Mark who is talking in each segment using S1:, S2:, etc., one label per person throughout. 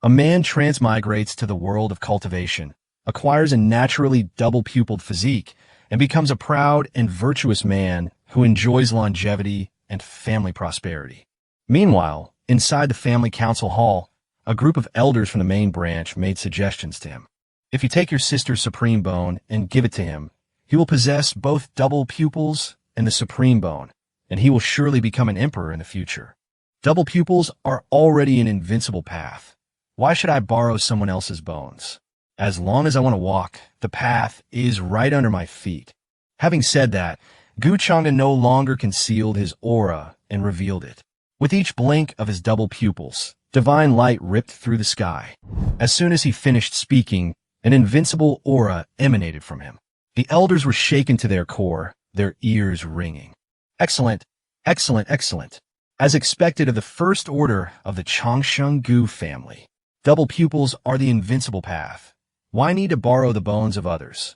S1: A man transmigrates to the world of cultivation, acquires a naturally double-pupiled physique, and becomes a proud and virtuous man who enjoys longevity and family prosperity. Meanwhile, inside the family council hall, a group of elders from the main branch made suggestions to him. If you take your sister's supreme bone and give it to him, he will possess both double pupils and the supreme bone, and he will surely become an emperor in the future. Double pupils are already an invincible path. Why should I borrow someone else's bones? As long as I want to walk, the path is right under my feet. Having said that, Chengda no longer concealed his aura and revealed it. With each blink of his double pupils, divine light ripped through the sky. As soon as he finished speaking, an invincible aura emanated from him. The elders were shaken to their core, their ears ringing. Excellent, excellent, excellent. As expected of the first order of the Chengda family, double pupils are the invincible path. Why need to borrow the bones of others?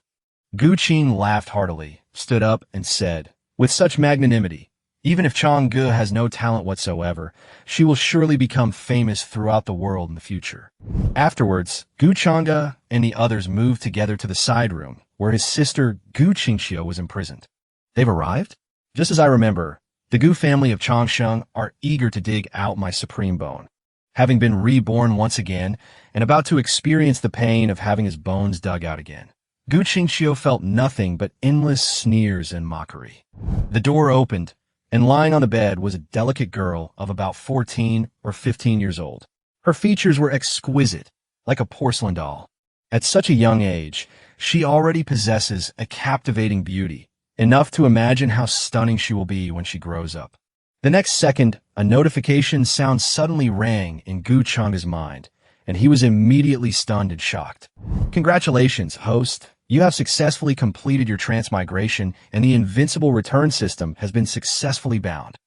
S1: Gu Qing laughed heartily, stood up, and said, with such magnanimity, even if Chengda has no talent whatsoever, she will surely become famous throughout the world in the future. Afterwards, Gu Chengda and the others moved together to the side room, where his sister Gu Qingxiu was imprisoned. They've arrived? Just as I remember, the Gu family of Changsheng are eager to dig out my supreme bone. Having been reborn once again, and about to experience the pain of having his bones dug out again, Gu Qingxiu felt nothing but endless sneers and mockery. The door opened, and lying on the bed was a delicate girl of about 14 or 15 years old. Her features were exquisite, like a porcelain doll. At such a young age, she already possesses a captivating beauty, enough to imagine how stunning she will be when she grows up. The next second, a notification sound suddenly rang in Gu Chengda's mind, and he was immediately stunned and shocked. Congratulations, host. You have successfully completed your transmigration, and the invincible return system has been successfully bound.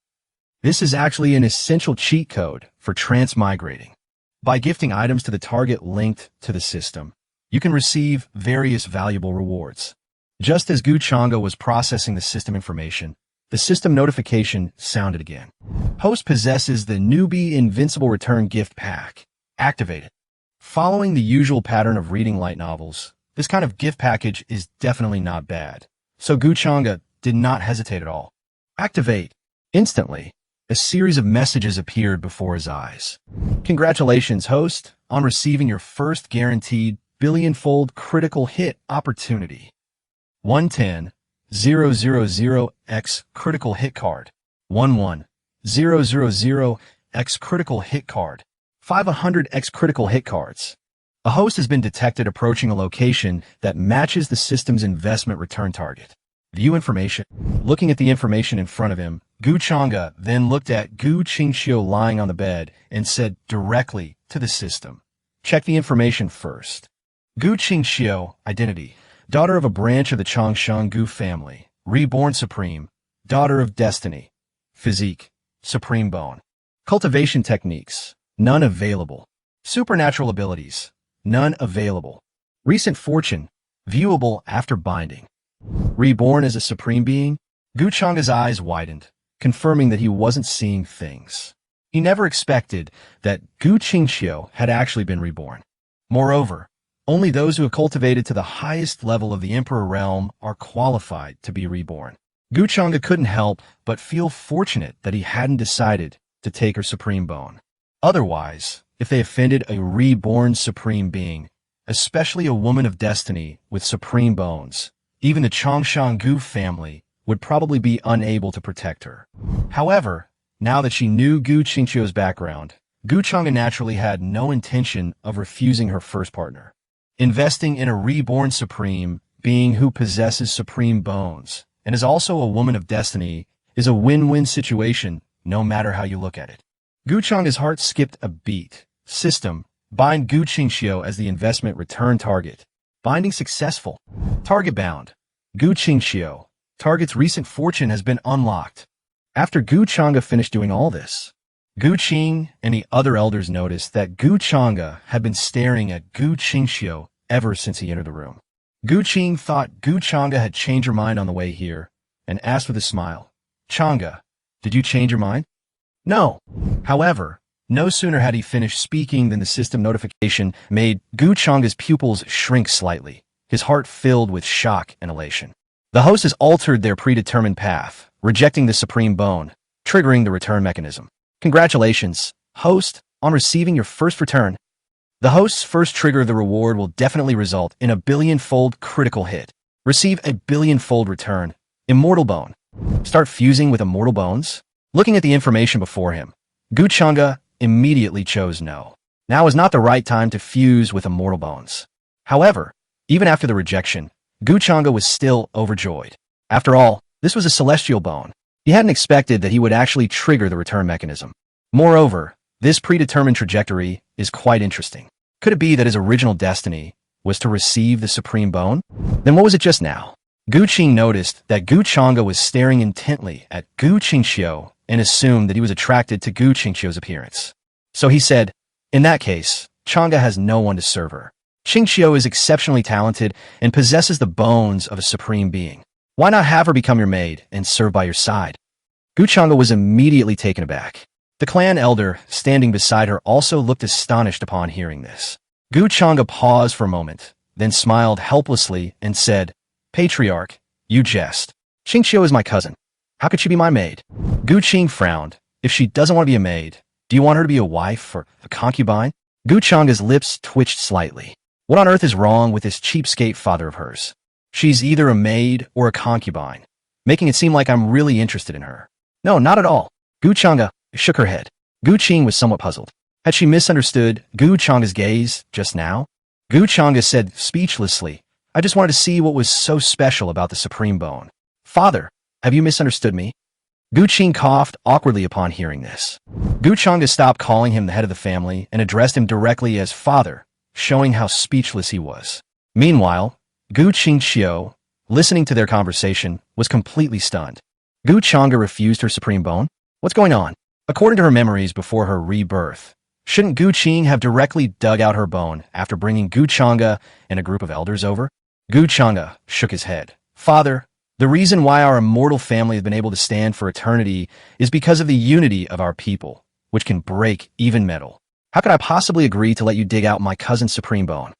S1: This is actually an essential cheat code for transmigrating. By gifting items to the target linked to the system, you can receive various valuable rewards. Just as Gu Chengda was processing the system information, the system notification sounded again. Host possesses the newbie invincible return gift pack. Activate it. Following the usual pattern of reading light novels, this kind of gift package is definitely not bad. So Gu Chengda did not hesitate at all. Activate. Instantly, a series of messages appeared before his eyes. Congratulations, host, on receiving your first guaranteed billion-fold critical hit opportunity. 110,000x critical hit card. 110,000x critical hit card. 500x critical hit cards. A host has been detected approaching a location that matches the system's investment return target. View information. Looking at the information in front of him, Gu Chengda then looked at Gu Qingxiu lying on the bed and said directly to the system, check the information first. Gu Qingxiu, identity, daughter of a branch of the Chengda family, reborn supreme, daughter of destiny, physique, supreme bone. Cultivation techniques, none available. Supernatural abilities, none available. Recent fortune, viewable after binding. Reborn as a supreme being, Gu Chengda's eyes widened, confirming that he wasn't seeing things. He never expected that Gu Qingxiu had actually been reborn. Moreover, only those who have cultivated to the highest level of the Emperor realm are qualified to be reborn. Gu Chengda couldn't help but feel fortunate that he hadn't decided to take her supreme bone. Otherwise, if they offended a reborn supreme being, especially a woman of destiny with supreme bones, even the Chengda family would probably be unable to protect her. However, now that she knew Gu Qingxiu's background, Gu Chengda naturally had no intention of refusing her first partner. Investing in a reborn supreme being who possesses supreme bones and is also a woman of destiny is a win-win situation no matter how you look at it. Gu Chengda's heart skipped a beat. System, bind Gu Qingxiu as the investment return target. Binding successful. Target bound. Gu Qingxiu. Target's recent fortune has been unlocked. After Gu Chengda finished doing all this, Gu Qing and the other elders noticed that Gu Chengda had been staring at Gu Qingxiu ever since he entered the room. Gu Qing thought Gu Chengda had changed her mind on the way here and asked with a smile, Chengda, did you change your mind? No. However, No sooner had he finished speaking than the system notification made Gu Chang's pupils shrink slightly, his heart filled with shock and elation. The host has altered their predetermined path, rejecting the supreme bone, triggering the return mechanism. Congratulations, host, on receiving your first return. The host's first trigger of the reward will definitely result in a billion-fold critical hit. Receive a billion-fold return. Immortal bone. Start fusing with immortal bones? Looking at the information before him, Gu Chang'e immediately chose no. Now is not the right time to fuse with immortal bones. However, even after the rejection, Gu Chang'e was still overjoyed. After all, this was a celestial bone. He hadn't expected that he would actually trigger the return mechanism. Moreover, this predetermined trajectory is quite interesting. Could it be that his original destiny was to receive the supreme bone? Then what was it just now? Gu Qing noticed that Gu Chang'e was staring intently at Gu Qingxiu and assumed that he was attracted to Gu Qingxiu's appearance. So he said, in that case, Chang'e has no one to serve her. Qingxiu is exceptionally talented and possesses the bones of a supreme being. Why not have her become your maid and serve by your side? Gu Chang'e was immediately taken aback. The clan elder, standing beside her, also looked astonished upon hearing this. Gu Chang'e paused for a moment, then smiled helplessly and said, Patriarch, you jest. Qingxiu is my cousin. How could she be my maid? Gu Qing frowned. If she doesn't want to be a maid, do you want her to be a wife or a concubine? Gu Chang'e's lips twitched slightly. What on earth is wrong with this cheapskate father of hers? She's either a maid or a concubine, making it seem like I'm really interested in her. No, not at all. Gu Chang'e shook her head. Gu Qing was somewhat puzzled. Had she misunderstood Gu Chang'e's gaze just now? Gu Chang'e said speechlessly, I just wanted to see what was so special about the supreme bone. Father, have you misunderstood me? Gu Qing coughed awkwardly upon hearing this. Gu Chang'e stopped calling him the head of the family and addressed him directly as father, showing how speechless he was. Meanwhile, Gu Qingxiu, listening to their conversation, was completely stunned. Gu Chang'e refused her supreme bone? What's going on? According to her memories before her rebirth, shouldn't Gu Qing have directly dug out her bone after bringing Gu Chang'e and a group of elders over? Gu Chang'e shook his head. Father, the reason why our immortal family has been able to stand for eternity is because of the unity of our people, which can break even metal. How could I possibly agree to let you dig out my cousin's supreme bone?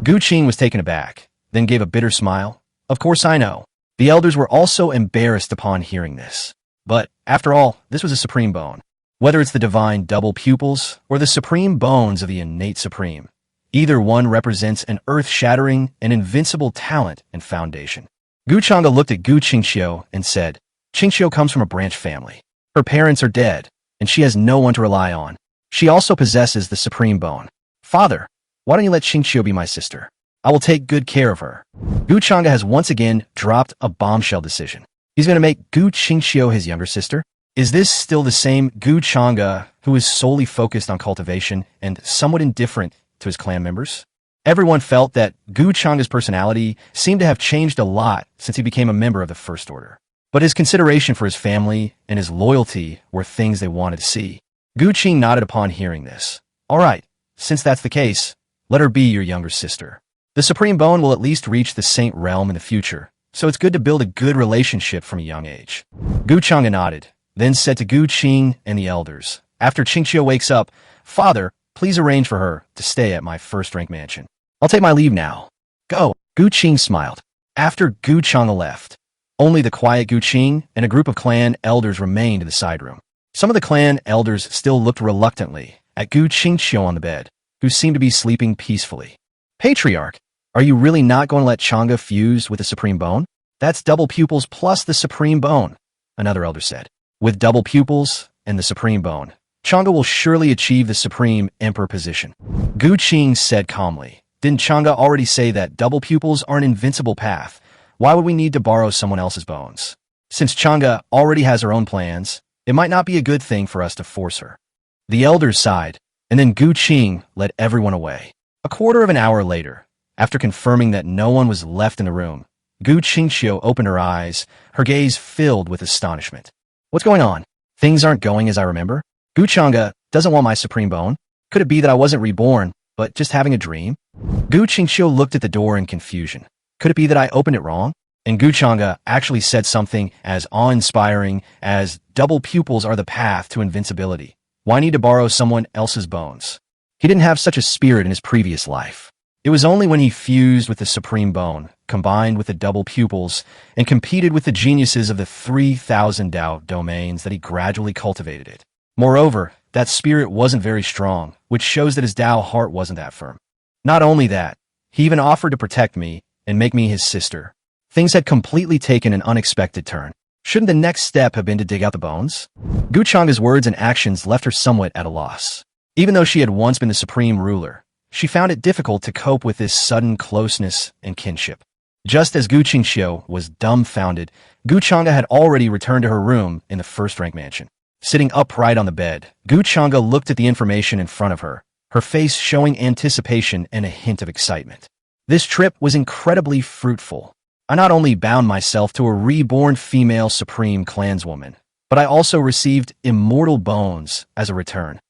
S1: Gu Qing was taken aback, then gave a bitter smile. Of course I know. The elders were also embarrassed upon hearing this. But, after all, this was a supreme bone. Whether it's the divine double pupils or the supreme bones of the innate supreme, either one represents an earth-shattering and invincible talent and foundation. Gu Chang'e looked at Gu Qingxiu and said, Qingxiu comes from a branch family. Her parents are dead, and she has no one to rely on. She also possesses the supreme bone. Father, why don't you let Qingxiu be my sister? I will take good care of her. Gu Chang'e has once again dropped a bombshell decision. He's going to make Gu Qingxiu his younger sister? Is this still the same Gu Chang'e who is solely focused on cultivation and somewhat indifferent to his clan members? Everyone felt that Gu Chang'e's personality seemed to have changed a lot since he became a member of the First Order. But his consideration for his family and his loyalty were things they wanted to see. Gu Qing nodded upon hearing this. All right, since that's the case, let her be your younger sister. The Supreme Bone will at least reach the Saint Realm in the future, so it's good to build a good relationship from a young age. Gu Chang'e nodded, then said to Gu Qing and the elders, after Qingxiu wakes up, Father, please arrange for her to stay at my first-rank mansion. I'll take my leave now. Go. Gu Qing smiled. After Gu Chang'e left, only the quiet Gu Qing and a group of clan elders remained in the side room. Some of the clan elders still looked reluctantly at Gu Qingxiu on the bed, who seemed to be sleeping peacefully. Patriarch, are you really not going to let Chang'e fuse with the Supreme Bone? That's double pupils plus the Supreme Bone, another elder said. With double pupils and the Supreme Bone, Chang'e will surely achieve the Supreme Emperor position. Gu Qing said calmly, didn't Chang'e already say that double pupils are an invincible path? Why would we need to borrow someone else's bones? Since Chang'e already has her own plans, it might not be a good thing for us to force her. The elders sighed, and then Gu Qing led everyone away. A quarter of an hour later, after confirming that no one was left in the room, Gu Qingxiu opened her eyes, her gaze filled with astonishment. What's going on? Things aren't going as I remember? Gu Chang'e doesn't want my Supreme Bone? Could it be that I wasn't reborn, but just having a dream? Gu Qingxiu looked at the door in confusion. Could it be that I opened it wrong? And Gu Chang'e actually said something as awe-inspiring as double pupils are the path to invincibility. Why need to borrow someone else's bones? He didn't have such a spirit in his previous life. It was only when he fused with the supreme bone, combined with the double pupils, and competed with the geniuses of the 3,000 Tao domains that he gradually cultivated it. Moreover, that spirit wasn't very strong, which shows that his Tao heart wasn't that firm. Not only that, he even offered to protect me and make me his sister. Things had completely taken an unexpected turn. Shouldn't the next step have been to dig out the bones? Gu Chengda's words and actions left her somewhat at a loss. Even though she had once been the supreme ruler, she found it difficult to cope with this sudden closeness and kinship. Just as Gu Qingxiu was dumbfounded, Gu Chengda had already returned to her room in the first-rank mansion. Sitting upright on the bed, Gu Chengda looked at the information in front of her, her face showing anticipation and a hint of excitement. This trip was incredibly fruitful. I not only bound myself to a reborn female supreme clanswoman, but I also received immortal bones as a return.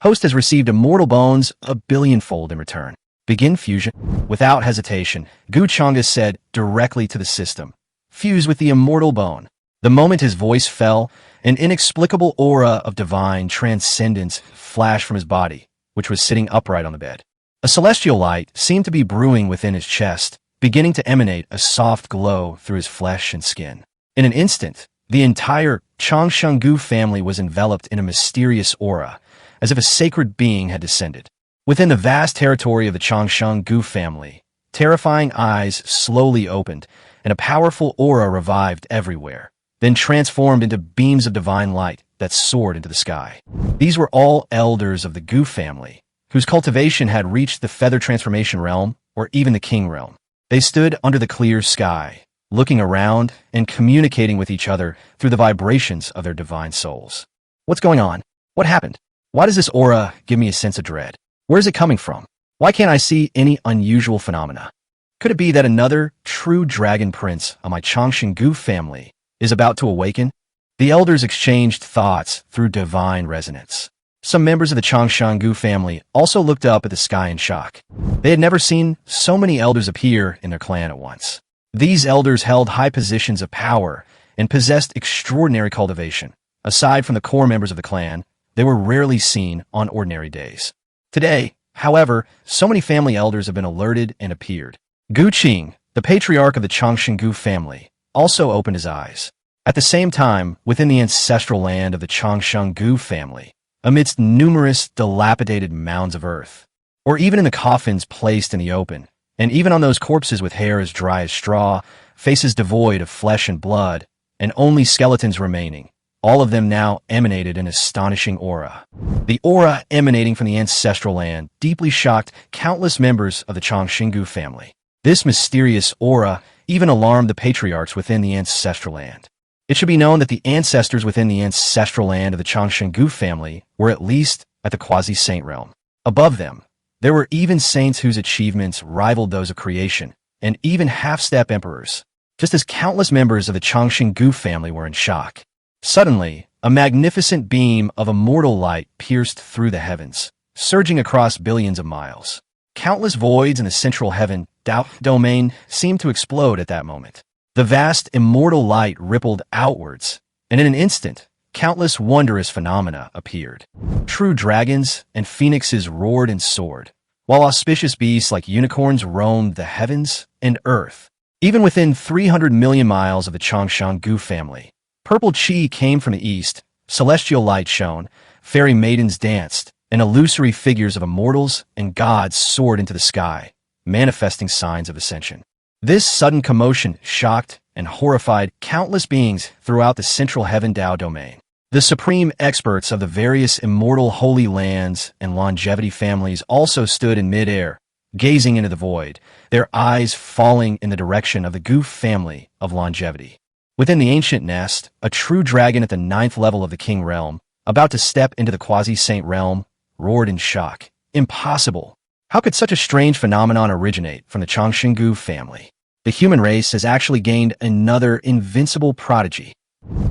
S1: Host has received immortal bones a billionfold in return. Begin fusion. Without hesitation, Gu Chengda said directly to the system, fuse with the immortal bone. The moment his voice fell, an inexplicable aura of divine transcendence flashed from his body, which was sitting upright on the bed. A celestial light seemed to be brewing within his chest, beginning to emanate a soft glow through his flesh and skin. In an instant, the entire Changshenggu family was enveloped in a mysterious aura, as if a sacred being had descended. Within the vast territory of the Changshenggu family, terrifying eyes slowly opened, and a powerful aura revived everywhere, then transformed into beams of divine light that soared into the sky. These were all elders of the Gu family, whose cultivation had reached the feather transformation realm, or even the king realm. They stood under the clear sky, looking around and communicating with each other through the vibrations of their divine souls. What's going on? What happened? Why does this aura give me a sense of dread? Where is it coming from? Why can't I see any unusual phenomena? Could it be that another true dragon prince of my Changshenggu family is about to awaken? The elders exchanged thoughts through divine resonance. Some members of the Changshenggu family also looked up at the sky in shock. They had never seen so many elders appear in their clan at once. These elders held high positions of power and possessed extraordinary cultivation. Aside from the core members of the clan, they were rarely seen on ordinary days. Today, however, so many family elders have been alerted and appeared. Gu Qing, the patriarch of the Changshenggu family, also opened his eyes. At the same time, within the ancestral land of the Changshenggu family, amidst numerous dilapidated mounds of earth, or even in the coffins placed in the open, and even on those corpses with hair as dry as straw, faces devoid of flesh and blood, and only skeletons remaining, all of them now emanated an astonishing aura. The aura emanating from the ancestral land deeply shocked countless members of the Changshenggu family. This mysterious aura even alarmed the patriarchs within the ancestral land. It should be known that the ancestors within the ancestral land of the Changshenggu family were at least at the quasi-saint realm. Above them, there were even saints whose achievements rivaled those of creation, and even half-step emperors, just as countless members of the Changshenggu family were in shock. Suddenly, a magnificent beam of immortal light pierced through the heavens, surging across billions of miles. Countless voids in the central heaven Tao domain seemed to explode at that moment. The vast immortal light rippled outwards, and in an instant, countless wondrous phenomena appeared. True dragons and phoenixes roared and soared, while auspicious beasts like unicorns roamed the heavens and earth. Even within 300 million miles of the Changshenggu family, purple qi came from the east, celestial light shone, fairy maidens danced, and illusory figures of immortals and gods soared into the sky, manifesting signs of ascension. This sudden commotion shocked and horrified countless beings throughout the central heaven Tao domain. The supreme experts of the various immortal holy lands and longevity families also stood in mid-air, gazing into the void, their eyes falling in the direction of the Gu family of longevity. Within the ancient nest, a true dragon at the 9th level of the king realm, about to step into the quasi-saint realm, roared in shock. Impossible! How could such a strange phenomenon originate from the Changshenggu family? The human race has actually gained another invincible prodigy.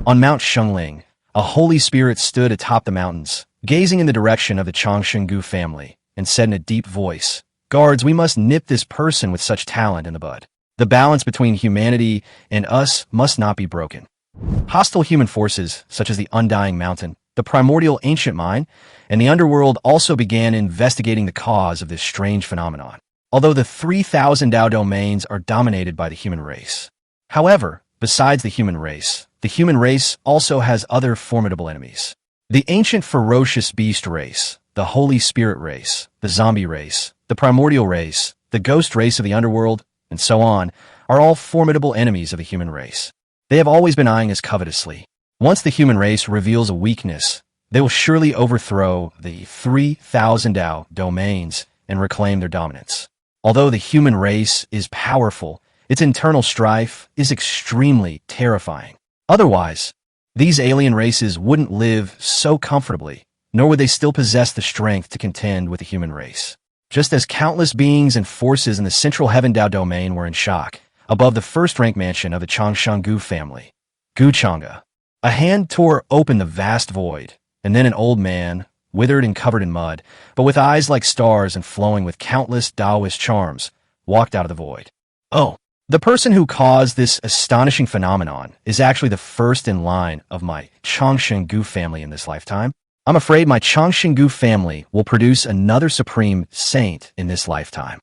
S1: On Mount Shengling, a holy spirit stood atop the mountains, gazing in the direction of the Changshenggu family, and said in a deep voice, "Guards, we must nip this person with such talent in the bud. The balance between humanity and us must not be broken." Hostile human forces, such as the Undying Mountain, the primordial ancient mind, and the underworld also began investigating the cause of this strange phenomenon, although the 3,000 Dao domains are dominated by the human race. However, besides the human race also has other formidable enemies. The ancient ferocious beast race, the holy spirit race, the zombie race, the primordial race, the ghost race of the underworld, and so on, are all formidable enemies of the human race. They have always been eyeing us covetously. Once the human race reveals a weakness, they will surely overthrow the 3,000 Dao domains and reclaim their dominance. Although the human race is powerful, its internal strife is extremely terrifying. Otherwise, these alien races wouldn't live so comfortably, nor would they still possess the strength to contend with the human race. Just as countless beings and forces in the central heaven Dao domain were in shock, above the first-rank mansion of the Changshangu family, Gu Changda, a hand tore open the vast void, and then an old man, withered and covered in mud, but with eyes like stars and flowing with countless Taoist charms, walked out of the void. Oh, the person who caused this astonishing phenomenon is actually the first in line of my Changshangu family in this lifetime. I'm afraid my Changshangu family will produce another supreme saint in this lifetime.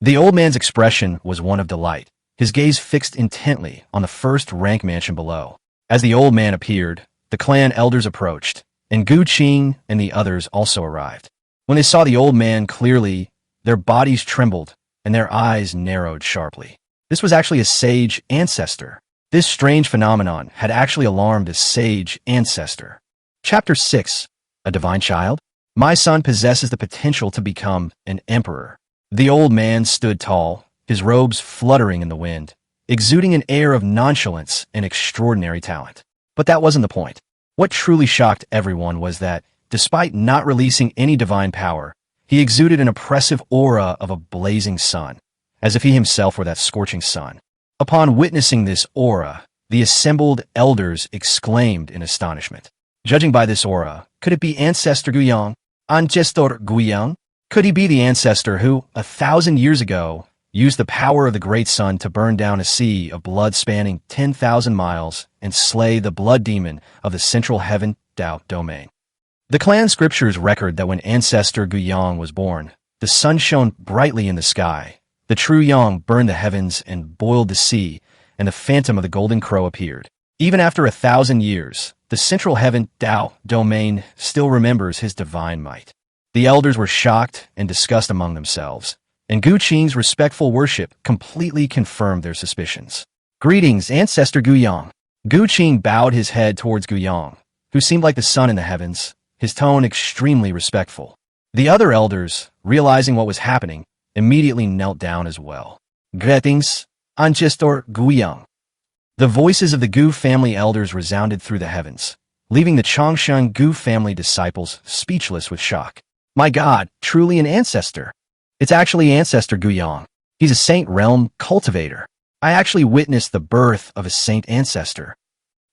S1: The old man's expression was one of delight, his gaze fixed intently on the first-rank mansion below. As the old man appeared, the clan elders approached, and Gu Qing and the others also arrived. When they saw the old man clearly, their bodies trembled and their eyes narrowed sharply. This was actually a sage ancestor. This strange phenomenon had actually alarmed a sage ancestor. Chapter 6. A Divine Child? My son possesses the potential to become an emperor. The old man stood tall, his robes fluttering in the wind, exuding an air of nonchalance and extraordinary talent. But that wasn't the point. What truly shocked everyone was that, despite not releasing any divine power, he exuded an oppressive aura of a blazing sun, as if he himself were that scorching sun. Upon witnessing this aura, the assembled elders exclaimed in astonishment. Judging by this aura, could it be Ancestor Guyang? Ancestor Guyang? Could he be the ancestor who, 1,000 years ago, used the power of the great sun to burn down a sea of blood spanning 10,000 miles and slay the blood demon of the central heaven Dao domain? The clan scriptures record that when Ancestor Guyang was born, the sun shone brightly in the sky. The true Yang burned the heavens and boiled the sea, and the phantom of the golden crow appeared. Even after 1,000 years, the central heaven Dao domain still remembers his divine might. The elders were shocked and discussed among themselves, and Gu Qing's respectful worship completely confirmed their suspicions. Greetings, Ancestor Guyang. Gu Qing bowed his head towards Guyang, who seemed like the sun in the heavens, his tone extremely respectful. The other elders, realizing what was happening, immediately knelt down as well. Greetings, Ancestor Guyang. The voices of the Gu family elders resounded through the heavens, leaving the Changshan Gu family disciples speechless with shock. My God, truly an ancestor. It's actually Ancestor Guyang. He's a saint realm cultivator. I actually witnessed the birth of a saint ancestor.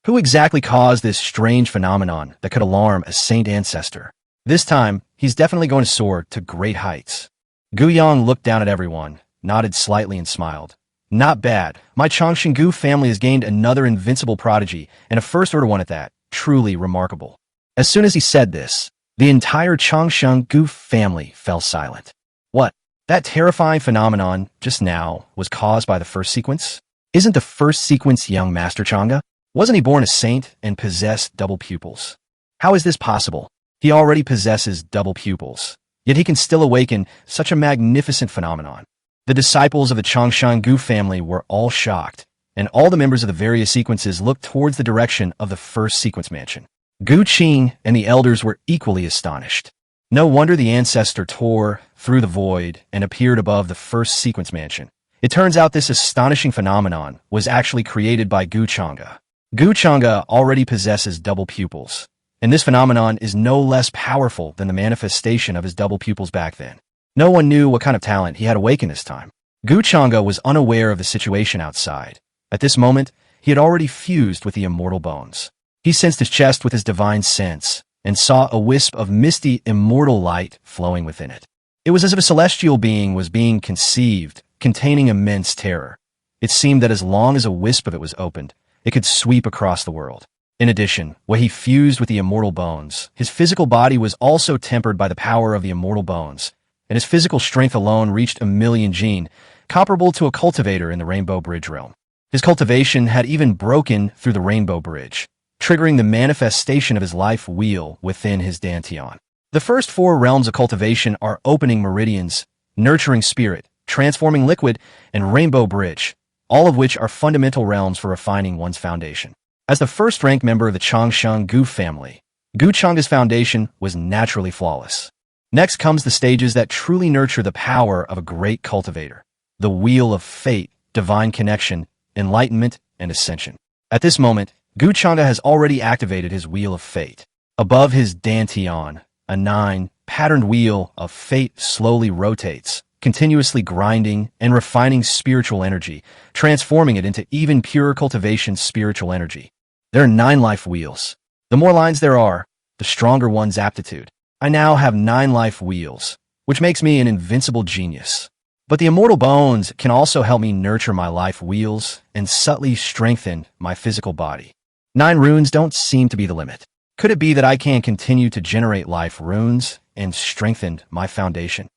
S1: Who exactly caused this strange phenomenon that could alarm a saint ancestor? This time, he's definitely going to soar to great heights. Guyang looked down at everyone, nodded slightly and smiled. Not bad. My Changshangu family has gained another invincible prodigy, and a first-order one at that. Truly remarkable. As soon as he said this, the entire Changshangu family fell silent. What? That terrifying phenomenon just now was caused by the first sequence? Isn't the first sequence young Master Chengda? Wasn't he born a saint and possessed double pupils? How is this possible? He already possesses double pupils, yet he can still awaken such a magnificent phenomenon. The disciples of the Changshangu family were all shocked, and all the members of the various sequences looked towards the direction of the first sequence mansion. Gu Qing and the elders were equally astonished. No wonder the ancestor tore through the void and appeared above the first sequence mansion. It turns out this astonishing phenomenon was actually created by Gu Changda. Gu Changda already possesses double pupils, and this phenomenon is no less powerful than the manifestation of his double pupils back then. No one knew what kind of talent he had awakened this time. Gu Changda was unaware of the situation outside. At this moment, he had already fused with the immortal bones. He sensed his chest with his divine sense, and saw a wisp of misty, immortal light flowing within it. It was as if a celestial being was being conceived, containing immense terror. It seemed that as long as a wisp of it was opened, it could sweep across the world. In addition, when he fused with the immortal bones, his physical body was also tempered by the power of the immortal bones, and his physical strength alone reached 1,000,000 gene, comparable to a cultivator in the Rainbow Bridge realm. His cultivation had even broken through the Rainbow Bridge, triggering the manifestation of his life wheel within his dantian. The first 4 realms of cultivation are opening meridians, nurturing spirit, transforming liquid, and Rainbow Bridge, all of which are fundamental realms for refining one's foundation. As the first-rank member of the Changsheng Gu family, Gu Chengda's foundation was naturally flawless. Next comes the stages that truly nurture the power of a great cultivator: the Wheel of Fate, Divine Connection, Enlightenment, and Ascension. At this moment, Gu Chengda has already activated his Wheel of Fate. Above his dantian, a 9-patterned Wheel of Fate slowly rotates, continuously grinding and refining spiritual energy, transforming it into even purer cultivation spiritual energy. There are 9 life wheels. The more lines there are, the stronger one's aptitude. I now have 9 life wheels, which makes me an invincible genius. But the immortal bones can also help me nurture my life wheels and subtly strengthen my physical body. 9 runes don't seem to be the limit. Could it be that I can continue to generate life runes and strengthen my foundation?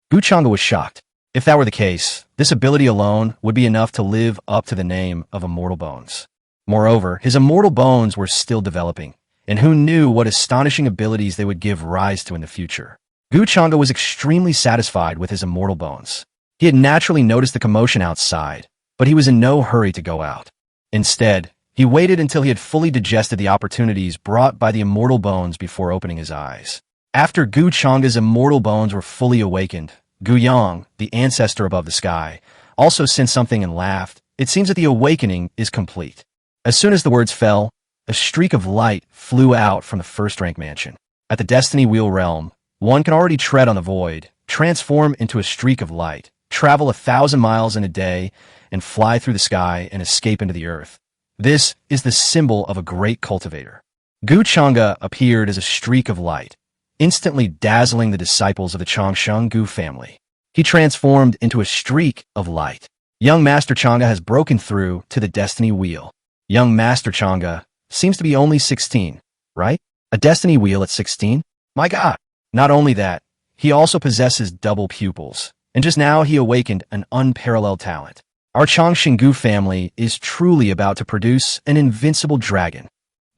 S1: Gu Chengda was shocked. If that were the case, this ability alone would be enough to live up to the name of Immortal Bones. Moreover, his immortal bones were still developing, and who knew what astonishing abilities they would give rise to in the future. Gu Chengda was extremely satisfied with his immortal bones. He had naturally noticed the commotion outside, but he was in no hurry to go out. Instead, he waited until he had fully digested the opportunities brought by the immortal bones before opening his eyes. After Gu Chengda's immortal bones were fully awakened, Gu Yang, the ancestor above the sky, also sensed something and laughed. It seems that the awakening is complete. As soon as the words fell, a streak of light flew out from the first-rank mansion. At the Destiny Wheel realm, one can already tread on the void, transform into a streak of light, travel 1,000 miles in a day, and fly through the sky and escape into the earth. This is the symbol of a great cultivator. Gu Chengda appeared as a streak of light, instantly dazzling the disciples of the Changsheng Gu family. He transformed into a streak of light. Young Master Chengda has broken through to the Destiny Wheel. Young Master Chengda seems to be only 16, right? A Destiny Wheel at 16? My God! Not only that, he also possesses double pupils, and just now he awakened an unparalleled talent. Our Changsheng Gu family is truly about to produce an invincible dragon.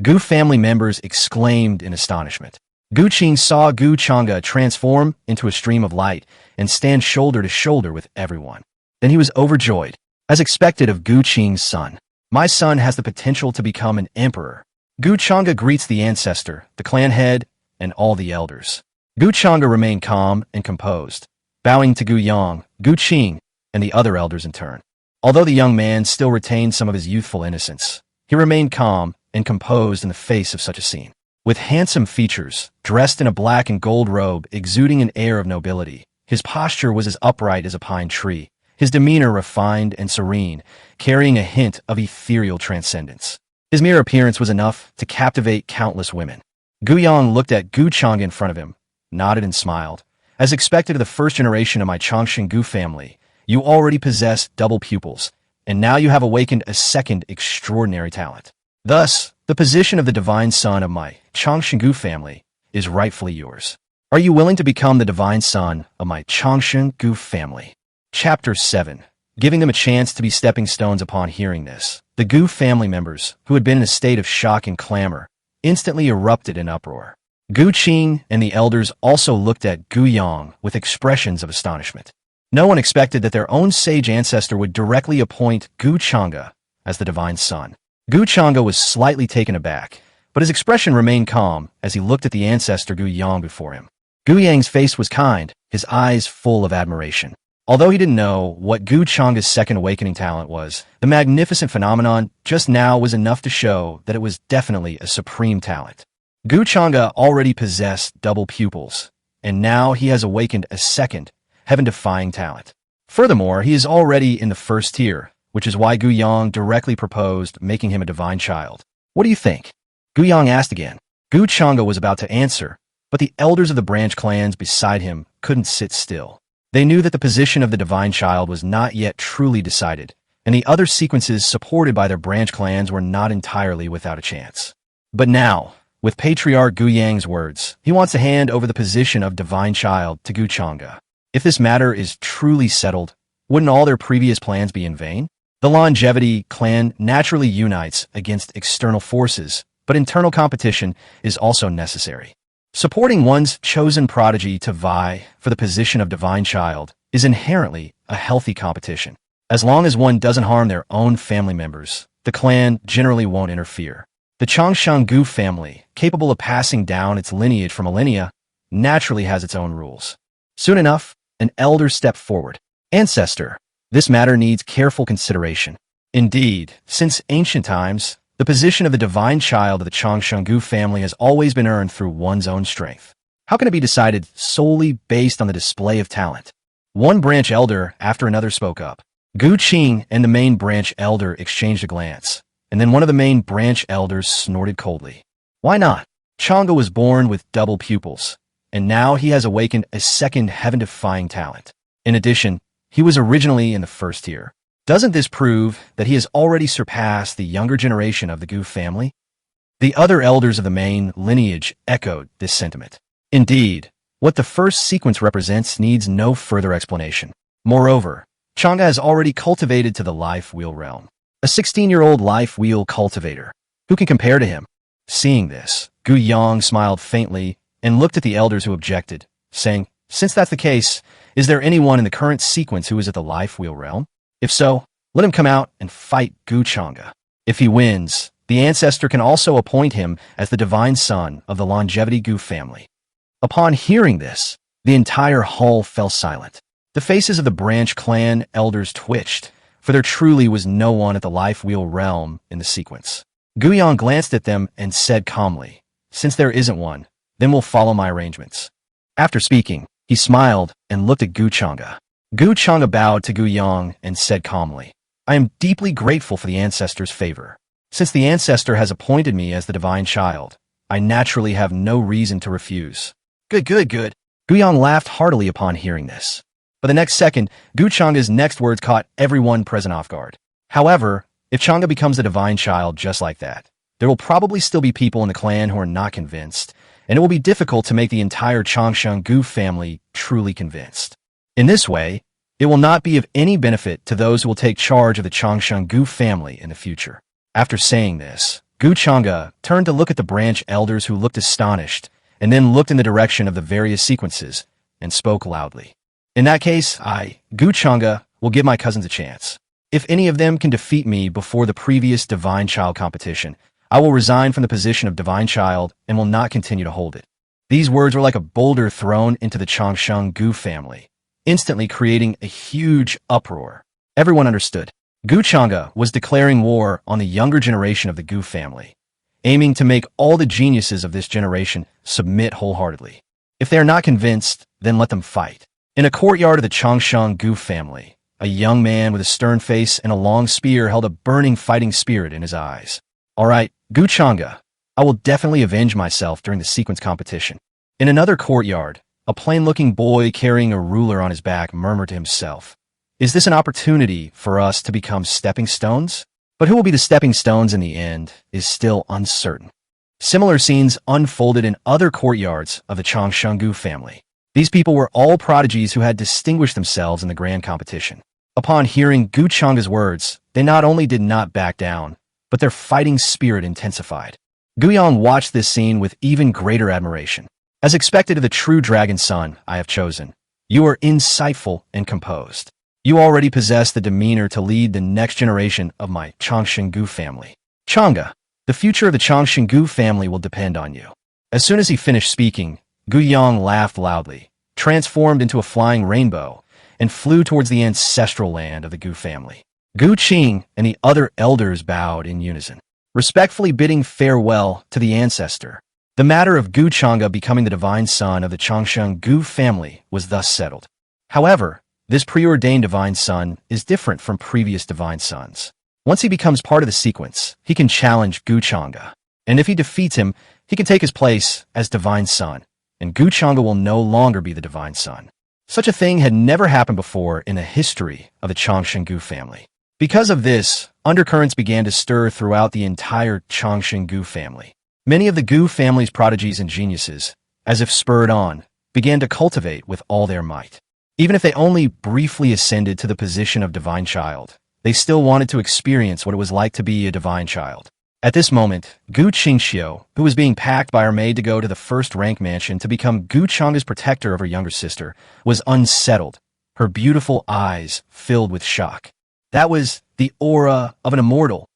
S1: Gu family members exclaimed in astonishment. Gu Qing saw Gu Chengda transform into a stream of light and stand shoulder to shoulder with everyone. Then he was overjoyed. As expected of Gu Qing's son, my son has the potential to become an emperor. Gu Chengda greets the ancestor, the clan head, and all the elders. Gu Chengda remained calm and composed, bowing to Gu Yang, Gu Qing, and the other elders in turn. Although the young man still retained some of his youthful innocence, he remained calm and composed in the face of such a scene. With handsome features, dressed in a black and gold robe exuding an air of nobility, his posture was as upright as a pine tree, his demeanor refined and serene, carrying a hint of ethereal transcendence. His mere appearance was enough to captivate countless women. Gu Yang looked at Gu Chengda in front of him, nodded and smiled. As expected of the first generation of my Changsheng Gu family, you already possess double pupils, and now you have awakened a second extraordinary talent. Thus, the position of the divine son of my Changsheng Gu family is rightfully yours. Are you willing to become the divine son of my Changsheng Gu family? Chapter 7. Giving them a chance to be stepping stones upon hearing this, the Gu family members, who had been in a state of shock and clamor, instantly erupted in uproar. Gu Qing and the elders also looked at Gu Yang with expressions of astonishment. No one expected that their own sage ancestor would directly appoint Gu Chengda as the divine son. Gu Chengda was slightly taken aback, but his expression remained calm as he looked at the ancestor Gu Yang before him. Gu Yang's face was kind, his eyes full of admiration. Although he didn't know what Gu Chengda's second awakening talent was, the magnificent phenomenon just now was enough to show that it was definitely a supreme talent. Gu Chengda already possessed double pupils, and now he has awakened a second, heaven-defying talent. Furthermore, he is already in the first tier, which is why Gu Yang directly proposed making him a divine child. What do you think? Gu Yang asked again. Gu Chengda was about to answer, but the elders of the branch clans beside him couldn't sit still. They knew that the position of the divine child was not yet truly decided, and the other sequences supported by their branch clans were not entirely without a chance. But now, with Patriarch Gu Yang's words, he wants to hand over the position of divine child to Gu Chengda. If this matter is truly settled, wouldn't all their previous plans be in vain? The Longevity clan naturally unites against external forces, but internal competition is also necessary. Supporting one's chosen prodigy to vie for the position of divine child is inherently a healthy competition. As long as one doesn't harm their own family members, the clan generally won't interfere. The Changshangu family, capable of passing down its lineage for millennia, naturally has its own rules. Soon enough, an elder stepped forward. Ancestor, this matter needs careful consideration. Indeed, since ancient times, the position of the divine child of the Changshangu family has always been earned through one's own strength. How can it be decided solely based on the display of talent? One branch elder after another spoke up. Gu Qing and the main branch elder exchanged a glance, and then one of the main branch elders snorted coldly. Why not? Chengda was born with double pupils, and now he has awakened a second heaven-defying talent. In addition, he was originally in the first tier. Doesn't this prove that he has already surpassed the younger generation of the Gu family? The other elders of the main lineage echoed this sentiment. Indeed, what the first sequence represents needs no further explanation. Moreover, Chengda has already cultivated to the life wheel realm. A 16-year-old life wheel cultivator. Who can compare to him? Seeing this, Gu Yang smiled faintly and looked at the elders who objected, saying, since that's the case, is there anyone in the current sequence who is at the life wheel realm? If so, let him come out and fight Gu Chengda. If he wins, the ancestor can also appoint him as the divine son of the Longevity Gu family. Upon hearing this, the entire hall fell silent. The faces of the branch clan elders twitched, for there truly was no one at the life wheel realm in the sequence. Guiyang glanced at them and said calmly, since there isn't one, then we'll follow my arrangements. After speaking, he smiled and looked at Gu Chengda. Gu Chengda bowed to Guiyang and said calmly, I am deeply grateful for the ancestor's favor. Since the ancestor has appointed me as the divine child, I naturally have no reason to refuse. Good. Guiyang laughed heartily upon hearing this. But the next second, Gu Chengda's next words caught everyone present off guard. However, if Chengda becomes the divine child just like that, there will probably still be people in the clan who are not convinced, and it will be difficult to make the entire Changshangu family truly convinced. In this way, it will not be of any benefit to those who will take charge of the Changshangu family in the future. After saying this, Gu Chengda turned to look at the branch elders who looked astonished, and then looked in the direction of the various sequences, and spoke loudly. In that case, I, Gu Chengda, will give my cousins a chance. If any of them can defeat me before the previous divine child competition, I will resign from the position of divine child and will not continue to hold it. These words were like a boulder thrown into the Changshangu family, instantly creating a huge uproar. Everyone understood. Gu Chengda was declaring war on the younger generation of the Gu family, aiming to make all the geniuses of this generation submit wholeheartedly. If they are not convinced, then let them fight. In a courtyard of the Changshangu family, a young man with a stern face and a long spear held a burning fighting spirit in his eyes. All right, Gu Chengda, I will definitely avenge myself during the sequence competition. In another courtyard, a plain-looking boy carrying a ruler on his back murmured to himself, is this an opportunity for us to become stepping stones? But who will be the stepping stones in the end is still uncertain. Similar scenes unfolded in other courtyards of the Changshangu family. These people were all prodigies who had distinguished themselves in the grand competition. Upon hearing Gu Chengda's words, they not only did not back down, but their fighting spirit intensified. Guiyang watched this scene with even greater admiration. As expected of the true dragon son I have chosen, you are insightful and composed. You already possess the demeanor to lead the next generation of my Changshangu family. Chengda, the future of the Changshangu family will depend on you. As soon as he finished speaking, Guiyang laughed loudly, transformed into a flying rainbow, and flew towards the ancestral land of the Gu family. Gu Qing and the other elders bowed in unison, respectfully bidding farewell to the ancestor. The matter of Gu Chengda becoming the divine son of the Changshangu family was thus settled. However, this preordained divine son is different from previous divine sons. Once he becomes part of the sequence, he can challenge Gu Chengda, and if he defeats him, he can take his place as divine son, and Gu Chengda will no longer be the divine son. Such a thing had never happened before in the history of the Changshangu family. Because of this, undercurrents began to stir throughout the entire Changshangu family. Many of the Gu family's prodigies and geniuses, as if spurred on, began to cultivate with all their might. Even if they only briefly ascended to the position of divine child, they still wanted to experience what it was like to be a divine child. At this moment, Gu Qingxiu, who was being packed by her maid to go to the first-rank mansion to become Gu Chang'a's protector of her younger sister, was unsettled, her beautiful eyes filled with shock. That was the aura of an immortal.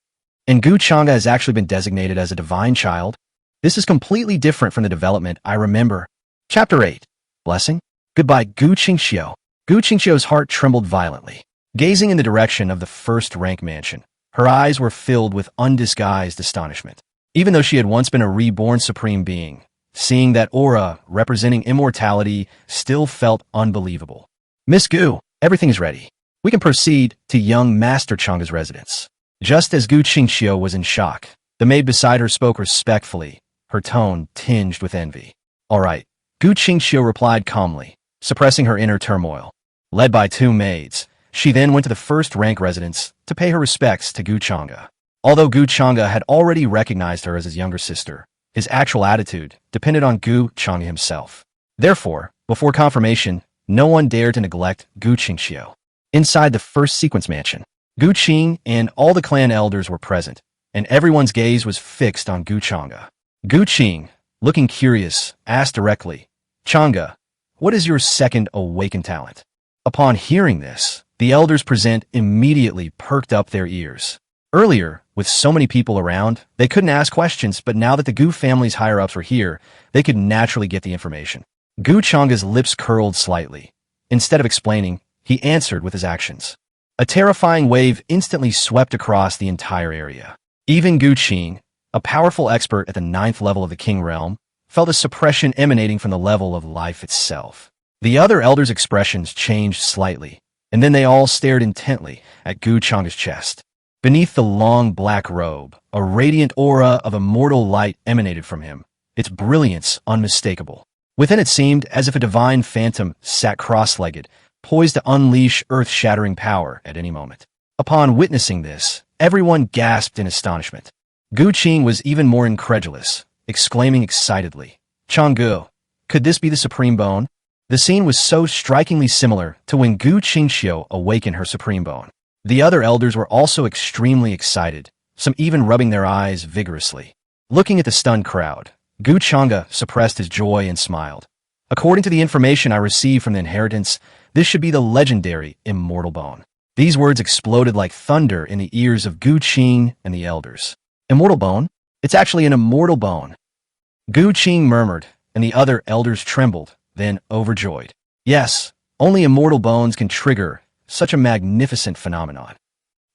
S1: And Gu Chang'e has actually been designated as a divine child. This is completely different from the development I remember. Chapter 8. Blessing? Goodbye, Gu Qingxiu. Gu Qingxiu's heart trembled violently. Gazing in the direction of the first-rank mansion, her eyes were filled with undisguised astonishment. Even though she had once been a reborn supreme being, seeing that aura representing immortality still felt unbelievable. Miss Gu, everything is ready. We can proceed to young Master Chang'e's residence. Just as Gu Qingxiu was in shock, the maid beside her spoke respectfully, her tone tinged with envy. All right, Gu Qingxiu replied calmly, suppressing her inner turmoil. Led by two maids, she then went to the first-rank residence to pay her respects to Gu Chang'e. Although Gu Chang'e had already recognized her as his younger sister, his actual attitude depended on Gu Chang'e himself. Therefore, before confirmation, no one dared to neglect Gu Qingxiu. Inside the first sequence mansion, Gu Qing and all the clan elders were present, and everyone's gaze was fixed on Gu Chang'e. Gu Qing, looking curious, asked directly, Chang'e, what is your second awakened talent? Upon hearing this, the elders present immediately perked up their ears. Earlier, with so many people around, they couldn't ask questions, but now that the Gu family's higher-ups were here, they could naturally get the information. Gu Chang'e's lips curled slightly. Instead of explaining, he answered with his actions. A terrifying wave instantly swept across the entire area. Even Gu Qing, a powerful expert at the 9th level of the King Realm, felt a suppression emanating from the level of life itself. The other elders' expressions changed slightly, and then they all stared intently at Gu Chang'e's chest. Beneath the long black robe, a radiant aura of immortal light emanated from him, its brilliance unmistakable. Within it seemed as if a divine phantom sat cross-legged, poised to unleash earth-shattering power at any moment. Upon witnessing this, everyone gasped in astonishment. Gu Qing was even more incredulous, exclaiming excitedly, Chang'e, could this be the Supreme Bone? The scene was so strikingly similar to when Gu Qingxiu awakened her Supreme Bone. The other elders were also extremely excited, some even rubbing their eyes vigorously. Looking at the stunned crowd, Gu Chang'e suppressed his joy and smiled. According to the information I received from the inheritance, this should be the legendary Immortal Bone. These words exploded like thunder in the ears of Gu Qing and the elders. Immortal Bone? It's actually an immortal bone. Gu Qing murmured, and the other elders trembled, then overjoyed. Yes, only immortal bones can trigger such a magnificent phenomenon.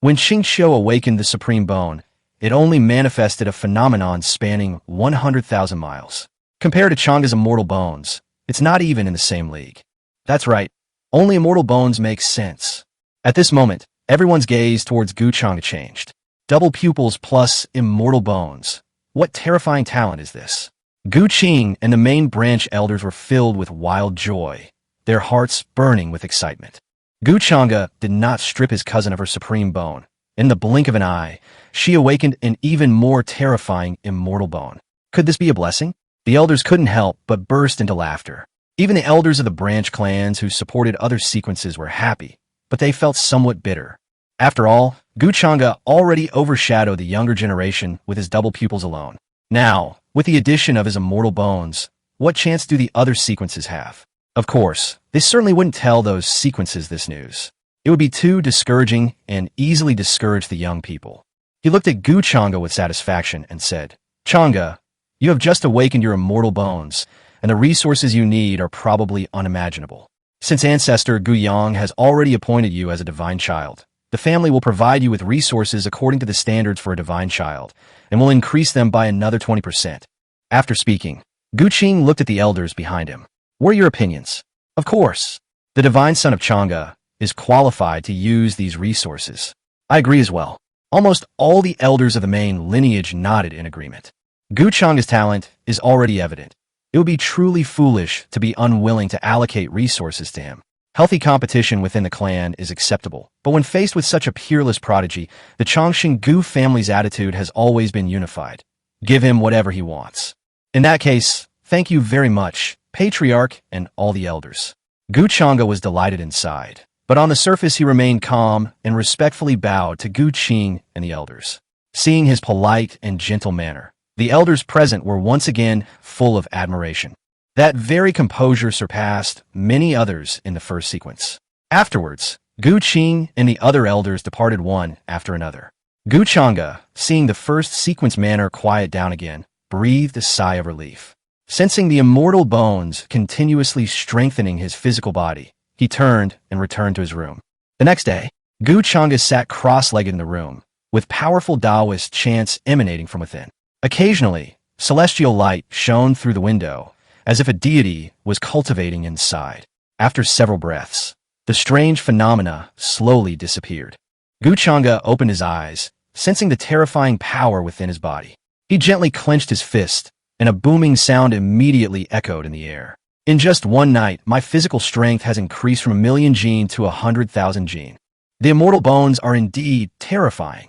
S1: When Qingxiu awakened the Supreme Bone, it only manifested a phenomenon spanning 100,000 miles. Compared to Chang'e's immortal bones, it's not even in the same league. That's right, only immortal bones make sense. At this moment, everyone's gaze towards Gu Chang'e changed. Double pupils plus immortal bones. What terrifying talent is this? Gu Qing and the main branch elders were filled with wild joy, their hearts burning with excitement. Gu Chang'e did not strip his cousin of her Supreme Bone. In the blink of an eye, she awakened an even more terrifying immortal bone. Could this be a blessing? The elders couldn't help but burst into laughter. Even the elders of the branch clans who supported other sequences were happy, but they felt somewhat bitter. After all, Gu Chang'e already overshadowed the younger generation with his double pupils alone. Now, with the addition of his immortal bones, what chance do the other sequences have? Of course, they certainly wouldn't tell those sequences this news. It would be too discouraging and easily discourage the young people. He looked at Gu Chang'e with satisfaction and said, Chang'e, you have just awakened your immortal bones, and the resources you need are probably unimaginable. Since Ancestor Gu Yang has already appointed you as a divine child, the family will provide you with resources according to the standards for a divine child, and will increase them by another 20%. After speaking, Gu Qing looked at the elders behind him. What are your opinions? Of course, the divine son of Chang'e is qualified to use these resources. I agree as well. Almost all the elders of the main lineage nodded in agreement. Gu Chang'e's talent is already evident. It would be truly foolish to be unwilling to allocate resources to him. Healthy competition within the clan is acceptable, but when faced with such a peerless prodigy, the Chongqing Gu family's attitude has always been unified. Give him whatever he wants. In that case, thank you very much, Patriarch and all the elders. Gu Chang'e was delighted inside, but on the surface he remained calm and respectfully bowed to Gu Qing and the elders. Seeing his polite and gentle manner, the elders present were once again full of admiration. That very composure surpassed many others in the first sequence. Afterwards, Gu Qing and the other elders departed one after another. Gu Chang'e, seeing the first sequence manner quiet down again, breathed a sigh of relief. Sensing the immortal bones continuously strengthening his physical body, he turned and returned to his room. The next day, Gu Chang'e sat cross-legged in the room, with powerful Taoist chants emanating from within. Occasionally, celestial light shone through the window, as if a deity was cultivating inside. After several breaths, the strange phenomena slowly disappeared. Gu Chang'e opened his eyes, sensing the terrifying power within his body. He gently clenched his fist, and a booming sound immediately echoed in the air. In just one night, my physical strength has increased from 1,000,000 jin to 100,000 jin. The immortal bones are indeed terrifying.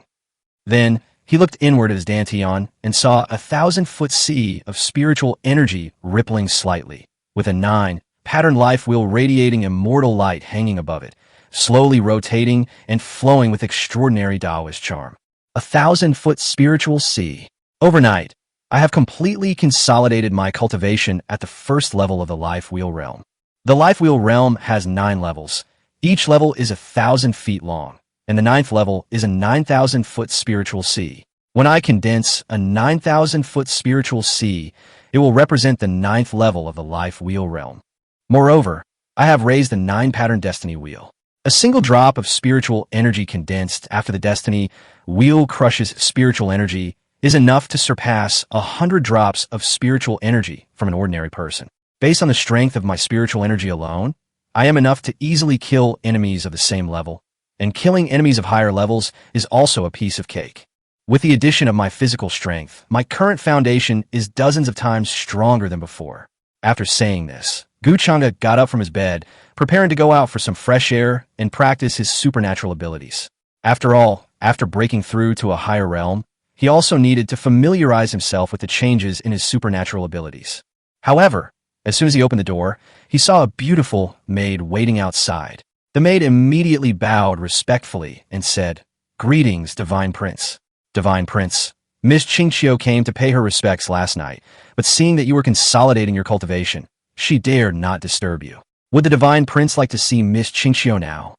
S1: Then, he looked inward at his dantian and saw a 1,000-foot sea of spiritual energy rippling slightly, with a 9-pattern life wheel radiating immortal light hanging above it, slowly rotating and flowing with extraordinary Taoist charm. A 1,000-foot spiritual sea. Overnight, I have completely consolidated my cultivation at the first level of the life wheel realm. The life wheel realm has 9 levels. Each level is 1,000 feet long, and the 9th level is a 9,000-foot spiritual sea. When I condense a 9,000-foot spiritual sea, it will represent the 9th level of the life wheel realm. Moreover, I have raised the 9-pattern destiny wheel. A single drop of spiritual energy condensed after the destiny wheel crushes spiritual energy is enough to surpass 100 drops of spiritual energy from an ordinary person. Based on the strength of my spiritual energy alone, I am enough to easily kill enemies of the same level, and killing enemies of higher levels is also a piece of cake. With the addition of my physical strength, my current foundation is dozens of times stronger than before. After saying this, Gu Chang'e got up from his bed, preparing to go out for some fresh air and practice his supernatural abilities. After all, after breaking through to a higher realm, he also needed to familiarize himself with the changes in his supernatural abilities. However, as soon as he opened the door, he saw a beautiful maid waiting outside. The maid immediately bowed respectfully and said, "Greetings, Divine Prince." "Divine Prince, Miss Qingqiu came to pay her respects last night, but seeing that you were consolidating your cultivation, she dared not disturb you. Would the Divine Prince like to see Miss Qingqiu now?"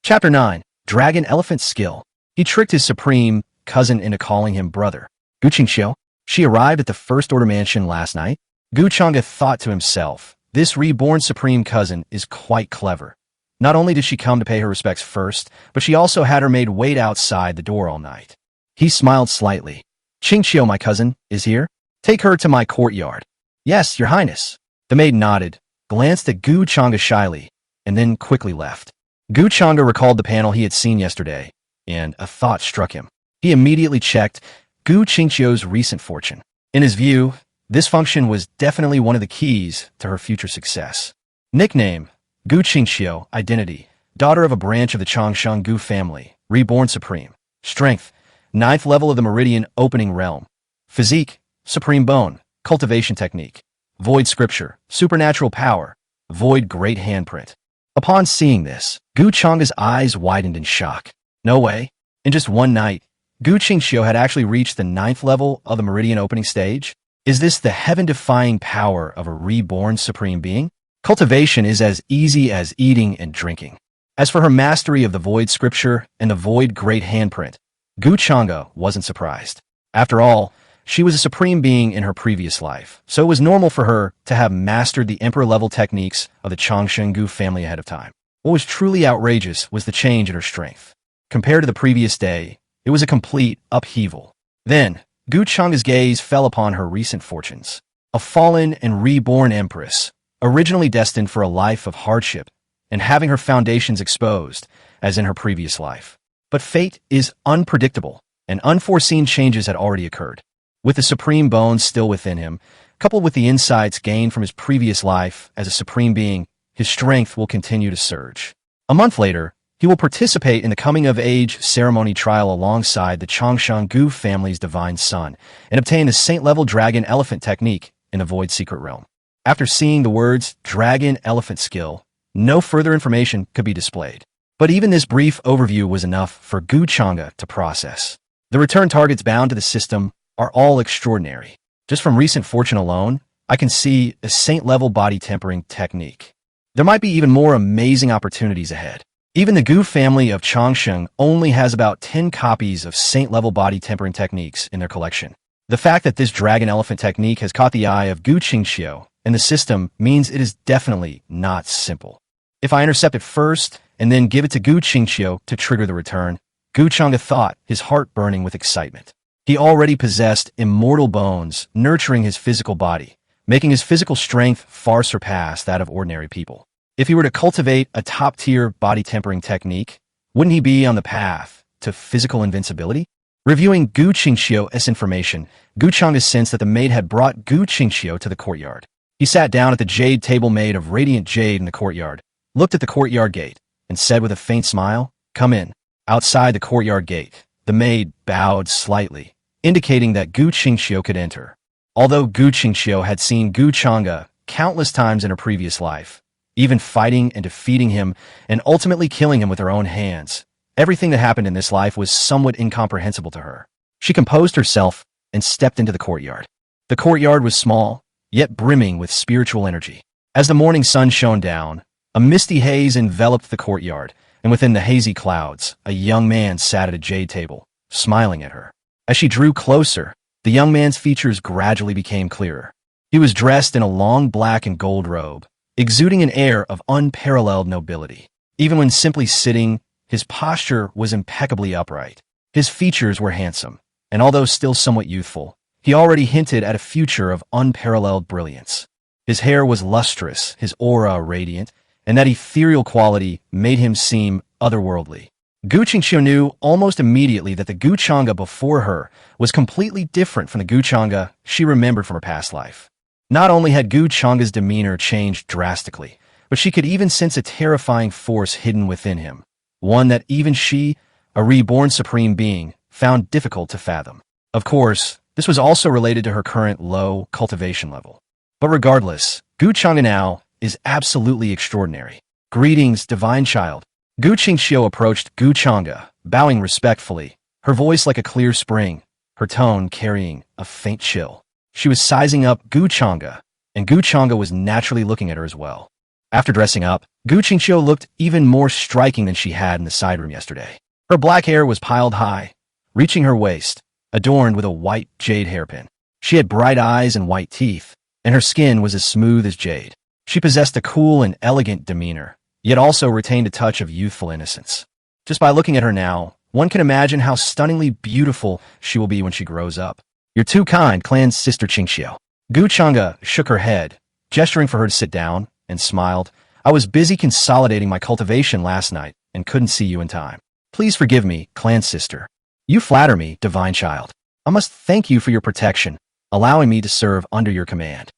S1: Chapter 9. Dragon Elephant Skill. He tricked his supreme cousin into calling him brother. Gu Qingqiu? She arrived at the First Order Mansion last night? Gu Chang'e thought to himself, this reborn supreme cousin is quite clever. Not only did she come to pay her respects first, but she also had her maid wait outside the door all night. He smiled slightly. "Qingqiu, my cousin, is here? Take her to my courtyard." "Yes, your highness." The maid nodded, glanced at Gu Chang'e shyly, and then quickly left. Gu Chang'e recalled the panel he had seen yesterday, and a thought struck him. He immediately checked Gu Qingqiu's recent fortune. In his view, this function was definitely one of the keys to her future success. Nickname: Gu Qingqiu. Identity: daughter of a branch of the Changshan Gu family, reborn supreme. Strength: 9th level of the Meridian Opening Realm. Physique: Supreme Bone. Cultivation Technique: Void Scripture. Supernatural Power: Void Great Handprint. Upon seeing this, Gu Chang'e's eyes widened in shock. No way. In just one night, Gu Qingqiu had actually reached the 9th level of the Meridian Opening Stage? Is this the heaven-defying power of a reborn supreme being? Cultivation is as easy as eating and drinking. As for her mastery of the Void Scripture and the Void Great Handprint, Gu Chang'e wasn't surprised. After all, she was a supreme being in her previous life, so it was normal for her to have mastered the emperor-level techniques of the Changshan Gu family ahead of time. What was truly outrageous was the change in her strength. Compared to the previous day, it was a complete upheaval. Then, Gu Chang'e's gaze fell upon her recent fortunes. A fallen and reborn empress, originally destined for a life of hardship, and having her foundations exposed, as in her previous life. But fate is unpredictable, and unforeseen changes had already occurred. With the supreme bones still within him, coupled with the insights gained from his previous life as a supreme being, his strength will continue to surge. A month later, He will participate in the coming-of-age ceremony trial alongside the Changshan Gu family's divine son and obtain the saint-level dragon elephant technique in the Void Secret Realm. After seeing the words dragon elephant skill, no further information could be displayed. But even this brief overview was enough for Gu Chang'e to process. The return targets bound to the system are all extraordinary. Just from recent fortune alone, I can see a saint-level body tempering technique. There might be even more amazing opportunities ahead. Even the Gu family of Changshan only has about 10 copies of saint-level body tempering techniques in their collection. The fact that this dragon elephant technique has caught the eye of Gu Qingxiu and the system means it is definitely not simple. If I intercept it first and then give it to Gu Qingxiu to trigger the return, Gu Chang'e thought, his heart burning with excitement. He already possessed immortal bones nurturing his physical body, making his physical strength far surpass that of ordinary people. If he were to cultivate a top-tier body tempering technique, wouldn't he be on the path to physical invincibility? Reviewing Gu Qingxiu's information, Gu Chang'e sensed that the maid had brought Gu Qingxiu to the courtyard. He sat down at the jade table made of radiant jade in the courtyard, looked at the courtyard gate, and said with a faint smile, "Come in." Outside the courtyard gate, the maid bowed slightly, indicating that Gu Qingxiu could enter. Although Gu Qingxiu had seen Gu Chang'e countless times in her previous life, even fighting and defeating him and ultimately killing him with her own hands, everything that happened in this life was somewhat incomprehensible to her. She composed herself and stepped into the courtyard. The courtyard was small, yet brimming with spiritual energy. As the morning sun shone down, a misty haze enveloped the courtyard, and within the hazy clouds, a young man sat at a jade table, smiling at her. As she drew closer, the young man's features gradually became clearer. He was dressed in a long black and gold robe, exuding an air of unparalleled nobility. Even when simply sitting, his posture was impeccably upright. His features were handsome, and although still somewhat youthful, he already hinted at a future of unparalleled brilliance. His hair was lustrous, his aura radiant, and that ethereal quality made him seem otherworldly. Gu Qingxiu knew almost immediately that the Gu Chang'e before her was completely different from the Gu Chang'e she remembered from her past life. Not only had Gu Chang'e's demeanor changed drastically, but she could even sense a terrifying force hidden within him, one that even she, a reborn supreme being, found difficult to fathom. Of course, this was also related to her current low cultivation level. But regardless, Gu Chang'e now is absolutely extraordinary. Greetings, divine child. Gu Qingxiu approached Gu Chang'e, bowing respectfully, her voice like a clear spring, her tone carrying a faint chill. She was sizing up Gu Chang'e, and Gu Chang'e was naturally looking at her as well. After dressing up, Gu Qingxiu looked even more striking than she had in the side room yesterday. Her black hair was piled high, reaching her waist, adorned with a white jade hairpin. She had bright eyes and white teeth, and her skin was as smooth as jade. She possessed a cool and elegant demeanor, yet also retained a touch of youthful innocence. Just by looking at her now, one can imagine how stunningly beautiful she will be when she grows up. "You're too kind, clan's sister Qingxiu." Gu Chang'e shook her head, gesturing for her to sit down, and smiled. "I was busy consolidating my cultivation last night and couldn't see you in time. Please forgive me, clan sister." "You flatter me, divine child. I must thank you for your protection, allowing me to serve under your command."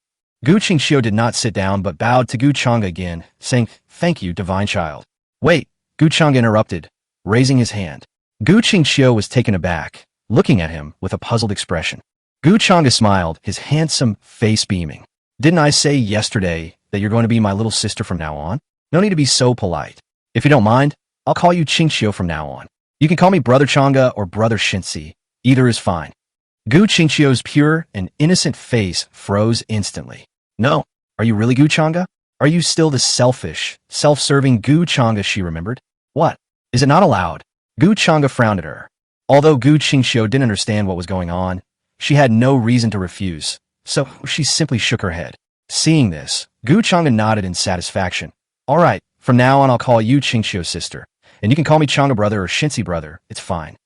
S1: Gu Qingxiu did not sit down but bowed to Gu Chang'e again, saying, "Thank you, divine child." "Wait," Gu Chang'e interrupted, raising his hand. Gu Qingxiu was taken aback, looking at him with a puzzled expression. Gu Chang'e smiled, his handsome face beaming. "Didn't I say yesterday that you're going to be my little sister from now on? No need to be so polite. If you don't mind, I'll call you Qingxiu from now on. You can call me Brother Chang'e or Brother Shinsi. Either is fine." Gu Qingxiu's pure and innocent face froze instantly. "No, are you really Gu Chang'e? Are you still the selfish, self-serving Gu Chang'e she remembered? What? Is it not allowed?" Gu Chang'e frowned at her. Although Gu Qingxiu didn't understand what was going on, she had no reason to refuse, so she simply shook her head. Seeing this, Gu Chang'e nodded in satisfaction. "All right, from now on I'll call you Qingxiu sister, and you can call me Chang'e brother or Shinsi brother, it's fine."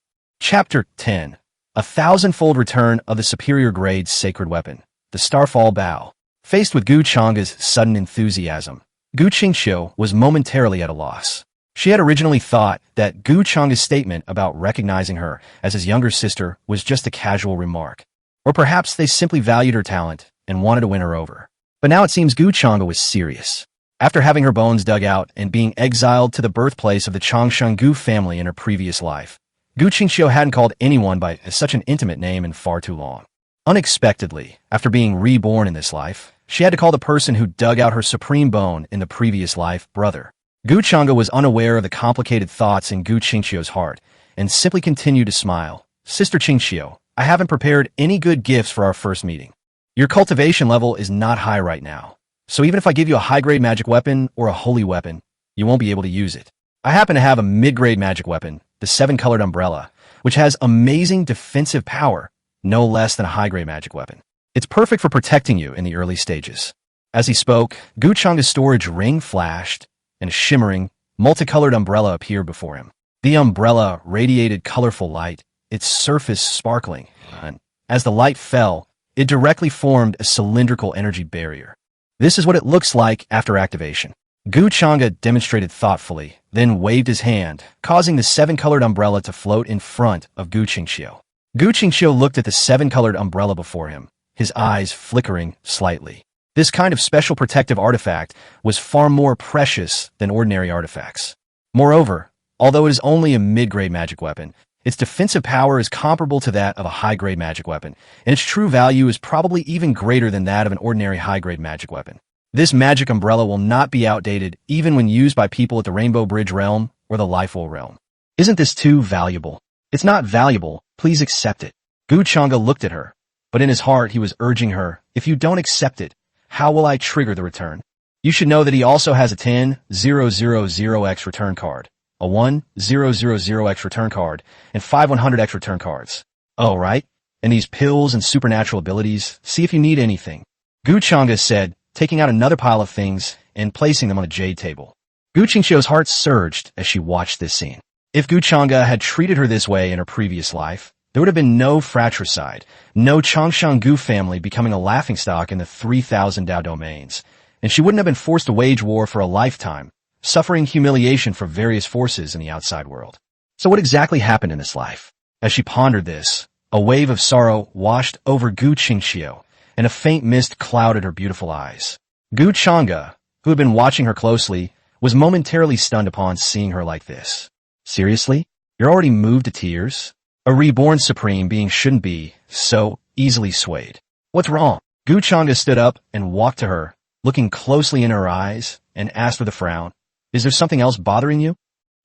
S1: Chapter 10. A thousandfold return of the superior grade sacred weapon, the Starfall Bow. Faced with Gu Chang'e's sudden enthusiasm, Gu Qingxiu was momentarily at a loss. She had originally thought that Gu Chang'e's statement about recognizing her as his younger sister was just a casual remark, or perhaps they simply valued her talent and wanted to win her over. But now it seems Gu Chang'e was serious. After having her bones dug out and being exiled to the birthplace of the Changshan Gu family in her previous life, Gu Qingxiu hadn't called anyone by such an intimate name in far too long. Unexpectedly, after being reborn in this life, she had to call the person who dug out her supreme bone in the previous life brother. Gu Chang'e was unaware of the complicated thoughts in Gu Qingxiu's heart and simply continued to smile. Sister Qingxiu, I haven't prepared any good gifts for our first meeting. Your cultivation level is not high right now, so even if I give you a high-grade magic weapon or a holy weapon, you won't be able to use it. I happen to have a mid-grade magic weapon, the 7-colored umbrella, which has amazing defensive power, no less than a high-grade magic weapon. It's perfect for protecting you in the early stages. As he spoke, Gu Chang'e's storage ring flashed, and a shimmering, multicolored umbrella appeared before him. The umbrella radiated colorful light, its surface sparkling, and as the light fell, it directly formed a cylindrical energy barrier. This is what it looks like after activation. Gu Chang'e demonstrated thoughtfully, then waved his hand, causing the 7-colored umbrella to float in front of Gu Qingxiu. Gu Qingxiu looked at the 7-colored umbrella before him, his eyes flickering slightly. This kind of special protective artifact was far more precious than ordinary artifacts. Moreover, although it is only a mid-grade magic weapon, its defensive power is comparable to that of a high-grade magic weapon, and its true value is probably even greater than that of an ordinary high-grade magic weapon. This magic umbrella will not be outdated even when used by people at the Rainbow Bridge realm or the Lifefull realm. Isn't this too valuable? It's not valuable, please accept it. Gu Chang'e looked at her, but in his heart he was urging her, if you don't accept it, how will I trigger the return? You should know that he also has a 10,000X return card, a 1,000X return card, and 5 100X return cards. Oh, right? And these pills and supernatural abilities, see if you need anything. Gu Chang'e said, taking out another pile of things and placing them on a jade table. Gu Qingxiu's heart surged as she watched this scene. If Gu Chang'e had treated her this way in her previous life, there would have been no fratricide, no Changshan Gu family becoming a laughingstock in the 3,000 Dao domains, and she wouldn't have been forced to wage war for a lifetime, suffering humiliation from various forces in the outside world. So what exactly happened in this life? As she pondered this, a wave of sorrow washed over Gu Qingxiu, and a faint mist clouded her beautiful eyes. Gu Chang'e, who had been watching her closely, was momentarily stunned upon seeing her like this. Seriously? You're already moved to tears? A reborn supreme being shouldn't be so easily swayed. What's wrong? Gu Chang'e stood up and walked to her, looking closely in her eyes, and asked with a frown, is there something else bothering you?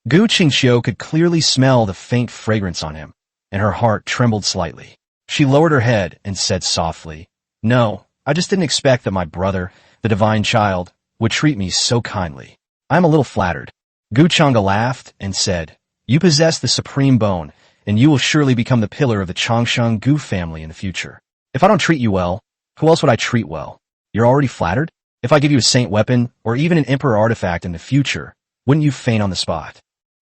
S1: Gu Qingxiu could clearly smell the faint fragrance on him, and her heart trembled slightly. She lowered her head and said softly, no, I just didn't expect that my brother, the divine child, would treat me so kindly. I'm a little flattered. Gu Chang'e laughed and said, you possess the supreme bone, and you will surely become the pillar of the Changshan Gu family in the future. If I don't treat you well, who else would I treat well? You're already flattered? If I give you a saint weapon, or even an emperor artifact in the future, wouldn't you faint on the spot?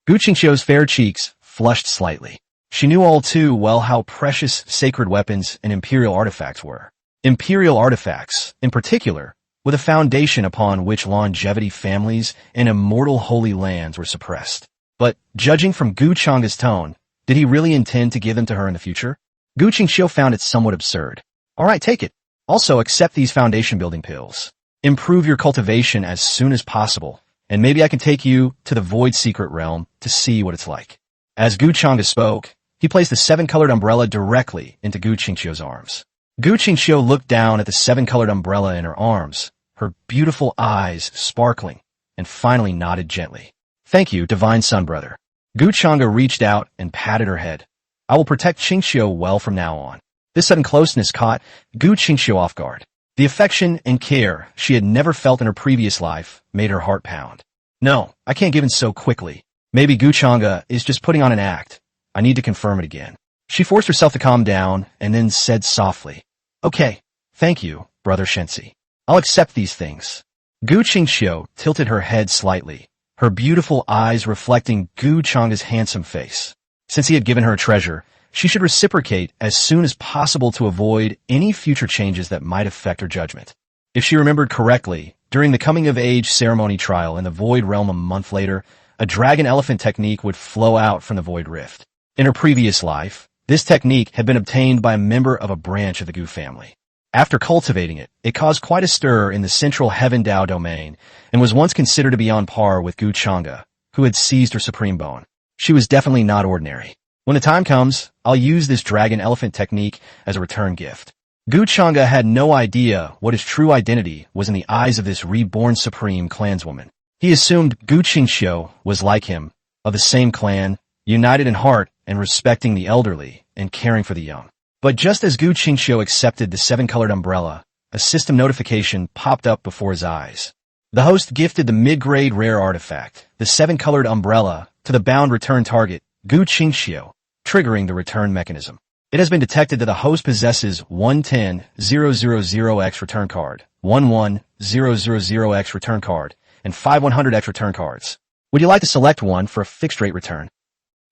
S1: Gu Qingxiu's fair cheeks flushed slightly. She knew all too well how precious sacred weapons and imperial artifacts were. Imperial artifacts, in particular, with a foundation upon which longevity families and immortal holy lands were suppressed. But, judging from Gu Chang'e's tone, did he really intend to give them to her in the future? Gu Qingxiu found it somewhat absurd. All right, take it. Also, accept these foundation-building pills. Improve your cultivation as soon as possible, and maybe I can take you to the Void Secret Realm to see what it's like. As Gu Chang'e spoke, he placed the 7-colored umbrella directly into Gu Qingxiu's arms. Gu Qingxiu looked down at the 7-colored umbrella in her arms, her beautiful eyes sparkling, and finally nodded gently. Thank you, Divine Sun Brother. Gu Chang'e reached out and patted her head. I will protect Qingxiu well from now on. This sudden closeness caught Gu Qingxiu off guard. The affection and care she had never felt in her previous life made her heart pound. No, I can't give in so quickly. Maybe Gu Chang'e is just putting on an act. I need to confirm it again. She forced herself to calm down and then said softly, okay, thank you, Brother Shensi. I'll accept these things. Gu Qingxiu tilted her head slightly, her beautiful eyes reflecting Gu Chang'e's handsome face. Since he had given her a treasure, she should reciprocate as soon as possible to avoid any future changes that might affect her judgment. If she remembered correctly, during the coming-of-age ceremony trial in the Void Realm a month later, a dragon elephant technique would flow out from the Void Rift. In her previous life, this technique had been obtained by a member of a branch of the Gu family. After cultivating it, it caused quite a stir in the central Heaven Dao domain and was once considered to be on par with Gu Chang'e, who had seized her supreme bone. She was definitely not ordinary. When the time comes, I'll use this dragon elephant technique as a return gift. Gu Chang'e had no idea what his true identity was in the eyes of this reborn supreme clanswoman. He assumed Gu Qingxiu was like him, of the same clan, united in heart and respecting the elderly and caring for the young. But just as Gu Qingxiu accepted the seven-colored umbrella, a system notification popped up before his eyes. The host gifted the mid-grade rare artifact, the seven-colored umbrella, to the bound return target, Gu Qingxiu, triggering the return mechanism. It has been detected that the host possesses 110,000X return card, 11,000X return card, and 5100X return cards. Would you like to select one for a fixed-rate return?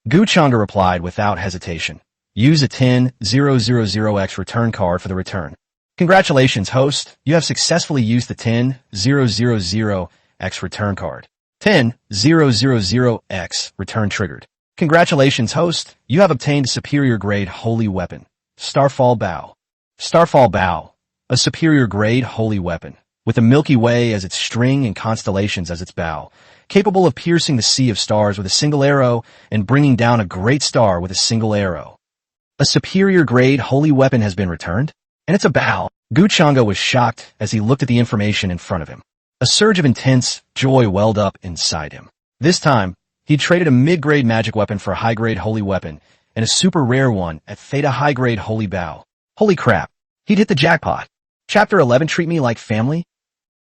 S1: Gu Chang'e replied without hesitation. Use a 10,000X return card for the return. Congratulations, host. You have successfully used the 10,000X return card. 10,000X return triggered. Congratulations, host. You have obtained a superior grade holy weapon. Starfall Bow. Starfall Bow. A superior grade holy weapon, with the Milky Way as its string and constellations as its bow, capable of piercing the sea of stars with a single arrow and bringing down a great star with a single arrow. A superior grade holy weapon has been returned, and it's a bow. Gu Chang'e was shocked as he looked at the information in front of him. A surge of intense joy welled up inside him. This time, he traded a mid-grade magic weapon for a high-grade holy weapon, and a super rare one at Theta high-grade holy bow. Holy crap, he'd hit the jackpot. Chapter 11 treat me like family?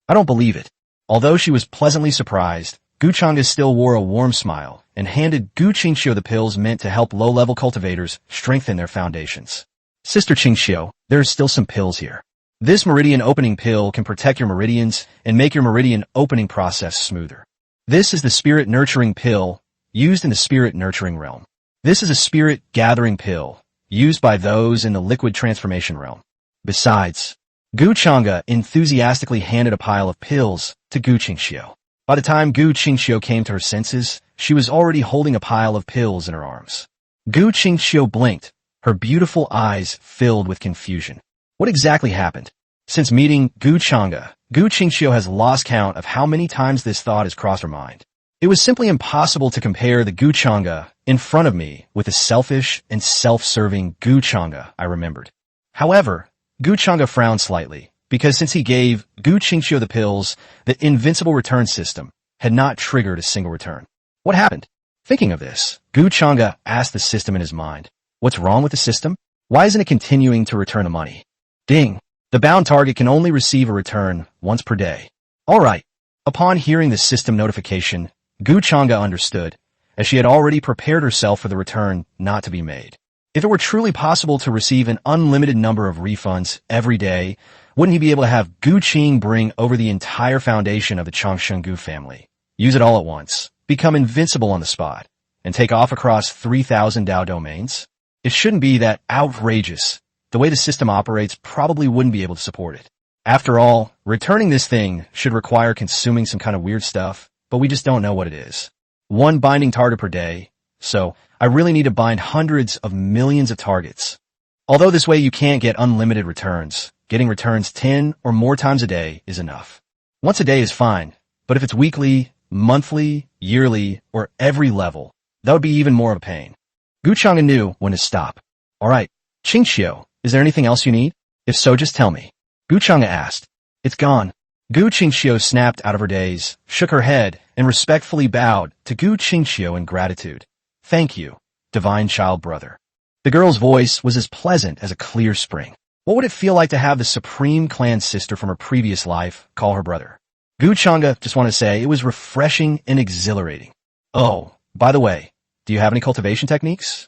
S1: I don't believe it. Although she was pleasantly surprised, Gu Chang'e still wore a warm smile and handed Gu Qingxiu the pills meant to help low-level cultivators strengthen their foundations. Sister Qingxiu, there is still some pills here. This meridian opening pill can protect your meridians and make your meridian opening process smoother. This is the spirit nurturing pill used in the spirit nurturing realm. This is a spirit gathering pill used by those in the liquid transformation realm. Besides, Gu Chang'e enthusiastically handed a pile of pills to Gu Qingxiu. By the time Gu Qingxiu came to her senses, she was already holding a pile of pills in her arms. Gu Qingxiu blinked, her beautiful eyes filled with confusion. What exactly happened? Since meeting Gu Chang'e, Gu Qingxiu has lost count of how many times this thought has crossed her mind. It was simply impossible to compare the Gu Chang'e in front of me with the selfish and self-serving Gu Chang'e I remembered. However, Gu Chang'e frowned slightly, because since he gave Gu Qingxiu the pills, the invincible return system had not triggered a single return. What happened? Thinking of this, Gu Chang'e asked the system in his mind, what's wrong with the system? Why isn't it continuing to return the money? Ding! The bound target can only receive a return once per day. Alright. Upon hearing the system notification, Gu Chang'e understood, as she had already prepared herself for the return not to be made. If it were truly possible to receive an unlimited number of refunds every day, wouldn't he be able to have Gu Qing bring over the entire foundation of the Changshenggu family, use it all at once, become invincible on the spot, and take off across 3,000 Dao domains? It shouldn't be that outrageous. The way the system operates probably wouldn't be able to support it. After all, returning this thing should require consuming some kind of weird stuff, but we just don't know what it is. One binding target per day, so I really need to bind hundreds of millions of targets. Although this way you can't get unlimited returns, getting returns 10 or more times a day is enough. Once a day is fine, but if it's weekly, monthly, yearly, or every level, that would be even more of a pain. Gu Chang'e knew when to stop. Alright, Qingxiu, is there anything else you need? If so, just tell me. Gu Chang'e asked. It's gone. Gu Qingxiu snapped out of her daze, shook her head, and respectfully bowed to Gu Qingxiu in gratitude. Thank you, divine child brother. The girl's voice was as pleasant as a clear spring. What would it feel like to have the supreme clan sister from her previous life call her brother? Gu Chang'e just wanted to say it was refreshing and exhilarating. Oh, by the way, do you have any cultivation techniques?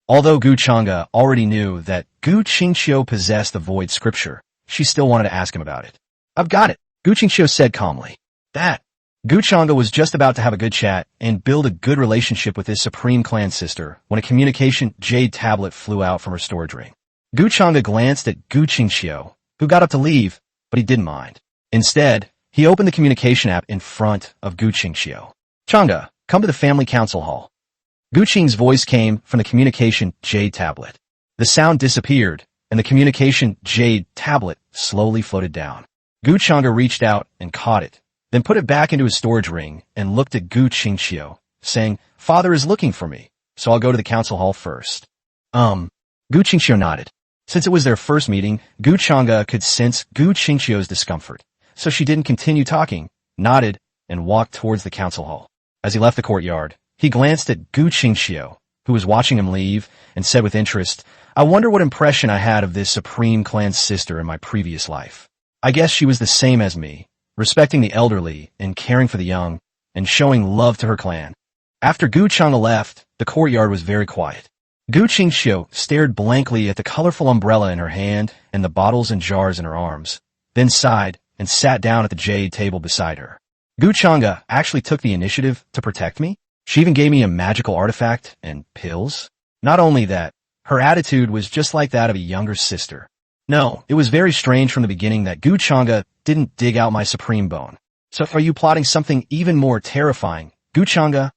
S1: Although Gu Chang'e already knew that Gu Qingxiu possessed the void scripture, she still wanted to ask him about it. I've got it, Gu Qingxiu said calmly. That. Gu Chang'e was just about to have a good chat and build a good relationship with his supreme clan sister when a communication jade tablet flew out from her storage ring. Gu Chang'e glanced at Gu Qingxiu, who got up to leave, but he didn't mind. Instead, he opened the communication app in front of Gu Qingxiu. Chang'e, come to the family council hall. Gu Qing's voice came from the communication jade tablet. The sound disappeared, and the communication jade tablet slowly floated down. Gu Chang'e reached out and caught it, then put it back into his storage ring and looked at Gu Qingqiu, saying, "Father is looking for me, so I'll go to the council hall first." Gu Qingqiu nodded. Since it was their first meeting, Gu Chang'e could sense Gu Qingqiu's discomfort, so she didn't continue talking, nodded, and walked towards the council hall. As he left the courtyard, he glanced at Gu Qingqiu, who was watching him leave, and said with interest, "I wonder what impression I had of this Supreme Clan's sister in my previous life. I guess she was the same as me, respecting the elderly and caring for the young, and showing love to her clan." After Gu Chang'e left, the courtyard was very quiet. Gu Qingqiu stared blankly at the colorful umbrella in her hand and the bottles and jars in her arms, then sighed and sat down at the jade table beside her. Gu Chang'e actually took the initiative to protect me. She even gave me a magical artifact and pills. Not only that, her attitude was just like that of a younger sister. No, it was very strange from the beginning that Gu Chang'e didn't dig out my supreme bone. So are you plotting something even more terrifying, Gu Chang'e?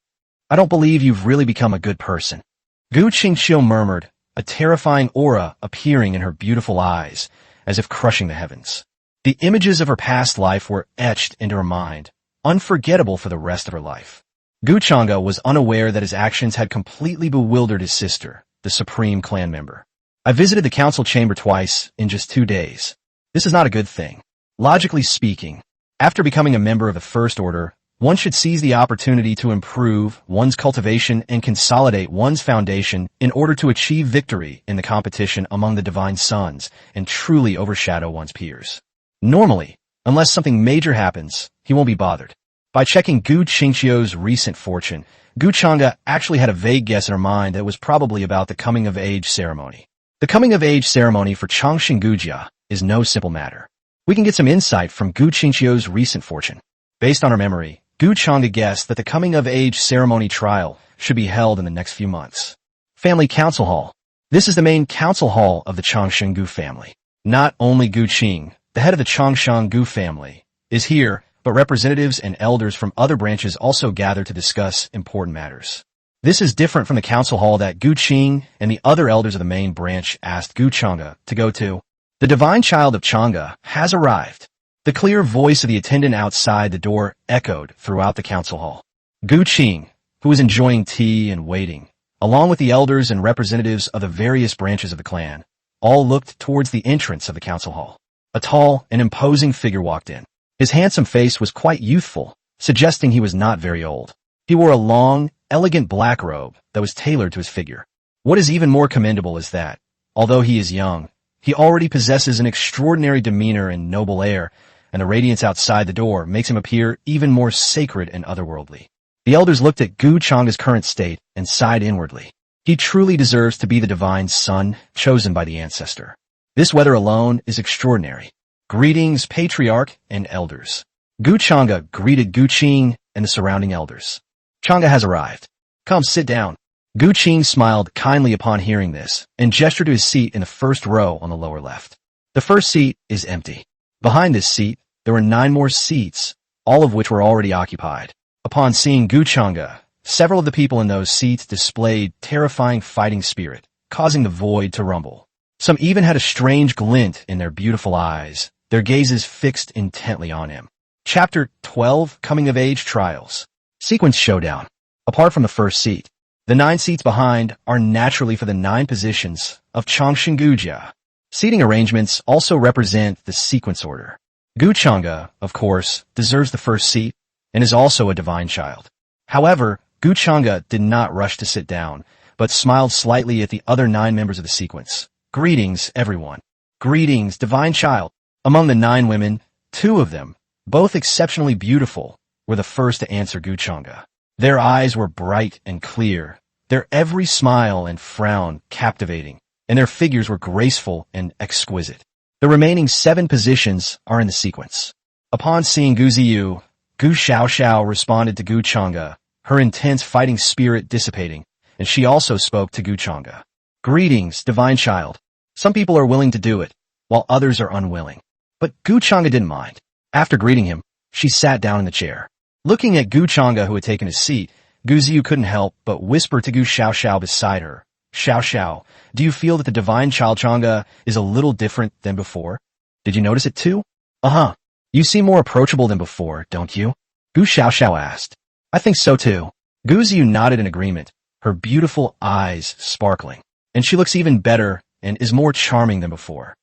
S1: I don't believe you've really become a good person. Gu Qingqiu murmured, a terrifying aura appearing in her beautiful eyes, as if crushing the heavens. The images of her past life were etched into her mind, unforgettable for the rest of her life. Gu Chang'e was unaware that his actions had completely bewildered his sister, the supreme clan member. I visited the council chamber twice in just 2 days. This is not a good thing. Logically speaking, after becoming a member of the First Order, one should seize the opportunity to improve one's cultivation and consolidate one's foundation in order to achieve victory in the competition among the Divine Sons and truly overshadow one's peers. Normally, unless something major happens, he won't be bothered. By checking Gu Qingqiu's recent fortune, Gu Chang'e actually had a vague guess in her mind that was probably about the coming-of-age ceremony. The coming-of-age ceremony for Changxing Gujia is no simple matter. We can get some insight from Gu Qingqiu's recent fortune. Based on her memory, Gu Chang'e guessed that the coming-of-age ceremony trial should be held in the next few months. Family Council Hall. This is the main council hall of the Changxing Gu family. Not only Gu Qing, the head of the Changshang Gu family, is here, but representatives and elders from other branches also gather to discuss important matters. This is different from the council hall that Gu Qing and the other elders of the main branch asked Gu Chang'e to go to. The divine child of Chang'e has arrived. The clear voice of the attendant outside the door echoed throughout the council hall. Gu Qing, who was enjoying tea and waiting, along with the elders and representatives of the various branches of the clan, all looked towards the entrance of the council hall. A tall and imposing figure walked in. His handsome face was quite youthful, suggesting he was not very old. He wore a long, elegant black robe that was tailored to his figure. What is even more commendable is that, although he is young, he already possesses an extraordinary demeanor and noble air, and the radiance outside the door makes him appear even more sacred and otherworldly. The elders looked at Gu Chang'e's current state and sighed inwardly. He truly deserves to be the divine son chosen by the ancestor. This weather alone is extraordinary. Greetings, patriarch and elders. Gu Chang'e greeted Gu Qing and the surrounding elders. Chang'e has arrived. Come, sit down. Gu Qing smiled kindly upon hearing this and gestured to his seat in the first row on the lower left. The first seat is empty. Behind this seat, there were 9 more seats, all of which were already occupied. Upon seeing Gu Chang'e, several of the people in those seats displayed terrifying fighting spirit, causing the void to rumble. Some even had a strange glint in their beautiful eyes, their gazes fixed intently on him. Chapter 12, Coming-of-Age Trials. Sequence Showdown. Apart from the first seat, the 9 seats behind are naturally for the 9 positions of Changxing Gujia. Seating arrangements also represent the sequence order. Gu Chang'e, of course, deserves the first seat and is also a divine child. However, Gu Chang'e did not rush to sit down, but smiled slightly at the other 9 members of the sequence. Greetings, everyone. Greetings, divine child. Among the 9 women, 2 of them, both exceptionally beautiful, were the first to answer Gu Chang'e. Their eyes were bright and clear, their every smile and frown captivating, and their figures were graceful and exquisite. The remaining 7 positions are in the sequence. Upon seeing Gu Ziyu, Gu Xiaoxiao responded to Gu Chang'e, her intense fighting spirit dissipating, and she also spoke to Gu Chang'e. Greetings, divine child. Some people are willing to do it, while others are unwilling. But Gu Chang'e didn't mind. After greeting him, she sat down in the chair. Looking at Gu Chang'e, who had taken his seat, Gu Ziyu couldn't help but whisper to Gu Xiaoxiao beside her. Xiaoxiao, do you feel that the divine child Chang'e is a little different than before? Did you notice it too? Uh-huh. You seem more approachable than before, don't you? Gu Xiaoxiao asked. I think so too. Gu Ziyu nodded in agreement, her beautiful eyes sparkling. And she looks even better and is more charming than before.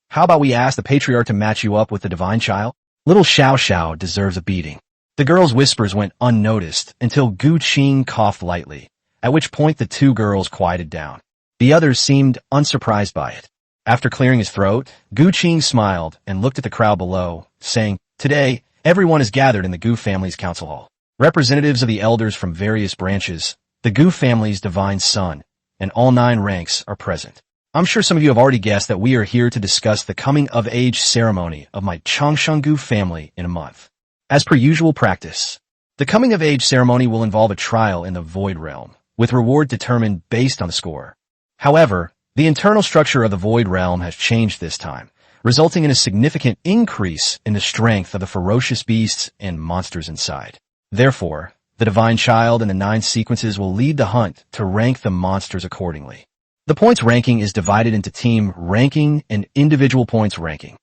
S1: How about we ask the patriarch to match you up with the divine child? Little Xiaoxiao deserves a beating. The girls' whispers went unnoticed until Gu Qing coughed lightly, at which point the two girls quieted down. The others seemed unsurprised by it. After clearing his throat, Gu Qing smiled and looked at the crowd below, saying, Today, everyone is gathered in the Gu family's council hall. Representatives of the elders from various branches, the Gu family's divine son, and all 9 ranks are present. I'm sure some of you have already guessed that we are here to discuss the coming-of-age ceremony of my Changshan Gu family in a month. As per usual practice, the coming-of-age ceremony will involve a trial in the Void Realm, with reward determined based on the score. However, the internal structure of the Void Realm has changed this time, resulting in a significant increase in the strength of the ferocious beasts and monsters inside. Therefore, the Divine Child and the 9 sequences will lead the hunt to rank the monsters accordingly. The points ranking is divided into team ranking and individual points ranking.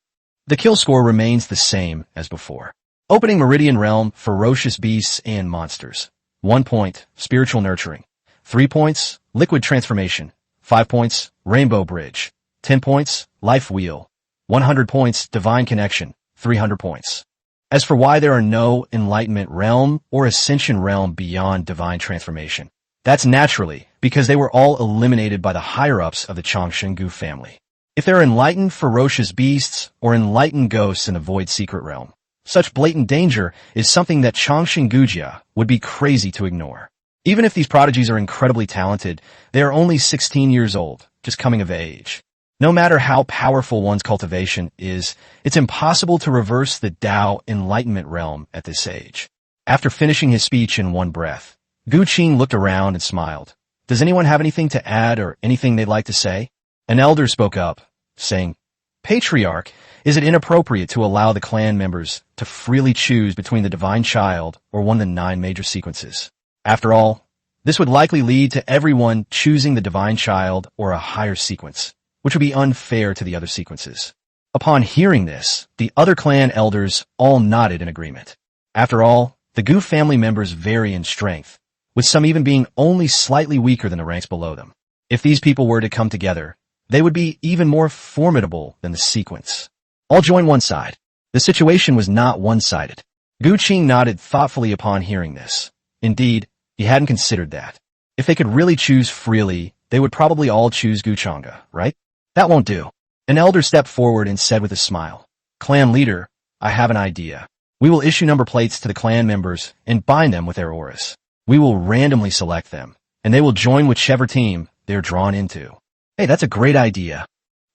S1: The kill score remains the same as before. Opening Meridian Realm, ferocious beasts and monsters. 1 point, spiritual nurturing. 3 points, liquid transformation. 5 points, rainbow bridge. 10 points, life wheel. 100 points, divine connection. 300 points. As for why there are no enlightenment realm or ascension realm beyond divine transformation, that's naturally because they were all eliminated by the higher-ups of the Changshan Gu family. If there are enlightened ferocious beasts or enlightened ghosts in the Void Secret Realm, such blatant danger is something that Changshan Gujia would be crazy to ignore. Even if these prodigies are incredibly talented, they are only 16 years old, just coming of age. No matter how powerful one's cultivation is, it's impossible to reverse the Tao Enlightenment Realm at this age. After finishing his speech in one breath, Gu Qing looked around and smiled. Does anyone have anything to add or anything they'd like to say? An elder spoke up, saying, Patriarch, is it inappropriate to allow the clan members to freely choose between the Divine Child or one of the 9 major sequences? After all, this would likely lead to everyone choosing the Divine Child or a higher sequence, which would be unfair to the other sequences. Upon hearing this, the other clan elders all nodded in agreement. After all, the Gu family members vary in strength, with some even being only slightly weaker than the ranks below them. If these people were to come together, they would be even more formidable than the sequence. All join one side. The situation was not one-sided. Gu Qing nodded thoughtfully upon hearing this. Indeed, he hadn't considered that. If they could really choose freely, they would probably all choose Gu Chang'e, right? That won't do. An elder stepped forward and said with a smile, Clan leader, I have an idea. We will issue number plates to the clan members and bind them with their auras. We will randomly select them, and they will join whichever team they're drawn into. Hey, that's a great idea.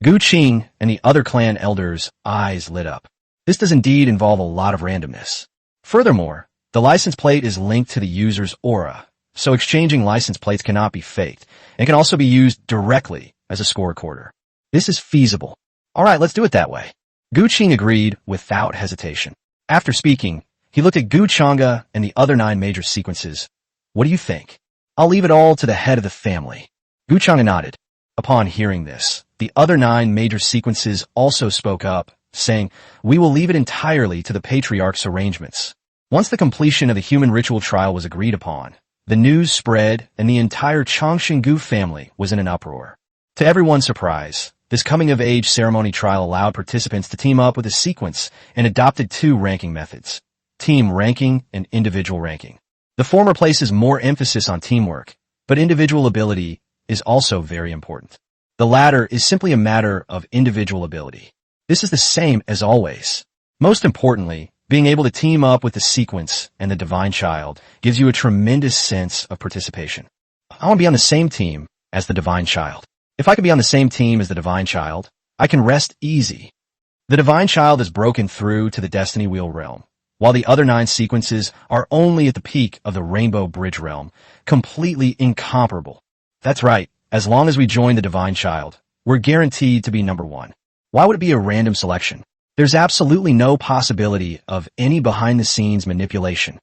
S1: Gu Qing and the other clan elders' eyes lit up. This does indeed involve a lot of randomness. Furthermore, the license plate is linked to the user's aura, so exchanging license plates cannot be faked, and can also be used directly as a score recorder. This is feasible. All right, let's do it that way. Gu Qing agreed without hesitation. After speaking, he looked at Gu Chang'e and the other 9 major sequences. What do you think? I'll leave it all to the head of the family. Gu Chang'e nodded. Upon hearing this, the other 9 major sequences also spoke up, saying, We will leave it entirely to the patriarch's arrangements. Once the completion of the human ritual trial was agreed upon, the news spread and the entire Changshan Gu family was in an uproar. To everyone's surprise, this coming-of-age ceremony trial allowed participants to team up with a sequence and adopted 2 ranking methods, team ranking and individual ranking. The former places more emphasis on teamwork, but individual ability is also very important. The latter is simply a matter of individual ability. This is the same as always. Most importantly, being able to team up with the sequence and the Divine Child gives you a tremendous sense of participation. I want to be on the same team as the Divine Child. If I can be on the same team as the Divine Child, I can rest easy. The Divine Child has broken through to the Destiny Wheel realm, while the other 9 sequences are only at the peak of the Rainbow Bridge realm, completely incomparable. That's right, as long as we join the Divine Child, we're guaranteed to be number 1. Why would it be a random selection? There's absolutely no possibility of any behind-the-scenes manipulation.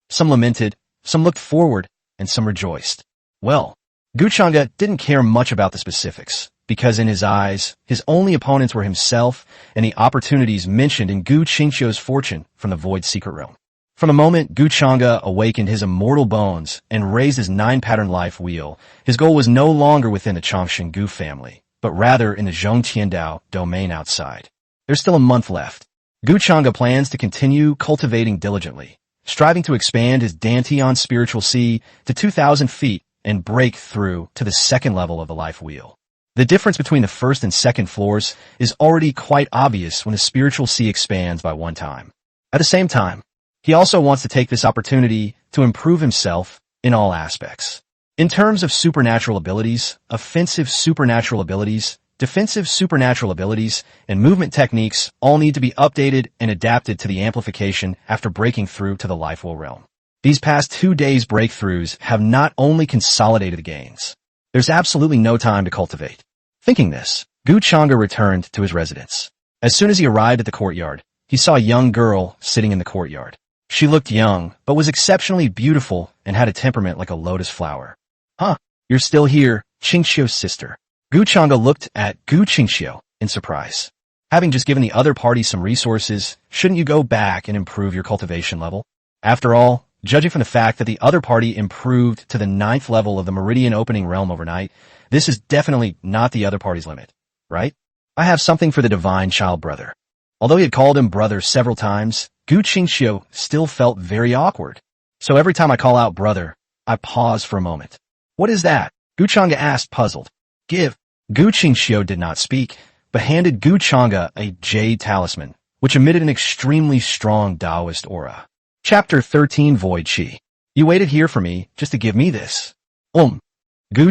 S1: Some lamented, some looked forward, and some rejoiced. Well, Gu Chengda didn't care much about the specifics, because in his eyes, his only opponents were himself and the opportunities mentioned in Gu Qingxiu's fortune from the Void Secret Realm. From the moment Gu Chengda awakened his immortal bones and raised his 9-pattern life wheel, his goal was no longer within the Chongqing Gu family, but rather in the Zhongqiandao domain outside. There's still a month left. Gu Chengda plans to continue cultivating diligently, striving to expand his Dantian spiritual sea to 2,000 feet and break through to the second level of the life wheel. The difference between the first and second floors is already quite obvious when the spiritual sea expands by one time. At the same time, he also wants to take this opportunity to improve himself in all aspects. In terms of supernatural abilities, offensive supernatural abilities, defensive supernatural abilities, and movement techniques all need to be updated and adapted to the amplification after breaking through to the life wheel realm. These past 2 days' breakthroughs have not only consolidated the gains. There's absolutely no time to cultivate. Thinking this, Gu Chengda returned to his residence. As soon as he arrived at the courtyard, he saw a young girl sitting in the courtyard. She looked young, but was exceptionally beautiful and had a temperament like a lotus flower. Huh, you're still here, Qingxiu's sister. Gu Chengda looked at Gu Qingxiu in surprise. Having just given the other party some resources, shouldn't you go back and improve your cultivation level? After all, judging from the fact that the other party improved to the 9th level of the Meridian Opening Realm overnight, this is definitely not the other party's limit, right? I have something for the divine child brother. Although he had called him brother several times, Gu Qingxiu still felt very awkward. So every time I call out brother, I pause for a moment. What is that? Gu Chengda asked, puzzled. Give. Gu Qingxiu did not speak, but handed Gu Chengda a jade talisman, which emitted an extremely strong Taoist aura. Chapter 13 Void Qi. You waited here for me just to give me this. Gu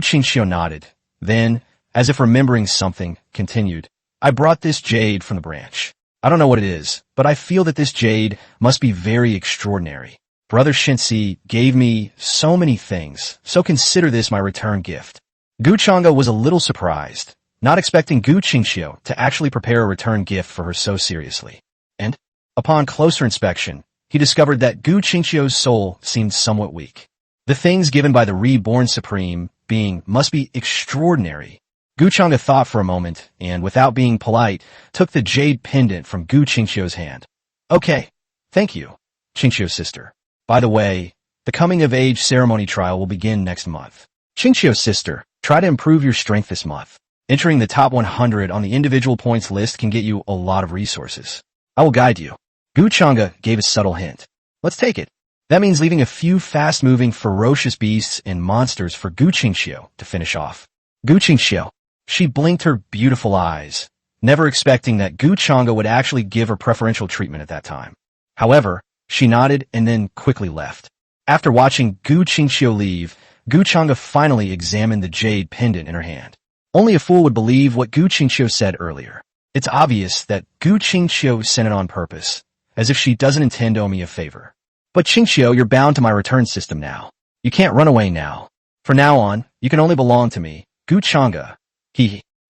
S1: Qingxiu nodded. Then, as if remembering something, continued. I brought this jade from the branch. I don't know what it is, but I feel that this jade must be very extraordinary. Brother Shenxi gave me so many things, so consider this my return gift. Gu Chengda was a little surprised, not expecting Gu Qingxiu to actually prepare a return gift for her so seriously. And, upon closer inspection, he discovered that Gu Qingxiu's soul seemed somewhat weak. The things given by the Reborn Supreme being must be extraordinary. Gu Chengda thought for a moment, and without being polite, took the jade pendant from Gu Qingxiu's hand. Okay, thank you, Qingxiu's sister. By the way, the coming-of-age ceremony trial will begin next month. Qingxiu's sister, try to improve your strength this month. Entering the top 100 on the individual points list can get you a lot of resources. I will guide you. Gu Chengda gave a subtle hint. Let's take it. That means leaving a few fast-moving, ferocious beasts and monsters for Gu Qingxiu to finish off. Gu Qingxiu. She blinked her beautiful eyes, never expecting that Gu Chengda would actually give her preferential treatment at that time. However, she nodded and then quickly left. After watching Gu Qingxiu leave, Gu Chengda finally examined the jade pendant in her hand. Only a fool would believe what Gu Qingxiu said earlier. It's obvious that Gu Qingxiu sent it on purpose, as if she doesn't intend to owe me a favor. But Qingxiu, you're bound to my return system now. You can't run away now. From now on, you can only belong to me, Gu Chengda.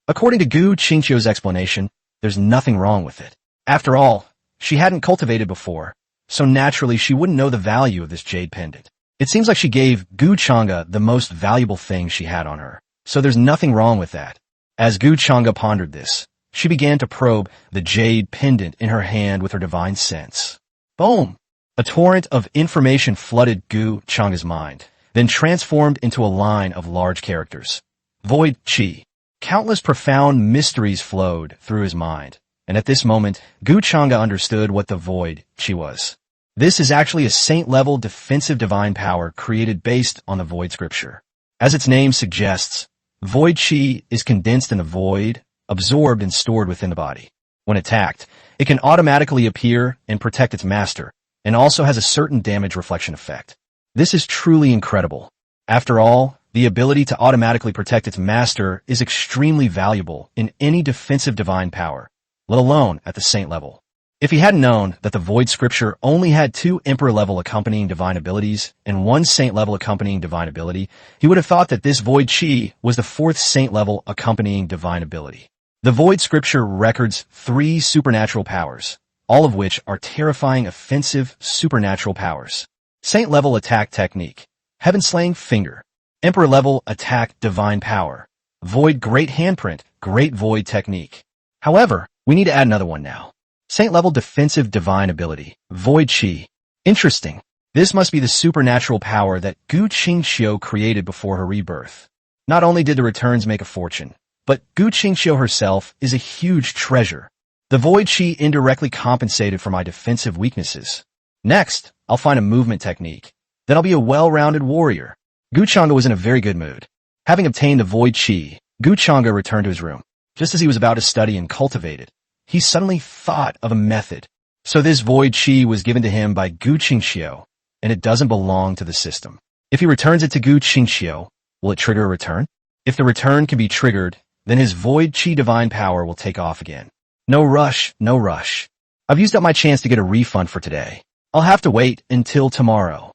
S1: According to Gu Qingxiu's explanation, there's nothing wrong with it. After all, she hadn't cultivated before, so naturally she wouldn't know the value of this jade pendant. It seems like she gave Gu Chengda the most valuable thing she had on her, so there's nothing wrong with that. As Gu Chengda pondered this, she began to probe the jade pendant in her hand with her divine sense. Boom! A torrent of information flooded Gu Chengda's mind, then transformed into a line of large characters. Void Qi. Countless profound mysteries flowed through his mind, and at this moment, Gu Chengda understood what the Void Qi was. This is actually a saint-level defensive divine power created based on the Void Scripture. As its name suggests, Void Qi is condensed in the void, absorbed and stored within the body. When attacked, it can automatically appear and protect its master, and also has a certain damage reflection effect. This is truly incredible. After all, the ability to automatically protect its master is extremely valuable in any defensive divine power, let alone at the saint level. If he hadn't known that the Void Scripture only had 2 Emperor-level accompanying divine abilities and 1 Saint-level accompanying divine ability, he would have thought that this Void Qi was the 4th Saint-level accompanying divine ability. The Void Scripture records 3 supernatural powers, all of which are terrifying offensive supernatural powers. Saint-level attack technique, Heaven-slaying finger, Emperor level attack divine power. Void great handprint, great void technique. However, we need to add another one now. Saint level defensive divine ability. Void chi. Interesting. This must be the supernatural power that Gu Qingxiu created before her rebirth. Not only did the returns make a fortune, but Gu Qingxiu herself is a huge treasure. The void chi indirectly compensated for my defensive weaknesses. Next, I'll find a movement technique. Then I'll be a well-rounded warrior. Gu Chang'e was in a very good mood. Having obtained the void chi, Gu Chang'e returned to his room. Just as he was about to study and cultivate it, he suddenly thought of a method. So this void chi was given to him by Gu Qingxiu, and it doesn't belong to the system. If he returns it to Gu Qingxiu, will it trigger a return? If the return can be triggered, then his void chi divine power will take off again. No rush, no rush. I've used up my chance to get a refund for today. I'll have to wait until tomorrow.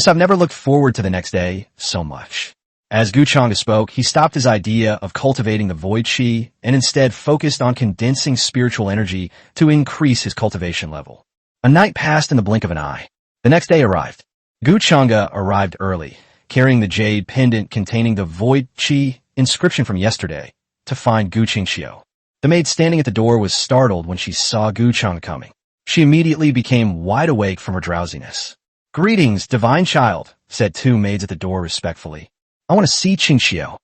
S1: I've never looked forward to the next day so much. As Gu Chang'e spoke, he stopped his idea of cultivating the void chi and instead focused on condensing spiritual energy to increase his cultivation level. A night passed in the blink of an eye. The next day arrived. Gu Chang'e arrived early, carrying the jade pendant containing the void chi inscription from yesterday to find Gu Qingxiu. The maid standing at the door was startled when she saw Gu Chang'e coming. She immediately became wide awake from her drowsiness. "Greetings, divine child," said two maids at the door respectfully. "I want to see Qingxiu."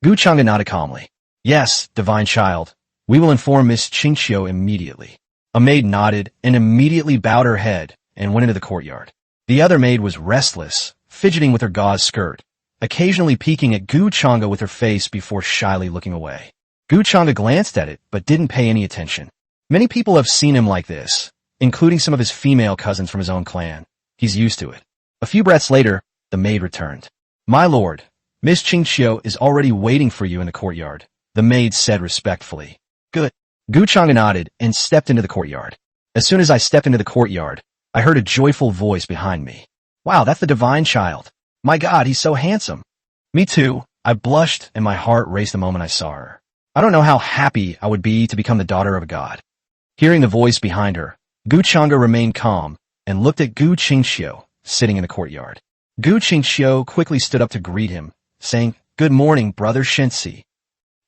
S1: Gu Chang'e nodded calmly. "Yes, divine child. We will inform Miss Qingxiu immediately." A maid nodded and immediately bowed her head and went into the courtyard. The other maid was restless, fidgeting with her gauze skirt, occasionally peeking at Gu Chang'e with her face before shyly looking away. Gu Chang'e glanced at it but didn't pay any attention. Many people have seen him like this, including some of his female cousins from his own clan. He's used to it. A few breaths later, the maid returned. "My lord, Miss Qingxiu is already waiting for you in the courtyard," the maid said respectfully. "Good." Gu Chang'e nodded and stepped into the courtyard. As soon as I stepped into the courtyard, I heard a joyful voice behind me. "Wow, that's the divine child. My God, he's so handsome." Me too. I blushed and my heart raced the moment I saw her. I don't know how happy I would be to become the daughter of a god. Hearing the voice behind her, Gu Chang'e remained calm and looked at Gu Qingxiu, sitting in the courtyard. Gu Qingxiu quickly stood up to greet him, saying, "Good morning, brother Shensi."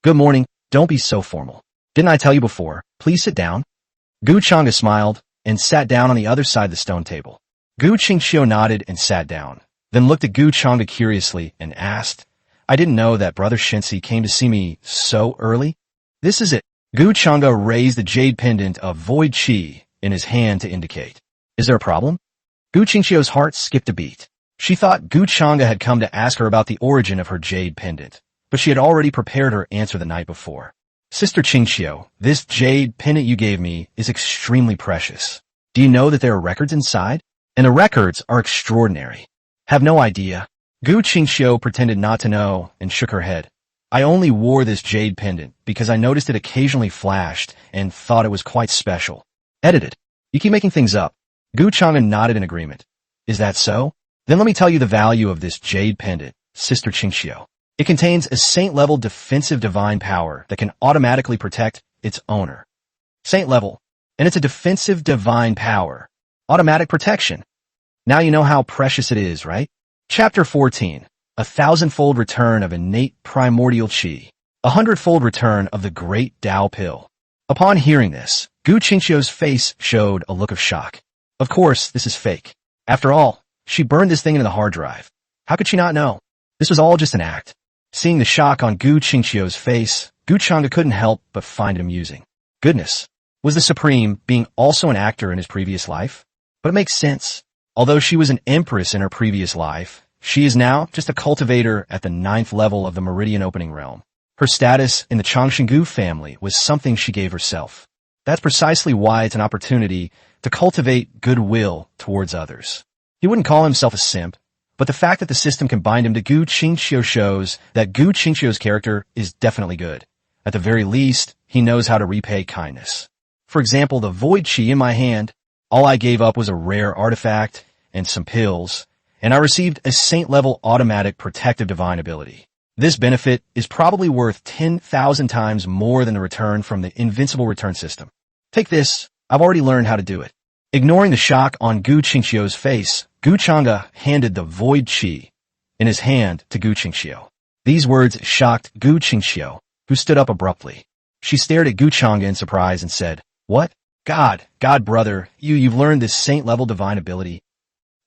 S1: "Good morning, don't be so formal. Didn't I tell you before? Please sit down." Gu Chang'e smiled and sat down on the other side of the stone table. Gu Qingxiu nodded and sat down, then looked at Gu Chang'e curiously and asked, "I didn't know that brother Shensi came to see me so early." "This is it." Gu Chang'e raised the jade pendant of void chi in his hand to indicate. "Is there a problem?" Gu Qingxiu's heart skipped a beat. She thought Gu Chang'e had come to ask her about the origin of her jade pendant, but she had already prepared her answer the night before. "Sister Qingxiu, this jade pendant you gave me is extremely precious. Do you know that there are records inside? And the records are extraordinary." "Have no idea." Gu Qingxiu pretended not to know and shook her head. "I only wore this jade pendant because I noticed it occasionally flashed and thought it was quite special." Edited. "You keep making things up." Gu Chang'e nodded in agreement. "Is that so? Then let me tell you the value of this jade pendant, Sister Qingxiu. It contains a saint-level defensive divine power that can automatically protect its owner. Saint level, and it's a defensive divine power. Automatic protection. Now you know how precious it is, right?" Chapter 14. A thousand-fold return of innate primordial chi. 100-fold return of the great Dao pill. Upon hearing this, Gu Qingxiu's face showed a look of shock. Of course, this is fake. After all, she burned this thing into the hard drive. How could she not know? This was all just an act. Seeing the shock on Gu Qingxiu's face, Gu Chang'e couldn't help but find it amusing. Goodness, was the Supreme being also an actor in his previous life? But it makes sense. Although she was an empress in her previous life, she is now just a cultivator at the 9th level of the Meridian Opening Realm. Her status in the Changshingu family was something she gave herself. That's precisely why it's an opportunity to cultivate goodwill towards others. He wouldn't call himself a simp, but the fact that the system can bind him to Gu Qingxiu shows that Gu Qingxiu's character is definitely good. At the very least, he knows how to repay kindness. For example, the void chi in my hand, all I gave up was a rare artifact and some pills, and I received a saint-level automatic protective divine ability. This benefit is probably worth 10,000 times more than the return from the invincible return system. Take this, I've already learned how to do it. Ignoring the shock on Gu Qingxiu's face, Gu Chang'e handed the void chi in his hand to Gu Qingxiu. These words shocked Gu Qingxiu, who stood up abruptly. She stared at Gu Chang'e in surprise and said, "What? God, brother, you've learned this saint-level divine ability?"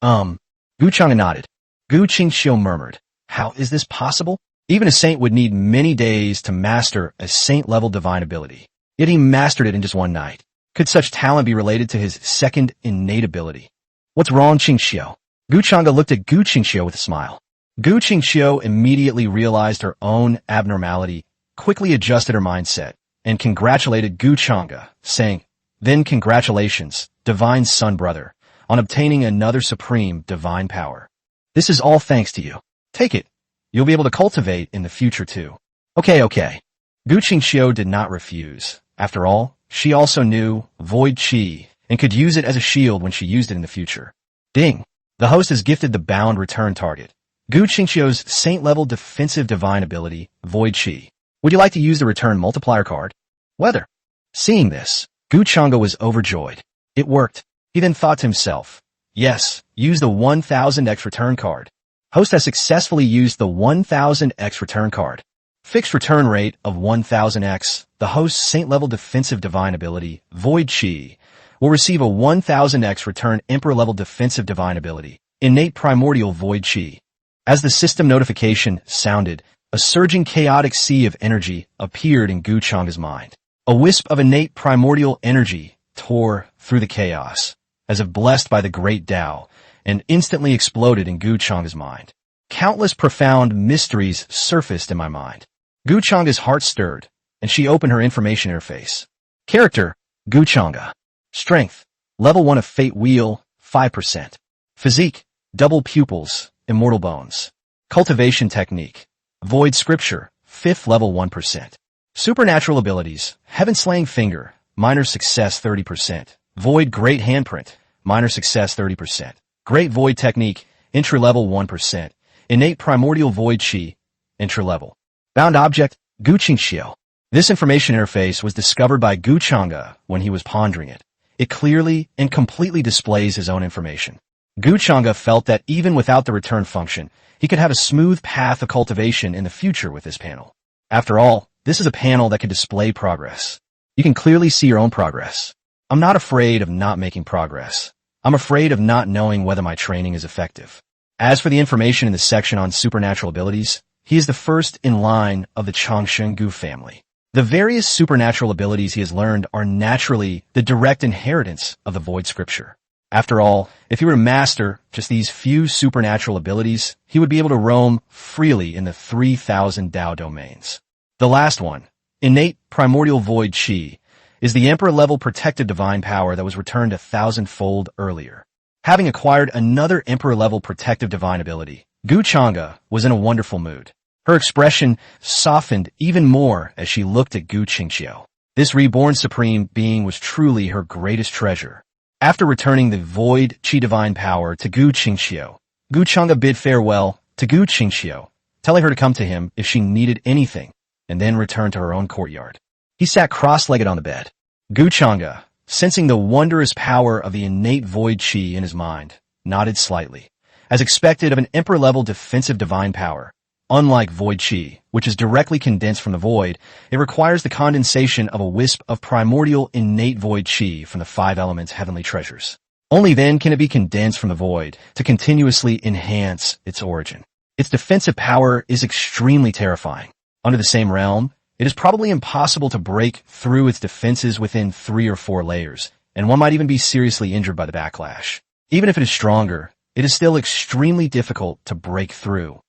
S1: Gu Chang'e nodded. Gu Qingxiu murmured, "How is this possible? Even a saint would need many days to master a saint-level divine ability. Yet he mastered it in just one night. Could such talent be related to his second innate ability? What's wrong, Qingxiu?" Gu Chang'e looked at Gu Qingxiu with a smile. Gu Qingxiu immediately realized her own abnormality, quickly adjusted her mindset, and congratulated Gu Chang'e, saying, "Then congratulations, divine son brother, on obtaining another supreme divine power. This is all thanks to you. Take it. You'll be able to cultivate in the future too." Okay. Gu Qingxiu did not refuse. After all, she also knew Void Chi and could use it as a shield when she used it in the future. Ding! The host has gifted the bound return target, Gu Qingxiu's saint-level defensive divine ability, Void Chi. Would you like to use the return multiplier card? Whether. Seeing this, Gu Chang'e was overjoyed. It worked. He then thought to himself, "Yes, use the 1000x return card." Host has successfully used the 1000x return card. Fixed return rate of 1000x, the host's saint-level defensive divine ability, Void Chi, will receive a 1000x return Emperor-level defensive divine ability, Innate Primordial Void Chi. As the system notification sounded, a surging chaotic sea of energy appeared in Gu Chang'e's mind. A wisp of innate primordial energy tore through the chaos, as if blessed by the great Tao, and instantly exploded in Gu Chang'e's mind. Countless profound mysteries surfaced in my mind. Gu Chang'e's heart stirred, and she opened her information interface. Character, Gu Chang'e. Strength, level 1 of Fate Wheel, 5%. Physique, double pupils, immortal bones. Cultivation technique, Void Scripture, 5th level 1%. Supernatural abilities, Heaven Slaying Finger, minor success 30%. Void Great Handprint, minor success 30%. Great Void Technique, entry level 1%. Innate Primordial Void Chi, entry level. Bound object, Gu Qingxiu. This information interface was discovered by Gu Chang'e when he was pondering it. It clearly and completely displays his own information. Gu Chang'e felt that even without the return function, he could have a smooth path of cultivation in the future with this panel. After all, this is a panel that can display progress. You can clearly see your own progress. I'm not afraid of not making progress. I'm afraid of not knowing whether my training is effective. As for the information in the section on supernatural abilities, he is the first in line of the Changshen Gu family. The various supernatural abilities he has learned are naturally the direct inheritance of the Void Scripture. After all, if he were to master just these few supernatural abilities, he would be able to roam freely in the 3,000 Tao domains. The last one, Innate Primordial Void Chi, is the Emperor-level protective divine power that was returned 1,000-fold earlier. Having acquired another Emperor-level protective divine ability, Gu Chang'e was in a wonderful mood. Her expression softened even more as she looked at Gu Qingxiu. This reborn supreme being was truly her greatest treasure. After returning the Void Chi divine power to Gu Qingxiu, Gu Chang'e bid farewell to Gu Qingxiu, telling her to come to him if she needed anything, and then return to her own courtyard. He sat cross-legged on the bed. Gu Chang'e, sensing the wondrous power of the innate Void Chi in his mind, nodded slightly. As expected of an Emperor-level defensive divine power, unlike Void Chi, which is directly condensed from the void, it requires the condensation of a wisp of primordial innate Void Chi from the 5 elements heavenly treasures. Only then can it be condensed from the void to continuously enhance its origin. Its defensive power is extremely terrifying. Under the same realm, it is probably impossible to break through its defenses within 3 or 4 layers, and one might even be seriously injured by the backlash. Even if it is stronger, it is still extremely difficult to break through.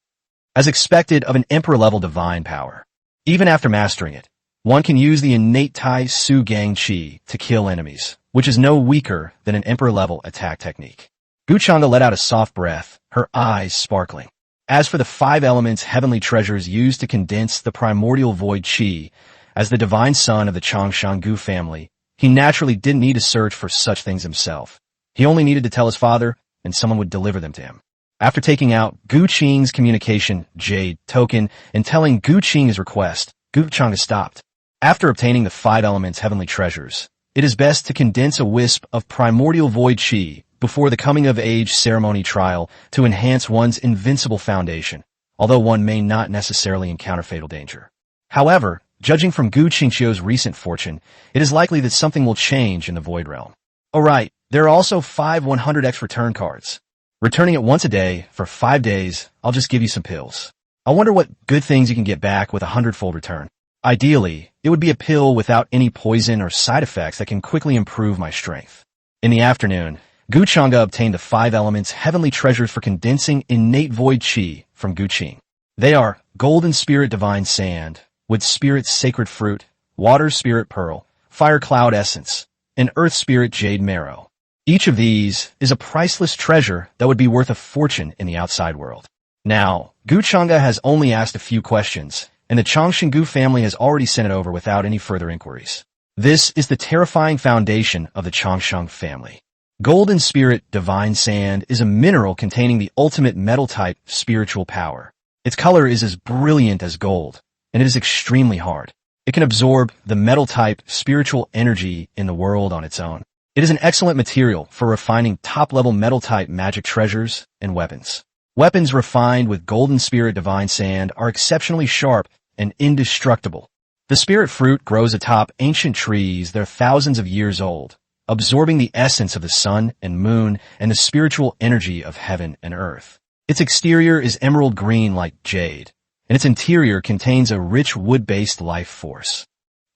S1: As expected of an Emperor-level divine power, even after mastering it, one can use the innate Tai Su Gang Chi to kill enemies, which is no weaker than an Emperor-level attack technique. Gu Chang'e let out a soft breath, her eyes sparkling. As for the 5 elements heavenly treasures used to condense the primordial Void Chi, as the divine son of the Changshan Gu family, he naturally didn't need to search for such things himself. He only needed to tell his father, and someone would deliver them to him. After taking out Gu Qing's communication Jade token and telling Gu Qing his request, Gu Chang'e stopped. After obtaining the 5 elements heavenly treasures, it is best to condense a wisp of primordial Void Chi before the coming-of-age ceremony trial to enhance one's invincible foundation, although one may not necessarily encounter fatal danger. However, judging from Gu Qingqiu's recent fortune, it is likely that something will change in the Void Realm. Alright, there are also 5 100x return cards. Returning it once a day for 5 days, I'll just give you some pills. I wonder what good things you can get back with a 100-fold return. Ideally, it would be a pill without any poison or side effects that can quickly improve my strength. In the afternoon, Gu Chang'e obtained the 5 elements heavenly treasures for condensing innate void qi from Gu Qing. They are Golden Spirit Divine Sand, Wood Spirit Sacred Fruit, Water Spirit Pearl, Fire Cloud Essence, and Earth Spirit Jade Marrow. Each of these is a priceless treasure that would be worth a fortune in the outside world. Now, Gu Chang'e has only asked a few questions, and the Changshingu family has already sent it over without any further inquiries. This is the terrifying foundation of the Changsheng family. Golden Spirit Divine Sand is a mineral containing the ultimate metal-type spiritual power. Its color is as brilliant as gold, and it is extremely hard. It can absorb the metal-type spiritual energy in the world on its own. It is an excellent material for refining top-level metal-type magic treasures and weapons. Weapons refined with Golden Spirit Divine Sand are exceptionally sharp and indestructible. The spirit fruit grows atop ancient trees that are thousands of years old, absorbing the essence of the sun and moon and the spiritual energy of heaven and earth. Its exterior is emerald green like jade, and its interior contains a rich wood-based life force.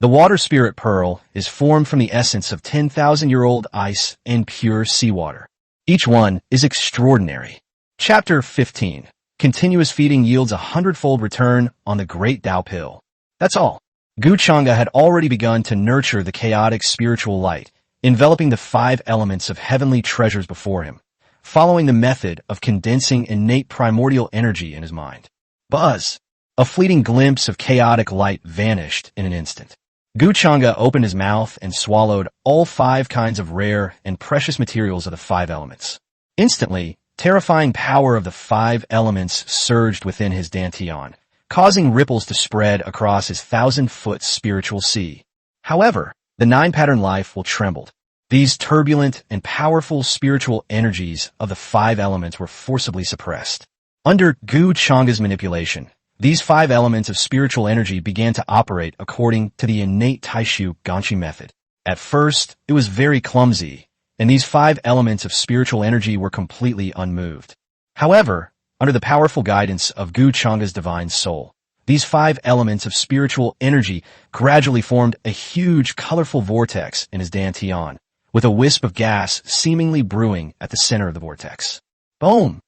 S1: The water spirit pearl is formed from the essence of 10,000-year-old ice and pure seawater. Each one is extraordinary. Chapter 15. Continuous feeding yields a 100-fold return on the Great Tao Pill. That's all. Gu Chang'e had already begun to nurture the chaotic spiritual light, enveloping the 5 elements of heavenly treasures before him, following the method of condensing innate primordial energy in his mind. Buzz! A fleeting glimpse of chaotic light vanished in an instant. Gu Chang'e opened his mouth and swallowed all 5 kinds of rare and precious materials of the 5 elements. Instantly, terrifying power of the 5 elements surged within his dantian, causing ripples to spread across his 1,000-foot spiritual sea. However, the 9-pattern life will trembled. These turbulent and powerful spiritual energies of the 5 elements were forcibly suppressed. Under Gu Chang'e's manipulation, these 5 elements of spiritual energy began to operate according to the innate Taishu Gongqi method. At first, it was very clumsy, and these 5 elements of spiritual energy were completely unmoved. However, under the powerful guidance of Gu Chang'e's divine soul, these 5 elements of spiritual energy gradually formed a huge, colorful vortex in his dantian, with a wisp of gas seemingly brewing at the center of the vortex. Boom!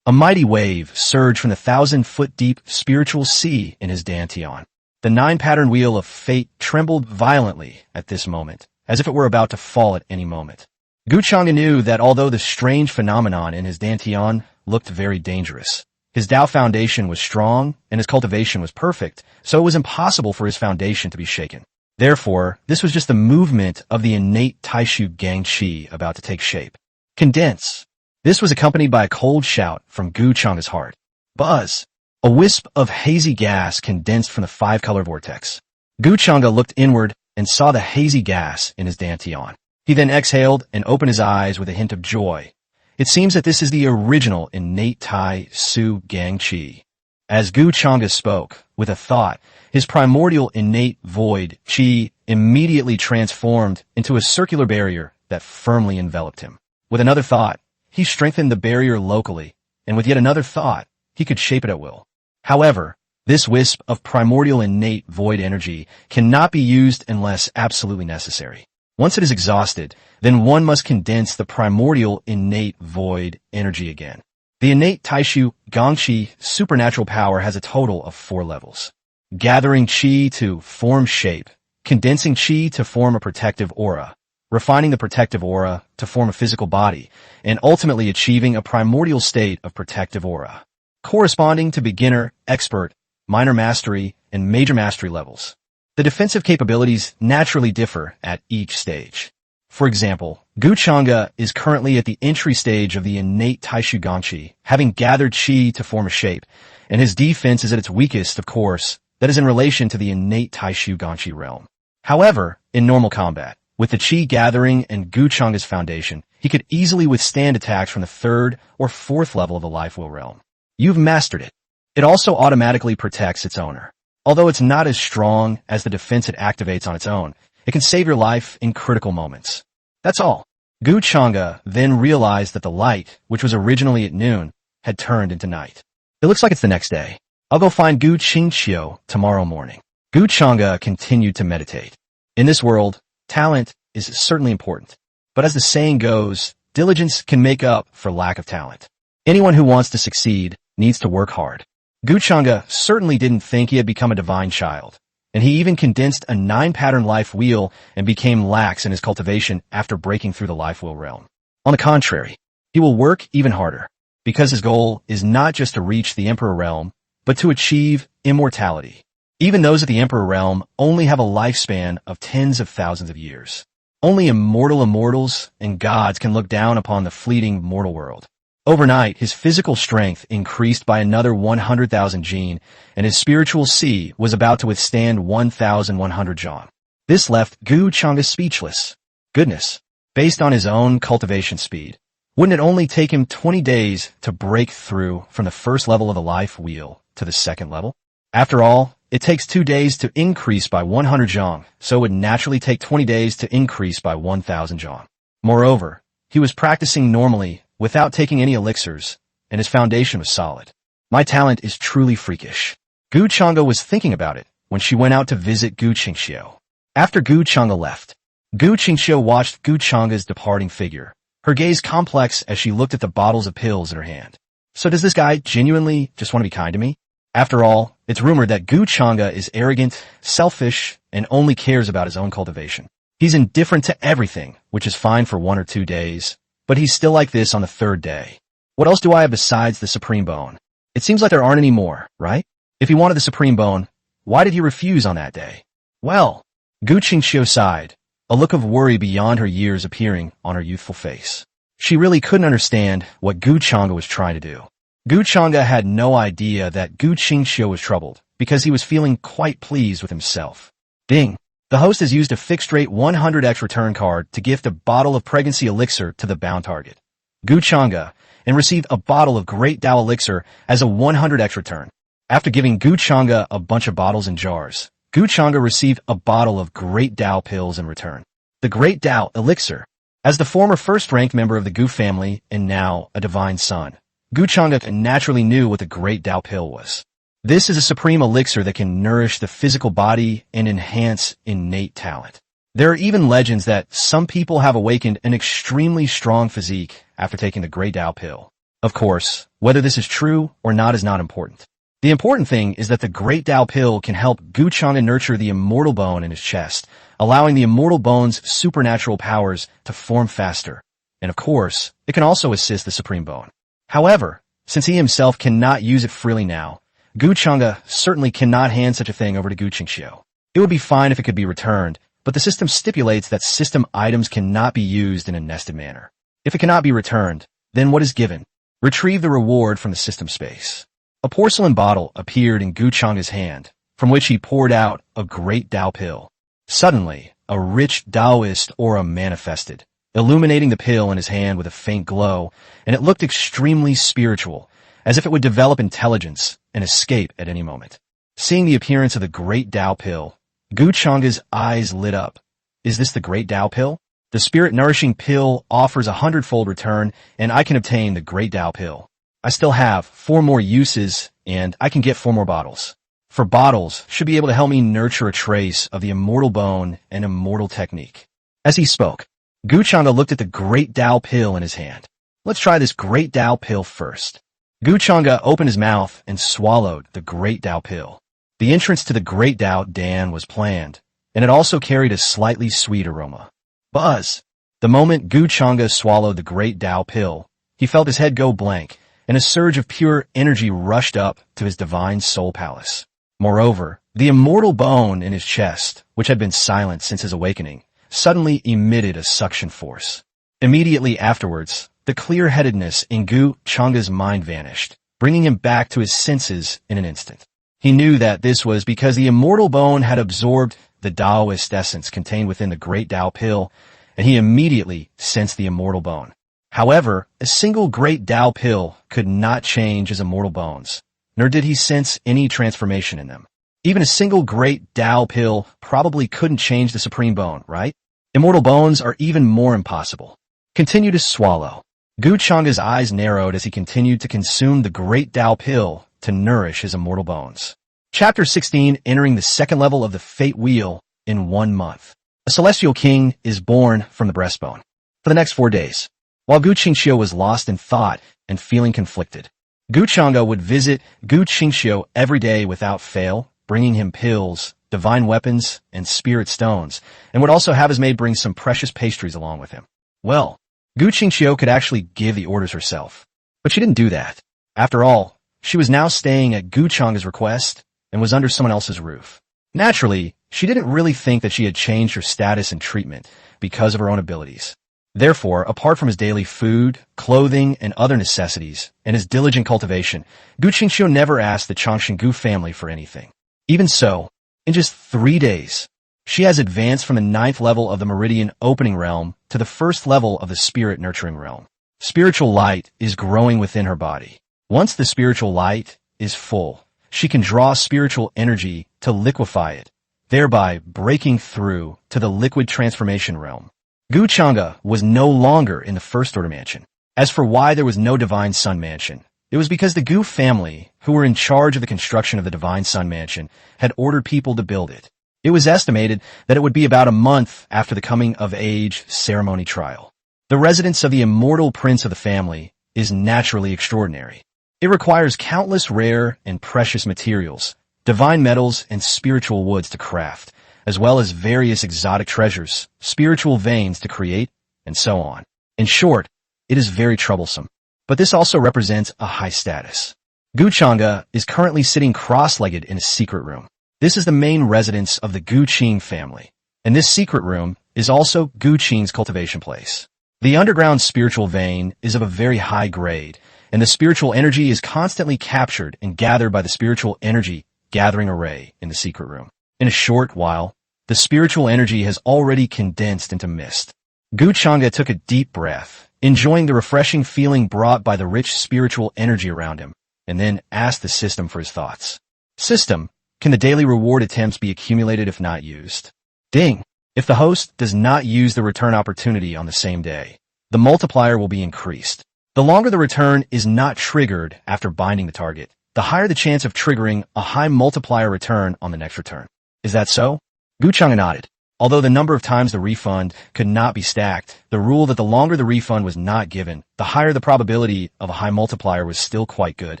S1: A mighty wave surged from the 1,000-foot-deep spiritual sea in his dantian. The 9-pattern wheel of fate trembled violently at this moment, as if it were about to fall at any moment. Gu Chang'e knew that although the strange phenomenon in his dantian looked very dangerous, his Tao foundation was strong and his cultivation was perfect, so it was impossible for his foundation to be shaken. Therefore, this was just the movement of the innate Taishu Gang Qi about to take shape. Condense! This was accompanied by a cold shout from Gu Chang'e's heart. Buzz! A wisp of hazy gas condensed from the 5-color vortex. Gu Chang'e looked inward and saw the hazy gas in his dantian. He then exhaled and opened his eyes with a hint of joy. It seems that this is the original innate Tai Su Gang Qi. As Gu Chang'e spoke, with a thought, his primordial innate void qi immediately transformed into a circular barrier that firmly enveloped him. With another thought, he strengthened the barrier locally, and with yet another thought, he could shape it at will. However, this wisp of primordial innate void energy cannot be used unless absolutely necessary. Once it is exhausted, then one must condense the primordial innate void energy again. The innate Taishu Gongqi supernatural power has a total of 4 levels. Gathering qi to form shape, condensing qi to form a protective aura, refining the protective aura to form a physical body, and ultimately achieving a primordial state of protective aura, corresponding to beginner, expert, minor mastery, and major mastery levels. The defensive capabilities naturally differ at each stage. For example, Gu Chang'e is currently at the entry stage of the innate Taishu Gongqi, having gathered qi to form a shape, and his defense is at its weakest, of course, that is in relation to the innate Taishu Gongqi realm. However, in normal combat, With the Qi gathering and Gu Chang'e's foundation, he could easily withstand attacks from the third or fourth level of the life wheel realm. You've mastered it. It also automatically protects its owner. Although it's not as strong as the defense it activates on its own, it can save your life in critical moments. That's all. Gu Chang'e then realized that the light, which was originally at noon, had turned into night. It looks like it's the next day. I'll go find Gu Qingxiu tomorrow morning. Gu Chang'e continued to meditate. In this world, talent is certainly important. But as the saying goes, diligence can make up for lack of talent. Anyone who wants to succeed needs to work hard. Gu Chang'e certainly didn't think he had become a divine child, and he even condensed a 9-pattern life wheel and became lax in his cultivation after breaking through the life wheel realm. On the contrary, he will work even harder, because his goal is not just to reach the Emperor realm, but to achieve immortality. Even those at the Emperor realm only have a lifespan of tens of thousands of years. Only immortals and gods can look down upon the fleeting mortal world. Overnight, his physical strength increased by another 100,000 jin, and his spiritual C was about to withstand 1,100 zhang. This left Gu Chang'e speechless. Goodness, based on his own cultivation speed, wouldn't it only take him 20 days to break through from the first level of the life wheel to the second level? After all, it takes 2 days to increase by 100 zhang, so it would naturally take 20 days to increase by 1,000 zhang. Moreover, he was practicing normally without taking any elixirs, and his foundation was solid. My talent is truly freakish. Gu Chang'e was thinking about it when she went out to visit Gu Qingxiu. After Gu Chang'e left, Gu Qingxiu watched Gu Chang'e's departing figure, her gaze complex as she looked at the bottles of pills in her hand. So does this guy genuinely just want to be kind to me? After all, it's rumored that Gu Chang'e is arrogant, selfish, and only cares about his own cultivation. He's indifferent to everything, which is fine for 1 or 2 days, but he's still like this on the 3rd day. What else do I have besides the Supreme Bone? It seems like there aren't any more, right? If he wanted the Supreme Bone, why did he refuse on that day? Well, Gu Qingxiu sighed, a look of worry beyond her years appearing on her youthful face. She really couldn't understand what Gu Chang'e was trying to do. Gu Chang'e had no idea that Gu Qingxiu was troubled, because he was feeling quite pleased with himself. Ding! The host has used a fixed-rate 100x return card to gift a bottle of pregnancy elixir to the bound target, Gu Chang'e, and receive a bottle of Great Dao elixir as a 100x return. After giving Gu Chang'e a bunch of bottles and jars, Gu Chang'e received a bottle of Great Dao pills in return. The Great Dao elixir. As the former first-ranked member of the Gu family and now a divine son, Gu Chang'e naturally knew what the Great Dao pill was. This is a supreme elixir that can nourish the physical body and enhance innate talent. There are even legends that some people have awakened an extremely strong physique after taking the Great Dao pill. Of course, whether this is true or not is not important. The important thing is that the Great Dao pill can help Gu Chang'e nurture the immortal bone in his chest, allowing the immortal bone's supernatural powers to form faster. And of course, it can also assist the Supreme Bone. However, since he himself cannot use it freely now, Gu Chang'e certainly cannot hand such a thing over to Gu Qingxiu. It would be fine if it could be returned, but the system stipulates that system items cannot be used in a nested manner. If it cannot be returned, then what is given? Retrieve the reward from the system space. A porcelain bottle appeared in Gu Chang'e's hand, from which he poured out a Great Dao pill. Suddenly, a rich Taoist aura manifested, illuminating the pill in his hand with a faint glow, and it looked extremely spiritual, as if it would develop intelligence and escape at any moment. Seeing the appearance of the Great Dao pill, Gu Chang'e's eyes lit up. Is this the Great Dao pill? The spirit-nourishing pill offers a 100-fold return, and I can obtain the Great Dao pill. I still have 4 more uses, and I can get 4 more bottles. 4 bottles should be able to help me nurture a trace of the immortal bone and immortal technique. As he spoke, Gu Chang'e looked at the Great Dao pill in his hand. Let's try this Great Dao pill first. Gu Chang'e opened his mouth and swallowed the Great Dao pill. The entrance to the Great Dao Dan was planned, and it also carried a slightly sweet aroma. Buzz! The moment Gu Chang'e swallowed the Great Dao pill, he felt his head go blank, and a surge of pure energy rushed up to his divine soul palace. Moreover, the immortal bone in his chest, which had been silent since his awakening, suddenly emitted a suction force. Immediately afterwards, the clear-headedness in Gu Chang'e's mind vanished, bringing him back to his senses in an instant. He knew that this was because the immortal bone had absorbed the Taoist essence contained within the Great Tao Pill, and he immediately sensed the immortal bone. However, a single Great Tao Pill could not change his immortal bones, nor did he sense any transformation in them. Even a single Great Tao Pill probably couldn't change the Supreme Bone, right? Immortal bones are even more impossible. Continue to swallow. Gu Chengda's eyes narrowed as he continued to consume the Great Tao Pill to nourish his immortal bones. Chapter 16, entering the second level of the Fate Wheel in 1 month. A celestial king is born from the breastbone. For the next 4 days, while Gu Qingxiu was lost in thought and feeling conflicted, Gu Chengda would visit Gu Qingxiu every day without fail, bringing him pills, divine weapons, and spirit stones, and would also have his maid bring some precious pastries along with him. Well, Gu Qingxiu could actually give the orders herself, but she didn't do that. After all, she was now staying at Gu Chengda's request and was under someone else's roof. Naturally, she didn't really think that she had changed her status and treatment because of her own abilities. Therefore, apart from his daily food, clothing, and other necessities, and his diligent cultivation, Gu Qingxiu never asked the Changshengu family for anything. Even so, in just 3 days, she has advanced from the 9th level of the Meridian Opening Realm to the 1st level of the Spirit Nurturing Realm. Spiritual light is growing within her body. Once the spiritual light is full, she can draw spiritual energy to liquefy it, thereby breaking through to the liquid transformation realm. Gu Chengda was no longer in the First Order Mansion. As for why there was no Divine Sun Mansion, it was because the Gu family, who were in charge of the construction of the Divine Sun Mansion, had ordered people to build it. It was estimated that it would be about a month after the coming-of-age ceremony trial. The residence of the immortal prince of the family is naturally extraordinary. It requires countless rare and precious materials, divine metals and spiritual woods to craft, as well as various exotic treasures, spiritual veins to create, and so on. In short, it is very troublesome. But this also represents a high status. Gu Chengda is currently sitting cross-legged in a secret room. This is the main residence of the Gu Qing family, and this secret room is also Gu Qing's cultivation place. The underground spiritual vein is of a very high grade, and the spiritual energy is constantly captured and gathered by the spiritual energy gathering array in the secret room. In a short while, the spiritual energy has already condensed into mist. Gu Chengda took a deep breath, enjoying the refreshing feeling brought by the rich spiritual energy around him, and then asked the system for his thoughts. System, can the daily reward attempts be accumulated if not used? Ding! If the host does not use the return opportunity on the same day, the multiplier will be increased. The longer the return is not triggered after binding the target, the higher the chance of triggering a high multiplier return on the next return. Is that so? Gu Chengda nodded. Although the number of times the refund could not be stacked, the rule that the longer the refund was not given, the higher the probability of a high multiplier was still quite good.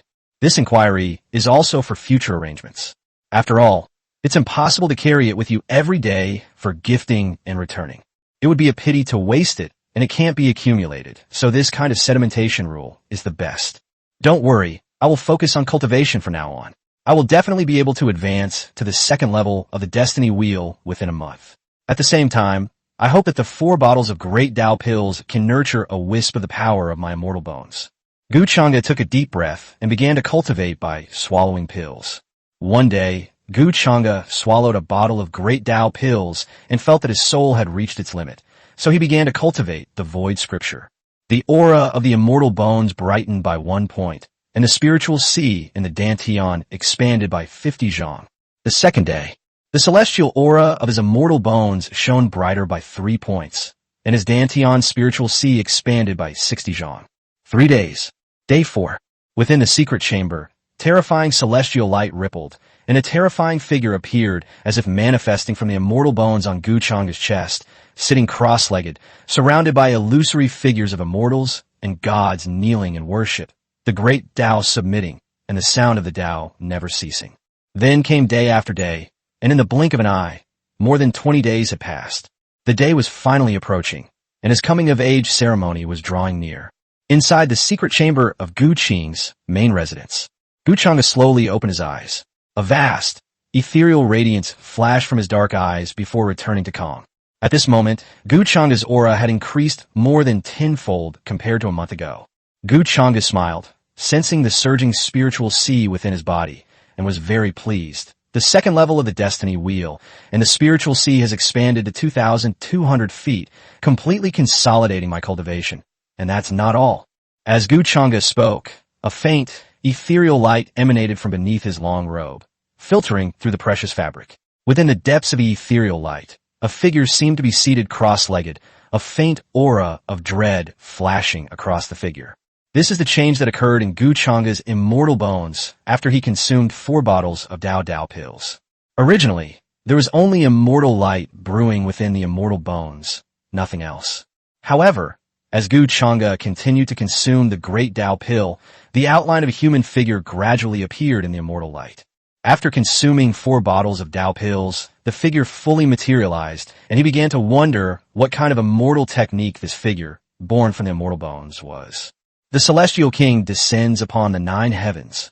S1: This inquiry is also for future arrangements. After all, it's impossible to carry it with you every day for gifting and returning. It would be a pity to waste it, and it can't be accumulated, so this kind of sedimentation rule is the best. Don't worry, I will focus on cultivation from now on. I will definitely be able to advance to the 2nd level of the Destiny Wheel within a month. At the same time, I hope that the 4 bottles of Great Tao Pills can nurture a wisp of the power of my immortal bones. Gu Chengda took a deep breath and began to cultivate by swallowing pills. One day, Gu Chengda swallowed a bottle of Great Tao Pills and felt that his soul had reached its limit, so he began to cultivate the Void Scripture. The aura of the immortal bones brightened by 1 point, and the spiritual sea in the Dantian expanded by 50 zhang. The second day, the celestial aura of his immortal bones shone brighter by 3 points, and his Dantian spiritual sea expanded by 60 zhang. 3 days. Day 4. Within the secret chamber, terrifying celestial light rippled, and a terrifying figure appeared as if manifesting from the immortal bones on Gu Chengda's chest, sitting cross-legged, surrounded by illusory figures of immortals and gods kneeling in worship, the great Tao submitting, and the sound of the Tao never ceasing. Then came day after day, and in the blink of an eye, more than 20 days had passed. The day was finally approaching, and his coming-of-age ceremony was drawing near. Inside the secret chamber of Gu Qing's main residence, Gu Chengda slowly opened his eyes. A vast, ethereal radiance flashed from his dark eyes before returning to calm. At this moment, Gu Chengda's aura had increased more than tenfold compared to a month ago. Gu Chengda smiled, sensing the surging spiritual sea within his body, and was very pleased. The the second level of the Destiny Wheel, and the spiritual sea has expanded to 2,200 feet, completely consolidating my cultivation. And that's not all. As Gu Chengda spoke, a faint, ethereal light emanated from beneath his long robe, filtering through the precious fabric. Within the depths of the ethereal light, a figure seemed to be seated cross-legged, a faint aura of dread flashing across the figure. This is the change that occurred in Gu Chengda's immortal bones after he consumed 4 bottles of DOUBLE pills. Originally, there was only immortal light brewing within the immortal bones, nothing else. However, as Gu Chengda continued to consume the great DOUBLE pill, the outline of a human figure gradually appeared in the immortal light. After consuming 4 bottles of DOUBLE pills, the figure fully materialized, and he began to wonder what kind of immortal technique this figure, born from the immortal bones, was. The Celestial King descends upon the 9 heavens.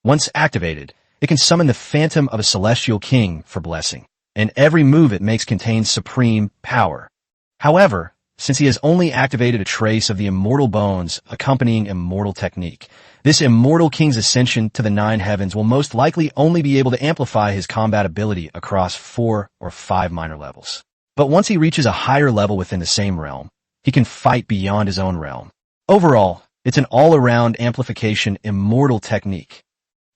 S1: Once activated, it can summon the phantom of a Celestial King for blessing, and every move it makes contains supreme power. However, since he has only activated a trace of the immortal bones accompanying immortal technique, this immortal king's ascension to the 9 heavens will most likely only be able to amplify his combat ability across 4 or 5 minor levels. But once he reaches a higher level within the same realm, he can fight beyond his own realm. Overall, it's an all-around amplification immortal technique.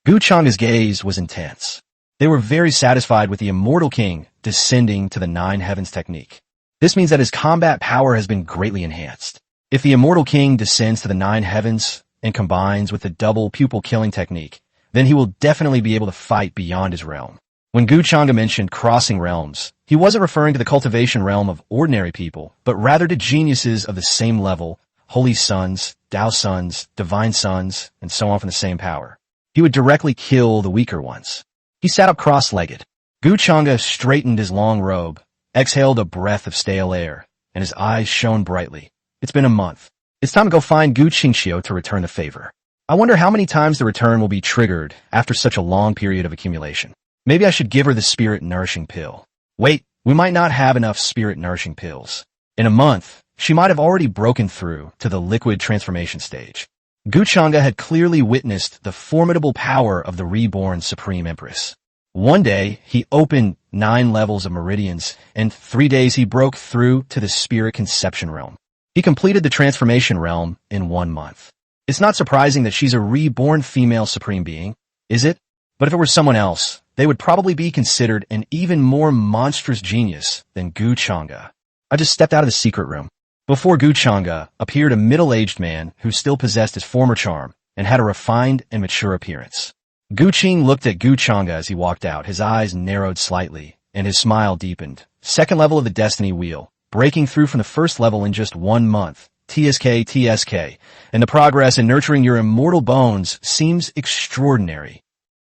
S1: Gu Chengda's gaze was intense. They were very satisfied with the immortal king descending to the 9 heavens technique. This means that his combat power has been greatly enhanced. If the immortal king descends to the 9 heavens and combines with the double pupil killing technique, then he will definitely be able to fight beyond his realm. When Gu Chengda mentioned crossing realms, he wasn't referring to the cultivation realm of ordinary people, but rather to geniuses of the same level, holy sons, Dao sons, divine sons, and so on from the same power. He would directly kill the weaker ones. He sat up cross-legged. Gu Chengda straightened his long robe, exhaled a breath of stale air, and his eyes shone brightly. It's been a month. It's time to go find Gu Qingxiu to return the favor. I wonder how many times the return will be triggered after such a long period of accumulation. Maybe I should give her the spirit-nourishing pill. Wait, we might not have enough spirit-nourishing pills. In a month, she might have already broken through to the liquid transformation stage. Gu Chengda had clearly witnessed the formidable power of the reborn Supreme Empress. One day, he opened 9 levels of meridians, and 3 days he broke through to the spirit conception realm. He completed the transformation realm in 1 month. It's not surprising that she's a reborn female supreme being, is it? But if it were someone else, they would probably be considered an even more monstrous genius than Gu Chengda. I just stepped out of the secret room. Before Gu Chengda appeared a middle-aged man who still possessed his former charm and had a refined and mature appearance. Gu Qing looked at Gu Chengda as he walked out. His eyes narrowed slightly, and his smile deepened. Second level of the Destiny Wheel, breaking through from the first level in just 1 month. TSK, and the progress in nurturing your immortal bones seems extraordinary.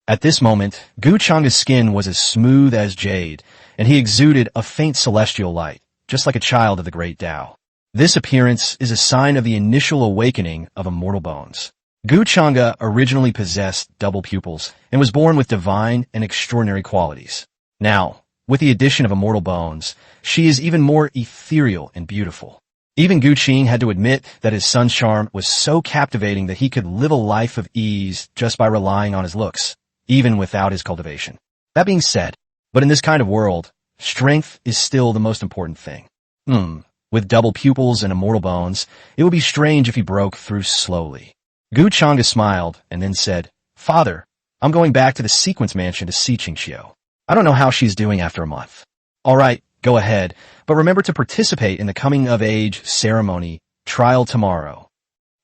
S1: At this moment, Gu Chengda's skin was as smooth as jade, and he exuded a faint celestial light, just like a child of the great Tao. This appearance is a sign of the initial awakening of immortal bones. Gu Chengda originally possessed double pupils and was born with divine and extraordinary qualities. Now, with the addition of immortal bones, she is even more ethereal and beautiful. Even Gu Qing had to admit that his son's charm was so captivating that he could live a life of ease just by relying on his looks, even without his cultivation. That being said, but in this kind of world, strength is still the most important thing. With double pupils and immortal bones, it would be strange if he broke through slowly. Gu Chengda smiled and then said, "Father, I'm going back to the Sequence Mansion to see Qingxiu. I don't know how she's doing after a month." "All right, go ahead, but remember to participate in the coming-of-age ceremony trial tomorrow."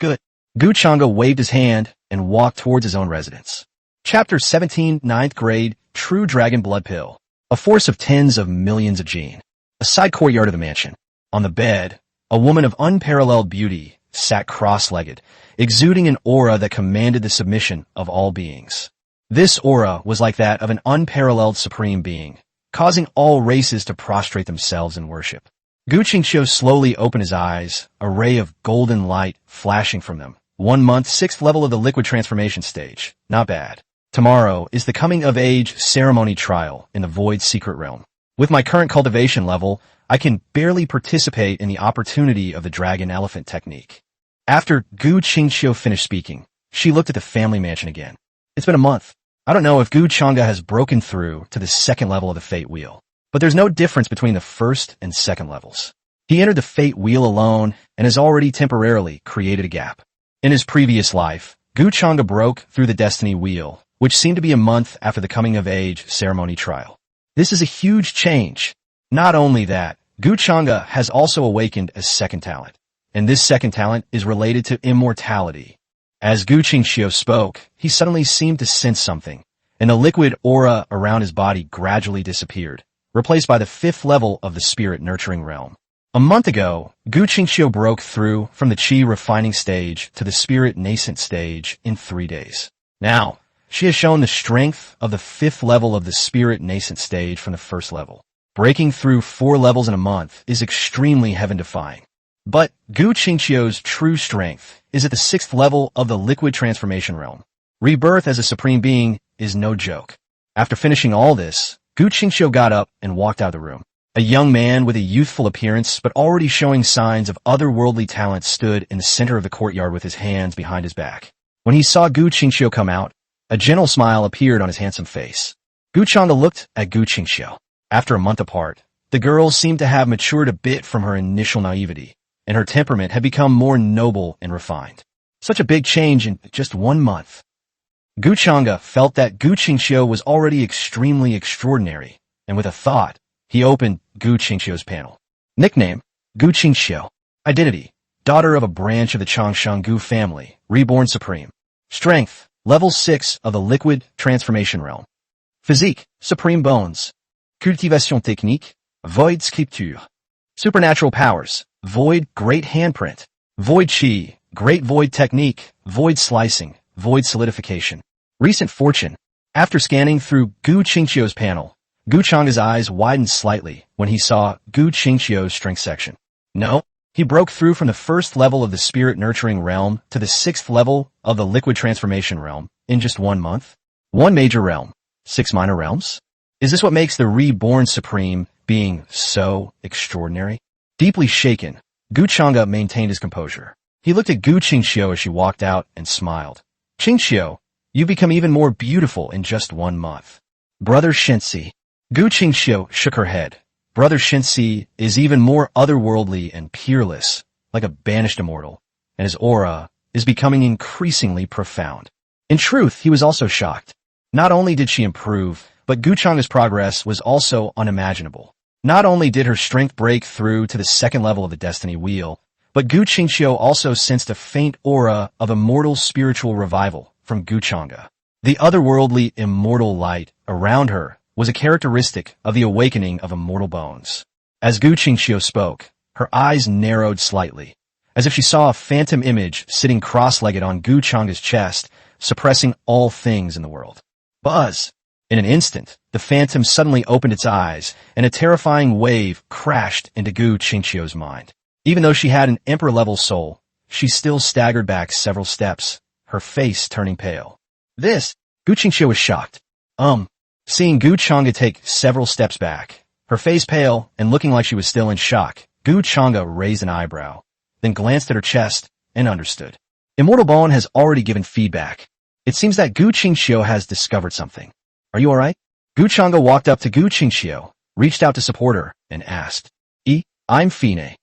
S1: "Good." Gu Chengda waved his hand and walked towards his own residence. Chapter 17, 9th grade, True Dragon Blood Pill. A force of tens of millions of gene. A side courtyard of the mansion. On the bed, a woman of unparalleled beauty sat cross-legged, exuding an aura that commanded the submission of all beings. This aura was like that of an unparalleled supreme being, causing all races to prostrate themselves in worship. Gu Qingxiu slowly opened his eyes, a ray of golden light flashing from them. 1 month, 6th level of the liquid transformation stage. Not bad. Tomorrow is the coming-of-age ceremony trial in the Void Secret Realm. With my current cultivation level, I can barely participate in the opportunity of the Dragon Elephant technique. After Gu Qingxiu finished speaking, she looked at the family mansion again. It's been a month. I don't know if Gu Chengda has broken through to the second level of the Fate Wheel, but there's no difference between the first and second levels. He entered the Fate Wheel alone and has already temporarily created a gap. In his previous life, Gu Chengda broke through the Destiny Wheel, which seemed to be a month after the coming-of-age ceremony trial. This is a huge change. Not only that, Gu Chengda has also awakened a second talent, and this second talent is related to immortality. As Gu Qingxiu spoke, he suddenly seemed to sense something, and the liquid aura around his body gradually disappeared, replaced by the fifth level of the spirit nurturing realm. A month ago, Gu Qingxiu broke through from the Qi refining stage to the spirit nascent stage in 3 days. Now, she has shown the strength of the fifth level of the spirit nascent stage from the first level. Breaking through 4 levels in a month is extremely heaven-defying. But Gu Qingxiu's true strength is at the 6th level of the liquid transformation realm. Rebirth as a supreme being is no joke. After finishing all this, Gu Qingxiu got up and walked out of the room. A young man with a youthful appearance but already showing signs of otherworldly talent stood in the center of the courtyard with his hands behind his back. When he saw Gu Qingxiu come out, a gentle smile appeared on his handsome face. Gu Chengda looked at Gu Qingxiu. After a month apart, the girl seemed to have matured a bit from her initial naivety, and her temperament had become more noble and refined. Such a big change in just 1 month. Gu Chengda felt that Gu Qingxiu was already extremely extraordinary, and with a thought, he opened Gu Qingxiu's panel. Nickname, Gu Qingxiu. Identity, daughter of a branch of the Changshan Gu family, reborn supreme. Strength, level 6 of the liquid transformation realm. Physique, supreme bones. Cultivation technique, void scripture. Supernatural powers, void great handprint. Void chi, great void technique, void slicing, void solidification. Recent fortune. After scanning through Gu Qingxiu's panel, Gu Chengda's eyes widened slightly when he saw Gu Qingxiu's strength section. No, he broke through from the first level of the spirit nurturing realm to the 6th level of the liquid transformation realm in just 1 month. 1 major realm, 6 minor realms? Is this what makes the reborn supreme being so extraordinary? Deeply shaken, Gu Chengda maintained his composure. He looked at Gu Qingxiu as she walked out and smiled. Qingxiu, you've become even more beautiful in just 1 month. Brother Shensi. Gu Qingxiu shook her head. Brother Shensi is even more otherworldly and peerless, like a banished immortal, and his aura is becoming increasingly profound. In truth, he was also shocked. Not only did she improve, but Gu Chengda's progress was also unimaginable. Not only did her strength break through to the 2nd level of the Destiny Wheel, but Gu Qingxiu also sensed a faint aura of immortal spiritual revival from Gu Chengda. The otherworldly immortal light around her was a characteristic of the awakening of immortal bones. As Gu Qingxiu spoke, her eyes narrowed slightly, as if she saw a phantom image sitting cross-legged on Gu Chengda's chest, suppressing all things in the world. Buzz! In an instant, the phantom suddenly opened its eyes, and a terrifying wave crashed into Gu Qingxiu's mind. Even though she had an emperor-level soul, she still staggered back several steps, her face turning pale. This! Gu Qingxiu was shocked. Seeing Gu Chengda take several steps back, her face pale and looking like she was still in shock, Gu Chengda raised an eyebrow, then glanced at her chest and understood. Immortal Bone has already given feedback. It seems that Gu Qingxiu has discovered something. Are you alright? Gu Chengda walked up to Gu Qingxiu, reached out to support her, and asked, I'm Fine.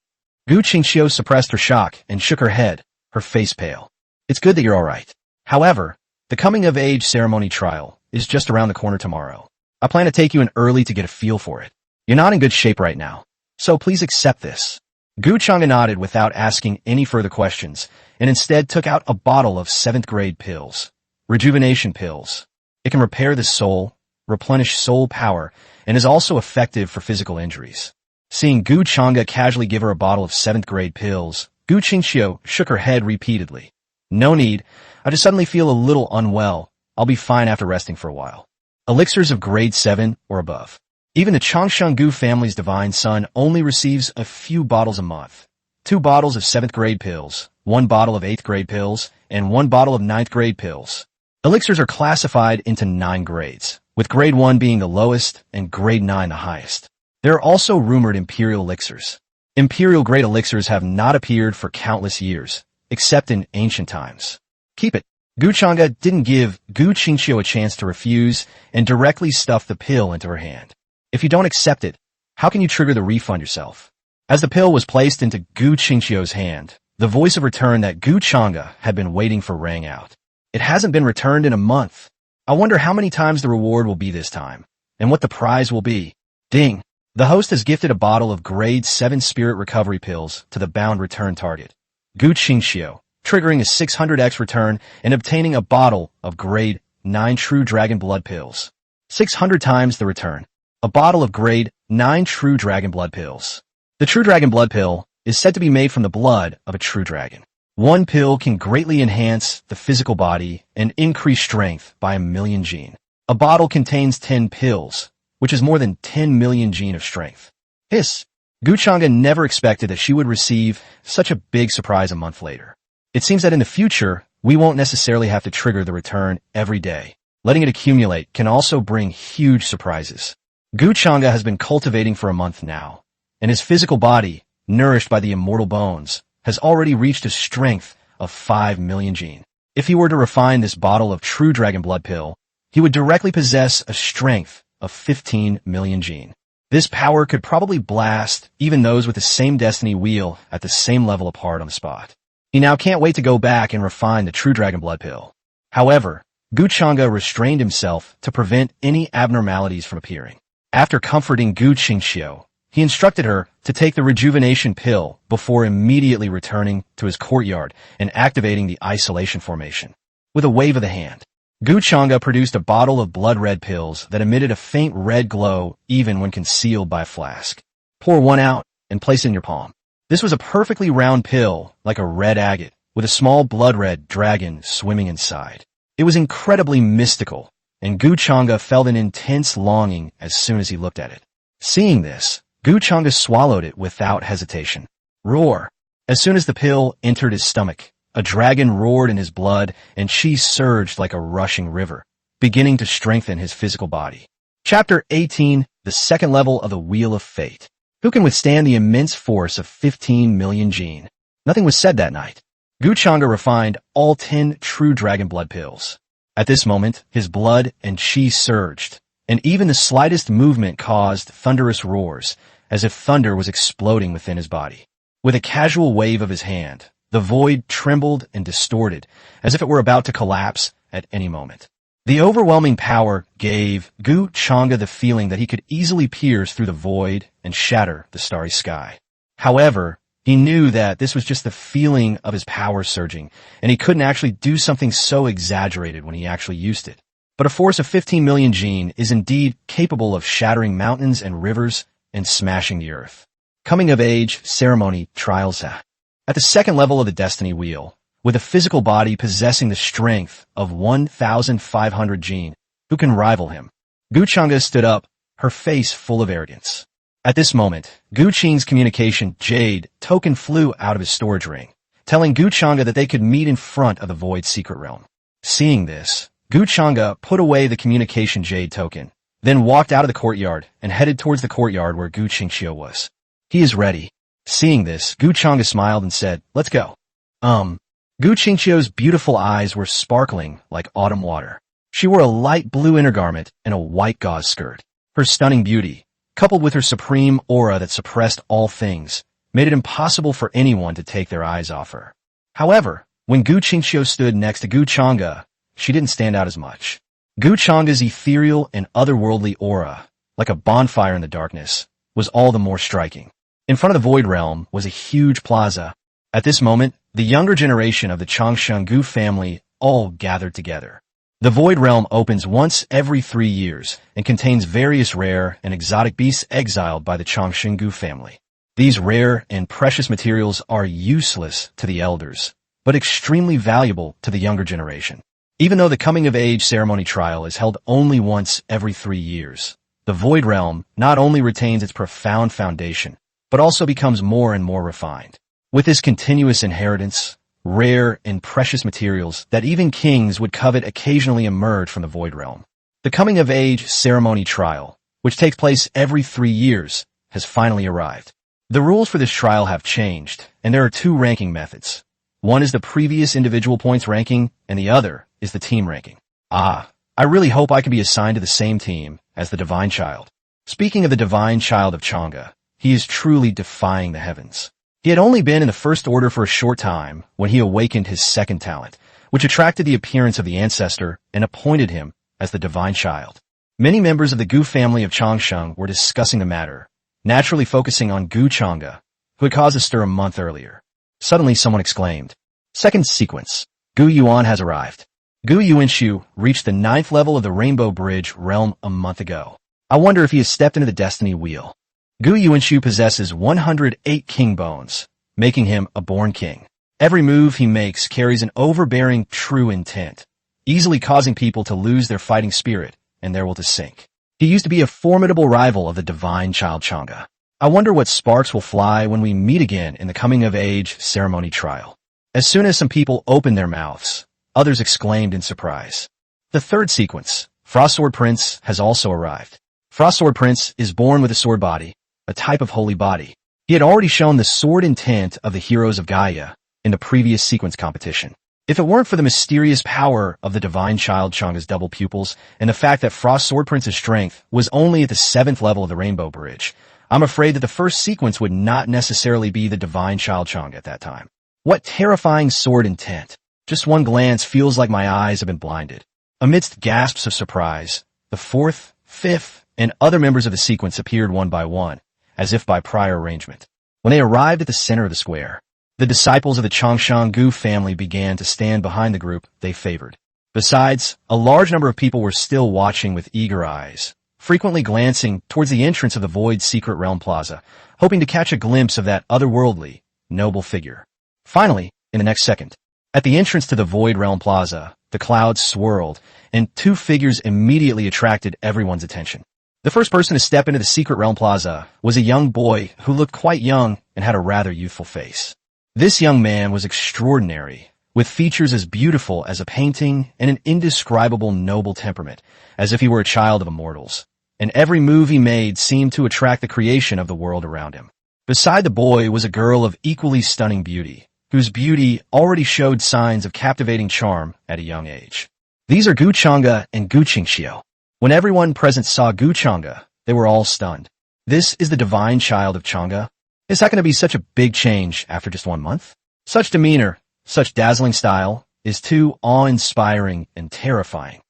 S1: Gu Qingxiu suppressed her shock and shook her head, her face pale. It's good that you're alright. However, the coming-of-age ceremony trial is just around the corner tomorrow. I plan to take you in early to get a feel for it. You're not in good shape right now, so please accept this. Gu Chengda nodded without asking any further questions, and instead took out a bottle of 7th grade pills. Rejuvenation pills. It can repair the soul, replenish soul power, and is also effective for physical injuries. Seeing Gu Chengda casually give her a bottle of 7th grade pills, Gu Qingxiu shook her head repeatedly. No need. I just suddenly feel a little unwell. I'll be fine after resting for a while. Elixirs of grade 7 or above. Even the Changshan Gu family's divine son only receives a few bottles a month. 2 bottles of 7th grade pills, 1 bottle of 8th grade pills, and 1 bottle of 9th grade pills. Elixirs are classified into 9 grades, with grade 1 being the lowest and grade 9 the highest. There are also rumored imperial elixirs. Imperial grade elixirs have not appeared for countless years, except in ancient times. Keep it. Gu Chang'e didn't give Gu Qingqiu a chance to refuse and directly stuffed the pill into her hand. If you don't accept it, how can you trigger the refund yourself? As the pill was placed into Gu Qingqiu's hand, the voice of return that Gu Chang'e had been waiting for rang out. It hasn't been returned in a month. I wonder how many times the reward will be this time, and what the prize will be. Ding! The host has gifted a bottle of grade 7 spirit recovery pills to the bound return target, Gu Qingqiu, triggering a 600x return and obtaining a bottle of grade 9 true dragon blood pills. 600 times the return. A bottle of grade 9 true dragon blood pills. The true dragon blood pill is said to be made from the blood of a true dragon. One pill can greatly enhance the physical body and increase strength by 1,000,000 gene. A bottle contains 10 pills, which is more than 10 million gene of strength. Hiss! Gu Chang'e never expected that she would receive such a big surprise a month later. It seems that in the future, we won't necessarily have to trigger the return every day. Letting it accumulate can also bring huge surprises. Gu Chang'e has been cultivating for a month now, and his physical body, nourished by the immortal bones, has already reached a strength of 5 million gene. If he were to refine this bottle of true dragon blood pill, he would directly possess a strength of 15 million gene. This power could probably blast even those with the same destiny wheel at the same level apart on the spot. He now can't wait to go back and refine the true dragon blood pill. However, Gu Chang'e restrained himself to prevent any abnormalities from appearing. After comforting Gu Qingqiu, he instructed her to take the rejuvenation pill before immediately returning to his courtyard and activating the isolation formation. With a wave of the hand, Gu Chang'e produced a bottle of blood-red pills that emitted a faint red glow even when concealed by a flask. Pour one out and place it in your palm. This was a perfectly round pill, like a red agate, with a small blood-red dragon swimming inside. It was incredibly mystical, and Gu Chang'e felt an intense longing as soon as he looked at it. Seeing this, Gu Chang'e swallowed it without hesitation. Roar! As soon as the pill entered his stomach, a dragon roared in his blood and chi surged like a rushing river, beginning to strengthen his physical body. Chapter 18, the second level of the Wheel of Fate. Who can withstand the immense force of 15 million gene? Nothing was said that night. Gu Chang'e refined all 10 true dragon blood pills. At this moment, his blood and chi surged, and even the slightest movement caused thunderous roars, as if thunder was exploding within his body. With a casual wave of his hand, the void trembled and distorted, as if it were about to collapse at any moment. The overwhelming power gave Gu Chang'e the feeling that he could easily pierce through the void and shatter the starry sky. However, he knew that this was just the feeling of his power surging, and he couldn't actually do something so exaggerated when he actually used it. But a force of 15 million gene is indeed capable of shattering mountains and rivers and smashing the earth. Coming of age ceremony trials. At the second level of the destiny wheel, with a physical body possessing the strength of 1,500 gene, who can rival him? Gu Chang'e stood up, her face full of arrogance. At this moment, Gu Qing's communication jade token flew out of his storage ring, telling Gu Chang'e that they could meet in front of the void secret realm. Seeing this, Gu Chang'e put away the communication jade token, then walked out of the courtyard and headed towards the courtyard where Gu Qingqiu was. He is ready. Seeing this, Gu Chang'e smiled and said, "Let's go." Gu Qingqiu's beautiful eyes were sparkling like autumn water. She wore a light blue undergarment and a white gauze skirt. Her stunning beauty, coupled with her supreme aura that suppressed all things, made it impossible for anyone to take their eyes off her. However, when Gu Qingqiu stood next to Gu Chang'e, she didn't stand out as much. Gu Chang'e's ethereal and otherworldly aura, like a bonfire in the darkness, was all the more striking. In front of the Void Realm was a huge plaza. At this moment, the younger generation of the Changsheng Gu family all gathered together. The Void Realm opens once every 3 years and contains various rare and exotic beasts exiled by the Changsheng Gu family. These rare and precious materials are useless to the elders, but extremely valuable to the younger generation. Even though the coming-of-age ceremony trial is held only once every 3 years, the Void Realm not only retains its profound foundation, but also becomes more and more refined. With this continuous inheritance, rare and precious materials that even kings would covet occasionally emerge from the Void Realm. The coming-of-age ceremony trial, which takes place every 3 years, has finally arrived. The rules for this trial have changed, and there are 2 ranking methods. One is the previous individual points ranking, and the other is the team ranking. I really hope I can be assigned to the same team as the Divine Child. Speaking of the Divine Child of Chengda, he is truly defying the heavens. He had only been in the First Order for a short time when he awakened his second talent, which attracted the appearance of the ancestor and appointed him as the Divine Child. Many members of the Gu family of Changsheng were discussing the matter, naturally focusing on Gu Chengda, who had caused a stir a month earlier. Suddenly someone exclaimed, "Second sequence. Gu Yuan has arrived." Gu Yuanshu reached the 9th level of the Rainbow Bridge realm a month ago. I wonder if he has stepped into the destiny wheel. Gu Yuanshu possesses 108 king bones, making him a born king. Every move he makes carries an overbearing true intent, easily causing people to lose their fighting spirit and their will to sink. He used to be a formidable rival of the Divine Child Chengda. I wonder what sparks will fly when we meet again in the coming-of-age ceremony trial. As soon as some people opened their mouths, others exclaimed in surprise. The third sequence, Frostsword Prince, has also arrived. Frostsword Prince is born with a sword body, a type of holy body. He had already shown the sword intent of the heroes of Gaia in the previous sequence competition. If it weren't for the mysterious power of the Divine Child Chengda's double pupils and the fact that Frostsword Prince's strength was only at the 7th level of the Rainbow Bridge, I'm afraid that the first sequence would not necessarily be the Divine Child Chengda at that time. What terrifying sword intent! Just one glance feels like my eyes have been blinded. Amidst gasps of surprise, the 4th, 5th, and other members of the sequence appeared one by one, as if by prior arrangement. When they arrived at the center of the square, the disciples of the Changsheng Gu family began to stand behind the group they favored. Besides, a large number of people were still watching with eager eyes, frequently glancing towards the entrance of the Void Secret Realm Plaza, hoping to catch a glimpse of that otherworldly, noble figure. Finally, in the next second, at the entrance to the Void Realm Plaza, the clouds swirled, and two figures immediately attracted everyone's attention. The first person to step into the Secret Realm Plaza was a young boy who looked quite young and had a rather youthful face. This young man was extraordinary, with features as beautiful as a painting and an indescribable noble temperament, as if he were a child of immortals. And every move he made seemed to attract the creation of the world around him. Beside the boy was a girl of equally stunning beauty, whose beauty already showed signs of captivating charm at a young age. These are Gu Chengda and Gu Qingxiu. When everyone present saw Gu Chengda, they were all stunned. This is the Divine Child of Chengda? Is that going to be such a big change after just 1 month? Such demeanor, such dazzling style, is too awe-inspiring and terrifying.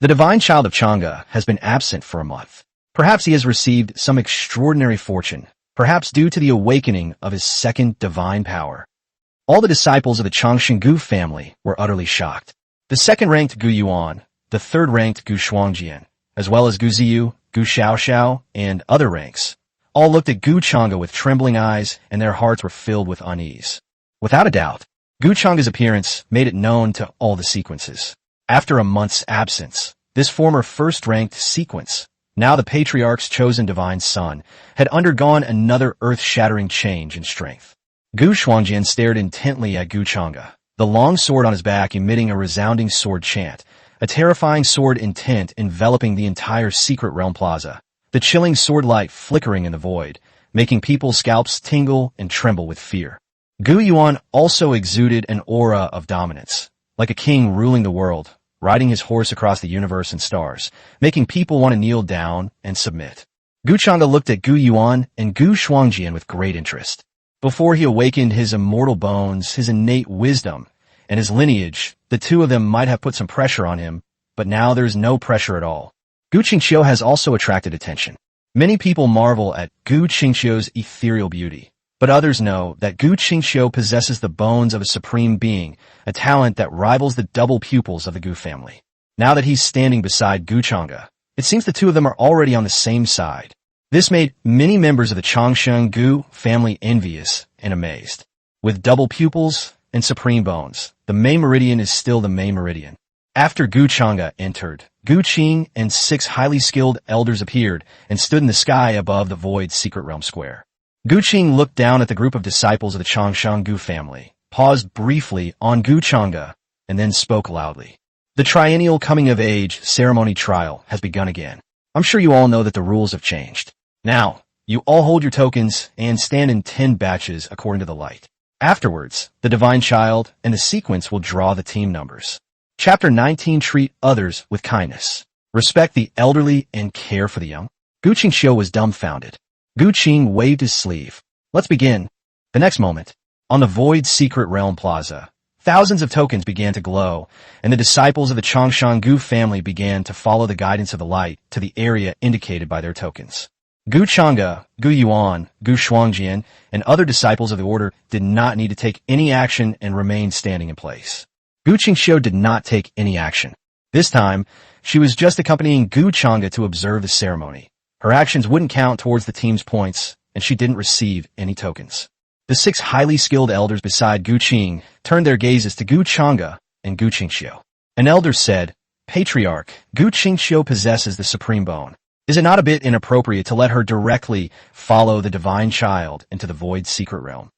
S1: The Divine Child of Chengda has been absent for a month. Perhaps he has received some extraordinary fortune, perhaps due to the awakening of his second divine power. All the disciples of the Changsheng Gu family were utterly shocked. The second-ranked Gu Yuan, the third-ranked Gu Shuangjian, as well as Gu Ziyu, Gu Xiaoxiao, and other ranks, all looked at Gu Chengda with trembling eyes, and their hearts were filled with unease. Without a doubt, Gu Chengda's appearance made it known to all the sequences. After a month's absence, this former first-ranked sequence, now the Patriarch's chosen divine son, had undergone another earth-shattering change in strength. Gu Shuangjian stared intently at Gu Chengda, the long sword on his back emitting a resounding sword chant, a terrifying sword intent enveloping the entire Secret Realm Plaza, the chilling sword light flickering in the void, making people's scalps tingle and tremble with fear. Gu Yuan also exuded an aura of dominance, like a king ruling the world, riding his horse across the universe and stars, making people want to kneel down and submit. Gu Chengda looked at Gu Yuan and Gu Shuangjian with great interest. Before he awakened his immortal bones, his innate wisdom, and his lineage, the two of them might have put some pressure on him, but now there is no pressure at all. Gu Qingxiu has also attracted attention. Many people marvel at Gu Qingxiu's ethereal beauty, but others know that Gu Qingxiu possesses the bones of a supreme being, a talent that rivals the double pupils of the Gu family. Now that he's standing beside Gu Chengda, it seems the two of them are already on the same side. This made many members of the Changsheng Gu family envious and amazed. With double pupils and supreme bones, the main meridian is still the main meridian. After Gu Chengda entered, Gu Qing and 6 highly skilled elders appeared and stood in the sky above the Void Secret Realm Square. Gu Qing looked down at the group of disciples of the Changsheng Gu family, paused briefly on Gu Chengda, and then spoke loudly. The triennial coming-of-age ceremony trial has begun again. I'm sure you all know that the rules have changed. Now, you all hold your tokens and stand in 10 batches according to the light. Afterwards, the Divine Child and the sequence will draw the team numbers. Chapter 19. Treat others with kindness. Respect the elderly and care for the young. Gu Qingxiu was dumbfounded. Gu Qing waved his sleeve. Let's begin. The next moment, on the Void Secret Realm Plaza, thousands of tokens began to glow, and the disciples of the Changshan Gu family began to follow the guidance of the light to the area indicated by their tokens. Gu Chang'e, Gu Yuan, Gu Shuangjian, and other disciples of the order did not need to take any action and remained standing in place. Gu Qingxiu did not take any action. This time, she was just accompanying Gu Chang'e to observe the ceremony. Her actions wouldn't count towards the team's points, and she didn't receive any tokens. The 6 highly skilled elders beside Gu Qing turned their gazes to Gu Chang'e and Gu Qingxiu. An elder said, "Patriarch, Gu Qingxiu possesses the supreme bone. Is it not a bit inappropriate to let her directly follow the Divine Child into the Void Secret Realm?"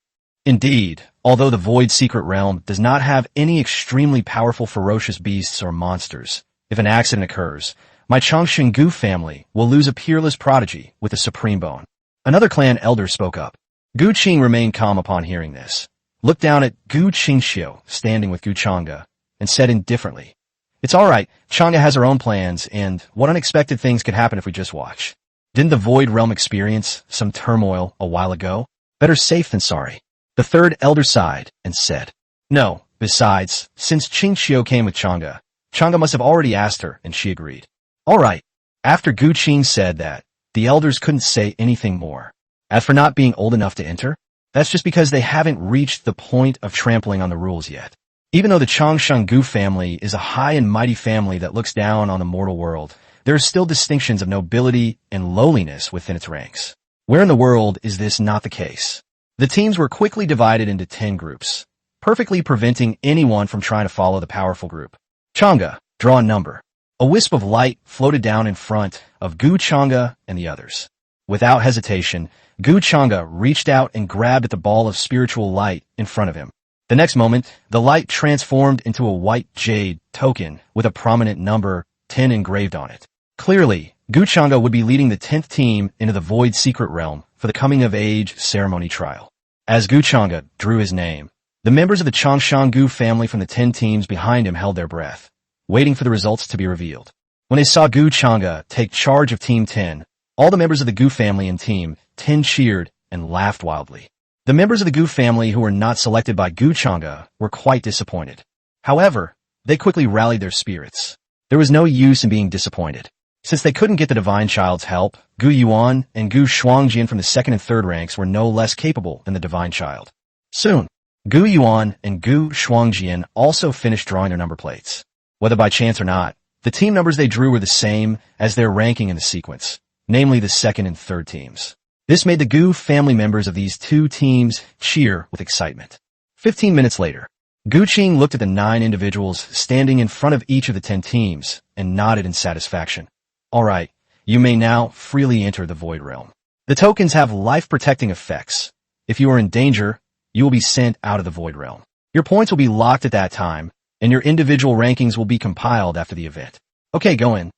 S1: Indeed, although the Void Secret Realm does not have any extremely powerful ferocious beasts or monsters, if an accident occurs, my Changshan Gu family will lose a peerless prodigy with the supreme bone. Another clan elder spoke up. Gu Qing remained calm upon hearing this, looked down at Gu Qingxiu standing with Gu Chang'e, and said indifferently, "It's all right, Chang'e has her own plans, and what unexpected things could happen if we just watch? Didn't the Void Realm experience some turmoil a while ago? Better safe than sorry." The third elder sighed and said, "No, besides, since Qingxiu came with Chang'e, Chang'e must have already asked her, and she agreed." All right. After Gu Qing said that, the elders couldn't say anything more. As for not being old enough to enter, that's just because they haven't reached the point of trampling on the rules yet. Even though the Changshan Gu family is a high and mighty family that looks down on the mortal world, there are still distinctions of nobility and lowliness within its ranks. Where in the world is this not the case? The teams were quickly divided into 10 groups, perfectly preventing anyone from trying to follow the powerful group. Chang'e, draw a number. A wisp of light floated down in front of Gu Chang'e and the others. Without hesitation, Gu Chang'e reached out and grabbed at the ball of spiritual light in front of him. The next moment, the light transformed into a white jade token with a prominent number 10 engraved on it. Clearly, Gu Chang'e would be leading the 10th team into the Void Secret Realm for the coming-of-age ceremony trial. As Gu Chang'e drew his name, the members of the Changshan Gu family from the 10 teams behind him held their breath, waiting for the results to be revealed. When they saw Gu Chang'e take charge of Team 10, all the members of the Gu family and Team 10 cheered and laughed wildly. The members of the Gu family who were not selected by Gu Chang'e were quite disappointed. However, they quickly rallied their spirits. There was no use in being disappointed. Since they couldn't get the Divine Child's help, Gu Yuan and Gu Shuangjian from the 2nd and 3rd ranks were no less capable than the Divine Child. Soon, Gu Yuan and Gu Shuangjian also finished drawing their number plates. Whether by chance or not, the team numbers they drew were the same as their ranking in the sequence, namely the 2nd and 3rd teams. This made the Gu family members of these 2 teams cheer with excitement. 15 minutes later, Gu Qing looked at the 9 individuals standing in front of each of the 10 teams and nodded in satisfaction. All right, you may now freely enter the Void Realm. The tokens have life-protecting effects. If you are in danger, you will be sent out of the Void Realm. Your points will be locked at that time, and your individual rankings will be compiled after the event. Okay, go in.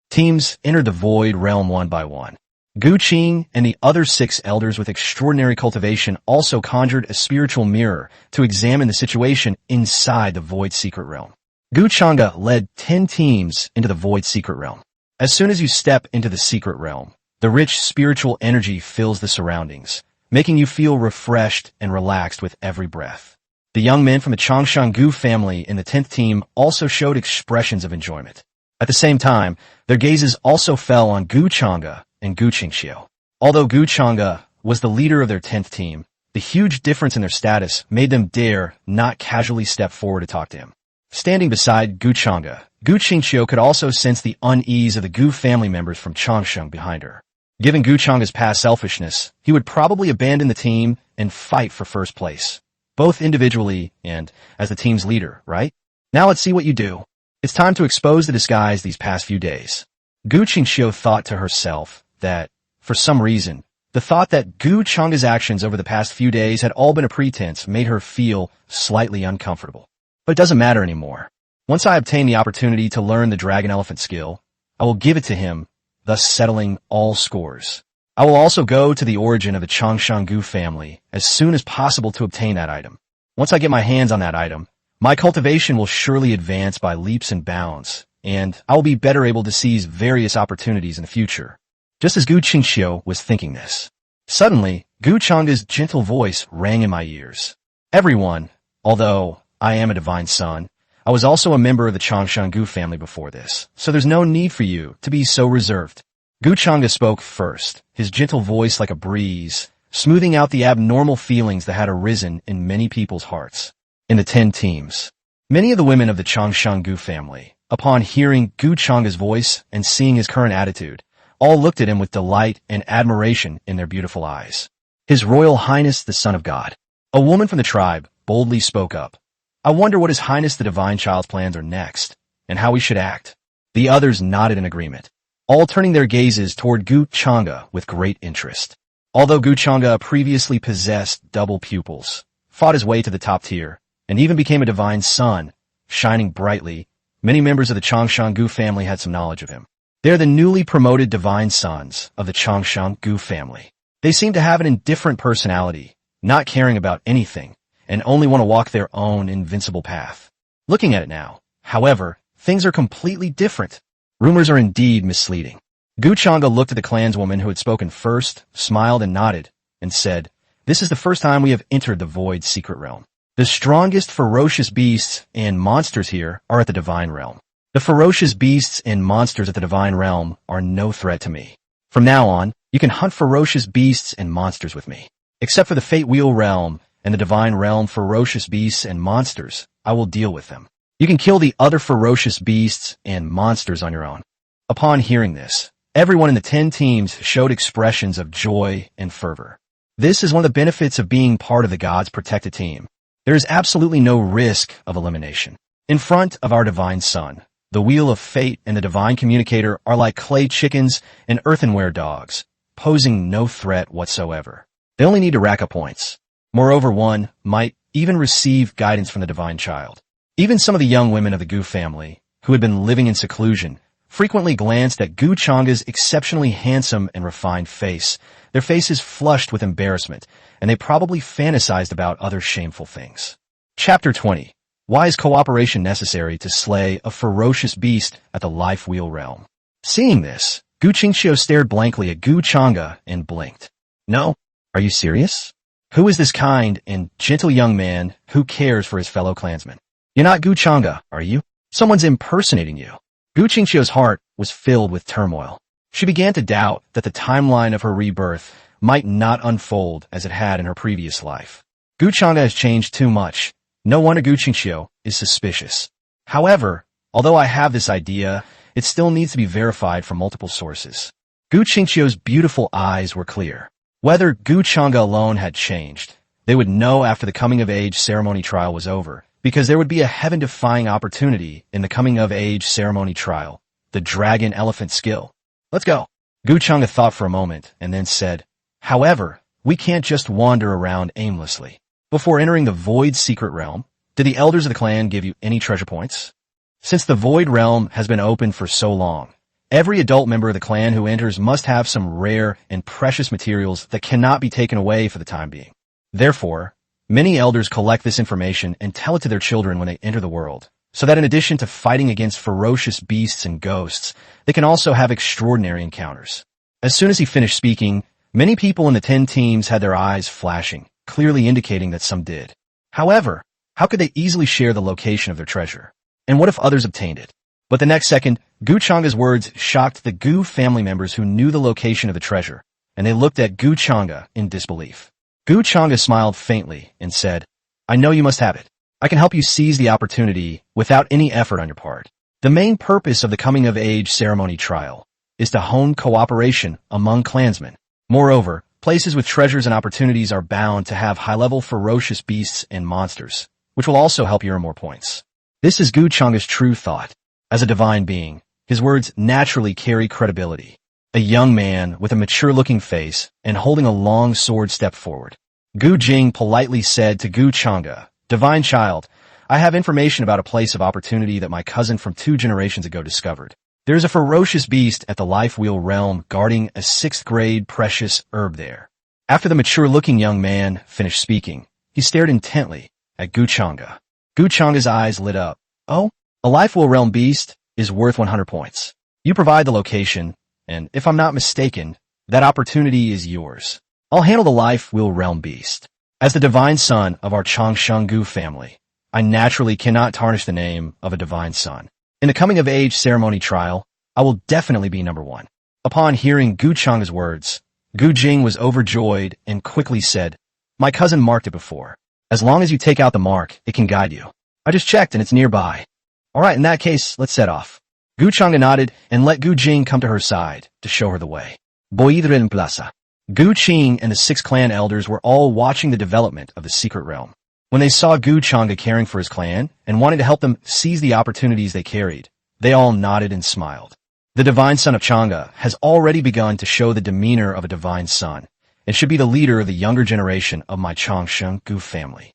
S1: Teams entered the Void Realm one by one. Gu Qing and the other 6 elders with extraordinary cultivation also conjured a spiritual mirror to examine the situation inside the Void Secret Realm. Gu Chang'e led 10 teams into the Void Secret Realm. As soon as you step into the Secret Realm, the rich spiritual energy fills the surroundings, making you feel refreshed and relaxed with every breath. The young men from the Changshan Gu family in the 10th team also showed expressions of enjoyment. At the same time, their gazes also fell on Gu Chang'e and Gu Qingxiu. Although Gu Chang'e was the leader of their 10th team, the huge difference in their status made them dare not casually step forward to talk to him. Standing beside Gu Chang'e, Gu Qingxiu could also sense the unease of the Gu family members from Changshan behind her. Given Gu Chang'e's past selfishness, he would probably abandon the team and fight for first place, both individually and as the team's leader, right? Now let's see what you do. It's time to expose the disguise these past few days. Gu Qingxiu thought to herself that, for some reason, the thought that Gu Chang'e's actions over the past few days had all been a pretense made her feel slightly uncomfortable. But it doesn't matter anymore. Once I obtain the opportunity to learn the Dragon Elephant skill, I will give it to him, thus settling all scores. I will also go to the origin of the Changshangu family as soon as possible to obtain that item. Once I get my hands on that item, my cultivation will surely advance by leaps and bounds, and I will be better able to seize various opportunities in the future. Just as Gu Qingxiu was thinking this, suddenly, Gu Chang's gentle voice rang in my ears. Everyone, although I am a divine son, I was also a member of the Changshangu family before this, so there's no need for you to be so reserved. Gu Chang'e spoke first, his gentle voice like a breeze, smoothing out the abnormal feelings that had arisen in many people's hearts. In the 10 teams, many of the women of the Changshangu family, upon hearing Gu Chang'e's voice and seeing his current attitude, all looked at him with delight and admiration in their beautiful eyes. His Royal Highness the Son of God. A woman from the tribe boldly spoke up. I wonder what His Highness the Divine Child's plans are next, and how we should act. The others nodded in agreement, all turning their gazes toward Gu Chang'e with great interest. Although Gu Chang'e previously possessed double pupils, fought his way to the top tier, and even became a divine son, shining brightly, many members of the Changshangu family had some knowledge of him. They are the newly promoted divine sons of the Changshangu family. They seem to have an indifferent personality, not caring about anything, and only want to walk their own invincible path. Looking at it now, however, things are completely different. Rumors are indeed misleading. Gu Chang'e looked at the clanswoman who had spoken first, smiled and nodded, and said, "This is the first time we have entered the Void Secret Realm. The strongest ferocious beasts and monsters here are at the Divine Realm. The ferocious beasts and monsters at the Divine Realm are no threat to me. From now on, you can hunt ferocious beasts and monsters with me. Except for the Fate Wheel Realm and the Divine Realm ferocious beasts and monsters, I will deal with them. You can kill the other ferocious beasts and monsters on your own." Upon hearing this, everyone in the 10 teams showed expressions of joy and fervor. This is one of the benefits of being part of the God's protected team. There is absolutely no risk of elimination. In front of our Divine Son, the Wheel of Fate and the Divine Communicator are like clay chickens and earthenware dogs, posing no threat whatsoever. They only need to rack up points. Moreover, one might even receive guidance from the Divine Child. Even some of the young women of the Gu family, who had been living in seclusion, frequently glanced at Gu Chang'e's exceptionally handsome and refined face, their faces flushed with embarrassment, and they probably fantasized about other shameful things. Chapter 20. Why is cooperation necessary to slay a ferocious beast at the Life Wheel Realm? Seeing this, Gu Qingxiu stared blankly at Gu Chang'e and blinked. No? Are you serious? Who is this kind and gentle young man who cares for his fellow clansmen? You're not Gu Chang'e, are you? Someone's impersonating you. Gu Qingxiu's heart was filled with turmoil. She began to doubt that the timeline of her rebirth might not unfold as it had in her previous life. Gu Chang'e has changed too much. No wonder Gu Qingxiu is suspicious. However, although I have this idea, it still needs to be verified from multiple sources. Gu Qingxiu's beautiful eyes were clear. Whether Gu Chang'e alone had changed, they would know after the coming-of-age ceremony trial was over, because there would be a heaven-defying opportunity in the coming-of-age ceremony trial, the Dragon Elephant skill. Let's go. Gu Chang'e thought for a moment and then said, "However, we can't just wander around aimlessly. Before entering the Void Secret Realm, did the elders of the clan give you any treasure points? Since the Void Realm has been open for so long, every adult member of the clan who enters must have some rare and precious materials that cannot be taken away for the time being. Therefore, many elders collect this information and tell it to their children when they enter the world, so that in addition to fighting against ferocious beasts and ghosts, they can also have extraordinary encounters." As soon as he finished speaking, many people in the 10 teams had their eyes flashing, clearly indicating that some did. However, how could they easily share the location of their treasure? And what if others obtained it? But the next second, Gu Chang'e's words shocked the Gu family members who knew the location of the treasure, and they looked at Gu Chang'e in disbelief. Gu Chang'e smiled faintly and said, "I know you must have it. I can help you seize the opportunity without any effort on your part. The main purpose of the coming-of-age ceremony trial is to hone cooperation among clansmen. Moreover, places with treasures and opportunities are bound to have high-level ferocious beasts and monsters, which will also help you earn more points." This is Gu Chang'e's true thought. As a divine being, his words naturally carry credibility. A young man with a mature-looking face and holding a long sword stepped forward. Gu Jing politely said to Gu Chang'e, "Divine child, I have information about a place of opportunity that my cousin from 2 generations ago discovered. There is a ferocious beast at the Life Wheel realm guarding a 6th grade precious herb there. After the mature-looking young man finished speaking, he stared intently at Gu Chengda. Gu Chengda's eyes lit up. Oh, a Life Wheel realm beast is worth 100 points. You provide the location, and if I'm not mistaken, that opportunity is yours. I'll handle the Life Wheel realm beast. As the divine son of our Changsheng Gu family, I naturally cannot tarnish the name of a divine son. In the coming-of-age ceremony trial, I will definitely be number 1. Upon hearing Gu Chengda's words, Gu Jing was overjoyed and quickly said, "My cousin marked it before. As long as you take out the mark, it can guide you. I just checked and it's nearby. All right, in that case, let's set off." Gu Chengda nodded and let Gu Jing come to her side to show her the way. Boidre en plaza. Gu Qing and the 6 clan elders were all watching the development of the secret realm. When they saw Gu Chengda caring for his clan and wanting to help them seize the opportunities they carried, they all nodded and smiled. The divine son of Chengda has already begun to show the demeanor of a divine son and should be the leader of the younger generation of my Changsheng Gu family.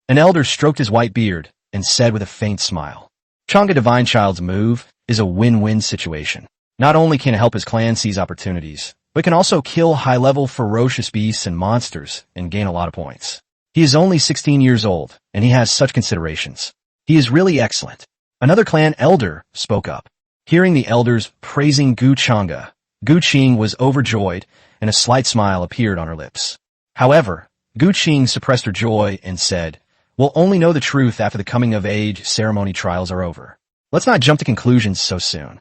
S1: An elder stroked his white beard and said with a faint smile, "Chengda Divine Child's move is a win-win situation. Not only can it help his clan seize opportunities, but can also kill high-level ferocious beasts and monsters and gain a lot of points. He is only 16 years old, and he has such considerations. He is really excellent." Another clan elder spoke up. Hearing the elders praising Gu Chengda, Gu Qing was overjoyed, and a slight smile appeared on her lips. However, Gu Qing suppressed her joy and said, "We'll only know the truth after the coming-of-age ceremony trials are over. Let's not jump to conclusions so soon."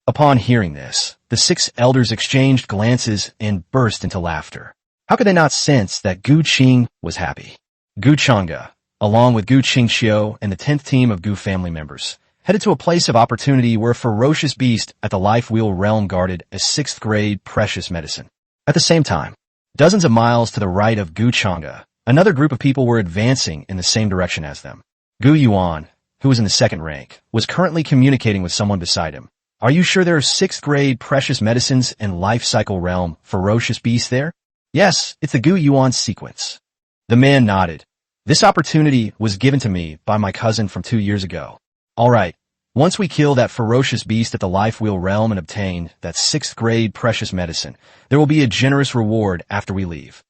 S1: Upon hearing this, the 6 elders exchanged glances and burst into laughter. How could they not sense that Gu Qing was happy? Gu Chengda, along with Gu Qingxiu and the 10th team of Gu family members, headed to a place of opportunity where a ferocious beast at the Life Wheel realm guarded a 6th grade precious medicine. At the same time, dozens of miles to the right of Gu Chengda, another group of people were advancing in the same direction as them. Gu Yuan, who was in the 2nd rank, was currently communicating with someone beside him. "Are you sure there are 6th grade precious medicines and life cycle realm ferocious beasts there?" "Yes, it's the Gu Yuan sequence." The man nodded. "This opportunity was given to me by my cousin from 2 years ago. All right, once we kill that ferocious beast at the Life Wheel realm and obtain that 6th grade precious medicine, there will be a generous reward after we leave."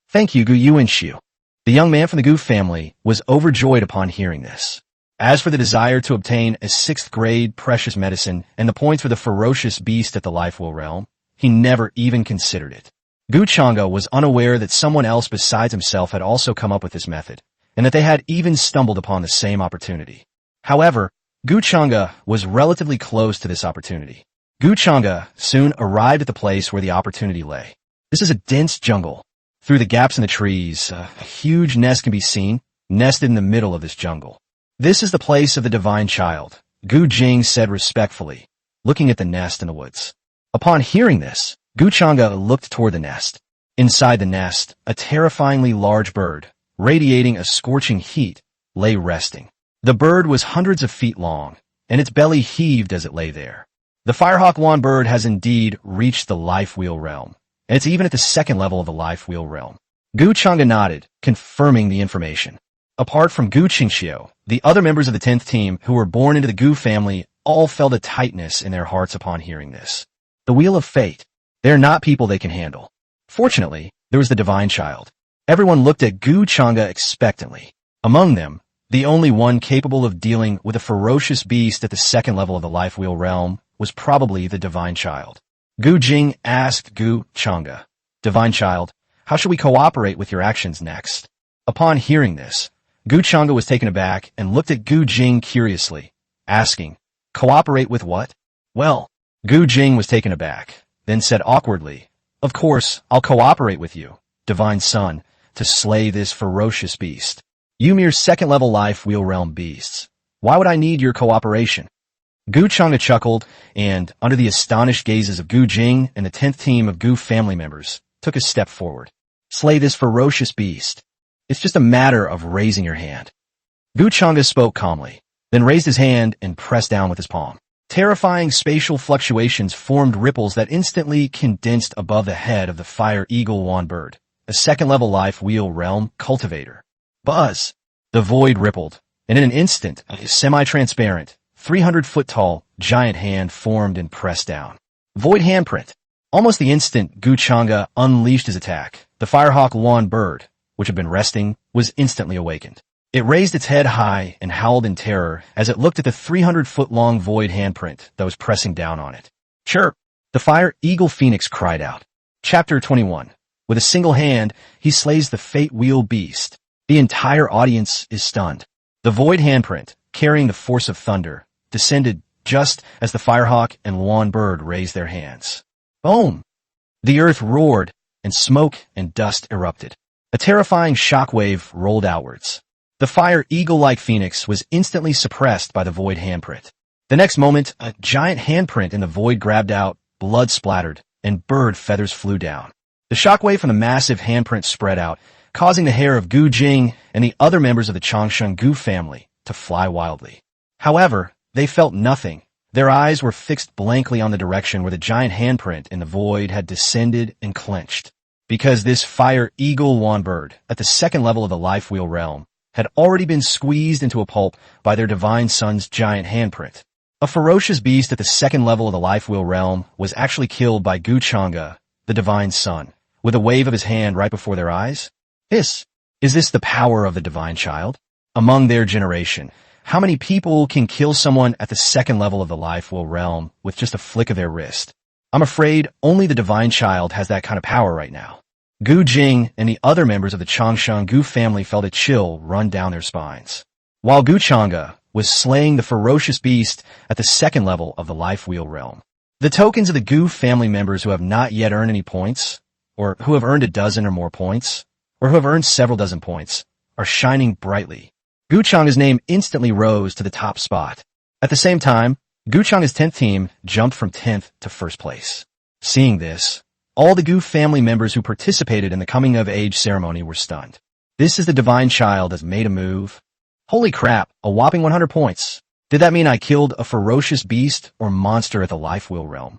S1: "Thank you, Gu Yuanshu." The young man from the Gu family was overjoyed upon hearing this. As for the desire to obtain a 6th grade precious medicine and the points for the ferocious beast at the Life Wheel realm, he never even considered it. Gu Chengda was unaware that someone else besides himself had also come up with this method, and that they had even stumbled upon the same opportunity. However, Gu Chengda was relatively close to this opportunity. Gu Chengda soon arrived at the place where the opportunity lay. This is a dense jungle. Through the gaps in the trees, a huge nest can be seen, nested in the middle of this jungle. "This is the place of the divine child," Gu Jing said respectfully, looking at the nest in the woods. Upon hearing this, Gu Chengda looked toward the nest. Inside the nest, a terrifyingly large bird, radiating a scorching heat, lay resting. The bird was hundreds of feet long, and its belly heaved as it lay there. The Firehawk Wan bird has indeed reached the Life Wheel realm, and it's even at the 2nd level of the Life Wheel realm. Gu Chengda nodded, confirming the information. Apart from Gu Qingxiu, the other members of the 10th team who were born into the Gu family all felt a tightness in their hearts upon hearing this. The Wheel of Fate. They are not people they can handle. Fortunately, there was the divine child. Everyone looked at Gu Chengda expectantly. Among them, the only one capable of dealing with a ferocious beast at the 2nd level of the Life Wheel realm was probably the divine child. Gu Jing asked Gu Chengda, "Divine child, how should we cooperate with your actions next?" Upon hearing this, Gu Chengda was taken aback and looked at Gu Jing curiously, asking, "Cooperate with what?" "Well," Gu Jing was taken aback, then said awkwardly, "Of course, I'll cooperate with you, divine son, to slay this ferocious beast. You mere 2nd level Life Wheel realm beasts. Why would I need your cooperation?" Gu Chengda chuckled and, under the astonished gazes of Gu Jing and the 10th team of Gu family members, took a step forward. "Slay this ferocious beast. It's just a matter of raising your hand." Gu Chengda spoke calmly, then raised his hand and pressed down with his palm. Terrifying spatial fluctuations formed ripples that instantly condensed above the head of the Fire Eagle Wan bird, a 2nd level Life Wheel realm cultivator. Buzz! The void rippled, and in an instant, a semi-transparent, 300-foot-tall, giant hand formed and pressed down. Void handprint. Almost the instant Gu Chang'e unleashed his attack, the firehawk lawn bird, which had been resting, was instantly awakened. It raised its head high and howled in terror as it looked at the 300-foot-long void handprint that was pressing down on it. Chirp! The fire eagle phoenix cried out. Chapter 21. With a single hand, he slays the fate wheel beast. The entire audience is stunned. The void handprint, carrying the force of thunder, descended just as the firehawk and lawn bird raised their hands. Boom! The earth roared, and smoke and dust erupted. A terrifying shockwave rolled outwards. The fire eagle-like phoenix was instantly suppressed by the void handprint. The next moment, a giant handprint in the void grabbed out, blood splattered, and bird feathers flew down. The shockwave from the massive handprint spread out, causing the hair of Gu Jing and the other members of the Changshan Gu family to fly wildly. However, they felt nothing. Their eyes were fixed blankly on the direction where the giant handprint in the void had descended and clenched. Because this fire eagle lawn bird, at the second level of the life wheel realm, had already been squeezed into a pulp by their divine son's giant handprint. A ferocious beast at the second level of the life wheel realm was actually killed by Gu Chang'e, the divine son, with a wave of his hand right before their eyes. Is this the power of the divine child? Among their generation, how many people can kill someone at the second level of the life wheel realm with just a flick of their wrist? I'm afraid only the divine child has that kind of power right now. Gu Jing and the other members of the Changshan Gu family felt a chill run down their spines. While Gu Chang'e was slaying the ferocious beast at the second level of the life wheel realm, the tokens of the Gu family members who have not yet earned any points, or who have earned a dozen or more points, or who have earned several dozen points, are shining brightly. Gu Chang'e's name instantly rose to the top spot. At the same time, Gu Chang'e's 10th team jumped from 10th to 1st place. Seeing this, all the Gu family members who participated in the coming-of-age ceremony were stunned. This is the divine child that's made a move. Holy crap, a whopping 100 points. Did that mean I killed a ferocious beast or monster at the life wheel realm?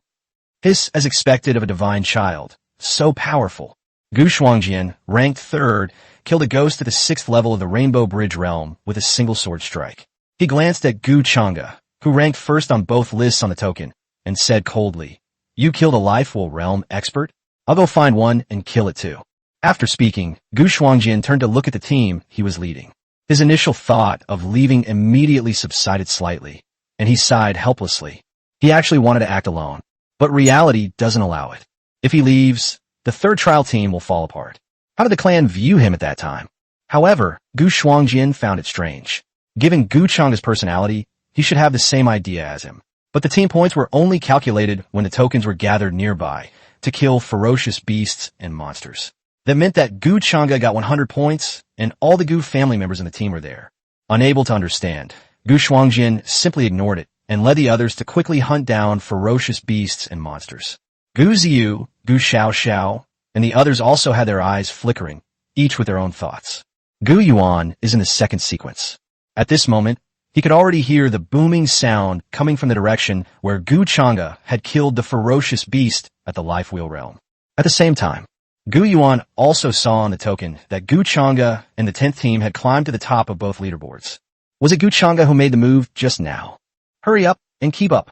S1: This, as expected of a divine child. So powerful. Gu Shuangjian, ranked 3rd, killed a ghost at the 6th level of the Rainbow Bridge realm with a single sword strike. He glanced at Gu Chang'e, who ranked 1st on both lists on the token, and said coldly, "You killed a life wheel realm expert? I'll go find one and kill it too." After speaking, Gu Shuangjian turned to look at the team he was leading. His initial thought of leaving immediately subsided slightly, and he sighed helplessly. He actually wanted to act alone, but reality doesn't allow it. If he leaves, the 3rd trial team will fall apart. How did the clan view him at that time? However, Gu Shuangjian found it strange. Given Gu Chang'e's personality, he should have the same idea as him. But the team points were only calculated when the tokens were gathered nearby to kill ferocious beasts and monsters. That meant that Gu Chang'e got 100 points, and all the Gu family members in the team were there. Unable to understand, Gu Shuangjian simply ignored it and led the others to quickly hunt down ferocious beasts and monsters. Gu Ziyu, Gu Xiao, and the others also had their eyes flickering, each with their own thoughts. Gu Yuan is in the 2nd sequence. At this moment, he could already hear the booming sound coming from the direction where Gu Chang'e had killed the ferocious beast at the life wheel realm. At the same time, Gu Yuan also saw on the token that Gu Chang'e and the 10th team had climbed to the top of both leaderboards. Was it Gu Chang'e who made the move just now? Hurry up and keep up,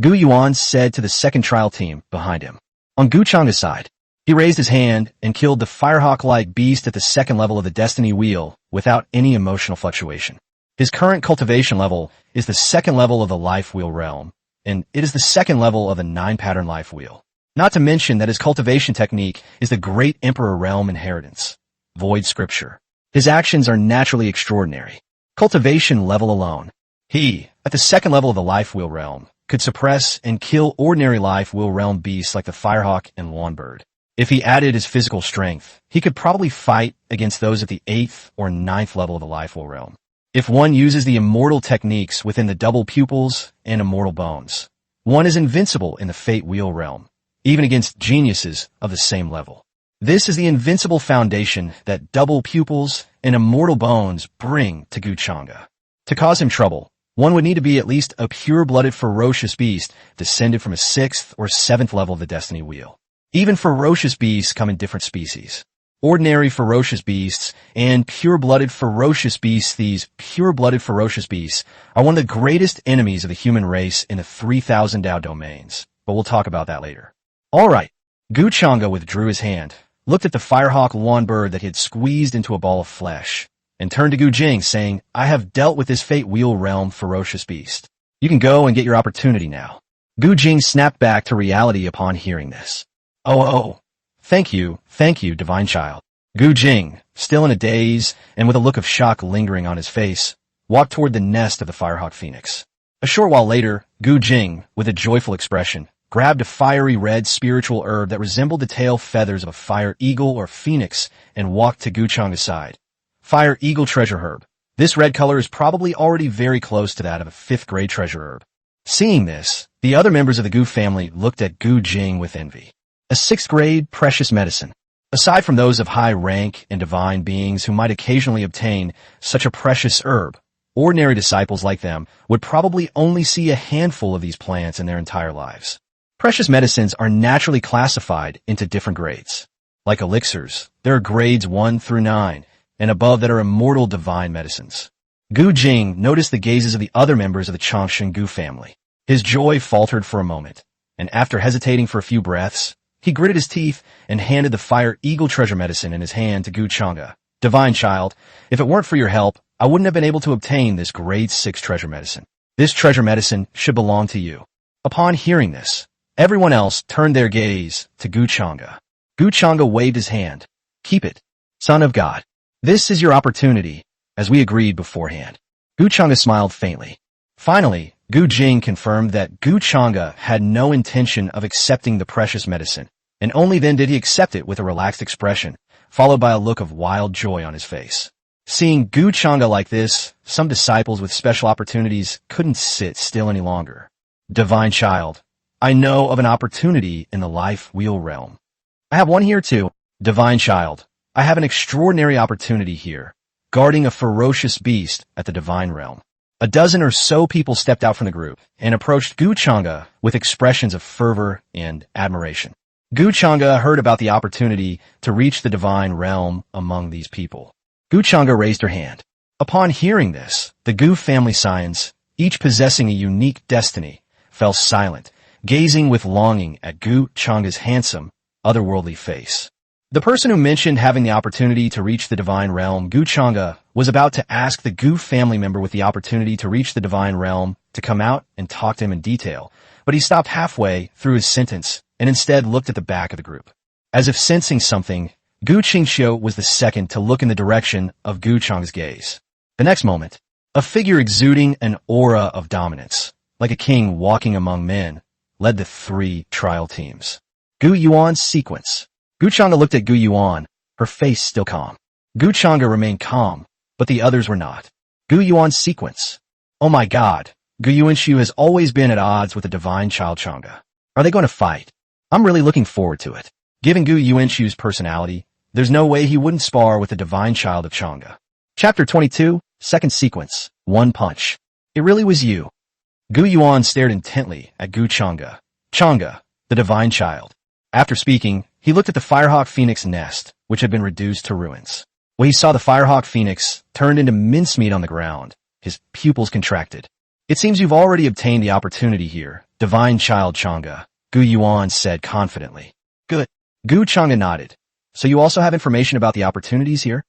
S1: Gu Yuan said to the 2nd trial team behind him. On Gu Chang'e's side, he raised his hand and killed the firehawk-like beast at the 2nd level of the destiny wheel without any emotional fluctuation. His current cultivation level is the 2nd level of the life wheel realm, and it is the 2nd level of the 9-pattern life wheel. Not to mention that his cultivation technique is the Great Emperor Realm Inheritance, Void Scripture. His actions are naturally extraordinary. Cultivation level alone. He, at the 2nd level of the life wheel realm, could suppress and kill ordinary life wheel realm beasts like the firehawk and lawnbird. If he added his physical strength, he could probably fight against those at the 8th or 9th level of the life wheel realm. If one uses the immortal techniques within the double pupils and immortal bones, one is invincible in the fate wheel realm, even against geniuses of the same level. This is the invincible foundation that double pupils and immortal bones bring to Gu Chang'e. To cause him trouble, one would need to be at least a pure-blooded ferocious beast descended from a 6th or 7th level of the destiny wheel. Even ferocious beasts come in different species. ordinary ferocious beasts, and pure-blooded ferocious beasts. These pure-blooded ferocious beasts are one of the greatest enemies of the human race in the 3,000 Dao domains, but we'll talk about that later. Alright, Gu Chang'e withdrew his hand, looked at the firehawk lawn bird that he had squeezed into a ball of flesh, and turned to Gu Jing, saying, I have dealt with this fate wheel realm ferocious beast. You can go and get your opportunity now. Gu Jing snapped back to reality upon hearing this. Oh, thank you, divine child. Gu Jing, still in a daze and with a look of shock lingering on his face, walked toward the nest of the firehawk phoenix. A short while later, Gu Jing, with a joyful expression, grabbed a fiery red spiritual herb that resembled the tail feathers of a fire eagle or phoenix and walked to Gu Chang'e's side. Fire eagle treasure herb. This red color is probably already very close to that of a 5th grade treasure herb. Seeing this, the other members of the Gu family looked at Gu Jing with envy. A 6th grade precious medicine. Aside from those of high rank and divine beings who might occasionally obtain such a precious herb, ordinary disciples like them would probably only see a handful of these plants in their entire lives. Precious medicines are naturally classified into different grades. Like elixirs, there are grades 1 through 9, and above that are immortal divine medicines. Gu Jing noticed the gazes of the other members of the Changshan Gu family. His joy faltered for a moment, and after hesitating for a few breaths, he gritted his teeth and handed the fire eagle treasure medicine in his hand to Gu Chang'e. Divine child, if it weren't for your help, I wouldn't have been able to obtain this grade 6 treasure medicine. This treasure medicine should belong to you. Upon hearing this, everyone else turned their gaze to Gu Chang'e. Gu Chang'e waved his hand. Keep it, son of God. This is your opportunity, as we agreed beforehand. Gu Chang'e smiled faintly. Finally, Gu Jing confirmed that Gu Chang'e had no intention of accepting the precious medicine, and only then did he accept it with a relaxed expression, followed by a look of wild joy on his face. Seeing Gu Chang'e like this, some disciples with special opportunities couldn't sit still any longer. Divine child, I know of an opportunity in the life wheel realm. I have one here too. Divine child, I have an extraordinary opportunity here, guarding a ferocious beast at the divine realm. A dozen or so people stepped out from the group and approached Gu Chang'e with expressions of fervor and admiration. Gu Chang'e heard about the opportunity to reach the divine realm among these people. Gu Chang'e raised her hand. Upon hearing this, the Gu family scions, each possessing a unique destiny, fell silent, gazing with longing at Gu Chang'e's handsome, otherworldly face. The person who mentioned having the opportunity to reach the divine realm, Gu Chang'e, was about to ask the Gu family member with the opportunity to reach the divine realm to come out and talk to him in detail, but he stopped halfway through his sentence and instead looked at the back of the group. As if sensing something, Gu Qingxiu was the second to look in the direction of Gu Chang'e's gaze. The next moment, a figure exuding an aura of dominance, like a king walking among men, led the 3 trial teams. Gu Yuan's sequence. Gu Chang'e looked at Gu Yuan, her face still calm. Gu Chang'e remained calm, but the others were not. Gu Yuan's sequence. Oh my god, Gu Yuanshu has always been at odds with the divine child Chang'e. Are they going to fight? I'm really looking forward to it. Given Gu Yuanshu's personality, there's no way he wouldn't spar with the divine child of Chang'e. Chapter 22, second sequence, One Punch. It really was you. Gu Yuan stared intently at Gu Chang'e. Chang'e, the divine child. After speaking, he looked at the Firehawk Phoenix nest, which had been reduced to ruins. When he saw the Firehawk Phoenix turned into mincemeat on the ground, his pupils contracted. It seems you've already obtained the opportunity here, divine child Chang'e, Gu Yuan said confidently. Good. Gu Chang'e nodded. So you also have information about the opportunities here?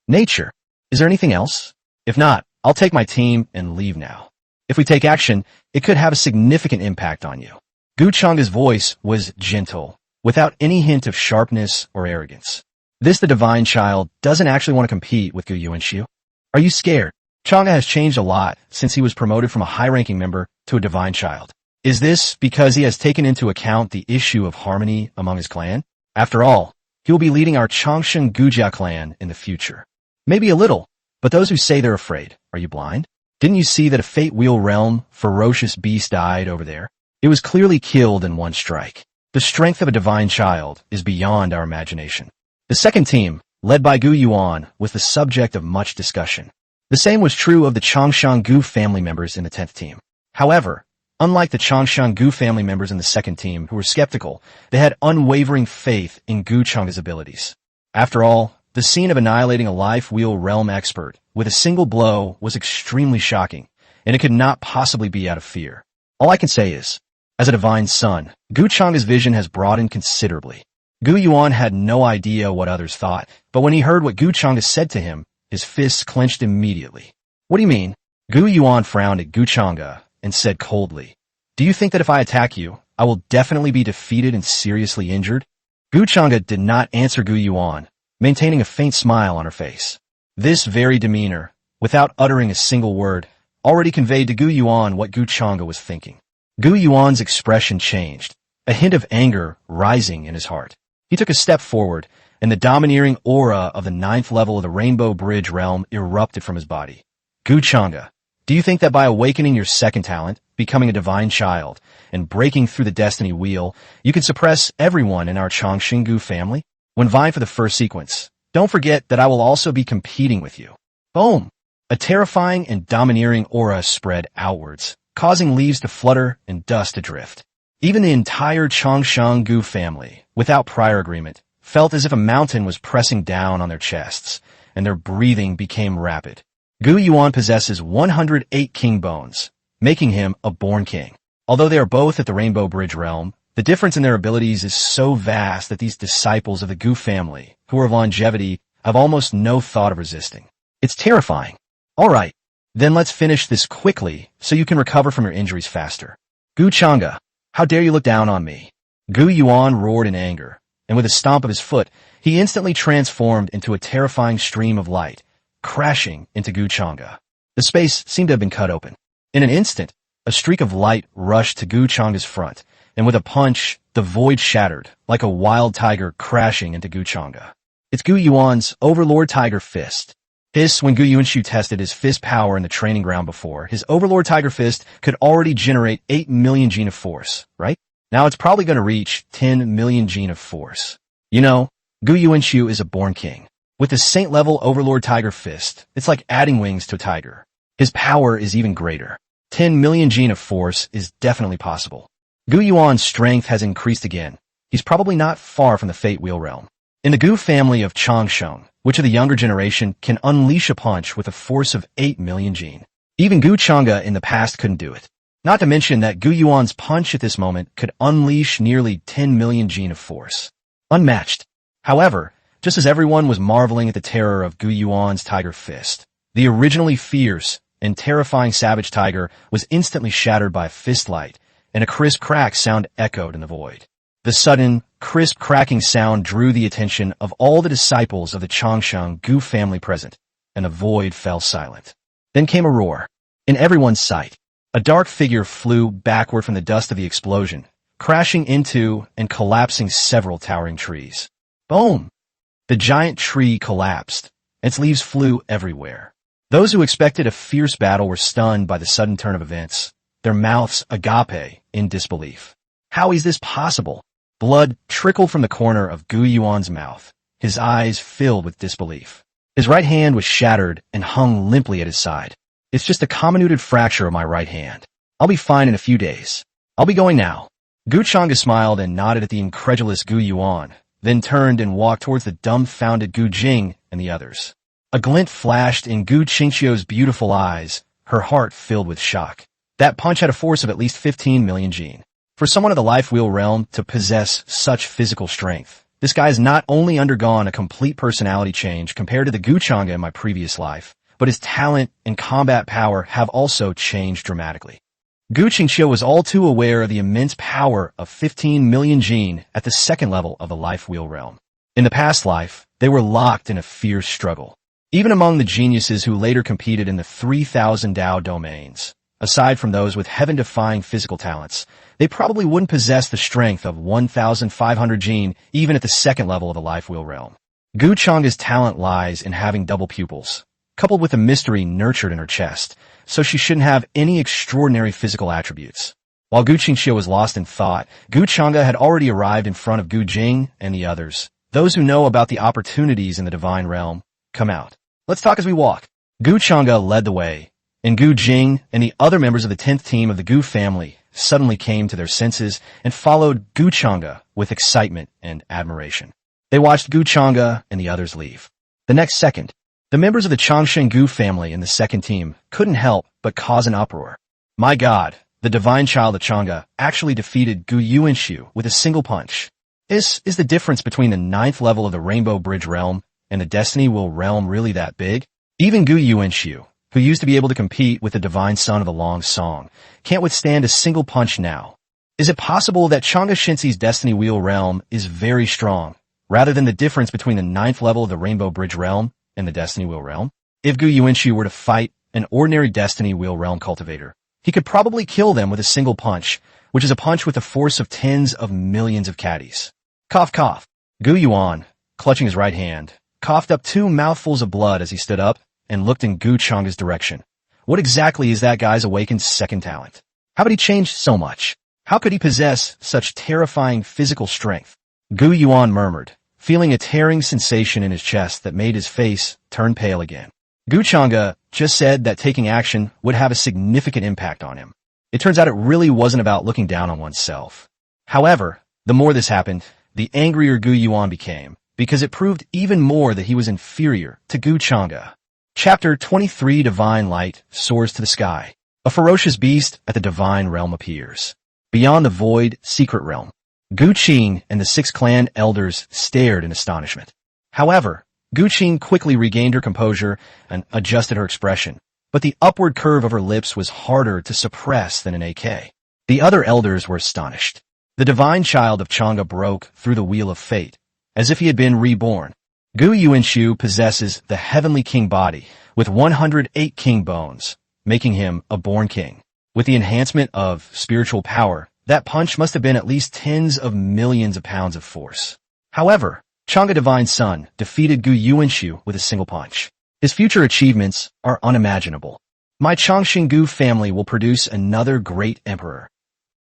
S1: Nature. Is there anything else? If not, I'll take my team and leave now. If we take action, it could have a significant impact on you. Gu Chang'e's voice was gentle, without any hint of sharpness or arrogance. The divine child doesn't actually want to compete with Gu Yuanshu. Are you scared? Chang'e has changed a lot since he was promoted from a high-ranking member to a divine child. Is this because he has taken into account the issue of harmony among his clan? After all, he will be leading our Changshan Gujia clan in the future. Maybe a little, but those who say they're afraid, are you blind? Didn't you see that a fate wheel realm ferocious beast died over there? It was clearly killed in one strike. The strength of a divine child is beyond our imagination. The second team, led by Gu Yuan, was the subject of much discussion. The same was true of the Changshan Gu family members in the 10th team. However, unlike the Changshan Gu family members in the second team who were skeptical, they had unwavering faith in Gu Chang'e's abilities. After all, the scene of annihilating a life wheel realm expert with a single blow was extremely shocking, and it could not possibly be out of fear. All I can say is, as a divine son, Gu Chang's vision has broadened considerably. Gu Yuan had no idea what others thought, but when he heard what Gu Chang'e said to him, his fists clenched immediately. What do you mean? Gu Yuan frowned at Gu Chang'e and said coldly, "Do you think that if I attack you, I will definitely be defeated and seriously injured?" Gu Chang'e did not answer Gu Yuan, maintaining a faint smile on her face. This very demeanor, without uttering a single word, already conveyed to Gu Yuan what Gu Chang'e was thinking. Gu Yuan's expression changed, a hint of anger rising in his heart. He took a step forward, and the domineering aura of the 9th level of the Rainbow Bridge realm erupted from his body. Gu Chang'e, do you think that by awakening your second talent, becoming a divine child, and breaking through the destiny wheel, you can suppress everyone in our Chongqing family? When vying for the first sequence, don't forget that I will also be competing with you. Boom! A terrifying and domineering aura spread outwards, causing leaves to flutter and dust to drift. Even the entire Chongqing family, without prior agreement, felt as if a mountain was pressing down on their chests, and their breathing became rapid. Gu Yuan possesses 108 king bones, making him a born king. Although they are both at the Rainbow Bridge realm, the difference in their abilities is so vast that these disciples of the Gu family, who are of longevity, have almost no thought of resisting. It's terrifying. All right, then let's finish this quickly so you can recover from your injuries faster. Gu Chang'e, how dare you look down on me? Gu Yuan roared in anger, and with a stomp of his foot, he instantly transformed into a terrifying stream of light, crashing into Gu Chang'e. The space seemed to have been cut open. In an instant, a streak of light rushed to Gu Chang'e's front, and with a punch, the void shattered, like a wild tiger crashing into Gu Chang'e. It's Gu Yuan's Overlord Tiger Fist. When Gu Yuanshu tested his fist power in the training ground before, his Overlord Tiger Fist could already generate 8 million gene of force, right? Now it's probably going to reach 10 million gene of force. You know, Gu Yuanshu is a born king. With the saint-level Overlord Tiger Fist, it's like adding wings to a tiger. His power is even greater. 10 million gene of force is definitely possible. Gu Yuan's strength has increased again. He's probably not far from the Fate Wheel realm. In the Gu family of Chongqing, which of the younger generation can unleash a punch with a force of 8 million gene. Even Gu Chang'e in the past couldn't do it. Not to mention that Gu Yuan's punch at this moment could unleash nearly 10 million gene of force. Unmatched. However, just as everyone was marveling at the terror of Gu Yuan's Tiger Fist, the originally fierce and terrifying savage tiger was instantly shattered by a fist light, and a crisp crack sound echoed in the void. The sudden, crisp cracking sound drew the attention of all the disciples of the Chongqing Gu family present, and the void fell silent. Then came a roar. In everyone's sight, a dark figure flew backward from the dust of the explosion, crashing into and collapsing several towering trees. Boom! The giant tree collapsed, and its leaves flew everywhere. Those who expected a fierce battle were stunned by the sudden turn of events, their mouths agape in disbelief. How is this possible? Blood trickled from the corner of Gu Yuan's mouth, his eyes filled with disbelief. His right hand was shattered and hung limply at his side. It's just a comminuted fracture of my right hand. I'll be fine in a few days. I'll be going now. Gu Chang'e smiled and nodded at the incredulous Gu Yuan, then turned and walked towards the dumbfounded Gu Jing and the others. A glint flashed in Gu Qingqiu's beautiful eyes, her heart filled with shock. That punch had a force of at least 15 million gene. For someone of the Life Wheel realm to possess such physical strength, this guy has not only undergone a complete personality change compared to the Gu Chang'e in my previous life, but his talent and combat power have also changed dramatically. Gu Qingqiu was all too aware of the immense power of 15 million gene at the second level of the Life Wheel realm. In the past life, they were locked in a fierce struggle. Even among the geniuses who later competed in the 3,000 Dao domains, aside from those with heaven-defying physical talents, they probably wouldn't possess the strength of 1,500 gene even at the second level of the Life Wheel realm. Gu Chang'e's talent lies in having double pupils, coupled with a mystery nurtured in her chest, so she shouldn't have any extraordinary physical attributes. While Gu Qingqiu was lost in thought, Gu Chang'e had already arrived in front of Gu Jing and the others. Those who know about the opportunities in the divine realm, come out. Let's talk as we walk. Gu Chang'e led the way, and Gu Jing and the other members of the 10th team of the Gu family suddenly came to their senses and followed Gu Chang'e with excitement and admiration. They watched Gu Chang'e and the others leave. The next second, the members of the Changshen Gu family in the second team couldn't help but cause an uproar. My God, the divine child of Chang'e actually defeated Gu Yuanshu with a single punch. Is the difference between the 9th level of the Rainbow Bridge realm and the Destiny Wheel realm really that big? Even Gu Yuanshu, who used to be able to compete with the divine son of the Long Song, can't withstand a single punch now. Is it possible that Chang'e Shinxi's Destiny Wheel realm is very strong, rather than the difference between the 9th level of the Rainbow Bridge realm and the Destiny Wheel realm? If Gu Yuanshu were to fight an ordinary Destiny Wheel realm cultivator, he could probably kill them with a single punch, which is a punch with the force of tens of millions of caddies. Cough, cough. Gu Yuan, clutching his right hand, coughed up 2 mouthfuls of blood as he stood up and looked in Gu Chang'e's direction. What exactly is that guy's awakened second talent? How did he change so much? How could he possess such terrifying physical strength? Gu Yuan murmured, feeling a tearing sensation in his chest that made his face turn pale again. Gu Chang'e just said that taking action would have a significant impact on him. It turns out it really wasn't about looking down on oneself. However, the more this happened, the angrier Gu Yuan became, because it proved even more that he was inferior to Gu Chang'e. Chapter 23 Divine Light soars to the sky. A ferocious beast at the divine realm appears. Beyond the void, secret realm, Gu Qin and the 6 clan elders stared in astonishment. However, Gu Qin quickly regained her composure and adjusted her expression, but the upward curve of her lips was harder to suppress than an AK. The other elders were astonished. The divine child of Chang'e broke through the wheel of fate, as if he had been reborn. Gu Yuanshu possesses the heavenly king body, with 108 king bones, making him a born king. With the enhancement of spiritual power, that punch must have been at least tens of millions of pounds of force. However, Chang'e Divine Son defeated Gu Yuanshu with a single punch. His future achievements are unimaginable. My Changshen Gu family will produce another great emperor.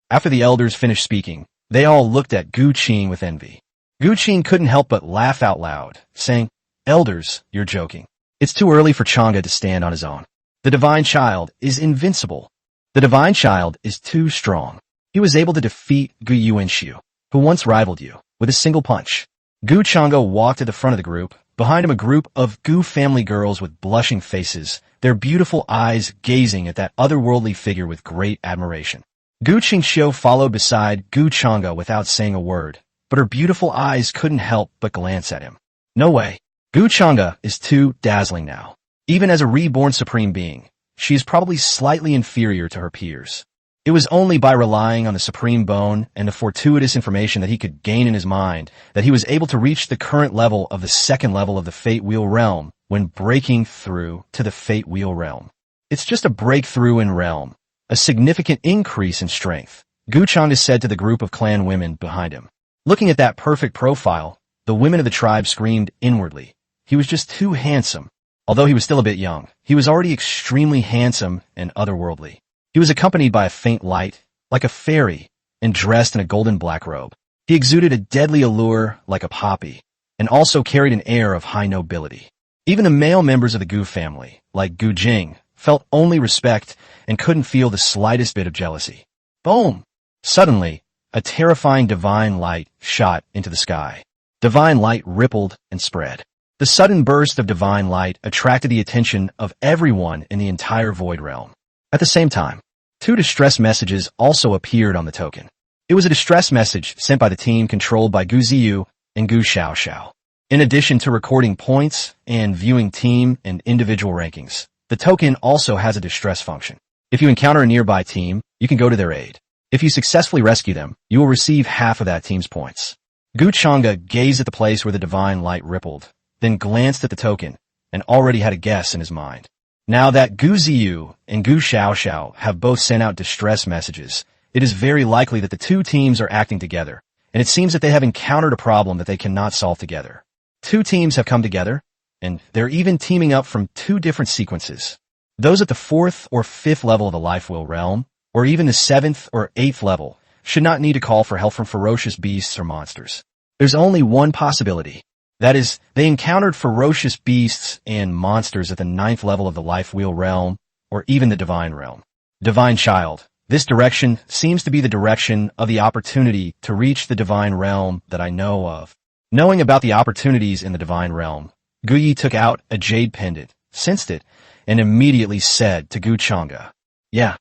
S1: After the elders finished speaking, they all looked at Gu Qin with envy. Gu Qin couldn't help but laugh out loud, saying, "Elders, you're joking. It's too early for Chang'e to stand on his own. The divine child is invincible. The divine child is too strong. He was able to defeat Gu Yuanshu, who once rivaled you, with a single punch." Gu Chang'e walked to the front of the group. Behind him a group of Gu family girls with blushing faces, their beautiful eyes gazing at that otherworldly figure with great admiration. Gu Qingxiu followed beside Gu Chang'e without saying a word, but her beautiful eyes couldn't help but glance at him. No way. Gu Chang'e is too dazzling now. Even as a reborn supreme being, she is probably slightly inferior to her peers. It was only by relying on the supreme bone and the fortuitous information that he could gain in his mind that he was able to reach the current level of the 2nd level of the Fate Wheel realm when breaking through to the Fate Wheel realm. It's just a breakthrough in realm, a significant increase in strength, Gu Chang'e said to the group of clan women behind him. Looking at that perfect profile, the women of the tribe screamed inwardly. He was just too handsome. Although he was still a bit young, he was already extremely handsome and otherworldly. He was accompanied by a faint light, like a fairy, and dressed in a golden black robe. He exuded a deadly allure like a poppy, and also carried an air of high nobility. Even the male members of the Gu family, like Gu Jing, felt only respect and couldn't feel the slightest bit of jealousy. Boom! Suddenly, a terrifying divine light shot into the sky. Divine light rippled and spread. The sudden burst of divine light attracted the attention of everyone in the entire Void Realm. At the same time, 2 distress messages also appeared on the token. It was a distress message sent by the team controlled by Gu Ziyu and Gu Xiaoxiao. In addition to recording points and viewing team and individual rankings, the token also has a distress function. If you encounter a nearby team, you can go to their aid. If you successfully rescue them, you will receive half of that team's points. Gu Chang'e gazed at the place where the divine light rippled, then glanced at the token, and already had a guess in his mind. Now that Gu Ziyu and Gu Xiaoxiao have both sent out distress messages, it is very likely that the 2 teams are acting together, and it seems that they have encountered a problem that they cannot solve together. 2 teams have come together, and they're even teaming up from 2 different sequences. Those at the 4th or 5th level of the Life Wheel realm, or even the 7th or 8th level, should not need to call for help from ferocious beasts or monsters. There's only one possibility. That is, they encountered ferocious beasts and monsters at the 9th level of the Life Wheel realm, or even the Divine realm. Divine Child, this direction seems to be the direction of the opportunity to reach the Divine realm that I know of. Knowing about the opportunities in the divine realm, Gu Yi took out a jade pendant, sensed it, and immediately said to Gu Chang'e, "Yeah."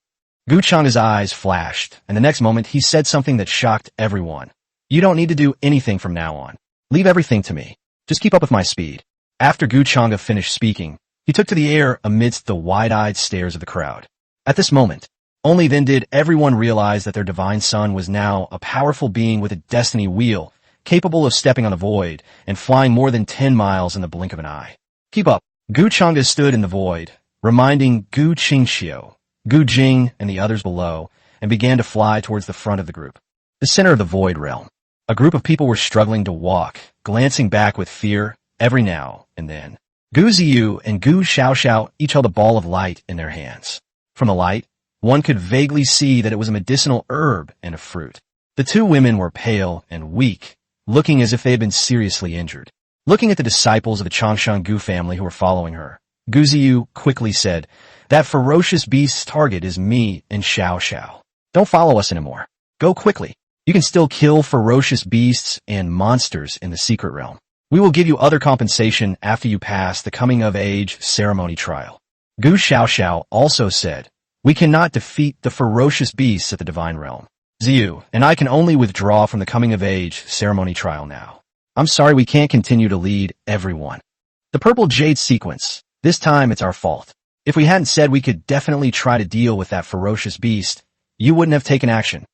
S1: Gu Chang'e's eyes flashed, and the next moment he said something that shocked everyone. "You don't need to do anything from now on. Leave everything to me. Just keep up with my speed." After Gu Chang'e finished speaking, he took to the air amidst the wide-eyed stares of the crowd. At this moment, only then did everyone realize that their divine son was now a powerful being with a destiny wheel, capable of stepping on the void and flying more than 10 miles in the blink of an eye. "Keep up." Gu Chang'e stood in the void, reminding Gu Qingxiu, Gu Jing, and the others below, and began to fly towards the front of the group. The center of the void realm. A group of people were struggling to walk, glancing back with fear every now and then. Gu Ziyu and Gu Xiaoxiao each held a ball of light in their hands. From the light, one could vaguely see that it was a medicinal herb and a fruit. The two women were pale and weak, looking as if they had been seriously injured. Looking at the disciples of the Changshan Gu family who were following her, Gu Ziyu quickly said, "That ferocious beast's target is me and Xiao Xiao. Don't follow us anymore. Go quickly. You can still kill ferocious beasts and monsters in the secret realm. We will give you other compensation after you pass the coming-of-age ceremony trial." Gu Xiaoxiao also said, "We cannot defeat the ferocious beasts at the divine realm. Ziyu and I can only withdraw from the coming-of-age ceremony trial now. I'm sorry we can't continue to lead everyone." The purple jade sequence. This time it's our fault. If we hadn't said we could definitely try to deal with that ferocious beast, you wouldn't have taken action.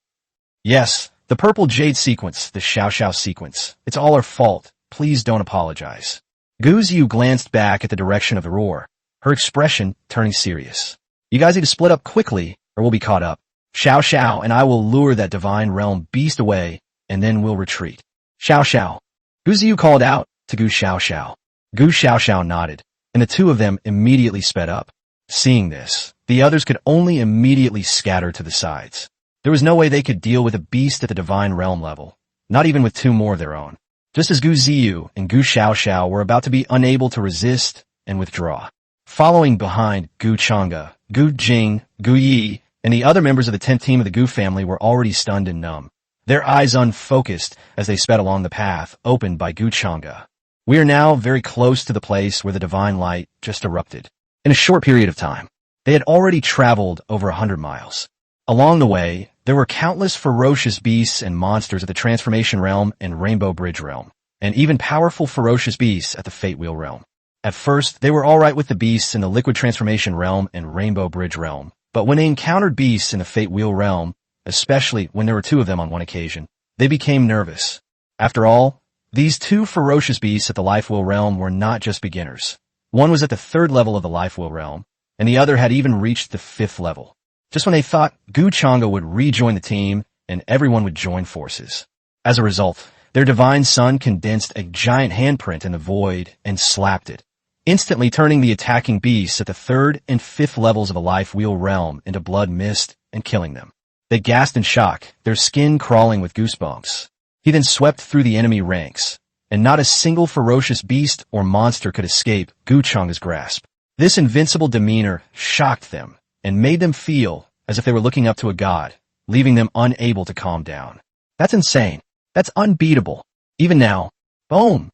S1: Yes, the purple jade sequence, the Xiao Xiao sequence. It's all our fault. Please don't apologize. Gu Ziyu glanced back at the direction of the roar, her expression turning serious. "You guys need to split up quickly, or we'll be caught up. Xiao Xiao and I will lure that divine realm beast away, and then we'll retreat." "Xiao Xiao." Gu Ziyu called out to Gu Xiaoxiao. Gu Xiaoxiao nodded, and the two of them immediately sped up. Seeing this, the others could only immediately scatter to the sides. There was no way they could deal with a beast at the divine realm level, not even with two more of their own. Just as Gu Ziyu and Gu Xiaoxiao were about to be unable to resist and withdraw. Following behind Gu Chang'e, Gu Jing, Gu Yi, and the other members of the 10th team of the Gu family were already stunned and numb, their eyes unfocused as they sped along the path opened by Gu Chang'e. We are now very close to the place where the divine light just erupted. In a short period of time, they had already traveled over 100 miles. Along the way, there were countless ferocious beasts and monsters at the Transformation Realm and Rainbow Bridge Realm, and even powerful ferocious beasts at the Fate Wheel Realm. At first, they were alright with the beasts in the Liquid Transformation Realm and Rainbow Bridge Realm, but when they encountered beasts in the Fate Wheel Realm, especially when there were two of them on one occasion, they became nervous. After all, these two ferocious beasts at the Life Wheel Realm were not just beginners. One was at the 3rd level of the Life Wheel Realm, and the other had even reached the 5th level. Just when they thought Gu Chang'e would rejoin the team and everyone would join forces. As a result, their divine son condensed a giant handprint in the void and slapped it, instantly turning the attacking beasts at the 3rd and 5th levels of the Life Wheel Realm into blood mist and killing them. They gasped in shock, their skin crawling with goosebumps. He then swept through the enemy ranks, and not a single ferocious beast or monster could escape Gu Chang'e's grasp. This invincible demeanor shocked them and made them feel as if they were looking up to a god, leaving them unable to calm down. That's insane. That's unbeatable. Even now, boom!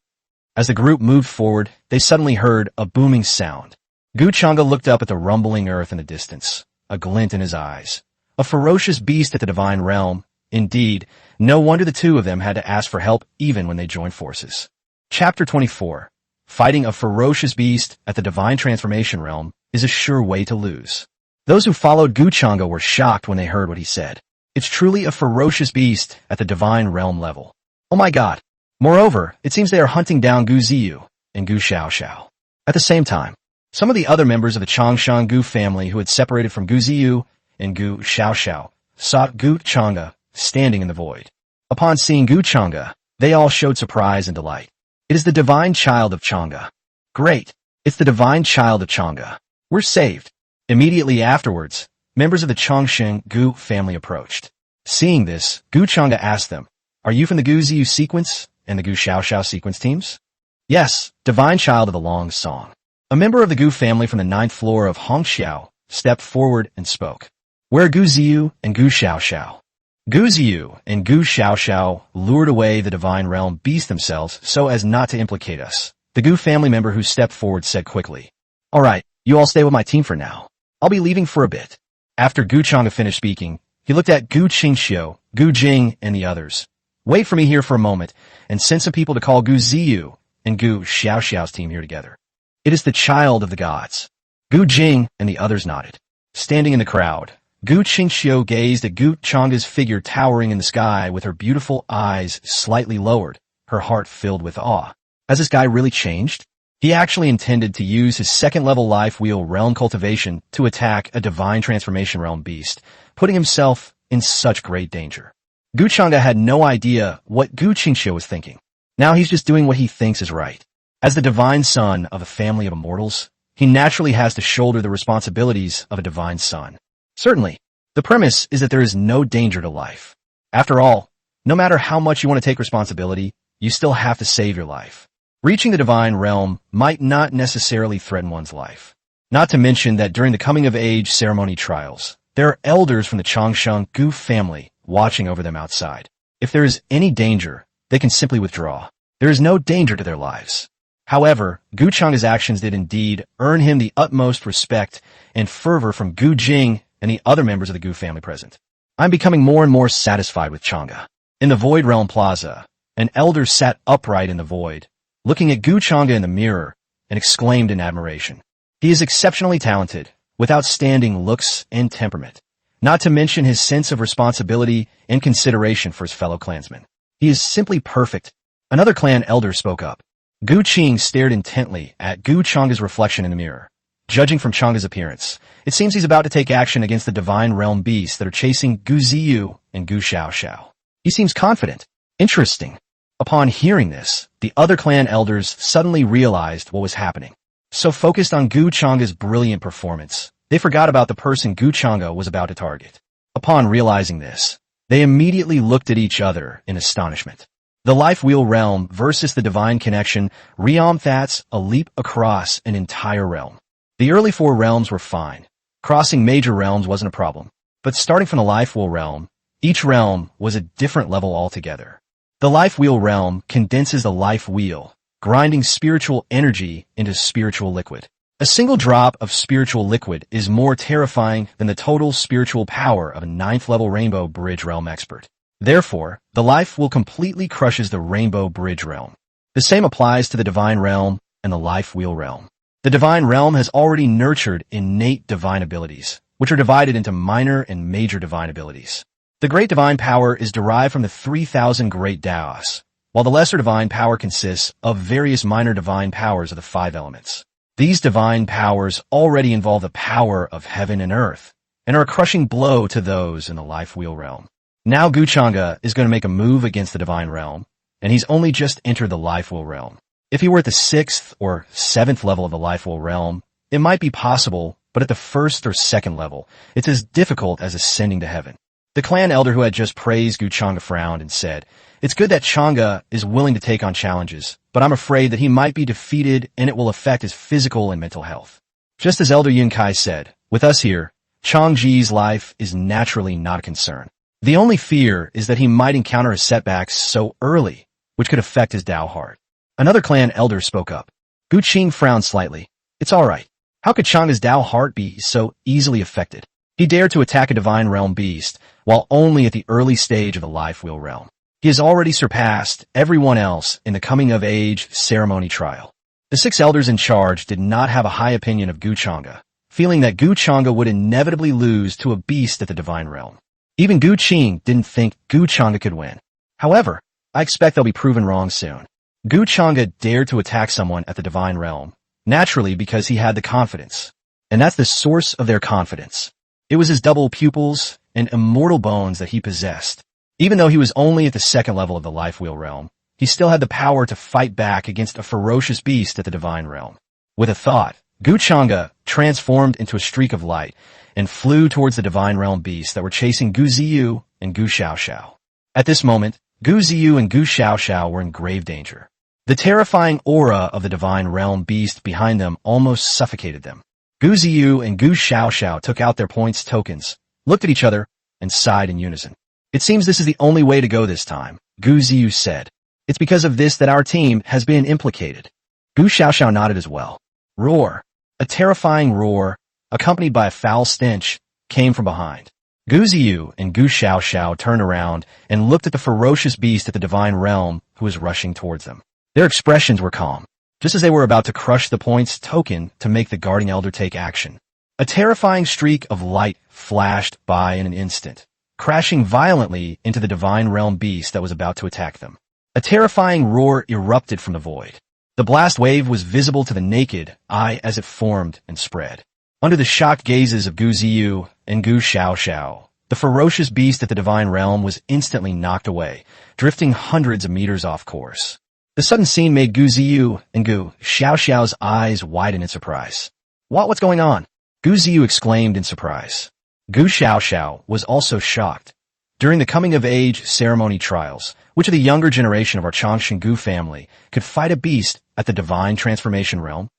S1: As the group moved forward, they suddenly heard a booming sound. Gu Chang'e looked up at the rumbling earth in the distance, a glint in his eyes. A ferocious beast at the divine realm. Indeed, no wonder the two of them had to ask for help even when they joined forces. Chapter 24. Fighting a ferocious beast at the divine transformation realm is a sure way to lose. Those who followed Gu Chang'e were shocked when they heard what he said. It's truly a ferocious beast at the divine realm level. Oh my god. Moreover, it seems they are hunting down Gu Ziyu and Gu Xiaoxiao. At the same time, some of the other members of the Changshan Gu family who had separated from Gu Ziyu and Gu Xiaoxiao saw Gu Chang'e standing in the void. Upon seeing Gu Chang'e, they all showed surprise and delight. It is the divine child of Chang'e. Great. It's the divine child of Chang'e. We're saved. Immediately afterwards, members of the Changshan Gu family approached. Seeing this, Gu Chang'e asked them, "Are you from the Gu Ziyu sequence and the Gu Xiaoxiao sequence teams?" "Yes, divine child of the long song." A member of the Gu family from the 9th floor of Hongxiao stepped forward and spoke. "Where are Gu Ziyu and Gu Xiaoxiao?" Gu Ziyu and Gu Xiaoxiao lured away the divine realm beast themselves so as not to implicate us. The Gu family member who stepped forward said quickly, "All right, you all stay with my team for now. I'll be leaving for a bit." After Gu Chang'e finished speaking, he looked at Gu Qingxiu, Gu Jing, and the others. "Wait for me here for a moment and send some people to call Gu Ziyu and Gu Xiaoxiao's team here together. It is the child of the gods." Gu Jing and the others nodded. Standing in the crowd, Gu Qingxiu gazed at Gu Chang'e's figure towering in the sky with her beautiful eyes slightly lowered, her heart filled with awe. Has this guy really changed? He actually intended to use his second-level life wheel realm cultivation to attack a divine transformation realm beast, putting himself in such great danger. Gu Chang'e had no idea what Gu Qingxiu was thinking. Now he's just doing what he thinks is right. As the divine son of a family of immortals, he naturally has to shoulder the responsibilities of a divine son. Certainly, the premise is that there is no danger to life. After all, no matter how much you want to take responsibility, you still have to save your life. Reaching the divine realm might not necessarily threaten one's life. Not to mention that during the coming-of-age ceremony trials, there are elders from the Changsheng Gu family watching over them outside. If there is any danger, they can simply withdraw. There is no danger to their lives. However, Gu Chang'e's actions did indeed earn him the utmost respect and fervor from Gu Jing and the other members of the Gu family present. I'm becoming more and more satisfied with Chang'e. In the Void Realm Plaza, an elder sat upright in the void, looking at Gu Chang'e in the mirror, and exclaimed in admiration. He is exceptionally talented, with outstanding looks and temperament, not to mention his sense of responsibility and consideration for his fellow clansmen. He is simply perfect. Another clan elder spoke up. Gu Qing stared intently at Gu Chang'e's reflection in the mirror. Judging from Chang'e's appearance, it seems he's about to take action against the divine realm beasts that are chasing Gu Ziyu and Gu Xiaoxiao. He seems confident. Interesting. Upon hearing this, the other clan elders suddenly realized what was happening. So focused on Gu Chang'e's brilliant performance, they forgot about the person Gu Chang'e was about to target. Upon realizing this, they immediately looked at each other in astonishment. The Life Wheel realm versus the Divine Connection realm, that's a leap across an entire realm. The early 4 realms were fine. Crossing major realms wasn't a problem. But starting from the Life Wheel realm, each realm was a different level altogether. The Life Wheel realm condenses the life wheel, grinding spiritual energy into spiritual liquid. A single drop of spiritual liquid is more terrifying than the total spiritual power of a 9th-level Rainbow Bridge realm expert. Therefore, the life wheel completely crushes the Rainbow Bridge realm. The same applies to the Divine Realm and the Life Wheel realm. The Divine Realm has already nurtured innate divine abilities, which are divided into minor and major divine abilities. The Great Divine Power is derived from the 3,000 Great Daos, while the Lesser Divine Power consists of various minor divine powers of the 5 elements. These divine powers already involve the power of heaven and earth, and are a crushing blow to those in the Life Wheel realm. Now Gu Chang'e is going to make a move against the Divine Realm, and he's only just entered the Life Wheel realm. If he were at the 6th or 7th level of the Life Wheel realm, it might be possible, but at the 1st or 2nd level, it's as difficult as ascending to heaven. The clan elder who had just praised Gu Chang'e frowned and said, "It's good that Chang'e is willing to take on challenges, but I'm afraid that he might be defeated and it will affect his physical and mental health." Just as Elder Yun Kai said, with us here, Changji's life is naturally not a concern. The only fear is that he might encounter his setbacks so early, which could affect his Dao heart. Another clan elder spoke up. Gu Qing frowned slightly. It's all right. How could Chang'e's Dao heart be so easily affected? He dared to attack a divine realm beast, while only at the early stage of the Life Wheel realm. He has already surpassed everyone else in the coming-of-age ceremony trial. The 6 elders in charge did not have a high opinion of Gu Chang'e, feeling that Gu Chang'e would inevitably lose to a beast at the divine realm. Even Gu Qing didn't think Gu Chang'e could win. However, I expect they'll be proven wrong soon. Gu Chang'e dared to attack someone at the divine realm, naturally because he had the confidence. And that's the source of their confidence. It was his double pupils and immortal bones that he possessed. Even though he was only at the 2nd level of the Life Wheel realm, he still had the power to fight back against a ferocious beast at the divine realm. With a thought, Gu Chang'e transformed into a streak of light and flew towards the divine realm beasts that were chasing Gu Ziyu and Gu Xiaoxiao. At this moment, Gu Ziyu and Gu Xiaoxiao were in grave danger. The terrifying aura of the divine realm beast behind them almost suffocated them. Gu Ziyu and Gu Xiaoxiao took out their points tokens, looked at each other, and sighed in unison. It seems this is the only way to go this time, Gu Ziyu said. It's because of this that our team has been implicated. Gu Xiaoxiao nodded as well. Roar. A terrifying roar, accompanied by a foul stench, came from behind. Gu Ziyu and Gu Xiaoxiao turned around and looked at the ferocious beast at the divine realm who was rushing towards them. Their expressions were calm, just as they were about to crush the point's token to make the guarding elder take action. A terrifying streak of light flashed by in an instant, crashing violently into the divine realm beast that was about to attack them. A terrifying roar erupted from the void. The blast wave was visible to the naked eye as it formed and spread. Under the shocked gazes of Gu Ziyu and Gu Xiaoxiao, the ferocious beast at the divine realm was instantly knocked away, drifting hundreds of meters off course. The sudden scene made Gu Ziyu and Gu Xiaoxiao's eyes widen in surprise. What's going on? Gu Ziyu exclaimed in surprise. Gu Xiaoxiao was also shocked. During the coming-of-age ceremony trials, which of the younger generation of our Chengda family could fight a beast at the divine transformation realm?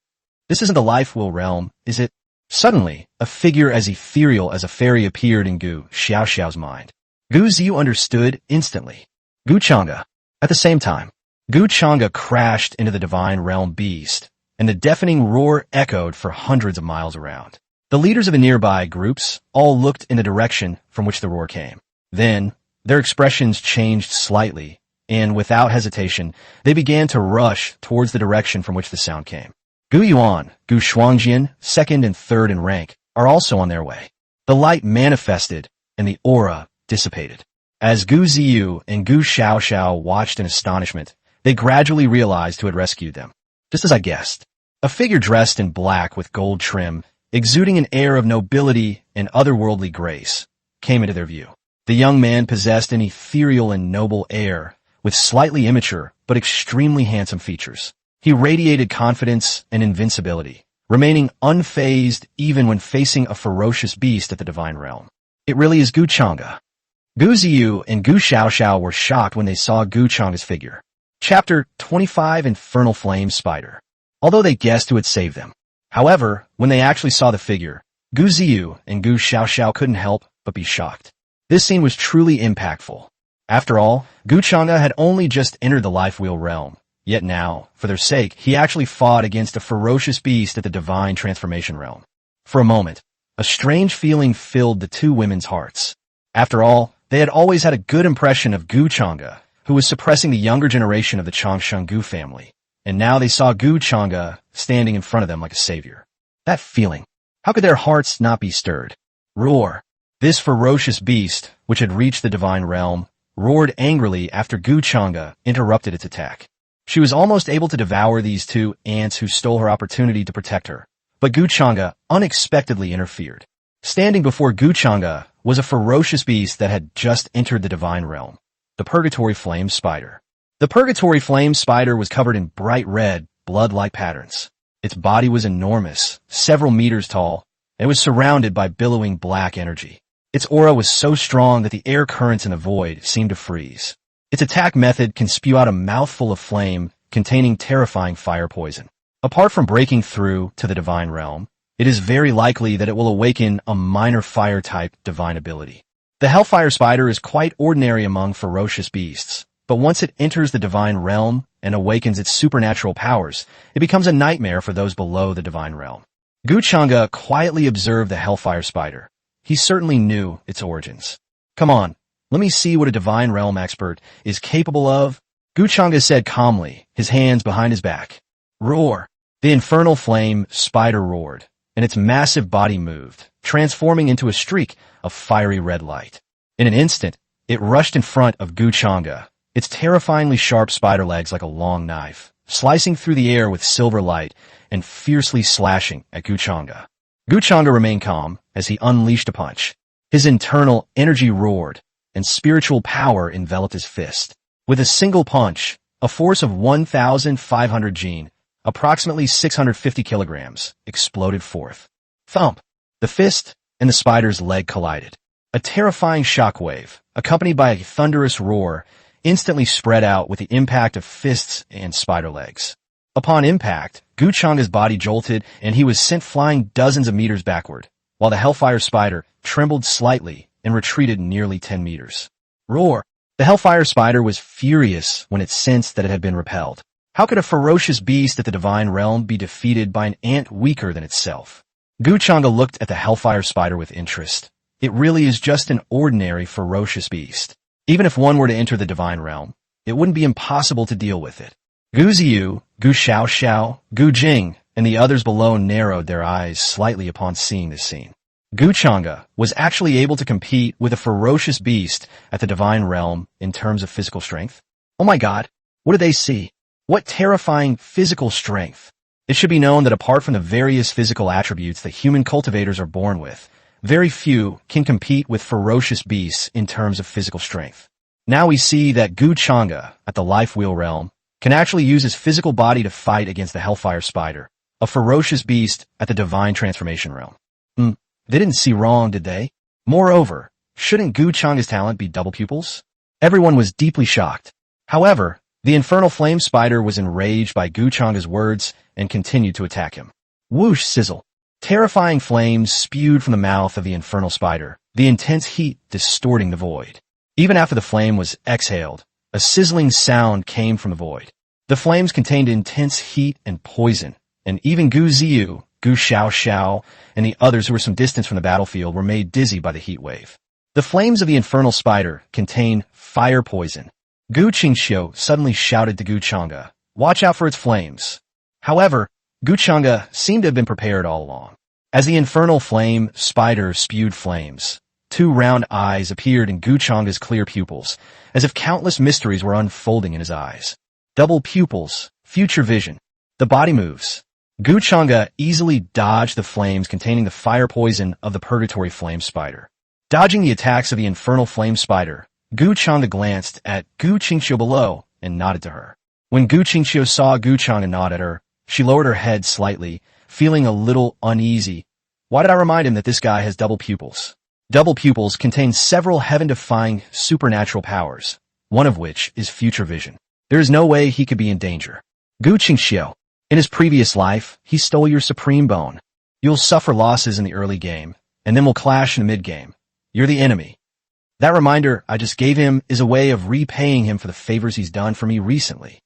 S1: This isn't the life will realm, is it? Suddenly, a figure as ethereal as a fairy appeared in Gu Xiaoxiao's mind. Gu Ziyu understood instantly. Gu Chengda. At the same time, Gu Chengda crashed into the divine realm beast, and the deafening roar echoed for hundreds of miles around. The leaders of the nearby groups all looked in the direction from which the roar came. Then, their expressions changed slightly, and without hesitation, they began to rush towards the direction from which the sound came. Gu Yuan, Gu Shuangjian, second and third in rank, are also on their way. The light manifested, and the aura dissipated. As Gu Ziyu and Gu Xiaoxiao watched in astonishment, they gradually realized who had rescued them. Just as I guessed. A figure dressed in black with gold trim, exuding an air of nobility and otherworldly grace, came into their view. The young man possessed an ethereal and noble air, with slightly immature but extremely handsome features. He radiated confidence and invincibility, remaining unfazed even when facing a ferocious beast at the divine realm. It really is Gu Chengda. Gu Ziyu and Gu Xiaoxiao were shocked when they saw Gu Chengda's figure. Chapter 25 Infernal Flame Spider. Although they guessed who had saved them. However, when they actually saw the figure, Gu Ziyu and Gu Xiaoxiao couldn't help but be shocked. This scene was truly impactful. After all, Gu Chengda had only just entered the life wheel realm, yet now, for their sake, he actually fought against a ferocious beast at the divine transformation realm. For a moment, a strange feeling filled the two women's hearts. After all, they had always had a good impression of Gu Chengda, who was suppressing the younger generation of the Chengda family, and now they saw Gu Chengda standing in front of them like a savior. That feeling, how could their hearts not be stirred? Roar. This ferocious beast, which had reached the divine realm, roared angrily after Gu Chengda interrupted its attack. She was almost able to devour these two ants who stole her opportunity to protect her, but Gu Chengda unexpectedly interfered. Standing before Gu Chengda was a ferocious beast that had just entered the divine realm, the Purgatory Flame Spider. The Purgatory Flame Spider was covered in bright red, blood-like patterns. Its body was enormous, several meters tall, and was surrounded by billowing black energy. Its aura was so strong that the air currents in the void seemed to freeze. Its attack method can spew out a mouthful of flame containing terrifying fire poison. Apart from breaking through to the divine realm, it is very likely that it will awaken a minor fire-type divine ability. The Hellfire Spider is quite ordinary among ferocious beasts, but once it enters the divine realm and awakens its supernatural powers, it becomes a nightmare for those below the divine realm. Gu Chengda quietly observed the Hellfire Spider. He certainly knew its origins. Come on, let me see what a divine realm expert is capable of, Gu Chengda said calmly, his hands behind his back. Roar! The infernal flame spider roared, and its massive body moved, transforming into a streak of fiery red light. In an instant, it rushed in front of Gu Chengda, its terrifyingly sharp spider legs like a long knife, slicing through the air with silver light and fiercely slashing at Gu Chengda. Gu Chengda remained calm as he unleashed a punch. His internal energy roared, and spiritual power enveloped his fist. With a single punch, a force of 1,500 Jin, approximately 650 kilograms, exploded forth. Thump! The fist and the spider's leg collided. A terrifying shockwave, accompanied by a thunderous roar, instantly spread out with the impact of fists and spider legs. Upon impact, Gu Chengda's body jolted and he was sent flying dozens of meters backward, while the Hellfire Spider trembled slightly and retreated nearly 10 meters. Roar. The Hellfire Spider was furious when it sensed that it had been repelled. How could a ferocious beast at the Divine Realm be defeated by an ant weaker than itself? Gu Chang'e looked at the Hellfire Spider with interest. It really is just an ordinary ferocious beast. Even if one were to enter the Divine Realm, it wouldn't be impossible to deal with it. Gu Ziyu, Gu Xiaoxiao, Gu Jing, and the others below narrowed their eyes slightly upon seeing this scene. Gu Chang'e was actually able to compete with a ferocious beast at the Divine Realm in terms of physical strength. Oh my god, what did they see? What terrifying physical strength! It should be known that apart from the various physical attributes that human cultivators are born with, very few can compete with ferocious beasts in terms of physical strength. Now we see that Gu Chang'e, at the Life Wheel Realm, can actually use his physical body to fight against the Hellfire Spider, a ferocious beast at the Divine Transformation Realm. They didn't see wrong, did they? Moreover, shouldn't Gu Chang'e's talent be double pupils? Everyone was deeply shocked. However, the Infernal Flame Spider was enraged by Gu Chang'e's words and continued to attack him. Whoosh sizzle. Terrifying flames spewed from the mouth of the Infernal Spider, the intense heat distorting the void. Even after the flame was exhaled, a sizzling sound came from the void. The flames contained intense heat and poison, and even Gu Ziyu, Gu Xiaoxiao, and the others who were some distance from the battlefield were made dizzy by the heat wave. The flames of the Infernal Spider contained fire poison. Gu Qingxiu suddenly shouted to Gu Chang'e, "Watch out for its flames." However, Gu Chang'e seemed to have been prepared all along. As the Infernal Flame Spider spewed flames, two round eyes appeared in Gu Chang'e's clear pupils, as if countless mysteries were unfolding in his eyes. Double pupils, future vision. The body moves. Gu Chang'e easily dodged the flames containing the fire poison of the Purgatory Flame Spider. Dodging the attacks of the Infernal Flame Spider, Gu Chang'e glanced at Gu Qingxiu below and nodded to her. When Gu Qingxiu saw Gu Chang'e nod at her, she lowered her head slightly, feeling a little uneasy. Why did I remind him that this guy has double pupils? Double pupils contain several heaven-defying supernatural powers, one of which is future vision. There is no way he could be in danger. Gu Qingxiu, in his previous life, he stole your supreme bone. You'll suffer losses in the early game, and then we'll clash in the mid-game. You're the enemy. That reminder I just gave him is a way of repaying him for the favors he's done for me recently.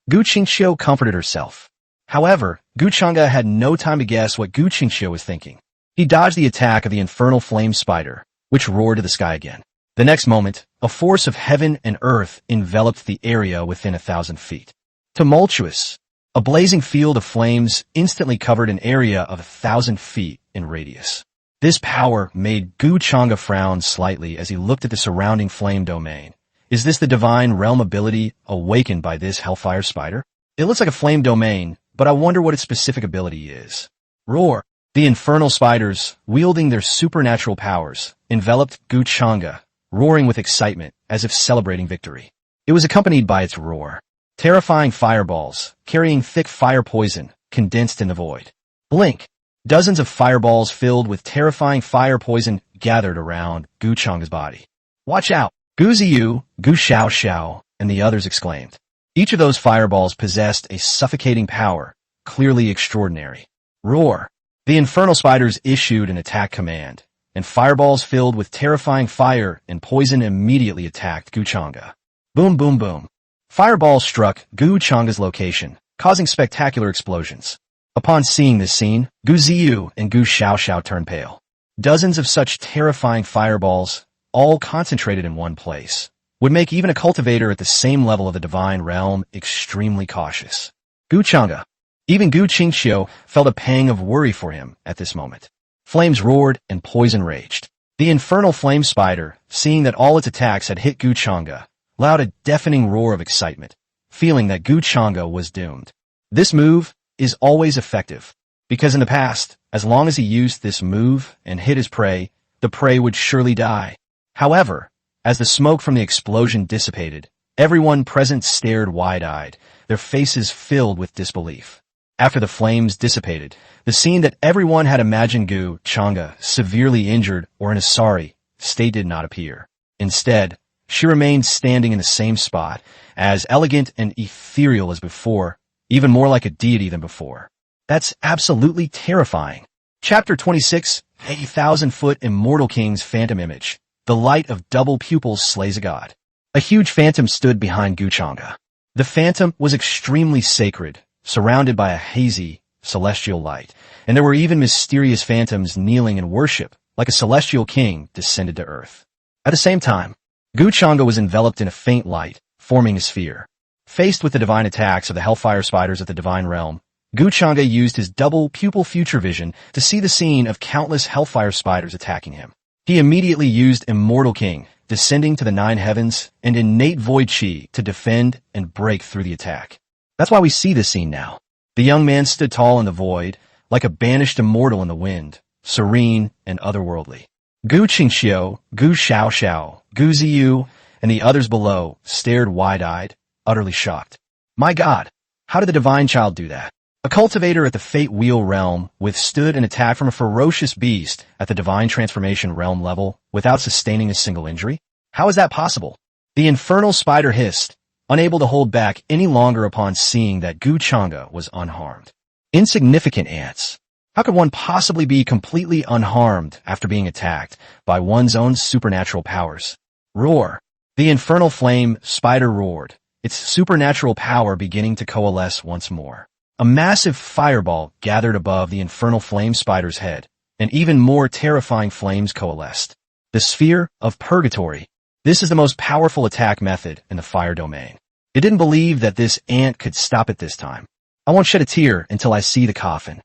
S1: Gu Qingxiu comforted herself. However, Gu Chang'e had no time to guess what Gu Qingxiu was thinking. He dodged the attack of the Infernal Flame Spider, which roared to the sky again. The next moment, a force of heaven and earth enveloped the area within 1,000 feet. Tumultuous. A blazing field of flames instantly covered an area of 1,000 feet in radius. This power made Gu Chang'e frown slightly as he looked at the surrounding flame domain. Is this the Divine Realm ability awakened by this Hellfire Spider? It looks like a flame domain, but I wonder what its specific ability is. Roar. The Infernal Spiders, wielding their supernatural powers, enveloped Gu Chang'e, roaring with excitement as if celebrating victory. It was accompanied by its roar. Terrifying fireballs, carrying thick fire poison, condensed in the void. Blink. Dozens of fireballs filled with terrifying fire poison gathered around Gu Chang'e's body. Watch out! Gu Ziyu, Gu Xiaoxiao, and the others exclaimed. Each of those fireballs possessed a suffocating power, clearly extraordinary. Roar. The Infernal Spiders issued an attack command, and fireballs filled with terrifying fire and poison immediately attacked Gu Chang'e. Boom boom boom. Fireballs struck Gu Chang'e's location, causing spectacular explosions. Upon seeing this scene, Gu Ziyu and Gu Xiaoxiao turned pale. Dozens of such terrifying fireballs, all concentrated in one place, would make even a cultivator at the same level of the Divine Realm extremely cautious. Gu Chang'e. Even Gu Qingxiu felt a pang of worry for him at this moment. Flames roared and poison raged. The Infernal Flame Spider, seeing that all its attacks had hit Gu Chang'e, let out a deafening roar of excitement, feeling that Gu Chang'e was doomed. This move is always effective, because in the past, as long as he used this move and hit his prey, the prey would surely die. However, as the smoke from the explosion dissipated, everyone present stared wide-eyed, their faces filled with disbelief. After the flames dissipated, the scene that everyone had imagined Gu Chang'e severely injured or in a sorry state did not appear. Instead, she remained standing in the same spot, as elegant and ethereal as before, even more like a deity than before. That's absolutely terrifying. Chapter 26, 80,000-Foot Immortal King's Phantom Image. The light of double pupils slays a god. A huge phantom stood behind Gu Chengda. The phantom was extremely sacred, surrounded by a hazy, celestial light, and there were even mysterious phantoms kneeling in worship, like a celestial king descended to earth. At the same time, Gu Chengda was enveloped in a faint light, forming a sphere. Faced with the divine attacks of the hellfire spiders of the divine realm, Gu Chengda used his double pupil future vision to see the scene of countless hellfire spiders attacking him. He immediately used Immortal King, descending to the 9 heavens, and innate void chi to defend and break through the attack. That's why we see this scene now. The young man stood tall in the void, like a banished immortal in the wind, serene and otherworldly. Gu Qingxiu, Gu Xiaoxiao, Gu Ziyu, and the others below stared wide-eyed, utterly shocked. My God, how did the divine child do that? A cultivator at the Fate Wheel realm withstood an attack from a ferocious beast at the divine transformation realm level without sustaining a single injury? How is that possible? The infernal spider hissed, unable to hold back any longer upon seeing that Gu Chengda was unharmed. Insignificant ants. How could one possibly be completely unharmed after being attacked by one's own supernatural powers? Roar. The infernal flame spider roared, its supernatural power beginning to coalesce once more. A massive fireball gathered above the infernal flame spider's head, and even more terrifying flames coalesced. The sphere of purgatory. This is the most powerful attack method in the fire domain. It didn't believe that this ant could stop it this time. I won't shed a tear until I see the coffin.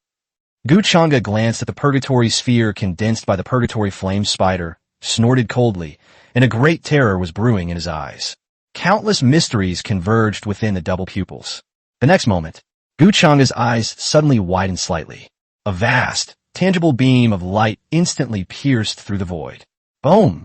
S1: Gu Chengda glanced at the purgatory sphere condensed by the purgatory flame spider, snorted coldly, and a great terror was brewing in his eyes. Countless mysteries converged within the double pupils. The next moment, Gu Chengda's eyes suddenly widened slightly. A vast, tangible beam of light instantly pierced through the void. Boom!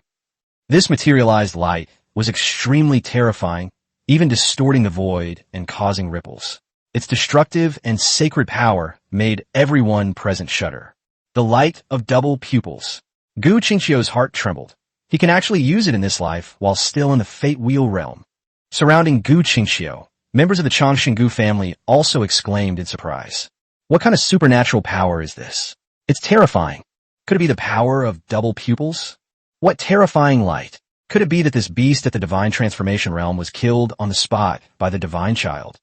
S1: This materialized light was extremely terrifying, even distorting the void and causing ripples. Its destructive and sacred power made everyone present shudder. The light of double pupils. Gu Qingxiu's heart trembled. He can actually use it in this life while still in the Fate Wheel realm. Surrounding Gu Qingxiu, members of the Chongqing family also exclaimed in surprise. What kind of supernatural power is this? It's terrifying. Could it be the power of double pupils? What terrifying light? Could it be that this beast at the divine transformation realm was killed on the spot by the divine child?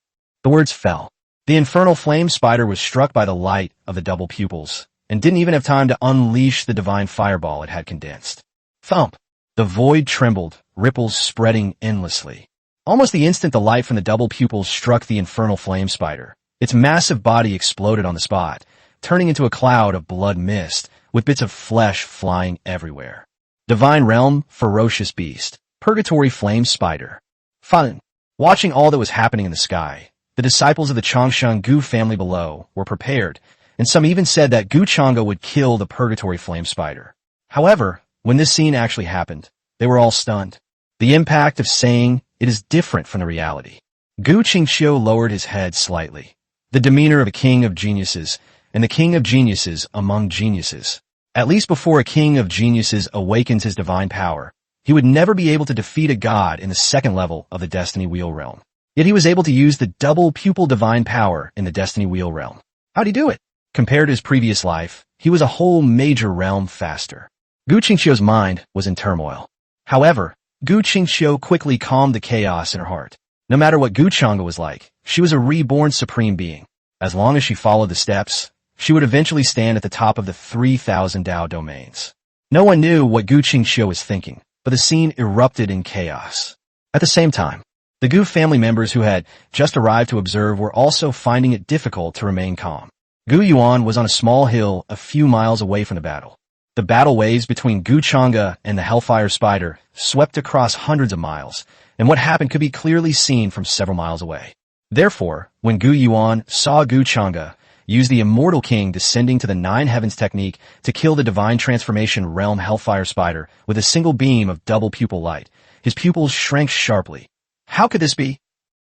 S1: The words fell. The infernal flame spider was struck by the light of the double pupils, and didn't even have time to unleash the divine fireball it had condensed. Thump! The void trembled, ripples spreading endlessly. Almost the instant the light from the double pupils struck the infernal flame spider, its massive body exploded on the spot, turning into a cloud of blood mist, with bits of flesh flying everywhere. Divine realm, ferocious beast, purgatory flame spider. Fun. Watching all that was happening in the sky, the disciples of the Chongqing family below were prepared, and some even said that Gu Chengda would kill the purgatory flame spider. However, when this scene actually happened, they were all stunned. The impact of saying it is different from the reality. Gu Qingxiu lowered his head slightly. The demeanor of a king of geniuses, and the king of geniuses among geniuses. At least before a king of geniuses awakens his divine power, he would never be able to defeat a god in the second level of the Destiny Wheel realm. Yet he was able to use the double pupil divine power in the Destiny Wheel realm. How'd he do it? Compared to his previous life, he was a whole major realm faster. Gu Qingxiu's mind was in turmoil. However, Gu Qingxiu quickly calmed the chaos in her heart. No matter what Gu Chengda was like, she was a reborn supreme being. As long as she followed the steps, she would eventually stand at the top of the 3,000 Dao domains. No one knew what Gu Qingxiu was thinking, but the scene erupted in chaos. At the same time, the Gu family members who had just arrived to observe were also finding it difficult to remain calm. Gu Yuan was on a small hill a few miles away from the battle. The battle waves between Gu Chengda and the Hellfire Spider swept across hundreds of miles, and what happened could be clearly seen from several miles away. Therefore, when Gu Yuan saw Gu Chengda use the Immortal King descending to the 9 heavens technique to kill the divine transformation realm Hellfire Spider with a single beam of double pupil light, his pupils shrank sharply. How could this be?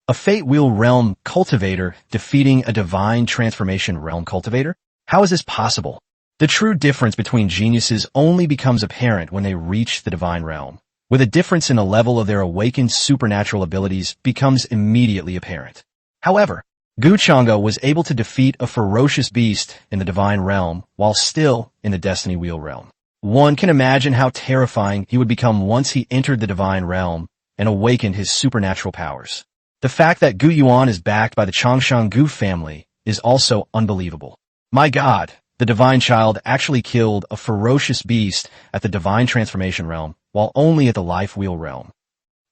S1: A Fate Wheel realm cultivator defeating a divine transformation realm cultivator? How is this possible? The true difference between geniuses only becomes apparent when they reach the divine realm, where the difference in the level of their awakened supernatural abilities becomes immediately apparent. However, Gu Chengda was able to defeat a ferocious beast in the divine realm while still in the Destiny Wheel realm. One can imagine how terrifying he would become once he entered the divine realm and awakened his supernatural powers. The fact that Gu Yuan is backed by the Changshan Gu family is also unbelievable. My God, the divine child actually killed a ferocious beast at the divine transformation realm, while only at the life wheel realm.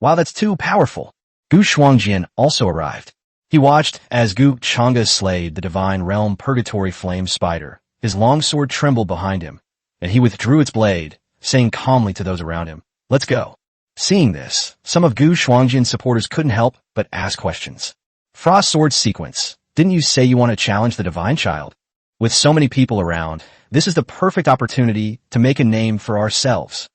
S1: Wow, that's too powerful. Gu Shuangjian also arrived. He watched as Gu Chengda slayed the divine realm purgatory flame spider. His long sword trembled behind him, and he withdrew its blade, saying calmly to those around him, "Let's go." Seeing this, some of Gu Shuangjian's supporters couldn't help but ask questions. Frost Sword Sequence, didn't you say you want to challenge the divine child? With so many people around, this is the perfect opportunity to make a name for ourselves.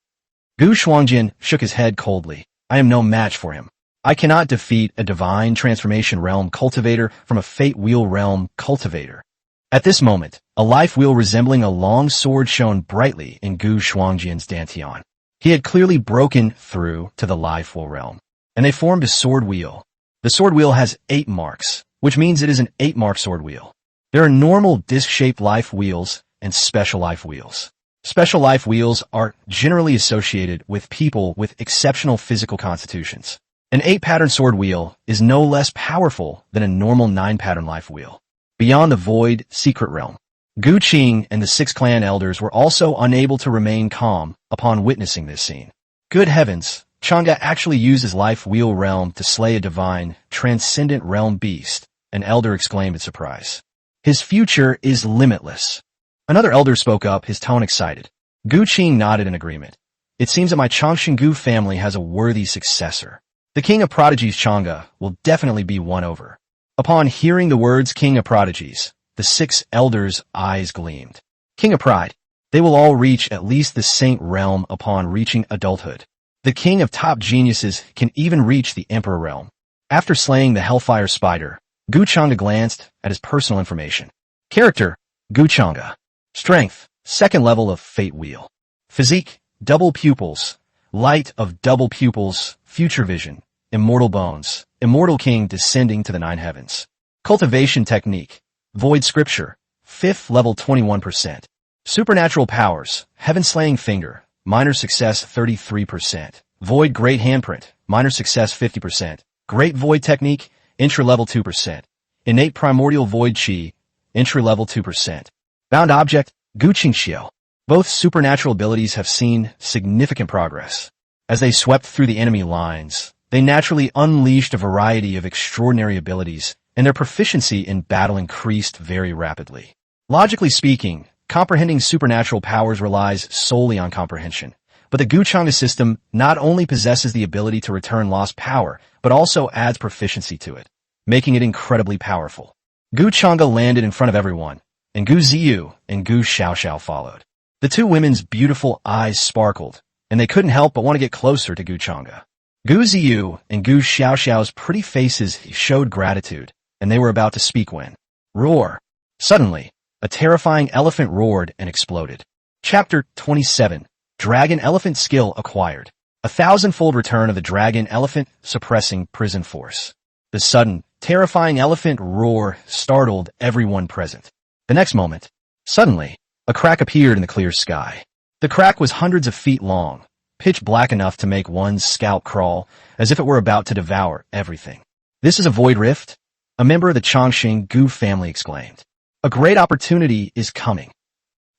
S1: Gu Shuangjian shook his head coldly. I am no match for him. I cannot defeat a divine transformation realm cultivator from a fate wheel realm cultivator. At this moment, a life wheel resembling a long sword shone brightly in Gu Shuangjian's dantian. He had clearly broken through to the life wheel realm, and they formed a sword wheel. The sword wheel has 8 marks, which means it is an 8-mark sword wheel. There are normal disc-shaped life wheels and special life wheels. Special life wheels are generally associated with people with exceptional physical constitutions. An 8-pattern sword wheel is no less powerful than a normal 9-pattern life wheel. Beyond the void secret realm, Gu Qing and the 6 clan elders were also unable to remain calm upon witnessing this scene. Good heavens, Chengda actually used his life wheel realm to slay a divine, transcendent realm beast, an elder exclaimed in surprise. His future is limitless. Another elder spoke up, his tone excited. Gu Qing nodded in agreement. It seems that my Changshan Gu family has a worthy successor. The King of Prodigies Chengda will definitely be won over. Upon hearing the words King of Prodigies, the 6 elders' eyes gleamed. King of Pride. They will all reach at least the Saint realm upon reaching adulthood. The King of Top Geniuses can even reach the Emperor realm. After slaying the Hellfire Spider, Gu Chengda glanced at his personal information. Character, Gu Chengda. Strength, 2nd level of Fate Wheel. Physique, double pupils. Light of double pupils, future vision. Immortal bones, immortal king descending to the 9 heavens. Cultivation technique, void scripture, 5th level 21%. Supernatural powers, heaven slaying finger, minor success 33%. Void great handprint, minor success 50%. Great void technique, entry level 2%. Innate primordial void chi, entry level 2%. Bound object, Gu Qingxiu. Both supernatural abilities have seen significant progress. As they swept through the enemy lines, they naturally unleashed a variety of extraordinary abilities, and their proficiency in battle increased very rapidly. Logically speaking, comprehending supernatural powers relies solely on comprehension, but the Gu Chengda system not only possesses the ability to return lost power, but also adds proficiency to it, making it incredibly powerful. Gu Chengda landed in front of everyone, and Gu Ziyu and Gu Xiaoxiao followed. The 2 women's beautiful eyes sparkled, and they couldn't help but want to get closer to Gu Chengda. Gu Ziyu and Gu Xiaoxiao's pretty faces showed gratitude, and they were about to speak when, roar! Suddenly, a terrifying elephant roared and exploded. Chapter 27, Dragon Elephant Skill Acquired. 1,000-fold return of the Dragon Elephant suppressing prison force. The sudden, terrifying elephant roar startled everyone present. The next moment, suddenly, a crack appeared in the clear sky. The crack was hundreds of feet long, pitch black enough to make one's scalp crawl, as if it were about to devour everything. This is a void rift? A member of the Changshan Gu family exclaimed. A great opportunity is coming.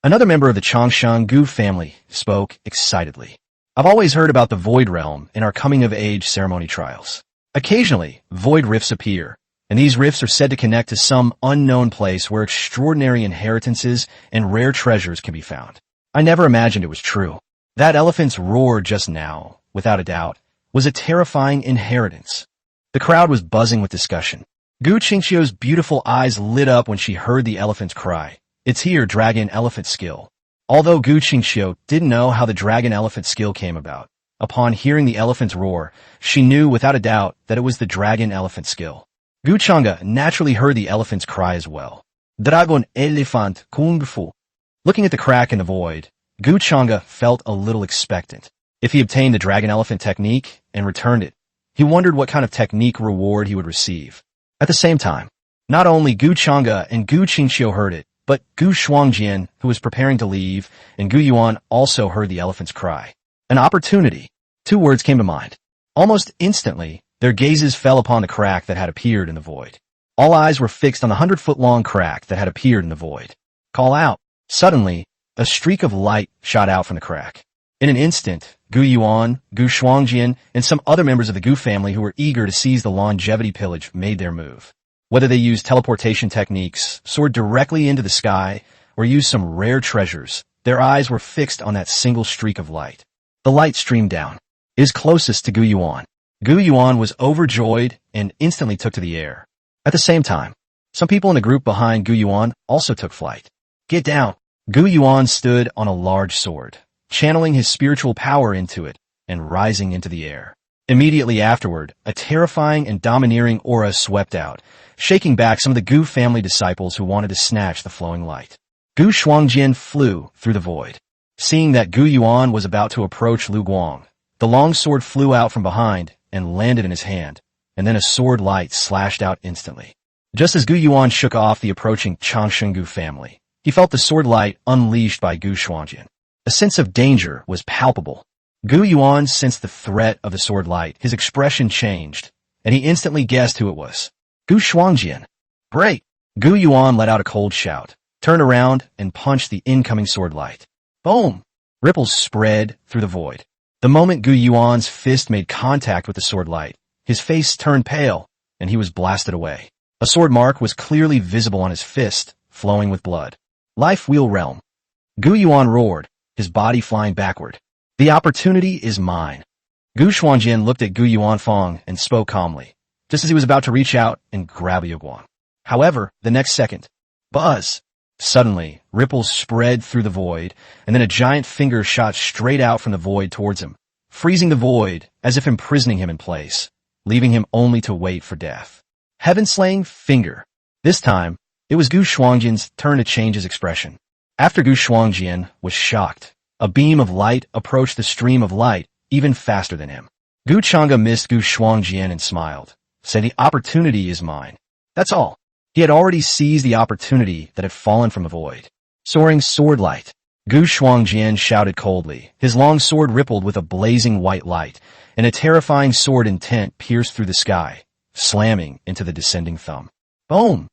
S1: Another member of the Changshan Gu family spoke excitedly. I've always heard about the Void Realm in our coming-of-age ceremony trials. Occasionally, void rifts appear, and these rifts are said to connect to some unknown place where extraordinary inheritances and rare treasures can be found. I never imagined it was true. That elephant's roar just now, without a doubt, was a terrifying inheritance. The crowd was buzzing with discussion. Gu Qingxiu's beautiful eyes lit up when she heard the elephant's cry. It's here, Dragon Elephant Skill. Although Gu Qingxiu didn't know how the Dragon Elephant Skill came about, upon hearing the elephant's roar, she knew without a doubt that it was the Dragon Elephant Skill. Gu Chengda naturally heard the elephant's cry as well. Dragon Elephant Kung Fu. Looking at the crack in the void, Gu Chengda felt a little expectant. If he obtained the Dragon Elephant technique and returned it, he wondered what kind of technique reward he would receive. At the same time, not only Gu Chengda and Gu Qingxiu heard it, But Gu Shuangjian, who was preparing to leave, and Gu Yuan also heard the elephant's cry. An opportunity. Two words came to mind. Almost instantly, their gazes fell upon the crack that had appeared in the void. All eyes were fixed on the 100-foot-long crack that had appeared in the void. Call out. Suddenly, a streak of light shot out from the crack. In an instant, Gu Yuan, Gu Shuangjian, and some other members of the Gu family who were eager to seize the longevity pillage made their move. Whether they used teleportation techniques, soared directly into the sky, or used some rare treasures, their eyes were fixed on that single streak of light. The light streamed down. It is closest to Gu Yuan. Gu Yuan was overjoyed and instantly took to the air. At the same time, some people in the group behind Gu Yuan also took flight. Get down! Gu Yuan stood on a large sword, channeling his spiritual power into it and rising into the air. Immediately afterward, a terrifying and domineering aura swept out, shaking back some of the Gu family disciples who wanted to snatch the flowing light. Gu Shuangjian flew through the void. Seeing that Gu Yuan was about to approach Lu Guang, the long sword flew out from behind and landed in his hand, and then a sword light slashed out instantly. Just as Gu Yuan shook off the approaching Changshen Gu family, he felt the sword light unleashed by Gu Shuangjian. A sense of danger was palpable. Gu Yuan sensed the threat of the sword light. His expression changed, and he instantly guessed who it was. Gu Shuangjian. Great! Gu Yuan let out a cold shout, turned around, and punched the incoming sword light. Boom! Ripples spread through the void. The moment Gu Yuan's fist made contact with the sword light, his face turned pale, and he was blasted away. A sword mark was clearly visible on his fist, flowing with blood. Life Wheel Realm. Gu Yuan roared, his body flying backward. The opportunity is mine. Gu Shuangjian looked at Gu Yuanfang and spoke calmly, just as he was about to reach out and grab Liu Guang. However, the next second, buzz! Suddenly, ripples spread through the void, and then a giant finger shot straight out from the void towards him, freezing the void as if imprisoning him in place, leaving him only to wait for death. Heaven-slaying finger. This time, it was Gu Shuangjian's turn to change his expression. After Gu Shuangjian was shocked, a beam of light approached the stream of light even faster than him. Gu Chengda missed Gu Shuangjian and smiled, saying the opportunity is mine. That's all. He had already seized the opportunity that had fallen from the void. Soaring sword light. Gu Shuangjian shouted coldly. His long sword rippled with a blazing white light, and a terrifying sword intent pierced through the sky, slamming into the descending thumb. Boom!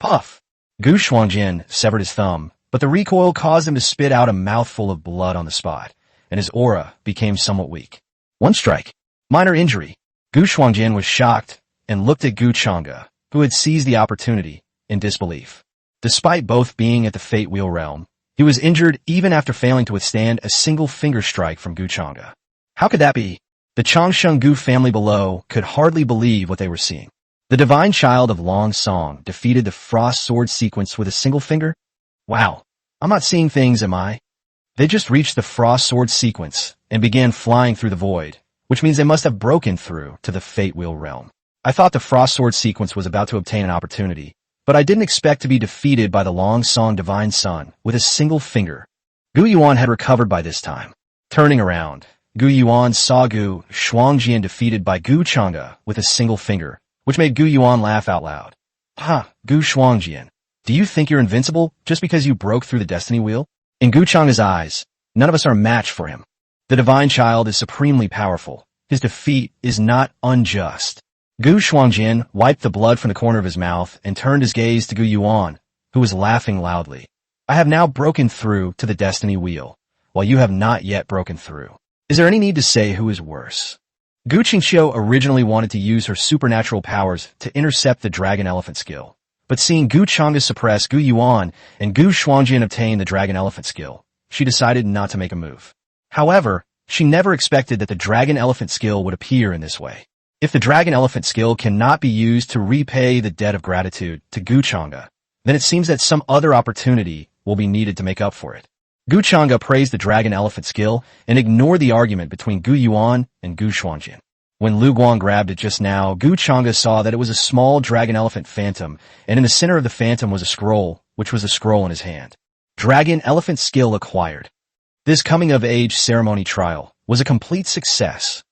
S1: Puff! Gu Shuangjian severed his thumb, but the recoil caused him to spit out a mouthful of blood on the spot, and his aura became somewhat weak. One strike. Minor injury. Gu Shuangjian was shocked and looked at Gu Chengda, who had seized the opportunity, in disbelief. Despite both being at the Fate Wheel Realm, he was injured even after failing to withstand a single finger strike from Gu Chengda. How could that be? The Changshen Gu family below could hardly believe what they were seeing. The divine child of Long Song defeated the Frost Sword sequence with a single finger? Wow, I'm not seeing things, am I? They just reached the Frost Sword sequence and began flying through the void, which means they must have broken through to the Fate Wheel Realm. I thought the Frost Sword sequence was about to obtain an opportunity, but I didn't expect to be defeated by the Long Song Divine Son with a single finger. Gu Yuan had recovered by this time. Turning around, Gu Yuan saw Gu Shuangjian defeated by Gu Chengda with a single finger, which made Gu Yuan laugh out loud. Ha, Gu Shuangjian, do you think you're invincible just because you broke through the destiny wheel? In Gu Chengda's eyes, none of us are a match for him. The divine child is supremely powerful. His defeat is not unjust. Gu Shuangjian wiped the blood from the corner of his mouth and turned his gaze to Gu Yuan, who was laughing loudly. I have now broken through to the destiny wheel, while you have not yet broken through. Is there any need to say who is worse? Gu Qingqiu originally wanted to use her supernatural powers to intercept the Dragon Elephant skill, but seeing Gu Chengda suppress Gu Yuan and Gu Shuangjian obtain the Dragon Elephant skill, she decided not to make a move. However, she never expected that the Dragon Elephant skill would appear in this way. If the Dragon Elephant skill cannot be used to repay the debt of gratitude to Gu Chengda, then it seems that some other opportunity will be needed to make up for it. Gu Chengda praised the Dragon Elephant skill and ignored the argument between Gu Yuan and Gu Shuangjian. When Lu Guang grabbed it just now, Gu Chengda saw that it was a small Dragon Elephant phantom, and in the center of the phantom was a scroll, which was a scroll in his hand. Dragon Elephant skill acquired. This coming-of-age ceremony trial was a complete success.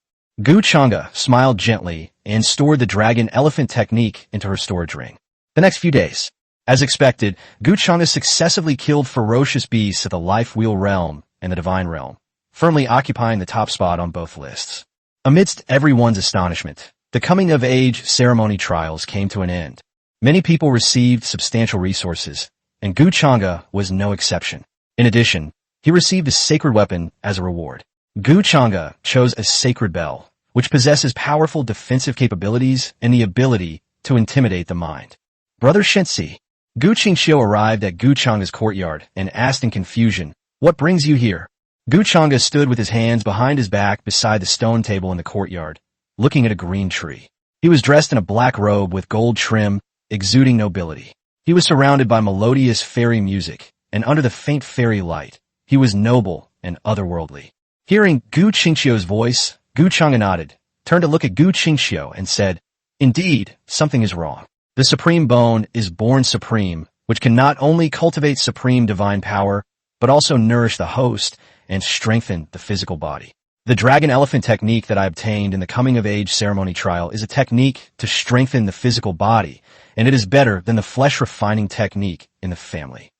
S1: Gu Chengda smiled gently and stored the Dragon Elephant technique into her storage ring. The next few days, As expected, Gu Chang'e successively killed ferocious beasts of the life wheel realm and the divine realm, firmly occupying the top spot on both lists. Amidst everyone's astonishment, the coming-of-age ceremony trials came to an end. Many people received substantial resources, and Gu Chang'e was no exception. In addition, he received a sacred weapon as a reward. Gu Chang'e chose a sacred bell, which possesses powerful defensive capabilities and the ability to intimidate the mind. Brother Shensi, Gu Qingxiu arrived at Gu Chang'e's courtyard and asked in confusion, "What brings you here?" Gu Chang'e stood with his hands behind his back beside the stone table in the courtyard, looking at a green tree. He was dressed in a black robe with gold trim, exuding nobility. He was surrounded by melodious fairy music, and under the faint fairy light, he was noble and otherworldly. Hearing Gu Qingxiu's voice, Gu Chang'e nodded, turned to look at Gu Qingxiu and said, "Indeed, something is wrong. The supreme bone is born supreme, which can not only cultivate supreme divine power, but also nourish the host and strengthen the physical body. The dragon elephant technique that I obtained in the coming-of-age ceremony trial is a technique to strengthen the physical body, and it is better than the flesh-refining technique in the family."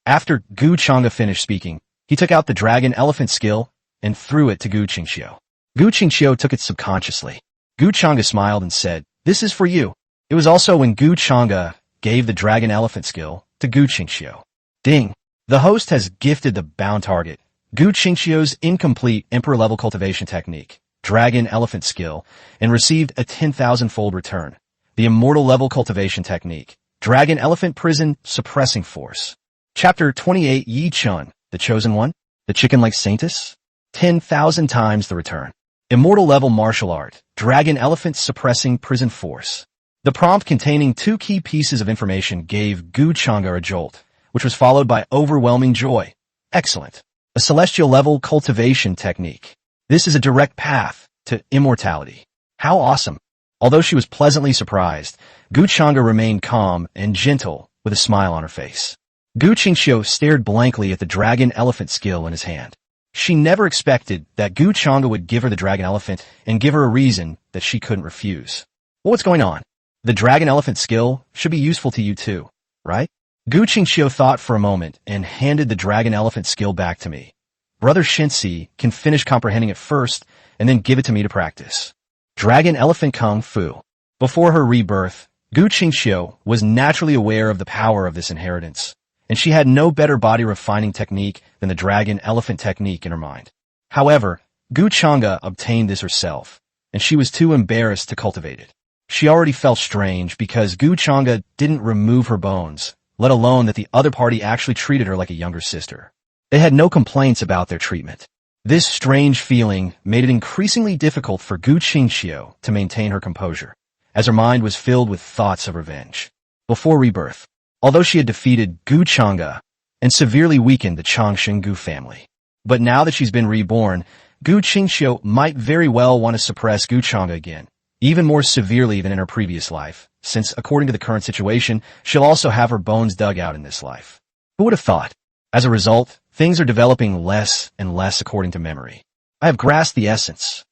S1: After Gu Chang'e finished speaking, he took out the dragon elephant skill and threw it to Gu Qingxiu. Gu Qingxiu took it subconsciously. Gu Chang'e smiled and said, "This is for you." It was also when Gu Chang'e gave the dragon elephant skill to Gu Qingxiu. Ding! The host has gifted the bound target, Gu Qingxiu's incomplete emperor-level cultivation technique, dragon elephant skill, and received a 10,000-fold return. The immortal-level cultivation technique, dragon elephant prison suppressing force. Chapter 28 Yi Chun, the chosen one, the chicken-like saintess, 10,000 times the return. Immortal-level martial art, dragon elephant suppressing prison force. The prompt containing two key pieces of information gave Gu Chang'e a jolt, which was followed by overwhelming joy. Excellent. A celestial-level cultivation technique. This is a direct path to immortality. How awesome. Although she was pleasantly surprised, Gu Chang'e remained calm and gentle with a smile on her face. Gu Qingxiu stared blankly at the dragon elephant skill in his hand. She never expected that Gu Chang'e would give her the dragon elephant and give her a reason that she couldn't refuse. Well, what's going on? The dragon elephant skill should be useful to you too, right? Gu Qingxiu thought for a moment and handed the dragon elephant skill back to me. Brother Shensi can finish comprehending it first and then give it to me to practice. Dragon elephant kung fu. Before her rebirth, Gu Qingxiu was naturally aware of the power of this inheritance, and she had no better body refining technique than the dragon elephant technique in her mind. However, Gu Chang'e obtained this herself, and she was too embarrassed to cultivate it. She already felt strange because Gu Chang'e didn't remove her bones, let alone that the other party actually treated her like a younger sister. They had no complaints about their treatment. This strange feeling made it increasingly difficult for Gu Qingxiu to maintain her composure, as her mind was filled with thoughts of revenge. Before rebirth, although she had defeated Gu Chang'e and severely weakened the Changshen Gu family. But now that she's been reborn, Gu Qingxiu might very well want to suppress Gu Chang'e again, even more severely than in her previous life, since according to the current situation, she'll also have her bones dug out in this life. Who would have thought? As a result, things are developing less and less according to memory. I have grasped the essence.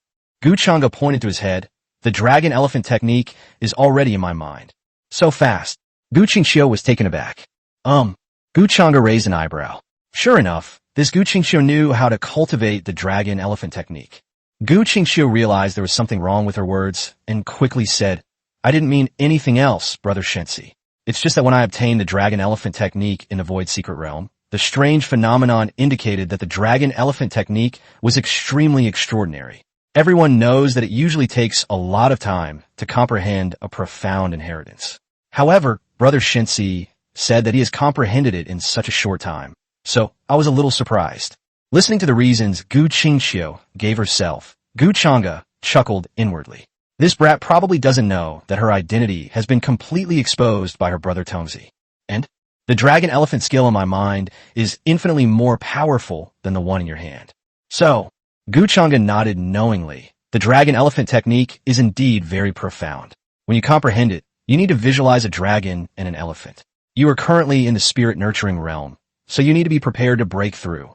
S1: Gu Chang'e pointed to his head. The dragon elephant technique is already in my mind. So fast. Gu Qingxiu was taken aback. Gu Chang'e raised an eyebrow. Sure enough, this Gu Qingxiu knew how to cultivate the dragon elephant technique. Gu Qingxiu realized there was something wrong with her words and quickly said, "I didn't mean anything else, Brother Shensi. It's just that when I obtained the dragon elephant technique in the Void Secret Realm, the strange phenomenon indicated that the dragon elephant technique was extremely extraordinary. Everyone knows that it usually takes a lot of time to comprehend a profound inheritance. However, Brother Shensi said that he has comprehended it in such a short time. So, I was a little surprised." Listening to the reasons Gu Qingxiu gave herself, Gu Chang'e chuckled inwardly. This brat probably doesn't know that her identity has been completely exposed by her brother Tongzi. And the dragon elephant skill in my mind is infinitely more powerful than the one in your hand. So, Gu Chang'e nodded knowingly. The dragon elephant technique is indeed very profound. When you comprehend it, you need to visualize a dragon and an elephant. You are currently in the spirit nurturing realm, so you need to be prepared to break through.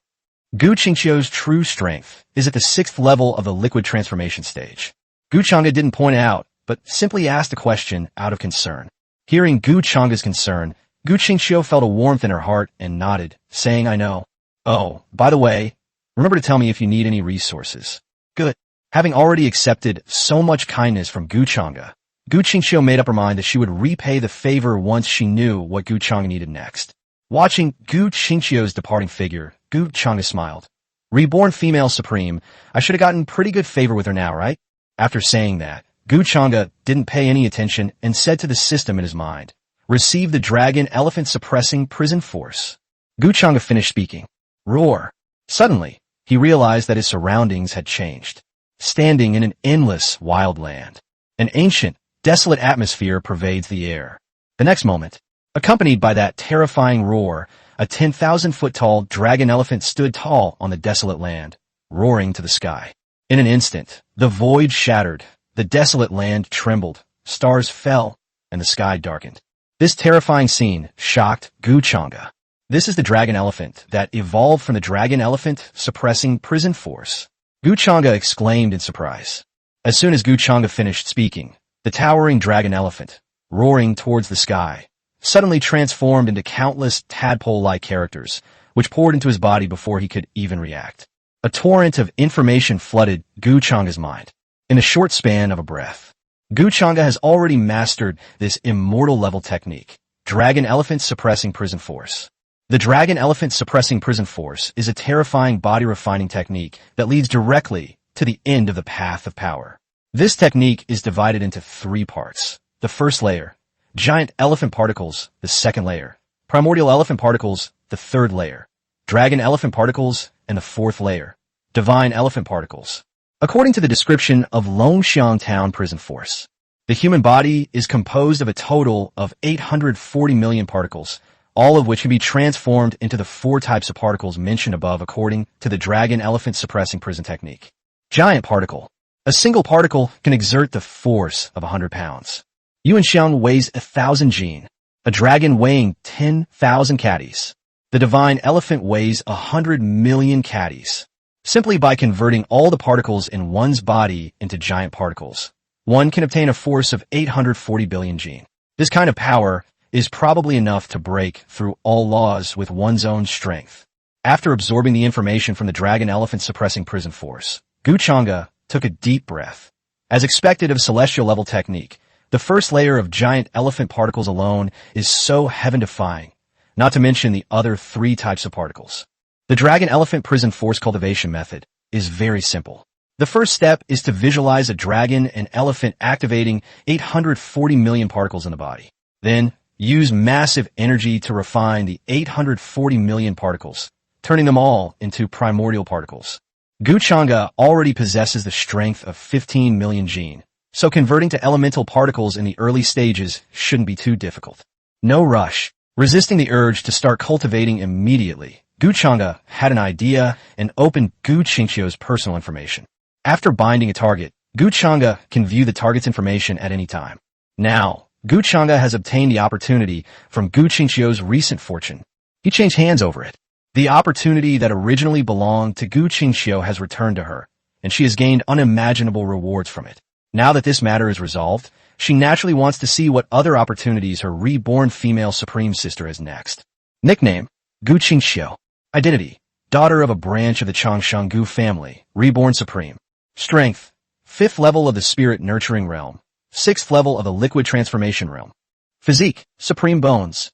S1: Gu Qingxiu's true strength is at the 6th level of the liquid transformation stage. Gu Chang'e didn't point it out, but simply asked a question out of concern. Hearing Gu Chang'e's concern, Gu Qingxiu felt a warmth in her heart and nodded, saying, I know. Oh, by the way, remember to tell me if you need any resources. Good. Having already accepted so much kindness from Gu Chang'e, Gu Qingxiu made up her mind that she would repay the favor once she knew what Gu Chang'e needed next. Watching Gu Qingxiu's departing figure, Gu Chang'e smiled. Reborn female supreme, I should have gotten pretty good favor with her now, right? After saying that, Gu Chang'e didn't pay any attention and said to the system in his mind, receive the dragon elephant suppressing prison force. Gu Chang'e finished speaking. Roar. Suddenly, he realized that his surroundings had changed. Standing in an endless wild land, an ancient, desolate atmosphere pervades the air. The next moment, accompanied by that terrifying roar, a 10,000-foot-tall dragon elephant stood tall on the desolate land, roaring to the sky. In an instant, the void shattered, the desolate land trembled, stars fell, and the sky darkened. This terrifying scene shocked Gu Chang'e. This is the dragon elephant that evolved from the dragon elephant suppressing prison force. Gu Chang'e exclaimed in surprise. As soon as Gu Chang'e finished speaking, the towering dragon elephant, roaring towards the sky, suddenly transformed into countless tadpole-like characters, which poured into his body before he could even react. A torrent of information flooded Gu Chang'e's mind. In a short span of a breath, Gu Chang'e has already mastered this immortal-level technique, dragon elephant suppressing prison force. The dragon elephant suppressing prison force is a terrifying body-refining technique that leads directly to the end of the path of power. This technique is divided into 3 parts. The first layer, giant elephant particles, the second layer, primordial elephant particles, the third layer, dragon elephant particles, and the fourth layer, divine elephant particles. According to the description of Longxiang Town Prison Force, the human body is composed of a total of 840 million particles, all of which can be transformed into the 4 types of particles mentioned above according to the dragon elephant suppressing prison technique. Giant particle. A single particle can exert the force of 100 pounds. Yuanxiang weighs 1,000 jin, a dragon weighing 10,000 catties. The divine elephant weighs 100 million catties. Simply by converting all the particles in one's body into giant particles, one can obtain a force of 840 billion jin. This kind of power is probably enough to break through all laws with one's own strength. After absorbing the information from the dragon elephant suppressing prison force, Gu Chang'e took a deep breath. As expected of celestial level technique, the first layer of giant elephant particles alone is so heaven-defying, not to mention the other 3 types of particles. The dragon elephant prison force cultivation method is very simple. The first step is to visualize a dragon and elephant activating 840 million particles in the body. Then, use massive energy to refine the 840 million particles, turning them all into primordial particles. Gu Chang'e already possesses the strength of 15 million jin, so converting to elemental particles in the early stages shouldn't be too difficult. No rush. Resisting the urge to start cultivating immediately, Gu Chang'e had an idea and opened Gu Qingxiu's personal information. After binding a target, Gu Chang'e can view the target's information at any time. Now, Gu Chang'e has obtained the opportunity from Gu Qingxiu's recent fortune. He changed hands over it. The opportunity that originally belonged to Gu Qingxiu has returned to her, and she has gained unimaginable rewards from it. Now that this matter is resolved, she naturally wants to see what other opportunities her reborn female supreme sister has next. Nickname, Gu Qingxiu. Identity, daughter of a branch of the Changshan Gu family, reborn supreme. Strength, 5th level of the spirit nurturing realm. 6th level of the liquid transformation realm. Physique, supreme bones.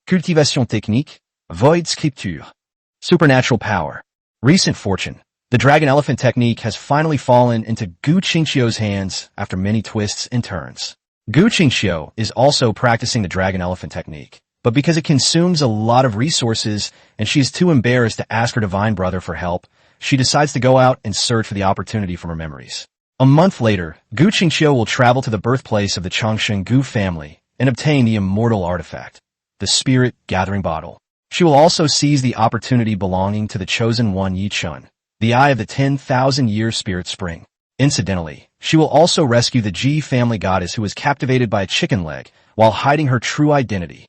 S1: Cultivation technique, void scripture. Supernatural power. Recent fortune. The dragon elephant technique has finally fallen into Gu Qingxiu's hands after many twists and turns. Gu Qingxiu is also practicing the dragon elephant technique, but because it consumes a lot of resources and she is too embarrassed to ask her divine brother for help, she decides to go out and search for the opportunity from her memories. A month later, Gu Qingxiu will travel to the birthplace of the Changshan Gu family and obtain the immortal artifact, the Spirit Gathering Bottle. She will also seize the opportunity belonging to the chosen one Yi Chun, the eye of the 10,000-year spirit spring. Incidentally, she will also rescue the Ji family goddess who was captivated by a chicken leg while hiding her true identity.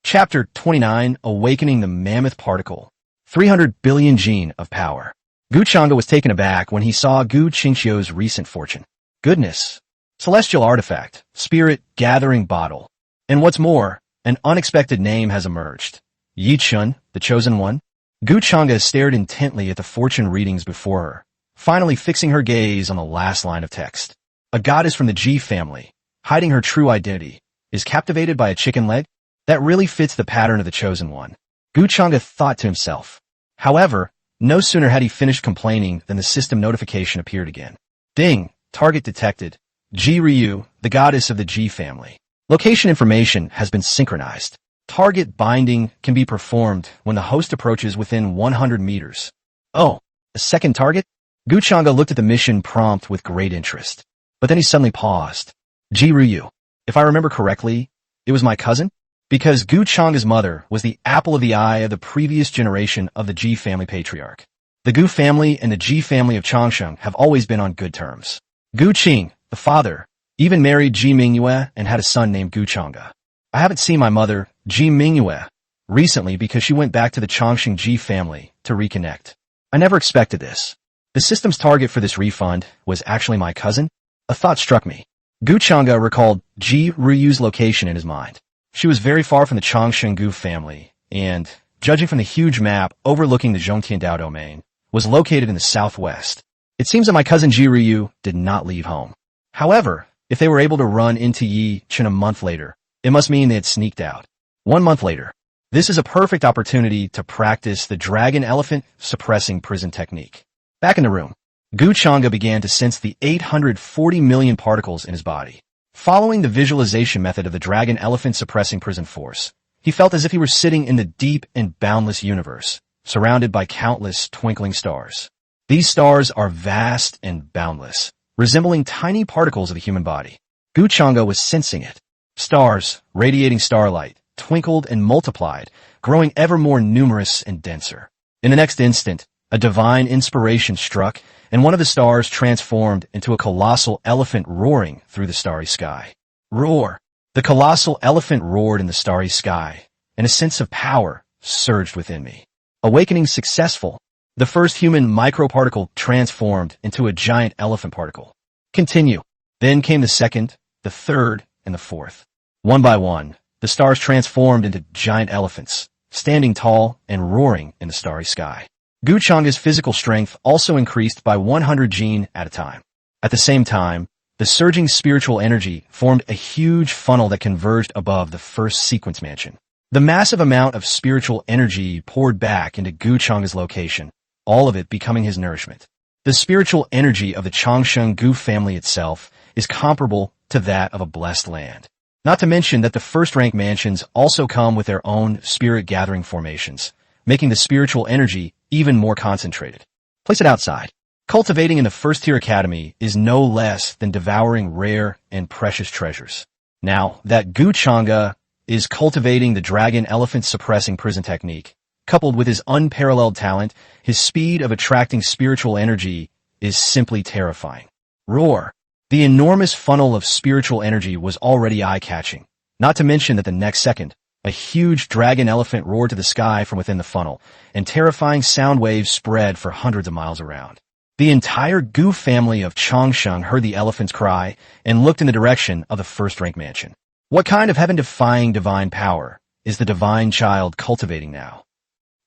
S1: Chapter 29, Awakening the Mammoth Particle. 300 billion jin of power. Gu Chang'e was taken aback when he saw Gu Qingxiu's recent fortune. Goodness! Celestial artifact, spirit gathering bottle. And what's more, an unexpected name has emerged. Yi Chun, the chosen one? Gu Chengda stared intently at the fortune readings before her, finally fixing her gaze on the last line of text. A goddess from the Ji family, hiding her true identity, is captivated by a chicken leg? That really fits the pattern of the chosen one, Gu Chengda thought to himself. However, no sooner had he finished complaining than the system notification appeared again. Ding! Target detected. Ji Ryu, the goddess of the Ji family. Location information has been synchronized. Target binding can be performed when the host approaches within 100 meters. Oh, a second target? Gu Chengda looked at the mission prompt with great interest. But then he suddenly paused. Ji Ryu. If I remember correctly, it was my cousin? Because Gu Chengda's mother was the apple of the eye of the previous generation of the Ji family patriarch. The Gu family and the Ji family of Changsheng have always been on good terms. Gu Qing, the father, even married Ji Mingyue and had a son named Gu Chengda. I haven't seen my mother, Ji Mingyue, recently because she went back to the Changsheng Ji family to reconnect. I never expected this. The system's target for this refund was actually my cousin? A thought struck me. Gu Chengda recalled Ji Ryu's location in his mind. She was very far from the Changsheng Gu family, and, judging from the huge map overlooking the Zhongtiandao domain, was located in the southwest. It seems that my cousin Ji Ryu did not leave home. However, if they were able to run into Yi Chun a month later, it must mean they had sneaked out. 1 month later. This is a perfect opportunity to practice the dragon elephant suppressing prison technique. Back in the room, Gu Chengda began to sense the 840 million particles in his body. Following the visualization method of the dragon elephant suppressing prison force, he felt as if he were sitting in the deep and boundless universe, surrounded by countless twinkling stars. These stars are vast and boundless, resembling tiny particles of the human body. Gu Chengda was sensing it. Stars, radiating starlight, twinkled and multiplied, growing ever more numerous and denser. In the next instant, a divine inspiration struck, and one of the stars transformed into a colossal elephant roaring through the starry sky. Roar! The colossal elephant roared in the starry sky, and a sense of power surged within me. Awakening successful. The first human microparticle transformed into a giant elephant particle. Continue. Then came the second, the third, and the fourth. One by one, the stars transformed into giant elephants, standing tall and roaring in the starry sky. Gu Chengda's physical strength also increased by 100 jin at a time. At the same time, the surging spiritual energy formed a huge funnel that converged above the first sequence mansion. The massive amount of spiritual energy poured back into Gu Chengda's location, all of it becoming his nourishment. The spiritual energy of the Changsheng Gu family itself is comparable to that of a blessed land. Not to mention that the first-rank mansions also come with their own spirit-gathering formations, making the spiritual energy even more concentrated. Place it outside. Cultivating in the first-tier academy is no less than devouring rare and precious treasures. Now, that Gu Chengda is cultivating the dragon elephant suppressing prison technique, coupled with his unparalleled talent, his speed of attracting spiritual energy is simply terrifying. Roar! The enormous funnel of spiritual energy was already eye-catching, not to mention that the next second, a huge dragon elephant roared to the sky from within the funnel, and terrifying sound waves spread for hundreds of miles around. The entire Gu family of Changsheng heard the elephant's cry and looked in the direction of the first-rank mansion. What kind of heaven-defying divine power is the divine child cultivating now?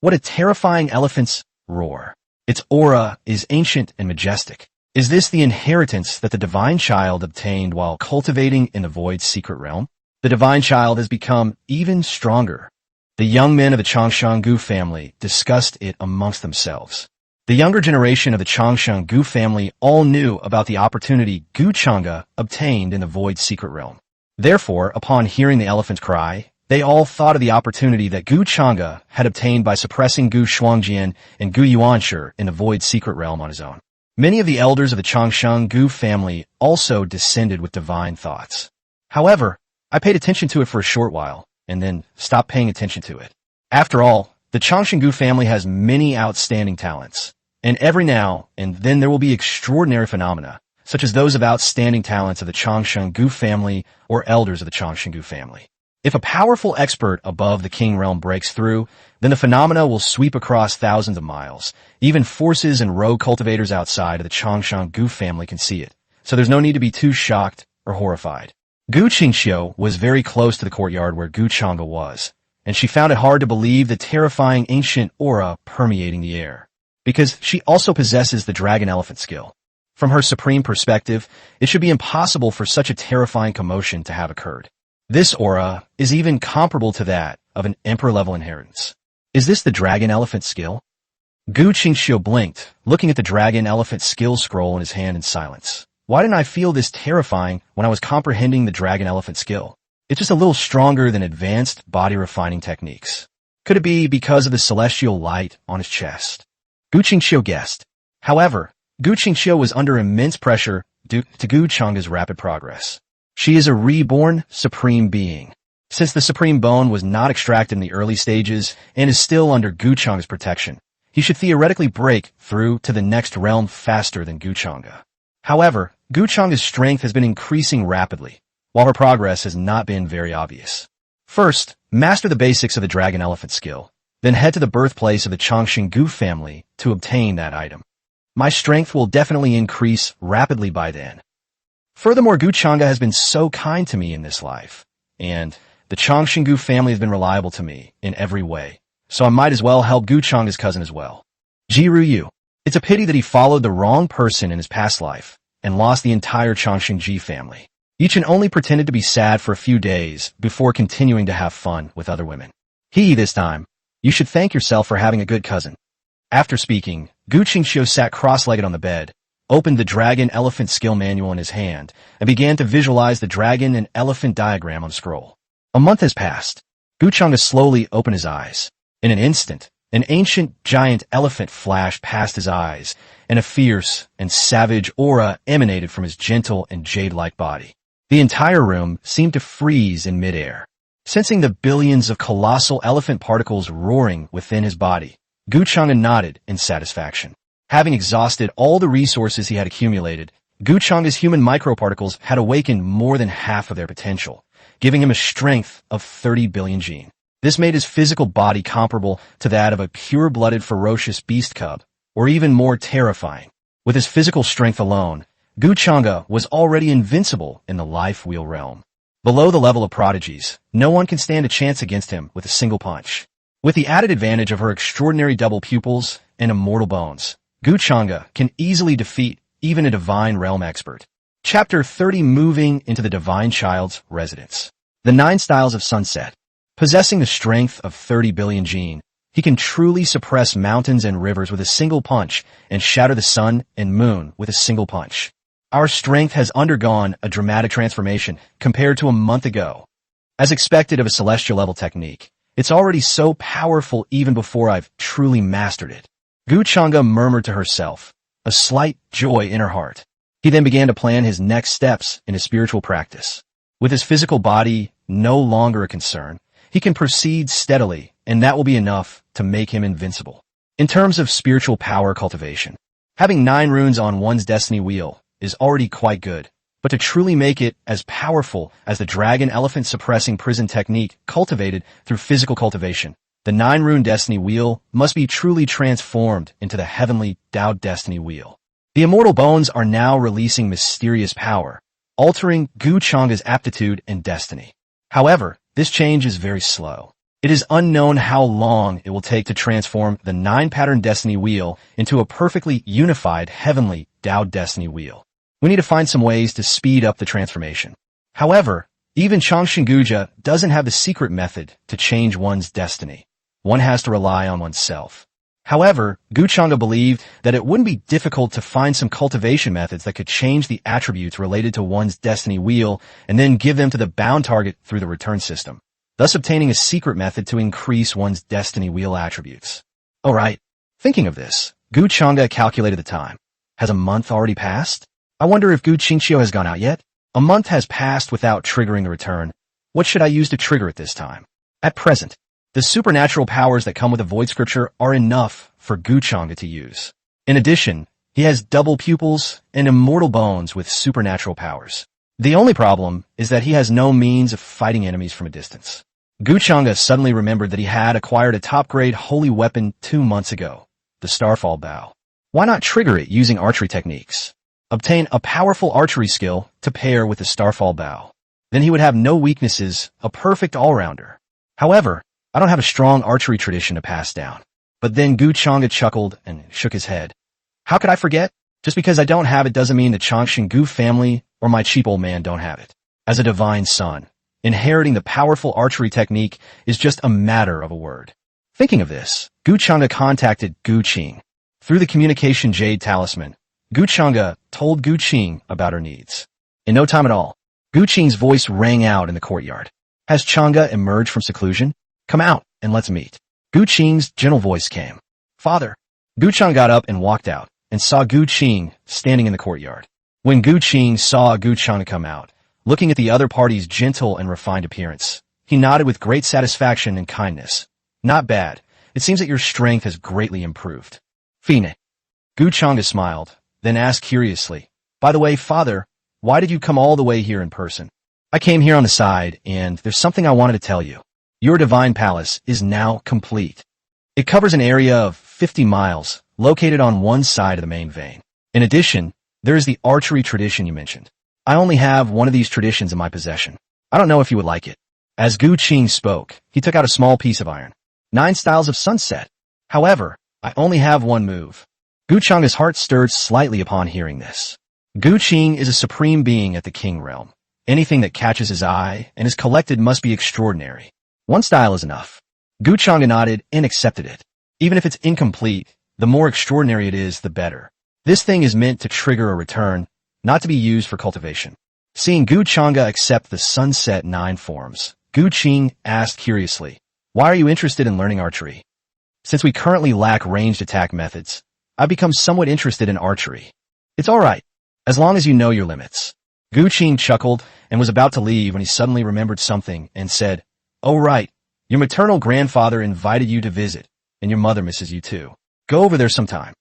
S1: What a terrifying elephant's roar. Its aura is ancient and majestic. Is this the inheritance that the divine child obtained while cultivating in the void's secret realm? The divine child has become even stronger. The young men of the Changsheng Gu family discussed it amongst themselves. The younger generation of the Changsheng Gu family all knew about the opportunity Gu Chengda obtained in the void's secret realm. Therefore, upon hearing the elephant's cry, they all thought of the opportunity that Gu Chengda had obtained by suppressing Gu Shuangjian and Gu Yuanshi in the void's secret realm on his own. Many of the elders of the Changsheng Gu family also descended with divine thoughts. However, I paid attention to it for a short while, and then stopped paying attention to it. After all, the Changsheng Gu family has many outstanding talents, and every now and then there will be extraordinary phenomena, such as those of outstanding talents of the Changsheng Gu family or elders of the Changsheng Gu family. If a powerful expert above the King realm breaks through, then the phenomena will sweep across thousands of miles. Even forces and rogue cultivators outside of the Changsheng Gu family can see it, so there's no need to be too shocked or horrified. Gu Qingxiu was very close to the courtyard where Gu Chang'e was, and she found it hard to believe the terrifying ancient aura permeating the air, because she also possesses the dragon elephant skill. From her supreme perspective, it should be impossible for such a terrifying commotion to have occurred. This aura is even comparable to that of an emperor-level inheritance. Is this the dragon elephant skill? Gu Qingxiu blinked, looking at the dragon elephant skill scroll in his hand in silence. Why didn't I feel this terrifying when I was comprehending the dragon elephant skill? It's just a little stronger than advanced body refining techniques. Could it be because of the celestial light on his chest? Gu Qingxiu guessed. However, Gu Qingxiu was under immense pressure due to Gu Chang'e's rapid progress. She is a reborn supreme being. Since the supreme bone was not extracted in the early stages and is still under Gu Chang'e's protection, he should theoretically break through to the next realm faster than Gu Chang'e. However, Gu Chang'e's strength has been increasing rapidly, while her progress has not been very obvious. First, master the basics of the dragon elephant skill, then head to the birthplace of the Changxing Gu family to obtain that item. My strength will definitely increase rapidly by then. Furthermore, Gu Chang'e has been so kind to me in this life, and the Changxing Gu family has been reliable to me in every way, so I might as well help Gu Chang'e's cousin as well. Jiru Yu. It's a pity that he followed the wrong person in his past life and lost the entire Changxing Ji family. Yichen only pretended to be sad for a few days before continuing to have fun with other women. This time, you should thank yourself for having a good cousin. After speaking, Gu Qingxiu sat cross-legged on the bed, opened the dragon elephant skill manual in his hand, and began to visualize the dragon and elephant diagram on the scroll. A month has passed. Gu Chang'e slowly opened his eyes. In an instant, an ancient giant elephant flashed past his eyes, and a fierce and savage aura emanated from his gentle and jade-like body. The entire room seemed to freeze in midair. Sensing the billions of colossal elephant particles roaring within his body, Gu Chang'e nodded in satisfaction. Having exhausted all the resources he had accumulated, Gu Chang'e's human microparticles had awakened more than half of their potential, giving him a strength of 30 billion gene. This made his physical body comparable to that of a pure-blooded ferocious beast cub, or even more terrifying. With his physical strength alone, Gu Chang'e was already invincible in the life wheel realm. Below the level of prodigies, no one can stand a chance against him with a single punch. With the added advantage of her extraordinary double pupils and immortal bones, Gu Chang'e can easily defeat even a divine realm expert. Chapter 30, Moving into the Divine Child's Residence. The 9 Styles of Sunset. Possessing the strength of 30 billion gene, he can truly suppress mountains and rivers with a single punch and shatter the sun and moon with a single punch. Our strength has undergone a dramatic transformation compared to a month ago. As expected of a celestial level technique, it's already so powerful even before I've truly mastered it. Gu Chang'e murmured to herself, a slight joy in her heart. He then began to plan his next steps in his spiritual practice. With his physical body no longer a concern, he can proceed steadily, and that will be enough to make him invincible. In terms of spiritual power cultivation, having 9 runes on one's destiny wheel is already quite good, but to truly make it as powerful as the dragon elephant suppressing prison technique cultivated through physical cultivation, the 9-rune destiny wheel must be truly transformed into the heavenly Tao destiny wheel. The immortal bones are now releasing mysterious power, altering Gu Chang'e's aptitude and destiny. However, this change is very slow. It is unknown how long it will take to transform the 9-pattern destiny wheel into a perfectly unified heavenly Tao destiny wheel. We need to find some ways to speed up the transformation. However, even Changxing Guja doesn't have the secret method to change one's destiny. One has to rely on oneself. However, Gu Chang'e believed that it wouldn't be difficult to find some cultivation methods that could change the attributes related to one's destiny wheel and then give them to the bound target through the return system, thus obtaining a secret method to increase one's destiny wheel attributes. Alright, thinking of this, Gu Chang'e calculated the time. Has a month already passed? I wonder if Gu Qingxiu has gone out yet? A month has passed without triggering the return. What should I use to trigger it this time? At present, the supernatural powers that come with the Void Scripture are enough for Gu Chang'e to use. In addition, he has double pupils and immortal bones with supernatural powers. The only problem is that he has no means of fighting enemies from a distance. Gu Chang'e suddenly remembered that he had acquired a top-grade holy weapon 2 months ago, the Starfall Bow. Why not trigger it using archery techniques? Obtain a powerful archery skill to pair with the Starfall Bow. Then he would have no weaknesses, a perfect all-rounder. However, I don't have a strong archery tradition to pass down. But then Gu Chengda chuckled and shook his head. How could I forget? Just because I don't have it doesn't mean the Changshan Gu family or my cheap old man don't have it. As a divine son, inheriting the powerful archery technique is just a matter of a word. Thinking of this, Gu Chengda contacted Gu Qing. Through the communication jade talisman, Gu Chengda told Gu Qing about her needs. In no time at all, Gu Qing's voice rang out in the courtyard. Has Chengda emerged from seclusion? Come out and let's meet. Gu Qing's gentle voice came. Father. Gu Cheng got up and walked out, and saw Gu Qing standing in the courtyard. When Gu Qing saw Gu Chengda come out, looking at the other party's gentle and refined appearance, he nodded with great satisfaction and kindness. Not bad. It seems that your strength has greatly improved. Fine. Gu Chengda smiled, then asked curiously, By the way, Father, why did you come all the way here in person? I came here on the side, and there's something I wanted to tell you. Your divine palace is now complete. It covers an area of 50 miles, located on one side of the main vein. In addition, there is the archery tradition you mentioned. I only have one of these traditions in my possession. I don't know if you would like it. As Gu Qing spoke, he took out a small piece of iron. 9 styles of sunset. However, I only have one move. Gu Chengda's heart stirred slightly upon hearing this. Gu Qing is a supreme being at the king realm. Anything that catches his eye and is collected must be extraordinary. One style is enough. Gu Chengda nodded and accepted it. Even if it's incomplete, the more extraordinary it is, the better. This thing is meant to trigger a return, not to be used for cultivation. Seeing Gu Chengda accept the Sunset 9 forms, Gu Qing asked curiously, Why are you interested in learning archery? Since we currently lack ranged attack methods, I've become somewhat interested in archery. It's alright, as long as you know your limits. Gu Qing chuckled and was about to leave when he suddenly remembered something and said, Oh right, your maternal grandfather invited you to visit, and your mother misses you too. Go over there sometime.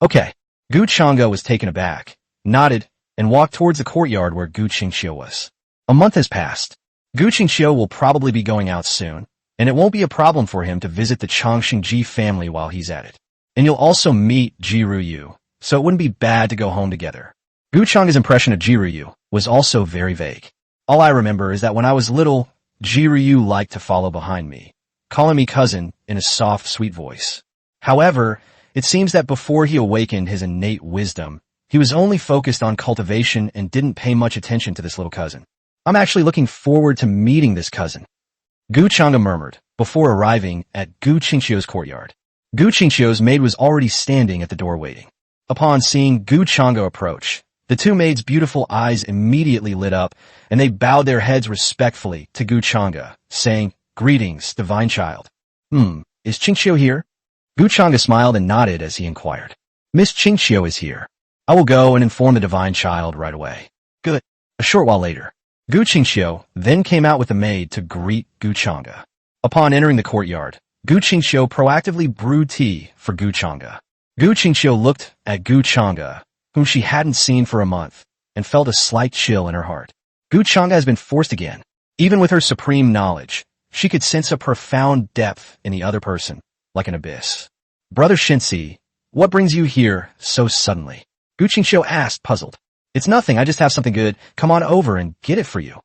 S1: Okay. Gu Chengda was taken aback, nodded, and walked towards the courtyard where Gu Qingxiu was. A month has passed. Gu Qingxiu will probably be going out soon, and it won't be a problem for him to visit the Changshan Ji family while he's at it. And you'll also meet Jiruyu, so it wouldn't be bad to go home together. Gu Chengda's impression of Jiruyu was also very vague. All I remember is that when I was little, Jiruyu liked to follow behind me, calling me cousin in a soft, sweet voice. However, it seems that before he awakened his innate wisdom, he was only focused on cultivation and didn't pay much attention to this little cousin. I'm actually looking forward to meeting this cousin. Gu Chengda murmured, before arriving at Gu Qingxiu's courtyard. Gu Qingxiu's maid was already standing at the door waiting. Upon seeing Gu Chengda approach, the two maids' beautiful eyes immediately lit up, and they bowed their heads respectfully to Gu Chengda, saying, Greetings, divine child. Is Qingxiu here? Gu Chengda smiled and nodded as he inquired. Miss Qingxiu is here. I will go and inform the divine child right away. Good. A short while later, Gu Qingxiu then came out with a maid to greet Gu Chengda. Upon entering the courtyard, Gu Qingxiu proactively brewed tea for Gu Chengda. Gu Qingxiu looked at Gu Chengda, whom she hadn't seen for a month, and felt a slight chill in her heart. Gu Chengda has been forced again. Even with her supreme knowledge, she could sense a profound depth in the other person, like an abyss. Brother Shinsi, what brings you here so suddenly? Gu Qingxiu asked, puzzled. It's nothing, I just have something good. Come on over and get it for you.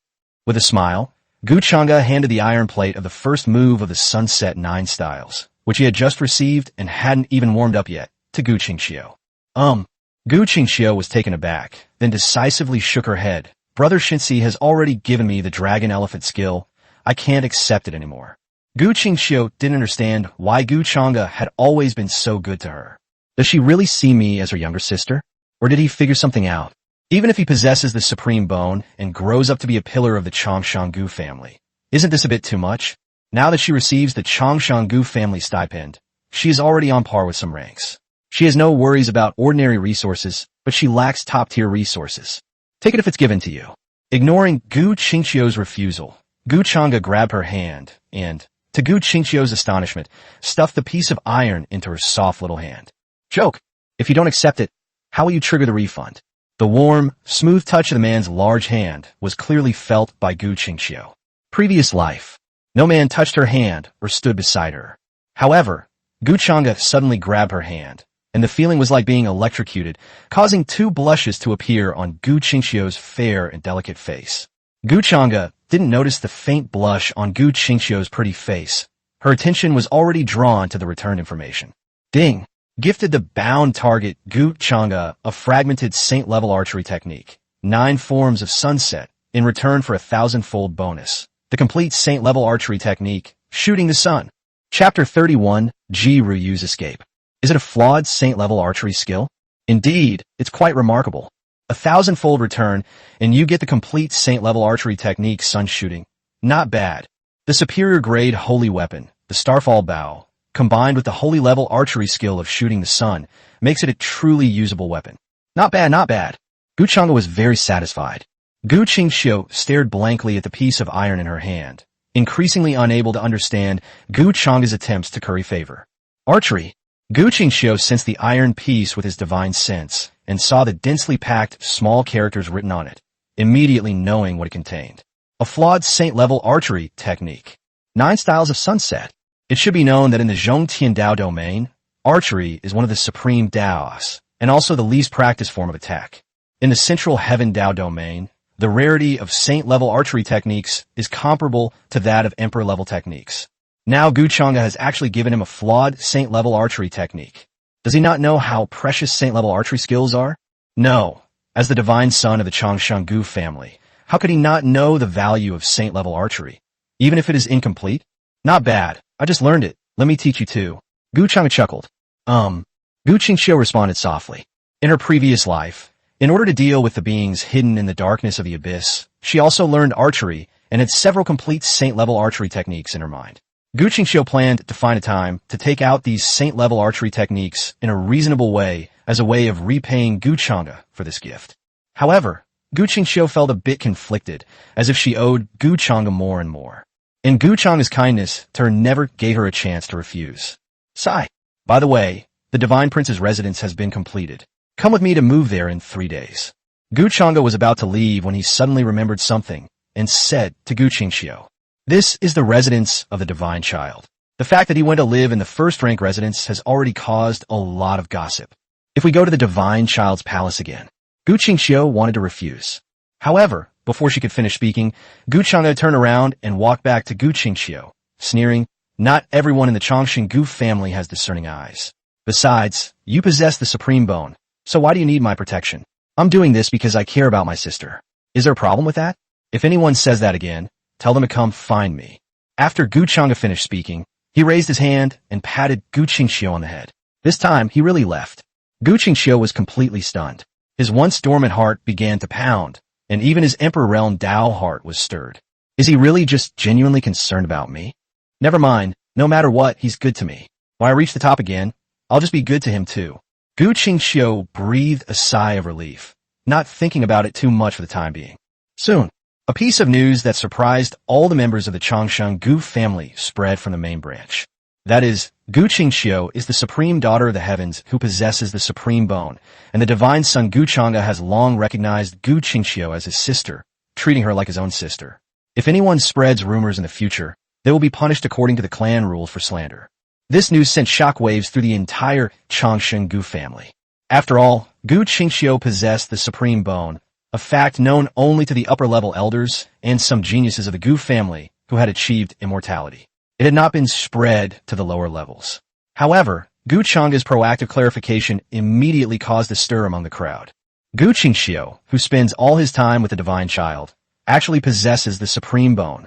S1: With a smile, Gu Chengda handed the iron plate of the first move of the Sunset 9 styles, which he had just received and hadn't even warmed up yet, to Gu Qingxiu. Gu Qingxiu was taken aback, then decisively shook her head. Brother Shinsi has already given me the dragon elephant skill. I can't accept it anymore. Gu Qingxiu didn't understand why Gu Chengda had always been so good to her. Does she really see me as her younger sister? Or did he figure something out? Even if he possesses the supreme bone and grows up to be a pillar of the Changshan Gu family, isn't this a bit too much? Now that she receives the Changshan Gu family stipend, she is already on par with some ranks. She has no worries about ordinary resources, but she lacks top-tier resources. Take it if it's given to you. Ignoring Gu Qingxiu's refusal, Gu Chengda grabbed her hand and, to Gu Qingxiu's astonishment, stuffed the piece of iron into her soft little hand. Joke! If you don't accept it, how will you trigger the refund? The warm, smooth touch of the man's large hand was clearly felt by Gu Qingxiu. Previous life. No man touched her hand or stood beside her. However, Gu Chengda suddenly grabbed her hand, and the feeling was like being electrocuted, causing 2 blushes to appear on Gu Qingxiu's fair and delicate face. Gu Chang'e didn't notice the faint blush on Gu Qingxiu's pretty face. Her attention was already drawn to the return information. Ding! Gifted the bound target Gu Chang'e a fragmented saint-level archery technique. 9 forms of sunset, in return for a 1,000-fold bonus. The complete saint-level archery technique, shooting the sun. Chapter 31, Ji Ruyu's Escape. Is it a flawed saint-level archery skill? Indeed, it's quite remarkable. A 1,000-fold return, and you get the complete saint-level archery technique sun shooting. Not bad. The superior grade holy weapon, the Starfall Bow, combined with the holy level archery skill of shooting the sun, makes it a truly usable weapon. Not bad, not bad. Gu Chang'e was very satisfied. Gu Qingxiu stared blankly at the piece of iron in her hand, increasingly unable to understand Gu Chang'e's attempts to curry favor. Archery. Gu Qingxiu sensed the iron piece with his divine sense, and saw the densely packed, small characters written on it, immediately knowing what it contained. A flawed saint-level archery technique. 9 styles of sunset. It should be known that in the Zhongtian Dao domain, archery is one of the supreme Daos, and also the least practiced form of attack. In the central heaven Dao domain, the rarity of saint-level archery techniques is comparable to that of emperor-level techniques. Now Gu Chang'e has actually given him a flawed saint-level archery technique. Does he not know how precious saint-level archery skills are? No. As the divine son of the Changshan Gu family, how could he not know the value of saint-level archery? Even if it is incomplete? Not bad. I just learned it. Let me teach you too. Gu Chang'e chuckled. Gu Qingxiu responded softly. In her previous life, in order to deal with the beings hidden in the darkness of the abyss, she also learned archery and had several complete saint-level archery techniques in her mind. Gu Qingxiu planned to find a time to take out these saint-level archery techniques in a reasonable way as a way of repaying Gu Chang'e for this gift. However, Gu Qingxiu felt a bit conflicted, as if she owed Gu Chang'e more and more. And Gu Chang'e's kindness to her never gave her a chance to refuse. Sigh. By the way, the Divine Prince's residence has been completed. Come with me to move there in 3 days. Gu Chang'e was about to leave when he suddenly remembered something, and said to Gu Qingxiu, "This is the residence of the Divine Child." The fact that he went to live in the first-rank residence has already caused a lot of gossip. If we go to the Divine Child's palace again, Gu Qingxiu wanted to refuse. However, before she could finish speaking, Gu Chang'e turned around and walked back to Gu Qingxiu, sneering, "Not everyone in the Changshan Gu family has discerning eyes. Besides, you possess the supreme bone, so why do you need my protection? I'm doing this because I care about my sister. Is there a problem with that? If anyone says that again, tell them to come find me." After Gu Chang'e finished speaking, he raised his hand and patted Gu Qingxiu on the head. This time, he really left. Gu Qingxiu was completely stunned. His once dormant heart began to pound, and even his Emperor Realm Dao heart was stirred. Is he really just genuinely concerned about me? Never mind, no matter what, he's good to me. When I reach the top again, I'll just be good to him too. Gu Qingxiu breathed a sigh of relief, not thinking about it too much for the time being. Soon, a piece of news that surprised all the members of the Changshan Gu family spread from the main branch. That is, Gu Qingxiu is the supreme daughter of the heavens who possesses the supreme bone, and the divine son Gu Chang'e has long recognized Gu Qingxiu as his sister, treating her like his own sister. If anyone spreads rumors in the future, they will be punished according to the clan rules for slander. This news sent shockwaves through the entire Changshan Gu family. After all, Gu Qingxiu possessed the supreme bone, a fact known only to the upper-level elders and some geniuses of the Gu family who had achieved immortality. It had not been spread to the lower levels. However, Gu Chang'e's proactive clarification immediately caused a stir among the crowd. Gu Qingxiu, who spends all his time with the Divine Child, actually possesses the supreme bone.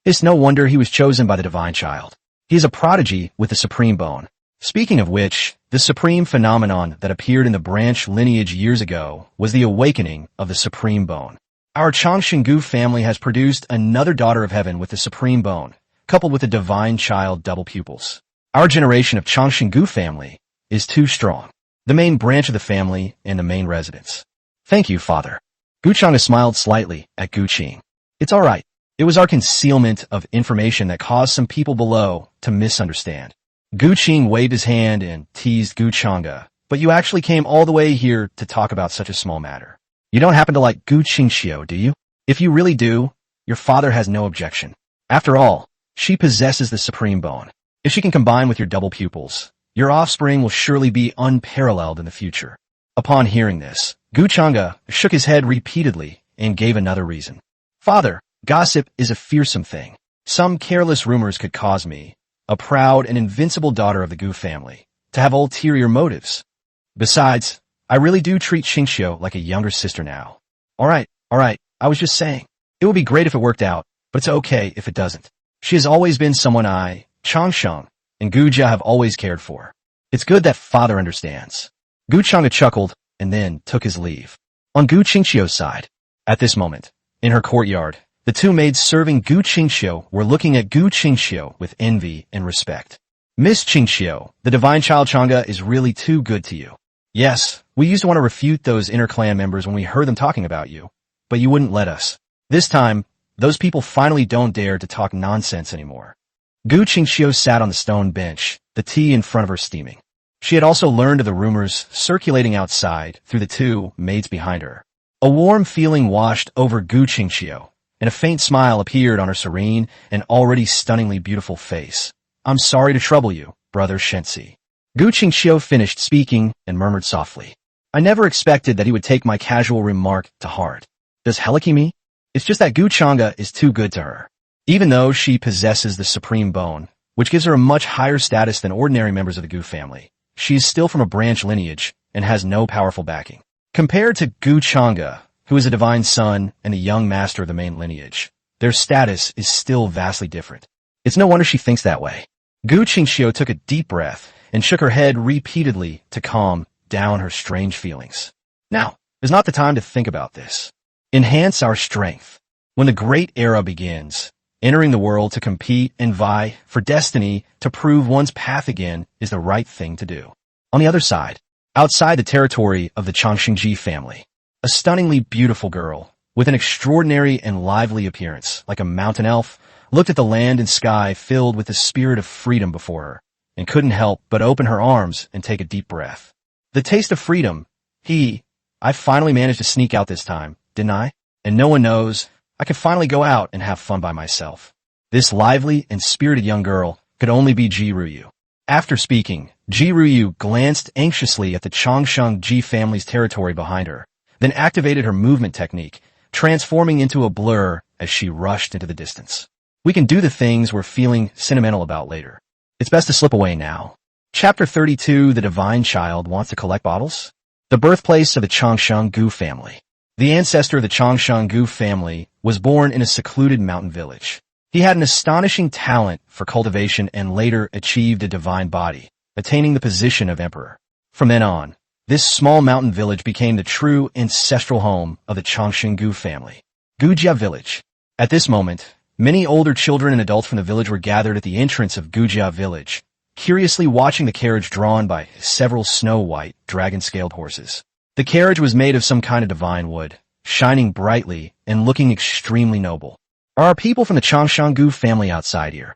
S1: It's no wonder he was chosen by the Divine Child. He is a prodigy with the supreme bone. Speaking of which, the supreme phenomenon that appeared in the branch lineage years ago was the awakening of the supreme bone. Our Changshan Gu family has produced another daughter of heaven with the supreme bone, coupled with the Divine Child double pupils. Our generation of Changshan Gu family is too strong. The main branch of the family and the main residence. Thank you, Father. Gu Chang'e smiled slightly at Gu Qing. It's all right. It was our concealment of information that caused some people below to misunderstand. Gu Qing waved his hand and teased Gu Chang'e, but you actually came all the way here to talk about such a small matter. You don't happen to like Gu Qingxiu, do you? If you really do, your father has no objection. After all, she possesses the supreme bone. If she can combine with your double pupils, your offspring will surely be unparalleled in the future. Upon hearing this, Gu Chang'e shook his head repeatedly and gave another reason. Father, gossip is a fearsome thing. Some careless rumors could cause me, a proud and invincible daughter of the Gu family, to have ulterior motives. Besides, I really do treat Xingqiu like a younger sister now. Alright, I was just saying. It would be great if it worked out, but it's okay if it doesn't. She has always been someone I, Changsheng, and Gujia have always cared for. It's good that father understands. Gu Chang'e chuckled and then took his leave. On Gu Qingqiu's side, at this moment, in her courtyard, the two maids serving Gu Qingqiu were looking at Gu Qingqiu with envy and respect. Miss Qingqiu, the divine child Chang'e is really too good to you. Yes, we used to want to refute those inner clan members when we heard them talking about you, but you wouldn't let us. This time, those people finally don't dare to talk nonsense anymore. Gu Qingqiu sat on the stone bench, the tea in front of her steaming. She had also learned of the rumors circulating outside through the two maids behind her. A warm feeling washed over Gu Qingqiu, and a faint smile appeared on her serene and already stunningly beautiful face. I'm sorry to trouble you, brother Shensi. Gu Qingqiu finished speaking and murmured softly. I never expected that he would take my casual remark to heart. Does Heliki me? It's just that Gu Chang'e is too good to her. Even though she possesses the supreme bone, which gives her a much higher status than ordinary members of the Gu family, she is still from a branch lineage and has no powerful backing. Compared to Gu Chang'e, who is a divine son and a young master of the main lineage, their status is still vastly different. It's no wonder she thinks that way. Gu Qingqiu took a deep breath and shook her head repeatedly to calm down her strange feelings. Now is not the time to think about this. Enhance our strength. When the great era begins, entering the world to compete and vie for destiny to prove one's path again is the right thing to do. On the other side, outside the territory of the Changxingji family, a stunningly beautiful girl, with an extraordinary and lively appearance, like a mountain elf, looked at the land and sky filled with the spirit of freedom before her, and couldn't help but open her arms and take a deep breath. The taste of freedom. I finally managed to sneak out this time, didn't I? And no one knows. I can finally go out and have fun by myself. This lively and spirited young girl could only be Ji Ruyu. After speaking, Ji Ruyu glanced anxiously at the Changsheng family's territory behind her, then activated her movement technique, transforming into a blur as she rushed into the distance. We can do the things we're feeling sentimental about later. It's best to slip away now. Chapter 32, The Divine Child Wants to Collect Bottles? The birthplace of the Changsheng Gu family. The ancestor of the Changsheng Gu family was born in a secluded mountain village. He had an astonishing talent for cultivation and later achieved a divine body, attaining the position of emperor. From then on, this small mountain village became the true ancestral home of the Changsheng Gu family. Gujia Village. At this moment, many older children and adults from the village were gathered at the entrance of Gujia Village, curiously watching the carriage drawn by several snow-white, dragon-scaled horses. The carriage was made of some kind of divine wood, shining brightly and looking extremely noble. Are our people from the Changsheng Gu family outside here?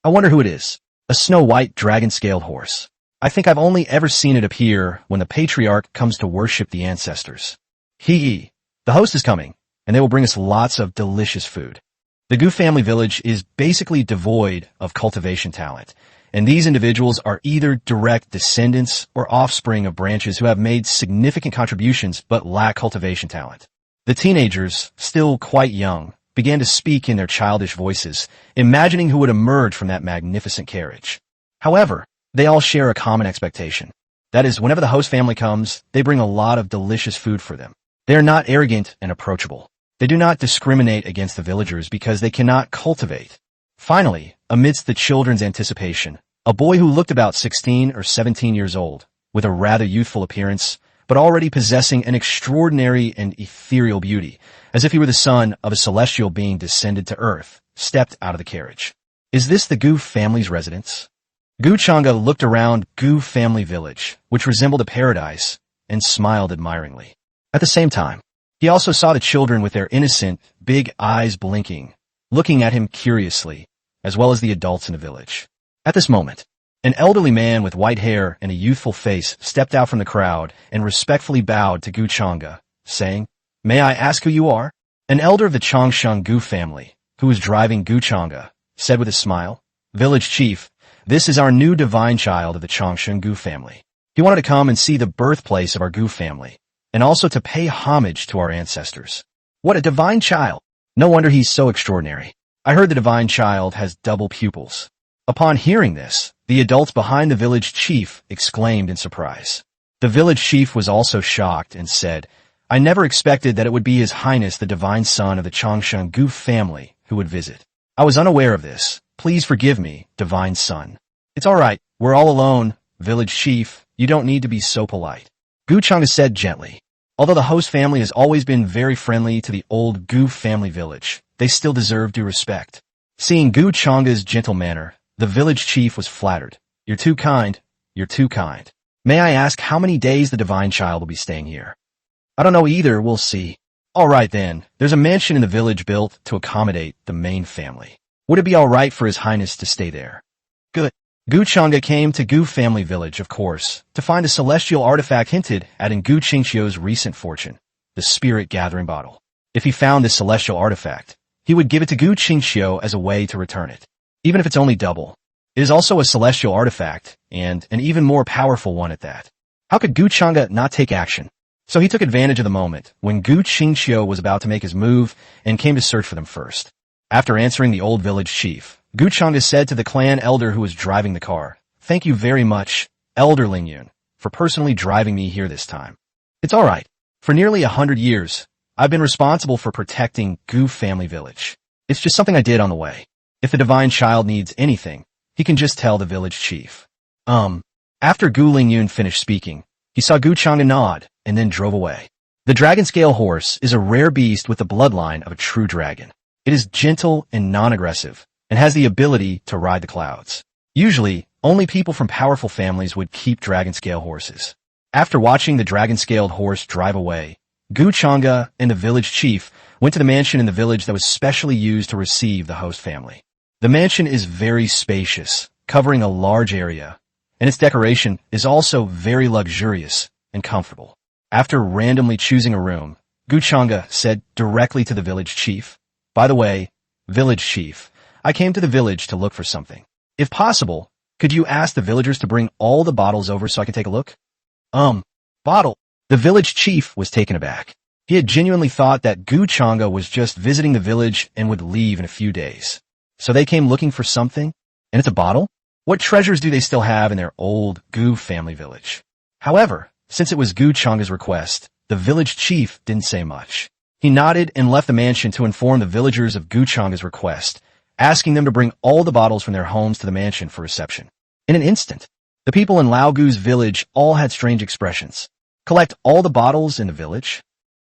S1: I wonder who it is. A snow-white, dragon-scaled horse. I think I've only ever seen it appear when the patriarch comes to worship the ancestors. The host is coming, and they will bring us lots of delicious food. The Gu family village is basically devoid of cultivation talent, and these individuals are either direct descendants or offspring of branches who have made significant contributions but lack cultivation talent. The teenagers, still quite young, began to speak in their childish voices, imagining who would emerge from that magnificent carriage. However, they all share a common expectation. That is, whenever the host family comes, they bring a lot of delicious food for them. They are not arrogant and approachable. They do not discriminate against the villagers because they cannot cultivate. Finally, amidst the children's anticipation, a boy who looked about 16 or 17 years old, with a rather youthful appearance, but already possessing an extraordinary and ethereal beauty, as if he were the son of a celestial being descended to earth, stepped out of the carriage. Is this the Gu family's residence? Gu Chang'e looked around Gu family village, which resembled a paradise, and smiled admiringly. At the same time, he also saw the children with their innocent, big eyes blinking, looking at him curiously, as well as the adults in the village. At this moment, an elderly man with white hair and a youthful face stepped out from the crowd and respectfully bowed to Gu Chang'e, saying, "May I ask who you are?" An elder of the Changsheng Gu family, who was driving Gu Chang'e, said with a smile, "Village chief, this is our new divine child of the Changsheng Gu family. He wanted to come and see the birthplace of our Gu family, and also to pay homage to our ancestors." What a divine child! No wonder he's so extraordinary. I heard the divine child has double pupils. Upon hearing this, the adults behind the village chief exclaimed in surprise. The village chief was also shocked and said, I never expected that it would be His Highness the divine son of the Changshan Gu family who would visit. I was unaware of this. Please forgive me, divine son. It's all right. We're all alone. Village chief, you don't need to be so polite. Gu Chang'e said gently. Although the host family has always been very friendly to the old Gu family village, they still deserve due respect. Seeing Gu Chang'e's gentle manner, the village chief was flattered. You're too kind. You're too kind. May I ask how many days the divine child will be staying here? I don't know either. We'll see. All right then. There's a mansion in the village built to accommodate the main family. Would it be all right for His Highness to stay there? Good. Gu Chang'e came to Gu family village, of course, to find a celestial artifact hinted at in Gu Qingqiu's recent fortune, the spirit gathering bottle. If he found this celestial artifact, he would give it to Gu Qingqiu as a way to return it, even if it's only double. It is also a celestial artifact, and an even more powerful one at that. How could Gu Chang'e not take action? So he took advantage of the moment when Gu Qingqiu was about to make his move and came to search for them first. After answering the old village chief, Gu Chang'e said to the clan elder who was driving the car, Thank you very much, Elder Lingyun, for personally driving me here this time. It's all right. For nearly 100 years, I've been responsible for protecting Gu family village. It's just something I did on the way. If the divine child needs anything, he can just tell the village chief. After Gu Lingyun finished speaking, he saw Gu Chang'e nod and then drove away. The dragon scale horse is a rare beast with the bloodline of a true dragon. It is gentle and non-aggressive, and has the ability to ride the clouds. Usually, only people from powerful families would keep dragon scale horses. After watching the dragon-scaled horse drive away, Gu Chang'e and the village chief went to the mansion in the village that was specially used to receive the host family. The mansion is very spacious, covering a large area, and its decoration is also very luxurious and comfortable. After randomly choosing a room, Gu Chang'e said directly to the village chief, By the way, village chief, I came to the village to look for something. If possible, could you ask the villagers to bring all the bottles over so I can take a look? Bottle. The village chief was taken aback. He had genuinely thought that Gu Chang'e was just visiting the village and would leave in a few days. So they came looking for something? And it's a bottle? What treasures do they still have in their old Gu family village? However, since it was Gu Chang'e's request, the village chief didn't say much. He nodded and left the mansion to inform the villagers of Gu Chang'e's request, asking them to bring all the bottles from their homes to the mansion for reception. In an instant, the people in Lao Gu's village all had strange expressions. Collect all the bottles in the village?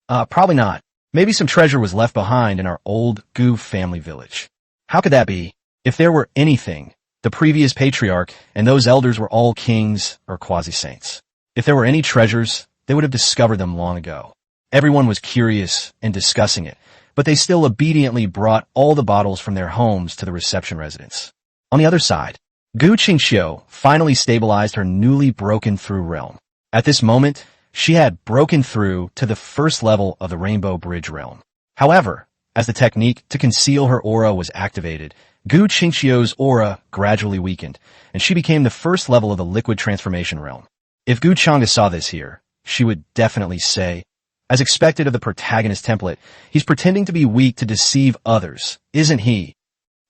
S1: Probably not. Maybe some treasure was left behind in our old Gu family village. How could that be? If there were anything, the previous patriarch and those elders were all kings or quasi-saints. If there were any treasures, they would have discovered them long ago. Everyone was curious and discussing it, but they still obediently brought all the bottles from their homes to the reception residence. On the other side, Gu Qingqiu finally stabilized her newly broken through realm. At this moment, she had broken through to the first level of the Rainbow Bridge realm. However, as the technique to conceal her aura was activated, Gu Qingqiu's aura gradually weakened, and she became the first level of the liquid transformation realm. If Gu Chang'e saw this here, she would definitely say, as expected of the protagonist template, he's pretending to be weak to deceive others, isn't he?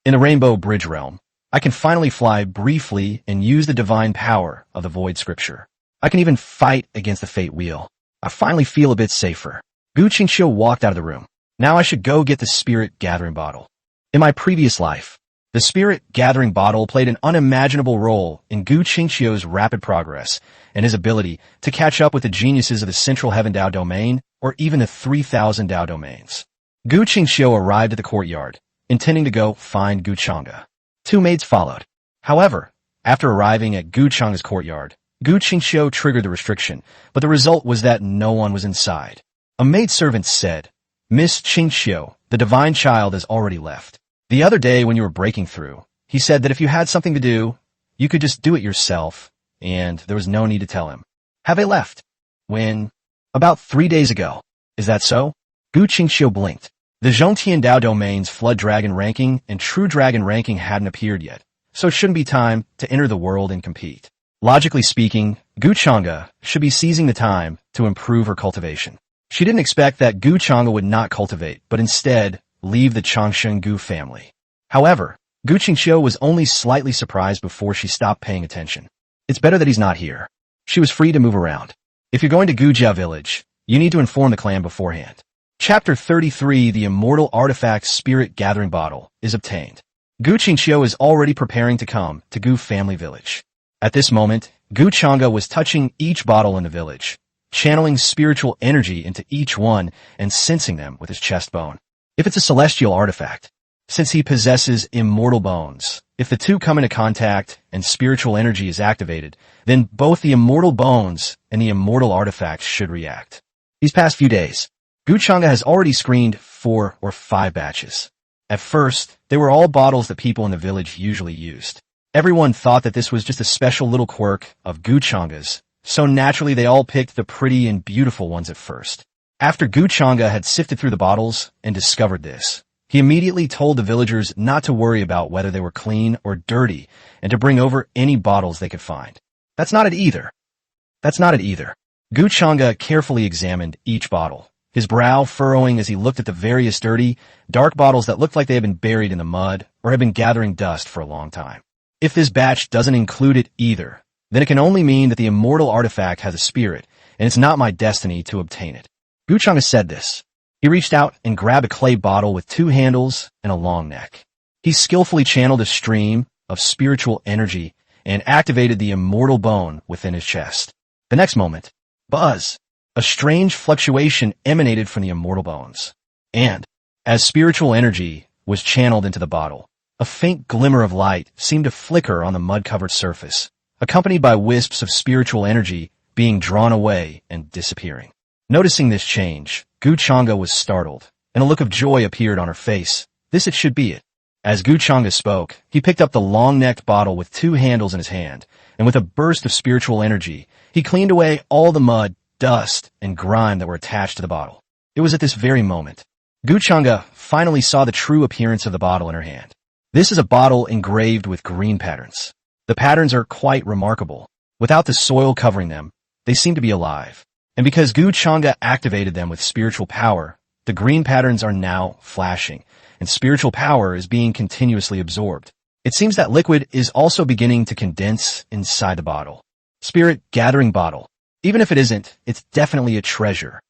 S1: In the Rainbow Bridge realm, I can finally fly briefly and use the divine power of the Void Scripture. I can even fight against the Fate Wheel. I finally feel a bit safer. Gu Qingqiu walked out of the room. Now I should go get the Spirit Gathering Bottle. In my previous life, the Spirit Gathering Bottle played an unimaginable role in Gu Qingqiu's rapid progress and his ability to catch up with the geniuses of the Central Heaven Dao Domain or even the 3,000 Dao Domains. Gu Qingqiu arrived at the courtyard, intending to go find Gu Chang'e. Two maids followed. However, after arriving at Gu Chang'e's courtyard, Gu Qingqiu triggered the restriction, but the result was that no one was inside. A maidservant said, Miss Qingqiu, the divine child has already left. The other day when you were breaking through, he said that if you had something to do, you could just do it yourself, and there was no need to tell him. Have they left? When? About 3 days ago. Is that so? Gu Qingqiu blinked. The Zhongtian Dao Domain's Flood Dragon ranking and True Dragon ranking hadn't appeared yet, so it shouldn't be time to enter the world and compete. Logically speaking, Gu Chang'e should be seizing the time to improve her cultivation. She didn't expect that Gu Chang'e would not cultivate, but instead leave the Changsheng Gu family. However, Gu Qingxiu was only slightly surprised before she stopped paying attention. It's better that he's not here. She was free to move around. If you're going to Gujia village, you need to inform the clan beforehand. Chapter 33, The Immortal Artifact Spirit Gathering Bottle, is obtained. Gu Qingxiu is already preparing to come to Gu family village. At this moment, Gu Changda was touching each bottle in the village, channeling spiritual energy into each one and sensing them with his chest bone. If it's a celestial artifact, since he possesses immortal bones, if the two come into contact and spiritual energy is activated, then both the immortal bones and the immortal artifact should react. These past few days, Gu Changda has already screened 4 or 5 batches. At first, they were all bottles that people in the village usually used. Everyone thought that this was just a special little quirk of Gu Changda's, so naturally they all picked the pretty and beautiful ones at first. After Gu Changda had sifted through the bottles and discovered this, he immediately told the villagers not to worry about whether they were clean or dirty and to bring over any bottles they could find. That's not it either. Gu Changda carefully examined each bottle, his brow furrowing as he looked at the various dirty, dark bottles that looked like they had been buried in the mud or had been gathering dust for a long time. If this batch doesn't include it either, then it can only mean that the immortal artifact has a spirit, and it's not my destiny to obtain it. Gu Changda said this. He reached out and grabbed a clay bottle with 2 handles and a long neck. He skillfully channeled a stream of spiritual energy and activated the immortal bone within his chest. The next moment, buzz! A strange fluctuation emanated from the immortal bones. And, as spiritual energy was channeled into the bottle, a faint glimmer of light seemed to flicker on the mud-covered surface, accompanied by wisps of spiritual energy being drawn away and disappearing. Noticing this change, Gu Changda was startled, and a look of joy appeared on her face. This it should be it. As Gu Changda spoke, he picked up the long-necked bottle with 2 handles in his hand, and with a burst of spiritual energy, he cleaned away all the mud, dust, and grime that were attached to the bottle. It was at this very moment Gu Changda finally saw the true appearance of the bottle in her hand. This is a bottle engraved with green patterns. The patterns are quite remarkable. Without the soil covering them, they seem to be alive. And because Gu Changda activated them with spiritual power, the green patterns are now flashing, and spiritual power is being continuously absorbed. It seems that liquid is also beginning to condense inside the bottle. Spirit gathering bottle. Even if it isn't, it's definitely a treasure.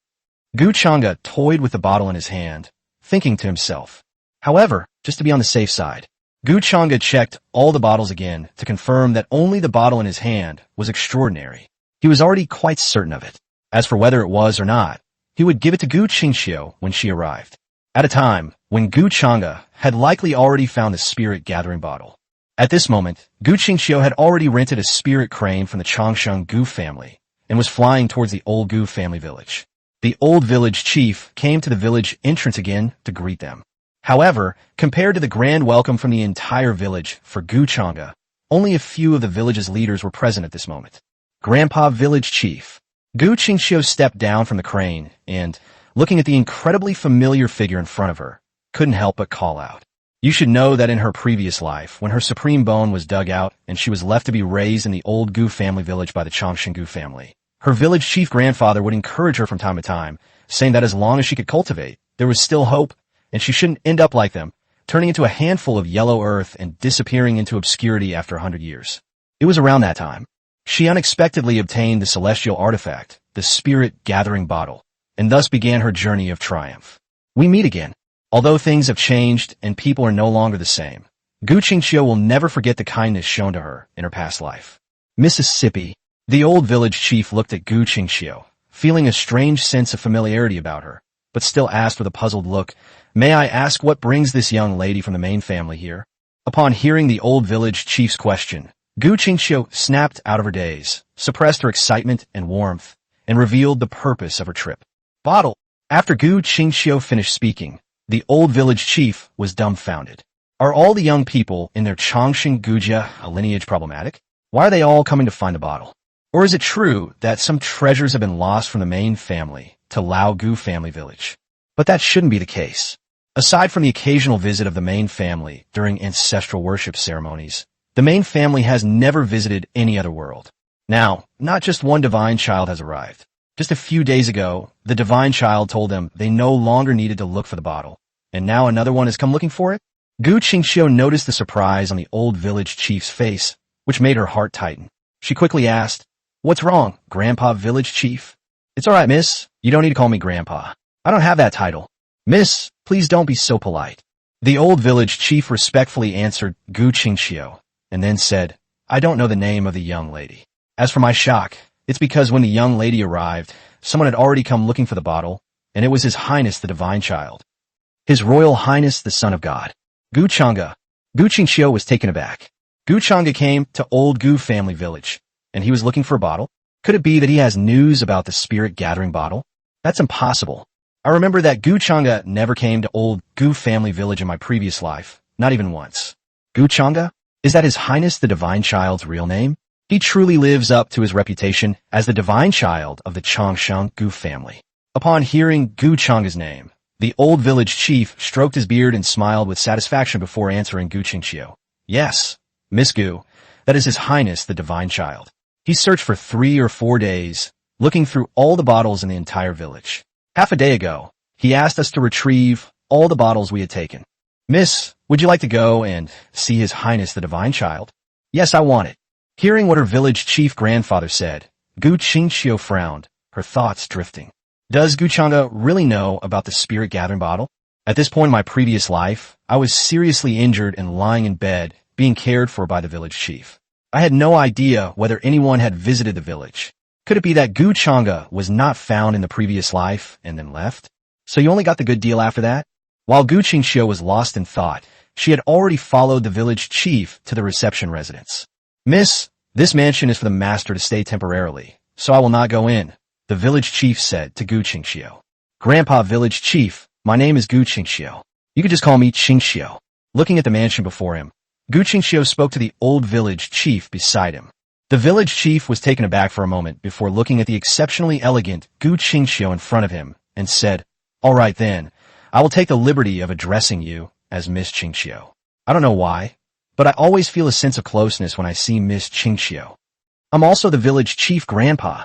S1: Gu Changda toyed with the bottle in his hand, thinking to himself. However, just to be on the safe side, Gu Changda checked all the bottles again to confirm that only the bottle in his hand was extraordinary. He was already quite certain of it. As for whether it was or not, he would give it to Gu Qingxiu when she arrived, at a time when Gu Changda had likely already found the spirit gathering bottle. At this moment, Gu Qingxiu had already rented a spirit crane from the Changsheng Gu family and was flying towards the old Gu family village. The old village chief came to the village entrance again to greet them. However, compared to the grand welcome from the entire village for Gu Changda, only a few of the village's leaders were present at this moment. Grandpa Village Chief. Gu Qingxiu stepped down from the crane and, looking at the incredibly familiar figure in front of her, couldn't help but call out. You should know that in her previous life, when her supreme bone was dug out and she was left to be raised in the old Gu family village by the Changsheng Gu family, her village chief grandfather would encourage her from time to time, saying that as long as she could cultivate, there was still hope, and she shouldn't end up like them, turning into a handful of yellow earth and disappearing into obscurity after 100 years. It was around that time she unexpectedly obtained the celestial artifact, the spirit gathering bottle, and thus began her journey of triumph. We meet again. Although things have changed and people are no longer the same, Gu Qingxiu will never forget the kindness shown to her in her past life. Mississippi. The old village chief looked at Gu Qingxiu, feeling a strange sense of familiarity about her, but still asked with a puzzled look, "May I ask what brings this young lady from the main family here?" Upon hearing the old village chief's question, Gu Qingxiu snapped out of her daze, suppressed her excitement and warmth, and revealed the purpose of her trip. Bottle. After Gu Qingxiu finished speaking, the old village chief was dumbfounded. Are all the young people in their Changsheng Gujia lineage problematic? Why are they all coming to find the bottle? Or is it true that some treasures have been lost from the main family to Lao Gu family village? But that shouldn't be the case. Aside from the occasional visit of the main family during ancestral worship ceremonies, the main family has never visited any other world. Now, not just one divine child has arrived. Just a few days ago, the divine child told them they no longer needed to look for the bottle. And now another one has come looking for it? Gu Qingxiu noticed the surprise on the old village chief's face, which made her heart tighten. She quickly asked, "What's wrong, Grandpa Village Chief?" "It's all right, miss. You don't need to call me Grandpa. I don't have that title." "Miss, please don't be so polite." The old village chief respectfully answered Gu Qingxiu, and then said, "I don't know the name of the young lady. As for my shock, it's because when the young lady arrived, someone had already come looking for the bottle, and it was His Highness the Divine Child. His Royal Highness the Son of God. Gu Chang'e." Gu Qingxiu was taken aback. Gu Chang'e came to old Gu family village, and he was looking for a bottle? Could it be that he has news about the spirit gathering bottle? That's impossible. I remember that Gu Chang'e never came to old Gu family village in my previous life, not even once. Gu Chang'e? Is that His Highness the Divine Child's real name? He truly lives up to his reputation as the divine child of the Changsheng Gu family. Upon hearing Gu Chang'e's name, the old village chief stroked his beard and smiled with satisfaction before answering Gu Qingxiu. "Yes, Miss Gu, that is His Highness the Divine Child. He searched for 3 or 4 days, looking through all the bottles in the entire village. Half a day ago, he asked us to retrieve all the bottles we had taken. Miss, would you like to go and see His Highness the Divine Child?" "Yes, I want it." Hearing what her village chief grandfather said, Gu Qingxiu frowned, her thoughts drifting. Does Gu Chang'e really know about the spirit gathering bottle? At this point in my previous life, I was seriously injured and lying in bed, being cared for by the village chief. I had no idea whether anyone had visited the village. Could it be that Gu Chang'e was not found in the previous life and then left? So you only got the good deal after that? While Gu Qingxiu was lost in thought, she had already followed the village chief to the reception residence. "Miss, this mansion is for the master to stay temporarily, so I will not go in," the village chief said to Gu Qingxiu. "Grandpa Village Chief, my name is Gu Qingxiu. You could just call me Qingxiu." Looking at the mansion before him, Gu Qingxiu spoke to the old village chief beside him. The village chief was taken aback for a moment before looking at the exceptionally elegant Gu Qingxiu in front of him and said, "All right then, I will take the liberty of addressing you as Miss Qingxiu. I don't know why, but I always feel a sense of closeness when I see Miss Qingxiu. I'm also the village chief grandpa."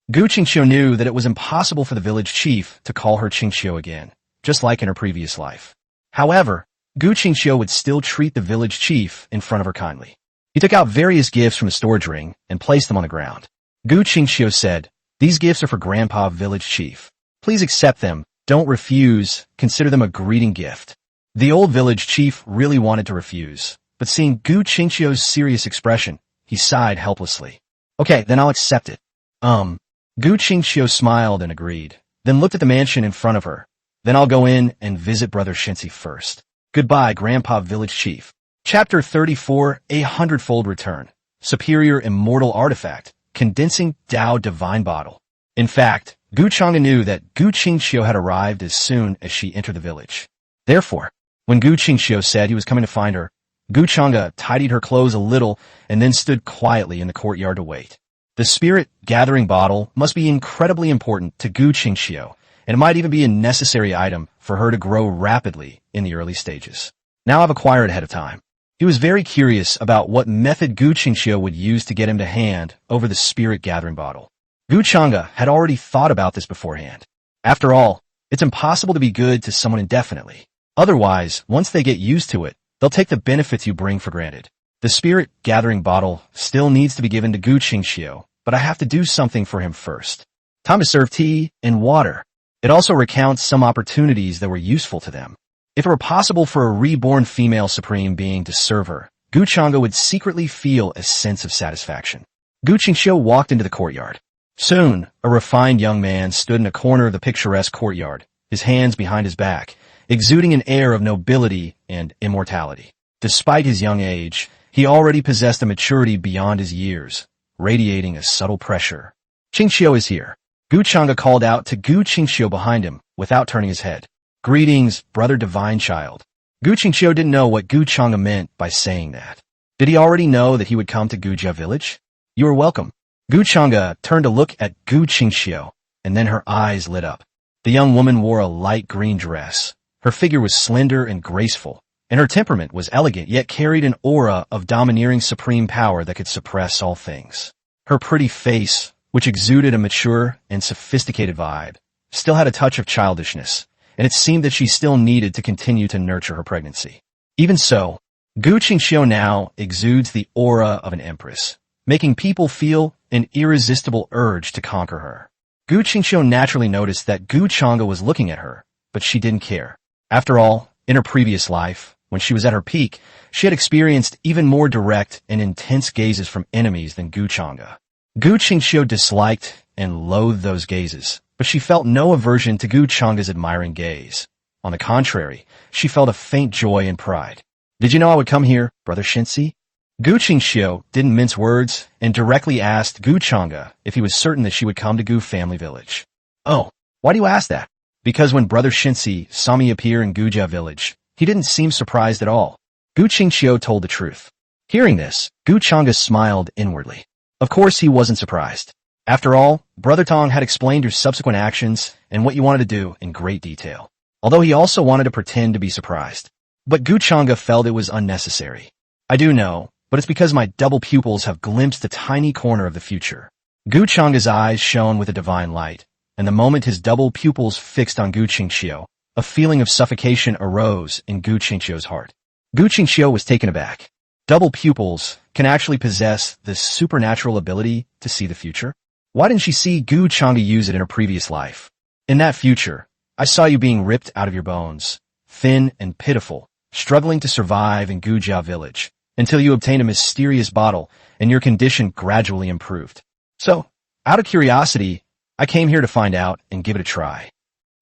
S1: Gu Qingxiu knew that it was impossible for the village chief to call her Qingxiu again, just like in her previous life. However, Gu Qingxiu would still treat the village chief in front of her kindly. He took out various gifts from the storage ring and placed them on the ground. Gu Qingxiu said, "These gifts are for Grandpa Village Chief. Please accept them. Don't refuse. Consider them a greeting gift." The old village chief really wanted to refuse, but seeing Gu Qingxiu's serious expression, he sighed helplessly. "Okay, then I'll accept it." Gu Qingxiu smiled and agreed, then looked at the mansion in front of her. "Then I'll go in and visit Brother Shensi first. Goodbye, Grandpa Village Chief." Chapter 34, A Hundredfold Return. Superior Immortal Artifact, Condensing Tao Divine Bottle. In fact, Gu Chang'e knew that Gu Qingxiu had arrived as soon as she entered the village. Therefore, when Gu Qingxiu said he was coming to find her, Gu Chang'e tidied her clothes a little and then stood quietly in the courtyard to wait. The spirit gathering bottle must be incredibly important to Gu Qingxiu, and it might even be a necessary item for her to grow rapidly in the early stages. Now I've acquired ahead of time. He was very curious about what method Gu Qingxiu would use to get him to hand over the spirit gathering bottle. Gu Chang'e had already thought about this beforehand. After all, it's impossible to be good to someone indefinitely. Otherwise, once they get used to it, they'll take the benefits you bring for granted. The spirit gathering bottle still needs to be given to Gu Qingxiu, but I have to do something for him first. Time to serve tea and water. It also recounts some opportunities that were useful to them. If it were possible for a reborn female supreme being to serve her, Gu Chang'e would secretly feel a sense of satisfaction. Gu Qingxiu walked into the courtyard. Soon, a refined young man stood in a corner of the picturesque courtyard, his hands behind his back, exuding an air of nobility and immortality. Despite his young age, he already possessed a maturity beyond his years, radiating a subtle pressure. "Qingxiu is here." Gu Chang'e called out to Gu Qingxiu behind him, without turning his head. "Greetings, Brother Divine Child." Gu Qingxiu didn't know what Gu Chang'e meant by saying that. Did he already know that he would come to Gujia village? "You are welcome." Gu Chang'e turned to look at Gu Qingxiu, and then her eyes lit up. The young woman wore a light green dress. Her figure was slender and graceful, and her temperament was elegant yet carried an aura of domineering supreme power that could suppress all things. Her pretty face, which exuded a mature and sophisticated vibe, still had a touch of childishness, and it seemed that she still needed to continue to nurture her pregnancy. Even so, Gu Qingxiu now exudes the aura of an empress, making people feel an irresistible urge to conquer her. Gu Qingxiu naturally noticed that Gu Chang'e was looking at her, but she didn't care. After all, in her previous life, when she was at her peak, she had experienced even more direct and intense gazes from enemies than Gu Chang'e. Gu Qingxiu disliked and loathed those gazes, but she felt no aversion to Gu Chang'e's admiring gaze. On the contrary, she felt a faint joy and pride. Did you know I would come here, Brother Shinsi? Gu Qingxiu didn't mince words and directly asked Gu Chang'e if he was certain that she would come to Gu family village. Oh, why do you ask that? Because when Brother Shinsi saw me appear in Gujia village, he didn't seem surprised at all. Gu Qingxiu told the truth. Hearing this, Gu Chang'e smiled inwardly. Of course he wasn't surprised. After all, Brother Tong had explained your subsequent actions and what you wanted to do in great detail, although he also wanted to pretend to be surprised. But Gu Chang'e felt it was unnecessary. I do know, but it's because my double pupils have glimpsed a tiny corner of the future. Gu Chang'e's eyes shone with a divine light, and the moment his double pupils fixed on Gu Qingxiu, a feeling of suffocation arose in Gu Qingxiu's heart. Gu Qingxiu was taken aback. Double pupils can actually possess this supernatural ability to see the future? Why didn't she see Gu Chang'e use it in her previous life? In that future, I saw you being ripped out of your bones, thin and pitiful, struggling to survive in Gujia village, until you obtained a mysterious bottle and your condition gradually improved. So, out of curiosity, I came here to find out and give it a try.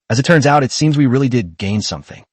S1: As it turns out, it seems we really did gain something.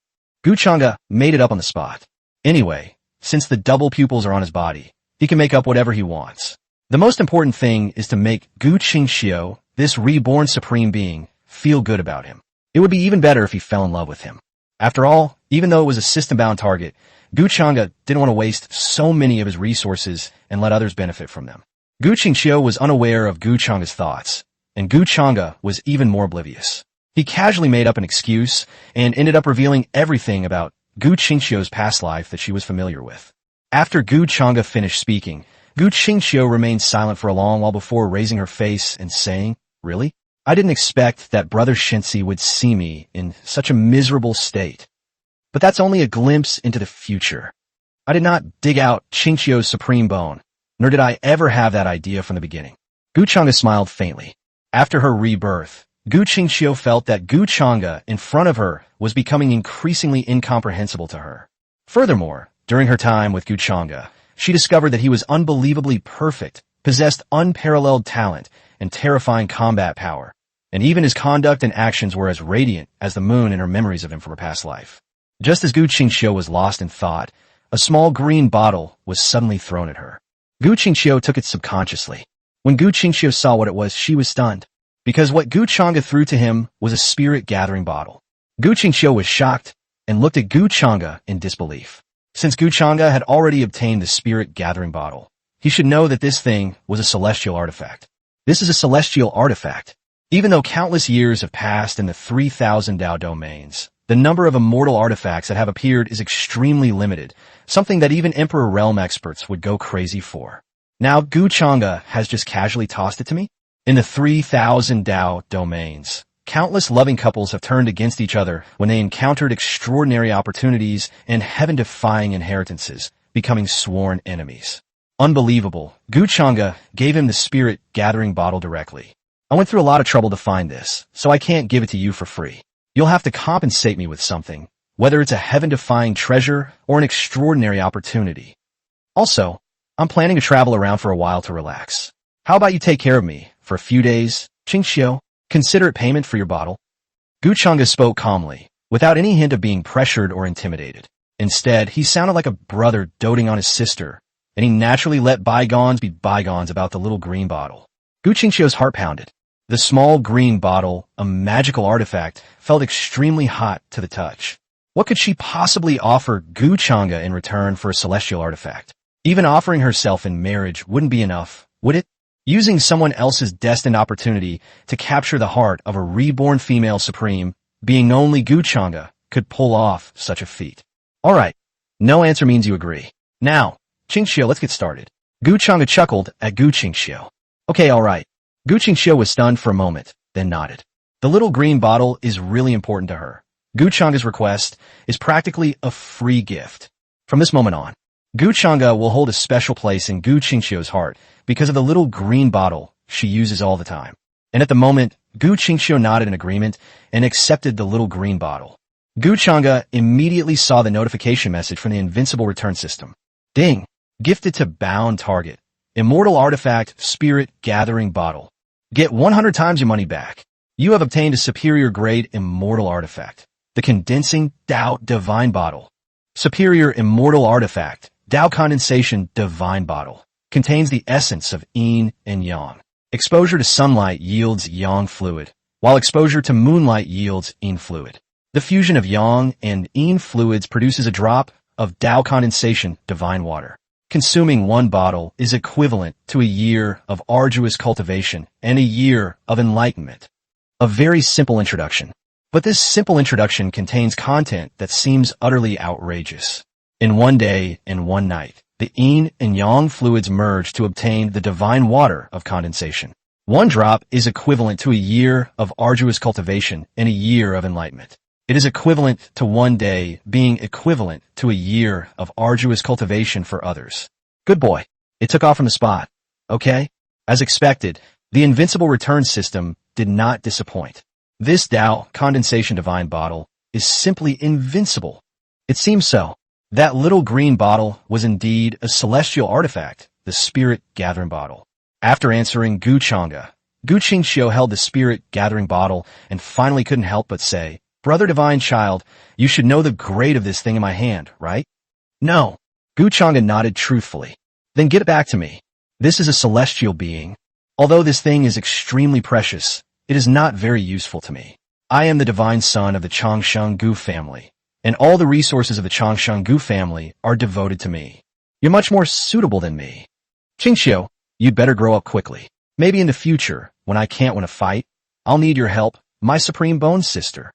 S1: Gu Chang'e made it up on the spot. Anyway, since the double pupils are on his body, he can make up whatever he wants. The most important thing is to make Gu Qingxiu, this reborn supreme being, feel good about him. It would be even better if he fell in love with him. After all, even though it was a system-bound target, Gu Chang'e didn't want to waste so many of his resources and let others benefit from them. Gu Qingxiu was unaware of Gu Chang'e's thoughts, and Gu Chang'e was even more oblivious. He casually made up an excuse and ended up revealing everything about Gu Qingxiu's past life that she was familiar with. After Gu Chang'e finished speaking, Gu Qingxiu remained silent for a long while before raising her face and saying, "Really? I didn't expect that Brother Shinsi would see me in such a miserable state. But that's only a glimpse into the future. I did not dig out Qingxiu's supreme bone, nor did I ever have that idea from the beginning." Gu Chang'e smiled faintly. After her rebirth, Gu Qingxiu felt that Gu Chang'e in front of her was becoming increasingly incomprehensible to her. Furthermore, during her time with Gu Chang'e, she discovered that he was unbelievably perfect, possessed unparalleled talent, and terrifying combat power, and even his conduct and actions were as radiant as the moon in her memories of him from her past life. Just as Gu Qingxiu was lost in thought, a small green bottle was suddenly thrown at her. Gu Qingxiu took it subconsciously. When Gu Qingxiu saw what it was, she was stunned, because what Gu Chang'e threw to him was a spirit-gathering bottle. Gu Qingxiu was shocked and looked at Gu Chang'e in disbelief. Since Gu Chang'e had already obtained the spirit-gathering bottle, he should know that this thing was a celestial artifact. This is a celestial artifact. Even though countless years have passed in the 3,000 Dao domains, the number of immortal artifacts that have appeared is extremely limited, something that even Emperor Realm experts would go crazy for. Now Gu Chang'e has just casually tossed it to me? In the 3,000 Dao domains, countless loving couples have turned against each other when they encountered extraordinary opportunities and heaven-defying inheritances, becoming sworn enemies. Unbelievable. Gu Chang'e gave him the spirit-gathering bottle directly. I went through a lot of trouble to find this, so I can't give it to you for free. You'll have to compensate me with something, whether it's a heaven-defying treasure or an extraordinary opportunity. Also, I'm planning to travel around for a while to relax. How about you take care of me for a few days, Qingxiu? Consider it payment for your bottle. Gu Chang'e spoke calmly, without any hint of being pressured or intimidated. Instead, he sounded like a brother doting on his sister, and he naturally let bygones be bygones about the little green bottle. Gu Qingxiu's heart pounded. The small green bottle, a magical artifact, felt extremely hot to the touch. What could she possibly offer Gu Chang'e in return for a celestial artifact? Even offering herself in marriage wouldn't be enough, would it? Using someone else's destined opportunity to capture the heart of a reborn female supreme, being only Gu Chang'e, could pull off such a feat. Alright, no answer means you agree. Now, Qingxiu, let's get started. Gu Chang'e chuckled at Gu Qingxiu. Okay, alright. Gu Qingxiu was stunned for a moment, then nodded. The little green bottle is really important to her, Gu Changa's request is practically a free gift. From this moment on, Gu Changa will hold a special place in Gu Qingxiu's heart because of the little green bottle she uses all the time. And at the moment, Gu Qingxiu nodded in agreement and accepted the little green bottle. Gu Changa immediately saw the notification message from the invincible return system. Ding! Gifted to bound target. Immortal artifact spirit gathering bottle. Get 100 times your money back. You have obtained a superior grade immortal artifact. The condensing Dao divine bottle. Superior immortal artifact. Dao condensation divine bottle. Contains the essence of yin and yang. Exposure to sunlight yields yang fluid, while exposure to moonlight yields yin fluid. The fusion of yang and yin fluids produces a drop of Dao condensation divine water. Consuming one bottle is equivalent to a year of arduous cultivation and a year of enlightenment. A very simple introduction. But this simple introduction contains content that seems utterly outrageous. In one day and one night, the yin and yang fluids merge to obtain the divine water of condensation. One drop is equivalent to a year of arduous cultivation and a year of enlightenment. It is equivalent to one day being equivalent to a year of arduous cultivation for others. Good boy. It took off from the spot. Okay? As expected, the invincible return system did not disappoint. This Dao condensation divine bottle is simply invincible. It seems so. That little green bottle was indeed a celestial artifact, the spirit gathering bottle. After answering Gu Changa, Gu Qingxiu held the spirit gathering bottle and finally couldn't help but say, Brother Divine Child, you should know the grade of this thing in my hand, right? No. Gu Changa nodded truthfully. Then get it back to me. This is a celestial being. Although this thing is extremely precious, it is not very useful to me. I am the divine son of the Changsheng Gu family, and all the resources of the Changsheng Gu family are devoted to me. You're much more suitable than me. Qingxiu, you'd better grow up quickly. Maybe in the future, when I can't win a fight, I'll need your help, my supreme bone sister.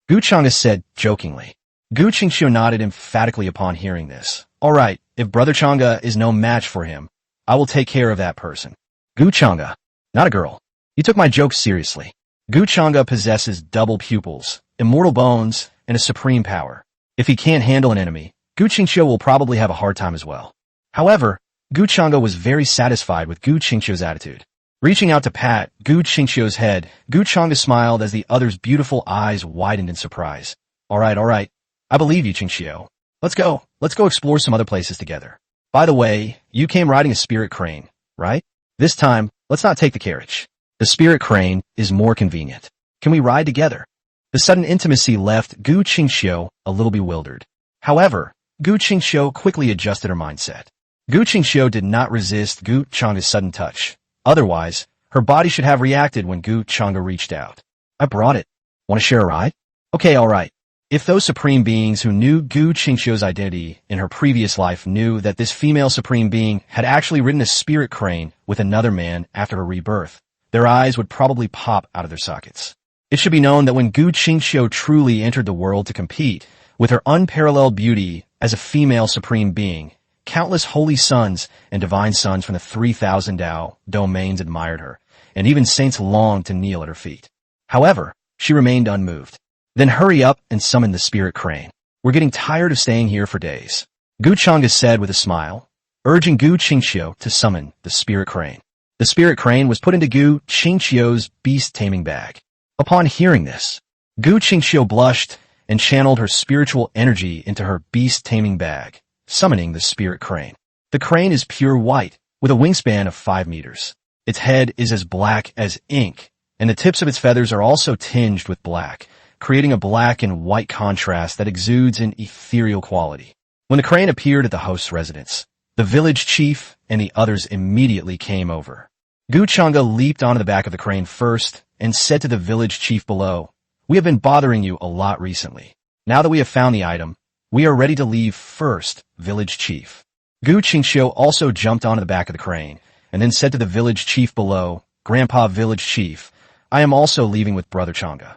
S1: Gu Changa said jokingly. Gu Qingxiu nodded emphatically upon hearing this. All right, if Brother Changa is no match for him, I will take care of that person. Gu Changa, not a girl. You took my joke seriously. Gu Changa possesses double pupils, immortal bones, and a supreme power. If he can't handle an enemy, Gu Qingxiu will probably have a hard time as well. However, Gu Changa was very satisfied with Gu Qingxiu's attitude. Reaching out to pat Gu Qingxiu's head, Gu Changa smiled as the other's beautiful eyes widened in surprise. All right. I believe you, Qingxiu. Let's go explore some other places together. By the way, you came riding a spirit crane, right? This time, let's not take the carriage. The spirit crane is more convenient. Can we ride together? The sudden intimacy left Gu Qingxiu a little bewildered. However, Gu Qingxiu quickly adjusted her mindset. Gu Qingxiu did not resist Gu Changa's sudden touch. Otherwise, her body should have reacted when Gu Changa reached out. I brought it. Want to share a ride? Okay, all right. If those supreme beings who knew Gu Qingxiu's identity in her previous life knew that this female supreme being had actually ridden a spirit crane with another man after her rebirth, their eyes would probably pop out of their sockets. It should be known that when Gu Qingxiu truly entered the world to compete, with her unparalleled beauty as a female supreme being, countless holy sons and divine sons from the 3,000 Dao domains admired her, and even saints longed to kneel at her feet. However, she remained unmoved. Then hurry up and summon the spirit crane. We're getting tired of staying here for days. Gu Changa said with a smile, urging Gu Qingxiu to summon the spirit crane. The spirit crane was put into Gu Qingxiu's beast-taming bag. Upon hearing this, Gu Qingxiu blushed and channeled her spiritual energy into her beast-taming bag, summoning the spirit crane. The crane is pure white, with a wingspan of 5 meters. Its head is as black as ink, and the tips of its feathers are also tinged with black, creating a black and white contrast that exudes an ethereal quality. When the crane appeared at the host's residence, the village chief and the others immediately came over. Gu Changa leaped onto the back of the crane first and said to the village chief below, We have been bothering you a lot recently. Now that we have found the item, we are ready to leave first, village chief. Gu Qingxiu also jumped onto the back of the crane and then said to the village chief below, Grandpa village chief, I am also leaving with Brother Changa.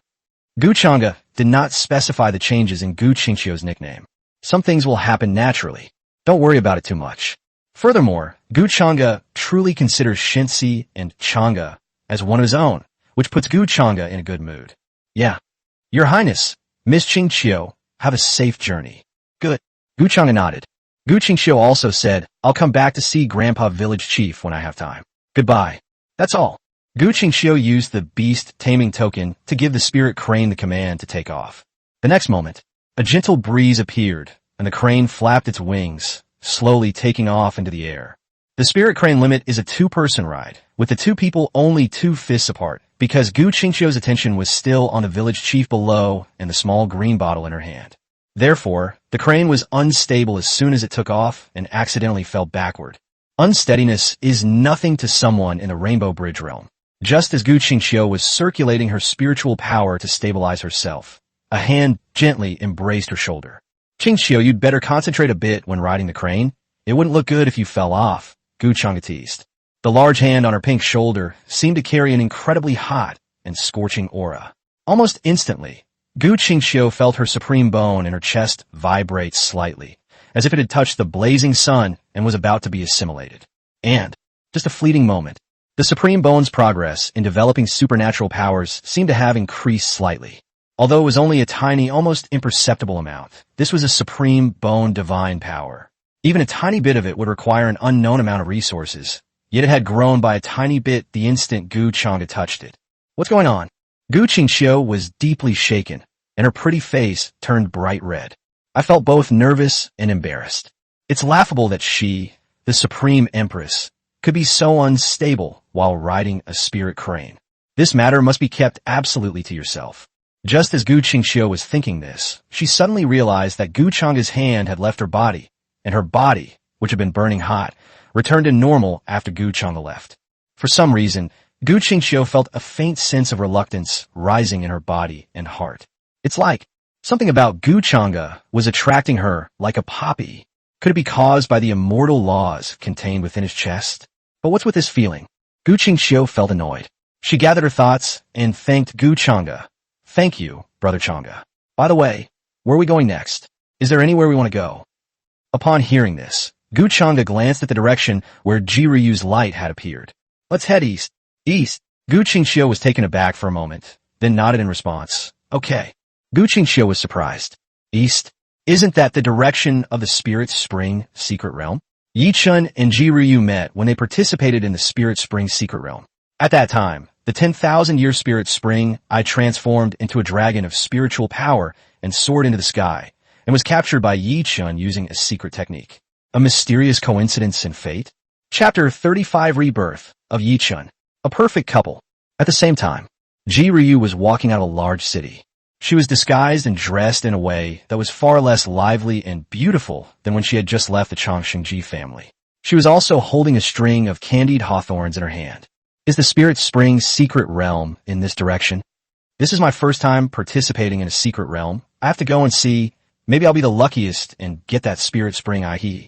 S1: Gu Changa did not specify the changes in Gu Qingxiu's nickname. Some things will happen naturally. Don't worry about it too much. Furthermore, Gu Changa truly considers Shinsi and Changa as one of his own, which puts Gu Changa in a good mood. Yeah. Your Highness, Miss Qingqiu, have a safe journey. Good. Gu Chang'e nodded. Gu Qingqiu also said, I'll come back to see Grandpa Village Chief when I have time. Goodbye. That's all. Gu Qingqiu used the beast taming token to give the spirit crane the command to take off. The next moment, a gentle breeze appeared, and the crane flapped its wings, slowly taking off into the air. The spirit crane limit is a two-person ride, with the two people only 2 fists apart, because Gu Qingqiu's attention was still on the village chief below and the small green bottle in her hand. Therefore, the crane was unstable as soon as it took off and accidentally fell backward. Unsteadiness is nothing to someone in the Rainbow Bridge realm. Just as Gu Qingqiu was circulating her spiritual power to stabilize herself, a hand gently embraced her shoulder. Qingqiu, you'd better concentrate a bit when riding the crane. It wouldn't look good if you fell off, Gu Chang'e teased. The large hand on her pink shoulder seemed to carry an incredibly hot and scorching aura. Almost instantly, Gu Qingqiu felt her supreme bone in her chest vibrate slightly, as if it had touched the blazing sun and was about to be assimilated. And, just a fleeting moment, the supreme bone's progress in developing supernatural powers seemed to have increased slightly. Although it was only a tiny, almost imperceptible amount, this was a supreme bone divine power. Even a tiny bit of it would require an unknown amount of resources, yet it had grown by a tiny bit the instant Gu Chang'e touched it. What's going on? Gu Qingqiu was deeply shaken, and her pretty face turned bright red. I felt both nervous and embarrassed. It's laughable that she, the Supreme Empress, could be so unstable while riding a spirit crane. This matter must be kept absolutely to yourself. Just as Gu Qingqiu was thinking this, she suddenly realized that Gu Chang'e's hand had left her body, and her body, which had been burning hot, returned to normal after Gu Chang'e left. For some reason, Gu Qingqiu felt a faint sense of reluctance rising in her body and heart. It's like something about Gu Chang'e was attracting her like a poppy. Could it be caused by the immortal laws contained within his chest? But what's with this feeling? Gu Qingqiu felt annoyed. She gathered her thoughts and thanked Gu Chang'e. Thank you, Brother Chang'e. By the way, where are we going next? Is there anywhere we want to go? Upon hearing this, Gu Chang'e glanced at the direction where Jiryu's light had appeared. Let's head east. East. Gu Qingqiu was taken aback for a moment, then nodded in response. Okay. Gu Qingqiu was surprised. East? Isn't that the direction of the Spirit Spring Secret Realm? Yi Chun and Jiryu met when they participated in the Spirit Spring Secret Realm. At that time, the 10,000-year Spirit Spring I transformed into a dragon of spiritual power and soared into the sky, and was captured by Yi Chun using a secret technique. A mysterious coincidence in fate? Chapter 35 Rebirth of Yi Chun. A perfect couple. At the same time, Jiryu was walking out of a large city. She was disguised and dressed in a way that was far less lively and beautiful than when she had just left the Changshengji family. She was also holding a string of candied hawthorns in her hand. Is the Spirit Spring Secret Realm in this direction? This is my first time participating in a secret realm. I have to go and see. Maybe I'll be the luckiest and get that Spirit Spring I.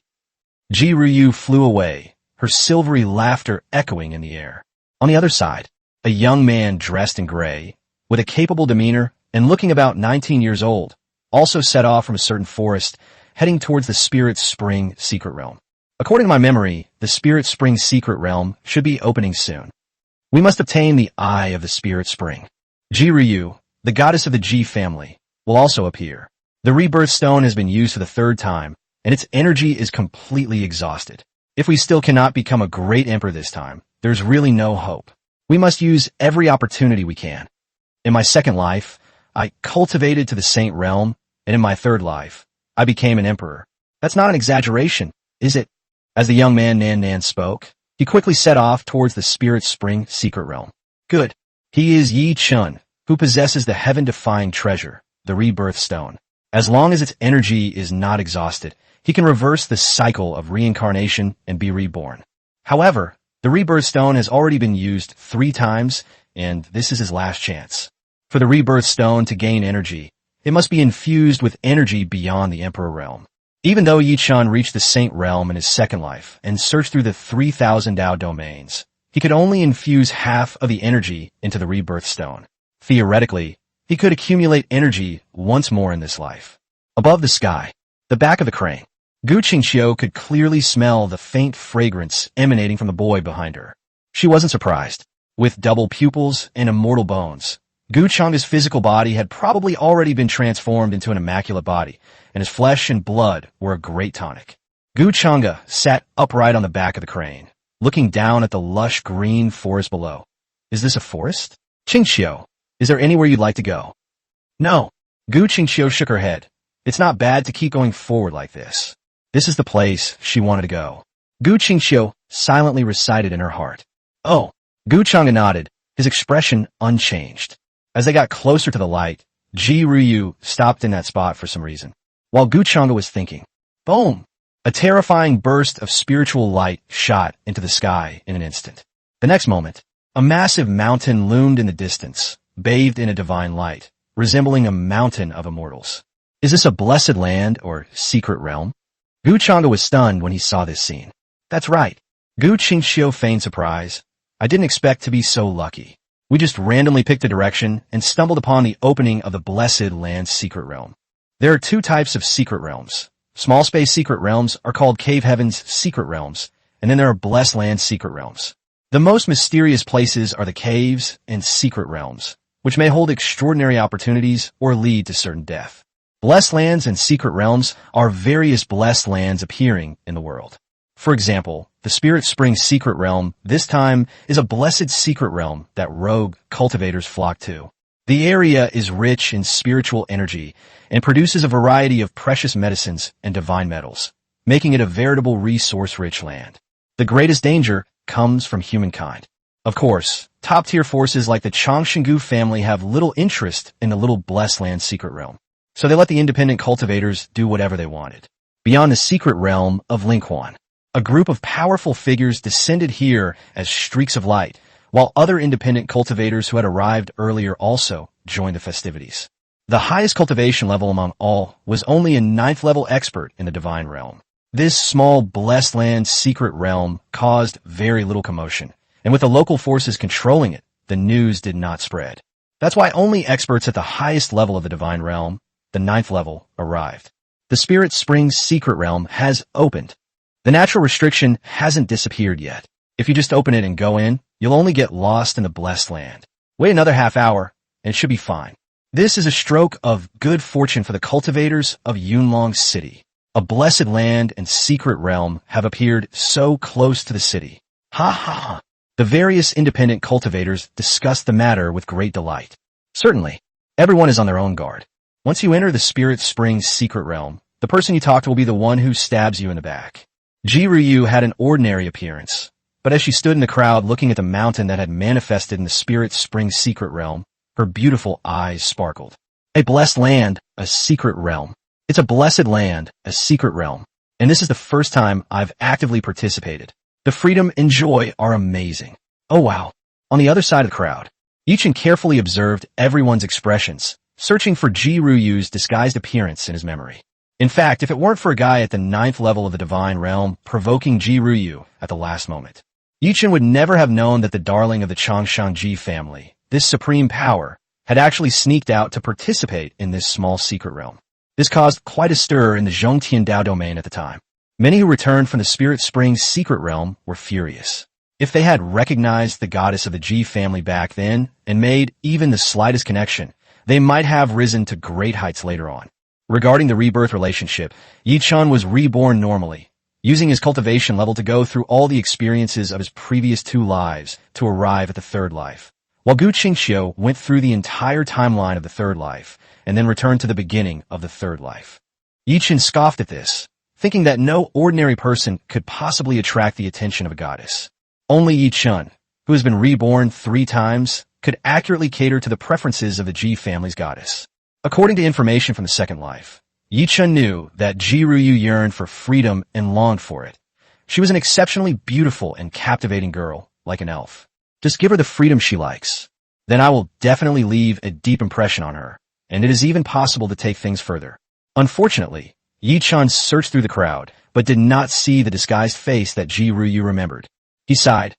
S1: Jiryu flew away, her silvery laughter echoing in the air. On the other side, a young man dressed in gray, with a capable demeanor and looking about 19 years old, also set off from a certain forest, heading towards the Spirit Spring Secret Realm. According to my memory, the Spirit Spring Secret Realm should be opening soon. We must obtain the Eye of the Spirit Spring. Jiryu, the goddess of the Ji family, will also appear. The Rebirth Stone has been used for the 3rd time, and its energy is completely exhausted. If we still cannot become a great emperor this time, there's really no hope. We must use every opportunity we can. In my 2nd life, I cultivated to the Saint Realm, and in my 3rd life, I became an emperor. That's not an exaggeration, is it? As the young man Nan spoke, he quickly set off towards the Spirit Spring Secret Realm. Good. He is Yi Chun, who possesses the heaven-defying treasure, the Rebirth Stone. As long as its energy is not exhausted, he can reverse the cycle of reincarnation and be reborn. However, the Rebirth Stone has already been used 3 times, and this is his last chance. For the Rebirth Stone to gain energy, it must be infused with energy beyond the Emperor Realm. Even though Yi Chun reached the Saint Realm in his 2nd life and searched through the 3,000 Dao domains, he could only infuse half of the energy into the Rebirth Stone. Theoretically, he could accumulate energy once more in this life. Above the sky, the back of the crane, Gu Qingqiu could clearly smell the faint fragrance emanating from the boy behind her. She wasn't surprised. With double pupils and immortal bones, Gu Chengda's physical body had probably already been transformed into an immaculate body, and his flesh and blood were a great tonic. Gu Chengda sat upright on the back of the crane, looking down at the lush green forest below. Is this a forest? Qingqiu, is there anywhere you'd like to go? No. Gu Qingqiu shook her head. It's not bad to keep going forward like this. This is the place she wanted to go. Gu Qingqiu silently recited in her heart. Oh. Gu Chengda nodded, his expression unchanged. As they got closer to the light, Ji Ruyu stopped in that spot for some reason. While Gu Chengda was thinking, boom! A terrifying burst of spiritual light shot into the sky in an instant. The next moment, a massive mountain loomed in the distance, bathed in a divine light, resembling a mountain of immortals. Is this a blessed land or secret realm? Gu Chengda was stunned when he saw this scene. That's right. Gu Qingqiu feigned surprise. I didn't expect to be so lucky. We just randomly picked a direction and stumbled upon the opening of the blessed land's secret realm. There are two types of secret realms. Small space secret realms are called Cave Heaven's secret realms, and then there are Blessed Land's secret realms. The most mysterious places are the caves and secret realms, which may hold extraordinary opportunities or lead to certain death. Blessed Lands and secret realms are various blessed lands appearing in the world. For example, the Spirit Spring secret realm this time is a blessed secret realm that rogue cultivators flock to. The area is rich in spiritual energy and produces a variety of precious medicines and divine metals, making it a veritable resource-rich land. The greatest danger comes from humankind. Of course, top-tier forces like the Changshingu family have little interest in the little blessed land secret realm, so they let the independent cultivators do whatever they wanted. Beyond the secret realm of Lingquan, a group of powerful figures descended here as streaks of light, while other independent cultivators who had arrived earlier also joined the festivities. The highest cultivation level among all was only a 9th level expert in the divine realm. This small blessed land secret realm caused very little commotion, and with the local forces controlling it, the news did not spread. That's why only experts at the highest level of the divine realm, the 9th level, arrived. The Spirit Springs secret realm has opened. The natural restriction hasn't disappeared yet. If you just open it and go in, you'll only get lost in the blessed land. Wait another half hour, and it should be fine. This is a stroke of good fortune for the cultivators of Yunlong City. A blessed land and secret realm have appeared so close to the city. Ha ha ha. The various independent cultivators discussed the matter with great delight. Certainly, everyone is on their own guard. Once you enter the Spirit Springs secret realm, the person you talk to will be the one who stabs you in the back. Ji Ruyu had an ordinary appearance, but as she stood in the crowd looking at the mountain that had manifested in the Spirit Springs secret realm, her beautiful eyes sparkled. A blessed land, a secret realm. It's a blessed land, a secret realm. And this is the first time I've actively participated. The freedom and joy are amazing. Oh wow. On the other side of the crowd, Yichin carefully observed everyone's expressions, searching for Ji Ruyu's disguised appearance in his memory. In fact, if it weren't for a guy at the 9th level of the divine realm provoking Ji Ruyu at the last moment, Yichin would never have known that the darling of the Changshangji family, this supreme power, had actually sneaked out to participate in this small secret realm. This caused quite a stir in the Zhongtiandao domain at the time. Many who returned from the Spirit Springs secret realm were furious. If they had recognized the goddess of the Ji family back then and made even the slightest connection, they might have risen to great heights later on. Regarding the rebirth relationship, Yichun was reborn normally, using his cultivation level to go through all the experiences of his previous 2 lives to arrive at the 3rd life, while Gu Qingqiu went through the entire timeline of the 3rd life and then returned to the beginning of the 3rd life. Yichun scoffed at this, thinking that no ordinary person could possibly attract the attention of a goddess. Only Yichun, who has been reborn 3 times, could accurately cater to the preferences of the Ji family's goddess. According to information from the 2nd life, Yichun knew that Ji Ruyu yearned for freedom and longed for it. She was an exceptionally beautiful and captivating girl, like an elf. Just give her the freedom she likes. Then I will definitely leave a deep impression on her, and it is even possible to take things further. Unfortunately, Yichun searched through the crowd, but did not see the disguised face that Ji Ruyu remembered. He sighed.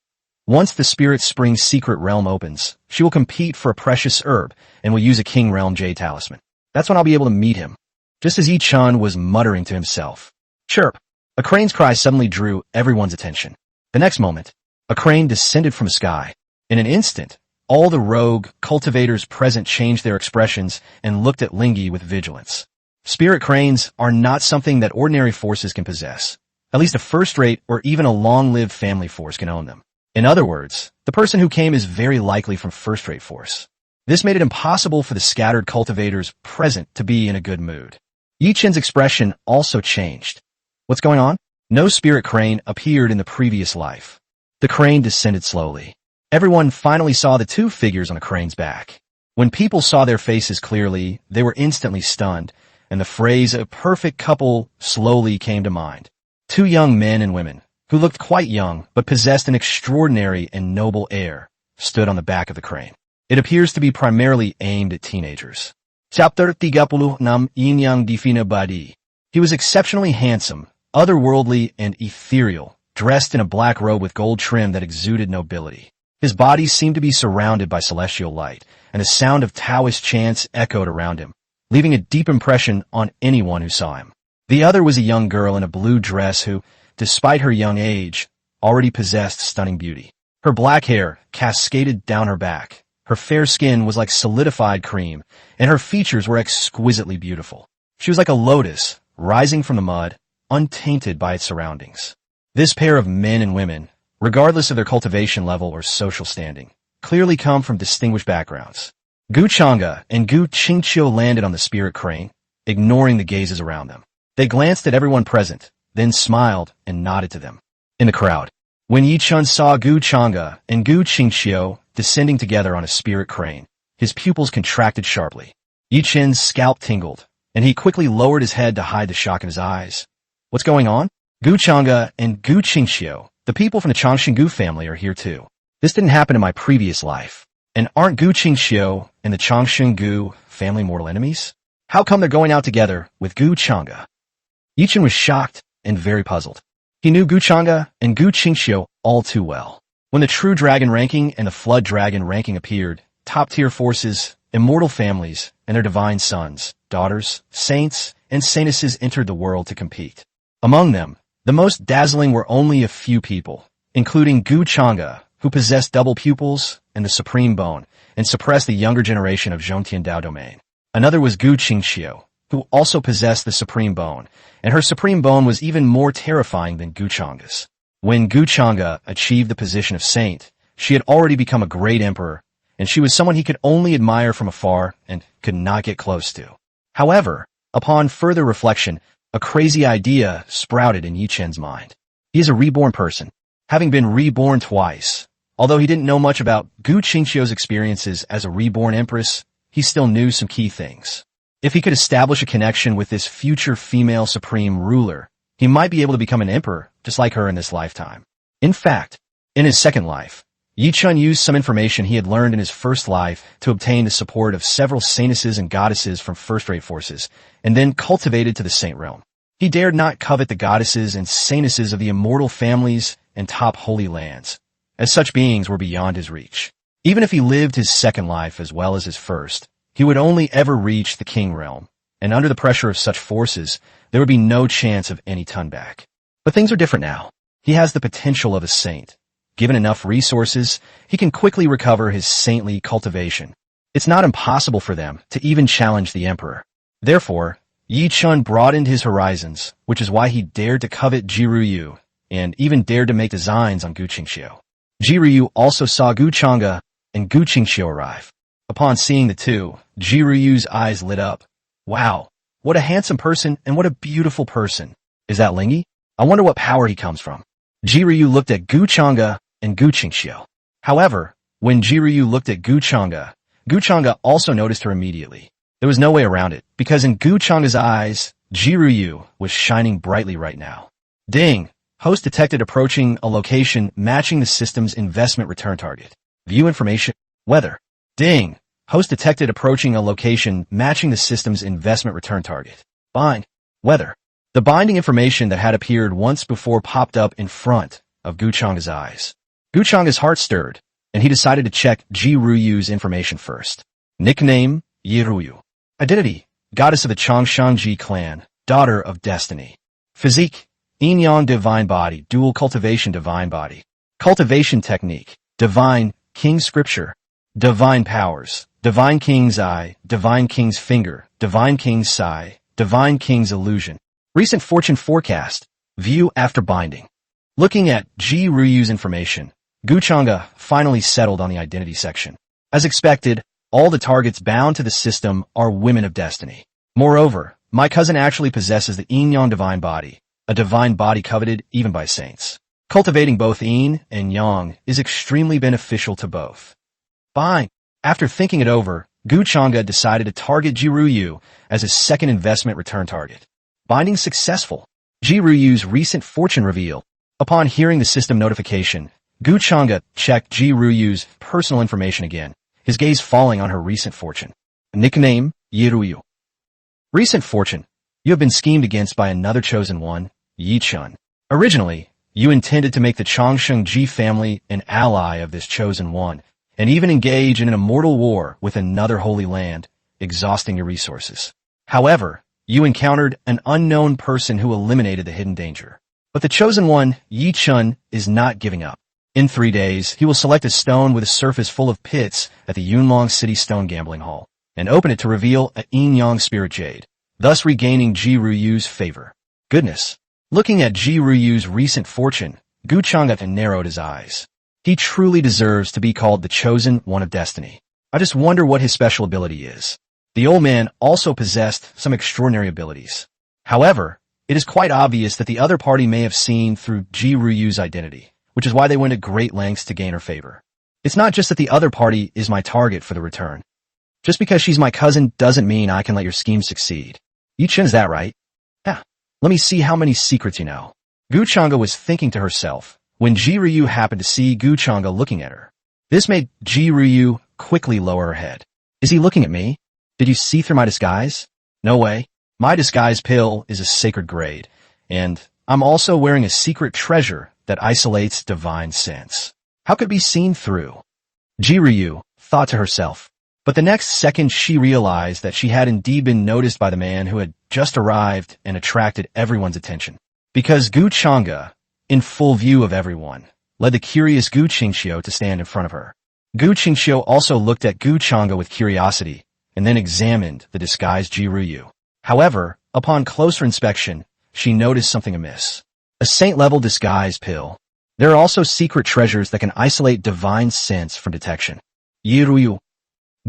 S1: Once the Spirit Springs secret realm opens, she will compete for a precious herb and will use a King Realm Jade Talisman. That's when I'll be able to meet him. Just as Yichun was muttering to himself. Chirp! A crane's cry suddenly drew everyone's attention. The next moment, a crane descended from the sky. In an instant, All the rogue cultivators present changed their expressions and looked at Lingi with vigilance. Spirit cranes are not something that ordinary forces can possess. At least a first-rate or even a long-lived family force can own them. In other words, the person who came is very likely from first-rate force. This made it impossible for the scattered cultivators present to be in a good mood. Yi Chen's expression also changed. What's going on? No spirit crane appeared in the previous life. The crane descended slowly. Everyone finally saw the two figures on the crane's back. When people saw their faces clearly, they were instantly stunned, and the phrase "a perfect couple" slowly came to mind. Two young men and women, who looked quite young but possessed an extraordinary and noble air, stood on the back of the crane. It appears to be primarily aimed at teenagers. Chapter 36 Inyang Divina Badi. He was exceptionally handsome, otherworldly, and ethereal, dressed in a black robe with gold trim that exuded nobility. His body seemed to be surrounded by celestial light, and the sound of Taoist chants echoed around him, leaving a deep impression on anyone who saw him. The other was a young girl in a blue dress who, despite her young age, already possessed stunning beauty. Her black hair cascaded down her back. Her fair skin was like solidified cream, and her features were exquisitely beautiful. She was like a lotus, rising from the mud, untainted by its surroundings. This pair of men and women, regardless of their cultivation level or social standing, clearly come from distinguished backgrounds. Gu Chengda and Gu Qingqiu landed on the spirit crane, ignoring the gazes around them. They glanced at everyone present, then smiled and nodded to them. In the crowd, when Yi Chen saw Gu Chengda and Gu Qingqiu descending together on a spirit crane, his pupils contracted sharply. Yi Chen's scalp tingled, and he quickly lowered his head to hide the shock in his eyes. What's going on? Gu Chengda and Gu Qingqiu, the people from the Changshingu family, are here too. This didn't happen in my previous life. And aren't Gu Qingqiu and the Changshingu family mortal enemies? How come they're going out together with Gu Chengda? Yi Chen was shocked and very puzzled. He knew Gu Chengda and Gu Qingqiu all too well. When the True Dragon ranking and the Flood Dragon ranking appeared, top-tier forces, immortal families, and their divine sons, daughters, saints, and saintesses entered the world to compete. Among them, the most dazzling were only a few people, including Gu Chengda, who possessed double pupils and the supreme bone, and suppressed the younger generation of Zhongtian Dao domain. Another was Gu Qingqiu, who also possessed the supreme bone, and her supreme bone was even more terrifying than Gu Chengda's. When Gu Chengda achieved the position of saint, she had already become a great emperor, and she was someone he could only admire from afar and could not get close to. However, upon further reflection, a crazy idea sprouted in Yi Chen's mind. He is a reborn person, having been reborn twice. Although he didn't know much about Gu Qingqiu's experiences as a reborn empress, he still knew some key things. If he could establish a connection with this future female supreme ruler, he might be able to become an emperor, just like her in this lifetime. In fact, in his second life, Yi Chen used some information he had learned in his first life to obtain the support of several saintesses and goddesses from first-rate forces, and then cultivated to the saint realm. He dared not covet the goddesses and saintesses of the immortal families and top holy lands, as such beings were beyond his reach. Even if he lived his second life as well as his first, he would only ever reach the king realm, and under the pressure of such forces, there would be no chance of any turn back. But things are different now. He has the potential of a saint. Given enough resources, he can quickly recover his saintly cultivation. It's not impossible for them to even challenge the emperor. Therefore, Yi Chen broadened his horizons, which is why he dared to covet Jiruyu, and even dared to make designs on Gu Qingqiu. Jiruyu also saw Gu Chengda and Gu Qingqiu arrive. Upon seeing the two, Jiruyu's eyes lit up. Wow, what a handsome person and what a beautiful person. Is that Lingi? I wonder what power he comes from. Jiruyu looked at Gu Chengda and Gu Qingqiu. However, when Jiruyu looked at Gu Chengda also noticed her immediately. There was no way around it, because in Gu Chengda's eyes, Jiruyu was shining brightly right now. Ding! Host detected approaching a location matching the system's investment return target. View information. Weather. Ding! Host detected approaching a location matching the system's investment return target. Bind. Weather. The binding information that had appeared once before popped up in front of Gu Chengda's eyes. Gu Chengda's heart stirred, and he decided to check Jiruyu's information first. Nickname, Yiruyu. Identity, goddess of the Changshangji clan, daughter of destiny. Physique, yin yang divine body, dual cultivation divine body. Cultivation technique, divine, king scripture. Divine powers. Divine King's eye, Divine King's finger, Divine King's sigh, Divine King's illusion. Recent fortune forecast. View after binding. Looking at Ji Ruyu's information, Gu Chang'e finally settled on the identity section. As expected, all the targets bound to the system are women of destiny. Moreover, my cousin actually possesses the yin-yang divine body, a divine body coveted even by saints. Cultivating both yin and yang is extremely beneficial to both. Fine. After thinking it over, Gu Chang'e decided to target Ji Ruyu as his second investment return target. Binding successful. Ji Ruyu's recent fortune reveal. Upon hearing the system notification, Gu Chang'e checked Ji Ruyu's personal information again, his gaze falling on her recent fortune. Nickname, Yi Ruyu. Recent fortune. You have been schemed against by another chosen one, Yi Chun. Originally, you intended to make the Changsheng Ji family an ally of this chosen one, and even engage in an immortal war with another holy land, exhausting your resources. However, you encountered an unknown person who eliminated the hidden danger. But the chosen one, Yi Chun, is not giving up. In 3 days, he will select a stone with a surface full of pits at the Yunlong City Stone Gambling Hall, and open it to reveal a yin-yang spirit jade, thus regaining Ji Ruyu's favor. Goodness. Looking at Ji Ruyu's recent fortune, Gu Chang'e narrowed his eyes. He truly deserves to be called the chosen one of destiny. I just wonder what his special ability is. The old man also possessed some extraordinary abilities. However, it is quite obvious that the other party may have seen through Ji Ruyu's identity, which is why they went to great lengths to gain her favor. It's not just that the other party is my target for the return. Just because she's my cousin doesn't mean I can let your scheme succeed. Yi Chun, is that right? Yeah. Let me see how many secrets you know. Gu Chang'e was thinking to herself when Ji Ruyu happened to see Gu Chang'e looking at her. This made Ji Ruyu quickly lower her head. Is he looking at me? Did you see through my disguise? No way. My disguise pill is a sacred grade, and I'm also wearing a secret treasure that isolates divine sense. How could it be seen through? Ji Ruyu thought to herself. But the next second she realized that she had indeed been noticed by the man who had just arrived and attracted everyone's attention. Because Gu Chang'e, in full view of everyone, led the curious Gu Qingxiu to stand in front of her. Gu Qingxiu also looked at Gu Chang'e with curiosity, and then examined the disguised Ji Ruyu. However, upon closer inspection, she noticed something amiss. A saint-level disguise pill. There are also secret treasures that can isolate divine sense from detection. Yi Ruyu.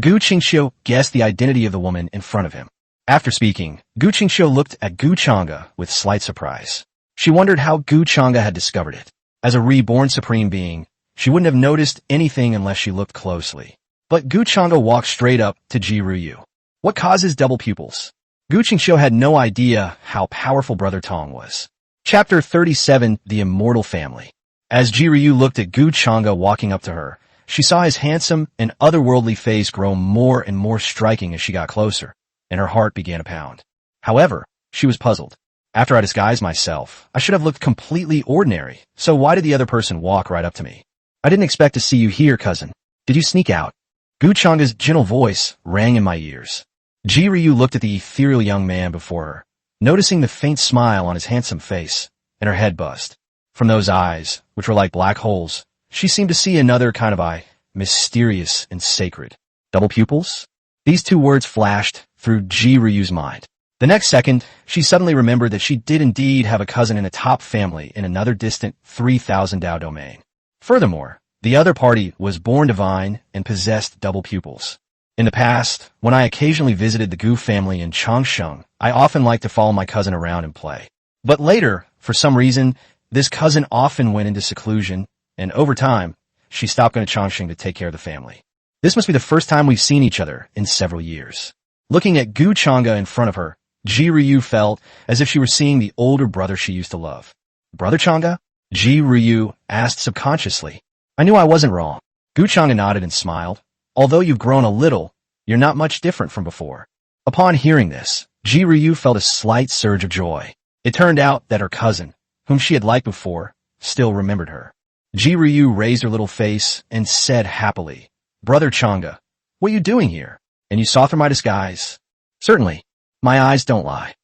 S1: Gu Qingxiu guessed the identity of the woman in front of him. After speaking, Gu Qingxiu looked at Gu Chang'e with slight surprise. She wondered how Gu Chang'e had discovered it. As a reborn supreme being, she wouldn't have noticed anything unless she looked closely. But Gu Chang'e walked straight up to Ji Ruyu. What causes double pupils? Gu Qingxiu had no idea how powerful Brother Tong was. Chapter 37, The Immortal Family. As Ji Ruyu looked at Gu Chang'e walking up to her, she saw his handsome and otherworldly face grow more and more striking as she got closer, and her heart began to pound. However, she was puzzled. After I disguised myself, I should have looked completely ordinary, so why did the other person walk right up to me? I didn't expect to see you here, cousin. Did you sneak out? Gu Chang'e's gentle voice rang in my ears. Ji Ruyu looked at the ethereal young man before her, noticing the faint smile on his handsome face, and her head buzzed. From those eyes, which were like black holes, she seemed to see another kind of eye, mysterious and sacred. Double pupils? These two words flashed through Ji Ruyu's mind. The next second, she suddenly remembered that she did indeed have a cousin in a top family in another distant 3,000 Dao domain. Furthermore, the other party was born divine and possessed double pupils. In the past, when I occasionally visited the Gu family in Changsheng, I often liked to follow my cousin around and play. But later, for some reason, this cousin often went into seclusion, and over time, she stopped going to Changsheng to take care of the family. This must be the first time we've seen each other in several years. Looking at Gu Chang'e in front of her, Ji Ruyu felt as if she were seeing the older brother she used to love. Brother Chang'e? Ji Ruyu asked subconsciously. I knew I wasn't wrong. Gu Chang'e nodded and smiled. Although you've grown a little, you're not much different from before. Upon hearing this, Ji Ruyu felt a slight surge of joy. It turned out that her cousin, whom she had liked before, still remembered her. Ji Ruyu raised her little face and said happily, Brother Chang'e, what are you doing here? And you saw through my disguise? Certainly. My eyes don't lie.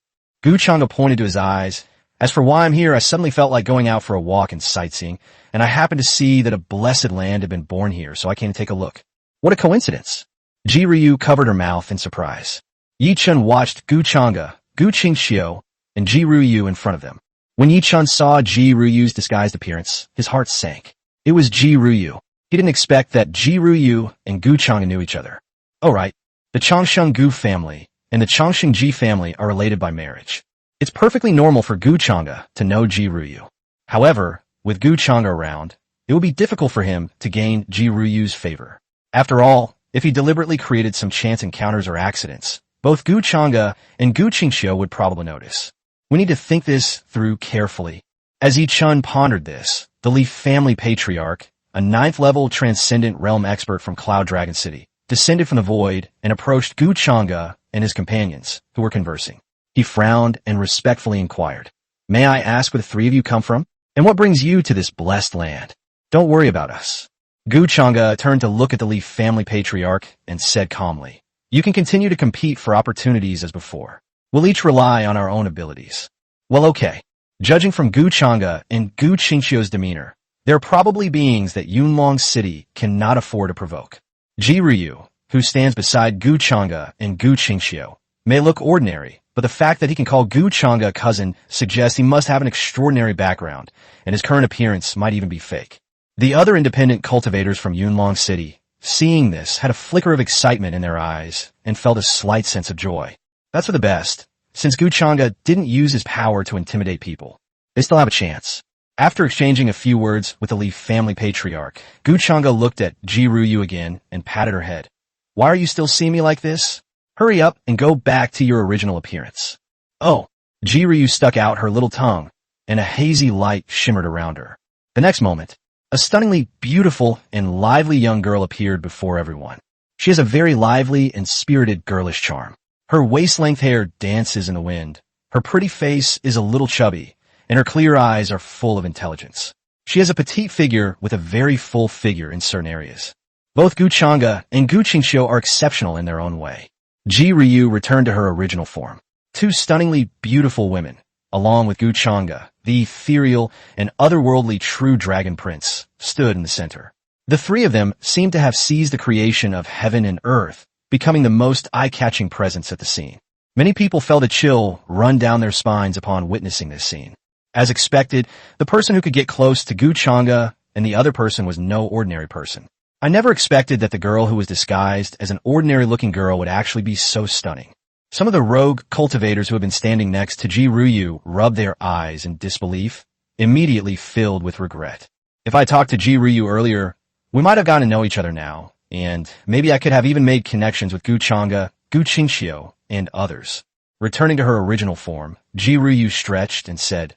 S1: Gu Chang'e pointed to his eyes. As for why I'm here, I suddenly felt like going out for a walk and sightseeing, and I happened to see that a blessed land had been born here, so I came to take a look. What a coincidence. Ji Ryu covered her mouth in surprise. Yi Chun watched Gu Chang'e, Gu Qingxiu, and Ji Ryu in front of them. When Yi Chun saw Ji Ryu's disguised appearance, his heart sank. It was Ji Ryu. He didn't expect that Ji Ryu and Gu Chang'e knew each other. Oh right, the Changsheng Gu family and the Changsheng Ji family are related by marriage. It's perfectly normal for Gu Chang'e to know Ji Ryu. However, with Gu Chang'e around, it would be difficult for him to gain Ji Ryu's favor. After all, if he deliberately created some chance encounters or accidents, both Gu Chang'e and Gu Qingxiu would probably notice. We need to think this through carefully. As Yi Chun pondered this, the Li family patriarch, a 9th-level transcendent realm expert from Cloud Dragon City, descended from the void and approached Gu Chang'e and his companions, who were conversing. He frowned and respectfully inquired, "May I ask where the three of you come from? And what brings you to this blessed land? Don't worry about us." Gu Chang'e turned to look at the Li family patriarch and said calmly, "You can continue to compete for opportunities as before. We'll each rely on our own abilities." Well, okay. Judging from Gu Chang'e and Gu Qingxiu's demeanor, there are probably beings that Yunlong City cannot afford to provoke. Ji Ryu, who stands beside Gu Chang'e and Gu Qingxiu, may look ordinary, but the fact that he can call Gu Chang'e a cousin suggests he must have an extraordinary background, and his current appearance might even be fake. The other independent cultivators from Yunlong City, seeing this, had a flicker of excitement in their eyes and felt a slight sense of joy. That's for the best, since Gu Chang'e didn't use his power to intimidate people. They still have a chance. After exchanging a few words with the Li family patriarch, Gu Chang'e looked at Ji Ryu again and patted her head. "Why are you still seeing me like this? Hurry up and go back to your original appearance." Oh, Ji Ryu stuck out her little tongue, and a hazy light shimmered around her. The next moment, a stunningly beautiful and lively young girl appeared before everyone. She has a very lively and spirited girlish charm. Her waist-length hair dances in the wind. Her pretty face is a little chubby, and her clear eyes are full of intelligence. She has a petite figure with a very full figure in certain areas. Both Gu Chang'e and Gu Qingxiu are exceptional in their own way. Ji Ryu returned to her original form. Two stunningly beautiful women, along with Gu Chang'e, the ethereal and otherworldly true dragon prince, stood in the center. The three of them seemed to have seized the creation of heaven and earth, becoming the most eye-catching presence at the scene. Many people felt a chill run down their spines upon witnessing this scene. As expected, the person who could get close to Gu Chang'e and the other person was no ordinary person. I never expected that the girl who was disguised as an ordinary-looking girl would actually be so stunning. Some of the rogue cultivators who had been standing next to Ji Ryu rubbed their eyes in disbelief, immediately filled with regret. If I talked to Ji Ryu earlier, we might have gotten to know each other now, and maybe I could have even made connections with Gu Chang'e, Gu Qingxiu, and others. Returning to her original form, Ji Ryu stretched and said,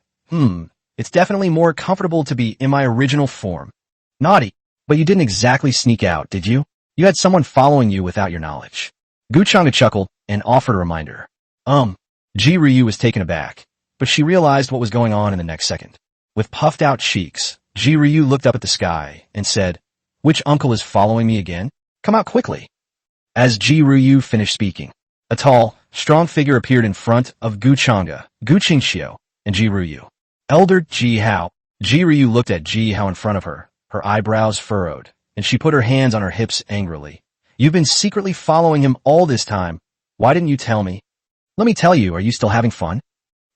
S1: It's definitely more comfortable to be in my original form. Naughty, but you didn't exactly sneak out, did you? You had someone following you without your knowledge." Gu Chang'e chuckled and offered a reminder. Ji Ryu was taken aback, but she realized what was going on in the next second. With puffed-out cheeks, Ji Ryu looked up at the sky and said, "Which uncle is following me again? Come out quickly." As Ji Ryu finished speaking, a tall, strong figure appeared in front of Gu Chang'e, Gu Qingxiu, and Ji Ryu. Elder Ji Hao. Ji Ryu looked at Ji Hao in front of her, her eyebrows furrowed, and she put her hands on her hips angrily. "You've been secretly following him all this time. Why didn't you tell me? Let me tell you, are you still having fun?"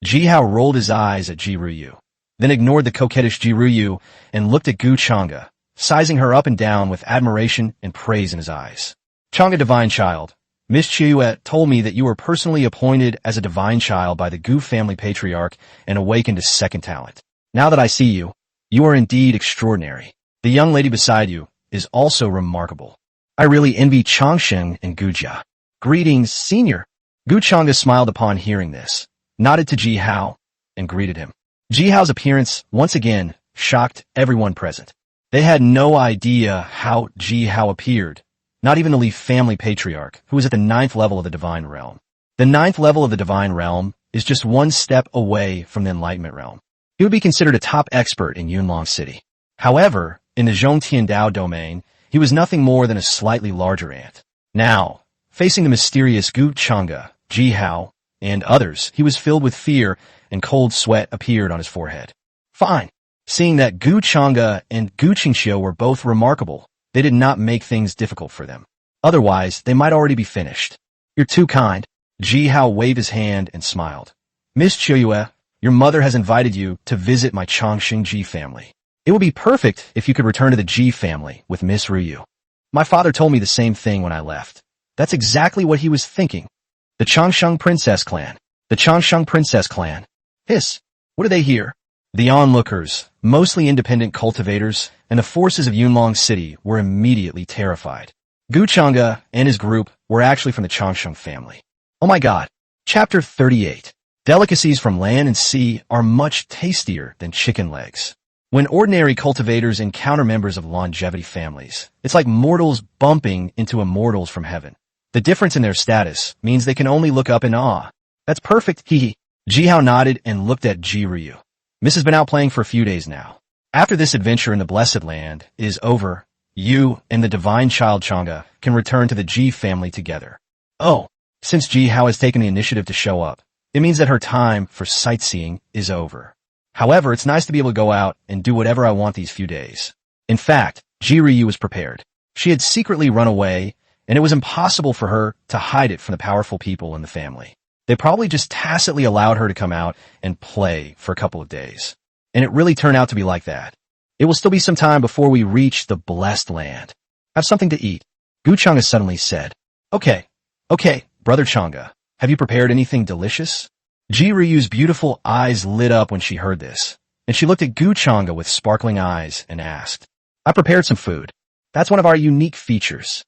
S1: Ji Hao rolled his eyes at Ji Ryu, then ignored the coquettish Ji Ryu and looked at Gu Chang'e, sizing her up and down with admiration and praise in his eyes. "Chang'e, divine child, Miss Chiuet told me that you were personally appointed as a divine child by the Gu family patriarch and awakened a second talent. Now that I see you, you are indeed extraordinary. The young lady beside you is also remarkable. I really envy Changsheng and Gujia. Greetings, senior." Gu Chang'e smiled upon hearing this, nodded to Ji Hao, and greeted him. Ji Hao's appearance, once again, shocked everyone present. They had no idea how Ji Hao appeared, not even the Li family patriarch, who was at the 9th level of the divine realm. The 9th level of the divine realm is just one step away from the enlightenment realm. He would be considered a top expert in Yunlong City. However, in the Zhongtiandao domain, he was nothing more than a slightly larger ant. Now, facing the mysterious Gu Chang'e, Ji Hao, and others, he was filled with fear, and cold sweat appeared on his forehead. Fine. Seeing that Gu Chang'e and Gu Qingxiu were both remarkable, They did not make things difficult for them. Otherwise, they might already be finished. You're too kind. Ji Hao waved his hand and smiled. Miss Chiuyue, your mother has invited you to visit my Chongqing Ji family. It would be perfect if you could return to the Ji family with Miss Ryu. My father told me the same thing when I left. That's exactly what he was thinking. The Chongqing Princess Clan. The Chongqing Princess Clan. Hiss. What do they hear? The onlookers, mostly independent cultivators, and the forces of Yunlong City were immediately terrified. Gu Chengda and his group were actually from the Chongqing family. Oh my god. Chapter 38. Delicacies from land and sea are much tastier than chicken legs. When ordinary cultivators encounter members of longevity families, it's like mortals bumping into immortals from heaven. The difference in their status means they can only look up in awe. That's perfect, hee. Ji Hao nodded and looked at Ji Ryu. Miss has been out playing for a few days now. After this adventure in the Blessed Land is over, you and the divine child Chengda can return to the Ji family together. Oh, since Ji Hao has taken the initiative to show up, it means that her time for sightseeing is over. However, it's nice to be able to go out and do whatever I want these few days. In fact, Ji Ryu was prepared. She had secretly run away, and it was impossible for her to hide it from the powerful people in the family. They probably just tacitly allowed her to come out and play for a couple of days. And it really turned out to be like that. It will still be some time before we reach the Blessed Land. Have something to eat. Gu Chengda suddenly said. Okay, Brother Chengda, have you prepared anything delicious? Ji Ryu's beautiful eyes lit up when she heard this, and she looked at Gu Chengda with sparkling eyes and asked, I prepared some food. That's one of our unique features.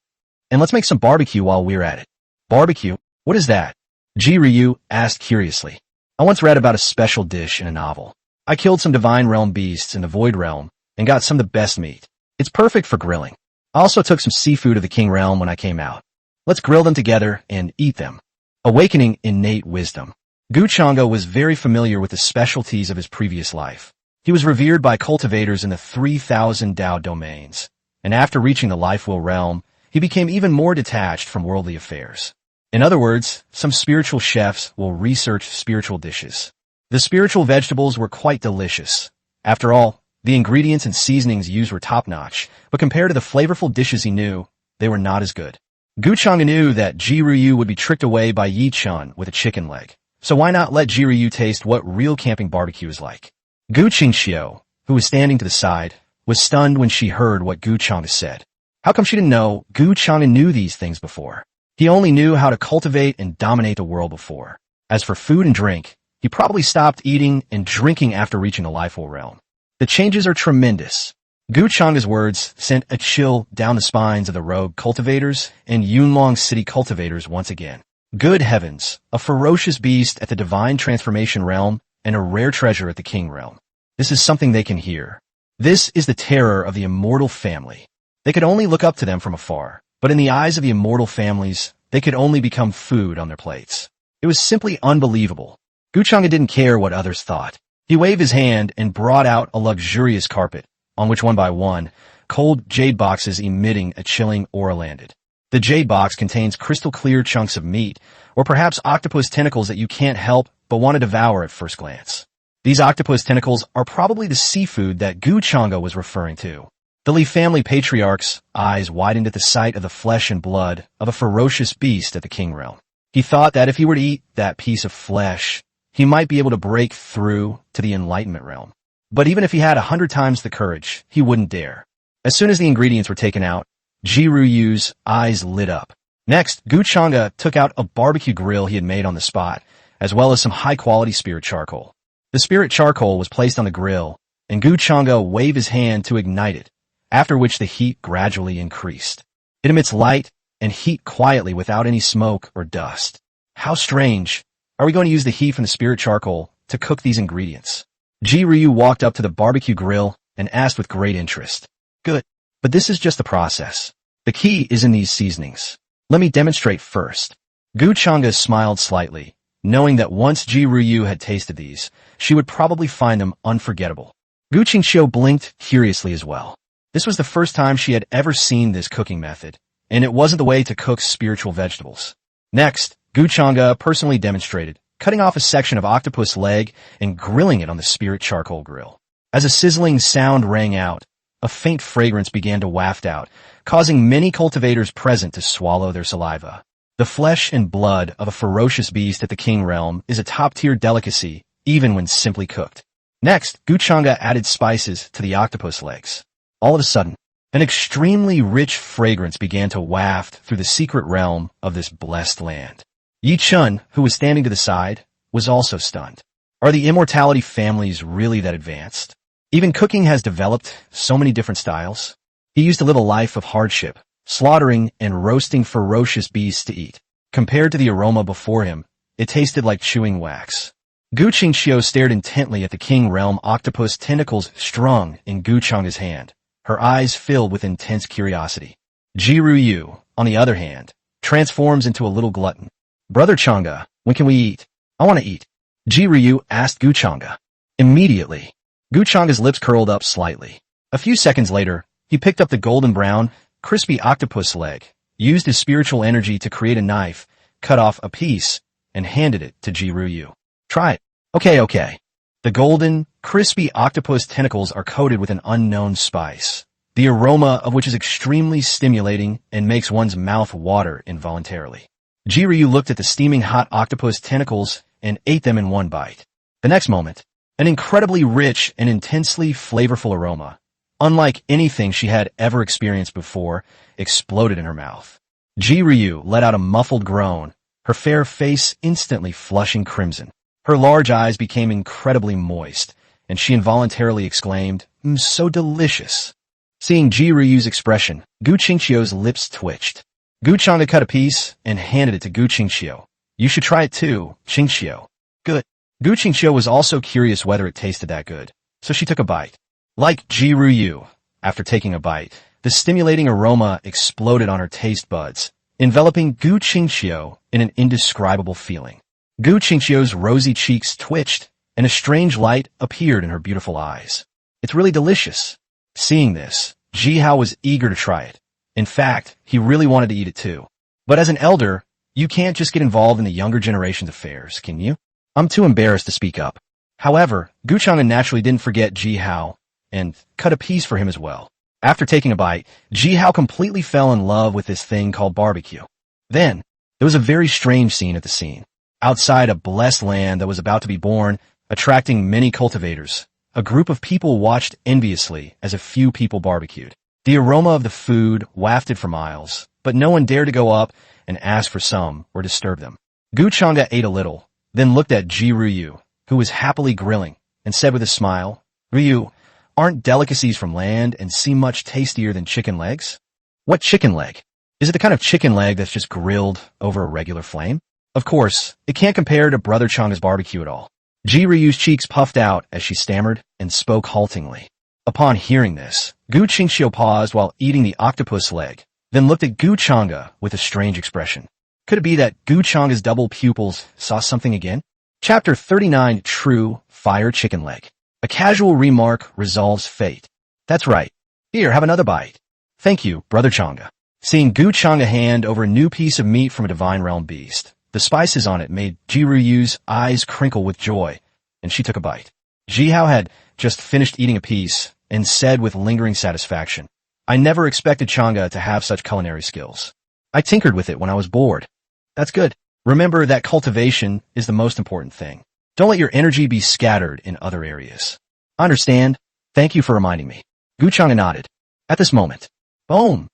S1: And let's make some barbecue while we're at it. Barbecue? What is that? Ji Ryu asked curiously. I once read about a special dish in a novel. I killed some Divine Realm beasts in the Void Realm and got some of the best meat. It's perfect for grilling. I also took some seafood of the King Realm when I came out. Let's grill them together and eat them. Awakening innate wisdom. Gu Chengda was very familiar with the specialties of his previous life. He was revered by cultivators in the 3,000 Dao domains, and after reaching the Life Will realm, he became even more detached from worldly affairs. In other words, some spiritual chefs will research spiritual dishes. The spiritual vegetables were quite delicious. After all, the ingredients and seasonings used were top-notch, but compared to the flavorful dishes he knew, they were not as good. Gu Chengda knew that Ji Ryu would be tricked away by Yi Chun with a chicken leg, so why not let Ji Ryu taste what real camping barbecue is like? Gu Qingxiu, who was standing to the side, was stunned when she heard what Gu Chengda said. How come she didn't know Gu Chengda knew these things before? He only knew how to cultivate and dominate the world before. As for food and drink, he probably stopped eating and drinking after reaching the Lifeful realm. The changes are tremendous. Gu Chengda's words sent a chill down the spines of the rogue cultivators and Yunlong City cultivators once again. Good heavens, a ferocious beast at the Divine Transformation realm and a rare treasure at the King realm. This is something they can hear. This is the terror of the immortal family. They could only look up to them from afar, but in the eyes of the immortal families, they could only become food on their plates. It was simply unbelievable. Gu Chengda didn't care what others thought. He waved his hand and brought out a luxurious carpet, on which one by one, cold jade boxes emitting a chilling aura landed. The jade box contains crystal clear chunks of meat, or perhaps octopus tentacles that you can't help but want to devour at first glance. These octopus tentacles are probably the seafood that Gu Chengda was referring to. The Li family patriarch's eyes widened at the sight of the flesh and blood of a ferocious beast at the King realm. He thought that if he were to eat that piece of flesh, he might be able to break through to the Enlightenment realm. But even if he had 100 times the courage, he wouldn't dare. As soon as the ingredients were taken out, Ji Ryu's eyes lit up. Next, Gu Chengda took out a barbecue grill he had made on the spot, as well as some high-quality spirit charcoal. The spirit charcoal was placed on the grill, and Gu Chengda waved his hand to ignite it, after which the heat gradually increased. It emits light and heat quietly without any smoke or dust. How strange. Are we going to use the heat from the spirit charcoal to cook these ingredients? Ji Ryu walked up to the barbecue grill and asked with great interest. Good. But this is just the process. The key is in these seasonings. Let me demonstrate first. Gu Chengda smiled slightly, knowing that once Ji Ryu had tasted these, she would probably find them unforgettable. Gu Qingxiu blinked curiously as well. This was the first time she had ever seen this cooking method, and it wasn't the way to cook spiritual vegetables. Next, Gu Chengda personally demonstrated, cutting off a section of octopus leg and grilling it on the spirit charcoal grill. As a sizzling sound rang out, a faint fragrance began to waft out, causing many cultivators present to swallow their saliva. The flesh and blood of a ferocious beast at the king realm is a top-tier delicacy, even when simply cooked. Next, Chengda added spices to the octopus legs. All of a sudden, an extremely rich fragrance began to waft through the secret realm of this blessed land. Yi Chun, who was standing to the side, was also stunned. Are the immortality families really that advanced? Even cooking has developed so many different styles. He used to live a life of hardship, slaughtering and roasting ferocious beasts to eat. Compared to the aroma before him, it tasted like chewing wax. Gu Qingxiu stared intently at the king realm octopus tentacles strung in Gu Chengda's hand, her eyes filled with intense curiosity. Ji Ruyu, on the other hand, transforms into a little glutton. Brother Chengda, when can we eat? I want to eat. Ji Ruyu asked Gu Chengda. Immediately, Gu Chengda's lips curled up slightly. A few seconds later, he picked up the golden brown, crispy octopus leg, used his spiritual energy to create a knife, cut off a piece, and handed it to Ji Ruyu. Try it. Okay. The golden, crispy octopus tentacles are coated with an unknown spice, the aroma of which is extremely stimulating and makes one's mouth water involuntarily. Ji Ruyu looked at the steaming hot octopus tentacles and ate them in one bite. The next moment, an incredibly rich and intensely flavorful aroma, unlike anything she had ever experienced before, exploded in her mouth. Ji Ruyu let out a muffled groan, her fair face instantly flushing crimson. Her large eyes became incredibly moist, and she involuntarily exclaimed, so delicious. Seeing Ji Ruyu's expression, Gu Qingxiu's lips twitched. Gu Chengda cut a piece and handed it to Gu Qingxiu. You should try it too, Qingxiu. Good. Gu Qingxiu was also curious whether it tasted that good, so she took a bite. Like Ji Ruyu, after taking a bite, the stimulating aroma exploded on her taste buds, enveloping Gu Qingxiu in an indescribable feeling. Gu Qingxiu's rosy cheeks twitched, and a strange light appeared in her beautiful eyes. It's really delicious. Seeing this, Ji Hao was eager to try it. In fact, he really wanted to eat it too. But as an elder, you can't just get involved in the younger generation's affairs, can you? I'm too embarrassed to speak up. However, Gu Chengda naturally didn't forget Ji Hao, and cut a piece for him as well. After taking a bite, Ji Hao completely fell in love with this thing called barbecue. Then, there was a very strange scene at the scene. Outside a blessed land that was about to be born, attracting many cultivators, a group of people watched enviously as a few people barbecued. The aroma of the food wafted for miles, but no one dared to go up and ask for some or disturb them. Gu Chengda ate a little, then looked at Ji Ruyu, who was happily grilling, and said with a smile, Ryu, aren't delicacies from land and seem much tastier than chicken legs? What chicken leg? Is it the kind of chicken leg that's just grilled over a regular flame? Of course, it can't compare to Brother Chengda's barbecue at all. Ji Ruyu's cheeks puffed out as she stammered and spoke haltingly. Upon hearing this, Gu Qingxiu paused while eating the octopus leg, then looked at Gu Chengda with a strange expression. Could it be that Gu Chengda's double pupils saw something again? Chapter 39, True Fire Chicken Leg. A casual remark resolves fate. That's right. Here, have another bite. Thank you, Brother Chengda. Seeing Gu Chengda hand over a new piece of meat from a divine realm beast, the spices on it made Ji Ruyu's eyes crinkle with joy, and she took a bite. Ji Hao had just finished eating a piece and said with lingering satisfaction, I never expected Chengda to have such culinary skills. I tinkered with it when I was bored. That's good. Remember that cultivation is the most important thing. Don't let your energy be scattered in other areas. I understand. Thank you for reminding me. Gu Chengda nodded. At this moment, boom!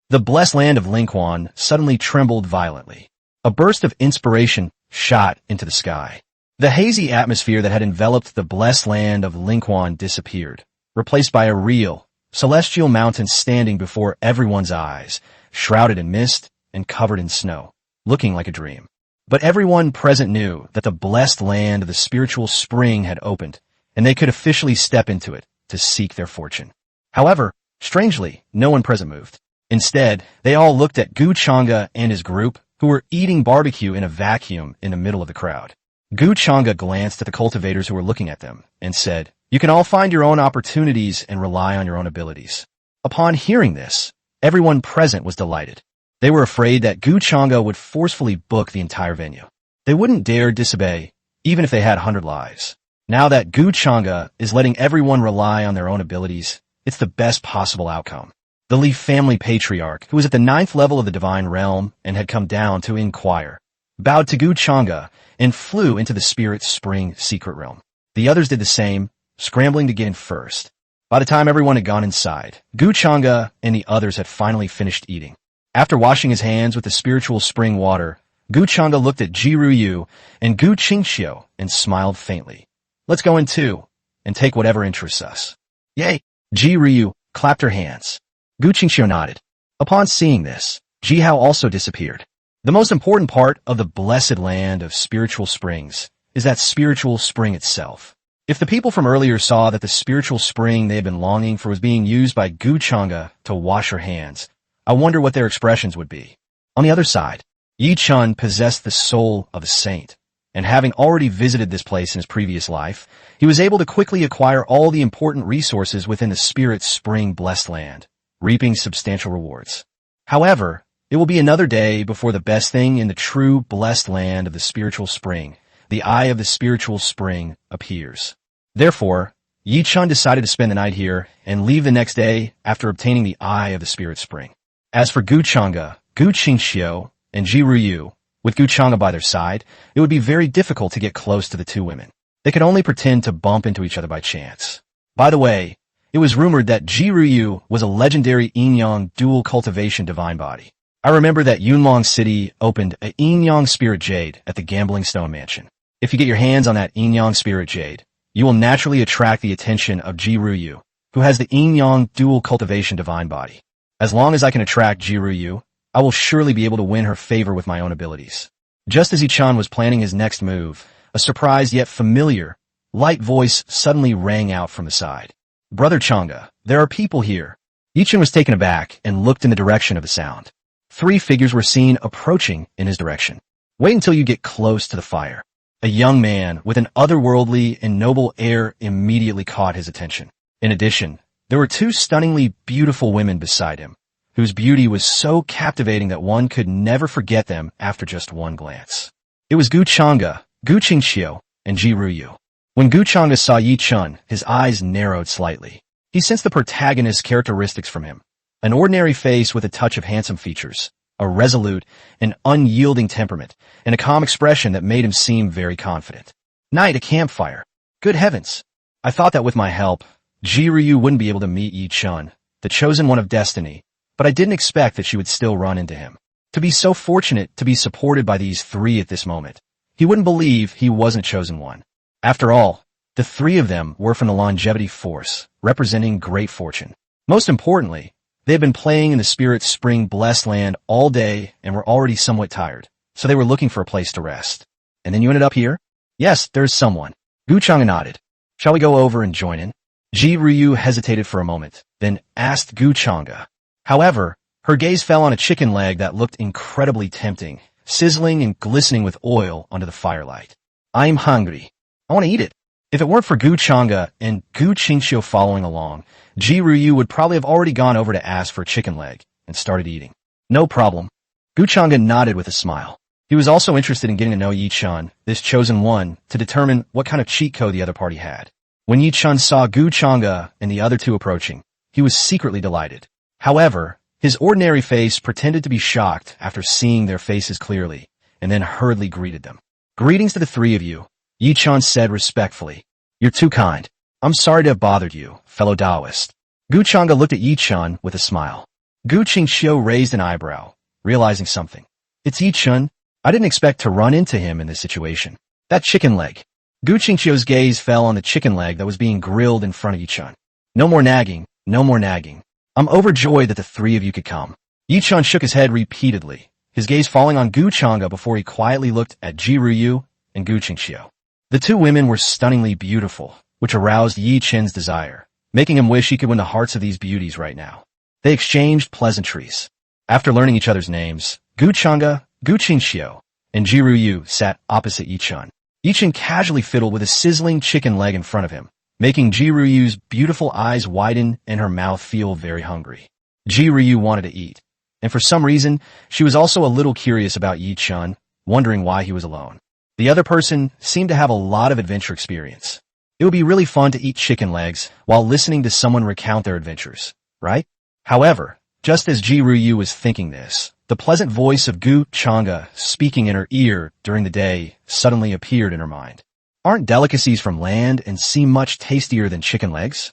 S1: The blessed land of Lingquan suddenly trembled violently. A burst of inspiration shot into the sky. The hazy atmosphere that had enveloped the blessed land of Lingquan disappeared, replaced by a real, celestial mountain standing before everyone's eyes, shrouded in mist and covered in snow, looking like a dream. But everyone present knew that the blessed land of the spiritual spring had opened, and they could officially step into it to seek their fortune. However, strangely, no one present moved. Instead, they all looked at Gu Chengda and his group, who were eating barbecue in a vacuum in the middle of the crowd. Gu Chengda glanced at the cultivators who were looking at them and said, You can all find your own opportunities and rely on your own abilities. Upon hearing this, everyone present was delighted. They were afraid that Gu Chengda would forcefully book the entire venue. They wouldn't dare disobey, even if they had 100 lives. Now that Gu Chengda is letting everyone rely on their own abilities, It's the best possible outcome. The Li family patriarch, who was at the 9th level of the divine realm and had come down to inquire, bowed to Gu Chang'e and flew into the spirit spring secret realm. The others did the same, scrambling to get in first. By the time everyone had gone inside, Gu Chang'e and the others had finally finished eating. After washing his hands with the spiritual spring water, Gu Chang'e looked at Ji Ruyu and Gu Qingxiu and smiled faintly. Let's go in too, and take whatever interests us. Yay! Ji Ruyu clapped her hands. Gu Qingxiu nodded. Upon seeing this, Ji Hao also disappeared. The most important part of the blessed land of spiritual springs is that spiritual spring itself. If the people from earlier saw that the spiritual spring they had been longing for was being used by Gu Chang'e to wash her hands, I wonder what their expressions would be. On the other side, Yi Chun possessed the soul of a saint, and having already visited this place in his previous life, he was able to quickly acquire all the important resources within the spirit spring blessed land, reaping substantial rewards. However, it will be another day before the best thing in the true blessed land of the spiritual spring, the eye of the spiritual spring, appears. Therefore, Yi Chun decided to spend the night here and leave the next day after obtaining the eye of the spirit spring. As for Gu Chang'e, Gu Qingxiu, and Ji Ruyu, with Gu Chang'e by their side, it would be very difficult to get close to the two women. They could only pretend to bump into each other by chance. By the way, it was rumored that Ji Ruyu was a legendary yin-yang dual cultivation divine body. I remember that Yunlong City opened a yin-yang spirit jade at the Gambling Stone Mansion. If you get your hands on that yin-yang spirit jade, you will naturally attract the attention of Ji Ruyu, who has the yin-yang dual cultivation divine body. As long as I can attract Ji Ruyu, I will surely be able to win her favor with my own abilities. Just as Yi-chan was planning his next move, a surprised yet familiar, light voice suddenly rang out from the side. Brother Chang'e, there are people here. Yi-chan was taken aback and looked in the direction of the sound. 3 figures were seen approaching in his direction. Wait until you get close to the fire. A young man with an otherworldly and noble air immediately caught his attention. In addition, there were 2 stunningly beautiful women beside him, whose beauty was so captivating that one could never forget them after just one glance. It was Gu Chang'e, Gu Qingxiu, and Ji Ruyu. When Gu Chang'e saw Yi Chun, his eyes narrowed slightly. He sensed the protagonist's characteristics from him. An ordinary face with a touch of handsome features, a resolute and unyielding temperament, and a calm expression that made him seem very confident. Night, a campfire. Good heavens! I thought that with my help, Ji Ruyu wouldn't be able to meet Yi Chun, the chosen one of destiny, but I didn't expect that she would still run into him. To be so fortunate to be supported by these 3 at this moment, he wouldn't believe he wasn't a chosen one. After all, the 3 of them were from the longevity force, representing great fortune. Most importantly, they had been playing in the spirit spring blessed land all day and were already somewhat tired, so they were looking for a place to rest. And then you ended up here? Yes, there's someone. Gu Chang'e nodded. Shall we go over and join in? Ji Ruyu hesitated for a moment, then asked Gu Chang'e. However, her gaze fell on a chicken leg that looked incredibly tempting, sizzling and glistening with oil under the firelight. I'm hungry. I want to eat it. If it weren't for Gu Chang'e and Gu Qingxiu following along, Ji Ruyu would probably have already gone over to ask for a chicken leg and started eating. No problem. Gu Chang'e nodded with a smile. He was also interested in getting to know Yi Chun, this chosen one, to determine what kind of cheat code the other party had. When Yi Chun saw Gu Chang'e and the other 2 approaching, he was secretly delighted. However, his ordinary face pretended to be shocked after seeing their faces clearly, and then hurriedly greeted them. Greetings to the 3 of you, Yi Chun said respectfully. You're too kind. I'm sorry to have bothered you, fellow Taoist. Gu Chang'e looked at Yi Chun with a smile. Gu Qingxiu raised an eyebrow, realizing something. It's Yi Chun. I didn't expect to run into him in this situation. That chicken leg. Gu Qingxiu's gaze fell on the chicken leg that was being grilled in front of Yi Chun. No more nagging, no more nagging. I'm overjoyed that the 3 of you could come. Yi Chun shook his head repeatedly, his gaze falling on Gu Chang'e before he quietly looked at Ji Ruyu and Gu Qingxiu. The 2 women were stunningly beautiful, which aroused Yi Chen's desire, making him wish he could win the hearts of these beauties right now. They exchanged pleasantries. After learning each other's names, Gu Chang'e, Gu Qingxiu, and Ji Ruyu sat opposite Yi Chun. Yi Chen casually fiddled with a sizzling chicken leg in front of him, making Ji Ruyu's beautiful eyes widen and her mouth feel very hungry. Ji Ruyu wanted to eat, and for some reason, she was also a little curious about Yi Chun, wondering why he was alone. The other person seemed to have a lot of adventure experience. It would be really fun to eat chicken legs while listening to someone recount their adventures, right? However, just as Ji Ruyu was thinking this, the pleasant voice of Gu Chang'e speaking in her ear during the day suddenly appeared in her mind. Aren't delicacies from land and sea much tastier than chicken legs?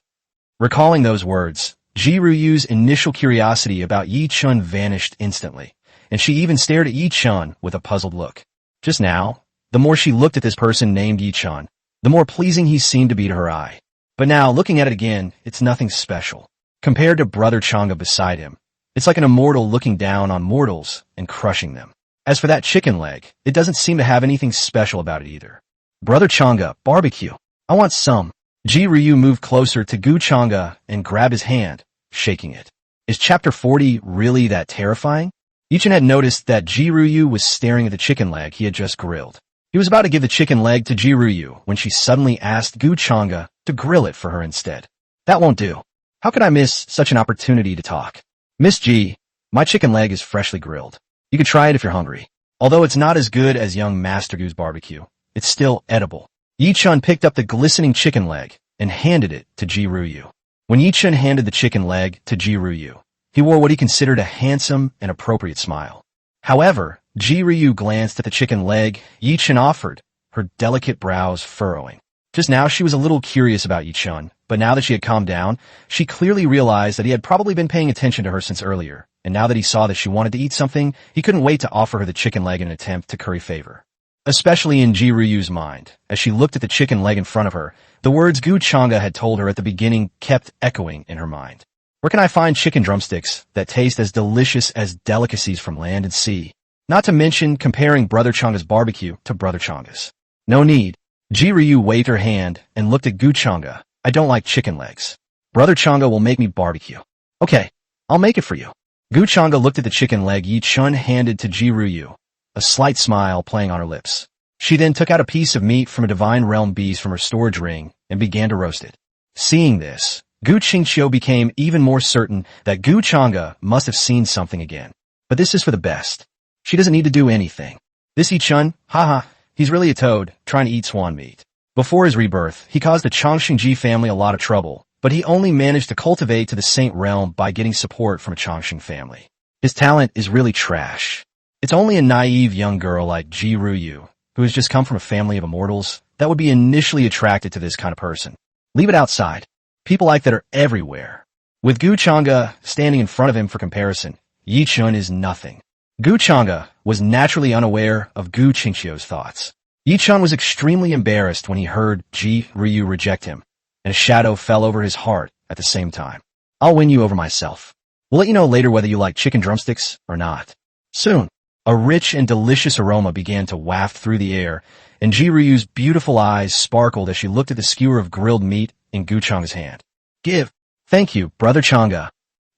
S1: Recalling those words, Ji Ruyu's initial curiosity about Yi Chun vanished instantly, and she even stared at Yi Chun with a puzzled look. Just now, the more she looked at this person named Yi Chun, the more pleasing he seemed to be to her eye. But now, looking at it again, it's nothing special. Compared to Brother Chang'e beside him, it's like an immortal looking down on mortals and crushing them. As for that chicken leg, it doesn't seem to have anything special about it either. Brother Chang'e, barbecue. I want some. Ji Ryu moved closer to Gu Chang'e and grabbed his hand, shaking it. Is Chapter 40 really that terrifying? Yichen had noticed that Ji Ryu was staring at the chicken leg he had just grilled. He was about to give the chicken leg to Ji Ryu when she suddenly asked Gu Chang'e to grill it for her instead. That won't do. How could I miss such an opportunity to talk? Miss Ji, my chicken leg is freshly grilled. You could try it if you're hungry. Although it's not as good as young Master Gu's barbecue, it's still edible. Yi Chun picked up the glistening chicken leg and handed it to Ji Ryu. When Yi Chun handed the chicken leg to Ji Ryu, he wore what he considered a handsome and appropriate smile. However, Ji Ryu glanced at the chicken leg Yi Chun offered, her delicate brows furrowing. Just now she was a little curious about Yi Chun, but now that she had calmed down, she clearly realized that he had probably been paying attention to her since earlier, and now that he saw that she wanted to eat something, he couldn't wait to offer her the chicken leg in an attempt to curry favor. Especially in Ji Ryu's mind, as she looked at the chicken leg in front of her, the words Gu Chang'e had told her at the beginning kept echoing in her mind. Where can I find chicken drumsticks that taste as delicious as delicacies from land and sea? Not to mention comparing Brother Chang'e's barbecue to Brother Chang'e's. No need. Ji Ryu waved her hand and looked at Gu Chang'e. I don't like chicken legs. Brother Chang'e will make me barbecue. Okay, I'll make it for you. Gu Chang'e looked at the chicken leg Yi Chun handed to Ji Ryu, a slight smile playing on her lips. She then took out a piece of meat from a divine realm beast from her storage ring and began to roast it. Seeing this, Gu Qingqiu became even more certain that Gu Chang'e must have seen something again. But this is for the best. She doesn't need to do anything. This Yi Chun, haha, he's really a toad, trying to eat swan meat. Before his rebirth, he caused the Chongqingji family a lot of trouble, but he only managed to cultivate to the Saint Realm by getting support from a Chongqing family. His talent is really trash. It's only a naive young girl like Ji Ryu, who has just come from a family of immortals, that would be initially attracted to this kind of person. Leave it outside. People like that are everywhere. With Gu Chang'e standing in front of him for comparison, Yi Chun is nothing. Gu Chang'e was naturally unaware of Gu Qingqiu's thoughts. Yi Chun was extremely embarrassed when he heard Ji Ryu reject him, and a shadow fell over his heart at the same time. I'll win you over myself. We'll let you know later whether you like chicken drumsticks or not. Soon, a rich and delicious aroma began to waft through the air, and Ji Ryu's beautiful eyes sparkled as she looked at the skewer of grilled meat in Gu Chang'e's hand. Give. Thank you, Brother Chang'e.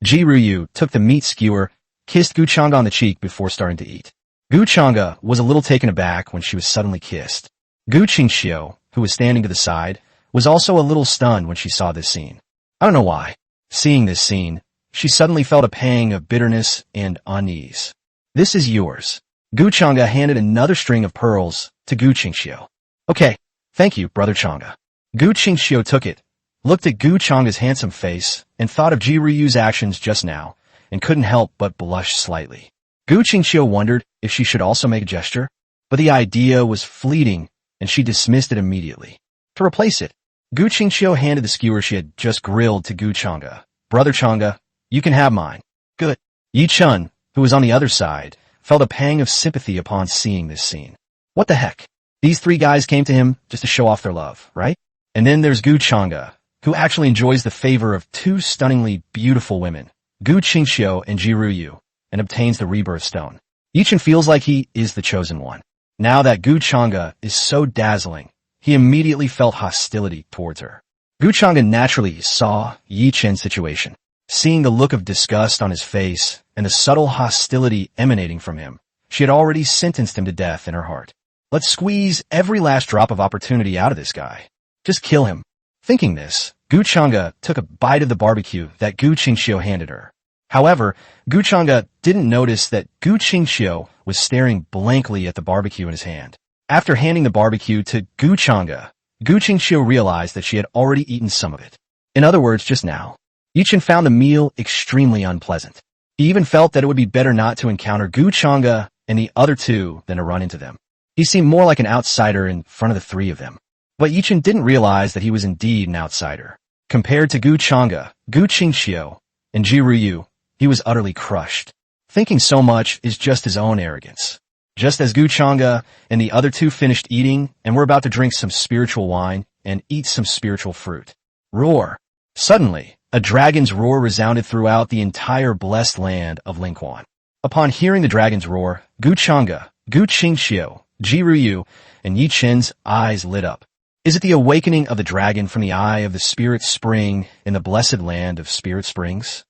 S1: Ji Ryu took the meat skewer, kissed Gu Chang'e on the cheek before starting to eat. Gu Chang'e was a little taken aback when she was suddenly kissed. Gu Qingqiu, who was standing to the side, was also a little stunned when she saw this scene. I don't know why. Seeing this scene, she suddenly felt a pang of bitterness and unease. This is yours. Gu Chang'e handed another string of pearls to Gu Qingqiu. Okay, thank you, Brother Chang'e. Gu Qingqiu took it, looked at Gu Chang'e's handsome face, and thought of Ji Ryu's actions just now, and couldn't help but blush slightly. Gu Qingqiu wondered if she should also make a gesture, but the idea was fleeting, and she dismissed it immediately. To replace it, Gu Qingqiu handed the skewer she had just grilled to Gu Chang'e. Brother Chang'e, you can have mine. Good. Yi Chun, who was on the other side, felt a pang of sympathy upon seeing this scene. What the heck? These three guys came to him just to show off their love, right? And then there's Gu Chang'e, who actually enjoys the favor of two stunningly beautiful women, Gu Qingqiu and Ji Ryu, and obtains the rebirth stone. Yi Chun feels like he is the chosen one. Now that Gu Chang'e is so dazzling, he immediately felt hostility towards her. Gu Chang'e naturally saw Yi Chun's situation. Seeing the look of disgust on his face and the subtle hostility emanating from him, she had already sentenced him to death in her heart. Let's squeeze every last drop of opportunity out of this guy. Just kill him. Thinking this, Gu Chang'e took a bite of the barbecue that Gu Qingqiu handed her. However, Gu Chang'e didn't notice that Gu Qingqiu was staring blankly at the barbecue in his hand. After handing the barbecue to Gu Chang'e, Gu Qingqiu realized that she had already eaten some of it. In other words, just now. Yichen found the meal extremely unpleasant. He even felt that it would be better not to encounter Gu Chang'e and the other two than to run into them. He seemed more like an outsider in front of the three of them. But Yichen didn't realize that he was indeed an outsider. Compared to Gu Chang'e, Gu Qingqiu, and Ji Ruyu, he was utterly crushed. Thinking so much is just his own arrogance. Just as Gu Chang'e and the other two finished eating and were about to drink some spiritual wine and eat some spiritual fruit. Roar! Suddenly, a dragon's roar resounded throughout the entire blessed land of Lingquan. Upon hearing the dragon's roar, Gu Chang'e, Gu Qingqiu, Ji Ruyu, and Yi Chen's eyes lit up. Is it the awakening of the dragon from the eye of the spirit spring in the blessed land of spirit springs?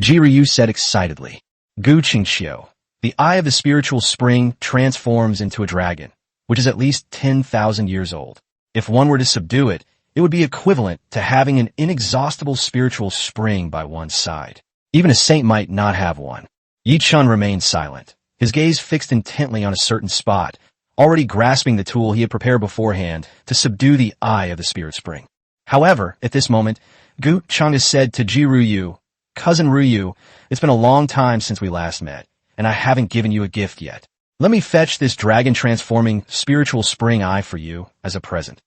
S1: Ji Ruyu said excitedly. Gu Qingqiu, the eye of the spiritual spring transforms into a dragon, which is at least 10,000 years old. If one were to subdue it, it would be equivalent to having an inexhaustible spiritual spring by one's side. Even a saint might not have one. Yi Chun remained silent, his gaze fixed intently on a certain spot, already grasping the tool he had prepared beforehand to subdue the eye of the spirit spring. However, at this moment, Gu Chang'e said to Ji Ruyu, "Cousin Ruyu, it's been a long time since we last met, and I haven't given you a gift yet. Let me fetch this dragon-transforming spiritual spring eye for you as a present."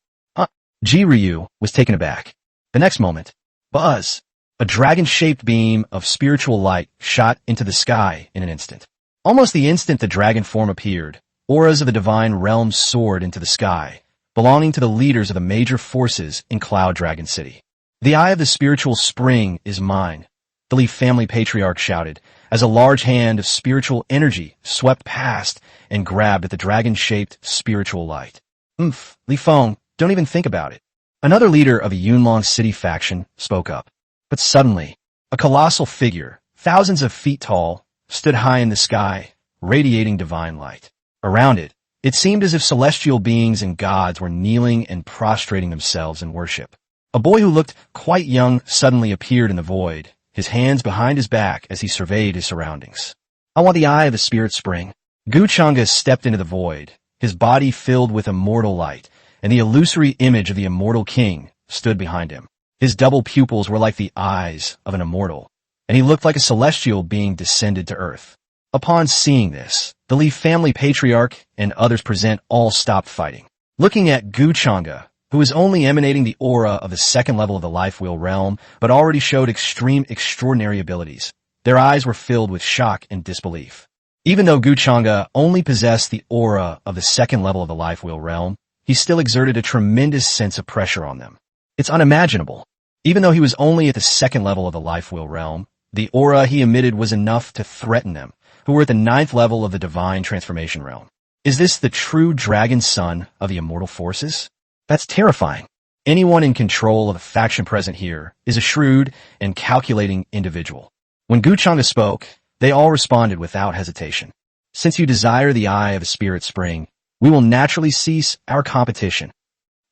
S1: Ji Ruyu was taken aback. The next moment, buzz! A dragon-shaped beam of spiritual light shot into the sky in an instant. Almost the instant the dragon form appeared, auras of the divine realm soared into the sky, belonging to the leaders of the major forces in Cloud Dragon City. "The eye of the spiritual spring is mine," the Li family patriarch shouted, as a large hand of spiritual energy swept past and grabbed at the dragon-shaped spiritual light. Li Feng, don't even think about it." Another leader of a Yunlong City faction spoke up. But suddenly, a colossal figure, thousands of feet tall, stood high in the sky, radiating divine light. Around it, it seemed as if celestial beings and gods were kneeling and prostrating themselves in worship. A boy who looked quite young suddenly appeared in the void, his hands behind his back as he surveyed his surroundings. "I want the eye of the spirit spring." Gu Chang'e stepped into the void, his body filled with immortal light, and the illusory image of the immortal king stood behind him. His double pupils were like the eyes of an immortal, and he looked like a celestial being descended to earth. Upon seeing this, the Li family patriarch and others present all stopped fighting. Looking at Gu Chang'e, who was only emanating the aura of the second level of the life wheel realm, but already showed extraordinary abilities, their eyes were filled with shock and disbelief. Even though Gu Chang'e only possessed the aura of the second level of the life wheel realm, he still exerted a tremendous sense of pressure on them. It's unimaginable. Even though he was only at the second level of the life wheel realm, the aura he emitted was enough to threaten them, who were at the 9th level of the divine transformation realm. Is this the true dragon son of the immortal forces? That's terrifying. Anyone in control of the faction present here is a shrewd and calculating individual. When Gu Chang'e spoke, they all responded without hesitation. "Since you desire the eye of the spirit spring, we will naturally cease our competition."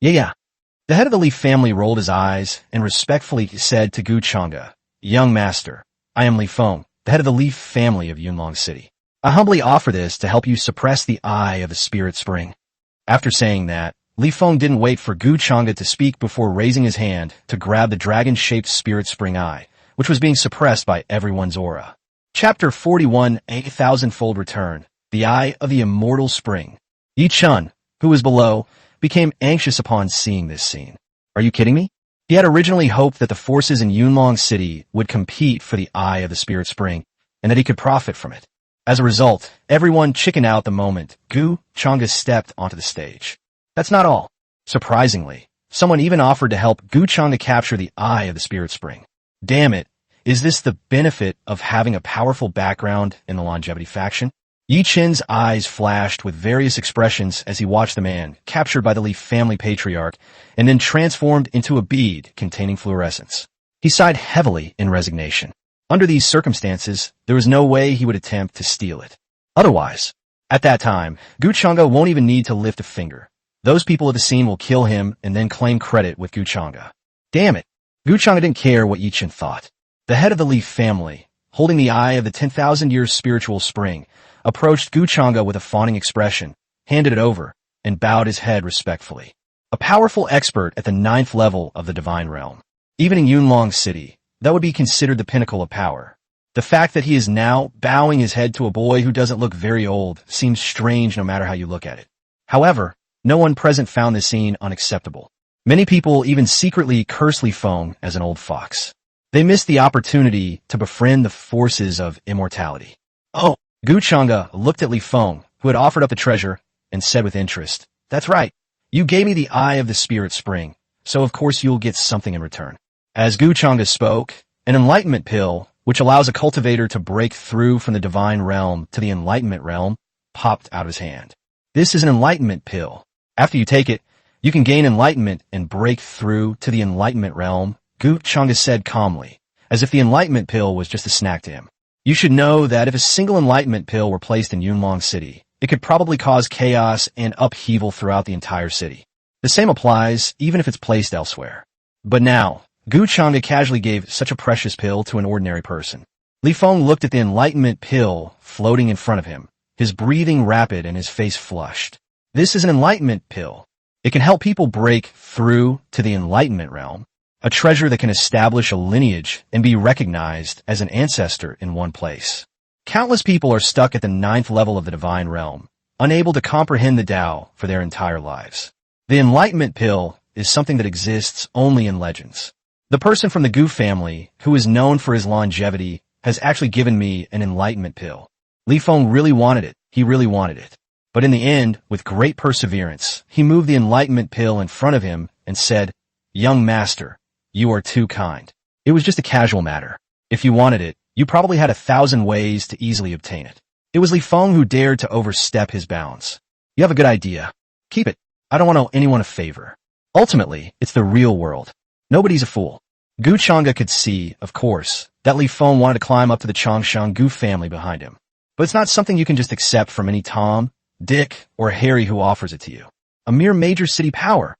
S1: Yeah. The head of the Li family rolled his eyes and respectfully said to Gu Chang'e, "Young master, I am Li Feng, the head of the Li family of Yunlong City. I humbly offer this to help you suppress the eye of the spirit spring." After saying that, Li Feng didn't wait for Gu Chang'e to speak before raising his hand to grab the dragon-shaped spirit spring eye, which was being suppressed by everyone's aura. Chapter 41, A Thousandfold Return, the Eye of the Immortal Spring. Yi Chun, who was below, became anxious upon seeing this scene. Are you kidding me? He had originally hoped that the forces in Yunlong City would compete for the eye of the spirit spring, and that he could profit from it. As a result, everyone chickened out the moment Gu Chang'e stepped onto the stage. That's not all. Surprisingly, someone even offered to help Gu Chang'e capture the eye of the spirit spring. Damn it, is this the benefit of having a powerful background in the longevity faction? Yi Chen's eyes flashed with various expressions as he watched the man, captured by the Li family patriarch, and then transformed into a bead containing fluorescence. He sighed heavily in resignation. Under these circumstances, there was no way he would attempt to steal it. Otherwise, at that time, Gu Chang'e won't even need to lift a finger. Those people at the scene will kill him and then claim credit with Gu Chang'e. Damn it! Gu Chang'e didn't care what Yi Chen thought. The head of the Li family, holding the eye of the 10,000 years spiritual spring, approached Gu Chang'e with a fawning expression, handed it over, and bowed his head respectfully. a powerful expert at the 9th level of the divine realm. Even in Yunlong City, that would be considered the pinnacle of power. The fact that he is now bowing his head to a boy who doesn't look very old seems strange no matter how you look at it. However, no one present found this scene unacceptable. Many people even secretly curse Li Feng as an old fox. They missed the opportunity to befriend the forces of immortality. Oh, Gu Chengda looked at Li Feng, who had offered up the treasure, and said with interest, "That's right. You gave me the eye of the spirit spring, so of course you'll get something in return." As Gu Chengda spoke, an enlightenment pill, which allows a cultivator to break through from the divine realm to the enlightenment realm, popped out of his hand. This is an enlightenment pill. After you take it, you can gain enlightenment and break through to the enlightenment realm, Gu Chengda said calmly, as if the enlightenment pill was just a snack to him. You should know that if a single enlightenment pill were placed in Yunlong City, it could probably cause chaos and upheaval throughout the entire city. The same applies even if it's placed elsewhere. But now, Gu Chengda casually gave such a precious pill to an ordinary person. Li Feng looked at the enlightenment pill floating in front of him, his breathing rapid and his face flushed. This is an enlightenment pill. It can help people break through to the enlightenment realm, a treasure that can establish a lineage and be recognized as an ancestor in one place. Countless people are stuck at the 9th level of the divine realm, unable to comprehend the Tao for their entire lives. The enlightenment pill is something that exists only in legends. The person from the Gu family, who is known for his longevity, has actually given me an enlightenment pill. Li Feng really wanted it. He really wanted it. But in the end, with great perseverance, he moved the enlightenment pill in front of him and said, "Young master, you are too kind. It was just a casual matter. If you wanted it, you probably had 1,000 ways to easily obtain it." It was Li Feng who dared to overstep his bounds. "You have a good idea. Keep it. I don't want to owe anyone a favor. Ultimately, it's the real world. Nobody's a fool." Gu Chengda could see, of course, that Li Feng wanted to climb up to the Changshan Gu family behind him. But it's not something you can just accept from any Tom, Dick, or Harry who offers it to you. A mere major city power.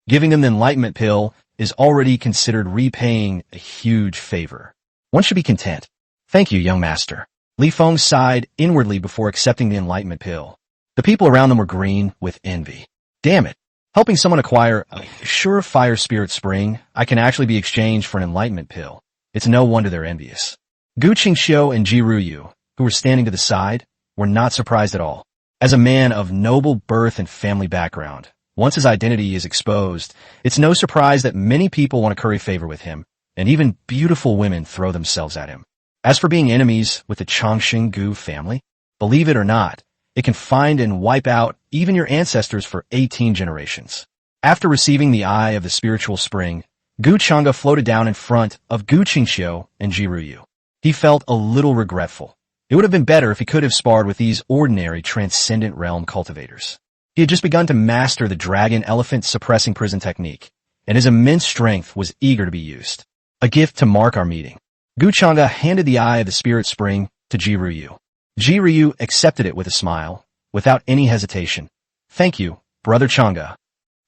S1: Giving them the enlightenment pill is already considered repaying a huge favor. One should be content. "Thank you, young master." Li Feng sighed inwardly before accepting the enlightenment pill. The people around them were green with envy. Damn it. Helping someone acquire a surefire spirit spring, I can actually be exchanged for an enlightenment pill. It's no wonder they're envious. Gu Qingxiu and Ji Ruyu, who were standing to the side, were not surprised at all. As a man of noble birth and family background, once his identity is exposed, it's no surprise that many people want to curry favor with him, and even beautiful women throw themselves at him. As for being enemies with the Chongqing Gu family, believe it or not, it can find and wipe out even your ancestors for 18 generations. After receiving the eye of the spiritual spring, Gu Chengda floated down in front of Gu Qingxiu and Ji Ruyu. He felt a little regretful. It would have been better if he could have sparred with these ordinary transcendent realm cultivators. He had just begun to master the dragon elephant suppressing prison technique, and his immense strength was eager to be used. A gift to mark our meeting. Gu Chengda handed the eye of the spirit spring to Ji Ruyu. Ji Ruyu accepted it with a smile, without any hesitation. "Thank you, Brother Chengda.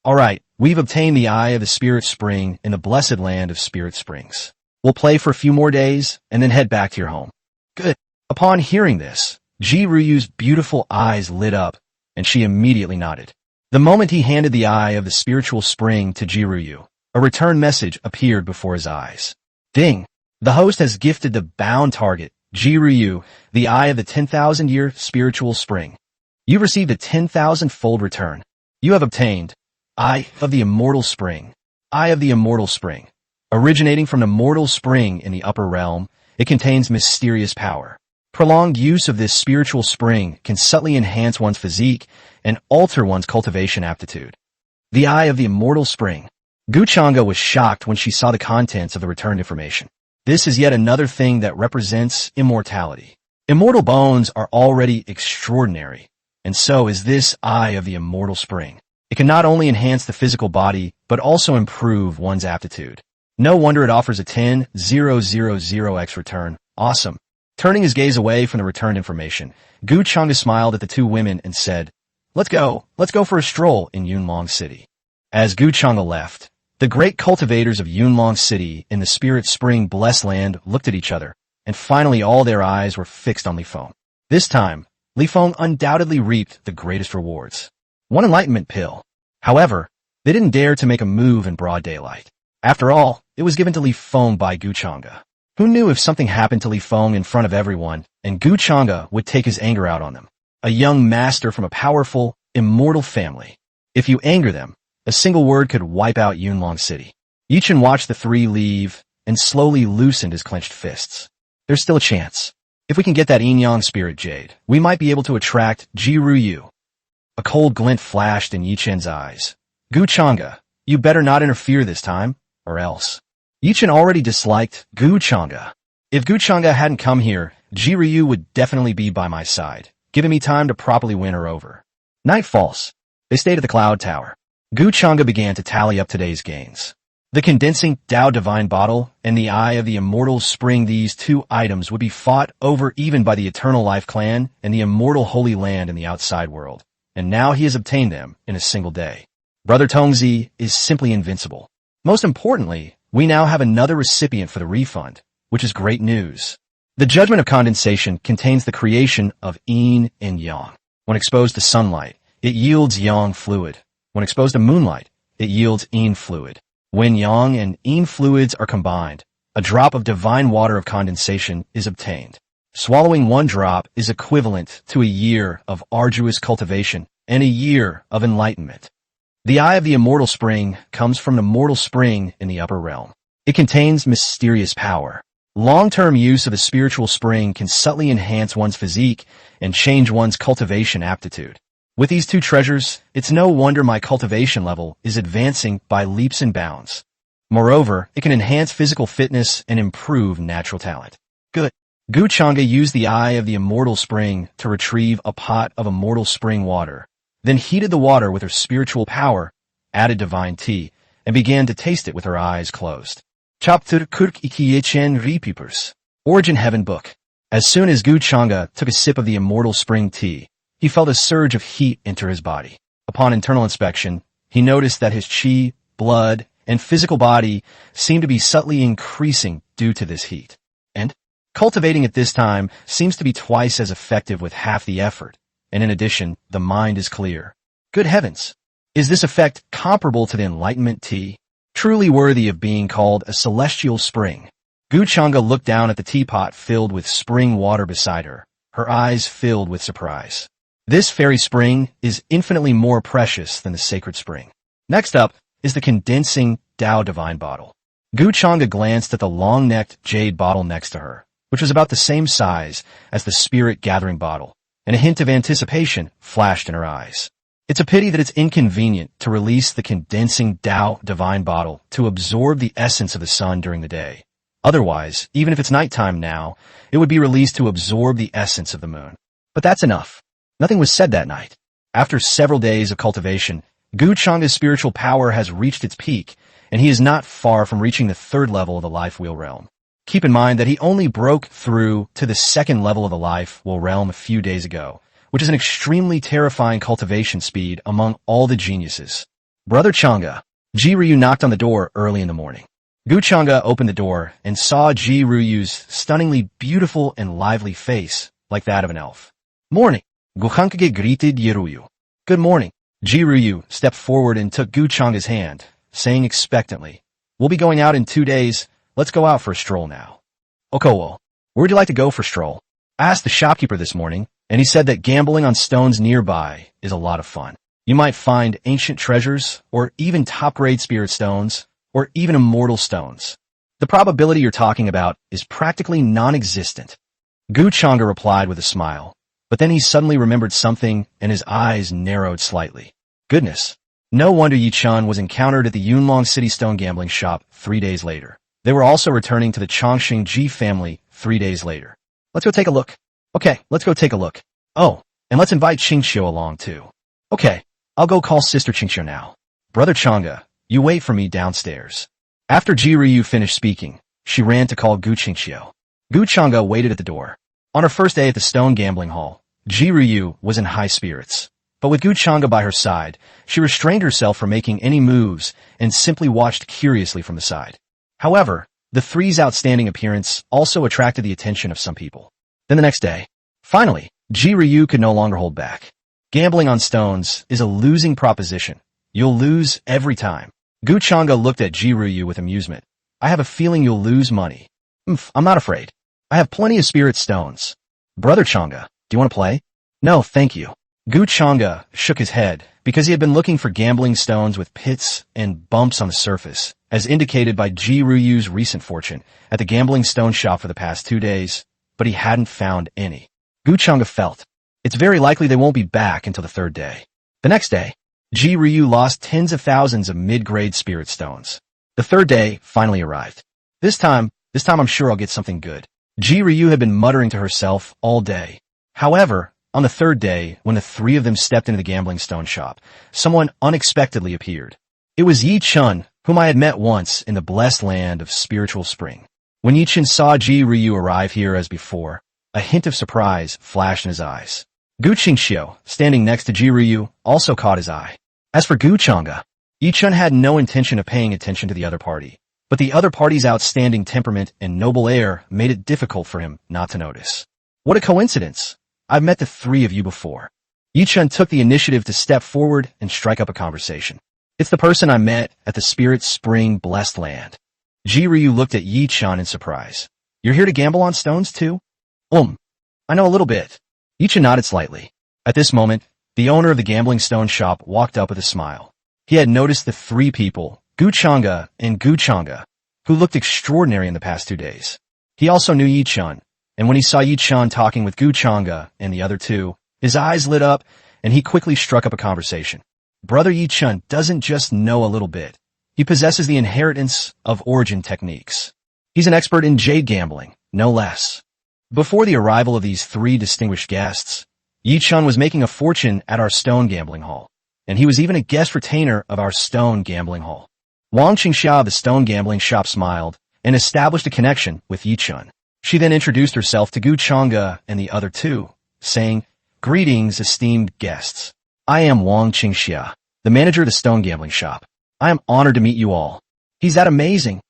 S1: All right, we've obtained the eye of the spirit spring in the blessed land of spirit springs. We'll play for a few more days and then head back to your home." "Good." Upon hearing this, Ji Ruyu's beautiful eyes lit up, and she immediately nodded. The moment he handed the eye of the spiritual spring to Ji Ruyu, a return message appeared before his eyes. Ding! The host has gifted the bound target, Ji Ruyu, the eye of the 10,000-year spiritual spring. You've received a 10,000-fold return. You have obtained Eye of the Immortal Spring. Eye of the Immortal Spring. Originating from the mortal spring in the upper realm, it contains mysterious power. Prolonged use of this spiritual spring can subtly enhance one's physique and alter one's cultivation aptitude. The Eye of the Immortal Spring. Gu Chengda was shocked when she saw the contents of the returned information. This is yet another thing that represents immortality. Immortal bones are already extraordinary, and so is this Eye of the Immortal Spring. It can not only enhance the physical body, but also improve one's aptitude. No wonder it offers a 10,000x return. Awesome. Turning his gaze away from the returned information, Gu Chengda smiled at the two women and said, Let's go for a stroll in Yunlong City." As Gu Chengda left, the great cultivators of Yunlong City in the Spirit Spring Blessed Land looked at each other, and finally all their eyes were fixed on Li Feng. This time, Li Feng undoubtedly reaped the greatest rewards. One enlightenment pill. However, They didn't dare to make a move in broad daylight. After all, it was given to Li Feng by Gu Chang'e. Who knew if something happened to Li Feng in front of everyone, and Gu Chang'e would take his anger out on them? A young master from a powerful, immortal family. If you anger them, a single word could wipe out Yunlong City. Yichen watched the three leave and slowly loosened his clenched fists. There's still a chance. If we can get that yin-yang spirit jade, we might be able to attract Ji Ruyu. A cold glint flashed in Yichen's eyes. Gu Chang'e, you better not interfere this time, or else. Yichen already disliked Gu Chang'e. If Gu Chang'e hadn't come here, Ji Ruyu would definitely be by my side, giving me time to properly win her over. Night falls. They stayed at the Cloud Tower. Gu Chang'e began to tally up today's gains. The condensing Dao Divine Bottle and the Eye of the Immortal Spring, these two items would be fought over even by the Eternal Life Clan and the Immortal Holy Land in the outside world. And now he has obtained them in a single day. Brother Tongzi is simply invincible. Most importantly, we now have another recipient for the refund, which is great news. The Judgment of Condensation contains the creation of yin and yang. When exposed to sunlight, it yields yang fluid. When exposed to moonlight, it yields yin fluid. When yang and yin fluids are combined, a drop of divine water of condensation is obtained. Swallowing one drop is equivalent to a year of arduous cultivation and a year of enlightenment. The Eye of the Immortal Spring comes from the mortal spring in the upper realm. It contains mysterious power. Long-term use of the spiritual spring can subtly enhance one's physique and change one's cultivation aptitude. With these two treasures, it's no wonder my cultivation level is advancing by leaps and bounds. Moreover, it can enhance physical fitness and improve natural talent. Good. Gu Chang'e used the Eye of the Immortal Spring to retrieve a pot of immortal spring water, then heated the water with her spiritual power, added divine tea, and began to taste it with her eyes closed. Chapter Kurk Ikiyechen Repipers. Origin Heaven Book. As soon as Gu Chang'e took a sip of the immortal spring tea, he felt a surge of heat enter his body. Upon internal inspection, he noticed that his qi, blood, and physical body seemed to be subtly increasing due to this heat. And cultivating at this time seems to be twice as effective with half the effort, and in addition, the mind is clear. Good heavens! Is this effect comparable to the enlightenment tea? Truly worthy of being called a celestial spring. Gu Chang'e looked down at the teapot filled with spring water beside her, her eyes filled with surprise. This fairy spring is infinitely more precious than the sacred spring. Next up is the condensing Dao Divine Bottle. Gu Chang'e glanced at the long-necked jade bottle next to her, which was about the same size as the spirit gathering bottle, and a hint of anticipation flashed in her eyes. It's a pity that it's inconvenient to release the condensing Dao Divine Bottle to absorb the essence of the sun during the day. Otherwise, even if it's nighttime now, it would be released to absorb the essence of the moon. But that's enough. Nothing was said that night. After several days of cultivation, Gu Chang'e's spiritual power has reached its peak, and he is not far from reaching the third level of the life wheel realm. Keep in mind that he only broke through to the second level of the life wheel realm a few days ago, which is an extremely terrifying cultivation speed among all the geniuses. Brother Chang'e. Ji Ruyu knocked on the door early in the morning. Gu Chang'e opened the door and saw Ji Ruyu's stunningly beautiful and lively face, like that of an elf. Morning. Gu Chang'e greeted Ji Ruyu. Good morning. Ji Ruyu stepped forward and took Gu Chang'e's hand, saying expectantly, We'll be going out in 2 days. Let's go out for a stroll now. Okowo, where'd you like to go for a stroll? I asked the shopkeeper this morning, and he said that gambling on stones nearby is a lot of fun. You might find ancient treasures, or even top-grade spirit stones, or even immortal stones. The probability you're talking about is practically non-existent. Gu Chang'e replied with a smile, but then he suddenly remembered something and his eyes narrowed slightly. Goodness. No wonder Yi Chun was encountered at the Yunlong City stone gambling shop 3 days later. They were also returning to the Chongqing Ji family 3 days later. Let's go take a look. Okay, let's go take a look. Oh, and let's invite Qingqiu along too. Okay, I'll go call Sister Qingqiu now. Brother Chang'e, you wait for me downstairs. After Ji Ruyu finished speaking, she ran to call Gu Qingqiu. Gu Chang'e waited at the door. On her first day at the stone gambling hall, Ji Ruyu was in high spirits. But with Gu Chang'e by her side, she restrained herself from making any moves and simply watched curiously from the side. However, the three's outstanding appearance also attracted the attention of some people. Then the next day, finally, Ji Ruyu could no longer hold back. Gambling on stones is a losing proposition, You'll lose every time. Gu Chang'e looked at Jiruyu with amusement. I have a feeling you'll lose money. I'm not afraid. I have plenty of spirit stones. Brother Chang'e, do you want to play? No, thank you. Gu Chang'e shook his head because he had been looking for gambling stones with pits and bumps on the surface, as indicated by Jiruyu's recent fortune at the gambling stone shop for the past 2 days, but he hadn't found any. Gu Chang'e felt, it's very likely they won't be back until the 3rd day. The next day, Jiryu lost tens of thousands of mid-grade spirit stones. The 3rd day finally arrived. This time I'm sure I'll get something good. Jiryu had been muttering to herself all day. However, on the 3rd day, when the 3 of them stepped into the gambling stone shop, someone unexpectedly appeared. It was Yi Chun, whom I had met once in the blessed land of spiritual spring. When Yi Chun saw Jiryu arrive here as before, a hint of surprise flashed in his eyes. Gu Qingxiu, standing next to Jiryu, also caught his eye. As for Gu Chang'e, Yi Chun had no intention of paying attention to the other party, but the other party's outstanding temperament and noble air made it difficult for him not to notice. What a coincidence! I've met the 3 of you before. Yi Chun took the initiative to step forward and strike up a conversation. It's the person I met at the Spirit Spring Blessed Land. Jiryu looked at Yi Chun in surprise. You're here to gamble on stones too? I know a little bit. Yi Chun nodded slightly. At this moment, the owner of the gambling stone shop walked up with a smile. He had noticed the 3 people, Gu Chang'e and Gu Chang'e, who looked extraordinary in the past 2 days. He also knew Yi Chun, and when he saw Yi Chun talking with Gu Chang'e and the other 2, his eyes lit up, and he quickly struck up a conversation. Brother Yi Chun doesn't just know a little bit. He possesses the inheritance of origin techniques. He's an expert in jade gambling, no less. Before the arrival of these 3 distinguished guests, Yi Chun was making a fortune at our stone gambling hall, and he was even a guest retainer of our stone gambling hall. Wang Qingxia of the stone gambling shop smiled and established a connection with Yi Chun. She then introduced herself to Gu Chang'e and the other 2, saying, Greetings, esteemed guests. I am Wang Qingxia, the manager of the stone gambling shop. I am honored to meet you all. He's that amazing.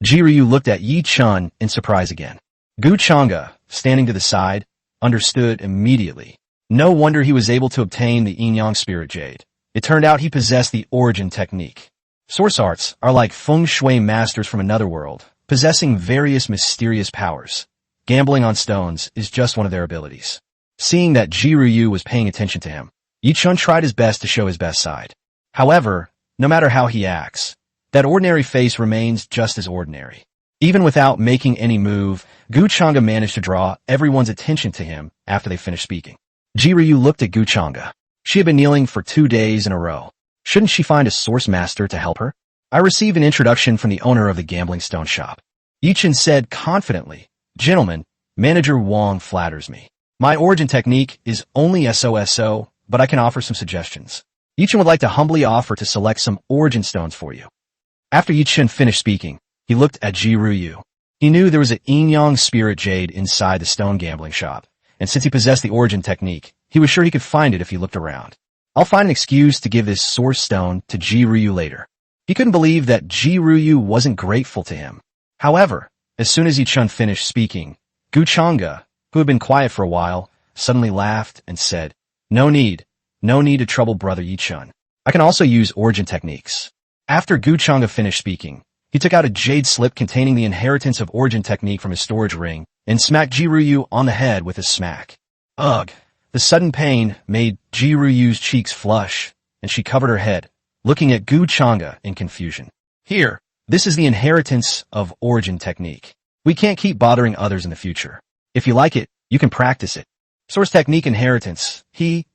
S1: Jiryu looked at Yi Chun in surprise again. Gu Chang'e, standing to the side, understood immediately. No wonder he was able to obtain the Yin-Yang Spirit Jade. It turned out he possessed the origin technique. Source arts are like feng shui masters from another world, possessing various mysterious powers. Gambling on stones is just one of their abilities. Seeing that Jiryu was paying attention to him, Yi Chun tried his best to show his best side. However, no matter how he acts, that ordinary face remains just as ordinary. Even without making any move, Gu Chang'e managed to draw everyone's attention to him after they finished speaking. Jiryu looked at Gu Chang'e. She had been kneeling for 2 days in a row. Shouldn't she find a source master to help her? I received an introduction from the owner of the gambling stone shop. Yi Chun said confidently, Gentlemen, Manager Wang flatters me. My origin technique is only SOSO, but I can offer some suggestions. Yi Chun would like to humbly offer to select some origin stones for you. After Yi Chun finished speaking, he looked at Jiryu. He knew there was an Yin-Yang Spirit Jade inside the stone gambling shop, and since he possessed the origin technique, he was sure he could find it if he looked around. I'll find an excuse to give this source stone to Jiryu later. He couldn't believe that Jiryu wasn't grateful to him. However, as soon as Yi Chun finished speaking, Gu Chang'e, who had been quiet for a while, suddenly laughed and said, No need to trouble brother Yi Chun. I can also use origin techniques. After Gu Chang'e finished speaking, he took out a jade slip containing the inheritance of origin technique from his storage ring and smacked Jiryu on the head with his smack. Ugh! The sudden pain made Jiruyu's cheeks flush, and she covered her head, looking at Gu Chang'e in confusion. Here, this is the inheritance of origin technique. We can't keep bothering others in the future. If you like it, you can practice it. Source technique inheritance.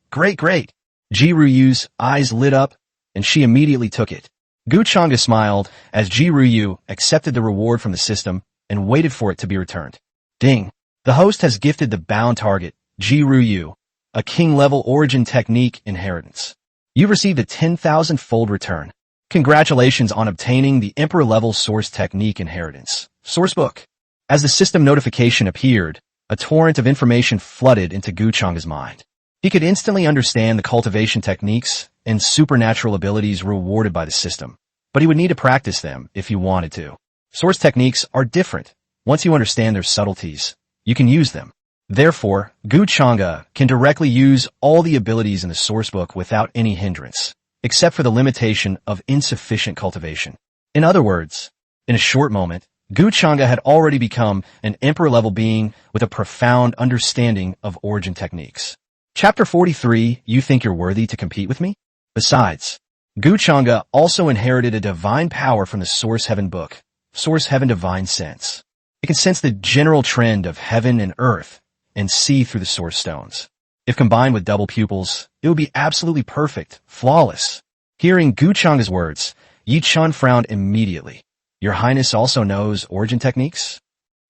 S1: Great. Jiruyu's eyes lit up, and she immediately took it. Gu Chang'e smiled as Jiryu accepted the reward from the system and waited for it to be returned. Ding! The host has gifted the bound target, Jiryu, a king-level origin technique inheritance. You received a 10,000-fold return. Congratulations on obtaining the Emperor-level source technique inheritance. Sourcebook. As the system notification appeared, a torrent of information flooded into Gu Chang'e's mind. He could instantly understand the cultivation techniques and supernatural abilities rewarded by the system, but he would need to practice them if he wanted to. Source techniques are different. Once you understand their subtleties, you can use them. Therefore, Gu Chang'e can directly use all the abilities in the sourcebook without any hindrance. except for the limitation of insufficient cultivation. In other words, in a short moment, Gu Chengda had already become an emperor-level being with a profound understanding of origin techniques. Chapter 43, You Think You're Worthy to Compete with Me? Besides, Gu Chengda also inherited a divine power from the Source Heaven book, Source Heaven Divine Sense. It can sense the general trend of heaven and earth and see through the source stones. If combined with double pupils, it would be absolutely perfect, flawless. Hearing Gu Chengda's words, Yi Chen frowned immediately. Your Highness also knows origin techniques?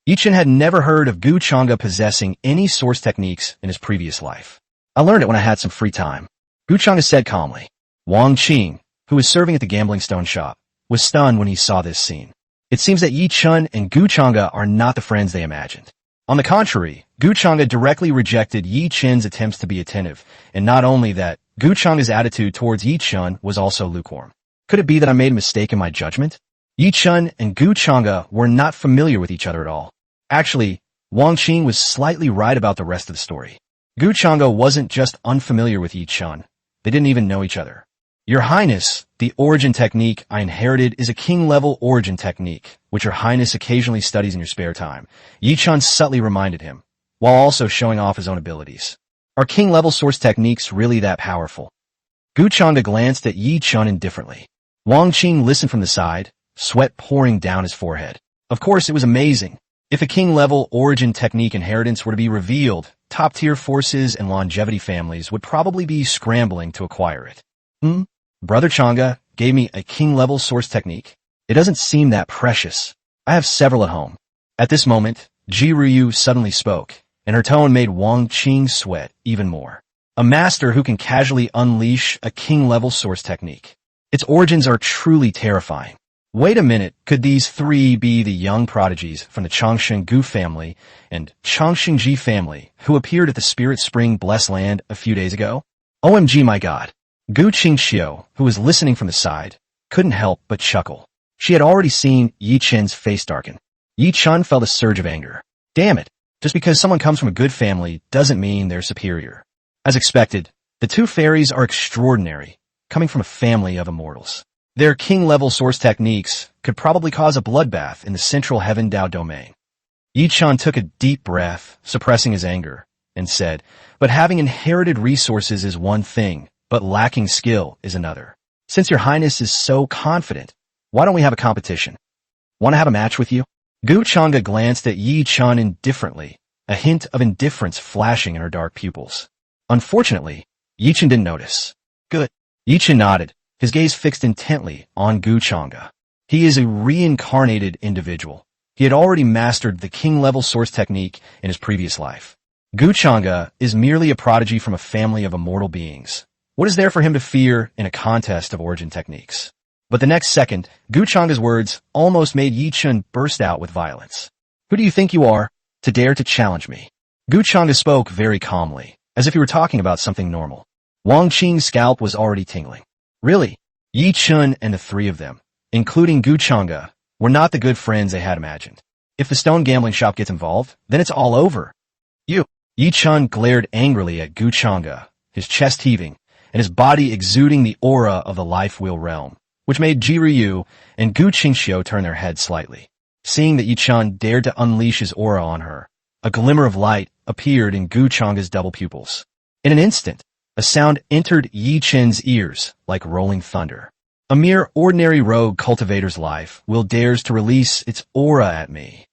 S1: Yi Chen had never heard of Gu Chengda possessing any source techniques in his previous life. I learned it when I had some free time. Gu Chengda said calmly. Wang Qing, who was serving at the gambling stone shop, was stunned when he saw this scene. It seems that Yi Chen and Gu Chengda are not the friends they imagined. On the contrary, Gu Chengda directly rejected Yi Chen's attempts to be attentive, and not only that, Gu Chengda's attitude towards Yi Chen was also lukewarm. Could it be that I made a mistake in my judgment? Yi Chen and Gu Chengda were not familiar with each other at all. Actually, Wang Qing was slightly right about the rest of the story. Gu Chengda wasn't just unfamiliar with Yi Chen. They didn't even know each other. Your Highness, the origin technique I inherited is a king-level origin technique, which Your Highness occasionally studies in your spare time. Yi Chen subtly reminded him, while also showing off his own abilities. Are king-level source techniques really that powerful? Gu Chengda glanced at Yi Chen indifferently. Wang Qing listened from the side, sweat pouring down his forehead. Of course, it was amazing. If a king-level origin technique inheritance were to be revealed, top-tier forces and longevity families would probably be scrambling to acquire it. Brother Chengda gave me a king-level source technique. It doesn't seem that precious. I have several at home. At this moment, Ji Ruyu suddenly spoke, and her tone made Wang Qing sweat even more. A master who can casually unleash a king-level source technique. Its origins are truly terrifying. Wait a minute, could these three be the young prodigies from the Chongsheng Gu family and Chongsheng Ji family who appeared at the Spirit Spring Blessed Land a few days ago? OMG, my God. Gu Qingxiu, who was listening from the side, couldn't help but chuckle. She had already seen Yi Chen's face darken. Yi Chen felt a surge of anger. Damn it, just because someone comes from a good family doesn't mean they're superior. As expected, the two fairies are extraordinary, coming from a family of immortals. Their king-level source techniques could probably cause a bloodbath in the central heaven Dao domain. Yi Chen took a deep breath, suppressing his anger, and said, but having inherited resources is one thing, but lacking skill is another. Since Your Highness is so confident, why don't we have a competition? Want to have a match with you? Gu Chengda glanced at Yi Chen indifferently, a hint of indifference flashing in her dark pupils. Unfortunately, Yi Chen didn't notice. Good. Yi Chen nodded, his gaze fixed intently on Gu Chengda. He is a reincarnated individual. He had already mastered the king-level source technique in his previous life. Gu Chengda is merely a prodigy from a family of immortal beings. What is there for him to fear in a contest of origin techniques? But the next second, Gu Chengda's words almost made Yi Chen burst out with violence. Who do you think you are, to dare to challenge me? Gu Chengda spoke very calmly, as if he were talking about something normal. Wang Qing's scalp was already tingling. Really, Yi Chen and the three of them, including Gu Chengda, were not the good friends they had imagined. If the stone gambling shop gets involved, then it's all over. Yi Chen glared angrily at Gu Chengda, his chest heaving, and his body exuding the aura of the life wheel realm, which made Ji Ruyu and Gu Qingxiu turn their heads slightly. Seeing that Yi Chen dared to unleash his aura on her, a glimmer of light appeared in Gu Chengda's double pupils. In an instant, a sound entered Yi Chen's ears like rolling thunder. A mere ordinary rogue cultivator's life will dares to release its aura at me.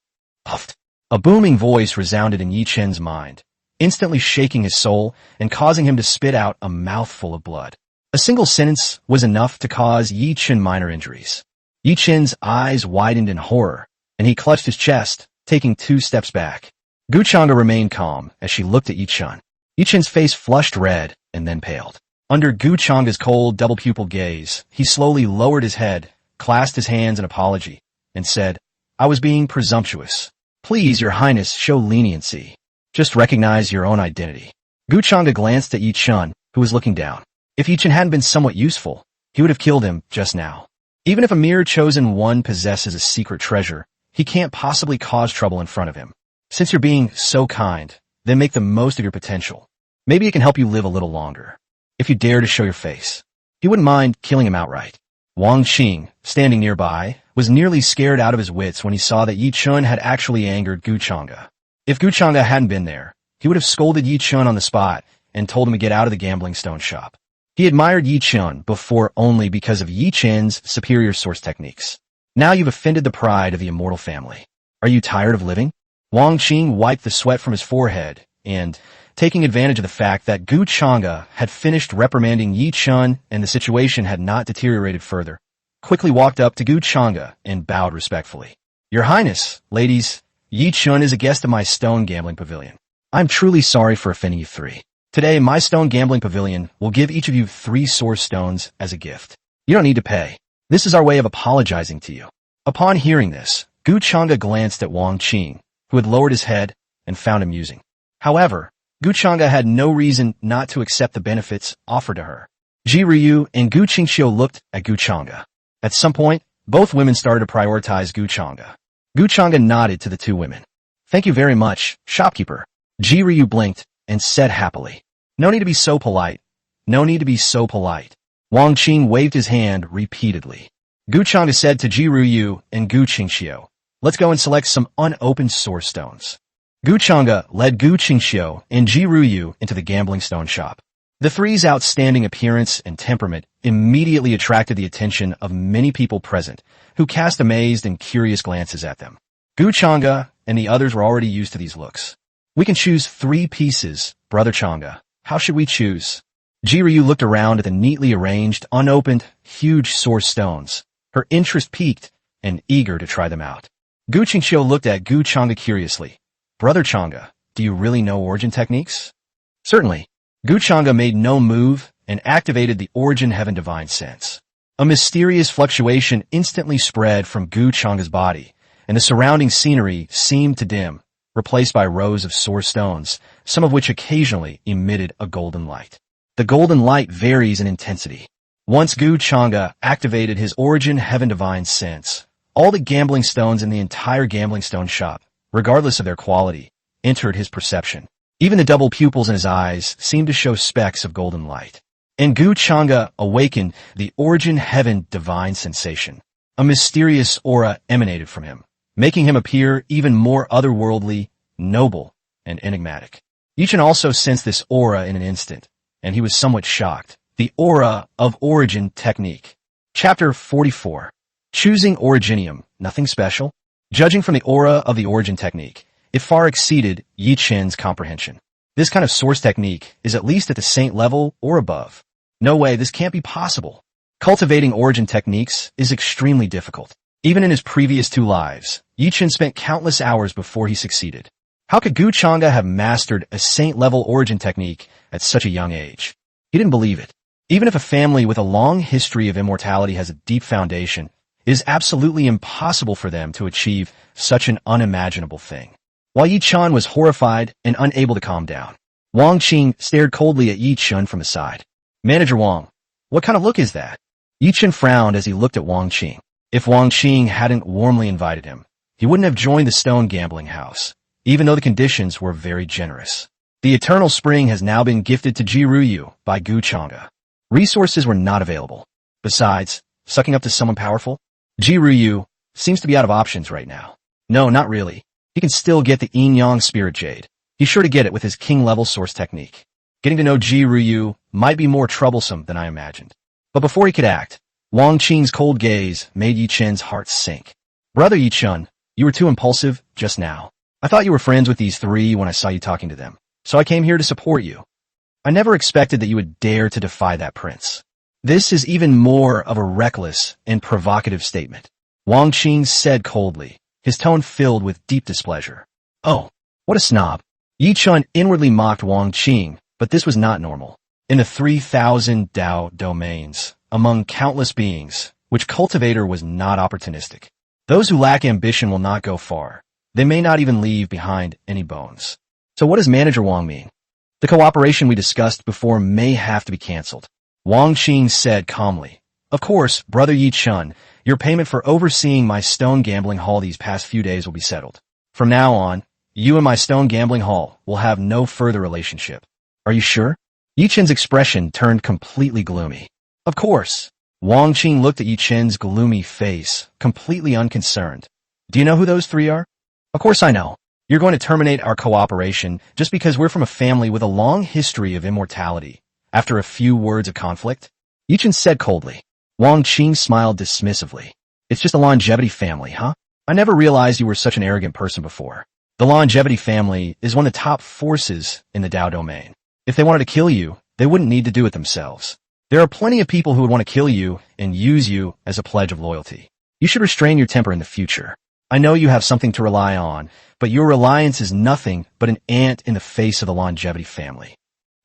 S1: Puffed. A booming voice resounded in Yi Chen's mind, instantly shaking his soul and causing him to spit out a mouthful of blood. A single sentence was enough to cause Yi Chen minor injuries. Yi Chen's eyes widened in horror, and he clutched his chest, taking 2 steps back. Gu Chengda remained calm as she looked at Yi Chen. Yi Chen's face flushed red and then paled. Under Gu Chengda's cold, double-pupiled gaze, he slowly lowered his head, clasped his hands in apology, and said, I was being presumptuous. Please, Your Highness, show leniency. Just recognize your own identity. Gu Chengda glanced at Yi Chen, who was looking down. If Yi Chen hadn't been somewhat useful, he would have killed him just now. Even if a mere chosen one possesses a secret treasure, he can't possibly cause trouble in front of him. Since you're being so kind, then make the most of your potential. Maybe it can help you live a little longer. If you dare to show your face. He wouldn't mind killing him outright. Wang Qing, standing nearby, was nearly scared out of his wits when he saw that Yi Chun had actually angered Gu Chang'e. If Gu Chang'e hadn't been there, he would have scolded Yi Chun on the spot and told him to get out of the gambling stone shop. He admired Yi Chun before only because of Yi Chun's superior source techniques. Now you've offended the pride of the immortal family. Are you tired of living? Wang Qing wiped the sweat from his forehead and, taking advantage of the fact that Gu Chang'e had finished reprimanding Yi Chun and the situation had not deteriorated further, quickly walked up to Gu Chang'e and bowed respectfully. Your Highness, ladies, Yi Chun is a guest of my stone gambling pavilion. I'm truly sorry for offending you three. Today, my stone gambling pavilion will give each of you 3 source stones as a gift. You don't need to pay. This is our way of apologizing to you. Upon hearing this, Gu Chang'e glanced at Wang Qing, who had lowered his head and found amusing. However, Gu Chang'e had no reason not to accept the benefits offered to her. Ji Ryu and Gu Qingxiu looked at Gu Chang'e. At some point, both women started to prioritize Gu Chang'e. Gu Chang'e nodded to the 2 women. Thank you very much, shopkeeper. Ji Ryu blinked and said happily. No need to be so polite. No need to be so polite. Wang Qing waved his hand repeatedly. Gu Chang'e said to Ji Ryu and Gu Qingxiu, let's go and select some unopened source stones. Gu Chang'e led Gu Qingxiu and Ji Ryu into the gambling stone shop. The three's outstanding appearance and temperament immediately attracted the attention of many people present, who cast amazed and curious glances at them. Gu Chang'e and the others were already used to these looks. We can choose 3 pieces, Brother Chang'e. How should we choose? Ji Ryu looked around at the neatly arranged, unopened, huge source stones, her interest piqued and eager to try them out. Gu Qingxiu looked at Gu Chang'e curiously. Brother Chang'e, do you really know origin techniques? Certainly. Gu Chang'e made no move and activated the Origin Heaven Divine Sense. A mysterious fluctuation instantly spread from Gu Chang'e's body, and the surrounding scenery seemed to dim, replaced by rows of source stones, some of which occasionally emitted a golden light. The golden light varies in intensity. Once Gu Chang'e activated his Origin Heaven Divine Sense, all the gambling stones in the entire gambling stone shop, regardless of their quality, entered his perception. Even the double pupils in his eyes seemed to show specks of golden light. And Gu Chang'e awakened the Origin Heaven Divine Sensation. A mysterious aura emanated from him, making him appear even more otherworldly, noble, and enigmatic. Yichen also sensed this aura in an instant, and he was somewhat shocked. The Aura of Origin Technique. Chapter 44. Choosing Originium, nothing special. Judging from the aura of the Origin Technique, it far exceeded Yi Chen's comprehension. This kind of source technique is at least at the saint level or above. No way, this can't be possible. Cultivating Origin techniques is extremely difficult. Even in his previous 2 lives, Yi Chen spent countless hours before he succeeded. How could Gu Chang'e have mastered a saint-level Origin technique at such a young age? He didn't believe it. Even if a family with a long history of immortality has a deep foundation, it is absolutely impossible for them to achieve such an unimaginable thing. While Yi Chun was horrified and unable to calm down, Wang Qing stared coldly at Yi Chun from the side. Manager Wang, what kind of look is that? Yi Chun frowned as he looked at Wang Qing. If Wang Qing hadn't warmly invited him, he wouldn't have joined the stone gambling house, even though the conditions were very generous. The Eternal Spring has now been gifted to Ji Ryu by Gu Chang'e. Resources were not available. Besides, sucking up to someone powerful? Ji Ryu seems to be out of options right now. No, not really. He can still get the Yin-Yang Spirit Jade. He's sure to get it with his king-level source technique. Getting to know Ji Ryu might be more troublesome than I imagined. But before he could act, Wang Qing's cold gaze made Yi Chen's heart sink. Brother Yi Chun, you were too impulsive just now. I thought you were friends with these 3 when I saw you talking to them, so I came here to support you. I never expected that you would dare to defy that prince. This is even more of a reckless and provocative statement. Wang Qing said coldly, his tone filled with deep displeasure. Oh, what a snob. Yi Chun inwardly mocked Wang Qing, but this was not normal. In the 3,000 Dao domains, among countless beings, which cultivator was not opportunistic. Those who lack ambition will not go far. They may not even leave behind any bones. So what does Manager Wang mean? The cooperation we discussed before may have to be canceled. Wang Qing said calmly. Of course, Brother Yi Chun, your payment for overseeing my stone gambling hall these past few days will be settled. From now on, you and my stone gambling hall will have no further relationship. Are you sure? Yi Chen's expression turned completely gloomy. Of course. Wang Qing looked at Yi Chen's gloomy face, completely unconcerned. Do you know who those three are? Of course I know. You're going to terminate our cooperation just because we're from a family with a long history of immortality. After a few words of conflict, Yi Chen said coldly. Wang Qing smiled dismissively. It's just a longevity family, huh? I never realized you were such an arrogant person before. The longevity family is one of the top forces in the Dao domain. If they wanted to kill you, they wouldn't need to do it themselves. There are plenty of people who would want to kill you and use you as a pledge of loyalty. You should restrain your temper in the future. I know you have something to rely on, but your reliance is nothing but an ant in the face of the longevity family.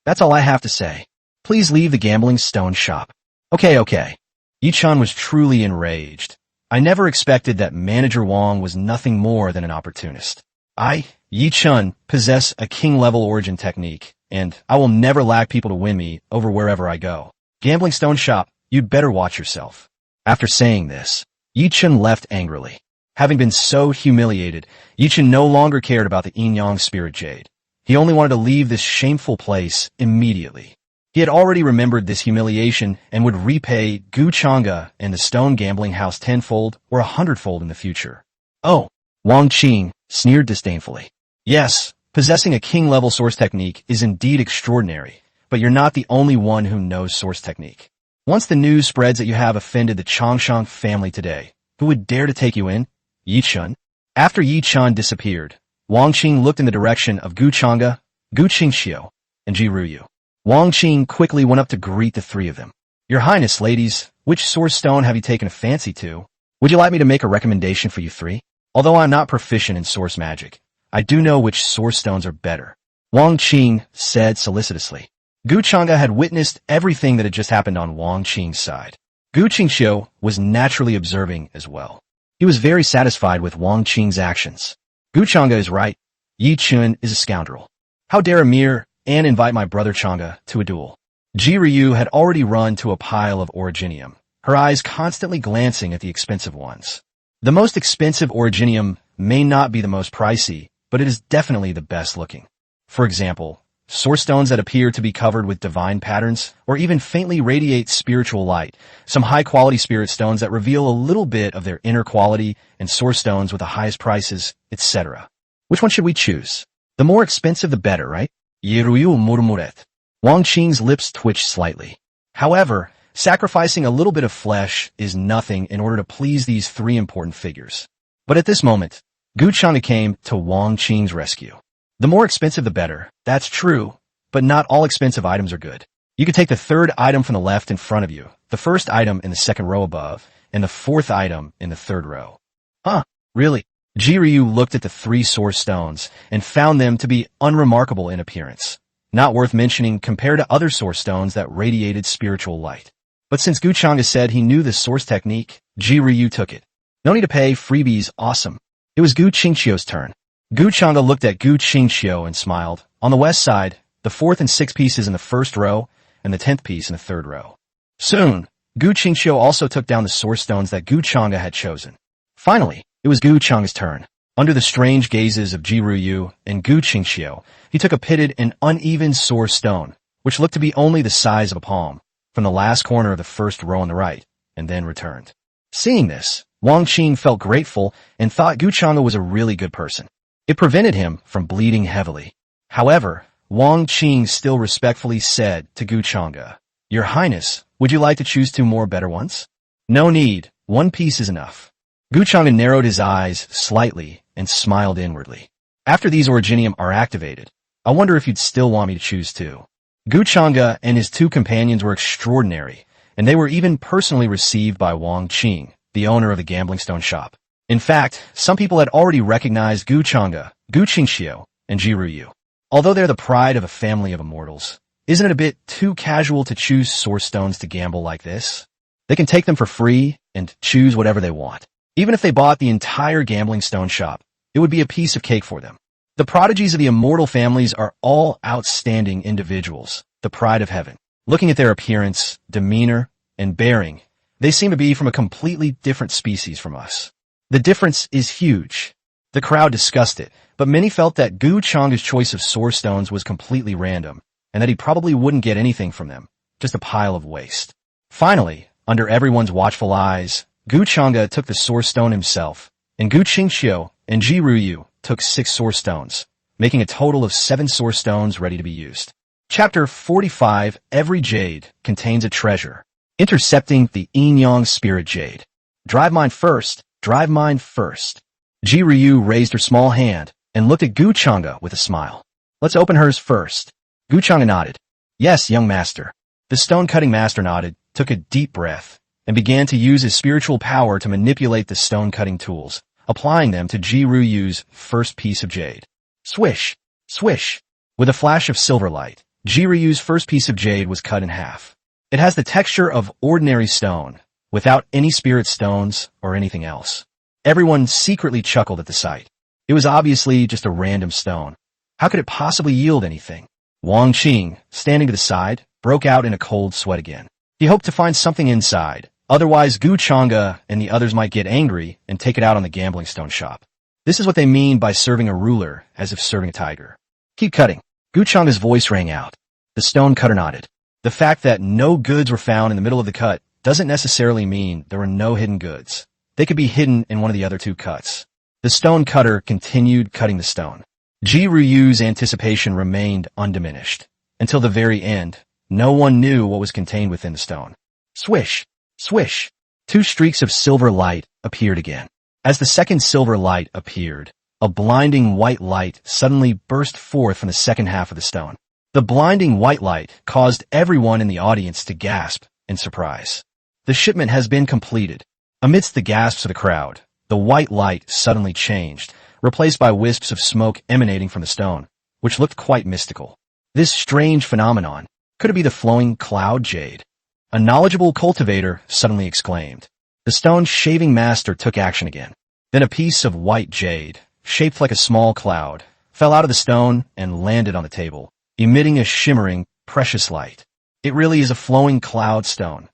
S1: That's all I have to say. Please leave the gambling stone shop. Okay. Yi Chen was truly enraged. I never expected that Manager Wang was nothing more than an opportunist. I, Yi Chen, possess a king-level origin technique, and I will never lack people to win me over wherever I go. Gambling stone shop, you'd better watch yourself. After saying this, Yi Chen left angrily. Having been so humiliated, Yi Chen no longer cared about the yin-yang spirit jade. He only wanted to leave this shameful place immediately. He had already remembered this humiliation and would repay Gu Chang'e and the stone gambling house tenfold or 100-fold in the future. Oh, Wang Qing sneered disdainfully. Yes, possessing a king-level source technique is indeed extraordinary, but you're not the only one who knows source technique. Once the news spreads that you have offended the Changshan family today, who would dare to take you in? Yi Chen. After Yi Chen disappeared, Wang Qing looked in the direction of Gu Chang'e, Gu Qingxiu, and Ji Ruyu. Wang Qing quickly went up to greet the three of them. Your Highness, ladies, which source stone have you taken a fancy to? Would you like me to make a recommendation for you three? Although I'm not proficient in source magic, I do know which source stones are better. Wang Qing said solicitously. Gu Chang'e had witnessed everything that had just happened on Wang Qing's side. Gu Qingxiu was naturally observing as well. He was very satisfied with Wang Qing's actions. Gu Chang'e is right. Yi Chen is a scoundrel. How dare Amir and invite my brother Chang'e to a duel? Ji Ryu had already run to a pile of originium, her eyes constantly glancing at the expensive ones. The most expensive originium may not be the most pricey, but it is definitely the best looking. For example, source stones that appear to be covered with divine patterns, or even faintly radiate spiritual light, some high-quality spirit stones that reveal a little bit of their inner quality, and source stones with the highest prices, etc. Which one should we choose? The more expensive the better, right? Yeruyu murmuret. Wang Qing's lips twitched slightly. However, sacrificing a little bit of flesh is nothing in order to please these three important figures. But at this moment, Gu Chang'e came to Wang Qing's rescue. The more expensive the better, that's true, but not all expensive items are good. You could take the third item from the left in front of you, the first item in the second row above, and the fourth item in the third row. Huh, really? Ji Ryu looked at the three source stones and found them to be unremarkable in appearance, not worth mentioning compared to other source stones that radiated spiritual light. But since Gu Chang'e said he knew this source technique, Ji Ryu took it. No need to pay, freebies, awesome. It was Gu Qingxiu's turn. Gu Chang'e looked at Gu Qingxiu and smiled. On the west side, the fourth and sixth pieces in the first row, and the 10th piece in the third row. Soon, Gu Qingxiu also took down the source stones that Gu Chang'e had chosen. Finally, it was Gu Chang'e's turn. Under the strange gazes of Ji Ryu and Gu Qingxiu, he took a pitted and uneven source stone, which looked to be only the size of a palm, from the last corner of the first row on the right, and then returned. Seeing this, Wang Qing felt grateful and thought Gu Chang'e was a really good person. It prevented him from bleeding heavily. However, Wang Qing still respectfully said to Gu Chang'e, Your Highness, would you like to choose two more better ones? No need, one piece is enough. Gu Chang'e narrowed his eyes slightly and smiled inwardly. After these originium are activated, I wonder if you'd still want me to choose two. Gu Chang'e and his two companions were extraordinary, and they were even personally received by Wang Qing, the owner of the gambling stone shop. In fact, some people had already recognized Gu Chang'e, Gu Qingxiu, and Ji Ryu. Although they're the pride of a family of immortals, isn't it a bit too casual to choose source stones to gamble like this? They can take them for free and choose whatever they want. Even if they bought the entire gambling stone shop, it would be a piece of cake for them. The prodigies of the immortal families are all outstanding individuals, the pride of heaven. Looking at their appearance, demeanor, and bearing, they seem to be from a completely different species from us. The difference is huge. The crowd discussed it, but many felt that Gu Chang'e's choice of source stones was completely random, and that he probably wouldn't get anything from them, just a pile of waste. Finally, under everyone's watchful eyes, Gu Chengda took the source stone himself, and Gu Qingqiu and Ji Ruyu took 6 source stones, making a total of 7 source stones ready to be used. Chapter 45. Every jade contains a treasure. Intercepting the Yin-Yang Spirit Jade. Drive mine first, drive mine first. Ji Ruyu raised her small hand and looked at Gu Chengda with a smile. Let's open hers first. Gu Chengda nodded. Yes, young master. The stone-cutting master nodded, took a deep breath, and began to use his spiritual power to manipulate the stone-cutting tools, applying them to Ji Ruyu's first piece of jade. Swish! Swish! With a flash of silver light, Ji Ruyu's first piece of jade was cut in half. It has the texture of ordinary stone, without any spirit stones or anything else. Everyone secretly chuckled at the sight. It was obviously just a random stone. How could it possibly yield anything? Wang Qing, standing to the side, broke out in a cold sweat again. He hoped to find something inside, otherwise Gu Chengda and the others might get angry and take it out on the gambling stone shop. This is what they mean by serving a ruler as if serving a tiger. Keep cutting. Gu Chengda's voice rang out. The stone cutter nodded. The fact that no goods were found in the middle of the cut doesn't necessarily mean there were no hidden goods. They could be hidden in one of the other 2 cuts. The stone cutter continued cutting the stone. Ji Ruyu's anticipation remained undiminished. Until the very end, no one knew what was contained within the stone. Swish! Swish! 2 streaks of silver light appeared again. As the second silver light appeared, a blinding white light suddenly burst forth from the second half of the stone. The blinding white light caused everyone in the audience to gasp in surprise. The shipment has been completed. Amidst the gasps of the crowd, the white light suddenly changed, replaced by wisps of smoke emanating from the stone, which looked quite mystical. This strange phenomenon, could it be the flowing cloud jade? A knowledgeable cultivator suddenly exclaimed. The stone shaving master took action again. Then a piece of white jade, shaped like a small cloud, fell out of the stone and landed on the table, emitting a shimmering, precious light. It really is a flowing cloud stone.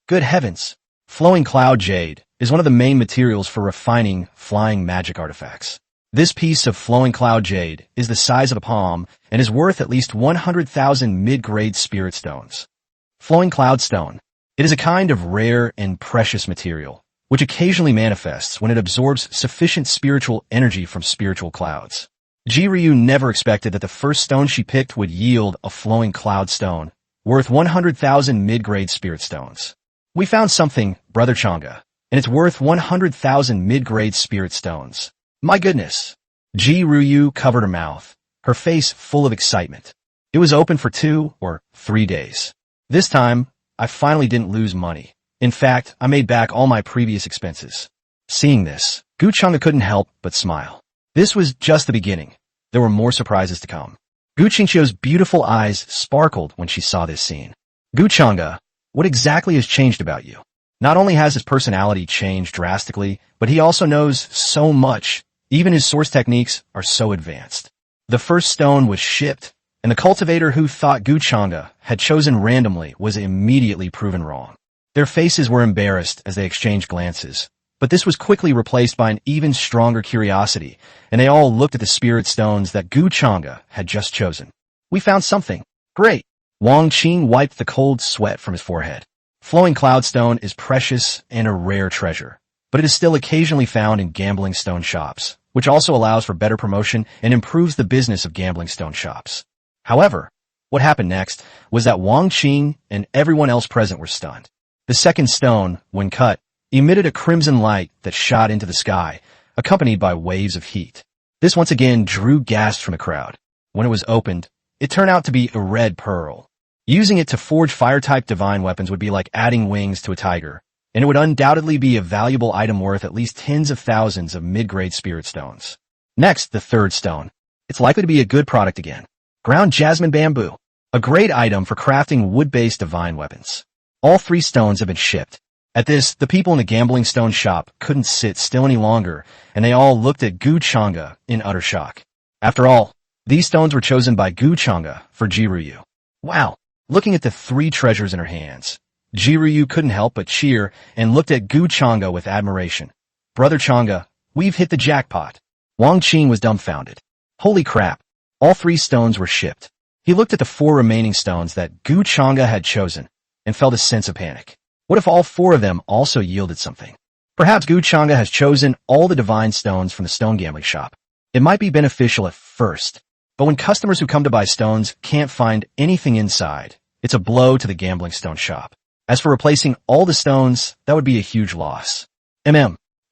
S1: Good heavens! Flowing cloud jade is one of the main materials for refining flying magic artifacts. This piece of flowing cloud jade is the size of a palm and is worth at least 100,000 mid-grade spirit stones. Flowing cloud stone. It is a kind of rare and precious material, which occasionally manifests when it absorbs sufficient spiritual energy from spiritual clouds. Ji Ryu never expected that the first stone she picked would yield a flowing cloud stone, worth 100,000 mid-grade spirit stones. We found something, Brother Chengda, and it's worth 100,000 mid-grade spirit stones. My goodness! Ji Ryu covered her mouth, her face full of excitement. It was open for 2 or 3 days. This time, I finally didn't lose money. In fact, I made back all my previous expenses. Seeing this, Gu Chengda couldn't help but smile. This was just the beginning. There were more surprises to come. Gu Qingqiu's beautiful eyes sparkled when she saw this scene. Gu Chengda, what exactly has changed about you? Not only has his personality changed drastically, but he also knows so much. Even his source techniques are so advanced. The first stone was shipped, and the cultivator who thought Gu Chengda had chosen randomly was immediately proven wrong. Their faces were embarrassed as they exchanged glances, but this was quickly replaced by an even stronger curiosity, and they all looked at the spirit stones that Gu Chengda had just chosen. We found something. Great! Wang Qing wiped the cold sweat from his forehead. Flowing cloud stone is precious and a rare treasure, but it is still occasionally found in gambling stone shops, which also allows for better promotion and improves the business of gambling stone shops. However, what happened next was that Wang Qing and everyone else present were stunned. The second stone, when cut, emitted a crimson light that shot into the sky, accompanied by waves of heat. This once again drew gasps from the crowd. When it was opened, it turned out to be a red pearl. Using it to forge fire-type divine weapons would be like adding wings to a tiger, and it would undoubtedly be a valuable item worth at least tens of thousands of mid-grade spirit stones. Next, the third stone. It's likely to be a good product again. Ground jasmine bamboo. A great item for crafting wood-based divine weapons. All 3 stones have been shipped. At this, the people in the gambling stone shop couldn't sit still any longer, and they all looked at Gu Chengda in utter shock. After all, these stones were chosen by Gu Chengda for Ji Ryu. Wow! Looking at the 3 treasures in her hands, Ji Ryu couldn't help but cheer and looked at Gu Chengda with admiration. Brother Chengda, we've hit the jackpot. Wang Qing was dumbfounded. Holy crap! All 3 stones were shipped. He looked at the 4 remaining stones that Gu Chengda had chosen and felt a sense of panic. What if all four of them also yielded something? Perhaps Gu Chang'e has chosen all the divine stones from the stone gambling shop. It might be beneficial at first, but when customers who come to buy stones can't find anything inside, it's a blow to the gambling stone shop. As for replacing all the stones, that would be a huge loss. Gu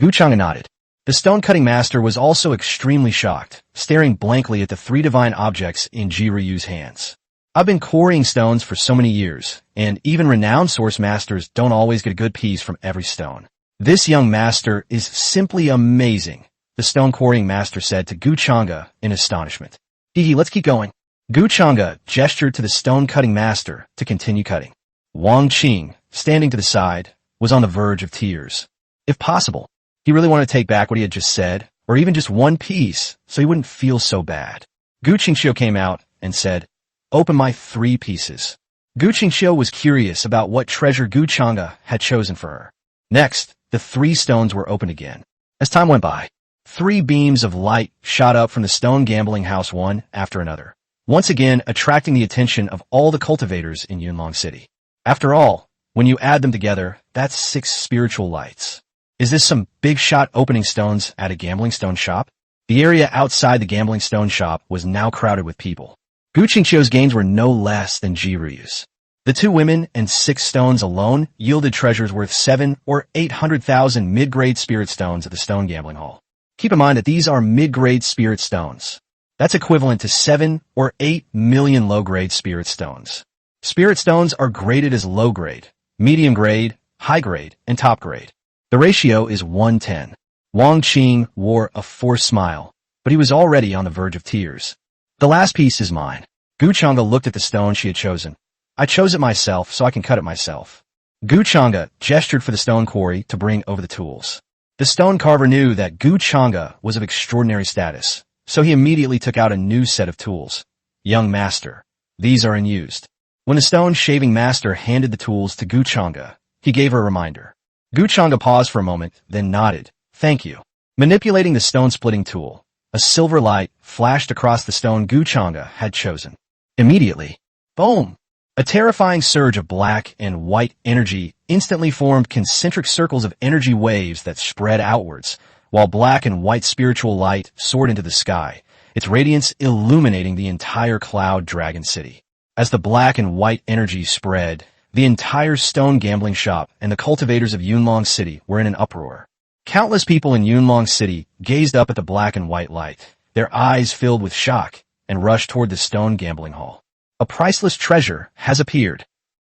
S1: Chang'e nodded. The stone-cutting master was also extremely shocked, staring blankly at the three divine objects in Ji Ruyu's hands. I've been quarrying stones for so many years, and even renowned source masters don't always get a good piece from every stone. This young master is simply amazing, the stone quarrying master said to Gu Chang'e in astonishment. Let's keep going. Gu Chang'e gestured to the stone-cutting master to continue cutting. Wang Qing, standing to the side, was on the verge of tears. If possible, he really wanted to take back what he had just said, or even just one piece, so he wouldn't feel so bad. Gu Qingxiu came out and said, "Open my 3 pieces." Gu Qingxiu was curious about what treasure Gu Chang'e had chosen for her. Next, the 3 stones were opened again. As time went by, 3 beams of light shot up from the stone gambling house one after another, once again attracting the attention of all the cultivators in Yunlong City. After all, when you add them together, that's 6 spiritual lights. Is this some big shot opening stones at a gambling stone shop? The area outside the gambling stone shop was now crowded with people. Gu Qingxiu's gains were no less than Ji Ruyu's. The 2 women and 6 stones alone yielded treasures worth 7 or 800,000 mid-grade spirit stones at the stone gambling hall. Keep in mind that these are mid-grade spirit stones. That's equivalent to 7 or 8 million low-grade spirit stones. Spirit stones are graded as low-grade, medium-grade, high-grade, and top-grade. The ratio is 1:10. Wang Qing wore a forced smile, but he was already on the verge of tears. The last piece is mine. Gu Chang'e looked at the stone she had chosen. I chose it myself, so I can cut it myself. Gu Chang'e gestured for the stone quarry to bring over the tools. The stone carver knew that Gu Chang'e was of extraordinary status, so he immediately took out a new set of tools. Young master, these are unused. When the stone shaving master handed the tools to Gu Chang'e, he gave her a reminder. Gu Chang'e paused for a moment, then nodded. Thank you. Manipulating the stone-splitting tool, a silver light flashed across the stone Gu Chang'e had chosen. Immediately, boom! A terrifying surge of black and white energy instantly formed concentric circles of energy waves that spread outwards, while black and white spiritual light soared into the sky, its radiance illuminating the entire Cloud Dragon City. As the black and white energy spread, the entire stone gambling shop and the cultivators of Yunlong City were in an uproar. Countless people in Yunlong City gazed up at the black and white light, their eyes filled with shock, and rushed toward the stone gambling hall. A priceless treasure has appeared.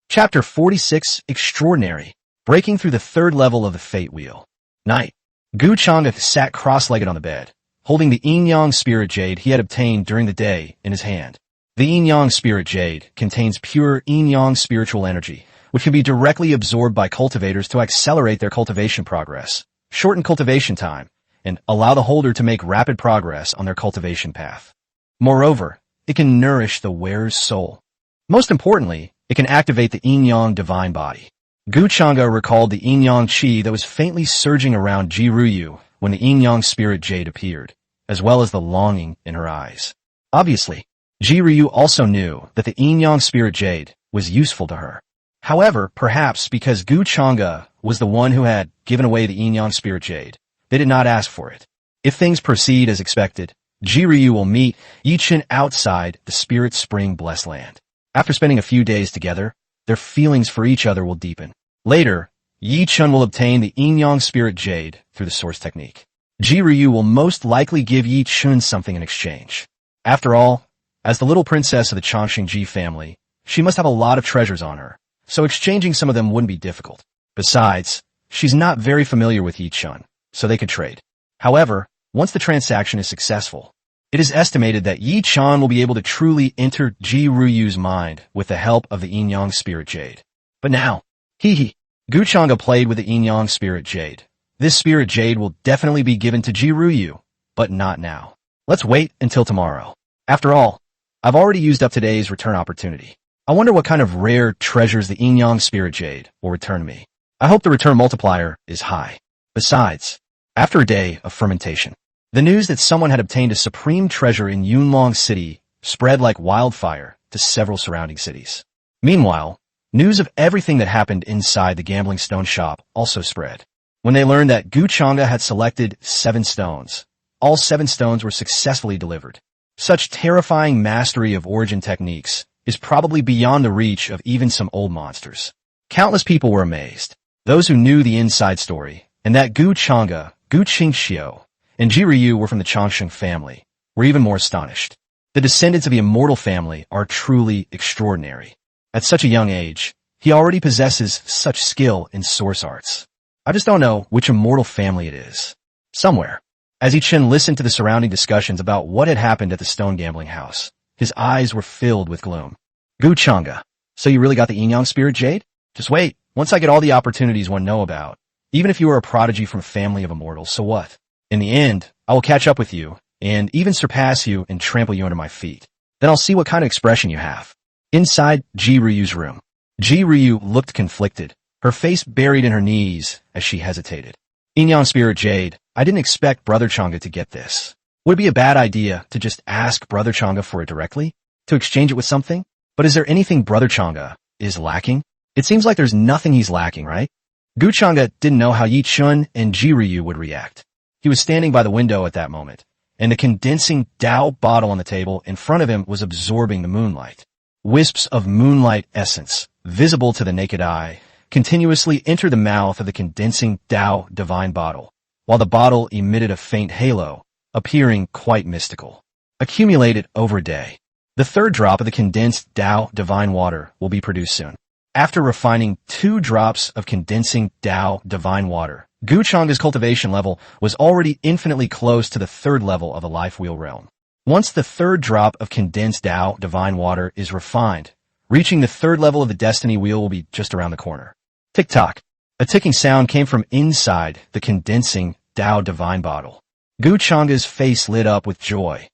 S1: Chapter 46, Extraordinary, breaking through the 3rd level of the Fate Wheel. Night. Gu Chang'e sat cross-legged on the bed, holding the yin-yang spirit jade he had obtained during the day in his hand. The yin-yang spirit jade contains pure yin-yang spiritual energy, which can be directly absorbed by cultivators to accelerate their cultivation progress, shorten cultivation time, and allow the holder to make rapid progress on their cultivation path. Moreover, it can nourish the wearer's soul. Most importantly, it can activate the yin-yang divine body. Gu Chang'e recalled the yin-yang qi that was faintly surging around Ji Ruyu when the yin-yang spirit jade appeared, as well as the longing in her eyes. Obviously, Ji Ryu also knew that the yin-yang spirit jade was useful to her. However, perhaps because Gu Chang'e was the one who had given away the yin-yang spirit jade, they did not ask for it. If things proceed as expected, Ji Ryu will meet Yi Chen outside the Spirit Spring Blessed Land. After spending a few days together, their feelings for each other will deepen. Later, Yi Chen will obtain the yin-yang spirit jade through the source technique. Ji Ryu will most likely give Yi Chen something in exchange. After all, as the little princess of the Changxingji family, she must have a lot of treasures on her, so exchanging some of them wouldn't be difficult. Besides, she's not very familiar with Yi Chen, so they could trade. However, once the transaction is successful, it is estimated that Yi Chen will be able to truly enter Ji Ruyu's mind with the help of the yin-yang spirit jade. But now, Gu Chang'e played with the yin-yang spirit jade. This spirit jade will definitely be given to Ji Ryu, but not now. Let's wait until tomorrow. After all, I've already used up today's return opportunity. I wonder what kind of rare treasures the yin-yang spirit jade will return to me. I hope the return multiplier is high. Besides, after a day of fermentation, the news that someone had obtained a supreme treasure in Yunlong City spread like wildfire to several surrounding cities. Meanwhile, News of everything that happened inside the gambling stone shop also spread. When they learned that Gu Chang'e had selected 7 stones, all 7 stones were successfully delivered. Such terrifying mastery of origin techniques is probably beyond the reach of even some old monsters. Countless people were amazed. Those who knew the inside story, and that Gu Chang'e, Gu Qingxiu, and Ji Ryu were from the Changsheng family, were even more astonished. The descendants of the immortal family are truly extraordinary. At such a young age, he already possesses such skill in source arts. I just don't know which immortal family it is. Somewhere. As Yi Chen listened to the surrounding discussions about what had happened at the stone gambling house, his eyes were filled with gloom. Gu Chang'e, so you really got the yin-yang spirit jade? Just wait, once I get all the opportunities one know about. Even if you are a prodigy from a family of immortals, so what? In the end, I will catch up with you, and even surpass you and trample you under my feet. Then I'll see what kind of expression you have. Inside Ji Ryu's room, Ji Ryu looked conflicted, her face buried in her knees as she hesitated. Yin-yang spirit jade, I didn't expect Brother Chang'e to get this. Would it be a bad idea to just ask Brother Chang'e for it directly? To exchange it with something? But is there anything Brother Chang'e is lacking? It seems like there's nothing he's lacking, right? Gu Chang'e didn't know how Yi Chun and Ji Ryu would react. He was standing by the window at that moment, and the condensing Dao bottle on the table in front of him was absorbing the moonlight. Wisps of moonlight essence, visible to the naked eye, continuously entered the mouth of the condensing Dao divine bottle, while the bottle emitted a faint halo, appearing quite mystical. Accumulated over a day. The 3rd drop of the condensed Dao divine water will be produced soon. After refining 2 drops of condensing Dao divine water, Gu Chang'e's cultivation level was already infinitely close to the 3rd level of the life wheel realm. Once the 3rd drop of condensed Dao divine water is refined, reaching the 3rd level of the destiny wheel will be just around the corner. Tick-tock. A ticking sound came from inside the condensing Dao divine bottle. Gu Chang'e's face lit up with joy.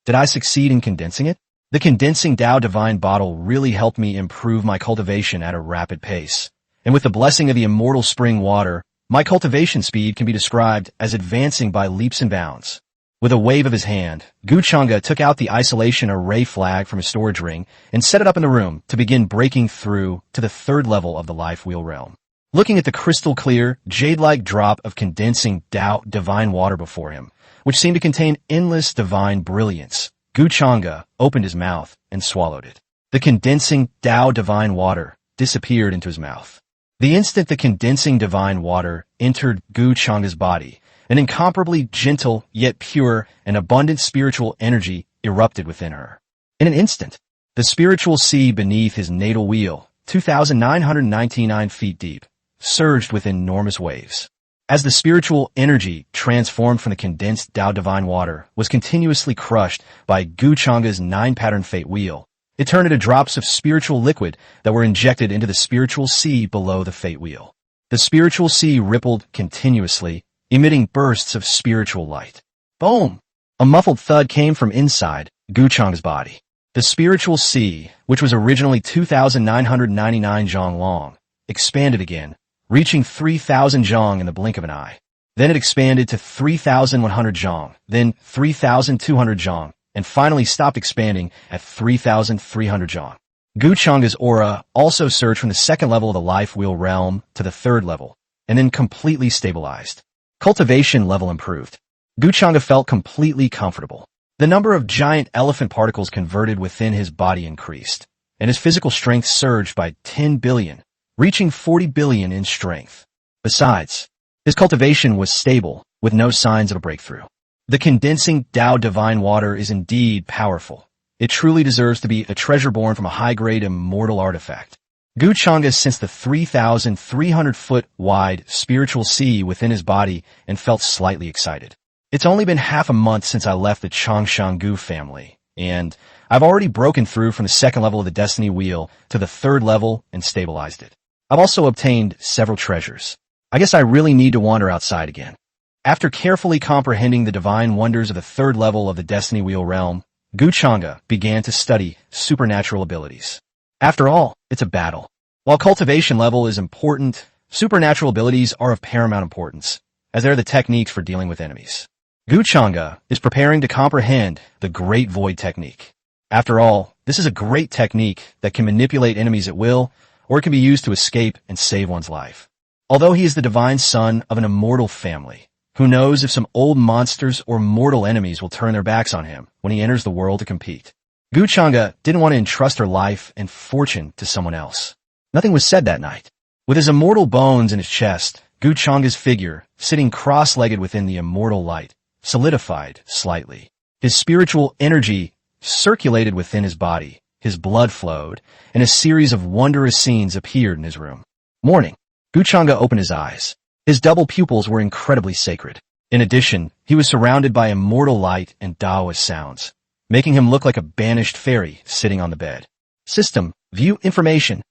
S1: Did I succeed in condensing it? The condensing Dao divine bottle really helped me improve my cultivation at a rapid pace. And with the blessing of the immortal spring water, my cultivation speed can be described as advancing by leaps and bounds. With a wave of his hand, Gu Chang'e took out the isolation array flag from his storage ring and set it up in the room to begin breaking through to the 3rd level of the life wheel realm. Looking at the crystal clear, jade-like drop of condensing Dao divine water before him, which seemed to contain endless divine brilliance, Gu Chang'e opened his mouth and swallowed it. The condensing Dao divine water disappeared into his mouth. The instant the condensing divine water entered Gu Chang'e's body, an incomparably gentle yet pure and abundant spiritual energy erupted within her. In an instant, the spiritual sea beneath his natal wheel, 2,999 feet deep, surged with enormous waves. As the spiritual energy transformed from the condensed Dao divine water was continuously crushed by Gu Chang'e's 9-pattern fate wheel, it turned into drops of spiritual liquid that were injected into the spiritual sea below the fate wheel. The spiritual sea rippled continuously, emitting bursts of spiritual light. Boom! A muffled thud came from inside Gu Chang'e's body. The spiritual sea, which was originally 2,999 zhang long, expanded again, reaching 3,000 zhang in the blink of an eye. Then it expanded to 3,100 zhang, then 3,200 zhang, and finally stopped expanding at 3,300 zhang. Gu Chang'e's aura also surged from the 2nd level of the life wheel realm to the 3rd level, and then completely stabilized. Cultivation level improved. Gu Chang'e felt completely comfortable. The number of giant elephant particles converted within his body increased, and his physical strength surged by 10 billion, reaching 40 billion in strength. Besides, his cultivation was stable, with no signs of a breakthrough. The condensing Dao divine water is indeed powerful. It truly deserves to be a treasure born from a high-grade immortal artifact. Gu Chang'e sensed the 3,300-foot wide spiritual sea within his body and felt slightly excited. It's only been half a month since I left the Changshangu family, and I've already broken through from the 2nd level of the Destiny Wheel to the 3rd level and stabilized it. I've also obtained several treasures. I guess I really need to wander outside again. After carefully comprehending the divine wonders of the 3rd level of the Destiny Wheel realm, Gu Chang'e began to study supernatural abilities. After all, it's a battle. While cultivation level is important, supernatural abilities are of paramount importance, as they're the techniques for dealing with enemies. Gu Chang'e is preparing to comprehend the Great Void technique. After all, this is a great technique that can manipulate enemies at will, or it can be used to escape and save one's life. Although he is the divine son of an immortal family, who knows if some old monsters or mortal enemies will turn their backs on him when he enters the world to compete. Gu Chengda didn't want to entrust her life and fortune to someone else. Nothing was said that night. With his immortal bones in his chest, Gu Chengda's figure, sitting cross-legged within the immortal light, solidified slightly. His spiritual energy circulated within his body, his blood flowed, and a series of wondrous scenes appeared in his room. Morning. Gu Chengda opened his eyes. His double pupils were incredibly sacred. In addition, he was surrounded by immortal light and Taoist sounds, making him look like a banished fairy sitting on the bed. System, view information.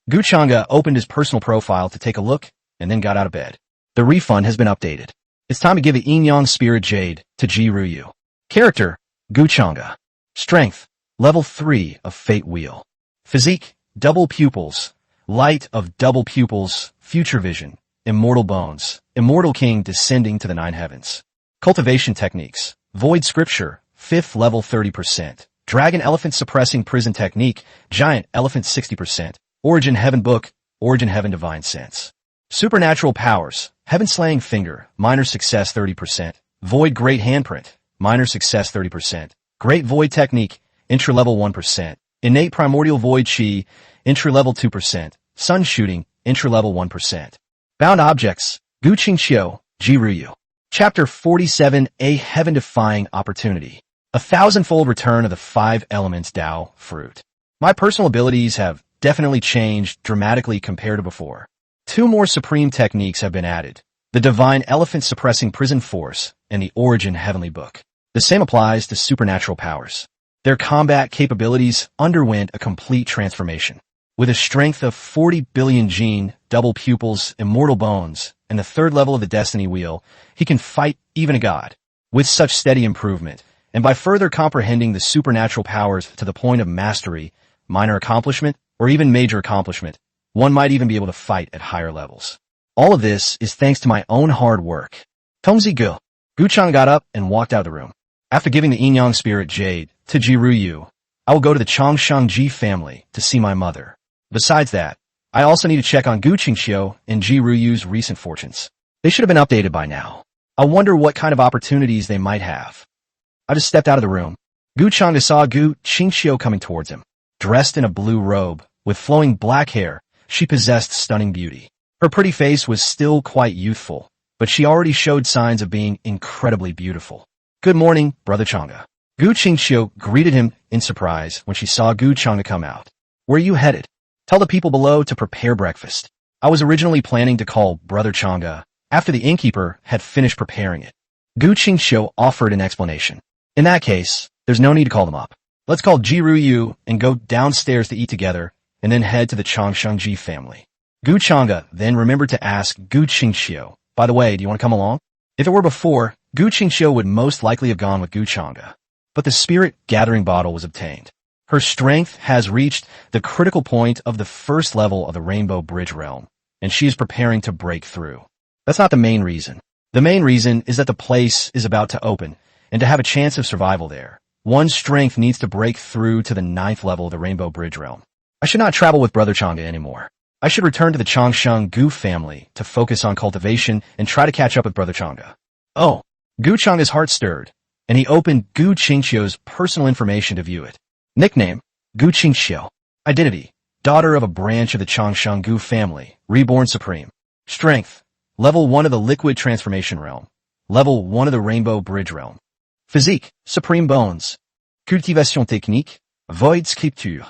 S1: Gu Chengda opened his personal profile to take a look and then got out of bed. The refund has been updated. It's time to give the Yin-Yang Spirit Jade to Ji Ruyu. Character, Gu Chengda. Strength, level 3 of Fate Wheel. Physique, double pupils. Light of double pupils, future vision, immortal bones, immortal king descending to the 9 heavens. Cultivation techniques, void scripture, 5th level 30%. Dragon elephant suppressing prison technique, giant elephant 60%. Origin heaven book, origin heaven divine sense. Supernatural powers, heaven slaying finger, minor success 30%. Void great handprint, minor success 30%. Great void technique, entry level 1%. Innate primordial void chi, entry level 2%. Sun shooting, entry level 1%. Bound objects, Gu Qingxiu, Ji Ruyu. Chapter 47, A heaven-defying opportunity. A thousandfold return of the 5 elements Tao fruit. My personal abilities have definitely changed dramatically compared to before. 2 more supreme techniques have been added. The divine elephant suppressing prison force and the origin heavenly book. The same applies to supernatural powers. Their combat capabilities underwent a complete transformation. With a strength of 40 billion gene, double pupils, immortal bones, and the 3rd level of the destiny wheel, he can fight even a god. With such steady improvement, and by further comprehending the supernatural powers to the point of mastery, minor accomplishment, or even major accomplishment, one might even be able to fight at higher levels. All of this is thanks to my own hard work. Tongzi Gu. Gu Chengda got up and walked out of the room. After giving the Yin-Yang Spirit Jade to Ji Ruyu, I will go to the Changshangji family to see my mother. Besides that, I also need to check on Gu Qingxiu and Ji Ruyu's recent fortunes. They should have been updated by now. I wonder what kind of opportunities they might have. I just stepped out of the room. Gu Chengda saw Gu Qingxiu coming towards him. Dressed in a blue robe, with flowing black hair, she possessed stunning beauty. Her pretty face was still quite youthful, but she already showed signs of being incredibly beautiful. Good morning, Brother Chengda. Gu Qingxiu greeted him in surprise when she saw Gu Chengda come out. Where are you headed? Tell the people below to prepare breakfast. I was originally planning to call Brother Chengda after the innkeeper had finished preparing it. Gu Qingxiu offered an explanation. In that case, there's no need to call them up. Let's call Ji Ruyu and go downstairs to eat together, and then head to the Changshangji family. Gu Chengda then remembered to ask Gu Qingxiu, by the way, do you want to come along? If it were before, Gu Qingxiu would most likely have gone with Gu Chengda. But the spirit gathering bottle was obtained. Her strength has reached the critical point of the 1st level of the Rainbow Bridge realm, and she is preparing to break through. That's not the main reason. The main reason is that the place is about to open, and to have a chance of survival there, one's strength needs to break through to the 9th level of the Rainbow Bridge realm. I should not travel with Brother Chengda anymore. I should return to the Changshang Gu family to focus on cultivation and try to catch up with Brother Chengda. Oh, Gu Chengda's heart stirred, and he opened Gu Qingxiu's personal information to view it. Nickname, Gu Qingxiu. Identity, daughter of a branch of the Changshang Gu family, Reborn Supreme. Strength, level 1 of the Liquid Transformation realm, level 1 of the Rainbow Bridge realm. Physique, Supreme Bones. Cultivation technique, Void scripture.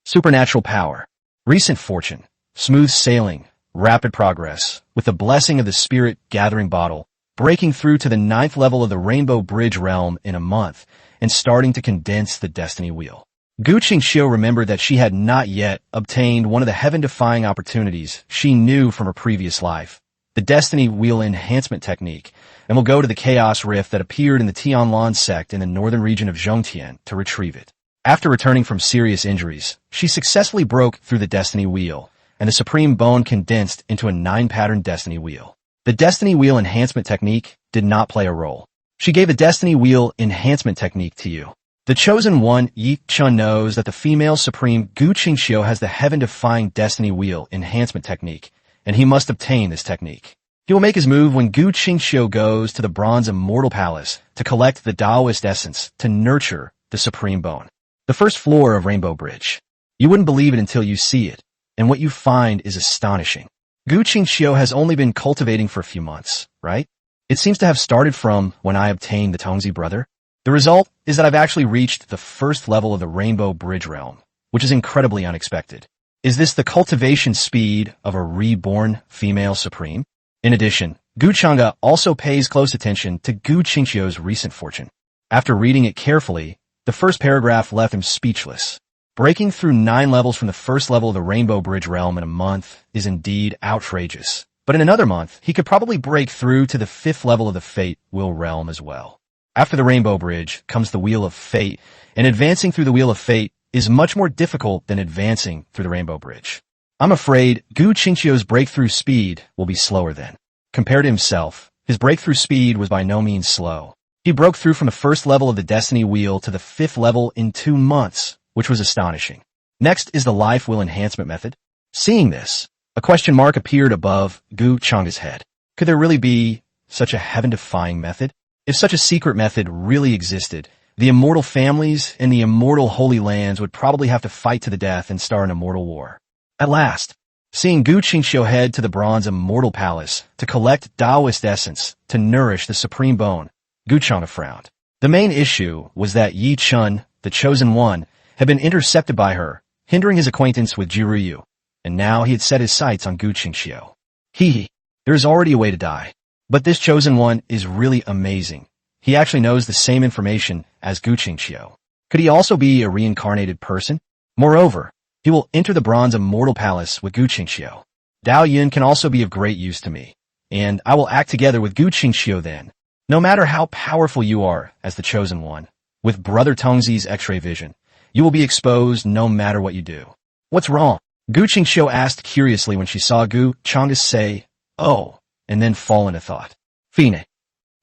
S1: Supernatural power. Recent fortune, smooth sailing, rapid progress, with the blessing of the spirit gathering bottle, breaking through to the 9th level of the Rainbow Bridge realm in a month, and starting to condense the destiny wheel. Gu Qingxiu remembered that she had not yet obtained one of the heaven-defying opportunities she knew from her previous life, the destiny wheel enhancement technique, and will go to the chaos rift that appeared in the Tianlan sect in the northern region of Zhongtian to retrieve it. After returning from serious injuries, she successfully broke through the destiny wheel, and the supreme bone condensed into a 9-pattern destiny wheel. The destiny wheel enhancement technique did not play a role. She gave the destiny wheel enhancement technique to you. The chosen one, Yi Chun, knows that the female supreme Gu Qingxiu has the heaven-defying destiny wheel enhancement technique, and he must obtain this technique. He will make his move when Gu Qingxiu goes to the Bronze Immortal Palace to collect the Taoist essence to nurture the supreme bone. The first floor of Rainbow Bridge. You wouldn't believe it until you see it, and what you find is astonishing. Gu Qingxiu has only been cultivating for a few months, right? It seems to have started from when I obtained the Tongzi brother. The result is that I've actually reached the first level of the Rainbow Bridge realm, which is incredibly unexpected. Is this the cultivation speed of a reborn female supreme? In addition, Gu Chengda also pays close attention to Gu Qingxiu's recent fortune. After reading it carefully, the first paragraph left him speechless. Breaking through 9 levels from the first level of the Rainbow Bridge realm in a month is indeed outrageous. But in another month, he could probably break through to the 5th level of the Fate Wheel realm as well. After the Rainbow Bridge comes the Wheel of Fate, and advancing through the Wheel of Fate is much more difficult than advancing through the Rainbow Bridge. I'm afraid Gu Qingxiu's breakthrough speed will be slower then. Compared to himself, his breakthrough speed was by no means slow. He broke through from the first level of the Destiny Wheel to the 5th level in 2 months, which was astonishing. Next is the Life Wheel Enhancement method. Seeing this, a question mark appeared above Gu Chengda's head. Could there really be such a heaven-defying method? If such a secret method really existed, the immortal families and the immortal holy lands would probably have to fight to the death and start an immortal war. At last, seeing Gu Qingxiu head to the Bronze Immortal Palace to collect Taoist essence to nourish the supreme bone, Gu Chengda frowned. The main issue was that Yi Chun, the chosen one, had been intercepted by her, hindering his acquaintance with Jiruyu, and now he had set his sights on Gu Qingxiu. There is already a way to die. But this chosen one is really amazing. He actually knows the same information as Gu Qingxiu. Could he also be a reincarnated person? Moreover, he will enter the Bronze Immortal Palace with Gu Qingxiu. Dao Yun can also be of great use to me, and I will act together with Gu Qingxiu then. No matter how powerful you are as the chosen one, with Brother Tongzi's X-ray vision, you will be exposed no matter what you do. What's wrong? Gu Qingxiu asked curiously when she saw Gu Chengda say, "Oh," and then fall into thought. "Fine.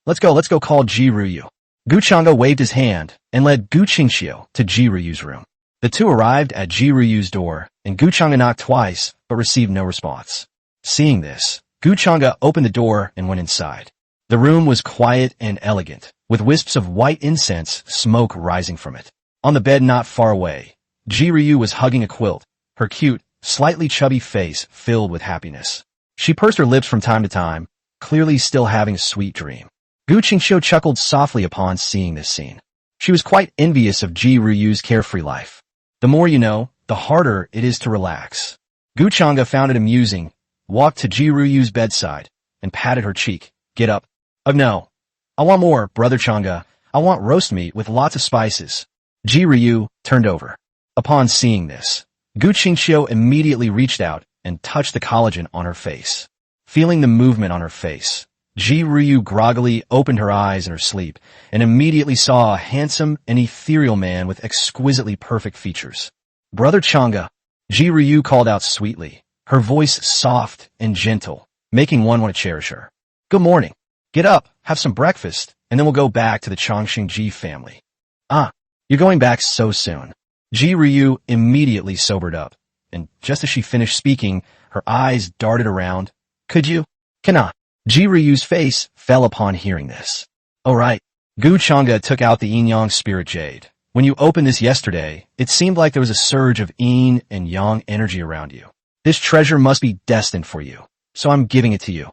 S1: Let's go call Jiruyu." Gu Chengda waved his hand and led Gu Qingxiu to Jiruyu's room. The two arrived at Jiruyu's door, and Gu Chengda knocked twice, but received no response. Seeing this, Gu Chengda opened the door and went inside. The room was quiet and elegant, with wisps of white incense smoke rising from it. On the bed not far away, Jiruyu was hugging a quilt, her cute, slightly chubby face filled with happiness. She pursed her lips from time to time, clearly still having a sweet dream. Gu Qingxiu chuckled softly upon seeing this scene. She was quite envious of Jiruyu's carefree life. The more you know, the harder it is to relax. Gu Chengda found it amusing, walked to Jiruyu's bedside, and patted her cheek. "Get up." "Oh no. I want more, Brother Chengda. I want roast meat with lots of spices." Jiruyu turned over. Upon seeing this, Gu Qingxiu immediately reached out and touched the collagen on her face. Feeling the movement on her face, Jiruyu groggily opened her eyes in her sleep and immediately saw a handsome and ethereal man with exquisitely perfect features. "Brother Chengda," Jiruyu called out sweetly, her voice soft and gentle, making one want to cherish her. "Good morning. Get up, have some breakfast, and then we'll go back to the Chongqing family." "Ah, you're going back so soon." Jiruyu immediately sobered up, and just as she finished speaking, her eyes darted around. "Could you? Cannot." Jiruyu's face fell upon hearing this. "Oh right." Gu Chengda took out the yin-yang spirit jade. "When you opened this yesterday, it seemed like there was a surge of yin and yang energy around you. This treasure must be destined for you, so I'm giving it to you."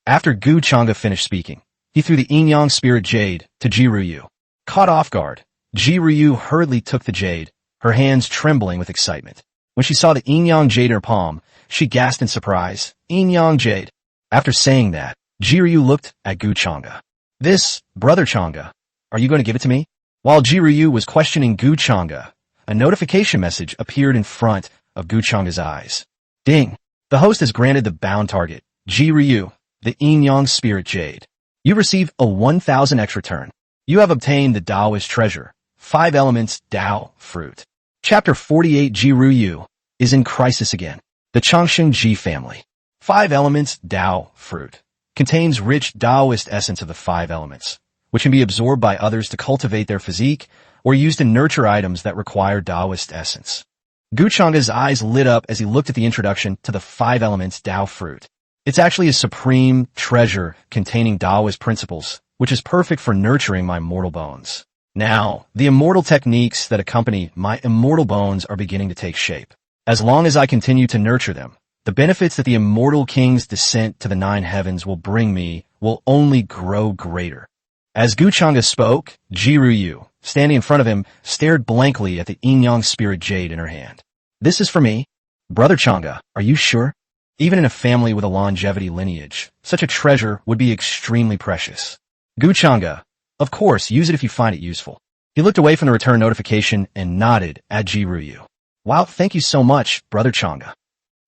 S1: After Gu Chengda finished speaking, he threw the yin-yang spirit jade to Jiruyu. Caught off guard, Jiruyu hurriedly took the jade, her hands trembling with excitement. When she saw the yin-yang jade in her palm, she gasped in surprise. "Yin-yang jade." After saying that, Jiruyu looked at Gu Chengda. "This, Brother Chengda, are you going to give it to me?" While Jiruyu was questioning Gu Chengda, a notification message appeared in front of Gu Chengda's eyes. Ding! The host has granted the bound target, Jiruyu, the yin-yang spirit jade. You receive a 1,000 extra turn. You have obtained the Taoist treasure, 5 elements Tao fruit. Chapter 48 Jiruyu is in crisis again. The Chongqing family. 5 elements Tao fruit. Contains rich Taoist essence of the 5 elements, which can be absorbed by others to cultivate their physique, or used to nurture items that require Taoist essence. Gu Chengda's eyes lit up as he looked at the introduction to the 5 elements Tao fruit. It's actually a supreme treasure containing Taoist principles, which is perfect for nurturing my mortal bones. Now, the immortal techniques that accompany my immortal bones are beginning to take shape. As long as I continue to nurture them, the benefits that the immortal king's descent to the 9 heavens will bring me will only grow greater. As Gu Chengda spoke, Jiruyu, standing in front of him, stared blankly at the yin-yang spirit jade in her hand. This is for me? Brother Chengda, are you sure? Even in a family with a longevity lineage, such a treasure would be extremely precious. Gu Chengda, of course, use it if you find it useful. He looked away from the return notification and nodded at Jiruyu. Wow, thank you so much, Brother Chengda.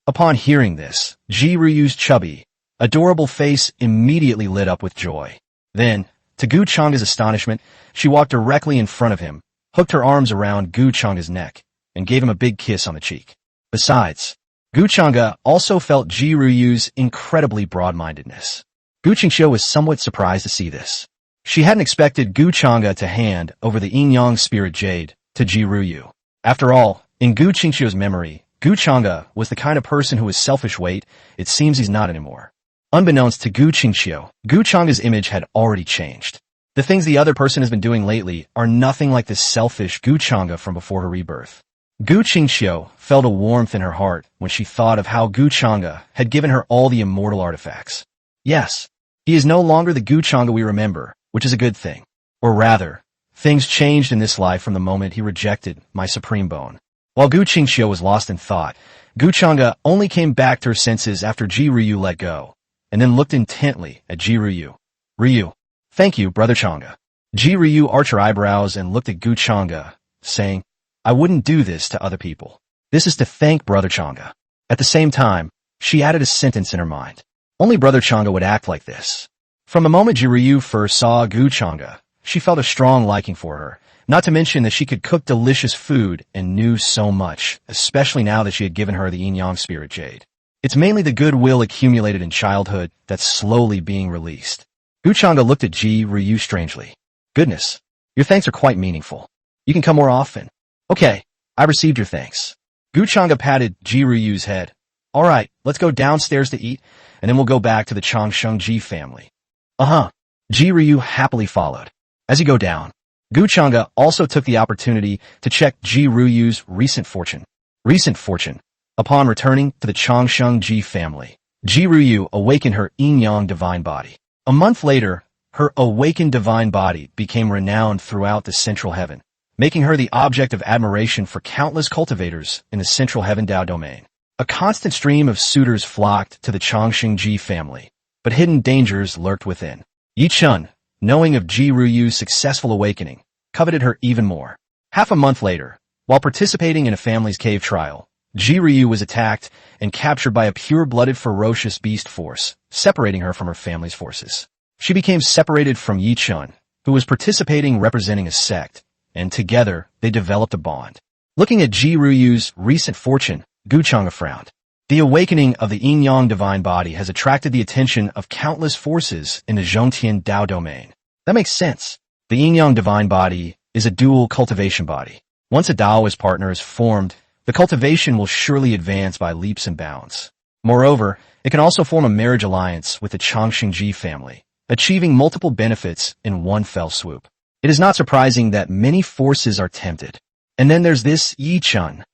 S1: Upon hearing this, Jiruyu's chubby, adorable face immediately lit up with joy. Then, to Gu Chengda's astonishment, she walked directly in front of him, hooked her arms around Gu Chengda's neck, and gave him a big kiss on the cheek. Besides, Gu Chengda also felt Jiruyu's incredibly broad-mindedness. Gu Qingxiu was somewhat surprised to see this. She hadn't expected Gu Chengda to hand over the yin-yang spirit jade to Jiruyu. After all, in Gu Qingxiu's memory, Gu Chengda was the kind of person who was selfish. Wait, it seems he's not anymore. Unbeknownst to Gu Qingxiu, Gu Chengda's image had already changed. The things the other person has been doing lately are nothing like the selfish Gu Chengda from before her rebirth. Gu Qingxiu felt a warmth in her heart when she thought of how Gu Chengda had given her all the immortal artifacts. Yes, he is no longer the Gu Chengda we remember, which is a good thing. Or rather, things changed in this life from the moment he rejected my supreme bone. While Gu Qingxiu was lost in thought, Gu Chengda only came back to her senses after Jiruyu let go, and then looked intently at Jiruyu. Ryu. Thank you, Brother Chengda. Jiruyu arched her eyebrows and looked at Gu Chengda, saying, I wouldn't do this to other people. This is to thank Brother Chengda. At the same time, she added a sentence in her mind. Only Brother Chengda would act like this. From the moment Jiruyu first saw Gu Chengda, she felt a strong liking for her, not to mention that she could cook delicious food and knew so much, especially now that she had given her the yin-yang spirit jade. It's mainly the goodwill accumulated in childhood that's slowly being released. Gu Chengda looked at Jiruyu strangely. Goodness, your thanks are quite meaningful. You can come more often. Okay, I received your thanks. Gu Chengda patted Jiruyu's head. All right, let's go downstairs to eat, and then we'll go back to the Changshengji family. Uh-huh. Jiryu happily followed. As he go down, Gu Chengda also took the opportunity to check Jiruyu's recent fortune. Upon returning to the Changshengji family, Jiruyu awakened her yin-yang divine body. A month later, her awakened divine body became renowned throughout the central heaven, making her the object of admiration for countless cultivators in the central heaven Dao domain. A constant stream of suitors flocked to the Changshengji family, but hidden dangers lurked within. Yi Chun, knowing of Jiruyu's successful awakening, coveted her even more. Half a month later, while participating in a family's cave trial, Jiryu was attacked and captured by a pure-blooded ferocious beast force, separating her from her family's forces. She became separated from Yi Chun, who was participating representing a sect, and together they developed a bond. Looking at Jiruyu's recent fortune, Gu Chengda frowned. The awakening of the yin-yang divine body has attracted the attention of countless forces in the Zhongtian Dao domain. That makes sense. The yin-yang divine body is a dual cultivation body. Once a Daoist partner is formed, the cultivation will surely advance by leaps and bounds. Moreover, it can also form a marriage alliance with the Changshengji family, achieving multiple benefits in one fell swoop. It is not surprising that many forces are tempted. And then there's this Yi Chun.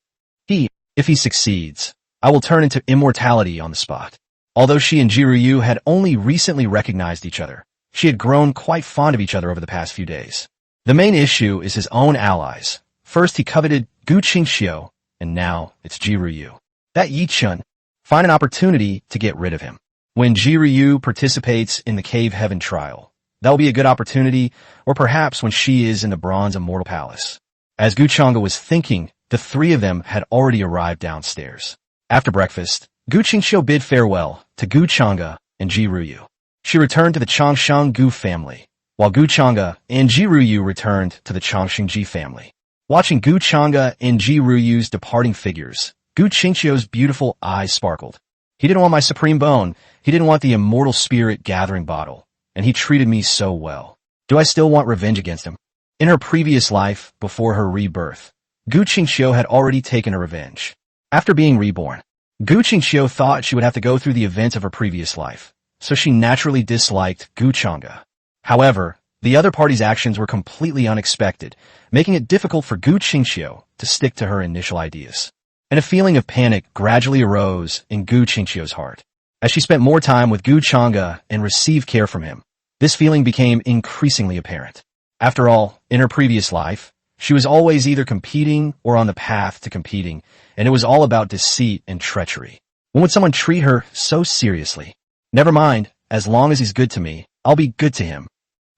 S1: If he succeeds, I will turn into immortality on the spot. Although she and Jiryu had only recently recognized each other, she had grown quite fond of each other over the past few days. The main issue is his own allies. First he coveted Gu Qingxiu, and now it's Jiryu. That Yi Chun, find an opportunity to get rid of him. When Jiryu participates in the Cave Heaven trial, that will be a good opportunity, or perhaps when she is in the Bronze Immortal Palace. As Gu Chengda was thinking, the three of them had already arrived downstairs. After breakfast, Gu Qingxiu bid farewell to Gu Chengda and Jiryu. She returned to the Changshenggu family, while Gu Chengda and Jiryu returned to the Changshengji family. Watching Gu Chengda and Jiruyu's departing figures, Gu Qingxiu's beautiful eyes sparkled. He didn't want my supreme bone, he didn't want the immortal spirit gathering bottle, and he treated me so well. Do I still want revenge against him? In her previous life, before her rebirth, Gu Qingxiu had already taken her revenge. After being reborn, Gu Qingxiu thought she would have to go through the events of her previous life, so she naturally disliked Gu Chang'e. However, the other party's actions were completely unexpected, making it difficult for Gu Qingxiu to stick to her initial ideas. And a feeling of panic gradually arose in Gu Qingxiu's heart. As she spent more time with Gu Chang'e and received care from him, this feeling became increasingly apparent. After all, in her previous life, she was always either competing or on the path to competing, and it was all about deceit and treachery. When would someone treat her so seriously? Never mind, as long as he's good to me, I'll be good to him.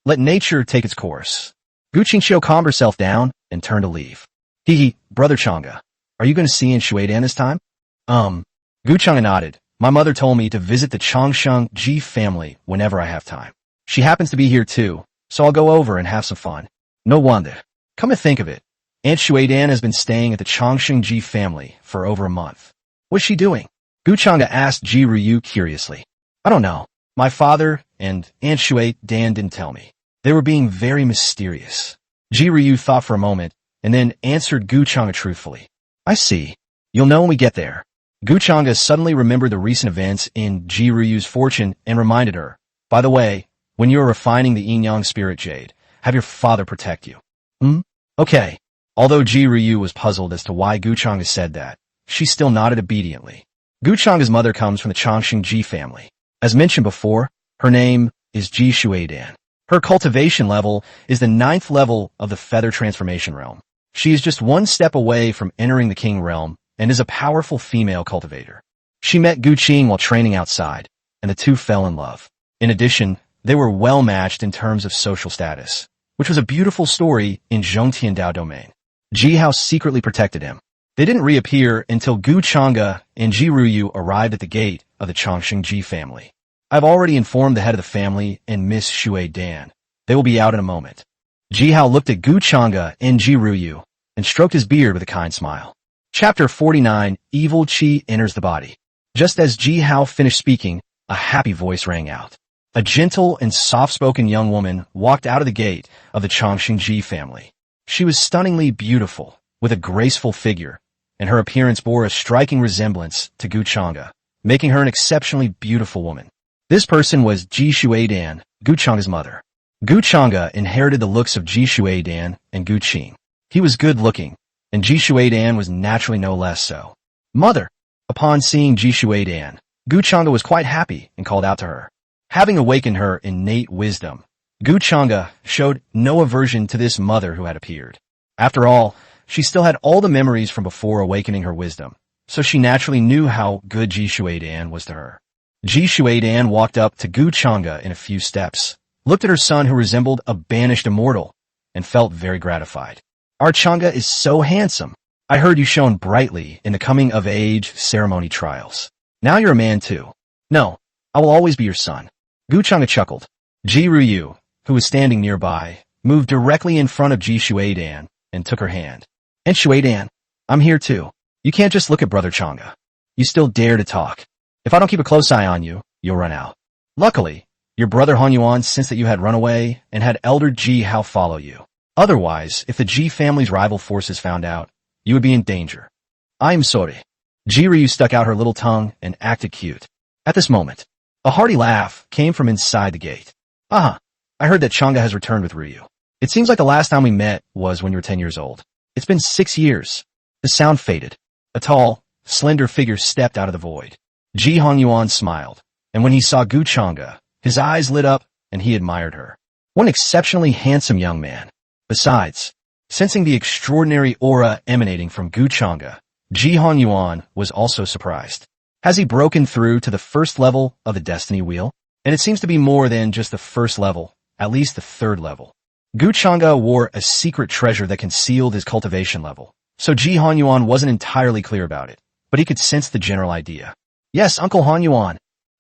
S1: Let nature take its course. Gu Qingxiu calmed herself down and turned to leave. Brother Chang'e, are you going to see in Shuidan this time? Gu Chang'e nodded. My mother told me to visit the Changsheng Ji family whenever I have time. She happens to be here too, so I'll go over and have some fun. No wonder. Come to think of it, Aunt Shuidan has been staying at the Changsheng Ji family for over a month. What's she doing? Gu Chang'e asked Ji Ruyu curiously. I don't know. My father and Aunt Shuidan didn't tell me. They were being very mysterious. Ji Ruyu thought for a moment, and then answered Gu Chang'e truthfully. I see. You'll know when we get there. Gu Chang'e suddenly remembered the recent events in Ji Ruyu's fortune and reminded her, by the way, when you are refining the yin-yang spirit jade, have your father protect you. Okay. Although Ji Ruyu was puzzled as to why Gu Chang'e said that, she still nodded obediently. Gu Chang'e's mother comes from the Changsheng Ji family. As mentioned before, her name is Ji Shuidan. Her cultivation level is the 9th level of the feather transformation realm. She is just one step away from entering the king realm and is a powerful female cultivator. She met Gu Qing while training outside, and the two fell in love. In addition, they were well matched in terms of social status, which was a beautiful story in Zhongtiandao domain. Ji Hao secretly protected him. They didn't reappear until Gu Chang'e and Ji Ruyu arrived at the gate of the Changsheng Ji family. I've already informed the head of the family and Miss Shuidan. They will be out in a moment. Ji Hao looked at Gu Chang'e and Ji Ruyu and stroked his beard with a kind smile. Chapter 49, Evil Qi Enters the Body. Just as Ji Hao finished speaking, a happy voice rang out. A gentle and soft-spoken young woman walked out of the gate of the Changsheng Ji family. She was stunningly beautiful, with a graceful figure, and her appearance bore a striking resemblance to Gu Chang'e, making her an exceptionally beautiful woman. This person was Ji Shuidan, Gu Chang'e's mother. Gu Chang'e inherited the looks of Ji Shuidan and Gu Qing. He was good-looking, and Ji Shuidan was naturally no less so. Mother! Upon seeing Ji Shuidan, Gu Chang'e was quite happy and called out to her. Having awakened her innate wisdom, Gu Chang'e showed no aversion to this mother who had appeared. After all, she still had all the memories from before awakening her wisdom, so she naturally knew how good Ji Shuidan was to her. Ji Shuidan walked up to Gu Chang'e in a few steps, looked at her son who resembled a banished immortal, and felt very gratified. Our Chang'e is so handsome. I heard you shone brightly in the coming-of-age ceremony trials. Now you're a man too. No, I will always be your son. Gu Chang'e chuckled. Ji Ruyu, who was standing nearby, moved directly in front of Ji Shuidan and took her hand. And Shuidan, I'm here too. You can't just look at Brother Chang'e. You still dare to talk. If I don't keep a close eye on you, you'll run out. Luckily, your brother Han Yuan sensed that you had run away and had Elder Ji Hao follow you. Otherwise, if the Ji family's rival forces found out, you would be in danger. I am sorry. Ji Ryu stuck out her little tongue and acted cute. At this moment, a hearty laugh came from inside the gate. I heard that Chang'e has returned with Ryu. It seems like the last time we met was when you were 10 years old. It's been 6 years. The sound faded. A tall, slender figure stepped out of the void. Ji Hongyuan smiled, and when he saw Gu Chang'e, his eyes lit up and he admired her. What an exceptionally handsome young man. Besides, sensing the extraordinary aura emanating from Gu Chang'e, Ji Hongyuan was also surprised. Has he broken through to the first level of the Destiny Wheel? And it seems to be more than just the first level, at least the 3rd level. Gu Chang'e wore a secret treasure that concealed his cultivation level, so Ji Hanyuan wasn't entirely clear about it, but he could sense the general idea. Yes, Uncle Hanyuan.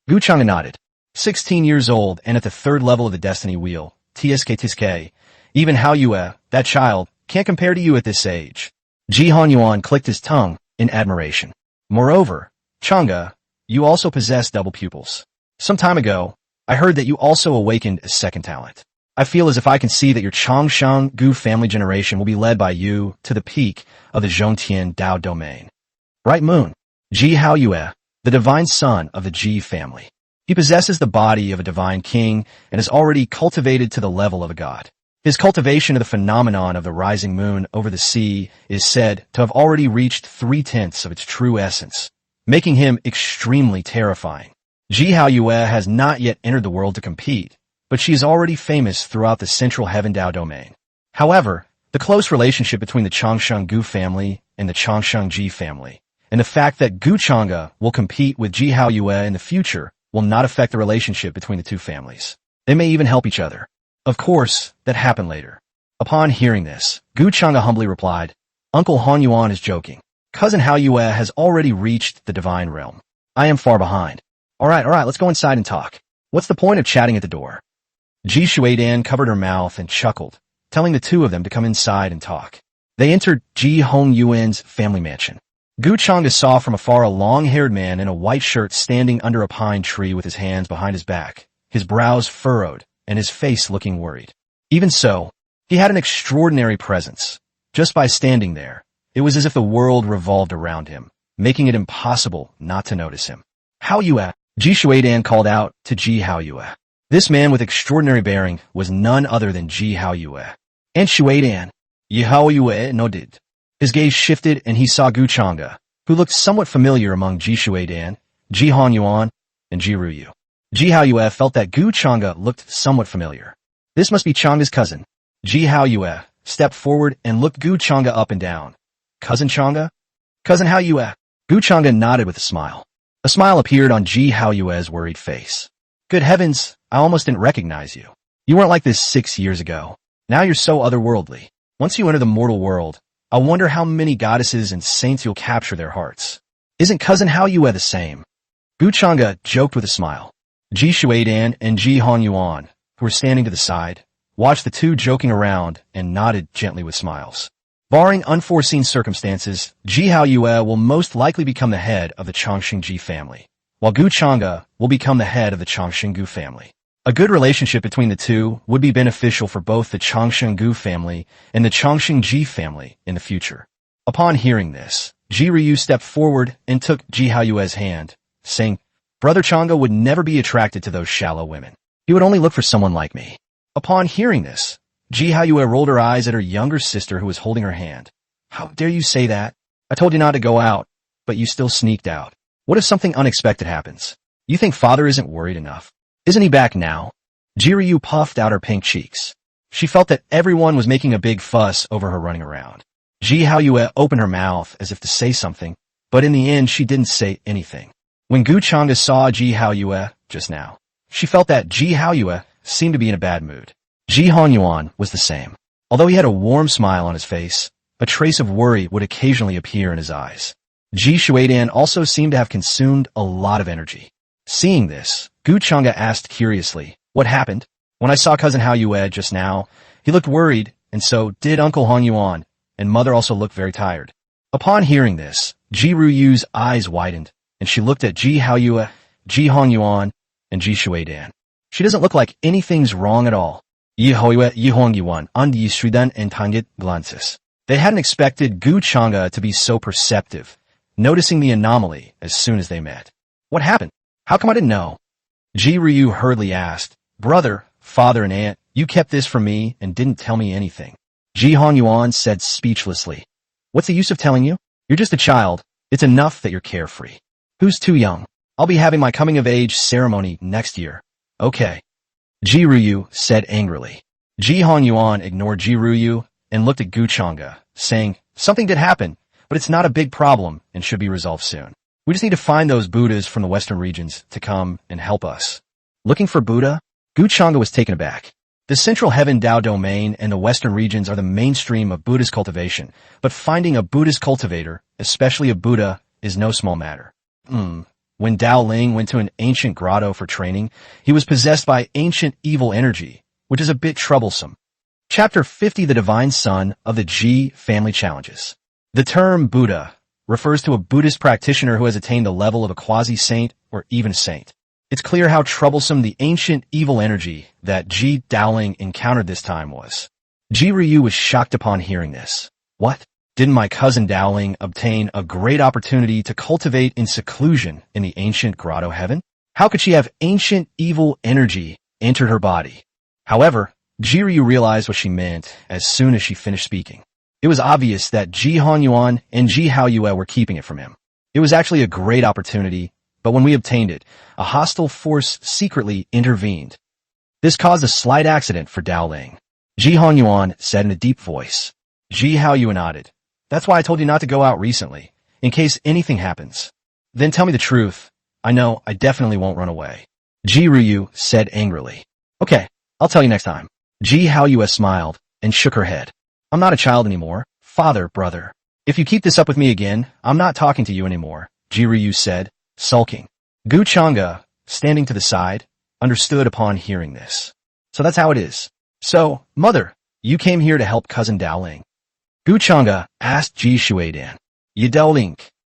S1: Gu Chang'e nodded. 16 years old and at the 3rd level of the Destiny Wheel, TSK. Even Hao Yue, that child, can't compare to you at this age. Ji Hanyuan clicked his tongue in admiration. Moreover, Chang'e, you also possess double pupils. Some time ago, I heard that you also awakened a second talent. I feel as if I can see that your Changshan Gu family generation will be led by you to the peak of the Zhongtian Dao domain. Bright Moon, Ji Haoyue, the divine son of the Ji family. He possesses the body of a divine king and is already cultivated to the level of a god. His cultivation of the phenomenon of the rising moon over the sea is said to have already reached 3/10 of its true essence, making him extremely terrifying. Ji Haoyue has not yet entered the world to compete, but she is already famous throughout the central heaven Dao domain. However, the close relationship between the Changshan Gu family and the Changshan Ji family, and the fact that Gu Chang'e will compete with Ji Haoyue in the future will not affect the relationship between the two families. They may even help each other. Of course, that happened later. Upon hearing this, Gu Chang'e humbly replied, Uncle Han Yuan is joking. Cousin Haoyue has already reached the divine realm. I am far behind. All right, let's go inside and talk. What's the point of chatting at the door? Ji Shuidan covered her mouth and chuckled, telling the two of them to come inside and talk. They entered Ji Hongyuan's family mansion. Gu Chang'e saw from afar a long-haired man in a white shirt standing under a pine tree with his hands behind his back, his brows furrowed, and his face looking worried. Even so, he had an extraordinary presence. Just by standing there, it was as if the world revolved around him, making it impossible not to notice him. Haoyue, Ji Shuidan called out to Ji Haoyue. This man with extraordinary bearing was none other than Ji Haoyue. And Shuidan, Yi Haoyue nodded. His gaze shifted and he saw Gu Chang'e, who looked somewhat familiar among Ji Shuidan, Ji Honyuan, and Ji Ruyu. Ji Haoyue felt that Gu Chang'e looked somewhat familiar. This must be Chang'e's cousin. Ji Haoyue stepped forward and looked Gu Chang'e up and down. Cousin Chang'e? Cousin Haoyue? Gu Chang'e nodded with a smile. A smile appeared on Ji Haoyue's worried face. Good heavens, I almost didn't recognize you. You weren't like this 6 years ago. Now you're so otherworldly. Once you enter the mortal world, I wonder how many goddesses and saints you'll capture their hearts. Isn't Cousin Haoyue the same? Gu Chang'e joked with a smile. Ji Shuidan and Ji Honyuan, who were standing to the side, watched the two joking around and nodded gently with smiles. Barring unforeseen circumstances, Ji Haoyue will most likely become the head of the Changshan Ji family, while Gu Chang'e will become the head of the Changshan Gu family. A good relationship between the two would be beneficial for both the Changshan Gu family and the Changshan Ji family in the future. Upon hearing this, Ji Ryu stepped forward and took Ji Haoyue's hand, saying, Brother Chang'e would never be attracted to those shallow women. He would only look for someone like me. Upon hearing this, Ji Haoyue rolled her eyes at her younger sister who was holding her hand. How dare you say that? I told you not to go out, but you still sneaked out. What if something unexpected happens? You think father isn't worried enough? Isn't he back now? Ji Ryu puffed out her pink cheeks. She felt that everyone was making a big fuss over her running around. Ji Haoyue opened her mouth as if to say something, but in the end she didn't say anything. When Gu Chang'e saw Ji Haoyue just now, she felt that Ji Haoyue seemed to be in a bad mood. Ji Honyuan was the same. Although he had a warm smile on his face, a trace of worry would occasionally appear in his eyes. Ji Shuidan also seemed to have consumed a lot of energy. Seeing this, Gu Chang'e asked curiously, What happened? When I saw Cousin Haoyue just now, he looked worried, and so did Uncle Honyuan, and Mother also looked very tired. Upon hearing this, Ji Ruyu's eyes widened, and she looked at Ji Haoyue, Ji Honyuan, and Ji Shuidan. She doesn't look like anything's wrong at all. Yi Haoyue, Yi Hongyuan, and Yi Shuidan and Tangit glances. They hadn't expected Gu Chang'e to be so perceptive, noticing the anomaly as soon as they met. What happened? How come I didn't know? Ji Ryu hurriedly asked. Brother, father, and aunt, you kept this from me and didn't tell me anything. Ji Honyuan said speechlessly. What's the use of telling you? You're just a child. It's enough that you're carefree. Who's too young? I'll be having my coming-of-age ceremony next year. Okay. Ji Ryu said angrily. Ji Honyuan ignored Ji Ryu and looked at Gu Chang'e, saying, Something did happen, but it's not a big problem and should be resolved soon. We just need to find those Buddhas from the western regions to come and help us. Looking for Buddha? Gu Chang'e was taken aback. The central heaven Dao domain and the western regions are the mainstream of Buddhist cultivation, but finding a Buddhist cultivator, especially a Buddha, is no small matter. When Dao Ling went to an ancient grotto for training, he was possessed by ancient evil energy, which is a bit troublesome. Chapter 50, The Divine Son of the Ji Family Challenges. The term Buddha refers to a Buddhist practitioner who has attained the level of a quasi-saint or even a saint. It's clear how troublesome the ancient evil energy that Ji Daoling encountered this time was. Ji Ryu was shocked upon hearing this. What? Didn't my cousin Daoling obtain a great opportunity to cultivate in seclusion in the ancient grotto heaven? How could she have ancient evil energy enter her body? However, Ji Ryu realized what she meant as soon as she finished speaking. It was obvious that Ji Honyuan and Ji Haoyue were keeping it from him. It was actually a great opportunity, but when we obtained it, a hostile force secretly intervened. This caused a slight accident for Daoling. Ji Honyuan said in a deep voice. Ji Haoyue nodded. That's why I told you not to go out recently, in case anything happens. Then tell me the truth. I know I definitely won't run away. Ji Ryu said angrily. Okay, I'll tell you next time. Ji Haoyue smiled and shook her head. I'm not a child anymore, father, brother. If you keep this up with me again, I'm not talking to you anymore, Ji Ryu said, sulking. Gu Chang'e, standing to the side, understood upon hearing this. So that's how it is. So, mother, you came here to help cousin Daoling. Gu Chang'e asked Ji Shuidan. Yi Daoling.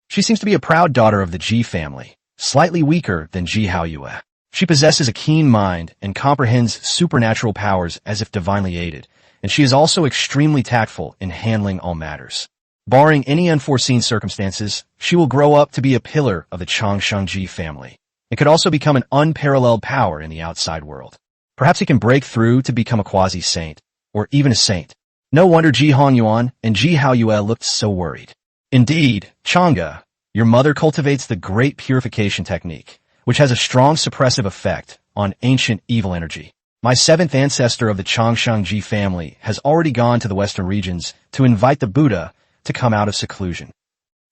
S1: She seems to be a proud daughter of the Ji family, slightly weaker than Ji Haoyue. She possesses a keen mind and comprehends supernatural powers as if divinely aided, and she is also extremely tactful in handling all matters. Barring any unforeseen circumstances, she will grow up to be a pillar of the Changshengji family. It could also become an unparalleled power in the outside world. Perhaps he can break through to become a quasi-saint, or even a saint. No wonder Ji Honyuan and Ji Haoyue looked so worried. Indeed, Chang'e, your mother cultivates the great purification technique, which has a strong suppressive effect on ancient evil energy. My seventh ancestor of the Changshengji family has already gone to the western regions to invite the Buddha to come out of seclusion.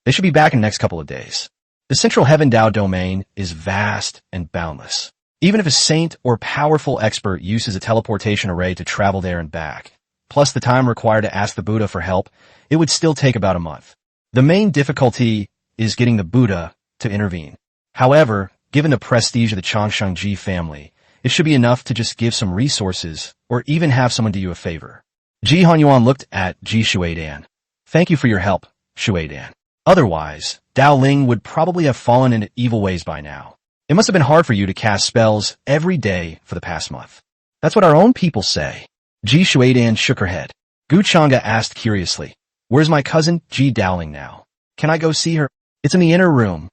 S1: They should be back in the next couple of days. The central heaven Dao domain is vast and boundless. Even if a saint or powerful expert uses a teleportation array to travel there and back, plus the time required to ask the Buddha for help, it would still take about a month. The main difficulty is getting the Buddha to intervene. However, given the prestige of the Changshengji family, it should be enough to just give some resources or even have someone do you a favor. Ji Honyuan looked at Ji Shuidan. Thank you for your help, Shuidan. Otherwise, Daoling would probably have fallen into evil ways by now. It must have been hard for you to cast spells every day for the past month. That's what our own people say. Ji Shuidan shook her head. Gu Chang'e asked curiously, where's my cousin Ji Daoling now? Can I go see her? It's in the inner room.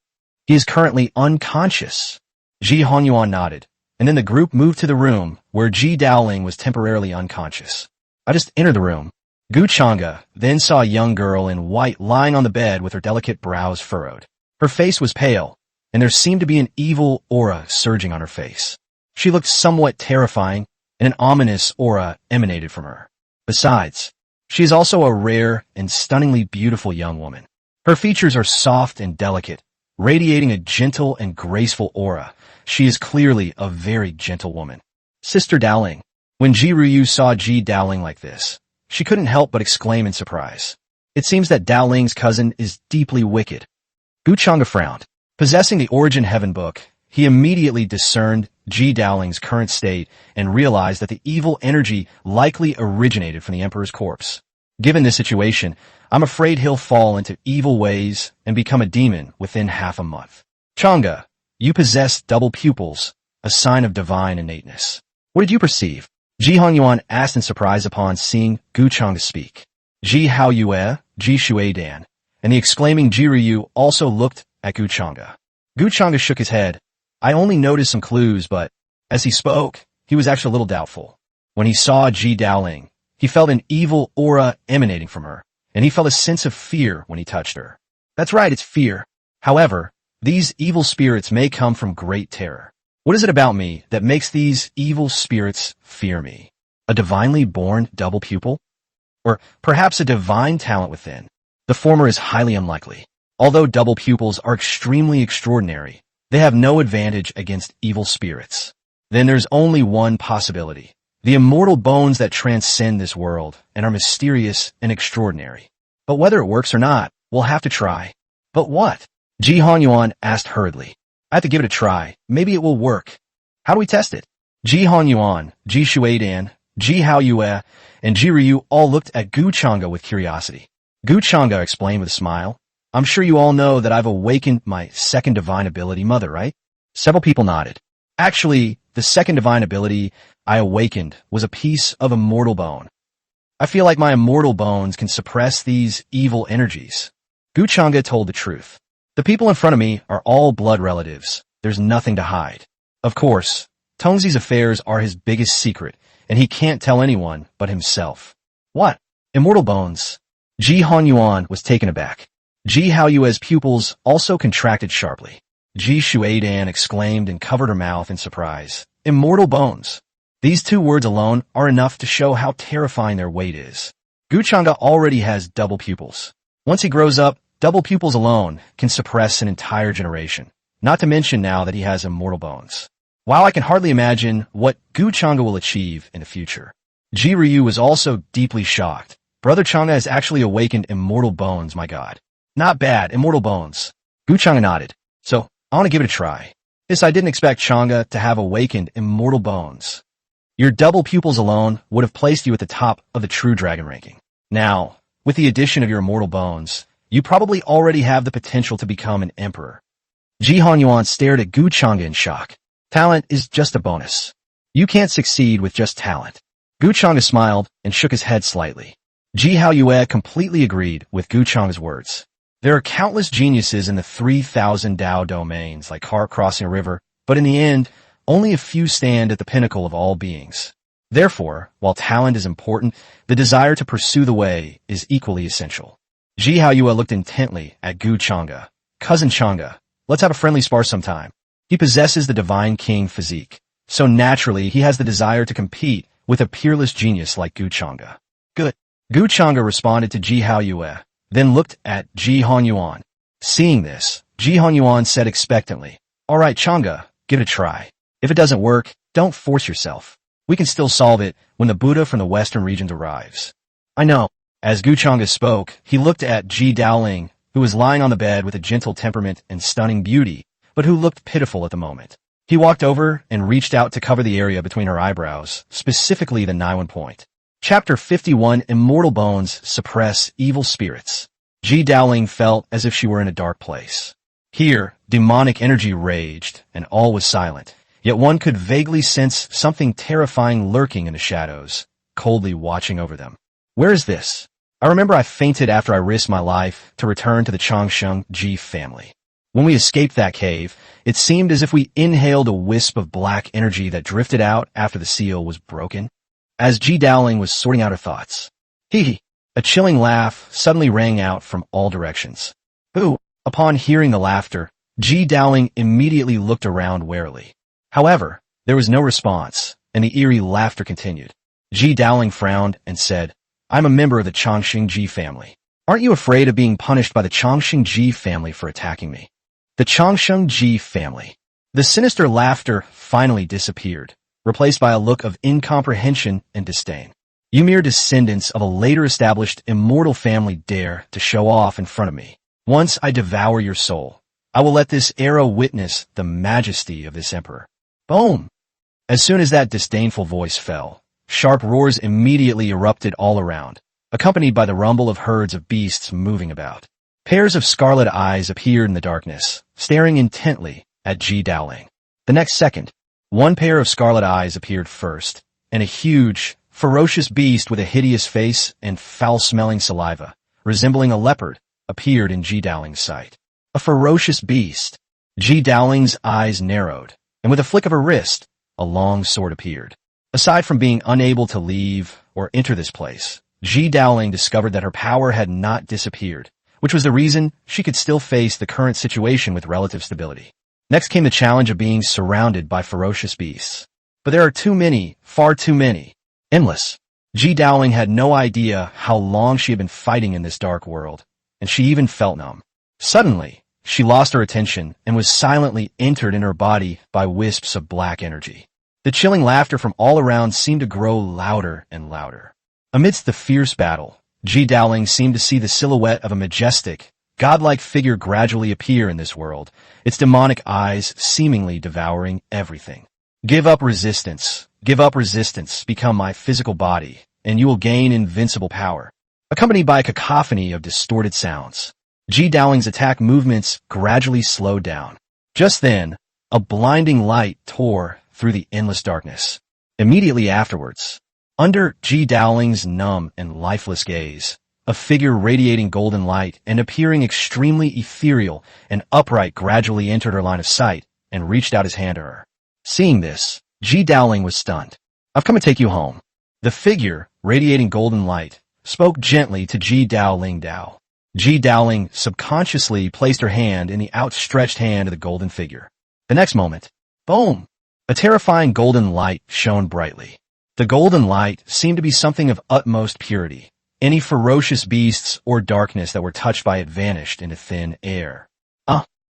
S1: He is currently unconscious. Ji Honyuan nodded, and then the group moved to the room where Ji Daoling was temporarily unconscious. I just entered the room. Gu Chang'e then saw a young girl in white lying on the bed with her delicate brows furrowed. Her face was pale, and there seemed to be an evil aura surging on her face. She looked somewhat terrifying, and an ominous aura emanated from her. Besides, she is also a rare and stunningly beautiful young woman. Her features are soft and delicate, radiating a gentle and graceful aura. She is clearly a very gentle woman. Sister Daoling. When Ji Ryu saw Ji Daoling like this, she couldn't help but exclaim in surprise. It seems that Daoling's cousin is deeply wicked. Gu Chang'e frowned. Possessing the Origin Heaven book, he immediately discerned Ji Daoling's current state and realized that the evil energy likely originated from the Emperor's corpse. Given this situation, I'm afraid he'll fall into evil ways and become a demon within half a month. Chang'e, you possess double pupils, a sign of divine innateness. What did you perceive? Ji Honyuan asked in surprise upon seeing Gu Chang'e speak. Ji Haoyue, Ji Shuidan, and the exclaiming Ji Ryu also looked at Gu Chang'e. Gu Chang'e shook his head. I only noticed some clues, but as he spoke, he was actually a little doubtful. When he saw Ji Daoling, he felt an evil aura emanating from her, and he felt a sense of fear when he touched her. That's right, it's fear. However, these evil spirits may come from great terror. What is it about me that makes these evil spirits fear me? A divinely born double pupil? Or perhaps a divine talent within? The former is highly unlikely. Although double pupils are extremely extraordinary, they have no advantage against evil spirits. Then there's only one possibility. The immortal bones that transcend this world and are mysterious and extraordinary. But whether it works or not, we'll have to try. But what? Ji Honyuan asked hurriedly. I have to give it a try. Maybe it will work. How do we test it? Ji Honyuan, Ji Shuidan, Ji Haoyue, and Ji Ryu all looked at Gu Chang'e with curiosity. Gu Chang'e explained with a smile. I'm sure you all know that I've awakened my second divine ability, Mother, right? Several people nodded. Actually, the second divine ability I awakened was a piece of immortal bone. I feel like my immortal bones can suppress these evil energies. Chengda told the truth. The people in front of me are all blood relatives. There's nothing to hide. Of course, Tongzi's affairs are his biggest secret, and he can't tell anyone but himself. What? Immortal bones? Ji Hanyuan was taken aback. Ji Haoyue's pupils also contracted sharply. Ji Shuaidan exclaimed and covered her mouth in surprise. Immortal bones. These two words alone are enough to show how terrifying their weight is. Chengda already has double pupils. Once he grows up, double pupils alone can suppress an entire generation, not to mention now that he has immortal bones. While I can hardly imagine what Chengda will achieve in the future. Ji Ryu was also deeply shocked. Brother Chengda has actually awakened immortal bones, my god. Not bad, immortal bones. Chengda nodded. So, I want to give it a try. Yes, I didn't expect Chengda to have awakened immortal bones. Your double pupils alone would have placed you at the top of the true dragon ranking. Now, with the addition of your immortal bones, you probably already have the potential to become an emperor. Ji Hanyuan stared at Chengda in shock. Talent is just a bonus. You can't succeed with just talent. Chengda smiled and shook his head slightly. Ji Haoyue completely agreed with Chengda's words. There are countless geniuses in the 3,000 Dao domains like car crossing a river, but in the end, only a few stand at the pinnacle of all beings. Therefore, while talent is important, the desire to pursue the way is equally essential. Ji Haoyue looked intently at Chengda. Cousin Chengda, let's have a friendly spar sometime. He possesses the divine king physique, so naturally he has the desire to compete with a peerless genius like Chengda. Good. Chengda responded to Ji Haoyue, then looked at Ji Hanyuan. Seeing this, Ji Hanyuan said expectantly, All right, Chengda, give it a try. If it doesn't work, don't force yourself. We can still solve it when the Buddha from the western regions arrives. I know. As Chengda spoke, he looked at Ji Daoling, who was lying on the bed with a gentle temperament and stunning beauty, but who looked pitiful at the moment. He walked over and reached out to cover the area between her eyebrows, specifically the Naiwan point. Chapter 51 Immortal Bones Suppress Evil Spirits. Ji Daoling felt as if she were in a dark place. Here, demonic energy raged, and all was silent. Yet one could vaguely sense something terrifying lurking in the shadows, coldly watching over them. Where is this? I remember I fainted after I risked my life to return to the Changsheng Ji family. When we escaped that cave, it seemed as if we inhaled a wisp of black energy that drifted out after the seal was broken. As Ji Daoling was sorting out her thoughts. Hee. A chilling laugh suddenly rang out from all directions. Boo! Upon hearing the laughter, Ji Daoling immediately looked around warily. However, there was no response, and the eerie laughter continued. Ji Daoling frowned and said, I'm a member of the Changsheng Ji family. Aren't you afraid of being punished by the Changsheng Ji family for attacking me? The Changsheng Ji family. The sinister laughter finally disappeared, replaced by a look of incomprehension and disdain. You mere descendants of a later established immortal family dare to show off in front of me. Once I devour your soul, I will let this era witness the majesty of this emperor. Boom! As soon as that disdainful voice fell, sharp roars immediately erupted all around, accompanied by the rumble of herds of beasts moving about. Pairs of scarlet eyes appeared in the darkness, staring intently at Ji Daoling. The next second, one pair of scarlet eyes appeared first, and a huge, ferocious beast with a hideous face and foul-smelling saliva, resembling a leopard, appeared in Ji Daoling's sight. A ferocious beast. Ji Daoling's eyes narrowed, and with a flick of her wrist, a long sword appeared. Aside from being unable to leave or enter this place, Ji Daoling discovered that her power had not disappeared, which was the reason she could still face the current situation with relative stability. Next came the challenge of being surrounded by ferocious beasts. But there are too many, far too many. Endless. Ji Daoling had no idea how long she had been fighting in this dark world, and she even felt numb. Suddenly, she lost her attention and was silently entered in her body by wisps of black energy. The chilling laughter from all around seemed to grow louder and louder. Amidst the fierce battle, Ji Daoling seemed to see the silhouette of a majestic, godlike figure gradually appear in this world, its demonic eyes seemingly devouring everything. Give up resistance, become my physical body, and you will gain invincible power. Accompanied by a cacophony of distorted sounds, Ji Daoling's attack movements gradually slowed down. Just then, A blinding light tore through the endless darkness. Immediately afterwards, under Ji Daoling's numb and lifeless gaze, a figure radiating golden light and appearing extremely ethereal and upright gradually entered her line of sight and reached out his hand to her. Seeing this, Ji Daoling was stunned. "I've come to take you home." The figure, radiating golden light, spoke gently to Ji Daoling Dao. Ji Daoling subconsciously placed her hand in the outstretched hand of the golden figure. The next moment, boom! A terrifying golden light shone brightly. The golden light seemed to be something of utmost purity. Any ferocious beasts or darkness that were touched by it vanished into thin air.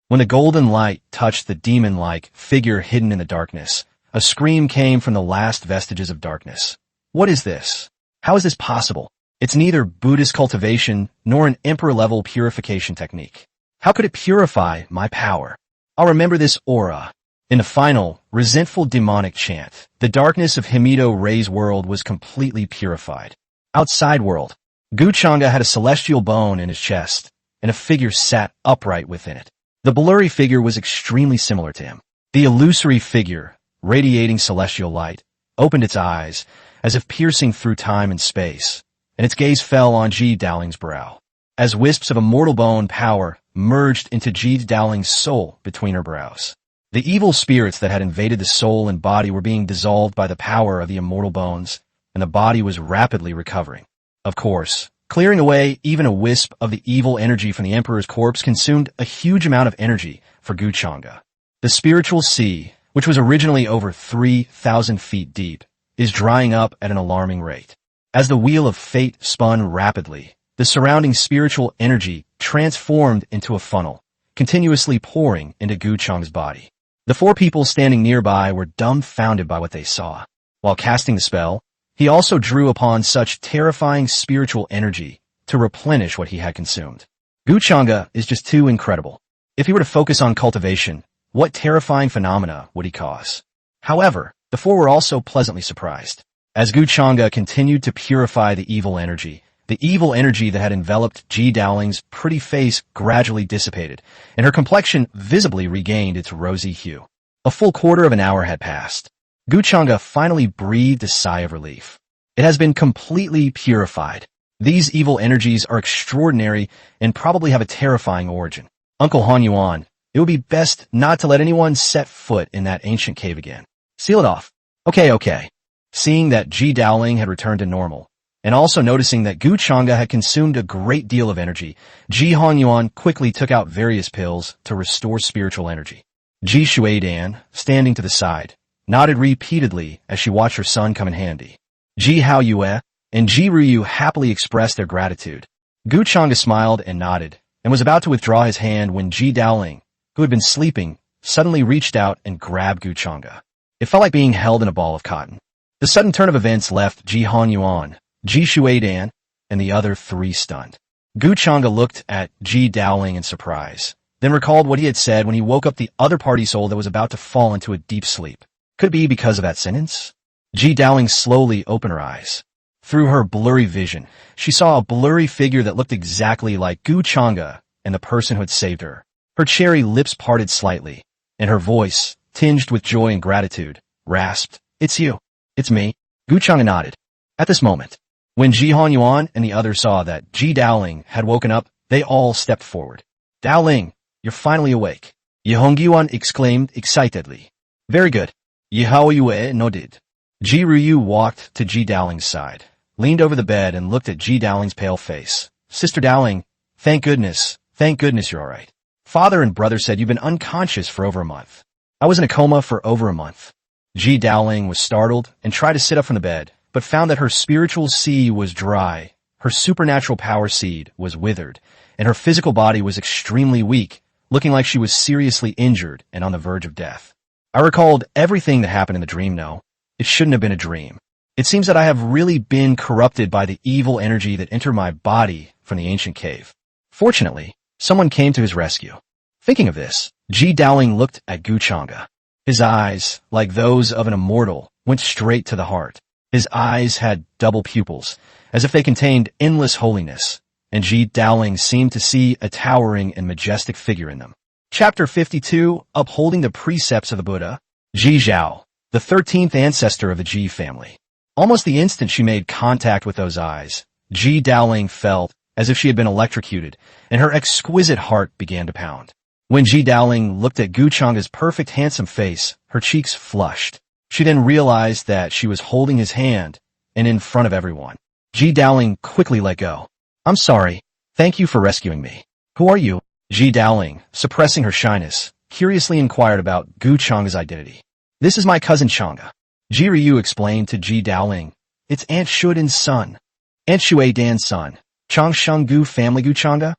S1: When the golden light touched the demon-like figure hidden in the darkness, a scream came from the last vestiges of darkness. "What is this? How is this possible? It's neither Buddhist cultivation nor an emperor-level purification technique. How could it purify my power? I'll remember this aura." In the final, resentful demonic chant, the darkness of Himido Rei's world was completely purified. Outside world, Gu Chengda had a celestial bone in his chest, and a figure sat upright within it. The blurry figure was extremely similar to him. The illusory figure, radiating celestial light, opened its eyes, as if piercing through time and space, and its gaze fell on Ji Daoling's brow. As wisps of immortal bone power merged into Ji Daoling's soul between her brows. The evil spirits that had invaded the soul and body were being dissolved by the power of the immortal bones, and the body was rapidly recovering. Of course, clearing away even a wisp of the evil energy from the Emperor's corpse consumed a huge amount of energy for Gu Chengda. The spiritual sea, which was originally over 3,000 feet deep, is drying up at an alarming rate. As the wheel of fate spun rapidly, the surrounding spiritual energy transformed into a funnel, continuously pouring into Gu Chengda's body. The four people standing nearby were dumbfounded by what they saw. While casting the spell, he also drew upon such terrifying spiritual energy to replenish what he had consumed. Gu Chengda is just too incredible. If he were to focus on cultivation, what terrifying phenomena would he cause? However, the four were also pleasantly surprised. As Gu Chengda continued to purify the evil energy that had enveloped Ji Daoling's pretty face gradually dissipated, and her complexion visibly regained its rosy hue. A full quarter of an hour had passed. Gu Chengda finally breathed a sigh of relief. It has been completely purified. These evil energies are extraordinary and probably have a terrifying origin. Uncle Han Yuan, it would be best not to let anyone set foot in that ancient cave again. Seal it off. Okay. Seeing that Ji Daoling had returned to normal, and also noticing that Gu Chengda had consumed a great deal of energy, Ji Han Yuan quickly took out various pills to restore spiritual energy. Ji Shuidan, standing to the side, nodded repeatedly as she watched her son come in handy. Ji Hao Yue and Ji Ruyu happily expressed their gratitude. Gu Chengda smiled and nodded, and was about to withdraw his hand when Ji Daoling, who had been sleeping, suddenly reached out and grabbed Gu Chengda. It felt like being held in a ball of cotton. The sudden turn of events left Ji Han Yuan, Ji Shuidan, and the other three stunned. Gu Chengda looked at Ji Daoling in surprise, then recalled what he had said when he woke up the other party soul that was about to fall into a deep sleep. Could it be because of that sentence? Ji Daoling slowly opened her eyes. Through her blurry vision, she saw a blurry figure that looked exactly like Gu Chengda and the person who had saved her. Her cherry lips parted slightly, and her voice, tinged with joy and gratitude, rasped, "It's you. It's me." Gu Chengda nodded. At this moment, when Ji Han Yuan and the others saw that Ji Daoling had woken up, they all stepped forward. "Daoling, you're finally awake," Yi Hongyuan exclaimed excitedly. "Very good." Yi Hao Yue nodded. Ji Ruyu walked to Ji Daoling's side, leaned over the bed and looked at Ji Daoling's pale face. "Sister Daoling, thank goodness you're all right. Father and brother said you've been unconscious for over a month." "I was in a coma for over a month." Ji Daoling was startled and tried to sit up from the bed, but found that her spiritual sea was dry, her supernatural power seed was withered, and her physical body was extremely weak, looking like she was seriously injured and on the verge of death. "I recalled everything that happened in the dream, no. It shouldn't have been a dream. It seems that I have really been corrupted by the evil energy that entered my body from the ancient cave." Fortunately, someone came to his rescue. Thinking of this, Ji Daoling looked at Gu Chengda. His eyes, like those of an immortal, went straight to the heart. His eyes had double pupils, as if they contained endless holiness, and Ji Daoling seemed to see a towering and majestic figure in them. Chapter 52, Upholding the Precepts of the Buddha. Ji Zhao, the 13th ancestor of the Ji family. Almost the instant she made contact with those eyes, Ji Dowling felt as if she had been electrocuted, and her exquisite heart began to pound. When Ji Dowling looked at Gu Chang's perfect handsome face, her cheeks flushed. She then realized that she was holding his hand, and in front of everyone. Ji Dowling quickly let go. "I'm sorry. Thank you for rescuing me. Who are you?" Ji Dowling, suppressing her shyness, curiously inquired about Gu Chang's identity. "This is my cousin Changda." Ji Ryu explained to Ji Dowling. "It's Aunt Shudan's son. Aunt Shui Dan's son. Chang Sheng Gu family Gu Changda?"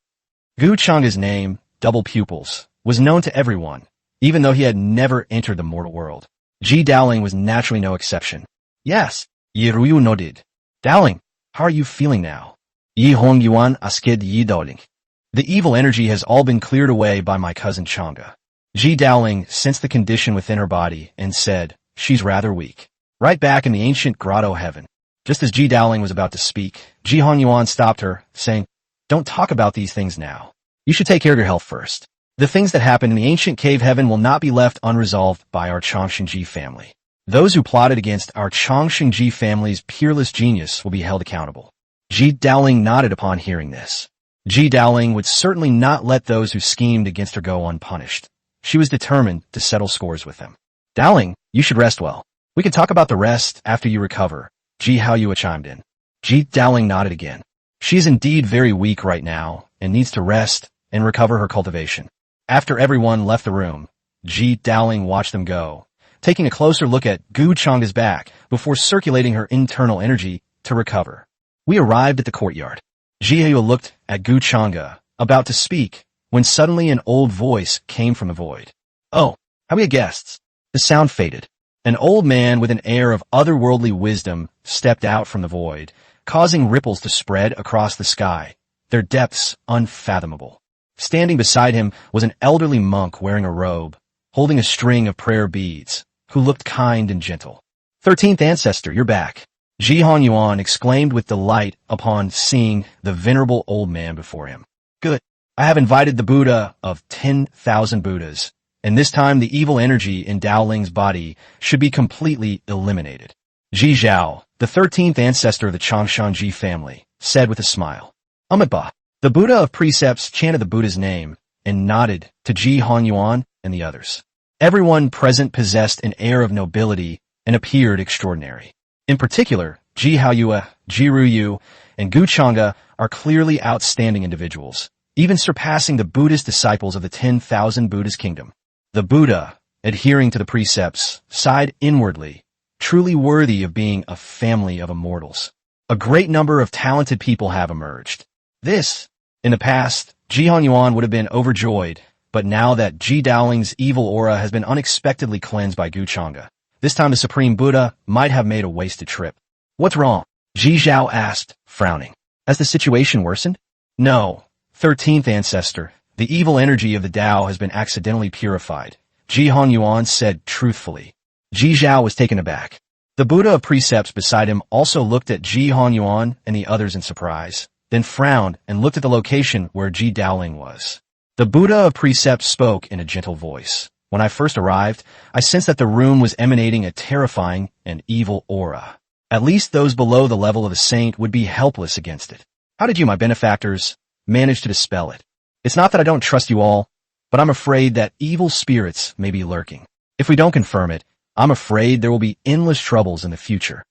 S1: Gu Changda's name, Double Pupils, was known to everyone, even though he had never entered the mortal world. Ji Dowling was naturally no exception. "Yes," Yi Ryu nodded. "Dowling, how are you feeling now?" "Yi Hong Yuan Askid Yi Dowling." "The evil energy has all been cleared away by my cousin Changda." Ji Dowling sensed the condition within her body and said, "She's rather weak." Right back in the ancient grotto heaven. Just as Ji Dowling was about to speak, Ji Hong Yuan stopped her, saying, "Don't talk about these things now. You should take care of your health first. The things that happened in the ancient cave heaven will not be left unresolved by our Changshengji family. Those who plotted against our Changshengji family's peerless genius will be held accountable." Ji Dowling nodded upon hearing this. Ji Dowling would certainly not let those who schemed against her go unpunished. She was determined to settle scores with them. "Dowling, you should rest well. We can talk about the rest after you recover," Ji Haoyue chimed in. Ji Dowling nodded again. She is indeed very weak right now and needs to rest and recover her cultivation. After everyone left the room, Ji Dowling watched them go, taking a closer look at Gu Changda's back before circulating her internal energy to recover. We arrived at the courtyard. Ji Haoyue looked at Gu Changda, about to speak, when suddenly an old voice came from the void. "Oh, how we guests?" The sound faded. An old man with an air of otherworldly wisdom stepped out from the void, causing ripples to spread across the sky, their depths unfathomable. Standing beside him was an elderly monk wearing a robe, holding a string of prayer beads, who looked kind and gentle. "13th ancestor, you're back," Ji Hong Yuan exclaimed with delight upon seeing the venerable old man before him. "Good. I have invited the Buddha of 10,000 Buddhas, and this time the evil energy in Dowling's body should be completely eliminated." Ji Zhao, the 13th ancestor of the Changshengji family, said with a smile. "Amitabha." The Buddha of Precepts chanted the Buddha's name and nodded to Ji Hong Yuan and the others. Everyone present possessed an air of nobility and appeared extraordinary. In particular, Ji Haoyue, Ji Ryu, and Gu Changda are clearly outstanding individuals, even surpassing the Buddhist disciples of the 10,000 Buddhist kingdom. The Buddha, adhering to the precepts, sighed inwardly, truly worthy of being a family of immortals. A great number of talented people have emerged. In the past, Ji Hong Yuan would have been overjoyed, but now that Ji Dowling's evil aura has been unexpectedly cleansed by Gu Changda, this time the Supreme Buddha might have made a wasted trip. "What's wrong?" Ji Zhao asked, frowning. "Has the situation worsened?" "No, 13th ancestor. The evil energy of the Tao has been accidentally purified," Ji Hong Yuan said truthfully. Ji Zhao was taken aback. The Buddha of Precepts beside him also looked at Ji Hong Yuan and the others in surprise, then frowned and looked at the location where Ji Dowling was. The Buddha of Precepts spoke in a gentle voice. "When I first arrived, I sensed that the room was emanating a terrifying and evil aura. At least those below the level of a saint would be helpless against it. How did you, my benefactors, manage to dispel it? It's not that I don't trust you all, but I'm afraid that evil spirits may be lurking. If we don't confirm it, I'm afraid there will be endless troubles in the future."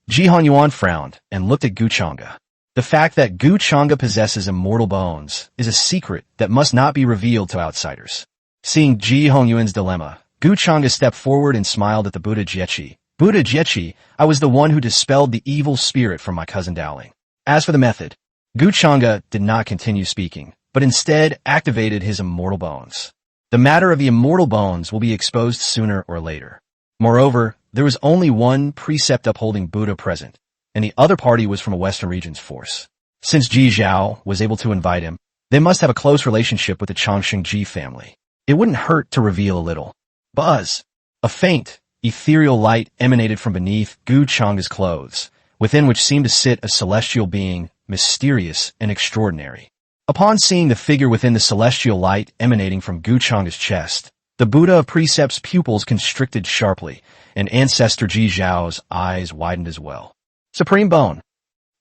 S1: Ji Hong Yuan frowned and looked at Gu Changda. The fact that Gu Changda possesses immortal bones is a secret that must not be revealed to outsiders. Seeing Ji Hong Yuan's dilemma, Gu Changda stepped forward and smiled at the Buddha Jiechi. "Buddha Jiechi, I was the one who dispelled the evil spirit from my cousin Dowling. As for the method," Gu Changda did not continue speaking, but instead activated his immortal bones. The matter of the immortal bones will be exposed sooner or later. Moreover, there was only one precept-upholding Buddha present, and the other party was from a Western region's force. Since Ji Zhao was able to invite him, they must have a close relationship with the Changshengji family. It wouldn't hurt to reveal a little. Buzz! A faint, ethereal light emanated from beneath Gu Changda's clothes, within which seemed to sit a celestial being, mysterious and extraordinary. Upon seeing the figure within the celestial light emanating from Gu Chang's chest, the Buddha of Precept's pupils constricted sharply, and Ancestor Ji Zhao's eyes widened as well. Supreme Bone.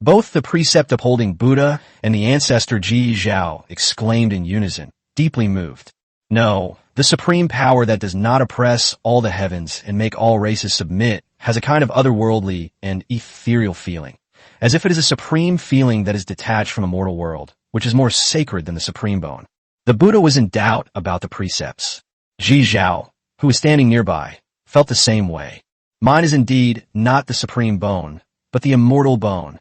S1: Both the precept-upholding Buddha and the Ancestor Ji Zhao exclaimed in unison, deeply moved. No, the supreme power that does not oppress all the heavens and make all races submit has a kind of otherworldly and ethereal feeling, as if it is a supreme feeling that is detached from a mortal world, which is more sacred than the supreme bone. The Buddha was in doubt about the precepts. Ji Zhao, who was standing nearby, felt the same way. Mine is indeed not the supreme bone, but the immortal bone.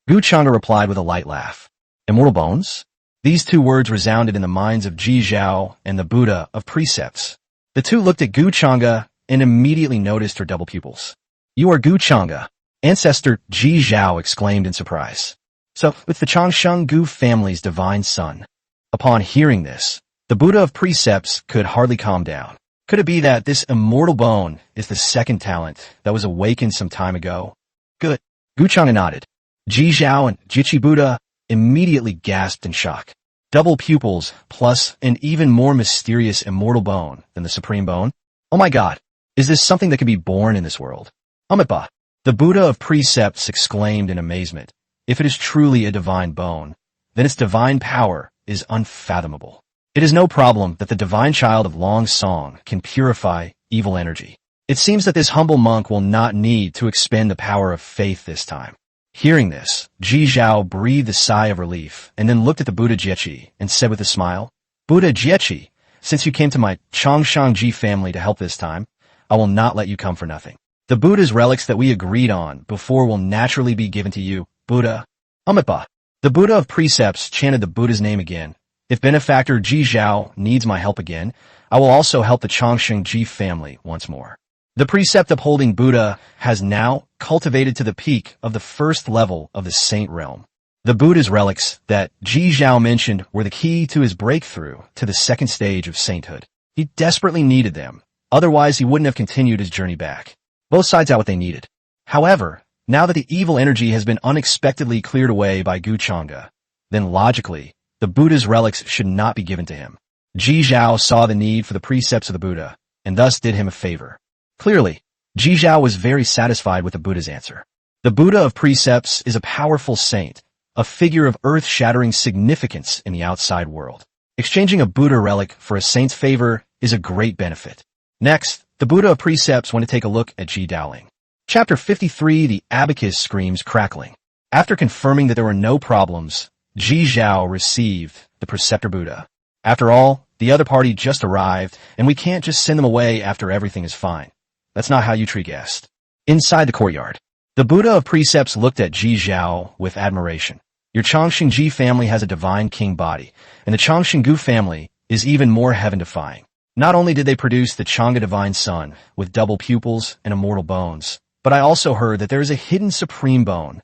S1: Gu Chang'e replied with a light laugh. Immortal bones? These two words resounded in the minds of Ji Zhao and the Buddha of Precepts. The two looked at Gu Chang'e and immediately noticed her double pupils. You are Gu Chang'e, Ancestor Ji Zhao exclaimed in surprise. So, with the Changsheng Gu family's divine son. Upon hearing this, the Buddha of Precepts could hardly calm down. Could it be that this immortal bone is the second talent that was awakened some time ago? Good. Gu Chang'e nodded. Ji Zhao and Jichi Buddha immediately gasped in shock. Double pupils plus an even more mysterious immortal bone than the supreme bone? Oh my god, is this something that can be born in this world? Amitabha. The Buddha of Precepts exclaimed in amazement. If it is truly a divine bone, then its divine power is unfathomable. It is no problem that the divine child of Long Song can purify evil energy. It seems that this humble monk will not need to expend the power of faith this time. Hearing this, Ji Zhao breathed a sigh of relief and then looked at the Buddha Jiechi and said with a smile, Buddha Jiechi, since you came to my Changsheng Ji family to help this time, I will not let you come for nothing. The Buddha's relics that we agreed on before will naturally be given to you, Buddha. Amitabha. The Buddha of Precepts chanted the Buddha's name again. If benefactor Ji Zhao needs my help again, I will also help the Changsheng Ji family once more. The precept-upholding Buddha has now cultivated to the peak of the first level of the saint realm. The Buddha's relics that Ji Zhao mentioned were the key to his breakthrough to the second stage of sainthood. He desperately needed them, otherwise he wouldn't have continued his journey back. Both sides had what they needed. However, now that the evil energy has been unexpectedly cleared away by Gu Chang'e, then logically, the Buddha's relics should not be given to him. Ji Zhao saw the need for the precepts of the Buddha, and thus did him a favor. Clearly, Ji Zhao was very satisfied with the Buddha's answer. The Buddha of Precepts is a powerful saint, a figure of earth-shattering significance in the outside world. Exchanging a Buddha relic for a saint's favor is a great benefit. Next, the Buddha of Precepts went to take a look at Ji Daoling. Chapter 53, The Abacus Screams Crackling. After confirming that there were no problems, Ji Zhao received the Preceptor Buddha. After all, the other party just arrived, and we can't just send them away after everything is fine. That's not how you treat guests. Inside the courtyard, the Buddha of Precepts looked at Ji Zhao with admiration. Your Changsheng Ji family has a divine king body, and the Changsheng Gu family is even more heaven-defying. Not only did they produce the Chang'e divine son with double pupils and immortal bones, but I also heard that there is a hidden supreme bone.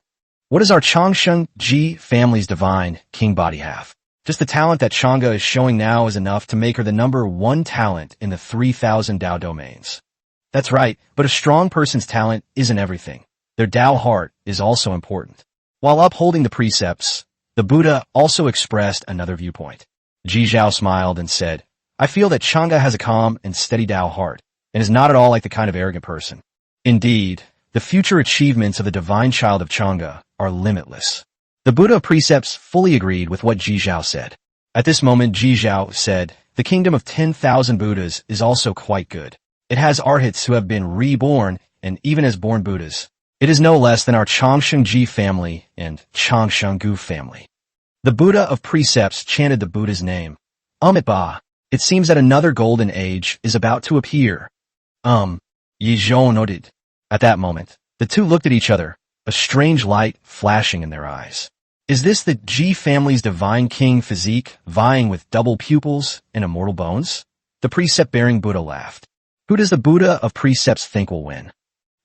S1: What does our Changsheng Ji family's divine king body have? Just the talent that Chang'e is showing now is enough to make her the #1 talent in the 3,000 Dao domains. That's right, but a strong person's talent isn't everything. Their Dao heart is also important. While upholding the precepts, the Buddha also expressed another viewpoint. Ji Zhao smiled and said, I feel that Chang'e has a calm and steady Dao heart, and is not at all like the kind of arrogant person. Indeed, the future achievements of the divine child of Chang'e are limitless. The Buddha of Precepts fully agreed with what Ji Zhao said. At this moment, Ji Zhao said, the kingdom of 10,000 Buddhas is also quite good. It has arhats who have been reborn and even as born Buddhas. It is no less than our Changsheng Ji family and Changsheng Gu family. The Buddha of Precepts chanted the Buddha's name. Amitabha. It seems that another golden age is about to appear. Yi Zhou noted. At that moment, the two looked at each other, a strange light flashing in their eyes. Is this the Ji family's divine king physique vying with double pupils and immortal bones? The precept-bearing Buddha laughed. Who does the Buddha of Precepts think will win?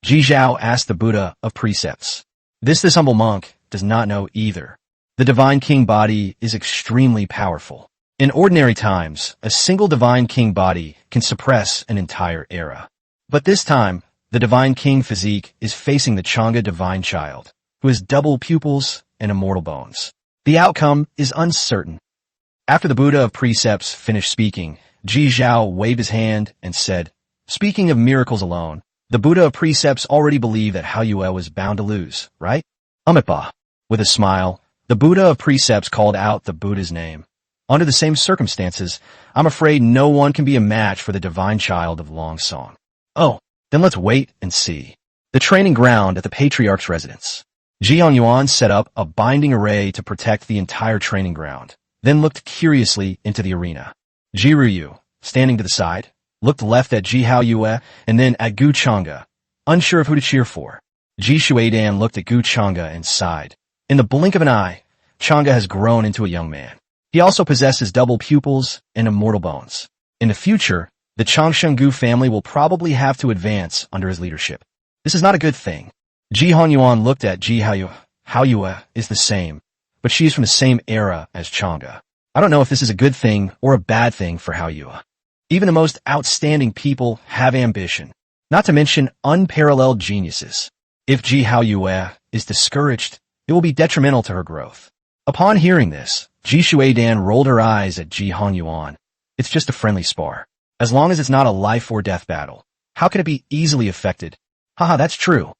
S1: Ji Zhao asked the Buddha of Precepts. This humble monk does not know either. The divine king body is extremely powerful. In ordinary times, a single divine king body can suppress an entire era. But this time, the divine king physique is facing the Chang'e divine child, who has double pupils and immortal bones. The outcome is uncertain. After the Buddha of Precepts finished speaking, Ji Zhao waved his hand and said, "Speaking of miracles alone, the Buddha of Precepts already believed that Hao Yue was bound to lose, right?" Amipa. With a smile, the Buddha of Precepts called out the Buddha's name. "Under the same circumstances, I'm afraid no one can be a match for the divine child of Long Song." "Oh, then let's wait and see." The training ground at the Patriarch's residence. Ji Hongyuan set up a binding array to protect the entire training ground, then looked curiously into the arena. Ji Ruyu, standing to the side, looked left at Ji Hao Yue and then at Gu Chang'e, unsure of who to cheer for. Ji Shuidan looked at Gu Chang'e and sighed. In the blink of an eye, Chang'e has grown into a young man. He also possesses double pupils and immortal bones. In the future, the Changsheng family will probably have to advance under his leadership. This is not a good thing. Ji Hongyuan looked at Ji Hao Yue. Hao Yue is the same, but she is from the same era as Chang'e. I don't know if this is a good thing or a bad thing for Hao Yue. Even the most outstanding people have ambition, not to mention unparalleled geniuses. If Ji Hao Yue is discouraged, it will be detrimental to her growth. Upon hearing this, Ji Shuidan rolled her eyes at Ji Hongyuan. It's just a friendly spar. As long as it's not a life or death battle, how can it be easily affected? Haha, that's true.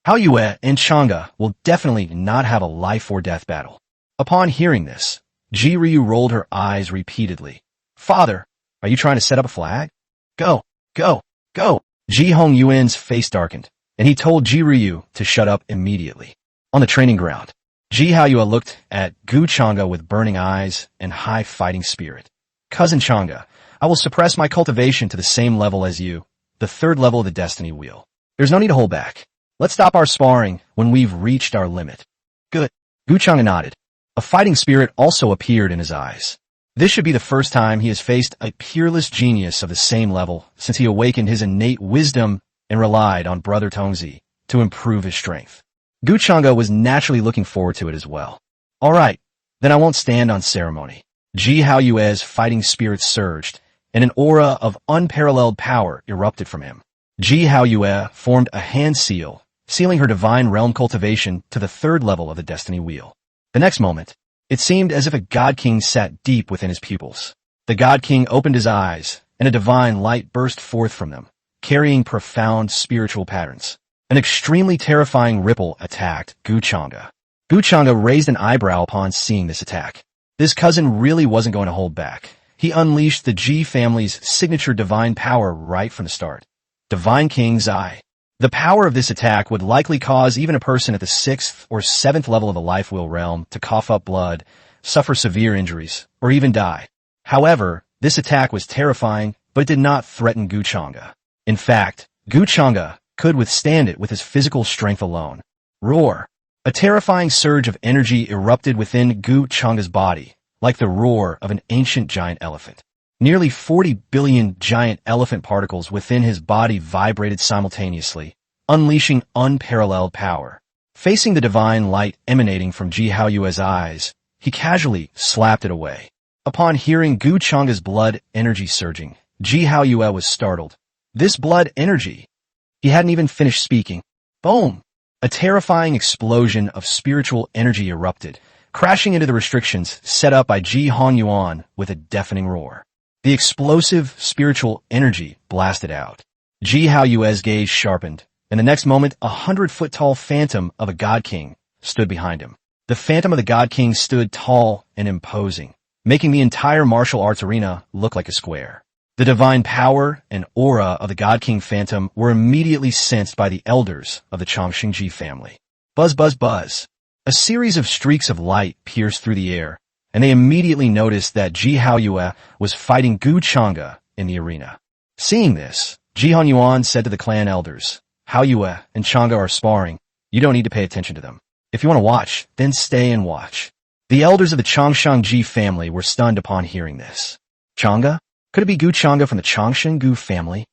S1: Hao Yue and Chang'e will definitely not have a life or death battle. Upon hearing this, Ji Ryu rolled her eyes repeatedly. "Father, are you trying to set up a flag? Go, go, go." Ji Hongyuan's face darkened, and he told Ji Ryu to shut up immediately. On the training ground, Ji Hao Yue looked at Gu Chang'e with burning eyes and high fighting spirit. "Cousin Chang'e, I will suppress my cultivation to the same level as you, the third level of the destiny wheel. There's no need to hold back. Let's stop our sparring when we've reached our limit." "Good." Gu Chang'e nodded. A fighting spirit also appeared in his eyes. This should be the first time he has faced a peerless genius of the same level since he awakened his innate wisdom and relied on Brother Tongzi to improve his strength. Gu Chang'e was naturally looking forward to it as well. "All right, then I won't stand on ceremony." Ji Hao Yue's fighting spirit surged, and an aura of unparalleled power erupted from him. Ji Hao Yue formed a hand seal, sealing her divine realm cultivation to the third level of the destiny wheel. The next moment, it seemed as if a God King sat deep within his pupils. The God King opened his eyes, and a divine light burst forth from them, carrying profound spiritual patterns. An extremely terrifying ripple attacked Gu Chang'e. Gu Chang'e raised an eyebrow upon seeing this attack. This cousin really wasn't going to hold back. He unleashed the Ji family's signature divine power right from the start. Divine King's Eye. The power of this attack would likely cause even a person at the 6th or 7th level of the life wheel realm to cough up blood, suffer severe injuries, or even die. However, this attack was terrifying, but it did not threaten Gu Chang'e. In fact, Gu Chang'e could withstand it with his physical strength alone. Roar. A terrifying surge of energy erupted within Gu Chang'e's body, like the roar of an ancient giant elephant. Nearly 40 billion giant elephant particles within his body vibrated simultaneously, unleashing unparalleled power. Facing the divine light emanating from Ji Hao Yue's eyes, he casually slapped it away. Upon hearing Gu Chang'e's blood energy surging, Ji Hao Yue was startled. This blood energy? He hadn't even finished speaking. Boom! A terrifying explosion of spiritual energy erupted, crashing into the restrictions set up by Ji Hongyuan with a deafening roar. The explosive spiritual energy blasted out. Ji Hao Yue's gaze sharpened, and the next moment 100-foot-tall phantom of a God King stood behind him. The phantom of the God King stood tall and imposing, making the entire martial arts arena look like a square. The divine power and aura of the God King Phantom were immediately sensed by the elders of the Chongqingji family. Buzz, buzz, buzz. A series of streaks of light pierced through the air, and they immediately noticed that Ji Hao Yue was fighting Gu Chang'e in the arena. Seeing this, Ji Hongyuan said to the clan elders, "Hao Yue and Chang'e are sparring. You don't need to pay attention to them. If you want to watch, then stay and watch." The elders of the Chongshengji family were stunned upon hearing this. Chang'e? Could it be Gu Chang'e from the Chongsheng family?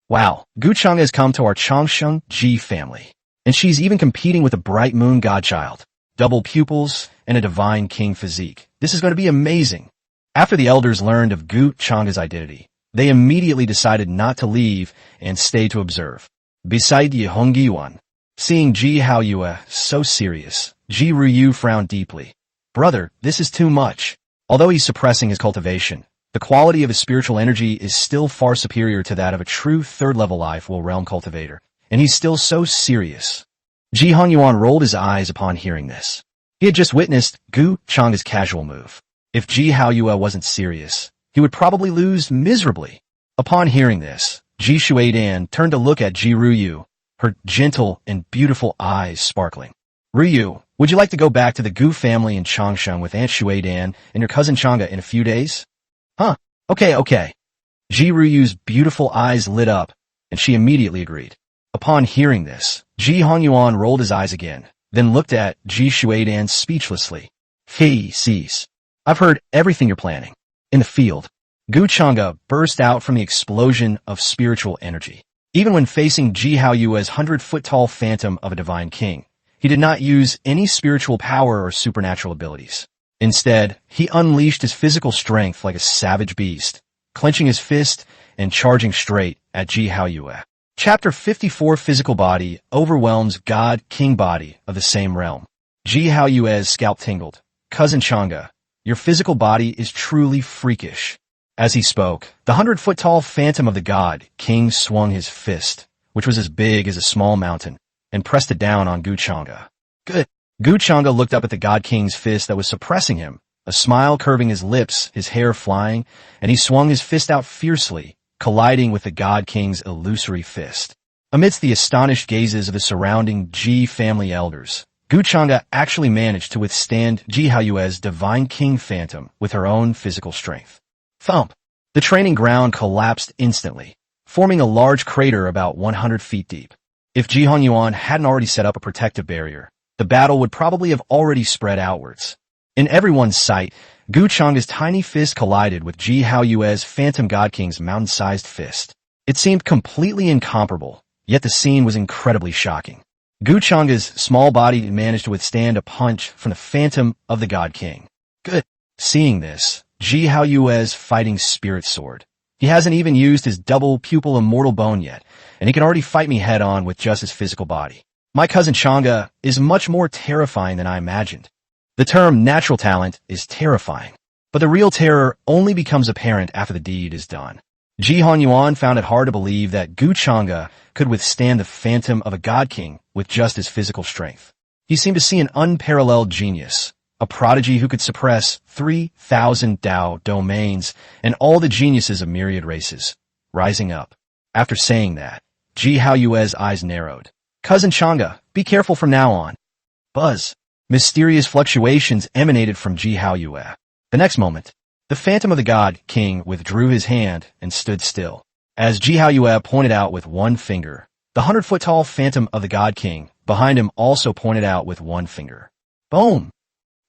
S1: Wow, Gu Chang'e has come to our Chongshengji family, and she's even competing with a bright moon godchild, double pupils, and a divine king physique. This is going to be amazing. After the elders learned of Gu Chang'e's identity, they immediately decided not to leave and stay to observe. Beside Ye Hongyuan, seeing Ji Hao Yue so serious, Ji Ruyu frowned deeply. "Brother, this is too much." Although he's suppressing his cultivation, the quality of his spiritual energy is still far superior to that of a true third-level life will realm cultivator, and he's still so serious. Ji Hongyuan rolled his eyes upon hearing this. He had just witnessed Gu Chang's casual move. If Ji Haoyue wasn't serious, he would probably lose miserably. Upon hearing this, Ji Shuidan turned to look at Ji Ruyu, her gentle and beautiful eyes sparkling. Ruyu, would you like to go back to the Gu family in Changsheng with Aunt Shuidan and your cousin Chengda in a few days? Huh, okay. Ji Ruyu's beautiful eyes lit up, and she immediately agreed. Upon hearing this, Ji Hongyuan rolled his eyes again, then looked at Ji Shuidan speechlessly. He sees. I've heard everything you're planning. In the field, Gu Chengda burst out from the explosion of spiritual energy. Even when facing Ji Haoyue's 100-foot-tall phantom of a divine king, he did not use any spiritual power or supernatural abilities. Instead, he unleashed his physical strength like a savage beast, clenching his fist and charging straight at Ji Haoyue. Chapter 54 Physical Body overwhelms God-King body of the same realm. Ji Haoyue's scalp tingled. Cousin Chengda, your physical body is truly freakish. As he spoke, the 100-foot-tall phantom of the God-King swung his fist, which was as big as a small mountain, and pressed it down on Gu Chengda. Good. Gu Chengda looked up at the God King's fist that was suppressing him, a smile curving his lips, his hair flying, and he swung his fist out fiercely, colliding with the God King's illusory fist. Amidst the astonished gazes of the surrounding Ji family elders, Gu Chengda actually managed to withstand Ji Haoyue's divine king phantom with her own physical strength. Thump! The training ground collapsed instantly, forming a large crater about 100 feet deep. If Ji Hongyuan hadn't already set up a protective barrier, the battle would probably have already spread outwards. In everyone's sight, Gu Chengda's tiny fist collided with Ji Haoyue's Phantom God King's mountain-sized fist. It seemed completely incomparable, yet the scene was incredibly shocking. Gu Chengda's small body managed to withstand a punch from the Phantom of the God King. Good. Seeing this, Ji Haoyue's fighting spirit soared. He hasn't even used his double pupil immortal bone yet, and he can already fight me head-on with just his physical body. My cousin Chengda is much more terrifying than I imagined. The term natural talent is terrifying, but the real terror only becomes apparent after the deed is done. Ji Hongyuan found it hard to believe that Gu Chengda could withstand the phantom of a God King with just his physical strength. He seemed to see an unparalleled genius, a prodigy who could suppress 3,000 Dao domains and all the geniuses of myriad races, rising up. After saying that, Ji Haoyue's eyes narrowed. Cousin Chengda, be careful from now on. Buzz. Mysterious fluctuations emanated from Ji Haoyue. The next moment, the Phantom of the God King withdrew his hand and stood still. As Ji Haoyue pointed out with one finger, the 100-foot-tall Phantom of the God King behind him also pointed out with one finger. Boom!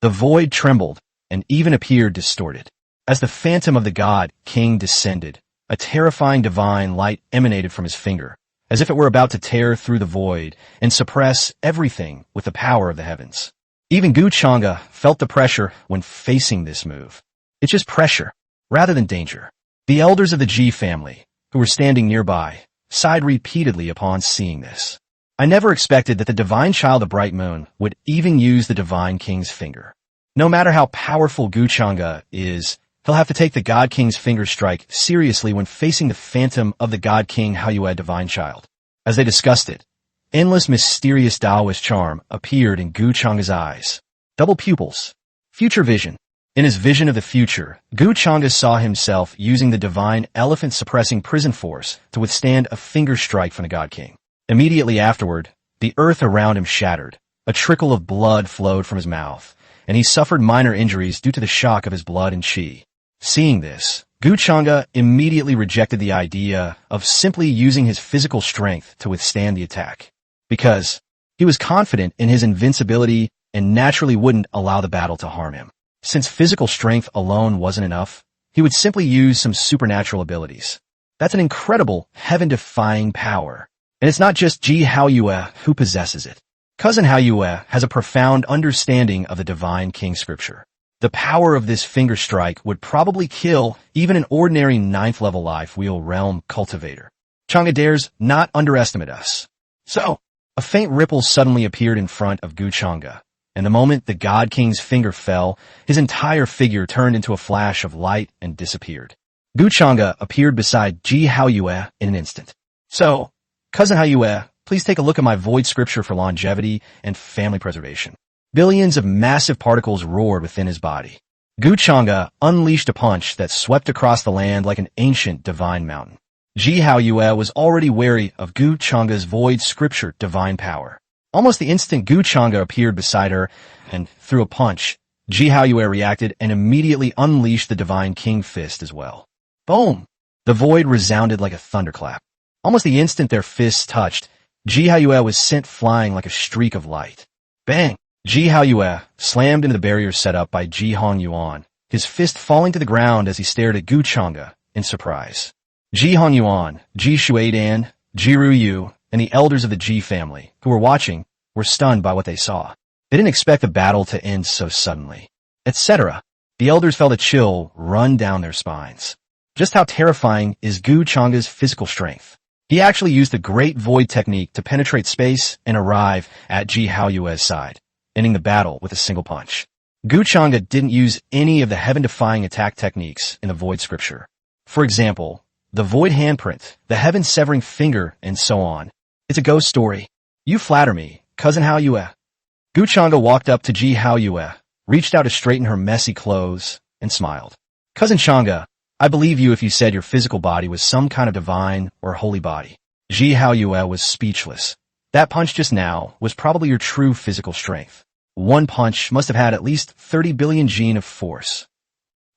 S1: The void trembled and even appeared distorted. As the Phantom of the God King descended, a terrifying divine light emanated from his finger, as if it were about to tear through the void and suppress everything with the power of the heavens. Even Gu Chengda felt the pressure when facing this move. It's just pressure, rather than danger. The elders of the Ji family, who were standing nearby, sighed repeatedly upon seeing this. I never expected that the divine child of Bright Moon would even use the divine king's finger. No matter how powerful Gu Chengda is, he'll have to take the God King's finger strike seriously when facing the phantom of the God King Haoyue divine child. As they discussed it, endless mysterious Taoist charm appeared in Gu Chengda's eyes. Double pupils. Future vision. In his vision of the future, Gu Chengda saw himself using the divine elephant-suppressing prison force to withstand a finger strike from the God King. Immediately afterward, the earth around him shattered. A trickle of blood flowed from his mouth, and he suffered minor injuries due to the shock of his blood and qi. Seeing this, Gu Chengda immediately rejected the idea of simply using his physical strength to withstand the attack, because he was confident in his invincibility and naturally wouldn't allow the battle to harm him. Since physical strength alone wasn't enough, he would simply use some supernatural abilities. That's an incredible, heaven-defying power. And it's not just Ji Haoyue who possesses it. Cousin Haoyue has a profound understanding of the divine king scripture. The power of this finger strike would probably kill even an ordinary 9th-level life wheel realm cultivator. Chengda dares not underestimate us. So, a faint ripple suddenly appeared in front of Gu Chengda, and the moment the God King's finger fell, his entire figure turned into a flash of light and disappeared. Gu Chang'e appeared beside Ji Haoyue in an instant. So, Cousin Haoyue, please take a look at my void scripture for longevity and family preservation. Billions of massive particles roared within his body. Gu Chang'e unleashed a punch that swept across the land like an ancient divine mountain. Ji Haoyue was already wary of Gu Chang'e's void scripture divine power. Almost the instant Gu Chang'e appeared beside her and threw a punch, Ji Haoyue reacted and immediately unleashed the divine king fist as well. Boom! The void resounded like a thunderclap. Almost the instant their fists touched, Ji Haoyue was sent flying like a streak of light. Bang! Ji Haoyue slammed into the barrier set up by Ji Hongyuan, his fist falling to the ground as he stared at Gu Chang'e in surprise. Ji Hongyuan, Ji Shuidan, Ji Ruyu, and the elders of the Ji family, who were watching, were stunned by what they saw. They didn't expect the battle to end so suddenly. Etc. The elders felt a chill run down their spines. Just how terrifying is Gu Chang'e's physical strength? He actually used the Great Void technique to penetrate space and arrive at Ji Haoyue's side, ending the battle with a single punch. Gu Chang'e didn't use any of the heaven-defying attack techniques in the Void scripture. For example, the Void handprint, the heaven-severing finger, and so on. It's a ghost story. You flatter me, Cousin Haoyue. Gu Chang'e walked up to Ji Haoyue, reached out to straighten her messy clothes, and smiled. Cousin Chang'e, I believe you if you said your physical body was some kind of divine or holy body. Ji Haoyue was speechless. That punch just now was probably your true physical strength. One punch must have had at least 30 billion gene of force.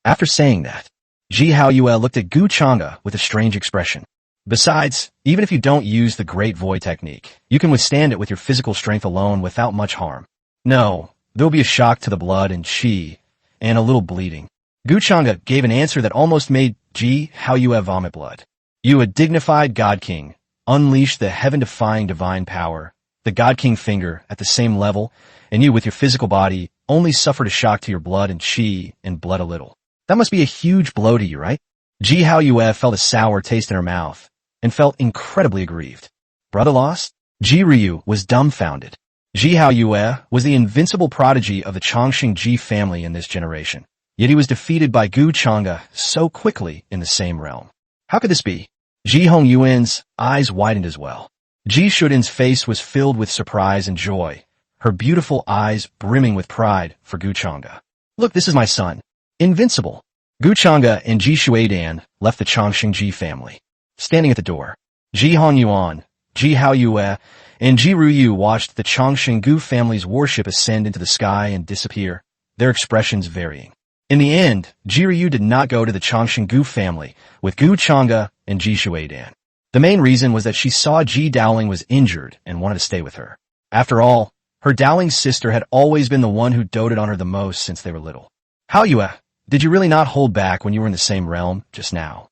S1: After saying that, Ji Haoyue looked at Gu Chang'e with a strange expression. Besides, even if you don't use the Great Void technique, you can withstand it with your physical strength alone without much harm. No, there will be a shock to the blood and qi, and a little bleeding. Gu Chang'e gave an answer that almost made Ji Haoyue vomit blood. You, a dignified God King, unleashed the heaven-defying divine power, the God King finger, at the same level, and you, with your physical body, only suffered a shock to your blood and qi and bled a little. That must be a huge blow to you, right? Ji Haoyue felt a sour taste in her mouth and felt incredibly aggrieved. Brother lost? Ji Ryu was dumbfounded. Ji Haoyue was the invincible prodigy of the Chongqing Ji family in this generation, yet he was defeated by Gu Chang'e so quickly in the same realm. How could this be? Ji Hongyuan's eyes widened as well. Ji Shudan's face was filled with surprise and joy, her beautiful eyes brimming with pride for Gu Chang'e. Look, this is my son. Invincible. Gu Chang'e and Ji Shuidan left the Chongqing Ji family. Standing at the door, Ji Hongyuan, Ji Haoyue, and Ji Ruyu watched the Chongqing Gu family's warship ascend into the sky and disappear, their expressions varying. In the end, Ji Ryu did not go to the Chongqing Gu family with Gu Chang'e and Ji Shuidan. The main reason was that she saw Ji Dowling was injured and wanted to stay with her. After all, her Dowling sister had always been the one who doted on her the most since they were little. Haoyue, did you really not hold back when you were in the same realm just now?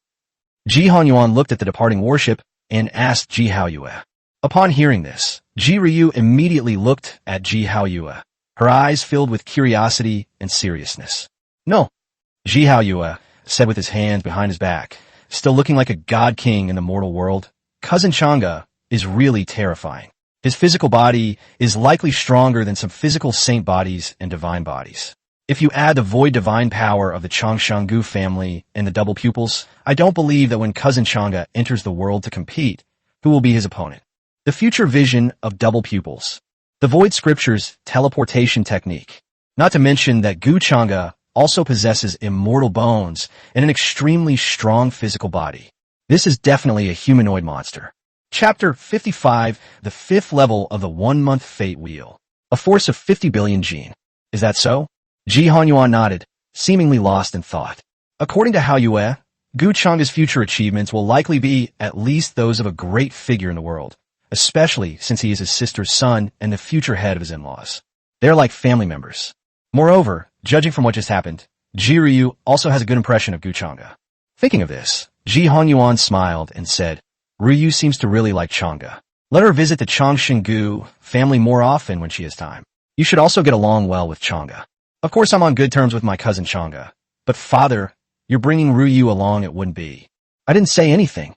S1: Ji Hongyuan looked at the departing warship and asked Ji Haoyue. Upon hearing this, Ji Ryu immediately looked at Ji Haoyue, her eyes filled with curiosity and seriousness. No, Ji Haoyue said with his hands behind his back, still looking like a god king in the mortal world. Cousin Chang'e is really terrifying. His physical body is likely stronger than some physical saint bodies and divine bodies. If you add the void divine power of the Chongqing Gu family and the double pupils, I don't believe that when Cousin Chang'e enters the world to compete, who will be his opponent? The future vision of double pupils. The void scripture's teleportation technique. Not to mention that Gu Chang'e also possesses immortal bones and an extremely strong physical body. This is definitely a humanoid monster. Chapter 55, the fifth level of the 1-month fate wheel. A force of 50 billion gene. Is that so? Ji Hongyuan nodded, seemingly lost in thought. According to Haoyue, Gu Chang'e's future achievements will likely be at least those of a great figure in the world, especially since he is his sister's son and the future head of his in-laws. They're like family members. Moreover, judging from what just happened, Ji Ryu also has a good impression of Gu Chang'e. Thinking of this, Ji Hongyuan smiled and said, Ryu seems to really like Chang'e. Let her visit the Chongqing Gu family more often when she has time. You should also get along well with Chang'e. Of course I'm on good terms with my cousin Chang'e, but father, you're bringing Ryu along it wouldn't be. I didn't say anything.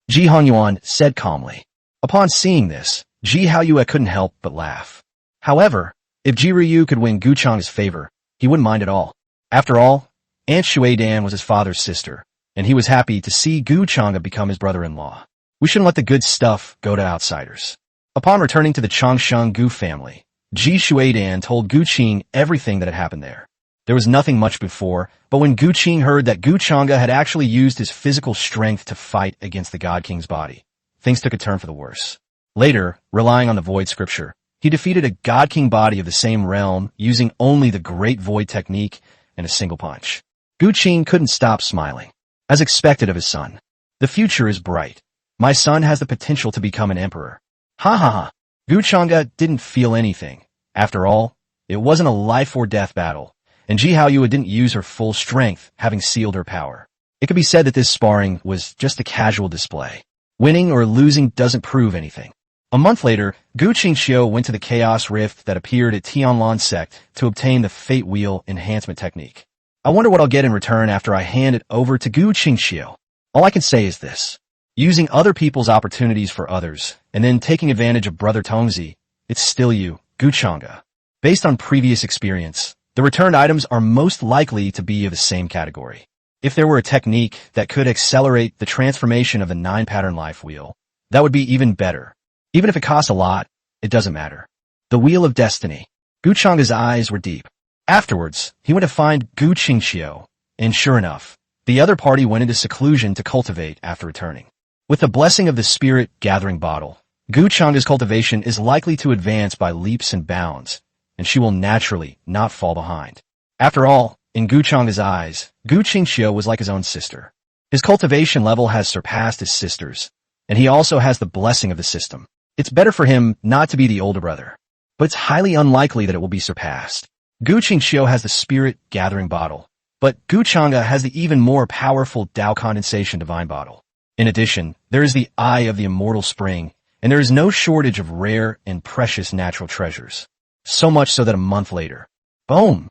S1: Ji Hongyuan said calmly. Upon seeing this, Ji Haoyue couldn't help but laugh. However, If Jiryu could win Guchang's favor, he wouldn't mind at all. After all, Aunt Shuidan was his father's sister, and he was happy to see Guchanga become his brother-in-law. We shouldn't let the good stuff go to outsiders. Upon returning to the Changsheng Gu family, Ji Shuidan told Guqing everything that had happened there. There was nothing much before, but when Guqing heard that Guchanga had actually used his physical strength to fight against the God King's body, things took a turn for the worse. Later, relying on the Void Scripture, he defeated a God King body of the same realm using only the Great Void technique and a single punch. Guqing couldn't stop smiling. As expected of his son, the future is bright. My son has the potential to become an emperor. Ha ha ha. Guchanga didn't feel anything. After all, it wasn't a life-or-death battle, and Ji Haoyue didn't use her full strength, having sealed her power. It could be said that this sparring was just a casual display. Winning or losing doesn't prove anything. A month later, Gu Qingxiu went to the Chaos Rift that appeared at Tianlan Sect to obtain the Fate Wheel enhancement technique. I wonder what I'll get in return after I hand it over to Gu Qingxiu. All I can say is this. Using other people's opportunities for others, and then taking advantage of Brother Tongzi, it's still you, Guchanga. Based on previous experience, the returned items are most likely to be of the same category. If there were a technique that could accelerate the transformation of the 9-pattern life wheel, that would be even better. Even if it costs a lot, it doesn't matter. The Wheel of Destiny. Guchanga's eyes were deep. Afterwards, he went to find Gu Qingxiu, and sure enough, the other party went into seclusion to cultivate after returning. With the blessing of the Spirit Gathering Bottle, Guchanga's cultivation is likely to advance by leaps and bounds, and she will naturally not fall behind. After all, in Guchanga's eyes, Gu Qingxiu was like his own sister. His cultivation level has surpassed his sister's, and he also has the blessing of the system. It's better for him not to be the older brother, but it's highly unlikely that it will be surpassed. Gu Qingxiu has the Spirit Gathering Bottle, but Guchanga has the even more powerful Tao Condensation Divine Bottle. In addition, there is the Eye of the Immortal Spring, and there is no shortage of rare and precious natural treasures. So much so that a month later, boom!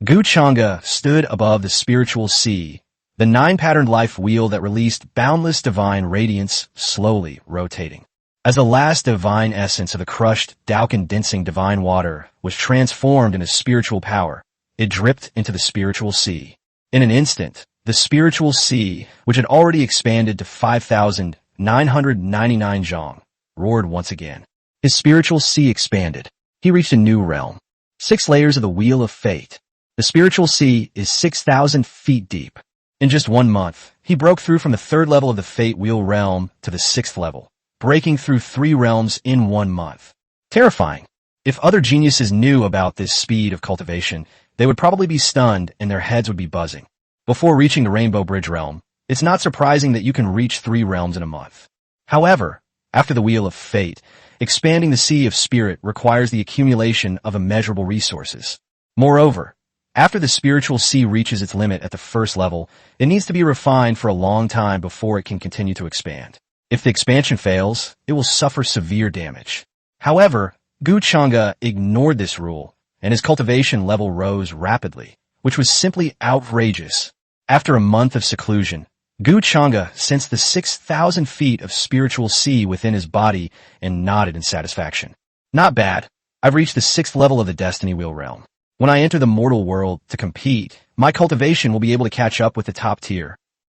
S1: Guchanga stood above the spiritual sea, the 9-patterned life wheel that released boundless divine radiance slowly rotating. As the last divine essence of the crushed Tao-condensing divine water was transformed into spiritual power, it dripped into the spiritual sea. In an instant, the spiritual sea, which had already expanded to 5,999 zhong, roared once again. His spiritual sea expanded. He reached a new realm. 6 layers of the Wheel of Fate. The spiritual sea is 6,000 feet deep. In just 1 month, he broke through from the 3rd level of the Fate Wheel realm to the 6th level, breaking through 3 realms in 1 month. Terrifying. If other geniuses knew about this speed of cultivation, they would probably be stunned and their heads would be buzzing. Before reaching the Rainbow Bridge realm, it's not surprising that you can reach 3 realms in a month. However, after the Wheel of Fate, expanding the Sea of Spirit requires the accumulation of immeasurable resources. Moreover, after the spiritual sea reaches its limit at the 1st level, it needs to be refined for a long time before it can continue to expand. If the expansion fails, it will suffer severe damage. However, Guchanga ignored this rule, and his cultivation level rose rapidly, which was simply outrageous. After a month of seclusion, Guchanga sensed the 6,000 feet of spiritual sea within his body and nodded in satisfaction. Not bad. I've reached the 6th level of the Destiny Wheel realm. When I enter the mortal world to compete, my cultivation will be able to catch up with the top tier.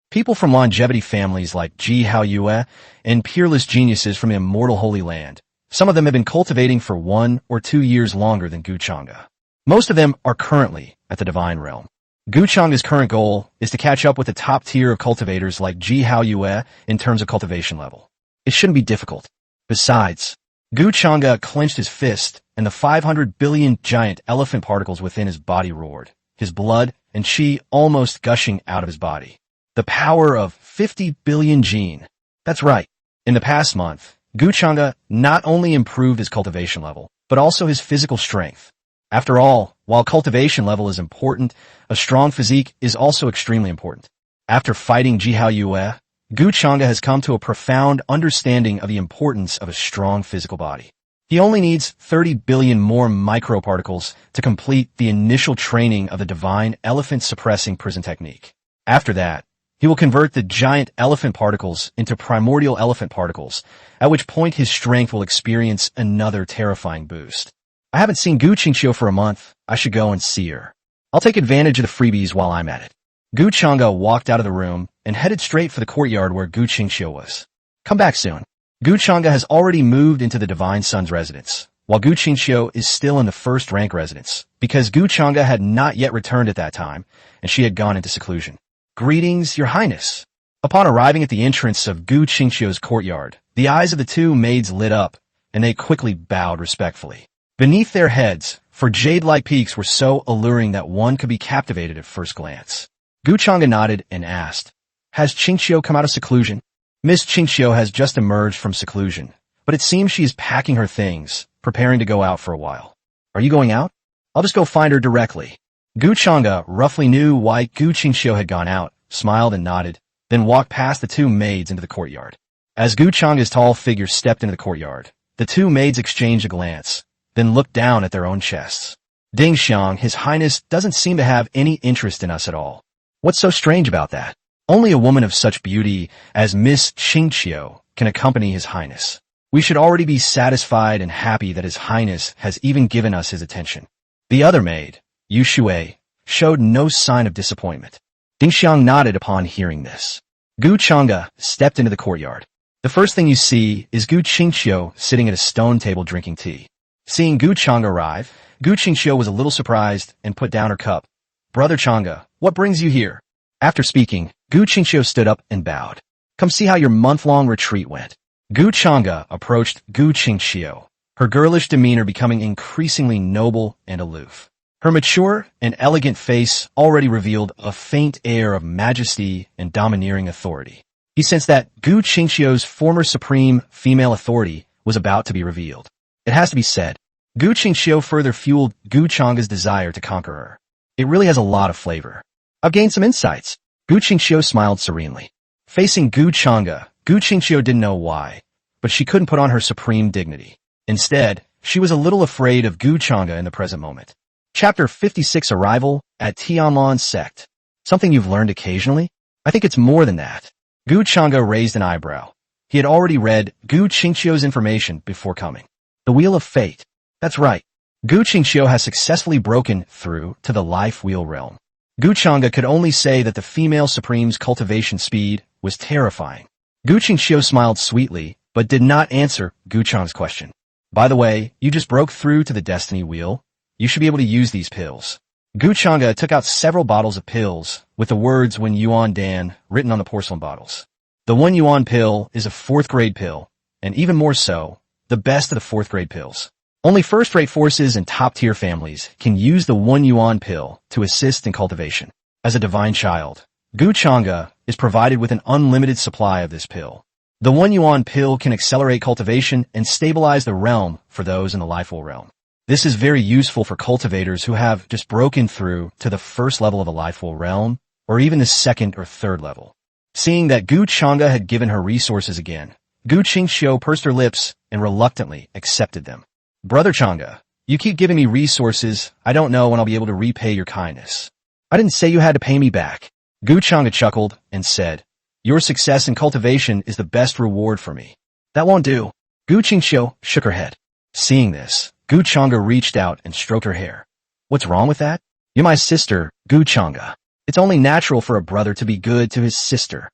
S1: People from longevity families like Ji Haoyue and peerless geniuses from the immortal Holy Land. Some of them have been cultivating for 1 or 2 years longer than Guchanga. Most of them are currently at the Divine Realm. Guchanga's current goal is to catch up with the top tier of cultivators like Ji Haoyue in terms of cultivation level. It shouldn't be difficult. Besides, Guchanga clenched his fist and the 500 billion giant elephant particles within his body roared, his blood and qi almost gushing out of his body. The power of 50 billion gene. That's right. In the past month, Guchanga not only improved his cultivation level, but also his physical strength. After all, while cultivation level is important, a strong physique is also extremely important. After fighting Ji Haoyue, Guchanga has come to a profound understanding of the importance of a strong physical body. He only needs 30 billion more microparticles to complete the initial training of the divine elephant-suppressing prison technique. After that, he will convert the giant elephant particles into primordial elephant particles, at which point his strength will experience another terrifying boost. I haven't seen Gu Qingxiu for a month. I should go and see her. I'll take advantage of the freebies while I'm at it. Gu Chang'e walked out of the room and headed straight for the courtyard where Gu Qingxiu was. Come back soon. Gu Chang'e has already moved into the Divine Sun's residence, while Gu Qingxiu is still in the first-rank residence, because Gu Chang'e had not yet returned at that time, and she had gone into seclusion. Greetings, Your Highness. Upon arriving at the entrance of Gu Qingxiu's courtyard, the eyes of the two maids lit up, and they quickly bowed respectfully. Beneath their heads, for jade-like peaks were so alluring that one could be captivated at first glance. Gu Chang'e nodded and asked, Has Qingxiu come out of seclusion? Miss Qingxiu has just emerged from seclusion, but it seems she is packing her things, preparing to go out for a while. Are you going out? I'll just go find her directly. Gu Chang'e roughly knew why Gu Qingxiu had gone out, smiled and nodded, then walked past the two maids into the courtyard. As Gu Chang'e's tall figure stepped into the courtyard, the two maids exchanged a glance, then looked down at their own chests. Ding Xiang, His Highness doesn't seem to have any interest in us at all. What's so strange about that? Only a woman of such beauty as Miss Qingxiu can accompany His Highness. We should already be satisfied and happy that His Highness has even given us his attention. The other maid, Yu Shui, showed no sign of disappointment. Ding Xiang nodded upon hearing this. Gu Chang'e stepped into the courtyard. The first thing you see is Gu Qingxiu sitting at a stone table drinking tea. Seeing Gu Chang'e arrive, Gu Qingxiu was a little surprised and put down her cup. Brother Chang'e, what brings you here? After speaking, Gu Qingxiu stood up and bowed. Come see how your month-long retreat went. Gu Chang'e approached Gu Qingxiu, her girlish demeanor becoming increasingly noble and aloof. Her mature and elegant face already revealed a faint air of majesty and domineering authority. He sensed that Gu Qingxiu's former supreme female authority was about to be revealed. It has to be said, Gu Qingxiu further fueled Gu Chang'e's desire to conquer her. It really has a lot of flavor. I've gained some insights. Gu Qingxiu smiled serenely. Facing Gu Chang'e, Gu Qingxiu didn't know why, but she couldn't put on her supreme dignity. Instead, she was a little afraid of Gu Chang'e in the present moment. Chapter 56 Arrival at Tianlan Sect. Something you've learned occasionally? I think it's more than that. Gu Chang'e raised an eyebrow. He had already read Gu Qingxiu's information before coming. The Wheel of Fate. That's right. Gu Qingxiu has successfully broken through to the Life Wheel realm. Gu Chang'e could only say that the female supreme's cultivation speed was terrifying. Gu Qingxiu smiled sweetly, but did not answer Gu Chang'e's question. By the way, you just broke through to the Destiny Wheel. You should be able to use these pills. Gu Chang'e took out several bottles of pills with the words Wen Yuan Dan written on the porcelain bottles. The 1 yuan pill is a 4th grade pill, and even more so, the best of the 4th grade pills. Only first-rate forces and top-tier families can use the 1 yuan pill to assist in cultivation. As a divine child, Gu Chang'e is provided with an unlimited supply of this pill. The 1 yuan pill can accelerate cultivation and stabilize the realm for those in the Lifewell realm. This is very useful for cultivators who have just broken through to the first level of a Lifewell realm, or even the 2nd or 3rd level. Seeing that Gu Chang'e had given her resources again, Gu Qingxiu pursed her lips and reluctantly accepted them. Brother Chang'e, you keep giving me resources. I don't know when I'll be able to repay your kindness. I didn't say you had to pay me back. Gu Chang'e chuckled and said, Your success in cultivation is the best reward for me. That won't do. Gu Qingxiu shook her head. Seeing this, Gu Chang'e reached out and stroked her hair. What's wrong with that? You're my sister, Gu Chang'e. It's only natural for a brother to be good to his sister.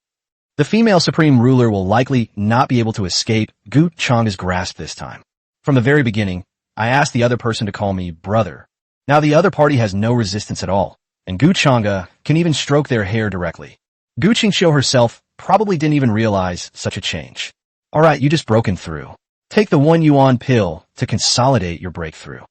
S1: The female supreme ruler will likely not be able to escape Gu Chang'e's grasp this time. From the very beginning, I asked the other person to call me brother. Now the other party has no resistance at all, and Gu Chang'e can even stroke their hair directly. Gu Qingxiu herself probably didn't even realize such a change. Alright, you just broken through. Take the 1 yuan pill to consolidate your breakthrough.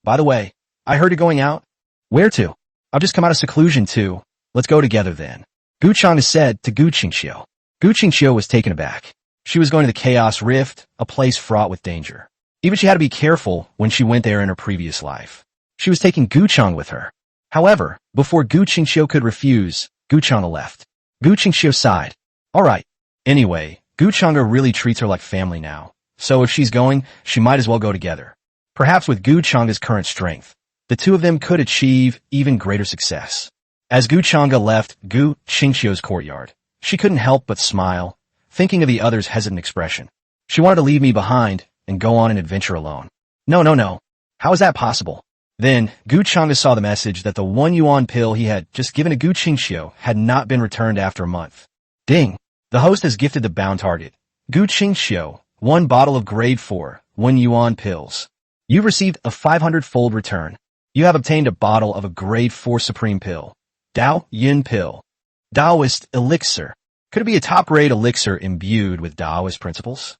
S1: By the way, I heard you're going out. Where to? I've just come out of seclusion too. Let's go together then. Gu Chang'e said to Gu Qingxiu. Gu Qingxiu was taken aback. She was going to the Chaos Rift, a place fraught with danger. Even she had to be careful when she went there in her previous life. She was taking Gu Chang'e with her. However, before Gu Qingxiu could refuse, Gu Chang'e left. Gu Qingxiu sighed. Alright. Anyway, Gu Chang'e really treats her like family now. So if she's going, she might as well go together. Perhaps with Gu Chang'e's current strength, the two of them could achieve even greater success. As Gu Chang'e left Gu Qingxiu's courtyard, she couldn't help but smile, thinking of the other's hesitant expression. She wanted to leave me behind and go on an adventure alone. No. How is that possible? Then, Gu Chang'e saw the message that the 1 yuan pill he had just given to Gu Qingxiu had not been returned after a month. Ding! The host has gifted the bound target, Gu Qingxiu, 1 bottle of grade 4, 1 yuan pills. You've received a 500-fold return. You have obtained a bottle of a grade 4 supreme pill, Dao Yin pill, Taoist elixir. Could it be a top-grade elixir imbued with Taoist principles?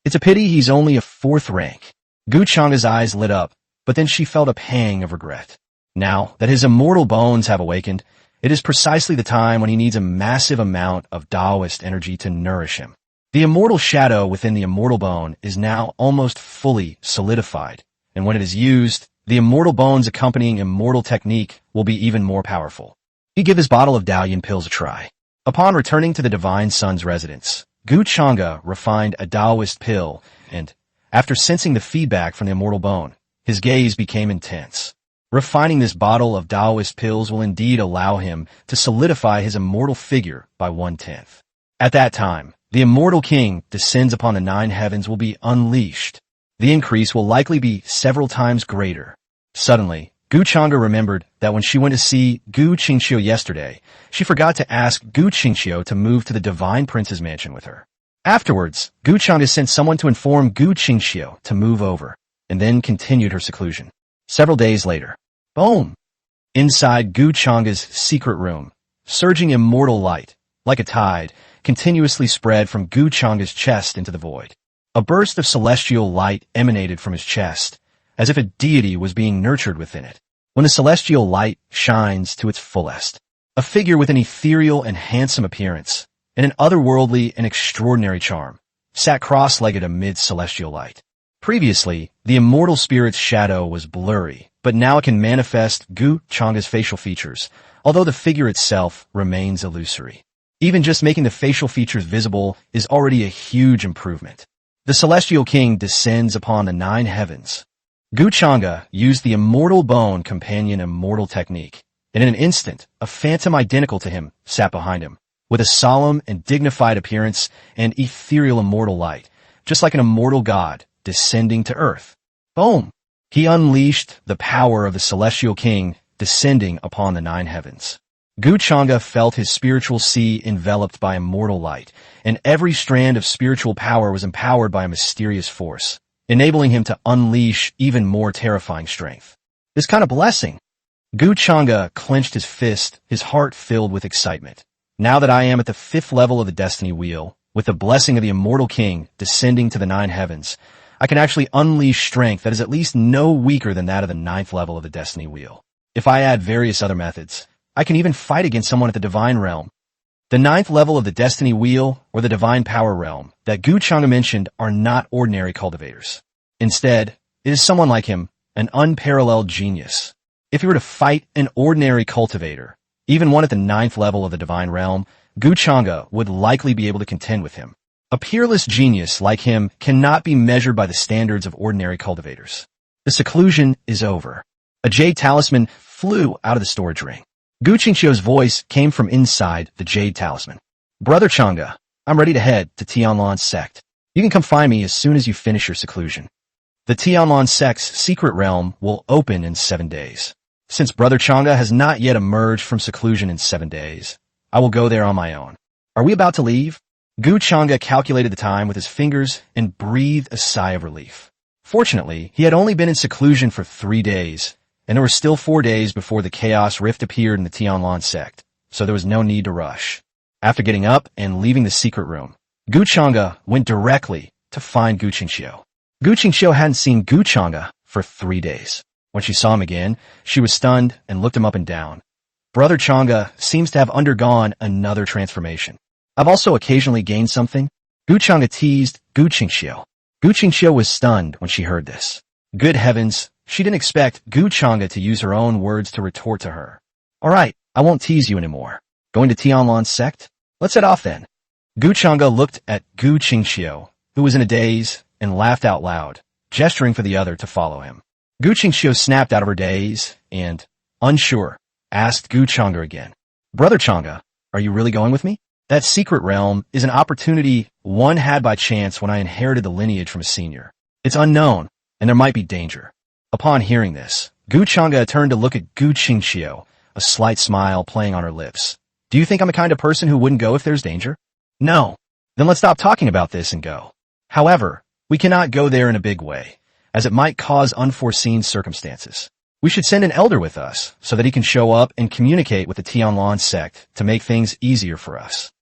S1: It's a pity he's only a 4th rank. Gu Chang'e's eyes lit up, but then she felt a pang of regret. Now that his immortal bones have awakened, it is precisely the time when he needs a massive amount of Taoist energy to nourish him. The immortal shadow within the immortal bone is now almost fully solidified, and when it is used, the immortal bone's accompanying immortal technique will be even more powerful. He gave his bottle of Daoyin pills a try. Upon returning to the Divine Son's residence, Gu Chang'e refined a Taoist pill, and, after sensing the feedback from the immortal bone, his gaze became intense. Refining this bottle of Taoist pills will indeed allow him to solidify his immortal figure by 1/10. At that time, the immortal king descends upon the 9 heavens will be unleashed. The increase will likely be several times greater. Suddenly, Gu Chang'e remembered that when she went to see Gu Qingxiu yesterday, she forgot to ask Gu Qingxiu to move to the Divine Prince's mansion with her. Afterwards, Gu Chang'e sent someone to inform Gu Qingxiu to move over, and then continued her seclusion. Several days later, boom! Inside Gu Chang'e's secret room, surging immortal light, like a tide, continuously spread from Gu Chang'e's chest into the void. A burst of celestial light emanated from his chest, as if a deity was being nurtured within it. When the celestial light shines to its fullest, a figure with an ethereal and handsome appearance, and an otherworldly and extraordinary charm, sat cross-legged amid celestial light. Previously, the immortal spirit's shadow was blurry, but now it can manifest Gu Chang'e's facial features, although the figure itself remains illusory. Even just making the facial features visible is already a huge improvement. The celestial king descends upon the 9 heavens. Gu Chang'e used the immortal bone companion immortal technique, and in an instant, a phantom identical to him sat behind him, with a solemn and dignified appearance and ethereal immortal light, just like an immortal god descending to earth. Boom! He unleashed the power of the celestial king descending upon the 9 heavens. Gu Chang'e felt his spiritual sea enveloped by immortal light, and every strand of spiritual power was empowered by a mysterious force, enabling him to unleash even more terrifying strength. This kind of blessing. Gu Chang'e clenched his fist, his heart filled with excitement. Now that I am at the 5th level of the destiny wheel, with the blessing of the immortal king descending to the 9 heavens, I can actually unleash strength that is at least no weaker than that of the 9th level of the destiny wheel. If I add various other methods, I can even fight against someone at the divine realm. The 9th level of the destiny wheel or the divine power realm that Gu Chang'e mentioned are not ordinary cultivators. Instead, it is someone like him, an unparalleled genius. If he were to fight an ordinary cultivator, even one at the 9th level of the divine realm, Gu Chang'e would likely be able to contend with him. A peerless genius like him cannot be measured by the standards of ordinary cultivators. The seclusion is over. A jade talisman flew out of the storage ring. Gu Qingxiu's voice came from inside the jade talisman. Brother Chang'e, I'm ready to head to Tianlan's sect. You can come find me as soon as you finish your seclusion. The Tianlan sect's secret realm will open in 7 days. Since Brother Chang'e has not yet emerged from seclusion in 7 days, I will go there on my own. Are we about to leave? Gu Chang'e calculated the time with his fingers and breathed a sigh of relief. Fortunately, he had only been in seclusion for 3 days, and there were still 4 days before the Chaos Rift appeared in the Tianlan sect, so there was no need to rush. After getting up and leaving the secret room, Gu Chang'e went directly to find Gu Qingxiu. Gu Qingxiu hadn't seen Gu Chang'e for 3 days. When she saw him again, she was stunned and looked him up and down. Brother Chang'e seems to have undergone another transformation. I've also occasionally gained something. Gu Chang'e teased Gu Qingxiu. Gu Qingxiu was stunned when she heard this. Good heavens, she didn't expect Gu Chang'e to use her own words to retort to her. All right, I won't tease you anymore. Going to Tianlan's sect? Let's head off then. Gu Chang'e looked at Gu Qingxiu, who was in a daze, and laughed out loud, gesturing for the other to follow him. Gu Qingxiu snapped out of her daze and, unsure, asked Gu Chang'e again. Brother Chang'e, are you really going with me? That secret realm is an opportunity one had by chance when I inherited the lineage from a senior. It's unknown, and there might be danger. Upon hearing this, Gu Chang'e turned to look at Gu Qingxiu, a slight smile playing on her lips. Do you think I'm the kind of person who wouldn't go if there's danger? No. Then let's stop talking about this and go. However, we cannot go there in a big way, as it might cause unforeseen circumstances. We should send an elder with us, so that he can show up and communicate with the Tianlan sect to make things easier for us.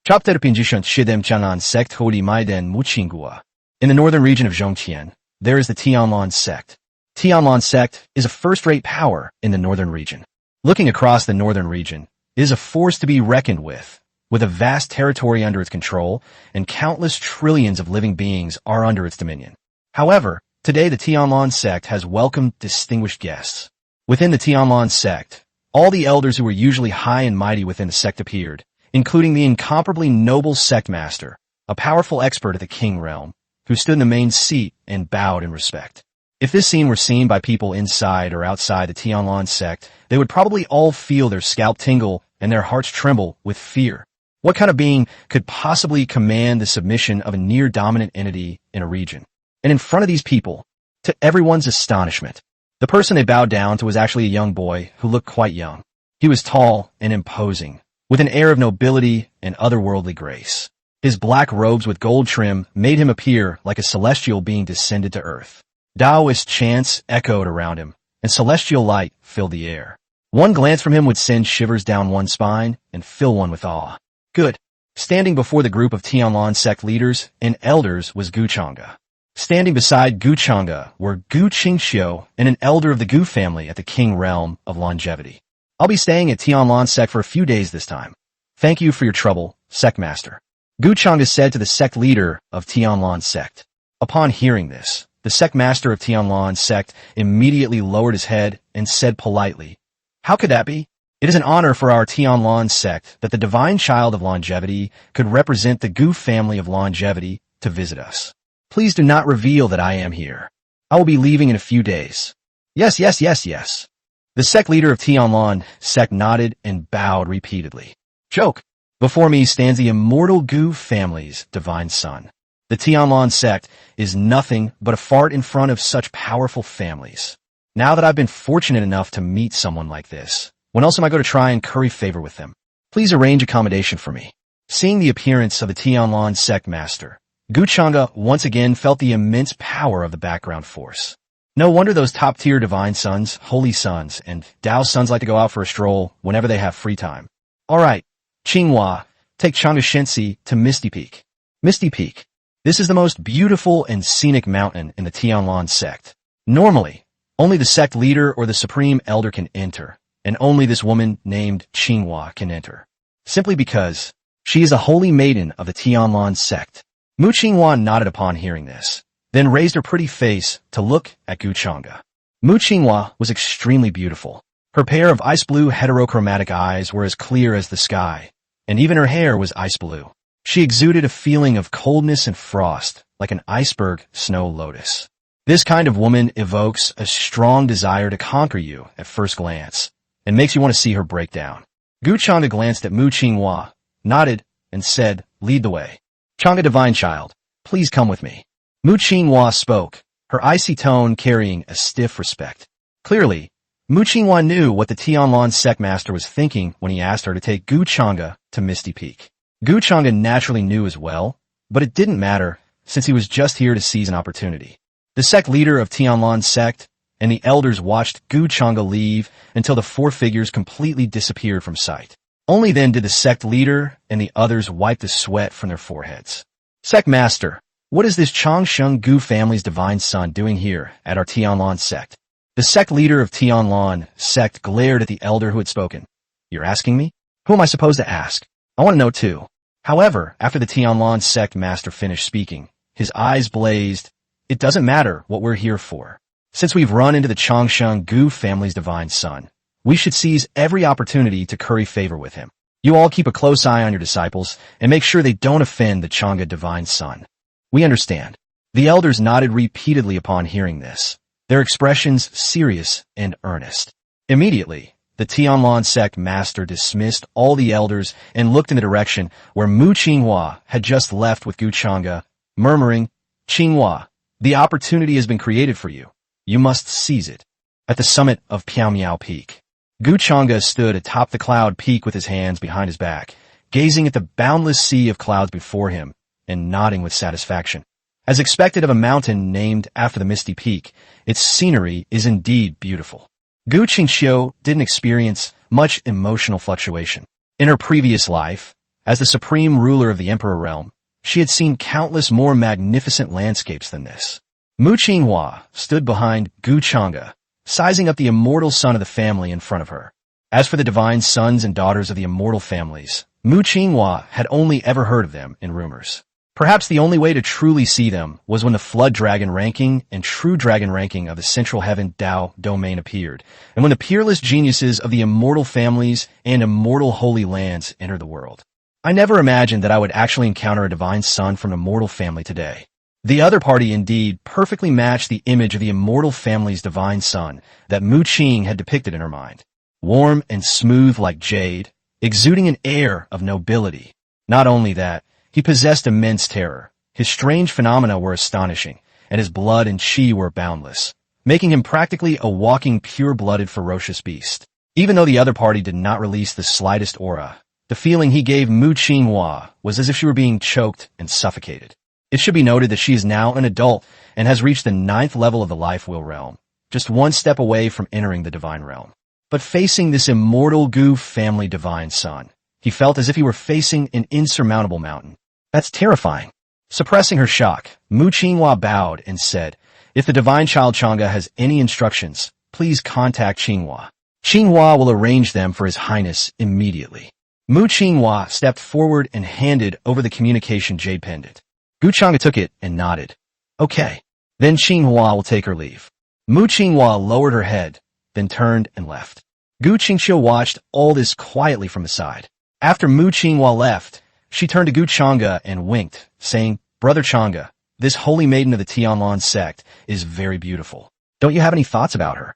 S1: Chapter 57 Tianlan sect Hodi Maiden Muqingua. In the northern region of Zhongqian, there is the Tianlan sect. Tianlan sect is a first-rate power in the northern region. Looking across the northern region, it is a force to be reckoned with a vast territory under its control, and countless trillions of living beings are under its dominion. However, today the Tianlan sect has welcomed distinguished guests. Within the Tianlan sect, all the elders who were usually high and mighty within the sect appeared, including the incomparably noble sect master, a powerful expert of the King realm, who stood in the main seat and bowed in respect. If this scene were seen by people inside or outside the Tianlan sect, they would probably all feel their scalp tingle and their hearts tremble with fear. What kind of being could possibly command the submission of a near-dominant entity in a region? And in front of these people, to everyone's astonishment, the person they bowed down to was actually a young boy who looked quite young. He was tall and imposing, with an air of nobility and otherworldly grace. His black robes with gold trim made him appear like a celestial being descended to earth. Taoist chants echoed around him, and celestial light filled the air. One glance from him would send shivers down one's spine and fill one with awe. Good. Standing before the group of Tianlan sect leaders and elders was Gu Chang'e. Standing beside Gu Chang'e were Gu Qingxiu and an elder of the Gu family at the King realm of longevity. I'll be staying at Tianlan sect for a few days this time. Thank you for your trouble, sect master. Gu Chang'e said to the sect leader of Tianlan sect. Upon hearing this, the sect master of Tianlan sect immediately lowered his head and said politely, "How could that be? It is an honor for our Tianlan sect that the divine child of longevity could represent the Gu family of longevity to visit us. Please do not reveal that I am here. I will be leaving in a few days." Yes. The sect leader of Tianlan sect nodded and bowed repeatedly. Joke. Before me stands the immortal Gu family's divine son. The Tianlan sect is nothing but a fart in front of such powerful families. Now that I've been fortunate enough to meet someone like this, when else am I going to try and curry favor with them? Please arrange accommodation for me. Seeing the appearance of the Tianlan sect master, Gu Chang'e once again felt the immense power of the background force. No wonder those top-tier divine sons, holy sons, and Dao sons like to go out for a stroll whenever they have free time. All right, Qinghua, take Chang'e Shensi to Misty Peak. Misty Peak. This is the most beautiful and scenic mountain in the Tianlan sect. Normally, only the sect leader or the supreme elder can enter, and only this woman named Qinghua can enter. Simply because she is a holy maiden of the Tianlan sect. Mu Qinghua nodded upon hearing this, then raised her pretty face to look at Gu Chang'e. Mu Qinghua was extremely beautiful. Her pair of ice blue heterochromatic eyes were as clear as the sky, and even her hair was ice blue. She exuded a feeling of coldness and frost, like an iceberg snow lotus. This kind of woman evokes a strong desire to conquer you at first glance, and makes you want to see her break down. Gu Chang'e glanced at Mu Qinghua, nodded, and said, "Lead the way. Chang'e divine child, please come with me." Mu Qinghua spoke, her icy tone carrying a stiff respect. Clearly, Mu Qinghua knew what the Tianlan sect master was thinking when he asked her to take Gu Chang'e to Misty Peak. Gu Chang'e naturally knew as well, but it didn't matter since he was just here to seize an opportunity. The sect leader of Tianlan sect and the elders watched Gu Chang'e leave until the four figures completely disappeared from sight. Only then did the sect leader and the others wipe the sweat from their foreheads. "Sect master, what is this Changsheng Gu family's divine son doing here at our Tianlan sect?" The sect leader of Tianlan sect glared at the elder who had spoken. "You're asking me? Who am I supposed to ask? I want to know too." However, after the Tianlan sect master finished speaking, his eyes blazed. "It doesn't matter what we're here for. Since we've run into the Changsheng Gu family's divine son, we should seize every opportunity to curry favor with him. You all keep a close eye on your disciples and make sure they don't offend the Chang'e divine son." "We understand." The elders nodded repeatedly upon hearing this, their expressions serious and earnest. Immediately, the Tianlan sect master dismissed all the elders and looked in the direction where Mu Qinghua had just left with Gu Chang'e, murmuring, "Qinghua, the opportunity has been created for you. You must seize it. At the summit of Piao Miao Peak, Gu Chengda stood atop the cloud peak with his hands behind his back, gazing at the boundless sea of clouds before him and nodding with satisfaction. As expected of a mountain named after the misty peak, its scenery is indeed beautiful. Gu Qingxiu didn't experience much emotional fluctuation. In her previous life, as the supreme ruler of the Emperor realm, she had seen countless more magnificent landscapes than this. Mu Qinghua stood behind Gu Chengda, sizing up the immortal son of the family in front of her. As for the divine sons and daughters of the immortal families, Mu Qinghua had only ever heard of them in rumors. Perhaps the only way to truly see them was when the Flood Dragon ranking and True Dragon ranking of the Central Heaven Dao domain appeared, and when the peerless geniuses of the immortal families and immortal holy lands entered the world. I never imagined that I would actually encounter a divine son from an immortal family today. The other party indeed perfectly matched the image of the immortal family's divine son that Mu Qing had depicted in her mind. Warm and smooth like jade, exuding an air of nobility. Not only that, he possessed immense terror. His strange phenomena were astonishing, and his blood and qi were boundless, making him practically a walking pure-blooded ferocious beast. Even though the other party did not release the slightest aura, the feeling he gave Mu Qinghua was as if she were being choked and suffocated. It should be noted that she is now an adult and has reached the 9th level of the life wheel realm, just one step away from entering the divine realm. But facing this immortal Gu family divine son, he felt as if he were facing an insurmountable mountain. That's terrifying. Suppressing her shock, Mu Qinghua bowed and said, "If the divine child Chang'e has any instructions, please contact Qinghua. Qinghua will arrange them for His Highness immediately." Mu Qinghua stepped forward and handed over the communication jade pendant. Gu Chengda took it and nodded. "Okay. Then Qinghua will take her leave." Mu Qinghua lowered her head, then turned and left. Gu Qingxiu watched all this quietly from the side. After Mu Qinghua left, she turned to Gu Chengda and winked, saying, "Brother Chengda, this holy maiden of the Tianlan sect is very beautiful. Don't you have any thoughts about her?"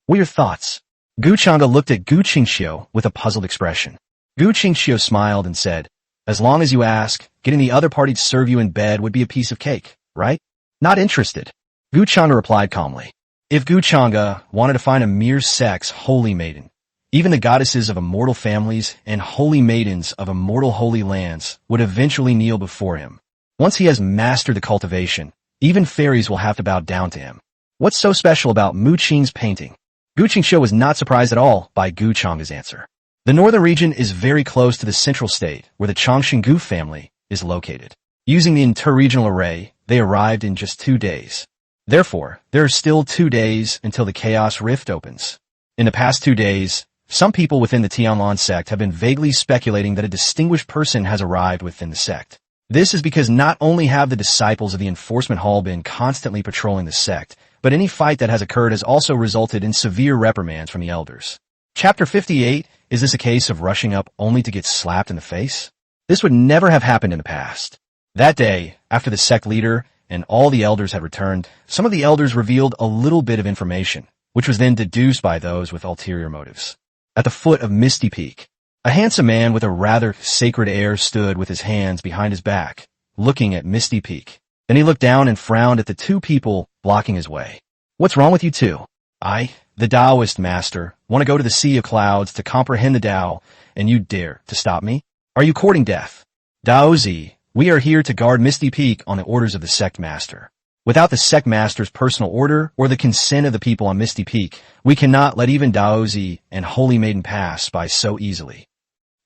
S1: "What are your thoughts?" Gu Chengda looked at Gu Qingxiu with a puzzled expression. Gu Qingxiu smiled and said, "As long as you ask, getting the other party to serve you in bed would be a piece of cake, right?" "Not interested." Gu Chengda replied calmly. If Gu Chengda wanted to find a mere sex holy maiden, even the goddesses of immortal families and holy maidens of immortal holy lands would eventually kneel before him. Once he has mastered the cultivation, even fairies will have to bow down to him. What's so special about Mu Qing's painting? Gu Qingxiu was not surprised at all by Gu Chengda's answer. The northern region is very close to the central state, where the Chongqing Gu family is located. Using the interregional array, they arrived in just 2 days. Therefore, there are still 2 days until the Chaos Rift opens. In the past 2 days, some people within the Tianlan sect have been vaguely speculating that a distinguished person has arrived within the sect. This is because not only have the disciples of the Enforcement Hall been constantly patrolling the sect, but any fight that has occurred has also resulted in severe reprimands from the elders. Chapter 58, is this a case of rushing up only to get slapped in the face? This would never have happened in the past. That day, after the sect leader and all the elders had returned, some of the elders revealed a little bit of information, which was then deduced by those with ulterior motives. At the foot of Misty Peak, a handsome man with a rather sacred air stood with his hands behind his back, looking at Misty Peak. Then he looked down and frowned at the 2 people blocking his way. "What's wrong with you 2? I, the Taoist master, want to go to the Sea of Clouds to comprehend the Tao, and you dare to stop me? Are you courting death?" "Daozi, we are here to guard Misty Peak on the orders of the sect master. Without the sect master's personal order or the consent of the people on Misty Peak, we cannot let even Daozi and Holy Maiden pass by so easily.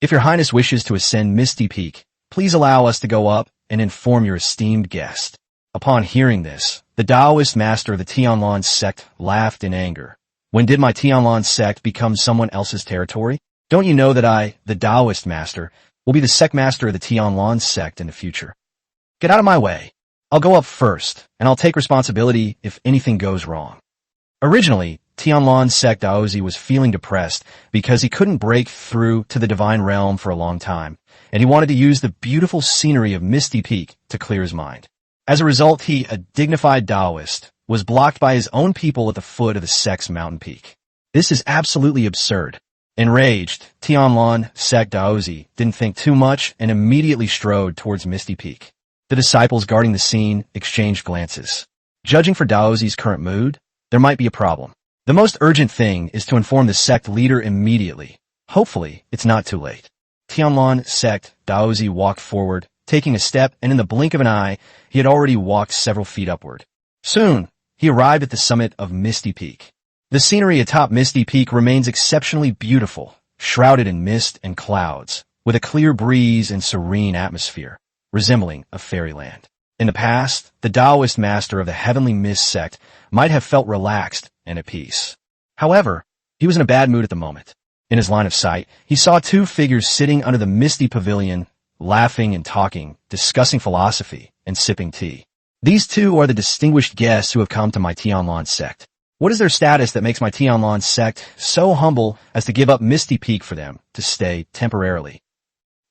S1: If your highness wishes to ascend Misty Peak, please allow us to go up and inform your esteemed guest." Upon hearing this, the Taoist master of the Tianlan sect laughed in anger. "When did my Tianlan sect become someone else's territory? Don't you know that I, the Taoist master, will be the sect master of the Tianlan sect in the future? Get out of my way. I'll go up first, and I'll take responsibility if anything goes wrong." Originally, Tianlan sect Daozi was feeling depressed because he couldn't break through to the divine realm for a long time, and he wanted to use the beautiful scenery of Misty Peak to clear his mind. As a result, he, a dignified Taoist, was blocked by his own people at the foot of the sect's mountain peak. This is absolutely absurd. Enraged, Tianlan sect Daozi didn't think too much and immediately strode towards Misty Peak. The disciples guarding the scene exchanged glances. Judging for Daozi's current mood, there might be a problem. The most urgent thing is to inform the sect leader immediately. Hopefully, it's not too late. Tianlan sect Daozi walked forward, taking a step, and in the blink of an eye, he had already walked several feet upward. Soon, he arrived at the summit of Misty Peak. The scenery atop Misty Peak remains exceptionally beautiful, shrouded in mist and clouds, with a clear breeze and serene atmosphere, resembling a fairyland. In the past, the Taoist master of the Heavenly Mist sect might have felt relaxed and at peace. However, he was in a bad mood at the moment. In his line of sight, he saw two figures sitting under the misty pavilion, laughing and talking, discussing philosophy, and sipping tea. These two are the distinguished guests who have come to my Tianlan sect. What is their status that makes my Tianlan sect so humble as to give up Misty Peak for them to stay temporarily?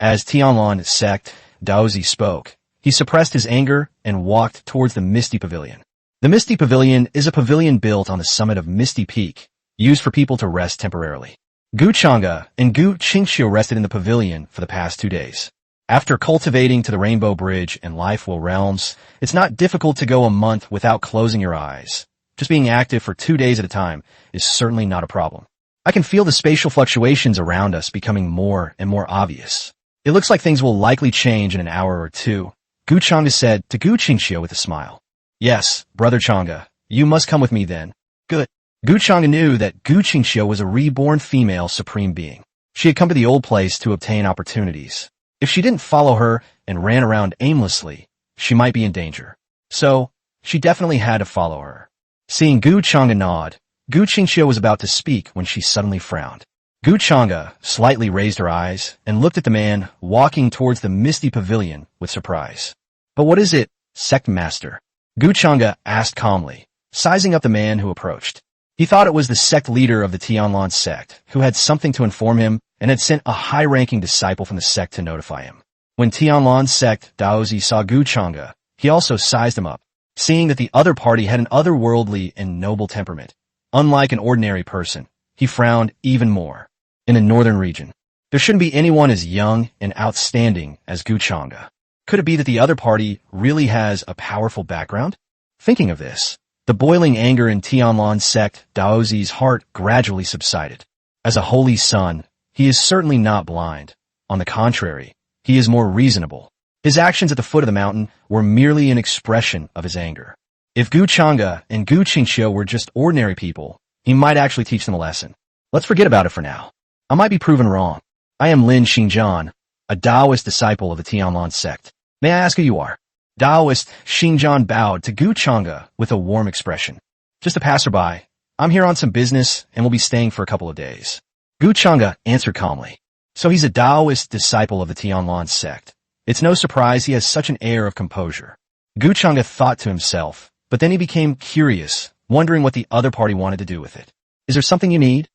S1: As Tianlan sect Daozi spoke, he suppressed his anger and walked towards the Misty Pavilion. The Misty Pavilion is a pavilion built on the summit of Misty Peak, used for people to rest temporarily. Gu Chengda and Gu Qingxiu rested in the pavilion for the past 2 days. After cultivating to the Rainbow Bridge and Life Will Realms, it's not difficult to go a month without closing your eyes. Just being active for 2 days at a time is certainly not a problem. I can feel the spatial fluctuations around us becoming more and more obvious. It looks like things will likely change in an hour or two, Gu Chengda said to Gu Qingxiu with a smile. Yes, brother Chengda, you must come with me then. Good. Gu Chengda knew that Gu Qingxiu was a reborn female supreme being. She had come to the old place to obtain opportunities. If she didn't follow her and ran around aimlessly, she might be in danger. So, she definitely had to follow her. Seeing Gu Chengda nod, Gu Qingxiu was about to speak when she suddenly frowned. Gu Chengda slightly raised her eyes and looked at the man walking towards the misty pavilion with surprise. But what is it, sect master? Gu Chengda asked calmly, sizing up the man who approached. He thought it was the sect leader of the Tianlan sect, who had something to inform him and had sent a high-ranking disciple from the sect to notify him. When Tianlan sect Daozi saw Gu Chengda, he also sized him up, seeing that the other party had an otherworldly and noble temperament. Unlike an ordinary person, he frowned even more. In the northern region, there shouldn't be anyone as young and outstanding as Gu Chengda. Could it be that the other party really has a powerful background? Thinking of this, the boiling anger in Tianlan sect Daozi's heart gradually subsided. As a holy son, he is certainly not blind. On the contrary, he is more reasonable. His actions at the foot of the mountain were merely an expression of his anger. If Gu Chengda and Gu Qingxiu were just ordinary people, he might actually teach them a lesson. Let's forget about it for now. I might be proven wrong. I am Lin Xingjian, a Taoist disciple of the Tianlan sect. May I ask who you are? Taoist Xingjian bowed to Gu Chengda with a warm expression. Just a passerby. I'm here on some business and will be staying for a couple of days. Gu Chengda answered calmly. So he's a Taoist disciple of the Tianlan sect. It's no surprise he has such an air of composure. Gu Chengda thought to himself, but then he became curious, wondering what the other party wanted to do with it. Is there something you need?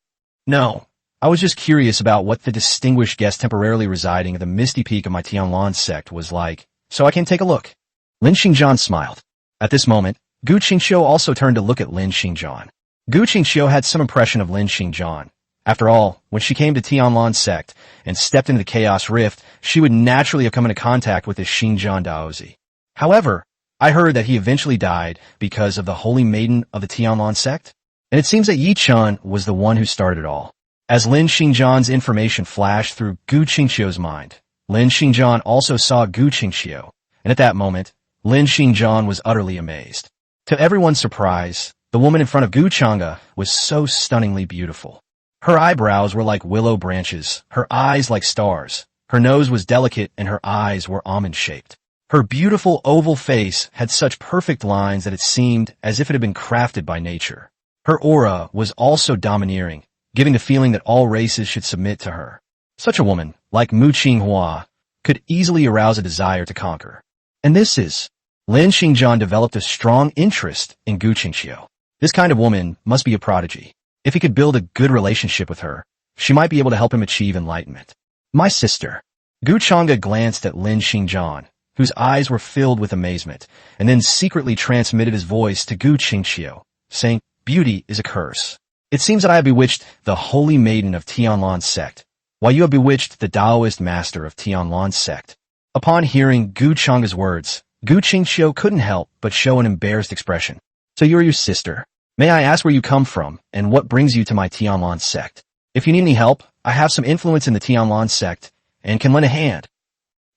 S1: No. I was just curious about what the distinguished guest temporarily residing at the misty peak of my Tianlan sect was like, so I can take a look. Lin Xingjian smiled. At this moment, Gu Qingxiu also turned to look at Lin Xingjian. Gu Qingxiu had some impression of Lin Xingjian. After all, when she came to Tianlan sect and stepped into the Chaos Rift, she would naturally have come into contact with the Xingjian Daozi. However, I heard that he eventually died because of the Holy Maiden of the Tianlan sect, and it seems that Yi Chun was the one who started it all. As Lin Xingjian's information flashed through Gu Qingxiu's mind, Lin Xingjian also saw Gu Qingxiu, and at that moment, Lin Xingjian was utterly amazed. To everyone's surprise, the woman in front of Gu Chengda was so stunningly beautiful. Her eyebrows were like willow branches, her eyes like stars, her nose was delicate and her eyes were almond-shaped. Her beautiful oval face had such perfect lines that it seemed as if it had been crafted by nature. Her aura was also domineering, giving the feeling that all races should submit to her. Such a woman, like Mu Qinghua, could easily arouse a desire to conquer. And this is... Lin Xingjian developed a strong interest in Gu Qingxiu. This kind of woman must be a prodigy. If he could build a good relationship with her, she might be able to help him achieve enlightenment. My sister. Gu Chengda glanced at Lin Xingjian, whose eyes were filled with amazement, and then secretly transmitted his voice to Gu Qingxiu, saying, Beauty is a curse. It seems that I have bewitched the Holy Maiden of Tianlan sect, while you have bewitched the Taoist master of Tianlan sect. Upon hearing Gu Chengda's words, Gu Qingxiu couldn't help but show an embarrassed expression. So you are your sister. May I ask where you come from and what brings you to my Tianlan sect? If you need any help, I have some influence in the Tianlan sect and can lend a hand.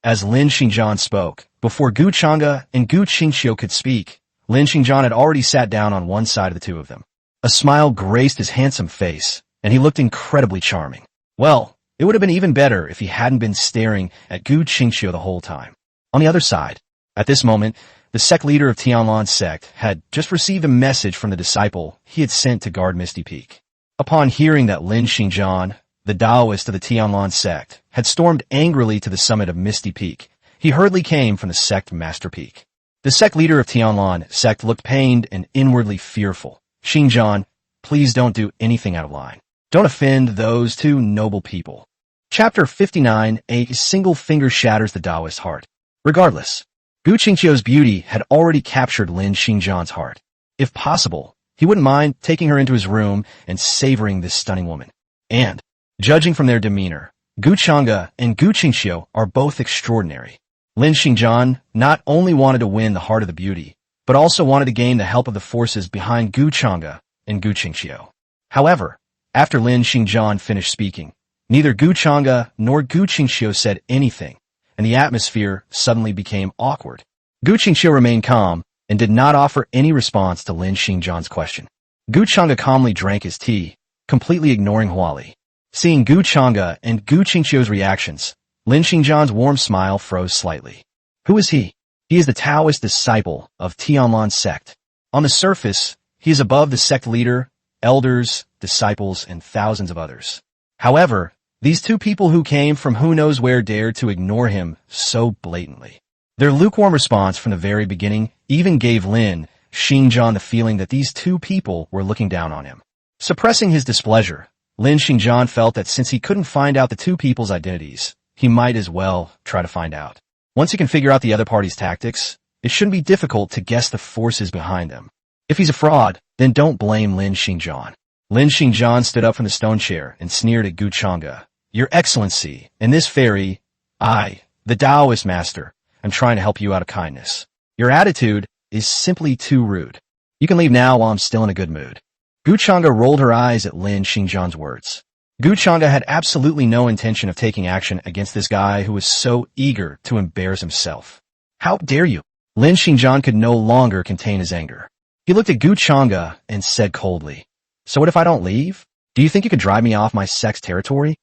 S1: As Lin Xingjian spoke, before Gu Chengda and Gu Qingxiu could speak, Lin Xingjian had already sat down on one side of the two of them. A smile graced his handsome face, and he looked incredibly charming. Well, it would have been even better if he hadn't been staring at Gu Qingxiu the whole time. On the other side, at this moment, the sect leader of Tianlan sect had just received a message from the disciple he had sent to guard Misty Peak. Upon hearing that Lin Xingjian, the Taoist of the Tianlan sect, had stormed angrily to the summit of Misty Peak, he hurriedly came from the sect Master Peak. The sect leader of Tianlan sect looked pained and inwardly fearful. Xingjian, please don't do anything out of line. Don't offend those two noble people. Chapter 59, A single finger shatters the Taoist heart. Regardless, Gu Qingxiu's beauty had already captured Lin Xingjian's heart. If possible, he wouldn't mind taking her into his room and savoring this stunning woman. And, judging from their demeanor, Gu Chengda and Gu Qingxiu are both extraordinary. Lin Xingjian not only wanted to win the heart of the beauty, but also wanted to gain the help of the forces behind Gu Chengda and Gu Qingxiu. However, after Lin Xingjian finished speaking, neither Gu Chengda nor Gu Qingxiu said anything, and the atmosphere suddenly became awkward. Gu Qingxiu remained calm and did not offer any response to Lin Xingjian's question. Gu Chengda calmly drank his tea, completely ignoring Huali. Seeing Gu Chengda and Gu Qingxiu's reactions, Lin Xingjian's warm smile froze slightly. Who is he? He is the Taoist disciple of Tianlan sect. On the surface, he is above the sect leader, elders, disciples, and thousands of others. However, these two people who came from who knows where dared to ignore him so blatantly. Their lukewarm response from the very beginning even gave Lin Xingjian the feeling that these two people were looking down on him. Suppressing his displeasure, Lin Xingjian felt that since he couldn't find out the two people's identities, he might as well try to find out. Once he can figure out the other party's tactics, it shouldn't be difficult to guess the forces behind them. If he's a fraud, then don't blame Lin Xingjian. Lin Xingjian stood up from the stone chair and sneered at Gu Chengda. Your Excellency, and this fairy, I, the Taoist master, am trying to help you out of kindness. Your attitude is simply too rude. You can leave now while I'm still in a good mood. Gu Chengda rolled her eyes at Lin Xingjian's words. Gu Chengda had absolutely no intention of taking action against this guy who was so eager to embarrass himself. How dare you? Lin Xingjian could no longer contain his anger. He looked at Gu Chengda and said coldly, So what if I don't leave? Do you think you could drive me off my sect's territory?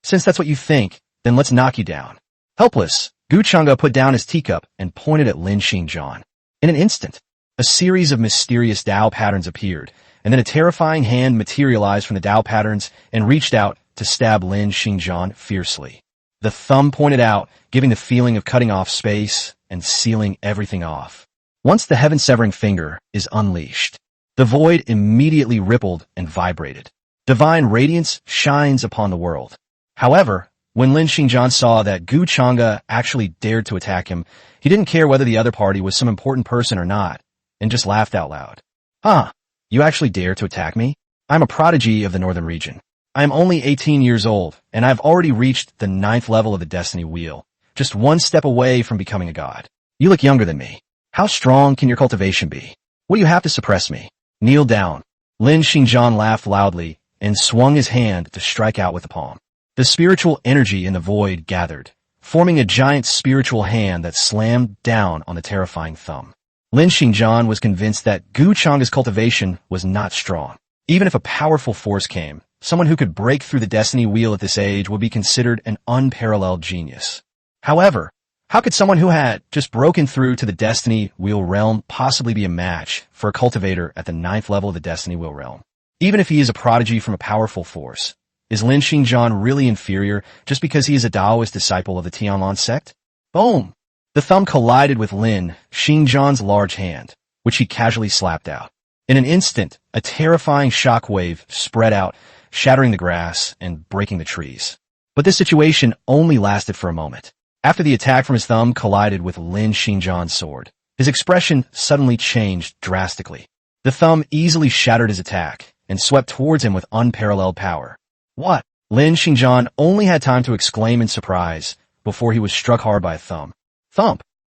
S1: Since that's what you think, then let's knock you down. Helpless, Gu Chengda put down his teacup and pointed at Lin Xingjian. In an instant, a series of mysterious Tao patterns appeared, and then a terrifying hand materialized from the Tao patterns and reached out to stab Lin Xingjian fiercely. The thumb pointed out, giving the feeling of cutting off space and sealing everything off. Once the heaven-severing finger is unleashed, the void immediately rippled and vibrated. Divine radiance shines upon the world. However, when Lin Xingjian saw that Gu Chengda actually dared to attack him, he didn't care whether the other party was some important person or not, and just laughed out loud. Huh, you actually dare to attack me? I'm a prodigy of the northern region. I am only 18 years old, and I've already reached the 9th level of the destiny wheel, just one step away from becoming a god. You look younger than me. How strong can your cultivation be? What do you have to suppress me? Kneel down. Lin Xingjian laughed loudly and swung his hand to strike out with the palm. The spiritual energy in the void gathered, forming a giant spiritual hand that slammed down on the terrifying thumb. Lin Xingjian was convinced that Gu Chengda's cultivation was not strong. Even if a powerful force came, someone who could break through the destiny wheel at this age would be considered an unparalleled genius. However, how could someone who had just broken through to the destiny wheel realm possibly be a match for a cultivator at the 9th level of the destiny wheel realm? Even if he is a prodigy from a powerful force, is Lin Xingjian really inferior just because he is a Taoist disciple of the Tianlan sect? Boom! The thumb collided with Lin Xingjian's large hand, which he casually slapped out. In an instant, a terrifying shockwave spread out, shattering the grass and breaking the trees. But this situation only lasted for a moment. After the attack from his thumb collided with Lin Xingjian's sword, his expression suddenly changed drastically. The thumb easily shattered his attack and swept towards him with unparalleled power. What? Lin Xingjian only had time to exclaim in surprise before he was struck hard by a thump.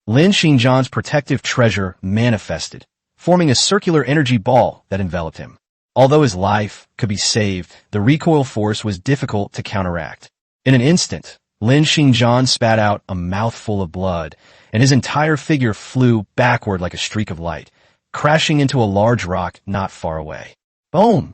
S1: Lin Xingjian's protective treasure manifested, forming a circular energy ball that enveloped him. Although his life could be saved, the recoil force was difficult to counteract. In an instant, Lin Xingjian spat out a mouthful of blood, and his entire figure flew backward like a streak of light, crashing into a large rock not far away. Boom!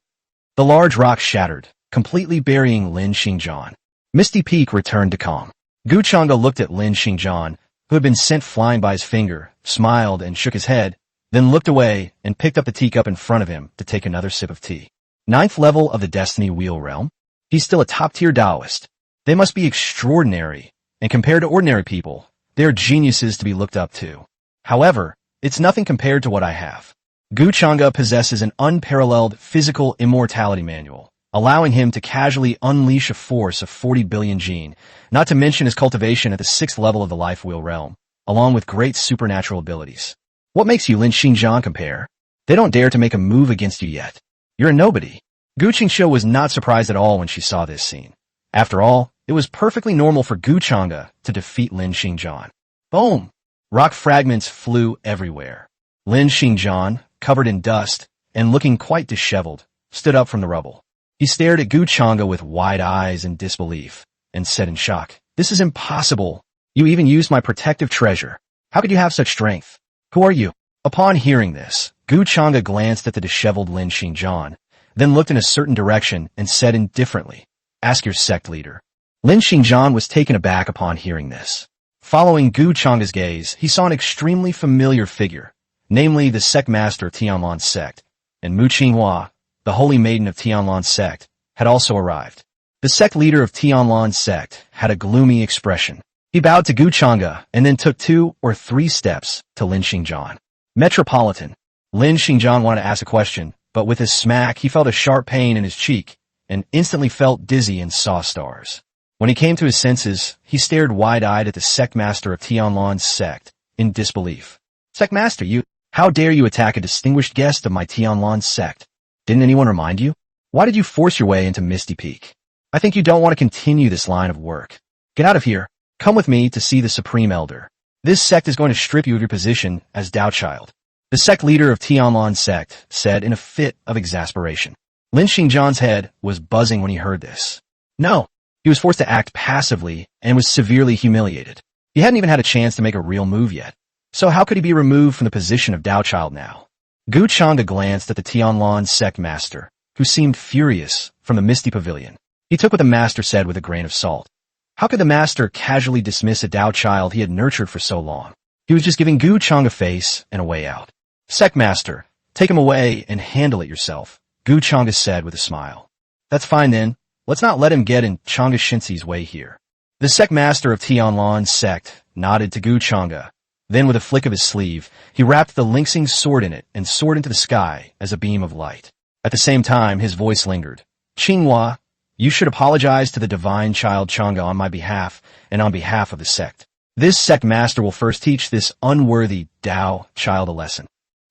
S1: The large rock shattered, completely burying Lin Xingjian. Misty Peak returned to calm. Gu Chang'e looked at Lin Xingjian, who had been sent flying by his finger, smiled and shook his head, then looked away and picked up the teacup in front of him to take another sip of tea. 9th level of the Destiny Wheel Realm? He's still a top-tier Taoist. They must be extraordinary, and compared to ordinary people, they are geniuses to be looked up to. However, it's nothing compared to what I have. Gu Chang'e possesses an unparalleled physical immortality manual, allowing him to casually unleash a force of 40 billion gene, not to mention his cultivation at the 6th level of the Life Wheel Realm, along with great supernatural abilities. What makes you Lin Xingjian compare? They don't dare to make a move against you yet. You're a nobody. Gu Qingshu was not surprised at all when she saw this scene. After all, it was perfectly normal for Gu Chang'e to defeat Lin Xingjian. Boom! Rock fragments flew everywhere. Lin Xingjian, covered in dust and looking quite disheveled, stood up from the rubble. He stared at Gu Chang'e with wide eyes in disbelief, and said in shock, "This is impossible. You even used my protective treasure. How could you have such strength? Who are you?" Upon hearing this, Gu Chang'e glanced at the disheveled Lin Xingjian, then looked in a certain direction and said indifferently, "Ask your sect leader." Lin Xingjian was taken aback upon hearing this. Following Gu Chang'e's gaze, he saw an extremely familiar figure, namely the sect master of Tianlan's sect, and Mu Qinghua, the holy maiden of Tianlan's sect, had also arrived. The sect leader of Tianlan's sect had a gloomy expression. He bowed to Gu Chang'e and then took 2 or 3 steps to Lin Xingjian. Metropolitan. Lin Xingjian wanted to ask a question, but with his smack he felt a sharp pain in his cheek and instantly felt dizzy and saw stars. When he came to his senses, he stared wide-eyed at the sect master of Tianlan's sect in disbelief. "Sect master, how dare you attack a distinguished guest of my Tianlan sect? Didn't anyone remind you? Why did you force your way into Misty Peak? I think you don't want to continue this line of work. Get out of here. Come with me to see the Supreme Elder. This sect is going to strip you of your position as Tao Child." The sect leader of Tianlan's sect said in a fit of exasperation. Lin Xingjian's head was buzzing when he heard this. No, he was forced to act passively and was severely humiliated. He hadn't even had a chance to make a real move yet. So how could he be removed from the position of Tao Child now? Gu Chang'e glanced at the Tianlan sect master, who seemed furious, from the misty pavilion. He took what the master said with a grain of salt. How could the master casually dismiss a Tao child he had nurtured for so long? He was just giving Gu Chang'e a face and a way out. "Sect master, take him away and handle it yourself," Gu Chang'e said with a smile. "That's fine then. Let's not let him get in Chang'e Shinxi's way here." The sect master of Tianlan's sect nodded to Gu Chang'e. Then with a flick of his sleeve, he wrapped the Linxing sword in it and soared into the sky as a beam of light. At the same time, his voice lingered. "Qinghua, you should apologize to the divine child Chang'e on my behalf and on behalf of the sect. This sect master will first teach this unworthy Tao child a lesson."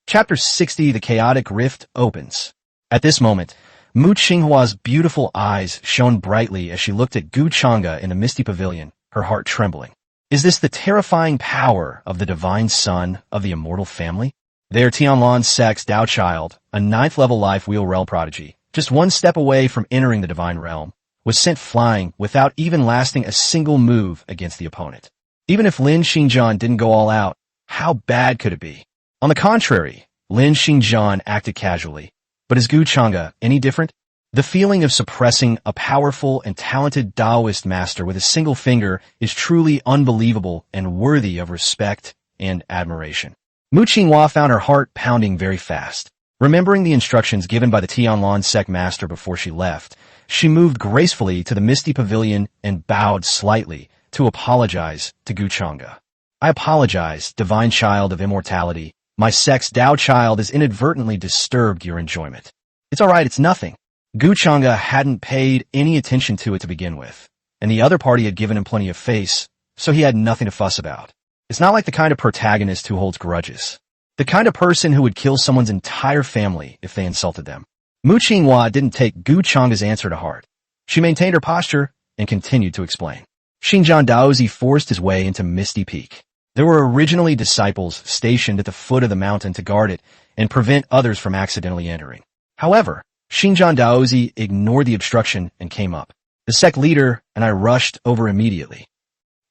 S1: Chapter 60, The Chaotic Rift opens. At this moment, Mu Qinghua's beautiful eyes shone brightly as she looked at Gu Chang'e in the misty pavilion, her heart trembling. Is this the terrifying power of the divine son of the immortal family? There Tianlan's sect's Tao child, a 9th level Life Wheel Realm prodigy, just one step away from entering the divine realm, was sent flying without even lasting a single move against the opponent. Even if Lin Xingjian didn't go all out, how bad could it be? On the contrary, Lin Xingjian acted casually. But is Gu Chang'e any different? The feeling of suppressing a powerful and talented Taoist master with a single finger is truly unbelievable and worthy of respect and admiration. Mu Qinghua found her heart pounding very fast. Remembering the instructions given by the Tianlan sect master before she left, she moved gracefully to the misty pavilion and bowed slightly to apologize to Gu Chang'e. "I apologize, divine child of immortality. My sect's Tao child has inadvertently disturbed your enjoyment." "It's all right, it's nothing." Gu Chang'e hadn't paid any attention to it to begin with, and the other party had given him plenty of face, so he had nothing to fuss about. It's not like the kind of protagonist who holds grudges. The kind of person who would kill someone's entire family if they insulted them. Mu Qinghua didn't take Gu Chang'e's answer to heart. She maintained her posture and continued to explain. Xingjian Daozi forced his way into Misty Peak. There were originally disciples stationed at the foot of the mountain to guard it, and prevent others from accidentally entering. However, Xinjiang Daozi ignored the obstruction and came up. The sect leader and I rushed over immediately.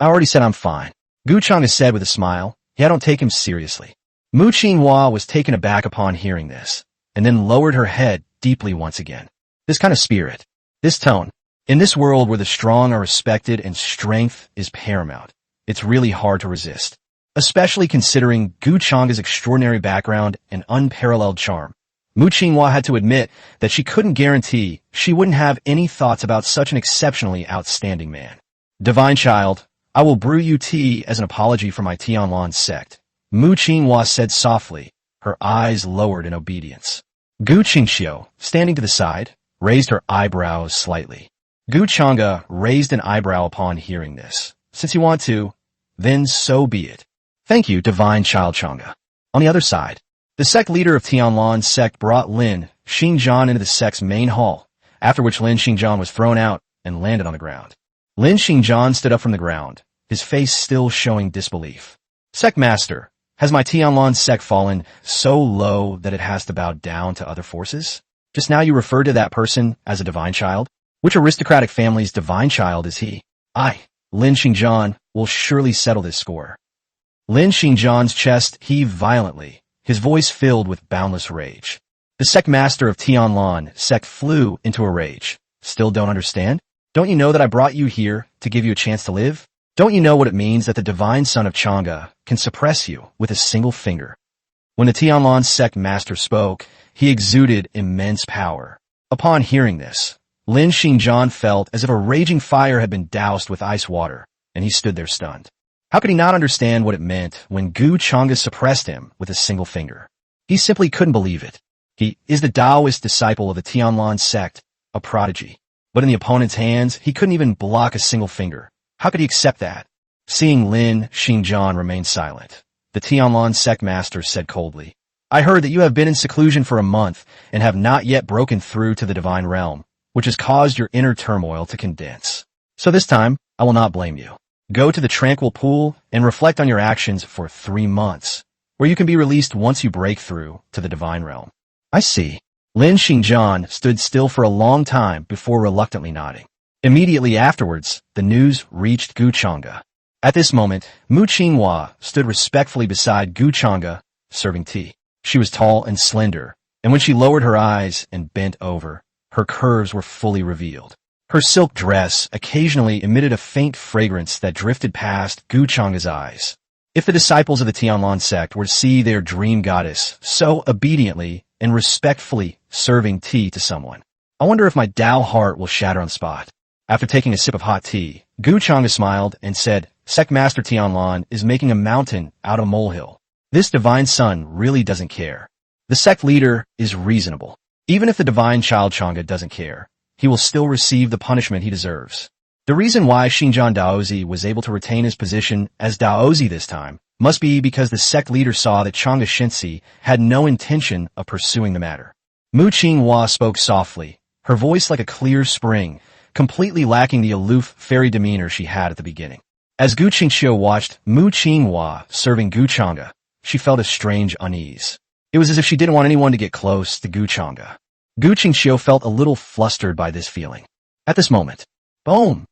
S1: I already said I'm fine, Gu Chang'e said with a smile. Yeah, don't take him seriously. Mu Qinghua was taken aback upon hearing this, and then lowered her head deeply once again. This kind of spirit, this tone, in this world where the strong are respected and strength is paramount, it's really hard to resist. Especially considering Gu Chang'e's extraordinary background and unparalleled charm. Mu Qinghua had to admit that she couldn't guarantee she wouldn't have any thoughts about such an exceptionally outstanding man. Divine child, I will brew you tea as an apology for my Tianlan sect, Mu Qinghua said softly, her eyes lowered in obedience. Gu Qingxiu, standing to the side, raised her eyebrows slightly. Gu Chang'e raised an eyebrow upon hearing this. Since you want to, then so be it. Thank you, divine child Chang'e. On the other side, the sect leader of Tianlan's sect brought Lin Xinjiang into the sect's main hall, after which Lin Xinjiang was thrown out and landed on the ground. Lin Xinjiang stood up from the ground, his face still showing disbelief. Sect master, has my Tianlan sect fallen so low that it has to bow down to other forces? Just now you referred to that person as a divine child? Which aristocratic family's divine child is he? I, Lin Xinjiang, will surely settle this score. Lin Xinjiang's chest heaved violently, his voice filled with boundless rage. The sect master of Tianlan sect flew into a rage. Still don't understand? Don't you know that I brought you here to give you a chance to live? Don't you know what it means that the divine son of Chang'e can suppress you with a single finger? When the Tianlan sect master spoke, he exuded immense power. Upon hearing this, Lin Xinjiang felt as if a raging fire had been doused with ice water, and he stood there stunned. How could he not understand what it meant when Gu Chang'e suppressed him with a single finger? He simply couldn't believe it. He is the Taoist disciple of the Tianlan sect, a prodigy. But in the opponent's hands, he couldn't even block a single finger. How could he accept that? Seeing Lin Xinjiang remain silent, the Tianlan sect master said coldly, I heard that you have been in seclusion for a month and have not yet broken through to the divine realm, which has caused your inner turmoil to condense. So this time, I will not blame you. Go to the tranquil pool and reflect on your actions for 3 months, where you can be released once you break through to the divine realm. I see. Lin Xinjiang stood still for a long time before reluctantly nodding. Immediately afterwards, the news reached Gu Chang'e. At this moment, Mu Qinghua stood respectfully beside Gu Chang'e, serving tea. She was tall and slender, and when she lowered her eyes and bent over, her curves were fully revealed. Her silk dress occasionally emitted a faint fragrance that drifted past Gu Chang'e's eyes. If the disciples of the Tianlan sect were to see their dream goddess so obediently and respectfully serving tea to someone, I wonder if my Tao heart will shatter on the spot. After taking a sip of hot tea, Gu Chang'e smiled and said, Sect Master Tianlan is making a mountain out of a molehill. This divine son really doesn't care. The sect leader is reasonable. Even if the divine child Chang'e doesn't care, he will still receive the punishment he deserves. The reason why Xinjiang Daozi was able to retain his position as Daozi this time must be because the sect leader saw that Chang'e Shinsi had no intention of pursuing the matter. Mu Qinghua spoke softly, her voice like a clear spring, completely lacking the aloof, fairy demeanor she had at the beginning. As Gu Qingxiu watched Mu Qinghua serving Gu Chang'e, she felt a strange unease. It was as if she didn't want anyone to get close to Gu Chang'e. Gu Qingxiu felt a little flustered by this feeling. At this moment, boom!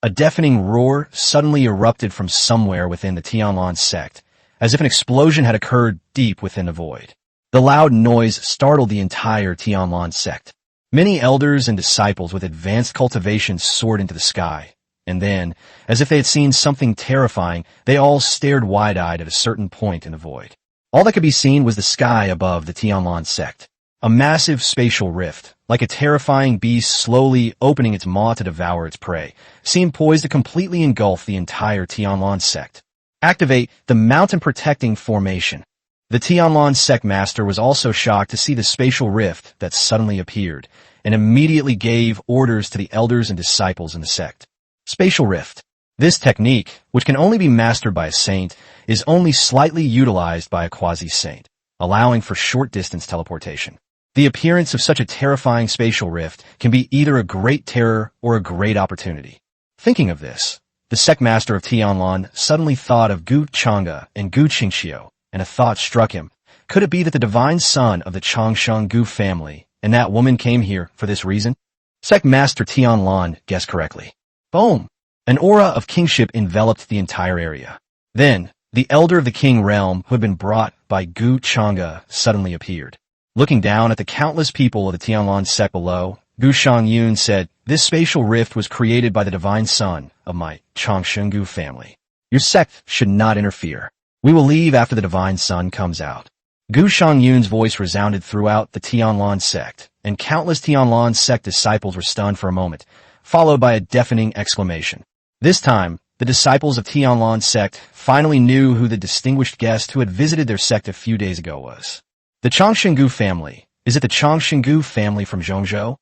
S1: A deafening roar suddenly erupted from somewhere within the Tianlan sect, as if an explosion had occurred deep within the void. The loud noise startled the entire Tianlan sect. Many elders and disciples with advanced cultivation soared into the sky, and then, as if they had seen something terrifying, they all stared wide-eyed at a certain point in the void. All that could be seen was the sky above the Tianlan sect. A massive spatial rift, like a terrifying beast slowly opening its maw to devour its prey, seemed poised to completely engulf the entire Tianlan sect. Activate the mountain-protecting formation. The Tianlan sect master was also shocked to see the spatial rift that suddenly appeared, and immediately gave orders to the elders and disciples in the sect. Spatial rift. This technique, which can only be mastered by a saint, is only slightly utilized by a quasi-saint, allowing for short-distance teleportation. The appearance of such a terrifying spatial rift can be either a great terror or a great opportunity. Thinking of this, the sect master of Tianlan suddenly thought of Gu Chang'e and Gu Qingxiu, and a thought struck him. Could it be that the divine son of the Changsheng family and that woman came here for this reason? Sect Master Tianlan guessed correctly. Boom! An aura of kingship enveloped the entire area. Then, the elder of the king realm who had been brought by Gu Chang'e suddenly appeared. Looking down at the countless people of the Tianlan sect below, Gu Shangyun said, "This spatial rift was created by the divine son of my Changsheng family. Your sect should not interfere. We will leave after the divine son comes out." Gu Shangyun's voice resounded throughout the Tianlan sect, and countless Tianlan sect disciples were stunned for a moment, followed by a deafening exclamation. This time, the disciples of Tianlan sect finally knew who the distinguished guest who had visited their sect a few days ago was. The Changsheng family. Is it the Changsheng family from Zhongzhou?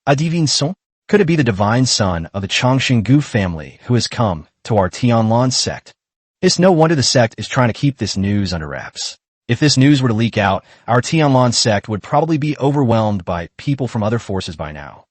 S1: Adivinson? Could it be the divine son of the Changsheng family who has come to our Tianlan sect? It's no wonder the sect is trying to keep this news under wraps. If this news were to leak out, our Tianlan sect would probably be overwhelmed by people from other forces by now.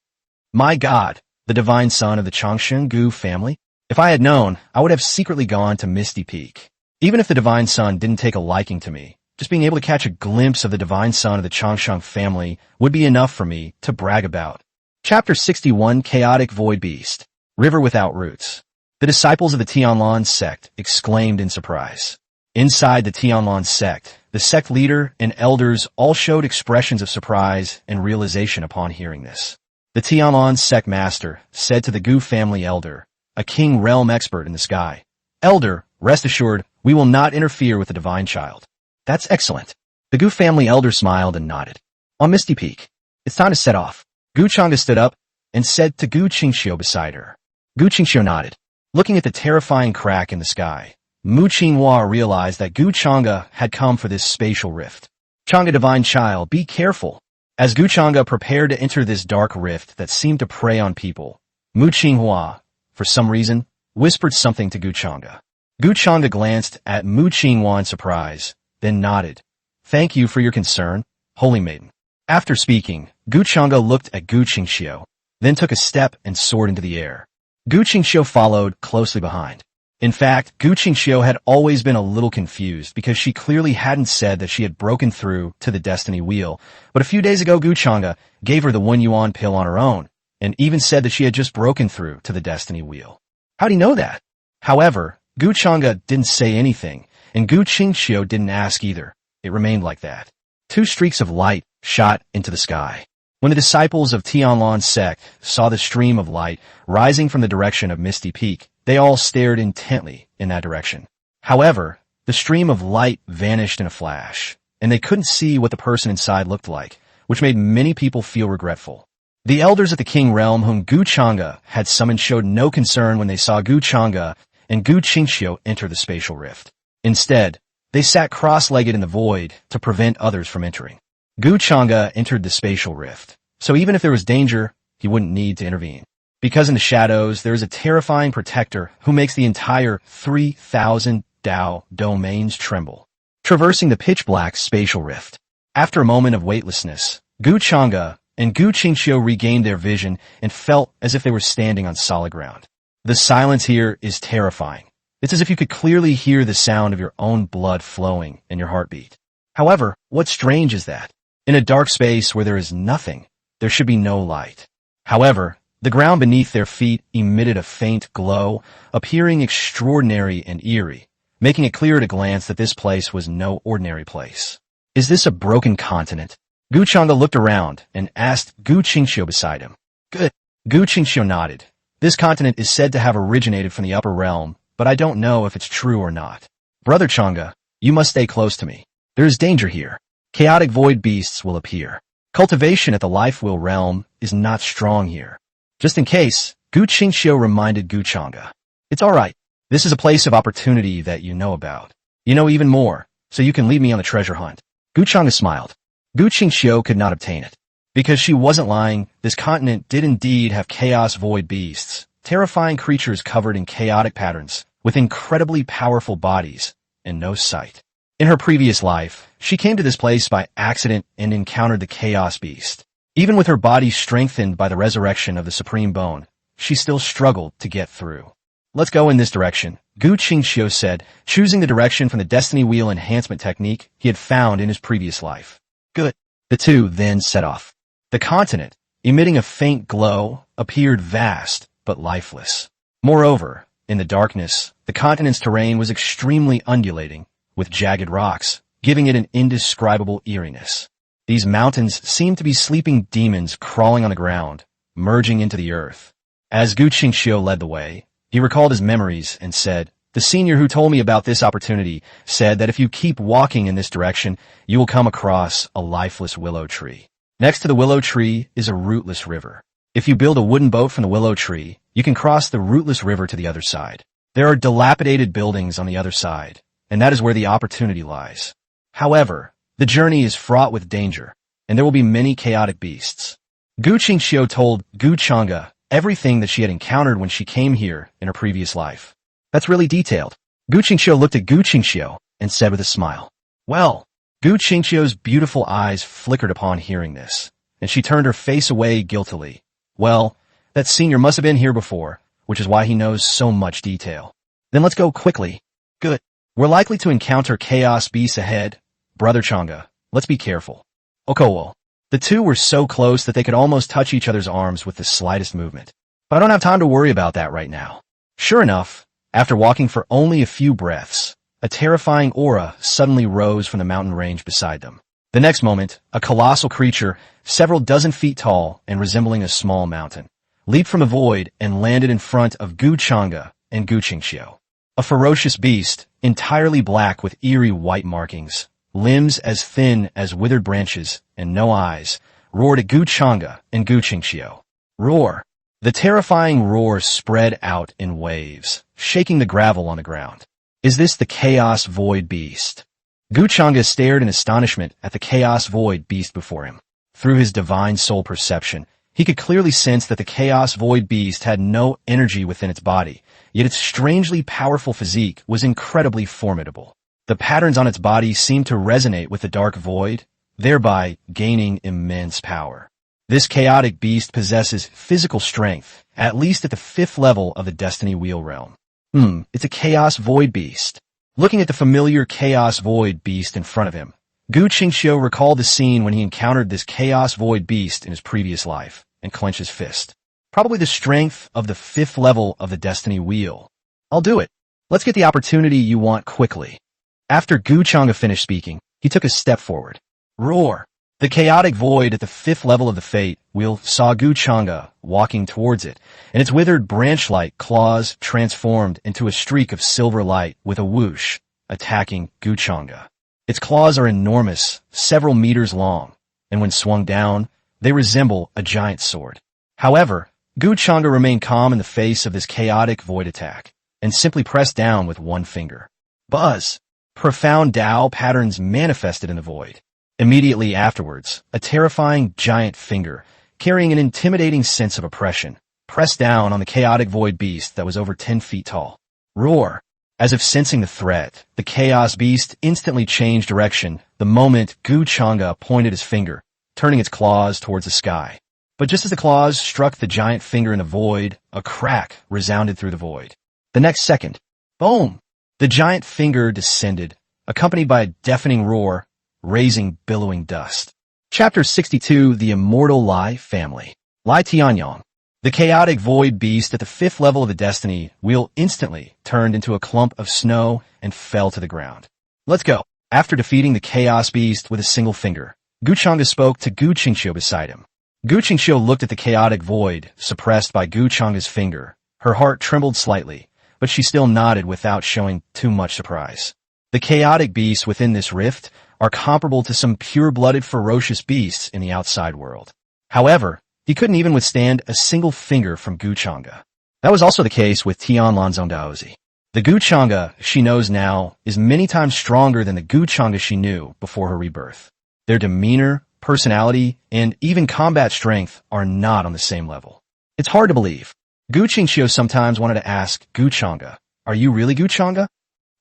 S1: My God, the divine son of the Changsheng family? If I had known, I would have secretly gone to Misty Peak. Even if the divine son didn't take a liking to me, just being able to catch a glimpse of the divine son of the Changsheng family would be enough for me to brag about. Chapter 61, Chaotic Void Beast. River Without Roots. The disciples of the Tianlan sect exclaimed in surprise. Inside the Tianlan sect, the sect leader and elders all showed expressions of surprise and realization upon hearing this. The Tianlan sect master said to the Gu family elder, a king realm expert in the sky, "Elder, rest assured, we will not interfere with the divine child." That's excellent. The Gu family elder smiled and nodded. On Misty Peak, it's time to set off. Gu Chang'e stood up and said to Gu Qingxiu beside her. Gu Qingxiu nodded. Looking at the terrifying crack in the sky, Mu Qinghua realized that Gu Chang'e had come for this spatial rift. Chang'e divine child, be careful. As Gu Chang'e prepared to enter this dark rift that seemed to prey on people, Mu Qinghua, for some reason, whispered something to Gu Chang'e. Gu Chang'e glanced at Mu Qinghua in surprise, then nodded. Thank you for your concern, holy maiden. After speaking, Gu Chang'e looked at Gu Qingxiu, then took a step and soared into the air. Gu Qingxiu followed closely behind. In fact, Gu Qingxiu had always been a little confused because she clearly hadn't said that she had broken through to the destiny wheel, but a few days ago Gu Chang'e gave her the 1 yuan pill on her own, and even said that she had just broken through to the destiny wheel. How'd he know that? However, Gu Chang'e didn't say anything, and Gu Qingxiu didn't ask either. It remained like that. 2 streaks of light shot into the sky. When the disciples of Tianlan sect saw the stream of light rising from the direction of Misty Peak, they all stared intently in that direction. However, the stream of light vanished in a flash, and they couldn't see what the person inside looked like, which made many people feel regretful. The elders of the king realm whom Gu Chang'e had summoned showed no concern when they saw Gu Chang'e and Gu Qingxiu enter the spatial rift. Instead, they sat cross-legged in the void to prevent others from entering. Gu Chang'e entered the spatial rift, so even if there was danger, he wouldn't need to intervene. Because in the shadows, there is a terrifying protector who makes the entire 3,000 Dao domains tremble, traversing the pitch-black spatial rift. After a moment of weightlessness, Gu Chang'e and Gu Qingxiu regained their vision and felt as if they were standing on solid ground. The silence here is terrifying. It's as if you could clearly hear the sound of your own blood flowing and your heartbeat. However, what's strange is that, in a dark space where there is nothing, there should be no light. However, the ground beneath their feet emitted a faint glow, appearing extraordinary and eerie, making it clear at a glance that this place was no ordinary place. Is this a broken continent? Gu Chang'e looked around and asked Gu Qingxiu beside him. Good. Gu Qingxiu nodded. This continent is said to have originated from the upper realm, but I don't know if it's true or not. Brother Chang'e, you must stay close to me. There is danger here. Chaotic void beasts will appear. Cultivation at the life will realm is not strong here. Just in case, Gu Qingxiu reminded Gu Chang'e. It's all right. This is a place of opportunity that you know about. You know even more, so you can lead me on the treasure hunt. Gu Chang'e smiled. Gu Qingxiu could not obtain it. Because she wasn't lying, this continent did indeed have chaos void beasts, terrifying creatures covered in chaotic patterns, with incredibly powerful bodies, and no sight. In her previous life, she came to this place by accident and encountered the chaos beast. Even with her body strengthened by the resurrection of the supreme bone, she still struggled to get through. Let's go in this direction, Gu Qingxiu said, choosing the direction from the Destiny Wheel enhancement technique he had found in his previous life. Good. The two then set off. The continent, emitting a faint glow, appeared vast but lifeless. Moreover, in the darkness, the continent's terrain was extremely undulating, with jagged rocks, giving it an indescribable eeriness. These mountains seemed to be sleeping demons crawling on the ground, merging into the earth. As Gu Qingxiu led the way, he recalled his memories and said, "The senior who told me about this opportunity said that if you keep walking in this direction, you will come across a lifeless willow tree. Next to the willow tree is a rootless river. If you build a wooden boat from the willow tree, you can cross the rootless river to the other side. There are dilapidated buildings on the other side, and that is where the opportunity lies. However, the journey is fraught with danger, and there will be many chaotic beasts." Gu Qingxiu told Gu Chengda everything that she had encountered when she came here in her previous life. That's really detailed. Gu Qingxiu looked at Gu Qingxiu and said with a smile, "Well." Gu Qingxiu's beautiful eyes flickered upon hearing this, and she turned her face away guiltily. "Well, that senior must have been here before, which is why he knows so much detail. Then let's go quickly." "Good. We're likely to encounter chaos beasts ahead. Brother Chang'e, let's be careful." Okowo. The two were so close that they could almost touch each other's arms with the slightest movement. But I don't have time to worry about that right now. Sure enough, after walking for only a few breaths, a terrifying aura suddenly rose from the mountain range beside them. The next moment, a colossal creature, several dozen feet tall and resembling a small mountain, leaped from the void and landed in front of Gu Chengda and Gu Qingxiu. A ferocious beast, entirely black with eerie white markings, limbs as thin as withered branches, and no eyes, roared at Gu Chengda and Gu Qingxiu. Roar! The terrifying roar spread out in waves, shaking the gravel on the ground. "Is this the Chaos Void Beast?" Gu Chengda stared in astonishment at the Chaos Void Beast before him. Through his divine soul perception, he could clearly sense that the Chaos Void Beast had no energy within its body, yet its strangely powerful physique was incredibly formidable. The patterns on its body seemed to resonate with the dark void, thereby gaining immense power. This chaotic beast possesses physical strength, at least at the 5th level of the Destiny Wheel realm. It's a Chaos Void Beast. Looking at the familiar Chaos Void Beast in front of him, Gu Qingxiu recalled the scene when he encountered this Chaos Void Beast in his previous life, and clenched his fist. Probably the strength of the 5th level of the Destiny Wheel. "I'll do it. Let's get the opportunity you want quickly." After Gu Chengda finished speaking, he took a step forward. Roar! The chaotic void at the 5th level of the Fate Wheel saw Gu Chengda walking towards it, and its withered branch-like claws transformed into a streak of silver light with a whoosh, attacking Gu Chengda. Its claws are enormous, several meters long, and when swung down, they resemble a giant sword. However, Gu Chengda remained calm in the face of this chaotic void attack, and simply pressed down with one finger. Buzz! Profound Tao patterns manifested in the void. Immediately afterwards, a terrifying giant finger, carrying an intimidating sense of oppression, pressed down on the chaotic void beast that was over 10 feet tall. Roar! As if sensing the threat, the chaos beast instantly changed direction the moment Gu Chengda pointed his finger, turning its claws towards the sky. But just as the claws struck the giant finger in the void, a crack resounded through the void. The next second, boom! The giant finger descended, accompanied by a deafening roar, raising billowing dust. Chapter 62, The Immortal Lai Family. Lai Tianyong. The chaotic void beast at the 5th level of the Destiny Wheel instantly turned into a clump of snow and fell to the ground. "Let's go." After defeating the chaos beast with a single finger, Gu Chengda spoke to Gu Qingxiu beside him. Gu Qingxiu looked at the chaotic void, suppressed by Gu Chengda's finger. Her heart trembled slightly, but she still nodded without showing too much surprise. The chaotic beasts within this rift are comparable to some pure-blooded ferocious beasts in the outside world. However, he couldn't even withstand a single finger from Gu Chengda. That was also the case with Tian Lanzong Daozi. The Gu Chengda she knows now is many times stronger than the Gu Chengda she knew before her rebirth. Their demeanor, personality, and even combat strength are not on the same level. It's hard to believe. Gu Qingxiu sometimes wanted to ask Gu Chengda, "Are you really Gu Chengda?"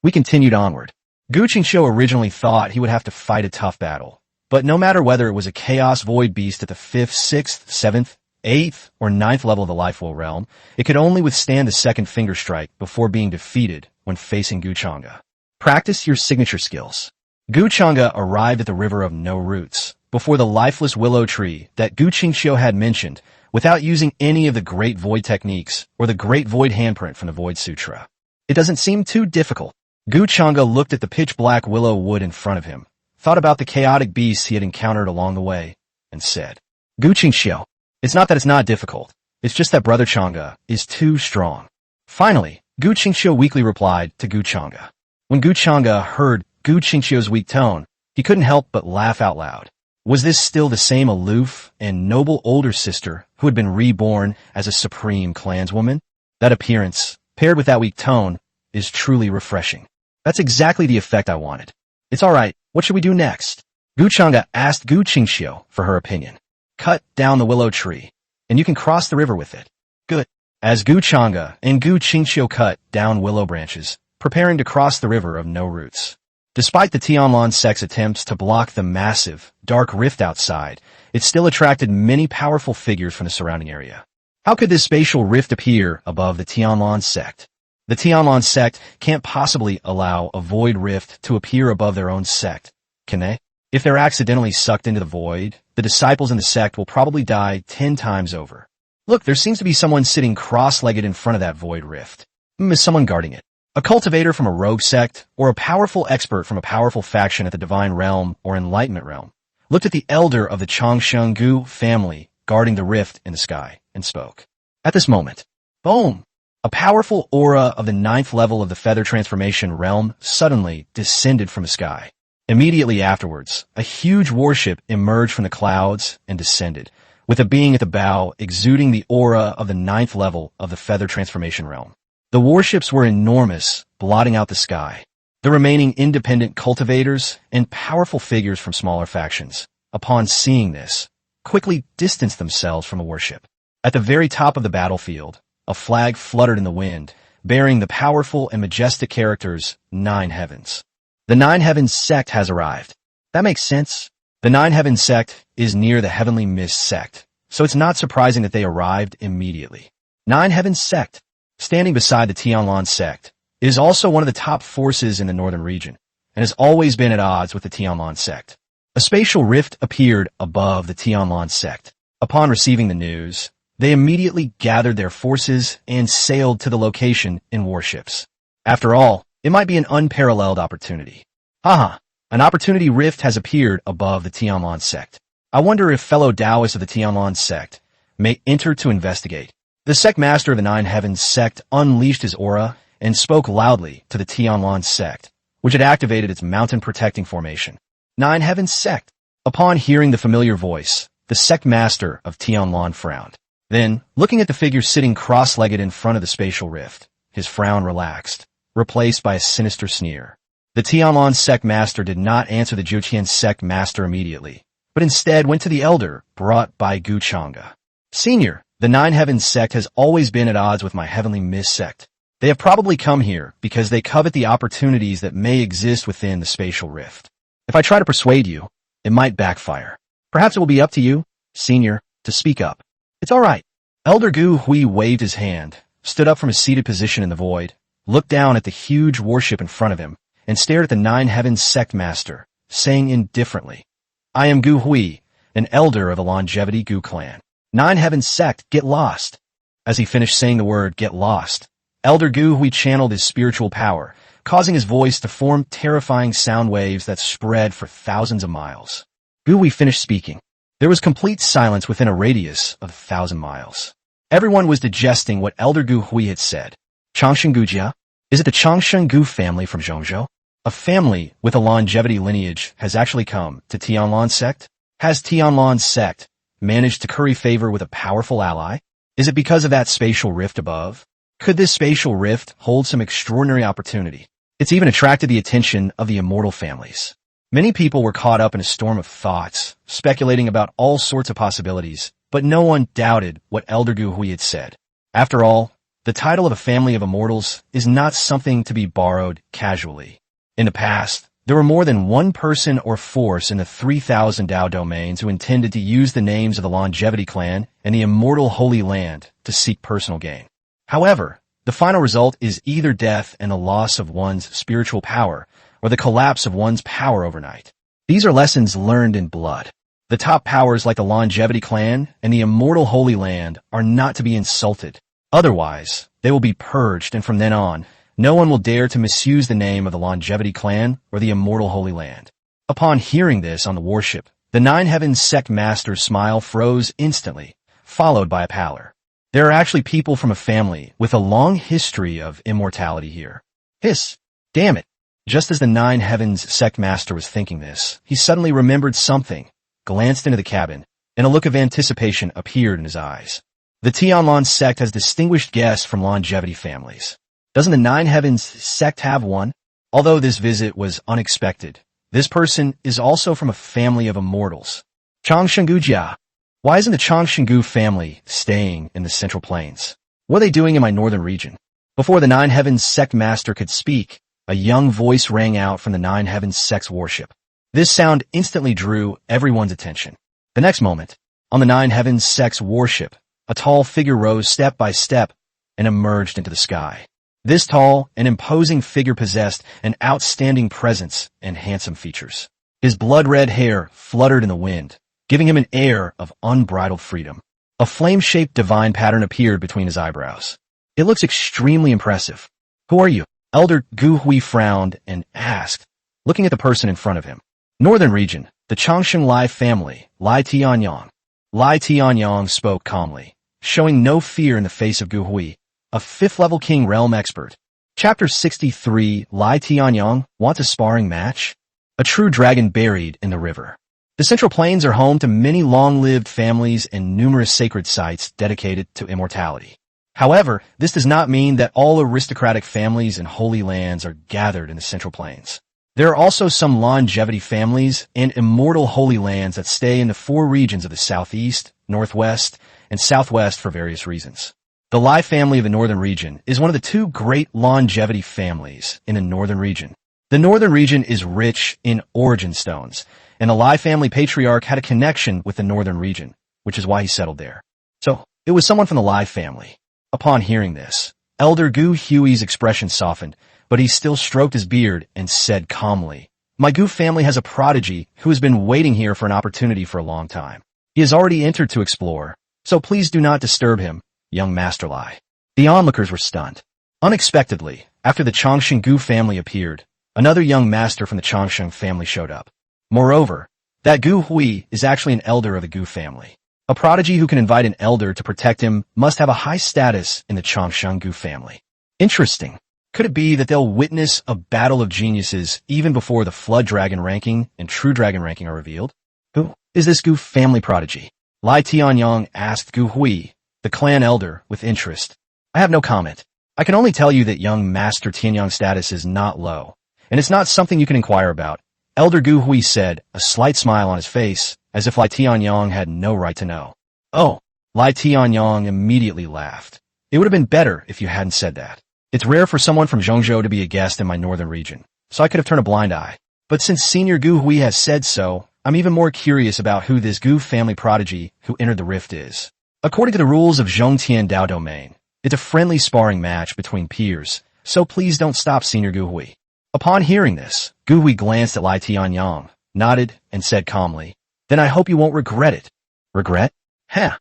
S1: We continued onward. Gu Qingxiu originally thought he would have to fight a tough battle, but no matter whether it was a chaos void beast at the 5th, 6th, 7th, 8th or 9th level of the Life Will realm, it could only withstand the second finger strike before being defeated when facing Gu Chengda. Practice your signature skills. Gu Chengda arrived at the River of No Roots before the lifeless willow tree that Gu Qingxiu had mentioned without using any of the Great Void techniques or the Great Void handprint from the Void Sutra. It doesn't seem too difficult. Gu Chengda looked at the pitch-black willow wood in front of him, thought about the chaotic beasts he had encountered along the way, and said, Gu Qingxiu, it's not that it's not difficult, it's just that Brother Chengda is too strong. Finally, Gu Qingxiu weakly replied to Gu Chengda. When Gu Chengda heard Gu Qingxiu's weak tone, he couldn't help but laugh out loud. Was this still the same aloof and noble older sister who had been reborn as a supreme clanswoman? That appearance, paired with that weak tone, is truly refreshing. That's exactly the effect I wanted. It's all right, what should we do next? Gu Chengda asked Gu Qingxiu for her opinion. Cut down the willow tree, and you can cross the river with it. Good. As Gu Chengda and Gu Qingxiu cut down willow branches, preparing to cross the River of No Roots. Despite the Tianlan sect's attempts to block the massive, dark rift outside, it still attracted many powerful figures from the surrounding area. How could this spatial rift appear above the Tianlan sect? The Tianlan sect can't possibly allow a void rift to appear above their own sect, can they? If they're accidentally sucked into the void, the disciples in the sect will probably die 10 times over. Look, there seems to be someone sitting cross-legged in front of that void rift. Is someone guarding it? A cultivator from a rogue sect, or a powerful expert from a powerful faction at the Divine Realm or Enlightenment Realm, looked at the elder of the Changsheng family guarding the rift in the sky, and spoke. At this moment, boom! A powerful aura of the 9th level of the Feather Transformation realm suddenly descended from the sky. Immediately afterwards, a huge warship emerged from the clouds and descended, with a being at the bow exuding the aura of the 9th level of the Feather Transformation realm. The warships were enormous, blotting out the sky. The remaining independent cultivators and powerful figures from smaller factions, upon seeing this, quickly distanced themselves from the warship. At the very top of the battlefield, a flag fluttered in the wind, bearing the powerful and majestic characters 9 Heavens. The 9 Heavens sect has arrived. That makes sense. The 9 Heavens sect is near the Heavenly Mist sect, so it's not surprising that they arrived immediately. 9 Heavens sect, standing beside the Tianlan sect, is also one of the top forces in the northern region, and has always been at odds with the Tianlan sect. A spatial rift appeared above the Tianlan sect. Upon receiving the news, they immediately gathered their forces and sailed to the location in warships. After all, it might be an unparalleled opportunity. Haha, an opportunity rift has appeared above the Tianlan sect. I wonder if fellow Taoists of the Tianlan sect may enter to investigate. The sect master of the 9 Heavens sect unleashed his aura and spoke loudly to the Tianlan sect, which had activated its mountain-protecting formation. 9 Heavens sect. Upon hearing the familiar voice, the sect master of Tianlan frowned. Then, looking at the figure sitting cross-legged in front of the spatial rift, his frown relaxed, replaced by a sinister sneer. The Tianlan sect master did not answer the Zhuqian sect master immediately, but instead went to the elder brought by Gu Chengda. Senior, the 9 Heavens sect has always been at odds with my Heavenly Mist sect. They have probably come here because they covet the opportunities that may exist within the spatial rift. If I try to persuade you, it might backfire. Perhaps it will be up to you, Senior, to speak up. It's all right. Elder Gu Hui waved his hand, stood up from his seated position in the void, looked down at the huge warship in front of him, and stared at the 9 Heavens sect master, saying indifferently, I am Gu Hui, an elder of the Longevity Gu clan. 9 Heavens sect, get lost. As he finished saying the word get lost, Elder Gu Hui channeled his spiritual power, causing his voice to form terrifying sound waves that spread for thousands of miles. Gu Hui finished speaking. There was complete silence within a radius of 1,000 miles. Everyone was digesting what Elder Gu Hui had said. Changsheng Gujia? Is it the Changsheng Gu family from Zhongzhou? A family with a longevity lineage has actually come to Tianlan sect? Has Tianlan sect managed to curry favor with a powerful ally? Is it because of that spatial rift above? Could this spatial rift hold some extraordinary opportunity? It's even attracted the attention of the immortal families. Many people were caught up in a storm of thoughts, speculating about all sorts of possibilities, but no one doubted what Elder Gu Hui had said. After all, the title of a family of immortals is not something to be borrowed casually. In the past, There were more than one person or force in the 3,000 Dao domains who intended to use the names of the Longevity Clan and the Immortal Holy Land to seek personal gain. However, the final result is either death and the loss of one's spiritual power, or the collapse of one's power overnight. These are lessons learned in blood. The top powers like the Longevity Clan and the Immortal Holy Land are not to be insulted. Otherwise, they will be purged, and from then on, no one will dare to misuse the name of the Longevity Clan or the Immortal Holy Land. Upon hearing this on the warship, the Nine Heavens sect master's smile froze instantly, followed by a pallor. There are actually people from a family with a long history of immortality here. Hiss! Damn it! Just as the Nine Heavens sect master was thinking this, he suddenly remembered something, glanced into the cabin, and a look of anticipation appeared in his eyes. The Tianlong sect has distinguished guests from longevity families. Doesn't the Nine Heavens sect have one? Although this visit was unexpected, this person is also from a family of immortals. Changshengu Jia. Why isn't the Changshengu family staying in the Central Plains? What are they doing in my northern region? Before the Nine Heavens sect master could speak, a young voice rang out from the Nine Heavens sect's warship. This sound instantly drew everyone's attention. The next moment, on the Nine Heavens sect's warship, a tall figure rose step by step and emerged into the sky. This tall and imposing figure possessed an outstanding presence and handsome features. His blood-red hair fluttered in the wind, giving him an air of unbridled freedom. A flame-shaped divine pattern appeared between his eyebrows. It looks extremely impressive. Who are you? Elder Gu Hui frowned and asked, looking at the person in front of him. Northern region, the Changsheng Lai family, Lai Tianyang. Lai Tianyang spoke calmly, showing no fear in the face of Gu Hui, a 5th-level King Realm expert. Chapter 63, Lai Tianyang wants a sparring match? A true dragon buried in the river. The Central Plains are home to many long-lived families and numerous sacred sites dedicated to immortality. However, this does not mean that all aristocratic families and holy lands are gathered in the Central Plains. There are also some longevity families and immortal holy lands that stay in the 4 regions of the southeast, northwest, and southwest for various reasons. The Lai family of the northern region is one of the 2 great longevity families in the northern region. The northern region is rich in origin stones, and the Lai family patriarch had a connection with the northern region, which is why he settled there. So, it was someone from the Lai family. Upon hearing this, Elder Gu Hui's expression softened, but he still stroked his beard and said calmly, "My Gu family has a prodigy who has been waiting here for an opportunity for a long time. He has already entered to explore, so please do not disturb him, young Master Lai." The onlookers were stunned. Unexpectedly, after the Changsheng Gu family appeared, another young master from the Changsheng family showed up. Moreover, that Gu Hui is actually an elder of the Gu family. A prodigy who can invite an elder to protect him must have a high status in the Changsheng Gu family. Interesting. Could it be that they'll witness a battle of geniuses even before the Flood Dragon ranking and True Dragon ranking are revealed? Who is this Gu family prodigy? Lai Tianyang asked Gu Hui, the clan elder, with interest. I have no comment. I can only tell you that young Master Tianyang's status is not low, and it's not something you can inquire about. Elder Gu Hui said, a slight smile on his face, as if Lai Tianyang had no right to know. Oh, Lai Tianyang immediately laughed. It would have been better if you hadn't said that. It's rare for someone from Zhongzhou to be a guest in my northern region, so I could have turned a blind eye. But since Senior Gu Hui has said so, I'm even more curious about who this Gu family prodigy who entered the rift is. According to the rules of Zhongtian Dao Domain, it's a friendly sparring match between peers, so please don't stop Senior Gu Hui. Upon hearing this, Gu Hui glanced at Lai Tianyang, nodded, and said calmly, Then I hope you won't regret it. Regret? Heh.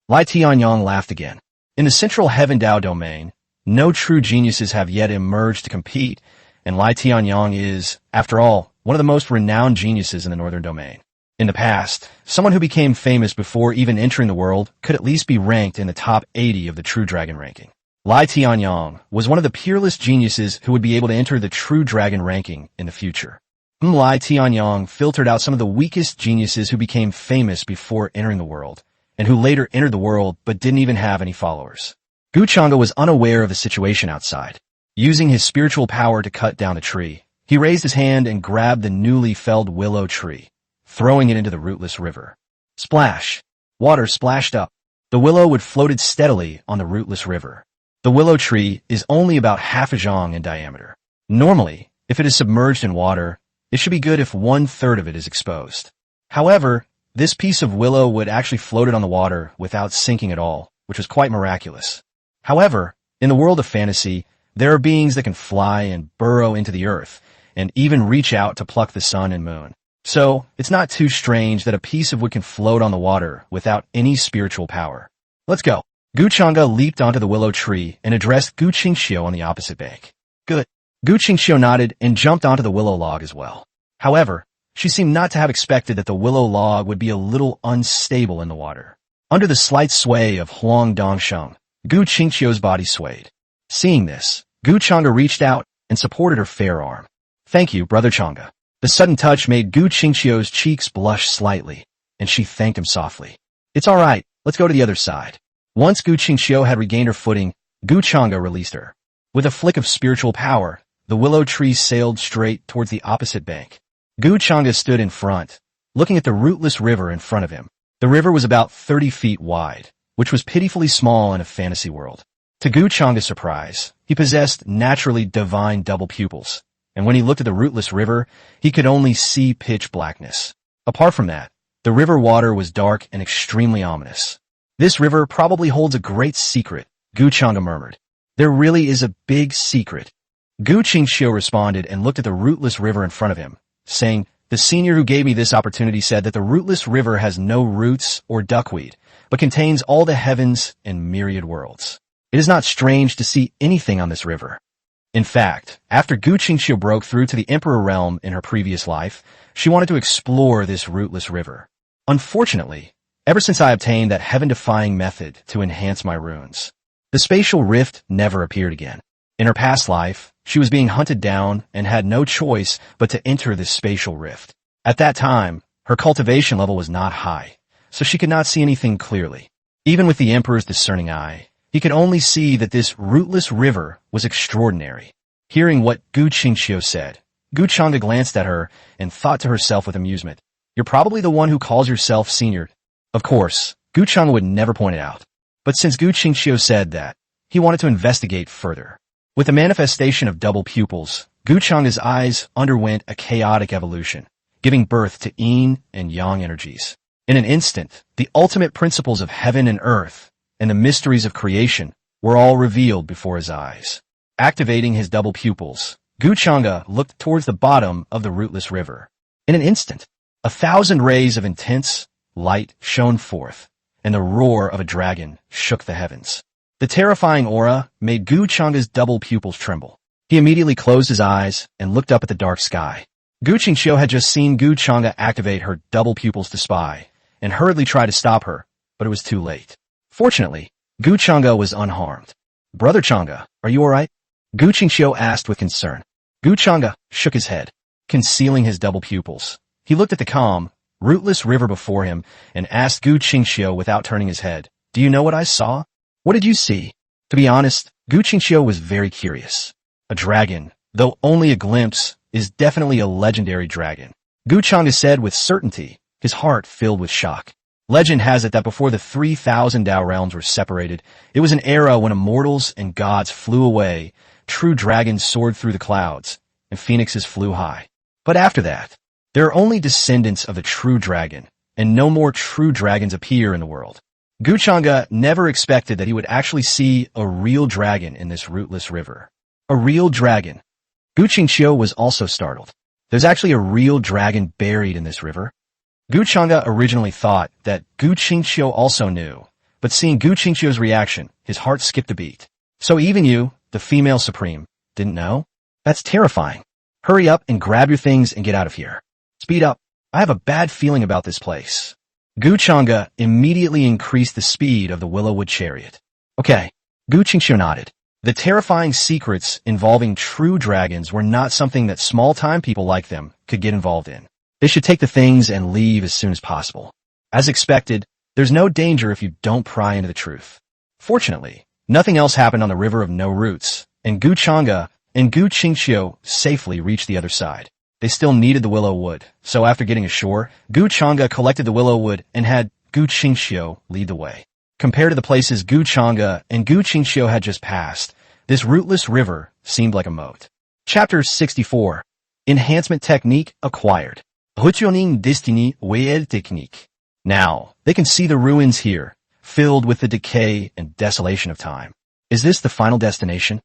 S1: Lai Tianyang laughed again. In the Central Heaven Dao Domain, no true geniuses have yet emerged to compete, and Lai Tianyang is, after all, one of the most renowned geniuses in the Northern Domain. In the past, someone who became famous before even entering the world could at least be ranked in the top 80 of the True Dragon ranking. Lai Tianyang was one of the peerless geniuses who would be able to enter the True Dragon ranking in the future. Lai Tianyang filtered out some of the weakest geniuses who became famous before entering the world, and who later entered the world but didn't even have any followers. Gu Chengda was unaware of the situation outside. Using his spiritual power to cut down the tree, he raised his hand and grabbed the newly felled willow tree, throwing it into the rootless river. Splash! Water splashed up. The willow would floated steadily on the rootless river. The willow tree is only about half a zhang in diameter. Normally, if it is submerged in water, it should be good if 1/3 of it is exposed. However, this piece of willow would actually floated on the water without sinking at all, which was quite miraculous. However, in the world of fantasy, there are beings that can fly and burrow into the earth, and even reach out to pluck the sun and moon. So, it's not too strange that a piece of wood can float on the water without any spiritual power. Let's go. Gu Chengda leaped onto the willow tree and addressed Gu Qingxiu on the opposite bank. Good. Gu Qingxiu nodded and jumped onto the willow log as well. However, she seemed not to have expected that the willow log would be a little unstable in the water. Under the slight sway of Huang Dongsheng, Gu Qingxiu's body swayed. Seeing this, Gu Chengda reached out and supported her fair arm. Thank you, Brother Chengda. The sudden touch made Gu Qingxiu's cheeks blush slightly, and she thanked him softly. It's all right, let's go to the other side. Once Gu Qingxiu had regained her footing, Gu Chengda released her. With a flick of spiritual power, the willow tree sailed straight towards the opposite bank. Gu Chengda stood in front, looking at the rootless river in front of him. The river was about 30 feet wide, which was pitifully small in a fantasy world. To Gu Chengda's surprise, he possessed naturally divine double pupils, and when he looked at the rootless river, he could only see pitch blackness. Apart from that, the river water was dark and extremely ominous. This river probably holds a great secret, Gu Chengda murmured. There really is a big secret. Gu Qingxiu responded and looked at the rootless river in front of him, saying, the senior who gave me this opportunity said that the rootless river has no roots or duckweed, but contains all the heavens and myriad worlds. It is not strange to see anything on this river. In fact, after Gu Qingxiu broke through to the Emperor realm in her previous life, she wanted to explore this rootless river. Unfortunately, ever since I obtained that heaven-defying method to enhance my runes, the spatial rift never appeared again. In her past life, she was being hunted down and had no choice but to enter this spatial rift. At that time, her cultivation level was not high, so she could not see anything clearly. Even with the Emperor's discerning eye, he could only see that this rootless river was extraordinary. Hearing what Gu Qingxiu said, Gu Chengda glanced at her and thought to herself with amusement, you're probably the one who calls yourself senior. Of course, Gu Chengda would never point it out. But since Gu Qingxiu said that, he wanted to investigate further. With the manifestation of double pupils, Gu Chengda's eyes underwent a chaotic evolution, giving birth to yin and yang energies. In an instant, the ultimate principles of heaven and earth and the mysteries of creation were all revealed before his eyes. Activating his double pupils, Gu Chengda looked towards the bottom of the rootless river. In an instant, 1,000 rays of intense light shone forth, and the roar of a dragon shook the heavens. The terrifying aura made Gu Chengda's double pupils tremble. He immediately closed his eyes and looked up at the dark sky. Gu Qingxiu had just seen Gu Chengda activate her double pupils to spy, and hurriedly tried to stop her, but it was too late. Fortunately, Gu Chengda was unharmed. Brother Chengda, are you alright? Gu Qingxiu asked with concern. Gu Chengda shook his head, concealing his double pupils. He looked at the calm, rootless river before him and asked Gu Qingxiu without turning his head, do you know what I saw? What did you see? To be honest, Gu Qingxiu was very curious. A dragon, though only a glimpse, is definitely a legendary dragon. Gu Chengda said with certainty, his heart filled with shock. Legend has it that before the 3,000 Dao realms were separated, it was an era when immortals and gods flew away, true dragons soared through the clouds, and phoenixes flew high. But after that, there are only descendants of the true dragon, and no more true dragons appear in the world. Gu Chengda never expected that he would actually see a real dragon in this rootless river. A real dragon. Gu Qingxiu was also startled. There's actually a real dragon buried in this river. Gu Chengda originally thought that Gu Qingxiu also knew, but seeing Gu Qingxiu's reaction, his heart skipped a beat. So even you, the female supreme, didn't know? That's terrifying. Hurry up and grab your things and get out of here. Speed up. I have a bad feeling about this place. Gu Chengda immediately increased the speed of the Willowwood chariot. Okay. Gu Qingxiu nodded. The terrifying secrets involving true dragons were not something that small-time people like them could get involved in. They should take the things and leave as soon as possible. As expected, there's no danger if you don't pry into the truth. Fortunately, nothing else happened on the river of no roots, and Gu Chengda and Gu Qingxiu safely reached the other side. They still needed the willow wood, so after getting ashore, Gu Chengda collected the willow wood and had Gu Qingxiu lead the way. Compared to the places Gu Chengda and Gu Qingxiu had just passed, this rootless river seemed like a moat. Chapter 64. Enhancement technique acquired. Returning destiny Weel technique. Now, they can see the ruins here, filled with the decay and desolation of time. Is this the final destination?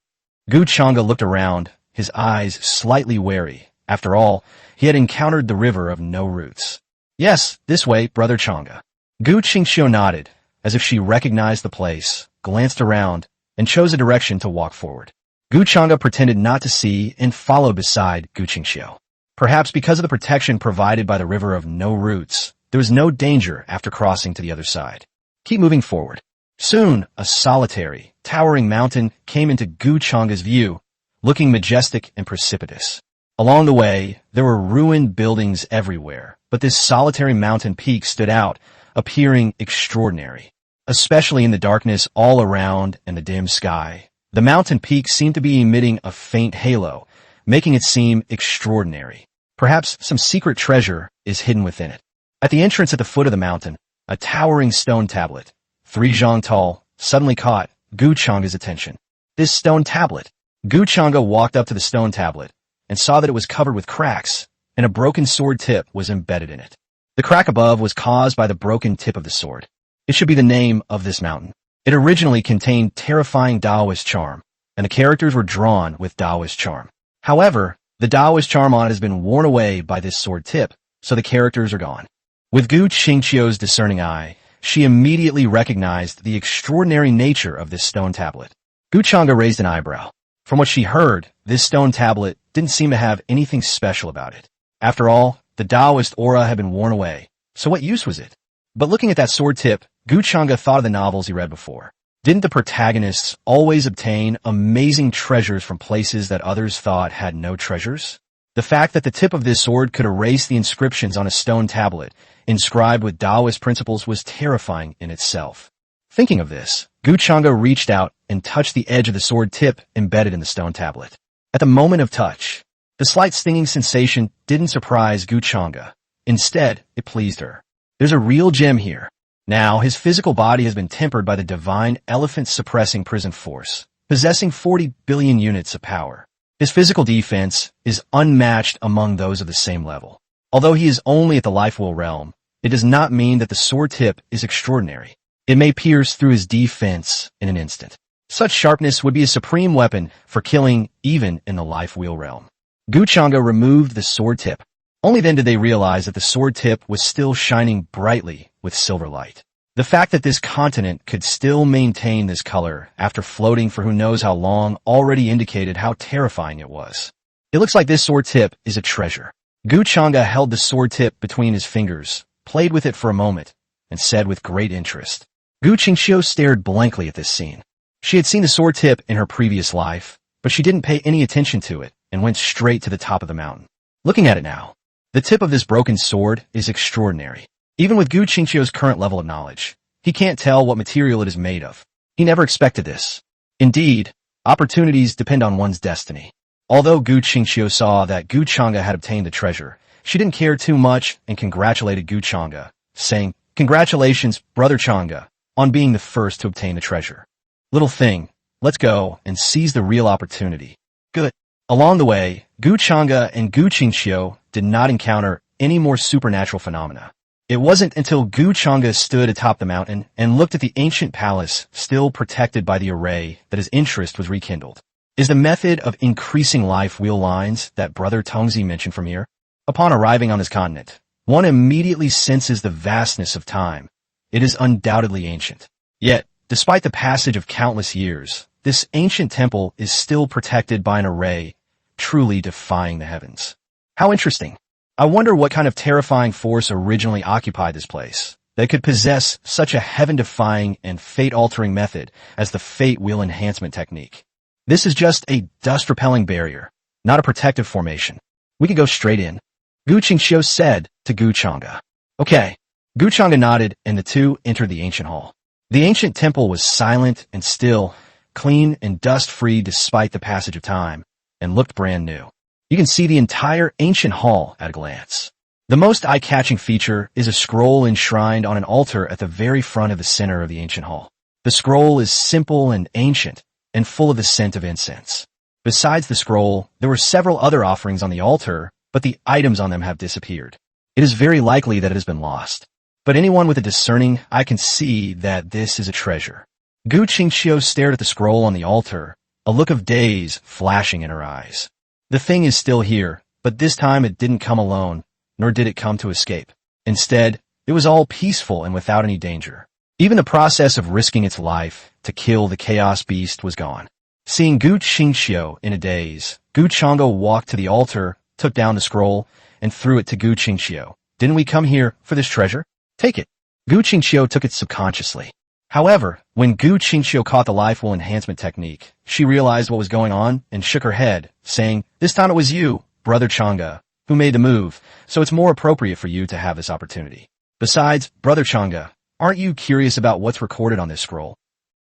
S1: Gu Chang'e looked around, his eyes slightly wary. After all, he had encountered the river of no roots. Yes, this way, Brother Chang'e. Gu Qingxiu nodded, as if she recognized the place, glanced around, and chose a direction to walk forward. Gu Chang'e pretended not to see and followed beside Gu Qingxiu. Perhaps because of the protection provided by the river of no roots, there was no danger after crossing to the other side. Keep moving forward. Soon, a solitary, towering mountain came into Gu Chang'e's view, looking majestic and precipitous. Along the way, there were ruined buildings everywhere, but this solitary mountain peak stood out, appearing extraordinary. Especially in the darkness all around and the dim sky, the mountain peak seemed to be emitting a faint halo, making it seem extraordinary. Perhaps some secret treasure is hidden within it. At the entrance at the foot of the mountain, a towering stone tablet, 3 zhang tall, suddenly caught Gu Chang'e's attention. This stone tablet. Gu Chang'e walked up to the stone tablet and saw that it was covered with cracks, and a broken sword tip was embedded in it. The crack above was caused by the broken tip of the sword. It should be the name of this mountain. It originally contained terrifying Taoist charm, and the characters were drawn with Taoist charm. However, the Taoist charm on it has been worn away by this sword tip, so the characters are gone. With Gu Qingxiu's discerning eye, she immediately recognized the extraordinary nature of this stone tablet. Gu Chang'e raised an eyebrow. From what she heard, this stone tablet didn't seem to have anything special about it. After all, the Taoist aura had been worn away, so what use was it? But looking at that sword tip, Gu Chang'e thought of the novels he read before. Didn't the protagonists always obtain amazing treasures from places that others thought had no treasures? The fact that the tip of this sword could erase the inscriptions on a stone tablet, inscribed with Taoist principles, was terrifying in itself. Thinking of this, Gu Chang'e reached out and touched the edge of the sword tip embedded in the stone tablet. At the moment of touch, the slight stinging sensation didn't surprise Gu Chang'e. Instead, it pleased her. There's a real gem here. Now, his physical body has been tempered by the divine elephant-suppressing prison force, possessing 40 billion units of power. His physical defense is unmatched among those of the same level. Although he is only at the life will realm, it does not mean that the sword tip is extraordinary. It may pierce through his defense in an instant. Such sharpness would be a supreme weapon for killing even in the life wheel realm. Gu Chang'e removed the sword tip. Only then did they realize that the sword tip was still shining brightly with silver light. The fact that this continent could still maintain this color after floating for who knows how long already indicated how terrifying it was. It looks like this sword tip is a treasure. Gu Chang'e held the sword tip between his fingers, played with it for a moment, and said with great interest. Gu Qingxiu stared blankly at this scene. She had seen the sword tip in her previous life, but she didn't pay any attention to it and went straight to the top of the mountain. Looking at it now, the tip of this broken sword is extraordinary. Even with Gu Qingxiu's current level of knowledge, he can't tell what material it is made of. He never expected this. Indeed, opportunities depend on one's destiny. Although Gu Qingxiu saw that Gu Chang'e had obtained the treasure, she didn't care too much and congratulated Gu Chang'e, saying, "Congratulations, Brother Chang'e, on being the first to obtain the treasure. Little thing, let's go and seize the real opportunity." Good. Along the way, Gu Chang'e and Gu Qingxiu did not encounter any more supernatural phenomena. It wasn't until Gu Chang'e stood atop the mountain and looked at the ancient palace still protected by the array that his interest was rekindled. Is the method of increasing life wheel lines that Brother Tongzi mentioned from here? Upon arriving on this continent, one immediately senses the vastness of time. It is undoubtedly ancient. Yet, despite the passage of countless years, this ancient temple is still protected by an array, truly defying the heavens. How interesting. I wonder what kind of terrifying force originally occupied this place that could possess such a heaven-defying and fate-altering method as the Fate Wheel Enhancement technique. This is just a dust-repelling barrier, not a protective formation. We could go straight in. Gu Qingxiu said to Gu Chang'e. Okay. Gu Chang'e nodded and the two entered the ancient hall. The ancient temple was silent and still, clean and dust-free despite the passage of time, and looked brand new. You can see the entire ancient hall at a glance. The most eye-catching feature is a scroll enshrined on an altar at the very front of the center of the ancient hall. The scroll is simple and ancient, and full of the scent of incense. Besides the scroll, there were several other offerings on the altar, but the items on them have disappeared. It is very likely that it has been lost. But anyone with a discerning eye can see that this is a treasure. Gu Qingxiu stared at the scroll on the altar, a look of daze flashing in her eyes. The thing is still here, but this time it didn't come alone, nor did it come to escape. Instead, it was all peaceful and without any danger. Even the process of risking its life to kill the chaos beast was gone. Seeing Gu Qingxiu in a daze, Gu Chang'e walked to the altar, took down the scroll, and threw it to Gu Qingxiu. Didn't we come here for this treasure? Take it. Gu Qingxiu took it subconsciously. However, when Gu Qingxiu caught the life will enhancement technique, she realized what was going on and shook her head, saying, "This time it was you, Brother Chengda, who made the move, so it's more appropriate for you to have this opportunity. Besides, Brother Chengda, aren't you curious about what's recorded on this scroll?"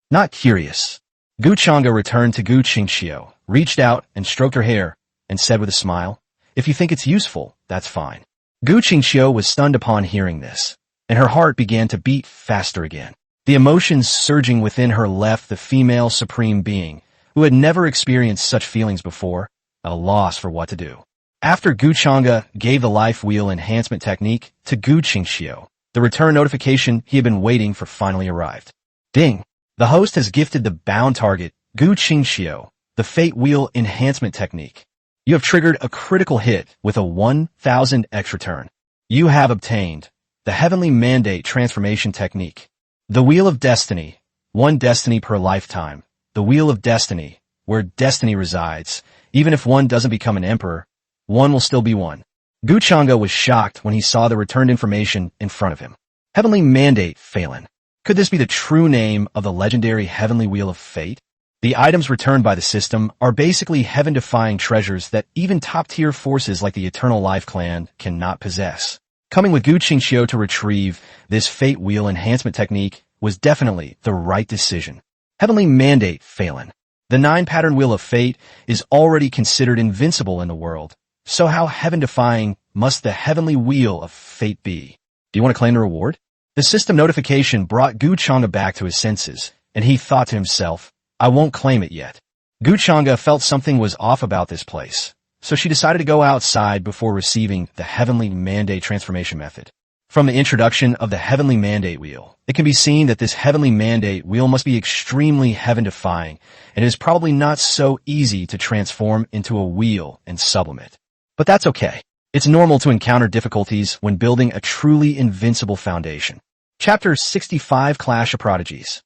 S1: "Not curious." Gu Chengda returned to Gu Qingxiu, reached out and stroked her hair, and said with a smile, "If you think it's useful, that's fine." Gu Qingxiu was stunned upon hearing this, and her heart began to beat faster again. The emotions surging within her left the female supreme being, who had never experienced such feelings before, at a loss for what to do. After Gu Chang'e gave the life wheel enhancement technique to Gu Qingxiu, the return notification he had been waiting for finally arrived. Ding! The host has gifted the bound target, Gu Qingxiu, the fate wheel enhancement technique. You have triggered a critical hit with a 1000 extra turn. You have obtained the heavenly mandate transformation technique. The Wheel of Destiny, one destiny per lifetime. The Wheel of Destiny, where destiny resides. Even if one doesn't become an emperor, one will still be one. Gu Chang'e was shocked when he saw the returned information in front of him. Heavenly Mandate Phelan. Could this be the true name of the legendary Heavenly Wheel of Fate? The items returned by the system are basically heaven-defying treasures that even top-tier forces like the Eternal Life Clan cannot possess. Coming with Gu Qingxiu to retrieve this fate wheel enhancement technique was definitely the right decision. Heavenly Mandate Phelan. The 9-pattern Wheel of Fate is already considered invincible in the world, so how heaven-defying must the Heavenly Wheel of Fate be? Do you want to claim the reward? The system notification brought Gu Chang'e back to his senses, and he thought to himself, "I won't claim it yet." Gu Chang'e felt something was off about this place, so she decided to go outside before receiving the Heavenly Mandate transformation method. From the introduction of the Heavenly Mandate Wheel, it can be seen that this Heavenly Mandate Wheel must be extremely heaven-defying, and it is probably not so easy to transform into a wheel and sublimate. But that's okay. It's normal to encounter difficulties when building a truly invincible foundation. Chapter 65 Clash of Prodigies.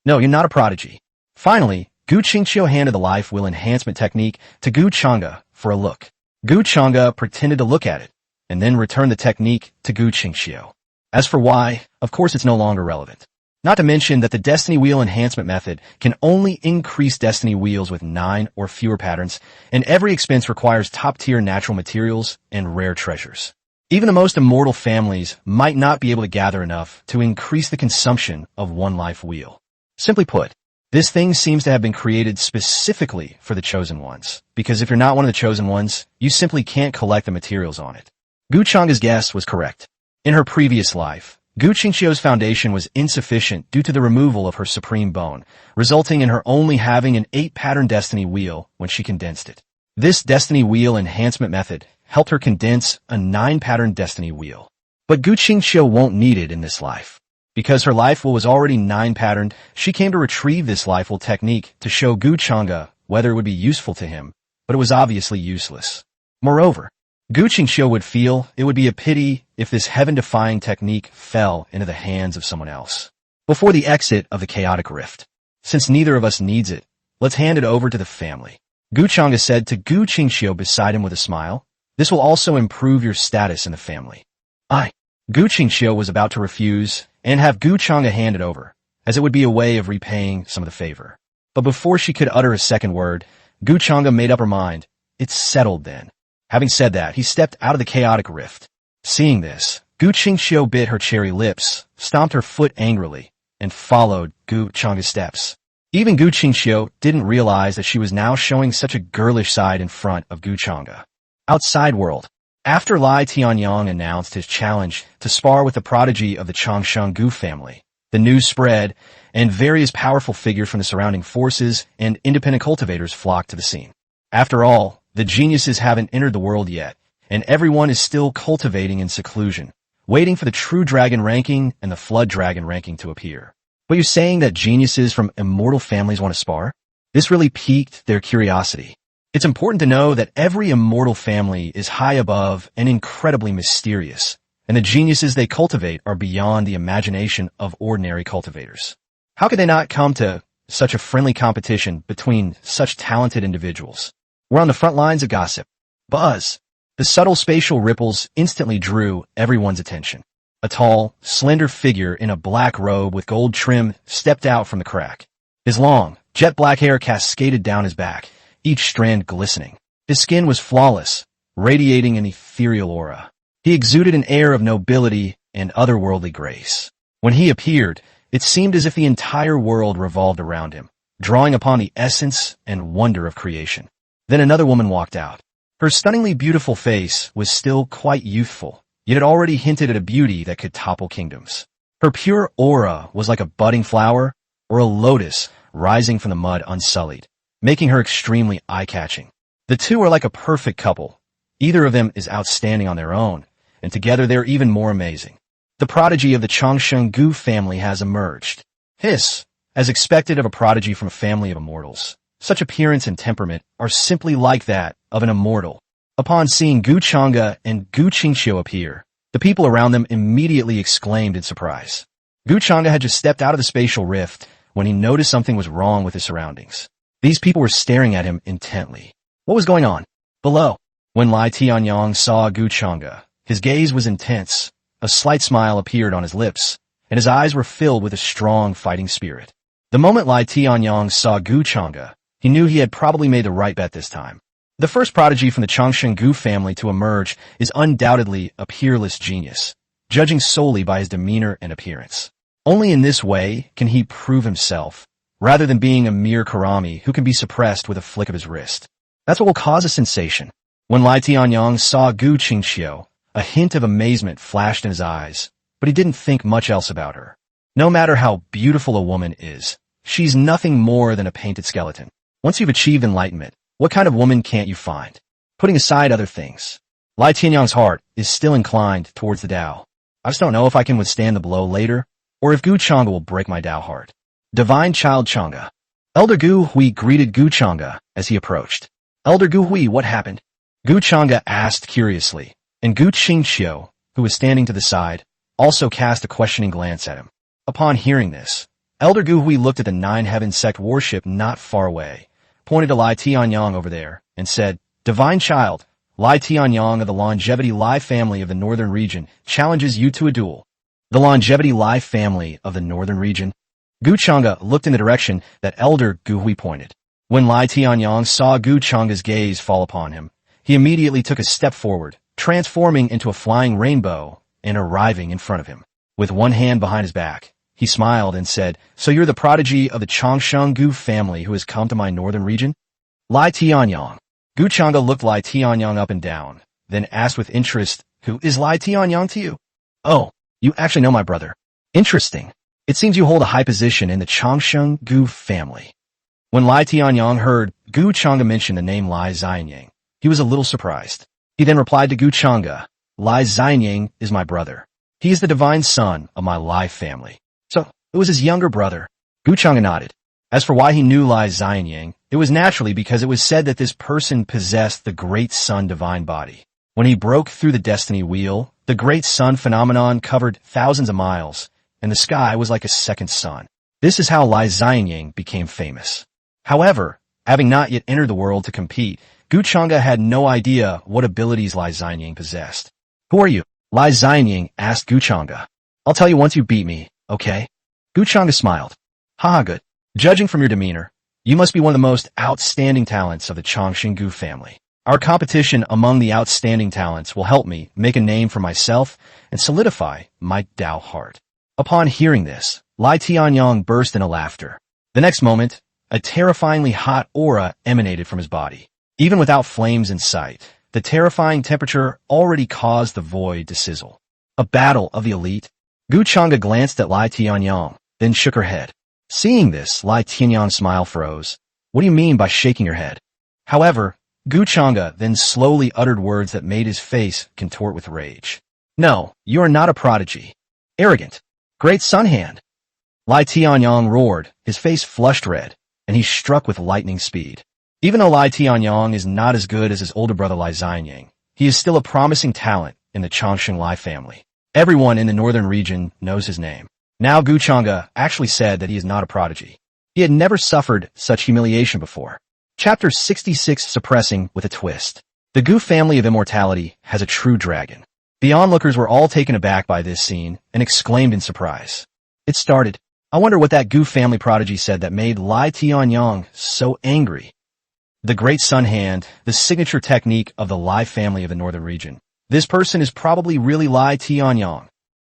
S1: No, you're not a prodigy. Finally, Gu Qingxiu handed the life wheel enhancement technique to Gu Chang'e for a look. Gu Chang'e pretended to look at it, and then returned the technique to Gu Qingxiu. As for why, of course it's no longer relevant. Not to mention that the Destiny Wheel enhancement method can only increase Destiny Wheels with 9 or fewer patterns, and every expense requires top-tier natural materials and rare treasures. Even the most immortal families might not be able to gather enough to increase the consumption of one life wheel. Simply put, this thing seems to have been created specifically for the chosen ones, because if you're not one of the chosen ones, you simply can't collect the materials on it. Gu Chang'e's guess was correct. In her previous life, Gu Qingxiu's foundation was insufficient due to the removal of her supreme bone, resulting in her only having an 8-pattern destiny wheel when she condensed it. This destiny wheel enhancement method helped her condense a 9-pattern destiny wheel. But Gu Qingxiu won't need it in this life. Because her life wheel was already 9-patterned, she came to retrieve this life wheel technique to show Gu Chang'e whether it would be useful to him, but it was obviously useless. Moreover, Gu Qingxiu would feel it would be a pity if this heaven-defying technique fell into the hands of someone else. Before the exit of the chaotic rift, since neither of us needs it, let's hand it over to the family. Gu Chang'e said to Gu Qingxiu beside him with a smile, "This will also improve your status in the family." Gu Qingxiu was about to refuse and have Gu Chang'e hand it over, as it would be a way of repaying some of the favor. But before she could utter a second word, Gu Chang'e made up her mind. It's settled then. Having said that, he stepped out of the chaotic rift. Seeing this, Gu Qingxiu bit her cherry lips, stomped her foot angrily, and followed Gu Chang'e's steps. Even Gu Qingxiu didn't realize that she was now showing such a girlish side in front of Gu Chang'e. Outside world. After Lai Tianyang announced his challenge to spar with the prodigy of the Changsheng Gu family, the news spread, and various powerful figures from the surrounding forces and independent cultivators flocked to the scene. After all, the geniuses haven't entered the world yet, and everyone is still cultivating in seclusion, waiting for the true dragon ranking and the flood dragon ranking to appear. But you're saying that geniuses from immortal families want to spar? This really piqued their curiosity. It's important to know that every immortal family is high above and incredibly mysterious, and the geniuses they cultivate are beyond the imagination of ordinary cultivators. How could they not come to such a friendly competition between such talented individuals? We're on the front lines of gossip. Buzz! The subtle spatial ripples instantly drew everyone's attention. A tall, slender figure in a black robe with gold trim stepped out from the crack. His long, jet black hair cascaded down his back, each strand glistening. His skin was flawless, radiating an ethereal aura. He exuded an air of nobility and otherworldly grace. When he appeared, it seemed as if the entire world revolved around him, drawing upon the essence and wonder of creation. Then another woman walked out. Her stunningly beautiful face was still quite youthful, yet it already hinted at a beauty that could topple kingdoms. Her pure aura was like a budding flower or a lotus rising from the mud unsullied, making her extremely eye-catching. The two are like a perfect couple. Either of them is outstanding on their own, and together they're even more amazing. The prodigy of the Chengda family has emerged. Hiss, as expected of a prodigy from a family of immortals. Such appearance and temperament are simply like that of an immortal. Upon seeing Gu Chengda and Gu Qingxiu appear, the people around them immediately exclaimed in surprise. Gu Chengda had just stepped out of the spatial rift when he noticed something was wrong with his surroundings. These people were staring at him intently. What was going on? Below. When Lai Tianyang saw Gu Chengda, his gaze was intense. A slight smile appeared on his lips, and his eyes were filled with a strong fighting spirit. The moment Lai Tianyang saw Gu Chengda, he knew he had probably made the right bet this time. The first prodigy from the Chengda family to emerge is undoubtedly a peerless genius, judging solely by his demeanor and appearance. Only in this way can he prove himself, rather than being a mere karami who can be suppressed with a flick of his wrist. That's what will cause a sensation. When Lai Tianyang saw Gu Qingxiu, a hint of amazement flashed in his eyes, but he didn't think much else about her. No matter how beautiful a woman is, she's nothing more than a painted skeleton. Once you've achieved enlightenment, what kind of woman can't you find? Putting aside other things, Lai Tianyang's heart is still inclined towards the Tao. I just don't know if I can withstand the blow later, or if Gu Chengda will break my Tao heart. Divine Child Chengda. Elder Gu Hui greeted Gu Chengda as he approached. Elder Gu Hui, what happened? Gu Chengda asked curiously, and Gu Qingxiu, who was standing to the side, also cast a questioning glance at him. Upon hearing this, Elder Gu Hui looked at the Nine Heaven sect warship not far away, pointed to Lai Tianyang over there, and said, Divine Child, Lai Tianyang of the Longevity Lai family of the Northern Region challenges you to a duel. The Longevity Lai family of the Northern Region? Gu Chengda looked in the direction that Elder Gu Hui pointed. When Lai Tianyang saw Gu Chengda's gaze fall upon him, he immediately took a step forward, transforming into a flying rainbow and arriving in front of him. With one hand behind his back, he smiled and said, So you're the prodigy of the Chengda family who has come to my northern region? Lai Tianyang. Gu Chengda looked Lai Tianyang up and down, then asked with interest, Who is Lai Tianyang to you? Oh, you actually know my brother. Interesting. It seems you hold a high position in the Chengda family. When Lai Tianyang heard Gu Chengda mention the name Lai Xianyang, he was a little surprised. He then replied to Gu Chengda, Lai Xianyang is my brother. He is the divine son of my Lai family. So, it was his younger brother. Gu Chengda nodded. As for why he knew Lai Xianyang, it was naturally because it was said that this person possessed the Great Sun divine body. When he broke through the destiny wheel, the Great Sun phenomenon covered thousands of miles, and the sky was like a second sun. This is how Lai Xianyang became famous. However, having not yet entered the world to compete, Gu Chengda had no idea what abilities Lai Xianyang possessed. Who are you? Lai Xianyang asked Gu Chengda. I'll tell you once you beat me, okay? Gu Chengda smiled. Haha, good. Judging from your demeanor, you must be one of the most outstanding talents of the Chengda family. Our competition among the outstanding talents will help me make a name for myself and solidify my Tao heart. Upon hearing this, Lai Tianyang burst into laughter. The next moment, a terrifyingly hot aura emanated from his body. Even without flames in sight, the terrifying temperature already caused the void to sizzle. A battle of the elite? Gu Chengda glanced at Lai Tianyang, then shook her head. Seeing this, Lai Tianyang's smile froze. What do you mean by shaking your head? However, Gu Chang'e then slowly uttered words that made his face contort with rage. No, you are not a prodigy. Arrogant. Great sun hand. Lai Tianyang roared, his face flushed red, and he struck with lightning speed. Even though Lai Tianyang is not as good as his older brother Lai Xianyang, he is still a promising talent in the Changsheng Lai family. Everyone in the northern region knows his name. Now Gu Chang'e actually said that he is not a prodigy. He had never suffered such humiliation before. Chapter 66 Suppressing with a Twist. The Gu family of immortality has a true dragon. The onlookers were all taken aback by this scene and exclaimed in surprise. It started. I wonder what that Gu family prodigy said that made Lai Tianyang so angry. The Great Sun Hand, the signature technique of the Lai family of the northern region. This person is probably really Lai Tianyang.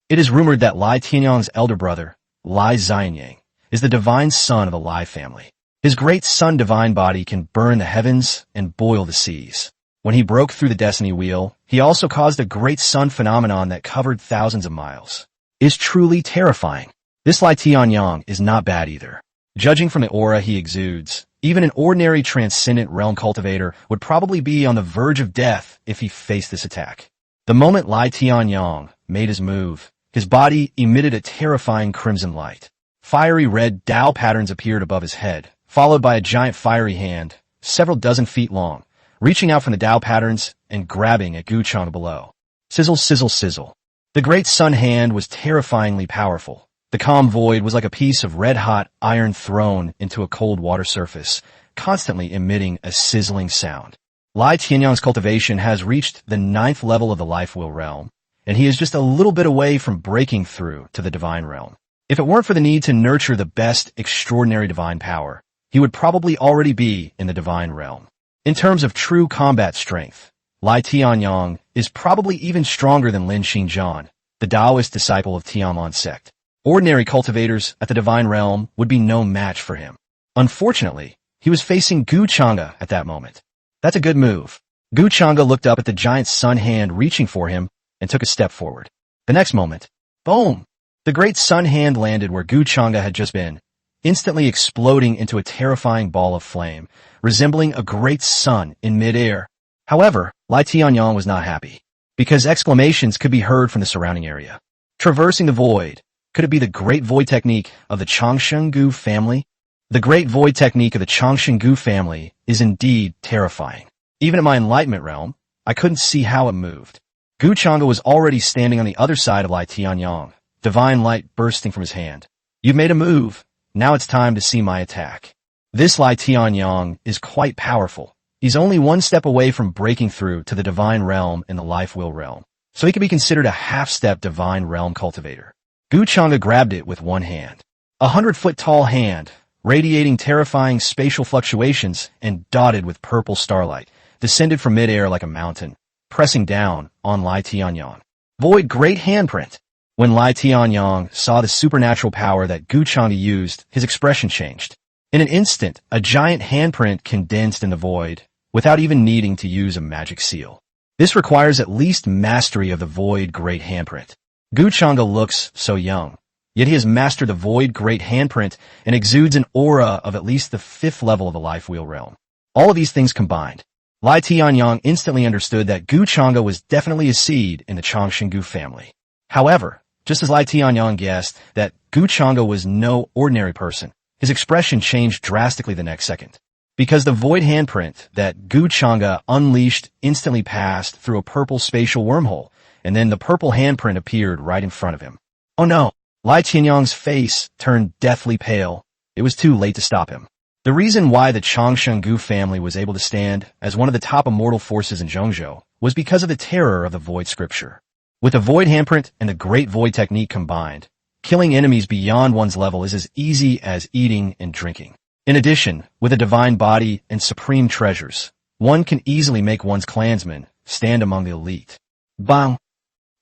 S1: It is rumored that Lai Tianyang's elder brother, Lai Xianyang, is the divine son of the Lai family. His great sun divine body can burn the heavens and boil the seas. When he broke through the destiny wheel, he also caused a great sun phenomenon that covered thousands of miles. It's truly terrifying. This Lai Tianyang is not bad either. Judging from the aura he exudes, even an ordinary transcendent realm cultivator would probably be on the verge of death if he faced this attack. The moment Lai Tianyang made his move, his body emitted a terrifying crimson light. Fiery red Dao patterns appeared above his head, followed by a giant fiery hand, several dozen feet long, reaching out from the Dao patterns and grabbing at Gu Chang'e below. Sizzle, sizzle, sizzle. The Great Sun Hand was terrifyingly powerful. The calm void was like a piece of red-hot iron thrown into a cold water surface, constantly emitting a sizzling sound. Lai Tianyang's cultivation has reached the 9th level of the life wheel realm, and he is just a little bit away from breaking through to the divine realm. If it weren't for the need to nurture the best extraordinary divine power, he would probably already be in the divine realm. In terms of true combat strength, Lai Tianyang is probably even stronger than Lin Xinjian, the Taoist disciple of Tiamat sect. Ordinary cultivators at the divine realm would be no match for him. Unfortunately, he was facing Gu Chang'e at that moment. That's a good move. Gu Chang'e looked up at the giant sun hand reaching for him and took a step forward. The next moment, boom! The great sun hand landed where Gu Chang'e had just been, instantly exploding into a terrifying ball of flame, resembling a great sun in midair. However, Lai Tianyang was not happy, because exclamations could be heard from the surrounding area. Traversing the void. Could it be the Great Void Technique of the Changsheng Gu family? The Great Void Technique of the Changsheng Gu family is indeed terrifying. Even in my Enlightenment realm, I couldn't see how it moved. Gu Chang'e was already standing on the other side of Lai Tianyang, divine light bursting from his hand. You've made a move. Now it's time to see my attack. This Lai Tianyang is quite powerful. He's only one step away from breaking through to the divine realm in the life wheel realm, so he could be considered a half-step divine realm cultivator. Gu Chang'e grabbed it with one hand. 100-foot-tall hand, radiating terrifying spatial fluctuations and dotted with purple starlight, descended from midair like a mountain, pressing down on Lai Tianyang. Void Great Handprint. When Lai Tianyang saw the supernatural power that Gu Chang'e used, his expression changed. In an instant, a giant handprint condensed in the void, without even needing to use a magic seal. This requires at least mastery of the Void Great Handprint. Gu Chang'e looks so young, yet he has mastered the Void Great Handprint and exudes an aura of at least the 5th level of the life wheel realm. All of these things combined, Lai Tianyang instantly understood that Gu Chang'e was definitely a seed in the Changsheng Gu family. However, just as Lai Tianyang guessed that Gu Chang'e was no ordinary person, his expression changed drastically the next second. Because the void handprint that Gu Chang'e unleashed instantly passed through a purple spatial wormhole, and then the purple handprint appeared right in front of him. Oh no! Lai Tianyang's face turned deathly pale. It was too late to stop him. The reason why the Changsheng Gu family was able to stand as one of the top immortal forces in Zhongzhou was because of the terror of the void scripture. With the void handprint and the great void technique combined, killing enemies beyond one's level is as easy as eating and drinking. In addition, with a divine body and supreme treasures, one can easily make one's clansmen stand among the elite. Bang!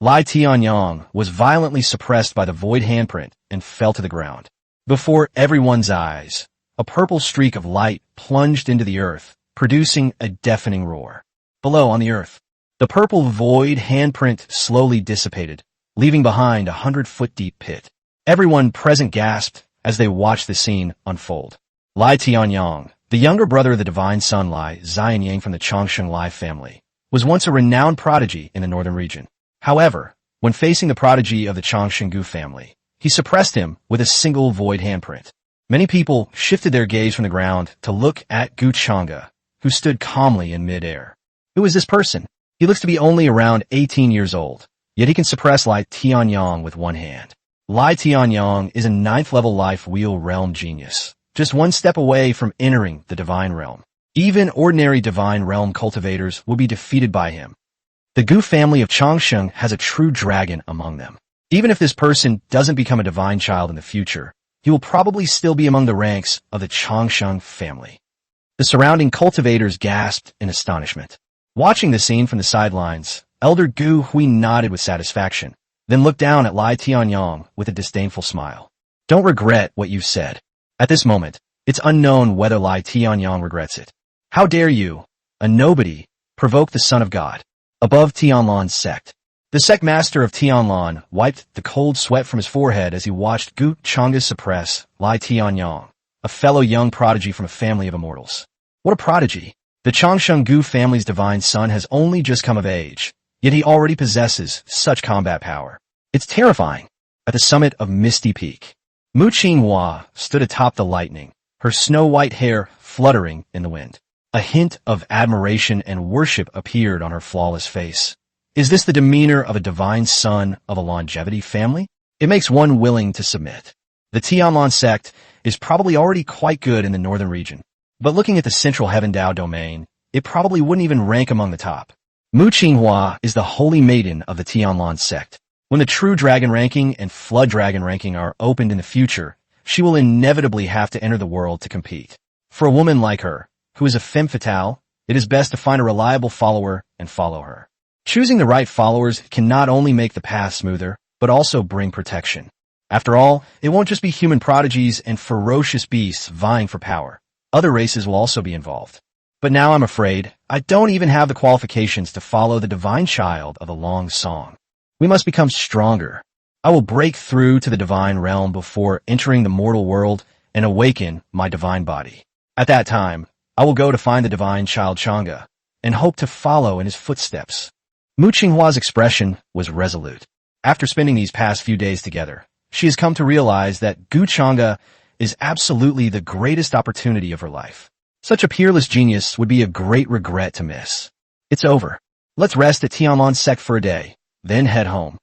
S1: Lai Tianyang was violently suppressed by the void handprint and fell to the ground. Before everyone's eyes, a purple streak of light plunged into the earth, producing a deafening roar. Below on the earth, the purple void handprint slowly dissipated, leaving behind a 100-foot-deep pit. Everyone present gasped as they watched the scene unfold. Lai Tianyang, The younger brother of the divine son Lai Xianyang from the Chongsheng Lai family, was once a renowned prodigy in the northern region. However, when facing the prodigy of the Chongsheng Gu family, he suppressed him with a single void handprint. Many people shifted their gaze from the ground to look at Gu Chengda, who stood calmly in mid-air. Who is this person? He looks to be only around 18 years old, yet he can suppress Lai Tianyang with one hand. Lai Tianyang is a 9th-level life wheel realm genius, just one step away from entering the divine realm. Even ordinary divine realm cultivators will be defeated by him. The Gu family of Chongsheng has a true dragon among them. Even if this person doesn't become a divine child in the future, he will probably still be among the ranks of the Chongsheng family. The surrounding cultivators gasped in astonishment. Watching the scene from the sidelines, Elder Gu Hui nodded with satisfaction, then looked down at Lai Tianyang with a disdainful smile. Don't regret what you've said. At this moment, it's unknown whether Lai Tianyang regrets it. How dare you, a nobody, provoke the Son of God? Above Tianlan's sect. The sect master of Tianlan wiped the cold sweat from his forehead as he watched Gu Chengda suppress Lai Tianyang, a fellow young prodigy from a family of immortals. What a prodigy! The Chongsheng Gu family's divine son has only just come of age, yet he already possesses such combat power. It's terrifying. At the summit of Misty Peak, Mu Qinghua stood atop the lightning, her snow-white hair fluttering in the wind. A hint of admiration and worship appeared on her flawless face. Is this the demeanor of a divine son of a longevity family? It makes one willing to submit. The Tianlan sect is probably already quite good in the northern region, but looking at the central Heaven Dao domain, it probably wouldn't even rank among the top. Mu Qinghua is the holy maiden of the Tianlan sect. When the true dragon ranking and flood dragon ranking are opened in the future, she will inevitably have to enter the world to compete. For a woman like her, who is a femme fatale, it is best to find a reliable follower and follow her. Choosing the right followers can not only make the path smoother, but also bring protection. After all, it won't just be human prodigies and ferocious beasts vying for power. Other races will also be involved. But now I'm afraid I don't even have the qualifications to follow the divine child of the long song. We must become stronger. I will break through to the divine realm before entering the mortal world and awaken my divine body. At that time, I will go to find the divine child Chengda and hope to follow in his footsteps. Mu Qinghua's expression was resolute. After spending these past few days together, she has come to realize that Gu Chengda is absolutely the greatest opportunity of her life. Such a peerless genius would be a great regret to miss. It's over. Let's rest at Tianlan's sect for a day, then head home.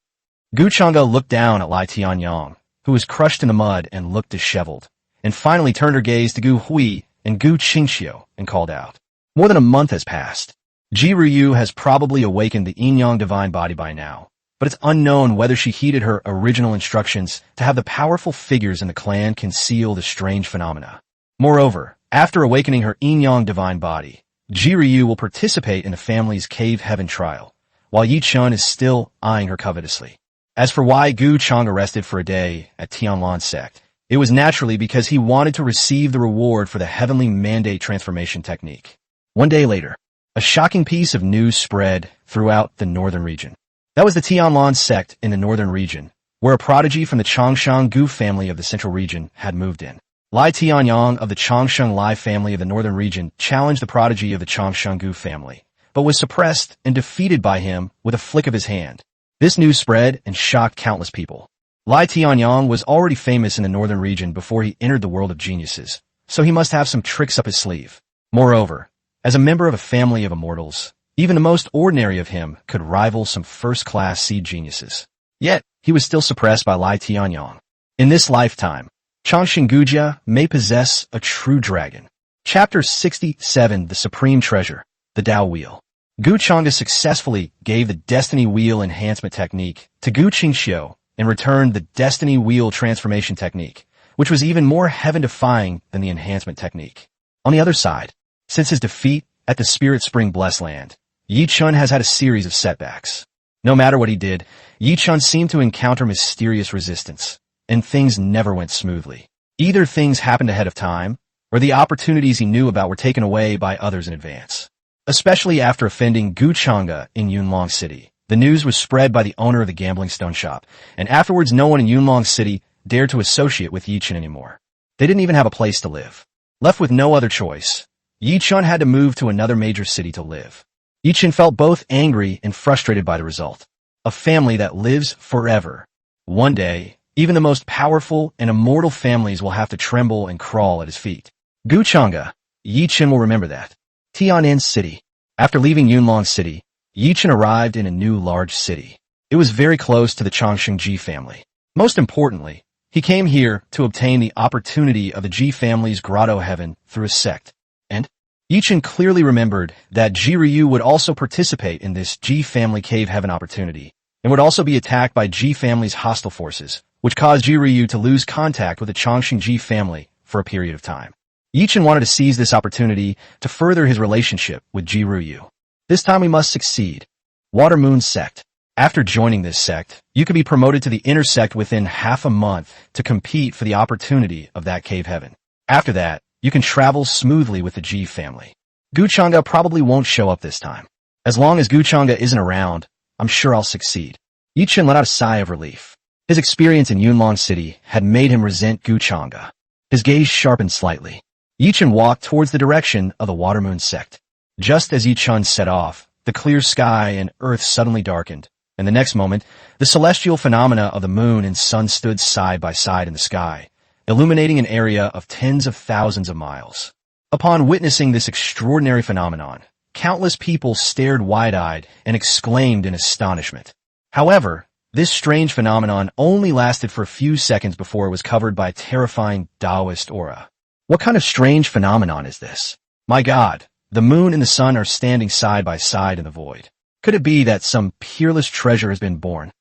S1: Gu Chengda looked down at Lai Tianyang, who was crushed in the mud and looked disheveled, and finally turned her gaze to Gu Hui and Gu Qingxiu and called out. More than a month has passed. Ji Ruyu has probably awakened the Yin-Yang divine body by now, but it's unknown whether she heeded her original instructions to have the powerful figures in the clan conceal the strange phenomena. Moreover, after awakening her Yin-Yang divine body, Ji Ruyu will participate in the family's cave heaven trial, while Yi Chun is still eyeing her covetously. As for why Gu Chengda rested for a day at Tianlan sect, it was naturally because he wanted to receive the reward for the heavenly mandate transformation technique. One day later, a shocking piece of news spread throughout the northern region. That was the Tianlan sect in the northern region, where a prodigy from the Chongsheng Gu family of the central region had moved in. Lai Tianyang of the Chongsheng Lai family of the northern region challenged the prodigy of the Chongsheng Gu family, but was suppressed and defeated by him with a flick of his hand. This news spread and shocked countless people. Lai Tianyang was already famous in the northern region before he entered the world of geniuses, so he must have some tricks up his sleeve. Moreover, as a member of a family of immortals, even the most ordinary of him could rival some first-class seed geniuses. Yet, he was still suppressed by Lai Tianyang. In this lifetime, Chongsheng Gujia may possess a true dragon. Chapter 67 The Supreme Treasure, the Dao Wheel. Gu Chengda successfully gave the Destiny Wheel enhancement technique to Gu Qingxiu and returned the Destiny Wheel transformation technique, which was even more heaven-defying than the enhancement technique. On the other side, since his defeat at the Spirit Spring Blessed Land, Yi Chun has had a series of setbacks. No matter what he did, Yi Chun seemed to encounter mysterious resistance, and things never went smoothly. Either things happened ahead of time, or the opportunities he knew about were taken away by others in advance. Especially after offending Gu Chengda in Yunlong City, the news was spread by the owner of the gambling stone shop, and afterwards no one in Yunlong City dared to associate with Yi Chun anymore. They didn't even have a place to live. Left with no other choice, Yi Chun had to move to another major city to live. Yi Chun felt both angry and frustrated by the result. A family that lives forever. One day, even the most powerful and immortal families will have to tremble and crawl at his feet. Guchanga, Yi Chun will remember that. Tianan City. After leaving Yunlong City, Yi Chun arrived in a new large city. It was very close to the Chongqing Ji family. Most importantly, he came here to obtain the opportunity of the Ji family's grotto heaven through a sect. And Yi Chun clearly remembered that Ji Ryu would also participate in this Ji family cave heaven opportunity, and would also be attacked by Ji family's hostile forces, which caused Ji Ryu to lose contact with the Chongqing Ji family for a period of time. Yi Chun wanted to seize this opportunity to further his relationship with Ji Ryu. This time we must succeed. Water Moon Sect. After joining this sect, you could be promoted to the inner sect within half a month to compete for the opportunity of that cave heaven. After that, you can travel smoothly with the Ji family. Guchanga probably won't show up this time. As long as Guchanga isn't around, I'm sure I'll succeed. Yi Chun let out a sigh of relief. His experience in Yunlong City had made him resent Guchanga. His gaze sharpened slightly. Yi Chun walked towards the direction of the Water Moon Sect. Just as Yi Chun set off, the clear sky and earth suddenly darkened, and the next moment, the celestial phenomena of the moon and sun stood side by side in the sky, illuminating an area of tens of thousands of miles. Upon witnessing this extraordinary phenomenon, countless people stared wide-eyed and exclaimed in astonishment. However, this strange phenomenon only lasted for a few seconds before it was covered by a terrifying Taoist aura. What kind of strange phenomenon is this? My God, the moon and the sun are standing side by side in the void. Could it be that some peerless treasure has been born?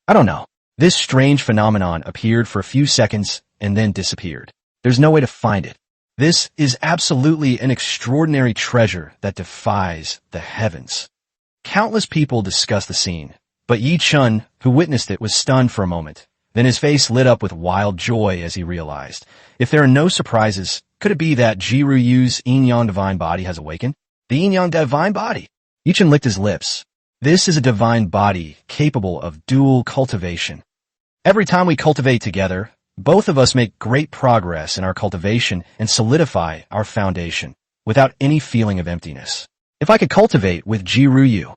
S1: I don't know. This strange phenomenon appeared for a few seconds and then disappeared. There's no way to find it. This is absolutely an extraordinary treasure that defies the heavens. Countless people discussed the scene, but Yi Chun, who witnessed it, was stunned for a moment. Then his face lit up with wild joy as he realized, if there are no surprises, could it be that Ji Ryu's yin-yang divine body has awakened? The yin-yang divine body? Yi Chun licked his lips. This is a divine body capable of dual cultivation. Every time we cultivate together, both of us make great progress in our cultivation and solidify our foundation without any feeling of emptiness. If I could cultivate with Ji Ryu.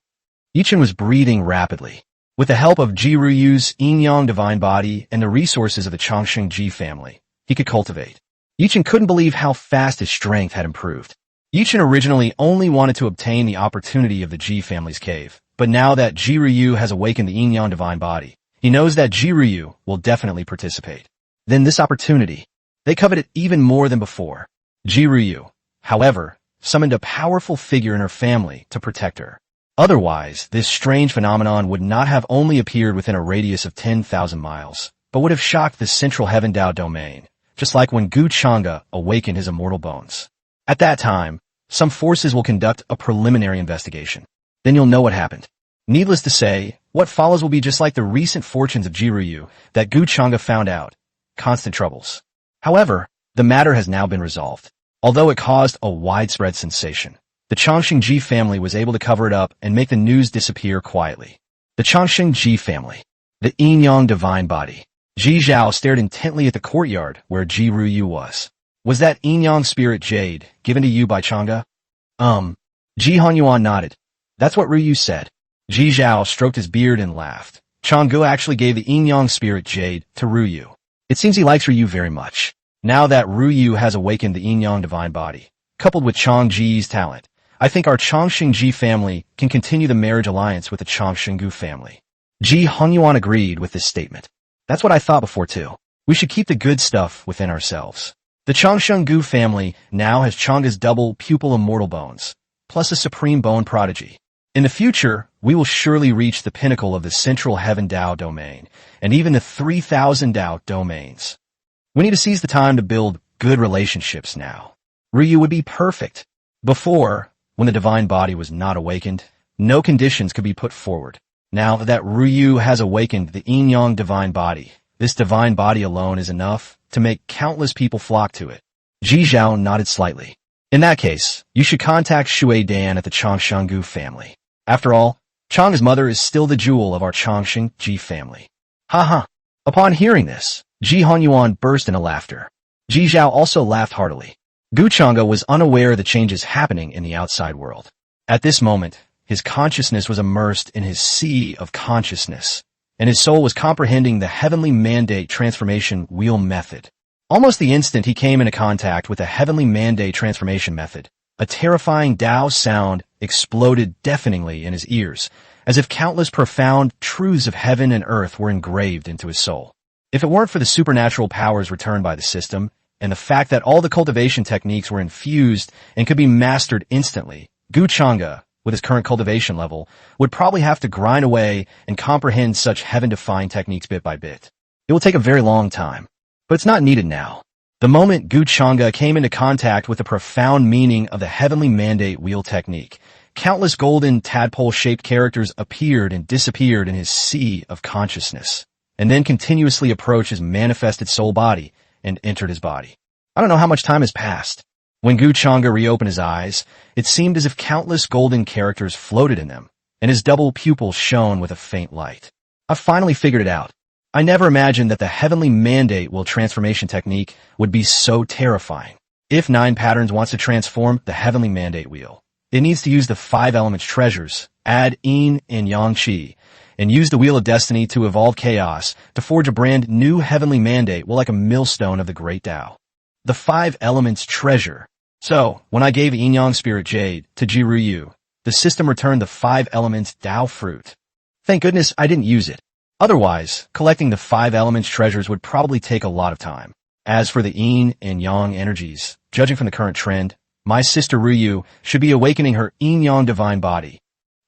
S1: Yi Chun was breathing rapidly. With the help of Ji Ryu's yin-yang divine body and the resources of the Chongqing Ji family, he could cultivate. Yi Chun couldn't believe how fast his strength had improved. Yi Chun originally only wanted to obtain the opportunity of the Ji family's cave, but now that Ji Ryu has awakened the yin-yang divine body, he knows that Ji Ryu will definitely participate. Then this opportunity, they coveted even more than before. Ji Ryu, however, summoned a powerful figure in her family to protect her. Otherwise, this strange phenomenon would not have only appeared within a radius of 10,000 miles, but would have shocked the central Heaven Dao domain, just like when Gu Chang'e awakened his immortal bones. At that time, some forces will conduct a preliminary investigation. Then you'll know what happened. Needless to say, what follows will be just like the recent fortunes of Ji Ryu that Gu Chang'e found out. Constant troubles. However, the matter has now been resolved. Although it caused a widespread sensation, the Chongqing Ji family was able to cover it up and make the news disappear quietly. The Chongqing Ji family. The yin-yang divine body. Ji Zhao stared intently at the courtyard where Ji Ryu was. Was that yin-yang spirit jade given to you by Chang'e? Ji Hanyuan nodded. That's what Ryu said. Ji Zhao stroked his beard and laughed. Chang'e actually gave the yin-yang spirit jade to Ryu. It seems he likes Ryu very much. Now that Ryu has awakened the yin-yang divine body, coupled with Chang Ji's talent, I think our Chongqing Ji family can continue the marriage alliance with the Chongqing Gu family. Ji Hanyuan agreed with this statement. That's what I thought before too. We should keep the good stuff within ourselves. The Chongqing Gu family now has Chang'e's double pupil immortal bones, plus a supreme bone prodigy. In the future, we will surely reach the pinnacle of the central Heaven Dao domain, and even the 3,000 Dao domains. We need to seize the time to build good relationships now. Ryu would be perfect. Before, when the divine body was not awakened, no conditions could be put forward. Now that Ryu has awakened the yin-yang divine body, this divine body alone is enough to make countless people flock to it. Ji Zhao nodded slightly. In that case, you should contact Shui Dan at the Chongqing Gu family. After all, Chang'e's mother is still the jewel of our Chongqing Ji family. Haha. Upon hearing this, Ji Hanyuan burst into laughter. Ji Zhao also laughed heartily. Gu Chengda was unaware of the changes happening in the outside world. At this moment, his consciousness was immersed in his sea of consciousness, and his soul was comprehending the heavenly mandate transformation wheel method. Almost the instant he came into contact with the heavenly mandate transformation method, a terrifying Tao sound exploded deafeningly in his ears, as if countless profound truths of heaven and earth were engraved into his soul. If it weren't for the supernatural powers returned by the system, and the fact that all the cultivation techniques were infused and could be mastered instantly, Gu Chengda, with his current cultivation level, would probably have to grind away and comprehend such heaven-defying techniques bit by bit. It will take a very long time, but it's not needed now. The moment Gu Chengda came into contact with the profound meaning of the heavenly mandate wheel technique, countless golden tadpole-shaped characters appeared and disappeared in his sea of consciousness, and then continuously approached his manifested soul body and entered his body. I don't know how much time has passed. When Gu Chengda reopened his eyes, it seemed as if countless golden characters floated in them, and his double pupils shone with a faint light. I finally figured it out. I never imagined that the heavenly mandate wheel transformation technique would be so terrifying. If 9 Patterns wants to transform the heavenly mandate wheel, it needs to use the 5 elements treasures, add yin and yang qi, and use the wheel of destiny to evolve chaos to forge a brand new heavenly mandate like a millstone of the great Tao. The 5 elements treasure. So, when I gave Yin Yang Spirit Jade to Jiruyu, the system returned the 5 elements Tao fruit. Thank goodness I didn't use it. Otherwise, collecting the 5 elements treasures would probably take a lot of time. As for the yin and yang energies, judging from the current trend, my sister Ryu should be awakening her yin-yang divine body.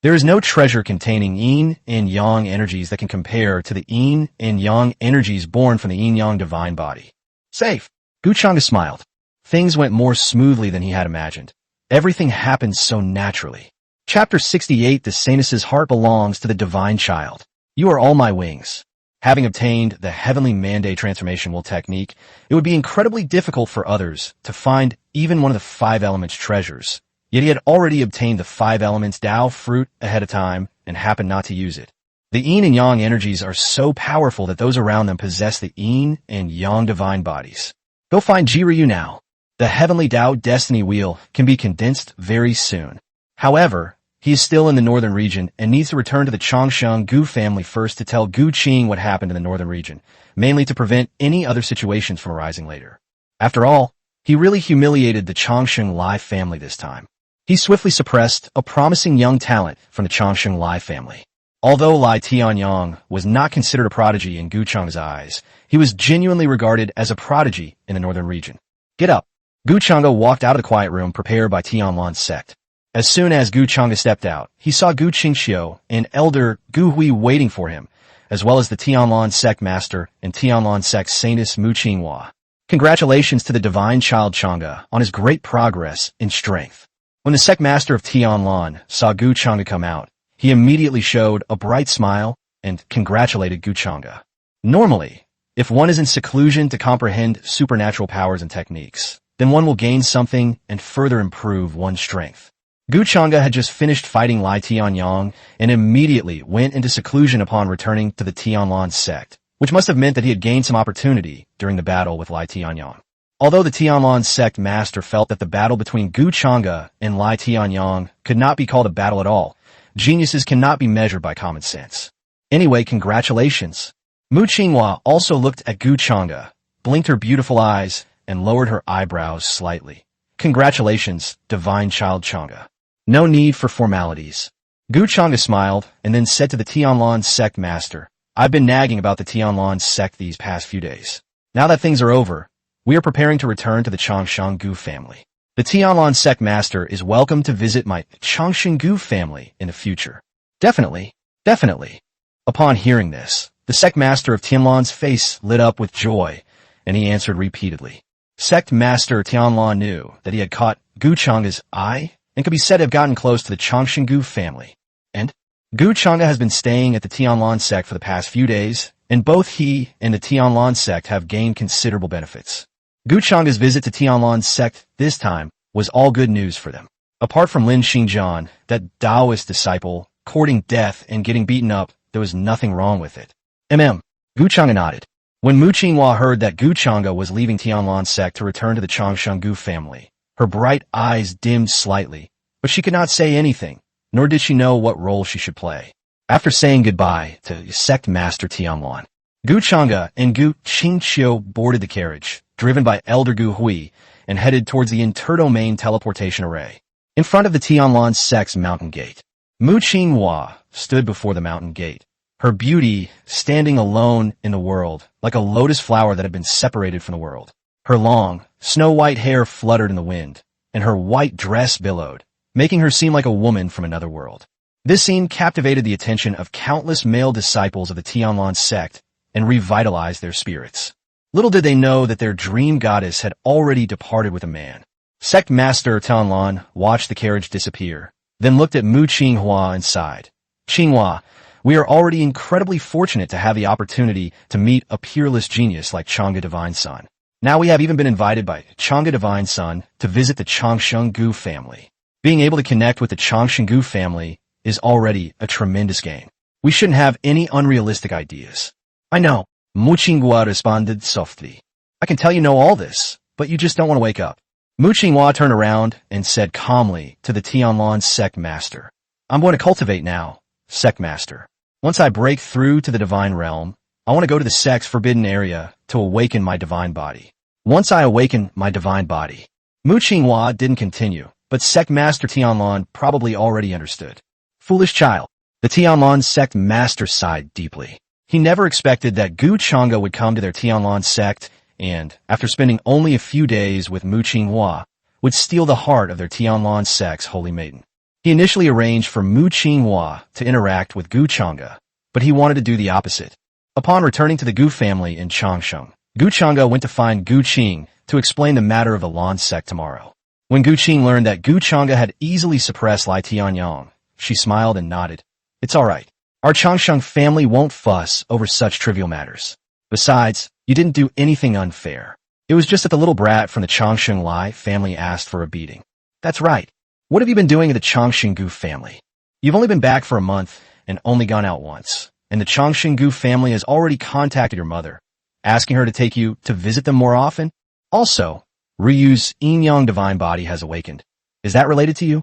S1: There is no treasure containing yin and yang energies that can compare to the yin and yang energies born from the yin-yang divine body. Safe. Gu Chengda smiled. Things went more smoothly than he had imagined. Everything happened so naturally. Chapter 68. The Saintess's heart belongs to the divine child. You are all my wings. Having obtained the heavenly mandate transformation wheel technique, it would be incredibly difficult for others to find even one of the 5 elements treasures. Yet he had already obtained the 5 elements Tao fruit ahead of time and happened not to use it. The yin and yang energies are so powerful that those around them possess the yin and yang divine bodies. Go find Jiryu now. The heavenly Tao destiny wheel can be condensed very soon. However, he is still in the northern region and needs to return to the Changsheng Gu family first to tell Gu Qing what happened in the northern region, mainly to prevent any other situations from arising later. After all, he really humiliated the Changsheng Lai family this time. He swiftly suppressed a promising young talent from the Changsheng Lai family. Although Lai Tianyang was not considered a prodigy in Gu Chengda's eyes, he was genuinely regarded as a prodigy in the northern region. Get up. Gu Chengda walked out of the quiet room prepared by Tianlan's sect. As soon as Gu Chengda stepped out, he saw Gu Qingxiu and Elder Gu Hui waiting for him, as well as the Tianlan sect master and Tianlan sect saintess Mu Qinghua. Congratulations to the divine child Chengda on his great progress in strength. When the sect master of Tianlan saw Gu Chengda come out, he immediately showed a bright smile and congratulated Gu Chengda. Normally, if one is in seclusion to comprehend supernatural powers and techniques, then one will gain something and further improve one's strength. Gu Chengda had just finished fighting Lai Tianyang and immediately went into seclusion upon returning to the Tianlan sect, which must have meant that he had gained some opportunity during the battle with Lai Tianyang. Although the Tianlan sect master felt that the battle between Gu Chengda and Lai Tianyang could not be called a battle at all, geniuses cannot be measured by common sense. Anyway, congratulations. Mu Qinghua also looked at Gu Chengda, blinked her beautiful eyes, and lowered her eyebrows slightly. Congratulations, divine child Chengda. No need for formalities. Gu Chengda smiled and then said to the Tianlan sect master, I've been nagging about the Tianlan sect these past few days. Now that things are over, we are preparing to return to the Changsheng Gu family. The Tianlan sect master is welcome to visit my Changsheng Gu family in the future. Definitely, definitely. Upon hearing this, the sect master of Tianlan's face lit up with joy, and he answered repeatedly. Sect master Tianlan knew that he had caught Gu Chengda's eye and could be said to have gotten close to the Changsheng Gu family. And Gu Chengda has been staying at the Tianlan sect for the past few days, and both he and the Tianlan sect have gained considerable benefits. Gu Chengda's visit to Tianlan sect this time was all good news for them. Apart from Lin Xingjian, that Taoist disciple, courting death and getting beaten up, there was nothing wrong with it. Gu Chengda nodded. When Mu Qinghua heard that Gu Chengda was leaving Tianlan sect to return to the Changsheng Gu family, Her bright eyes dimmed slightly, but she could not say anything, nor did she know what role she should play. After saying goodbye to sect master Tianlan, Gu Chang'e and Gu Qingqiu boarded the carriage, driven by Elder Gu Hui, and headed towards the interdomain teleportation array. In front of the Tianlan sect's mountain gate, Mu Qinghua stood before the mountain gate, her beauty standing alone in the world, like a lotus flower that had been separated from the world. Her long, snow-white hair fluttered in the wind, and her white dress billowed, making her seem like a woman from another world. This scene captivated the attention of countless male disciples of the Tianlan sect and revitalized their spirits. Little did they know that their dream goddess had already departed with a man. Sect Master Tianlan watched the carriage disappear, then looked at Mu Qinghua and sighed. Qinghua, we are already incredibly fortunate to have the opportunity to meet a peerless genius like Chang'e Divine Son. Now we have even been invited by Chang'e Divine Son to visit the Changsheng Gu family. Being able to connect with the Changsheng Gu family is already a tremendous gain. We shouldn't have any unrealistic ideas. I know, Mu Qinghua responded softly. I can tell you know all this, but you just don't want to wake up. Mu Qinghua turned around and said calmly to the Tianlan sect master, I'm going to cultivate now, sect master. Once I break through to the divine realm, I want to go to the sect's forbidden area to awaken my divine body. Once I awaken my divine body. Mu Qinghua didn't continue, but sect master Tianlan probably already understood. Foolish child. The Tianlan sect master sighed deeply. He never expected that Gu Chang'e would come to their Tianlan sect and, after spending only a few days with Mu Qinghua, would steal the heart of their Tianlan sect's holy maiden. He initially arranged for Mu Qinghua to interact with Gu Chang'e, but he wanted to do the opposite. Upon returning to the Gu family in Changsheng, Gu Chang'e went to find Gu Qing to explain the matter of the Lan sect tomorrow. When Gu Qing learned that Gu Chang'e had easily suppressed Lai Tianyang, she smiled and nodded. It's all right. Our Changsheng family won't fuss over such trivial matters. Besides, you didn't do anything unfair. It was just that the little brat from the Changsheng Lai family asked for a beating. That's right. What have you been doing in the Changsheng Gu family? You've only been back for a month and only gone out once, and the Changsheng Gu family has already contacted your mother, asking her to take you to visit them more often. Also, Ryu's yin-yang divine body has awakened. Is that related to you?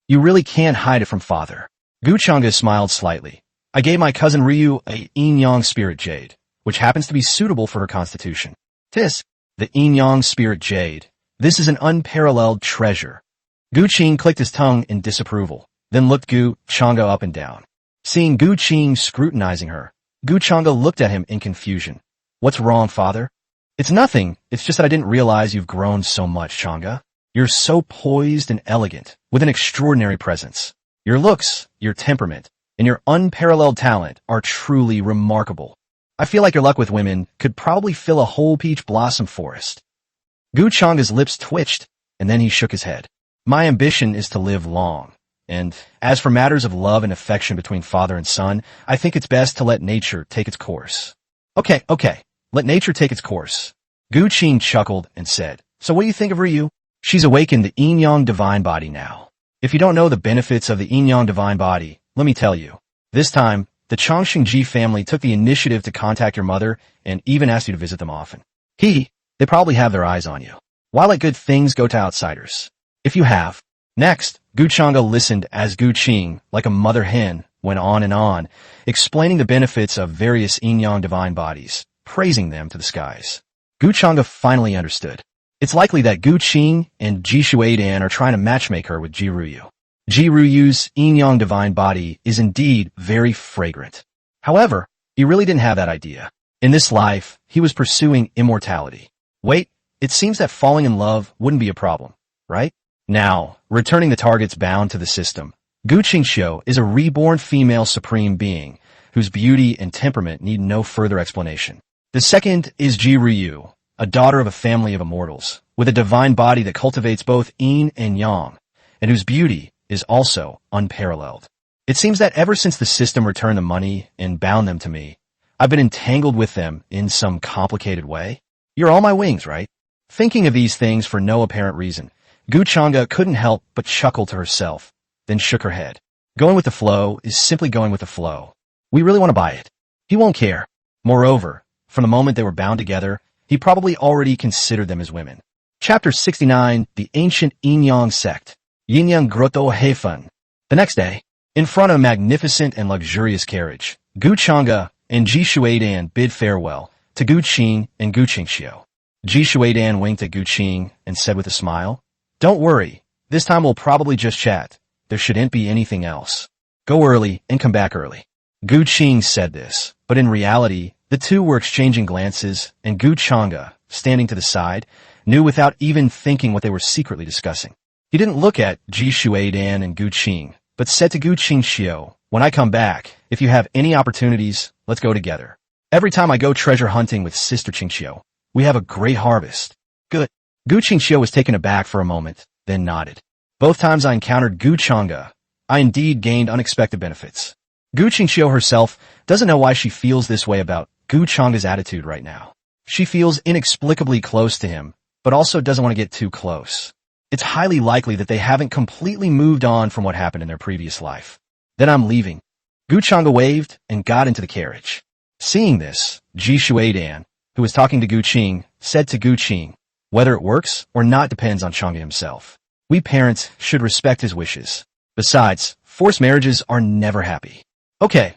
S1: You really can't hide it from father. Gu Chang'e smiled slightly. I gave my cousin Ryu a yin-yang spirit jade, which happens to be suitable for her constitution. Tis, the yin-yang spirit jade. This is an unparalleled treasure. Gu Qing clicked his tongue in disapproval, then looked Gu Chang'e up and down. Seeing Gu Qing scrutinizing her, Gu Chang'e looked at him in confusion. What's wrong, father? It's nothing. It's just that I didn't realize you've grown so much, Chang'e. You're so poised and elegant, with an extraordinary presence. Your looks, your temperament, and your unparalleled talent are truly remarkable. I feel like your luck with women could probably fill a whole peach blossom forest. Gu Chang'e's lips twitched, and then he shook his head. My ambition is to live long, and as for matters of love and affection between father and son, I think it's best to let nature take its course. Okay, let nature take its course. Gu Qing chuckled and said, so what do you think of Ryu? She's awakened the yin-yang divine body now. If you don't know the benefits of the yin-yang divine body, let me tell you. This time, the Changsheng Ji family took the initiative to contact your mother and even asked you to visit them often. They probably have their eyes on you. Why let good things go to outsiders? If you have. Next, Gu Chang'e listened as Gu Qing, like a mother hen, went on and on, explaining the benefits of various yin-yang divine bodies, praising them to the skies. Gu Chang'e finally understood. It's likely that Gu Qing and Ji Shuidan are trying to matchmake her with Ji Ruyu. Ji Ruyu's yin-yang divine body is indeed very fragrant. However, he really didn't have that idea. In this life, he was pursuing immortality. Wait, it seems that falling in love wouldn't be a problem, right? Now, returning the targets bound to the system, Gu Qingqiu is a reborn female supreme being, whose beauty and temperament need no further explanation. The second is Ji Ryu, a daughter of a family of immortals, with a divine body that cultivates both yin and yang, and whose beauty is also unparalleled. It seems that ever since the system returned the money and bound them to me, I've been entangled with them in some complicated way. You're all my wings, right? Thinking of these things for no apparent reason, Gu Chang'e couldn't help but chuckle to herself, then shook her head. Going with the flow is simply going with the flow. We really want to buy it. He won't care. Moreover, from the moment they were bound together, he probably already considered them as women. Chapter 69, The Ancient Yin-Yang Sect. Yin-Yang Grotto Heifeng. The next day, in front of a magnificent and luxurious carriage, Gu Chengda and Ji Shuidan bid farewell to Gu Qing and Gu Qingxiu. Ji Shuidan winked at Gu Qing and said with a smile, "Don't worry, this time we'll probably just chat. There shouldn't be anything else. Go early and come back early." Gu Qing said this, but in reality, the two were exchanging glances, and Gu Chengda, standing to the side, knew without even thinking what they were secretly discussing. He didn't look at Ji Shuidan and Gu Qing, but said to Gu Qingxiu, "When I come back, if you have any opportunities, let's go together. Every time I go treasure hunting with Sister Qingxiu, we have a great harvest." Good. Gu Qingxiu was taken aback for a moment, then nodded. "Both times I encountered Gu Chengda, I indeed gained unexpected benefits." Gu Qingxiu herself doesn't know why she feels this way about Gu Chengda's attitude right now. She feels inexplicably close to him, but also doesn't want to get too close. It's highly likely that they haven't completely moved on from what happened in their previous life. "Then I'm leaving." Gu Chengda waved and got into the carriage. Seeing this, Ji Shuidan, who was talking to Gu Qing, said to Gu Qing, "Whether it works or not depends on Chengda himself. We parents should respect his wishes. Besides, forced marriages are never happy." Okay,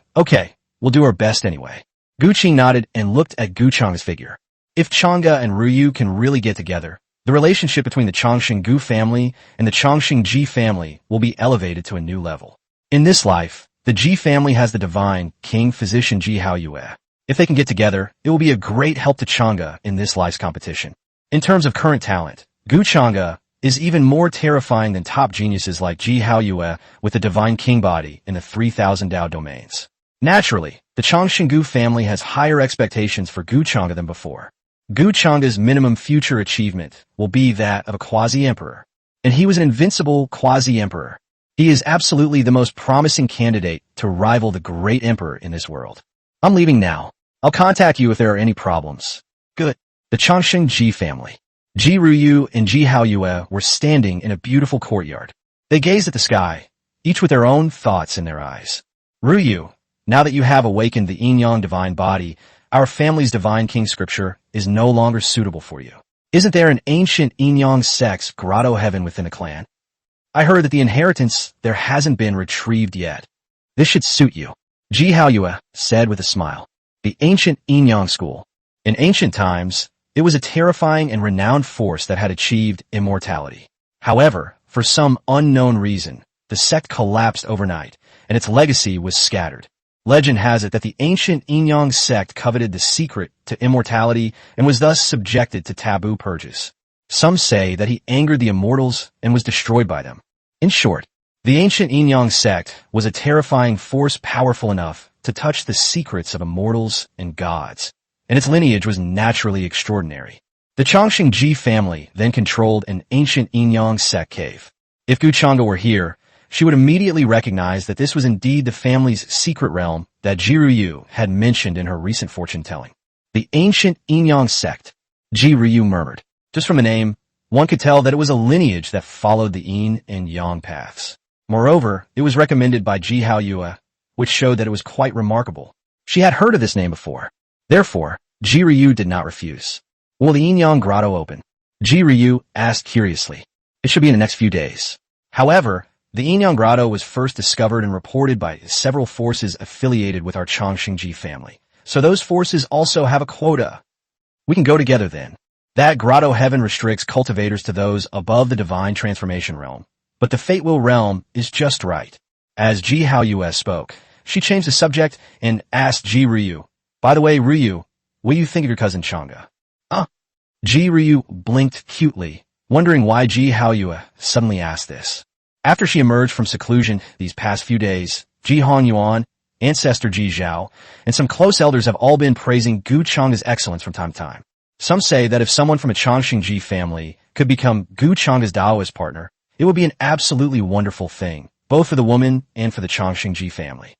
S1: we'll do our best anyway." Gu Qing nodded and looked at Gu Chengda's figure. If Chengda and Ruyu can really get together, the relationship between the Chongqing Gu family and the Chongqing Ji family will be elevated to a new level. In this life, the Ji family has the divine king physician Ji Haoyue. If they can get together, it will be a great help to Chengda in this life's competition. In terms of current talent, Gu Chengda is even more terrifying than top geniuses like Ji Haoyue with the divine king body in the 3,000 Dao domains. Naturally, the Chongqing Gu family has higher expectations for Gu Chengda than before. Gu Chengda's minimum future achievement will be that of a quasi-emperor. And he was an invincible quasi-emperor. He is absolutely the most promising candidate to rival the great emperor in this world. "I'm leaving now. I'll contact you if there are any problems." Good. The Chongqing Ji family. Ji Ruyu and Ji Haoyue were standing in a beautiful courtyard. They gazed at the sky, each with their own thoughts in their eyes. "Ruyu, now that you have awakened the yin-yang divine body, our family's divine king scripture is no longer suitable for you. Isn't there an ancient yin-yang sex grotto heaven within the clan? I heard that the inheritance there hasn't been retrieved yet. This should suit you." Ji Haoyue said with a smile. The ancient yin-yang school. In ancient times, it was a terrifying and renowned force that had achieved immortality. However, for some unknown reason, the sect collapsed overnight, and its legacy was scattered. Legend has it that the ancient yin-yang sect coveted the secret to immortality and was thus subjected to taboo purges. Some say that he angered the immortals and was destroyed by them. In short, the ancient yin-yang sect was a terrifying force powerful enough to touch the secrets of immortals and gods, and its lineage was naturally extraordinary. The Chongqing Ji family then controlled an ancient yin-yang sect cave. If Gu Chengda were here, she would immediately recognize that this was indeed the family's secret realm that Ji Ruyu had mentioned in her recent fortune-telling. The ancient yin-yang sect, Ji Ruyu murmured. Just from the name, one could tell that it was a lineage that followed the yin and yang paths. Moreover, it was recommended by Ji Haoyue, which showed that it was quite remarkable. She had heard of this name before. Therefore, Ji Ruyu did not refuse. "Will the yin-yang grotto open?" Ji Ruyu asked curiously. "It should be in the next few days." However, the yin-yang grotto was first discovered and reported by several forces affiliated with our Chongqing Ji family. So those forces also have a quota. We can go together then. That grotto heaven restricts cultivators to those above the divine transformation realm. But the fate will realm is just right. As Ji Haoyue spoke, she changed the subject and asked Ji Ruyu, "By the way, Ruyu, what do you think of your cousin Chengda?" Ji Ruyu blinked cutely, wondering why Ji Haoyue suddenly asked this. After she emerged from seclusion these past few days, Ji Hongyuan, ancestor Ji Zhao, and some close elders have all been praising Gu Chengda's excellence from time to time. Some say that if someone from a Chongqing Ji family could become Gu Chengda's Taoist partner, it would be an absolutely wonderful thing, both for the woman and for the Chongqing Ji family.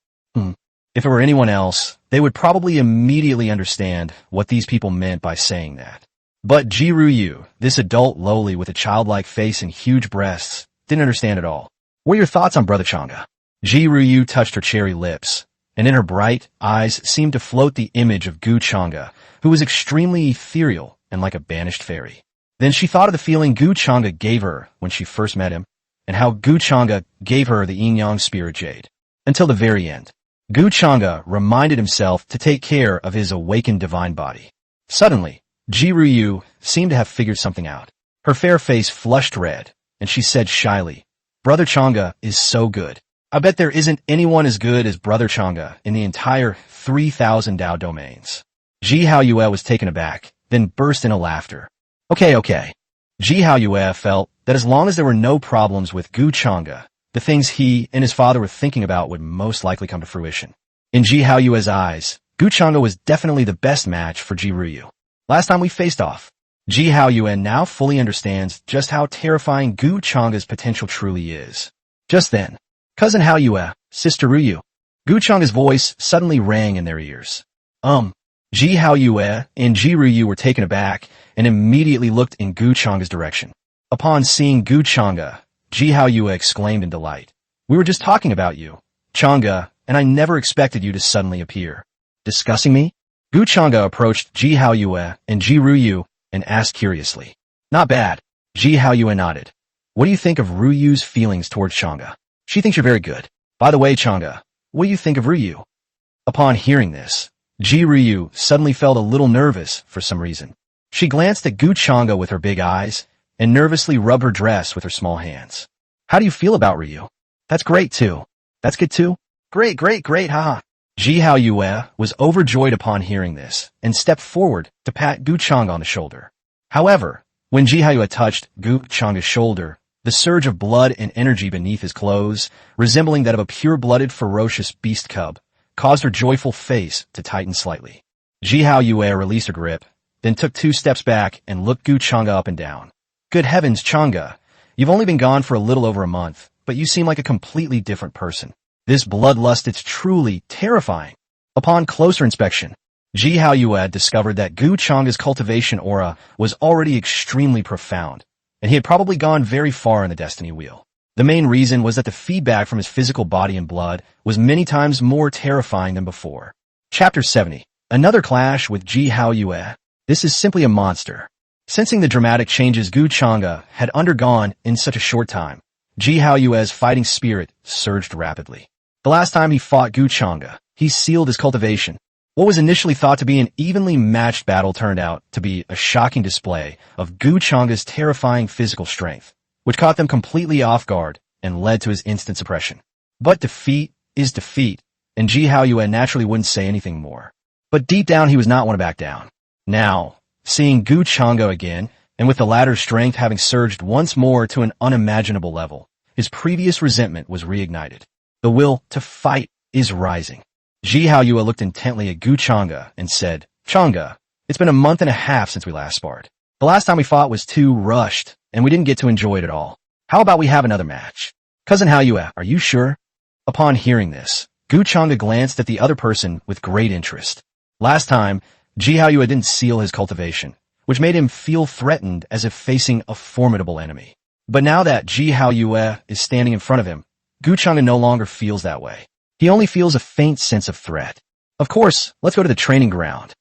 S1: If it were anyone else, they would probably immediately understand what these people meant by saying that. But Ji Ruyu, this adult lowly with a childlike face and huge breasts, didn't understand at all. "What are your thoughts on Brother Chengda?" Ji Ruyu touched her cherry lips, and in her bright eyes seemed to float the image of Gu Chengda, who was extremely ethereal and like a banished fairy. Then she thought of the feeling Gu Chang'e gave her when she first met him, and how Gu Chang'e gave her the yin-yang spirit jade. Until the very end, Gu Chang'e reminded himself to take care of his awakened divine body. Suddenly, Ji Ruyu seemed to have figured something out. Her fair face flushed red, and she said shyly, "Brother Chang'e is so good. I bet there isn't anyone as good as Brother Chang'e in the entire 3,000 Dao domains." Ji Haoyue was taken aback, then burst into laughter. Okay. Ji Haoyue felt that as long as there were no problems with Gu Chang'e, the things he and his father were thinking about would most likely come to fruition. In Ji Haoyue's eyes, Gu Chang'e was definitely the best match for Ji Ruyu. Last time we faced off, Ji Haoyue now fully understands just how terrifying Gu Chang'e's potential truly is. Just then, Cousin Haoyue, Sister Ruyu. Gu Chang'e's voice suddenly rang in their ears. Ji Haoyue and Ji Ruyu were taken aback and immediately looked in Gu Chang'e's direction. Upon seeing Gu Chang'e, Ji Haoyue exclaimed in delight, "We were just talking about you, Chang'e, and I never expected you to suddenly appear." Discussing me? Gu Chang'e approached Ji Haoyue and Ji Ruyu and asked curiously. "Not bad." Ji Haoyue nodded. "What do you think of Ruyu's feelings towards Chang'e?" "She thinks you're very good. By the way, Chang'e, what do you think of Ruyu?" Upon hearing this, Ji Ruyu suddenly felt a little nervous for some reason. She glanced at Gu Chang'e with her big eyes and nervously rubbed her dress with her small hands. "How do you feel about Ruyu?" "That's great too." "That's good too?" Great, haha. Ji Haoyue was overjoyed upon hearing this and stepped forward to pat Gu Chang'e on the shoulder. However, when Ji Haoyue touched Gu Chang'e's shoulder, the surge of blood and energy beneath his clothes, resembling that of a pure-blooded ferocious beast cub, caused her joyful face to tighten slightly. Ji Haoyue released her grip, then took 2 steps back and looked Gu Chang'e up and down. "Good heavens, Chang'e, you've only been gone for a little over a month, but you seem like a completely different person. This bloodlust is truly terrifying." Upon closer inspection, Ji Haoyue discovered that Gu Chang'e's cultivation aura was already extremely profound, and he had probably gone very far in the destiny wheel. The main reason was that the feedback from his physical body and blood was many times more terrifying than before. Chapter 70. Another clash with Ji Haoyue. This is simply a monster. Sensing the dramatic changes Gu Chang'e had undergone in such a short time, Ji Haoyue's fighting spirit surged rapidly. The last time he fought Gu Chang'e, he sealed his cultivation. What was initially thought to be an evenly matched battle turned out to be a shocking display of Gu Chang'e's terrifying physical strength, which caught them completely off guard and led to his instant suppression. But defeat is defeat, and Ji Haoyue naturally wouldn't say anything more. But deep down he was not one to back down. Now, seeing Gu Chang'e again, and with the latter's strength having surged once more to an unimaginable level, his previous resentment was reignited. The will to fight is rising. Ji Haoyue looked intently at Gu Chang'e and said, "Chang'e, it's been a month and a half since we last sparred. The last time we fought was too rushed, and we didn't get to enjoy it at all. How about we have another match?" "Cousin Haoyue, are you sure?" Upon hearing this, Gu Chang'e glanced at the other person with great interest. Last time, Ji Haoyue didn't seal his cultivation, which made him feel threatened as if facing a formidable enemy. But now that Ji Haoyue is standing in front of him, Gu Chang'e no longer feels that way. He only feels a faint sense of threat. "Of course, let's go to the training ground,"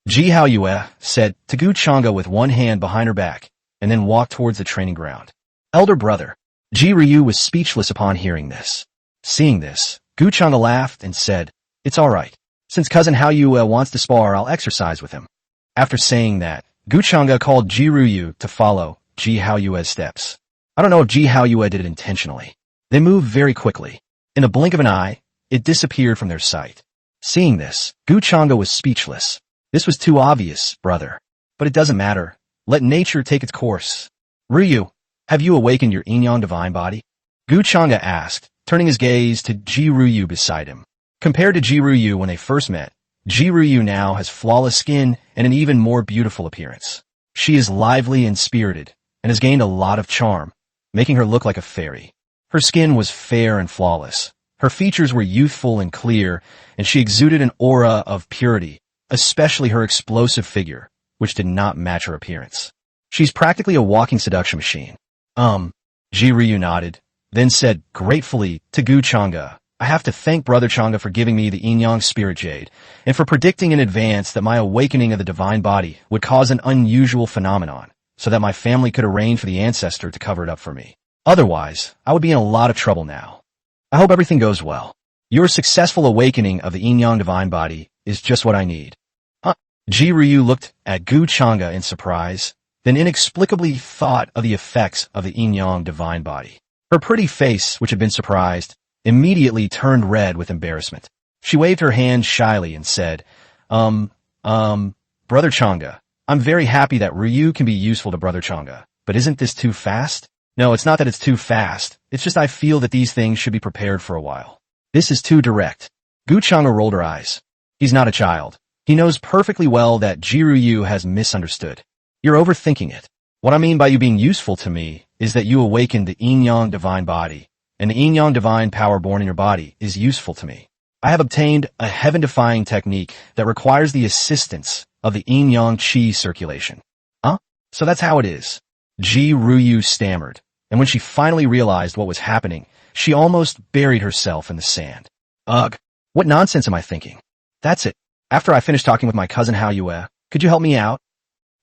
S1: Ji Haoyue said to Gu Chang'e with one hand behind her back, and then walked towards the training ground. "Elder brother." Ji Ruyu was speechless upon hearing this. Seeing this, Gu Chang'e laughed and said, "It's all right. Since Cousin Haoyue wants to spar, I'll exercise with him." After saying that, Gu Chang'e called Ji Ruyu to follow Ji Haoyue's steps. I don't know if Ji Haoyue did it intentionally. They moved very quickly. In a blink of an eye, it disappeared from their sight. Seeing this, Gu Chang'e was speechless. "This was too obvious, brother. But it doesn't matter. Let nature take its course." "Ruyu, have you awakened your yin-yang divine body?" Gu Chang'e asked, turning his gaze to Ji Ruyu beside him. Compared to Ji Ruyu when they first met, Ji Ruyu now has flawless skin and an even more beautiful appearance. She is lively and spirited, and has gained a lot of charm, making her look like a fairy. Her skin was fair and flawless. Her features were youthful and clear, and she exuded an aura of purity, especially her explosive figure, which did not match her appearance. "She's practically a walking seduction machine." Ji Ruyu nodded, then said gratefully to Gu Chang'e, "I have to thank Brother Chang'e for giving me the yin-yang spirit jade, and for predicting in advance that my awakening of the divine body would cause an unusual phenomenon, so that my family could arrange for the ancestor to cover it up for me. Otherwise, I would be in a lot of trouble now. I hope everything goes well. Your successful awakening of the yin-yang divine body is just what I need. Huh? Ji Ryu looked at Gu Chang'e in surprise, then inexplicably thought of the effects of the yin-yang divine body. Her pretty face, which had been surprised, immediately turned red with embarrassment. She waved her hand shyly and said, Brother Chang'e, I'm very happy that Ryu can be useful to Brother Chang'e, but isn't this too fast? No, it's not that it's too fast. It's just I feel that these things should be prepared for a while. This is too direct. Gu Chang'e rolled her eyes. He's not a child. He knows perfectly well that Ji Ryu has misunderstood. You're overthinking it. What I mean by you being useful to me is that you awakened the yin-yang divine body, and the yin-yang divine power born in your body is useful to me. I have obtained a heaven-defying technique that requires the assistance of the yin-yang qi circulation. Huh? So that's how it is. Ji Ryu stammered, and when she finally realized what was happening, she almost buried herself in the sand. Ugh, what nonsense am I thinking? That's it. After I finish talking with my cousin Hao Yue, could you help me out?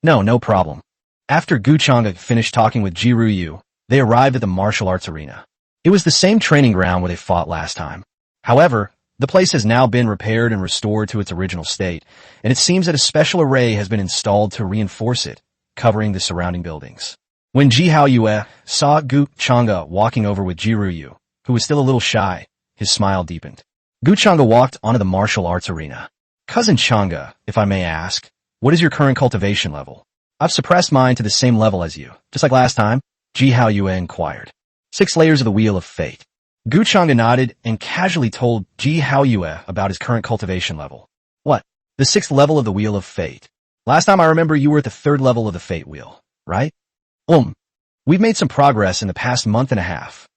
S1: No problem. After Gu Chang'e finished talking with Ji Ryu, they arrived at the martial arts arena. It was the same training ground where they fought last time. However, the place has now been repaired and restored to its original state, and it seems that a special array has been installed to reinforce it, covering the surrounding buildings. When Ji Hao Yue saw Gu Chang'e walking over with Ji Ryu, who was still a little shy, his smile deepened. Gu Chang'e walked onto the martial arts arena. Cousin Chang'e, if I may ask, what is your current cultivation level? I've suppressed mine to the same level as you, just like last time, Ji Hao Yue inquired. 6 layers of the Wheel of Fate. Gu Chang'e nodded and casually told Ji Hao Yue about his current cultivation level. What? The 6th level of the Wheel of Fate. Last time I remember you were at the 3rd level of the Fate Wheel, right? We've made some progress in the past month and a half.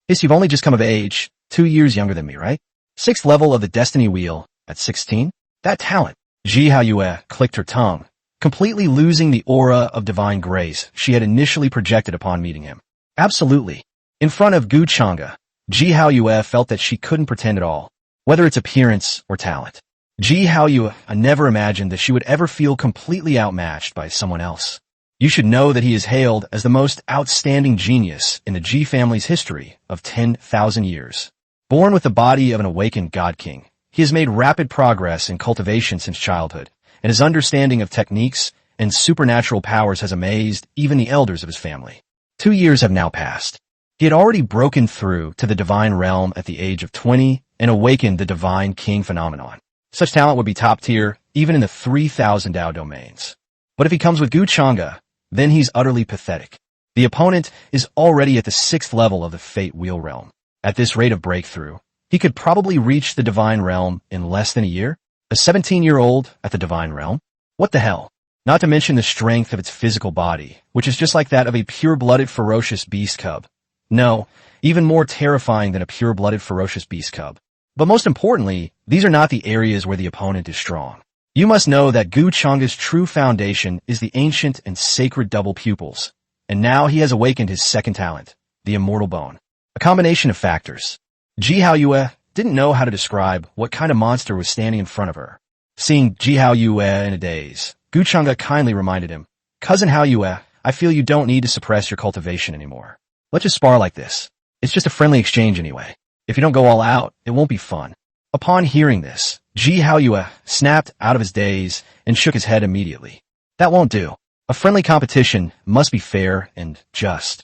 S1: Yes, you've only just come of age, 2 years younger than me, right? 6th level of the Destiny Wheel, at 16? That talent. Ji Hao Yue clicked her tongue, completely losing the aura of divine grace she had initially projected upon meeting him. Absolutely. In front of Gu Chang'e, Ji Hao Yue felt that she couldn't pretend at all, whether it's appearance or talent. Ji Hao Yue never imagined that she would ever feel completely outmatched by someone else. You should know that he is hailed as the most outstanding genius in the Ji family's history of 10,000 years. Born with the body of an awakened God King, he has made rapid progress in cultivation since childhood, and his understanding of techniques and supernatural powers has amazed even the elders of his family. 2 years have now passed. He had already broken through to the divine realm at the age of 20 and awakened the divine king phenomenon. Such talent would be top tier even in the 3,000 Dao domains. But if he comes with Gu Chang'e, then he's utterly pathetic. The opponent is already at the 6th level of the Fate Wheel realm. At this rate of breakthrough, he could probably reach the divine realm in less than a year. A 17-year-old at the divine realm? What the hell? Not to mention the strength of its physical body, which is just like that of a pure-blooded ferocious beast cub. No, even more terrifying than a pure-blooded ferocious beast cub. But most importantly, these are not the areas where the opponent is strong. You must know that Gu Chang'e's true foundation is the ancient and sacred double pupils, and now he has awakened his second talent, the immortal bone. A combination of factors. Ji Hao Yue didn't know how to describe what kind of monster was standing in front of her. Seeing Ji Hao Yue in a daze, Gu Chang'e kindly reminded him, Cousin Hao Yue, I feel you don't need to suppress your cultivation anymore. Let's just spar like this. It's just a friendly exchange anyway. If you don't go all out, it won't be fun. Upon hearing this, Ji Hao Yue snapped out of his daze and shook his head immediately. That won't do. A friendly competition must be fair and just.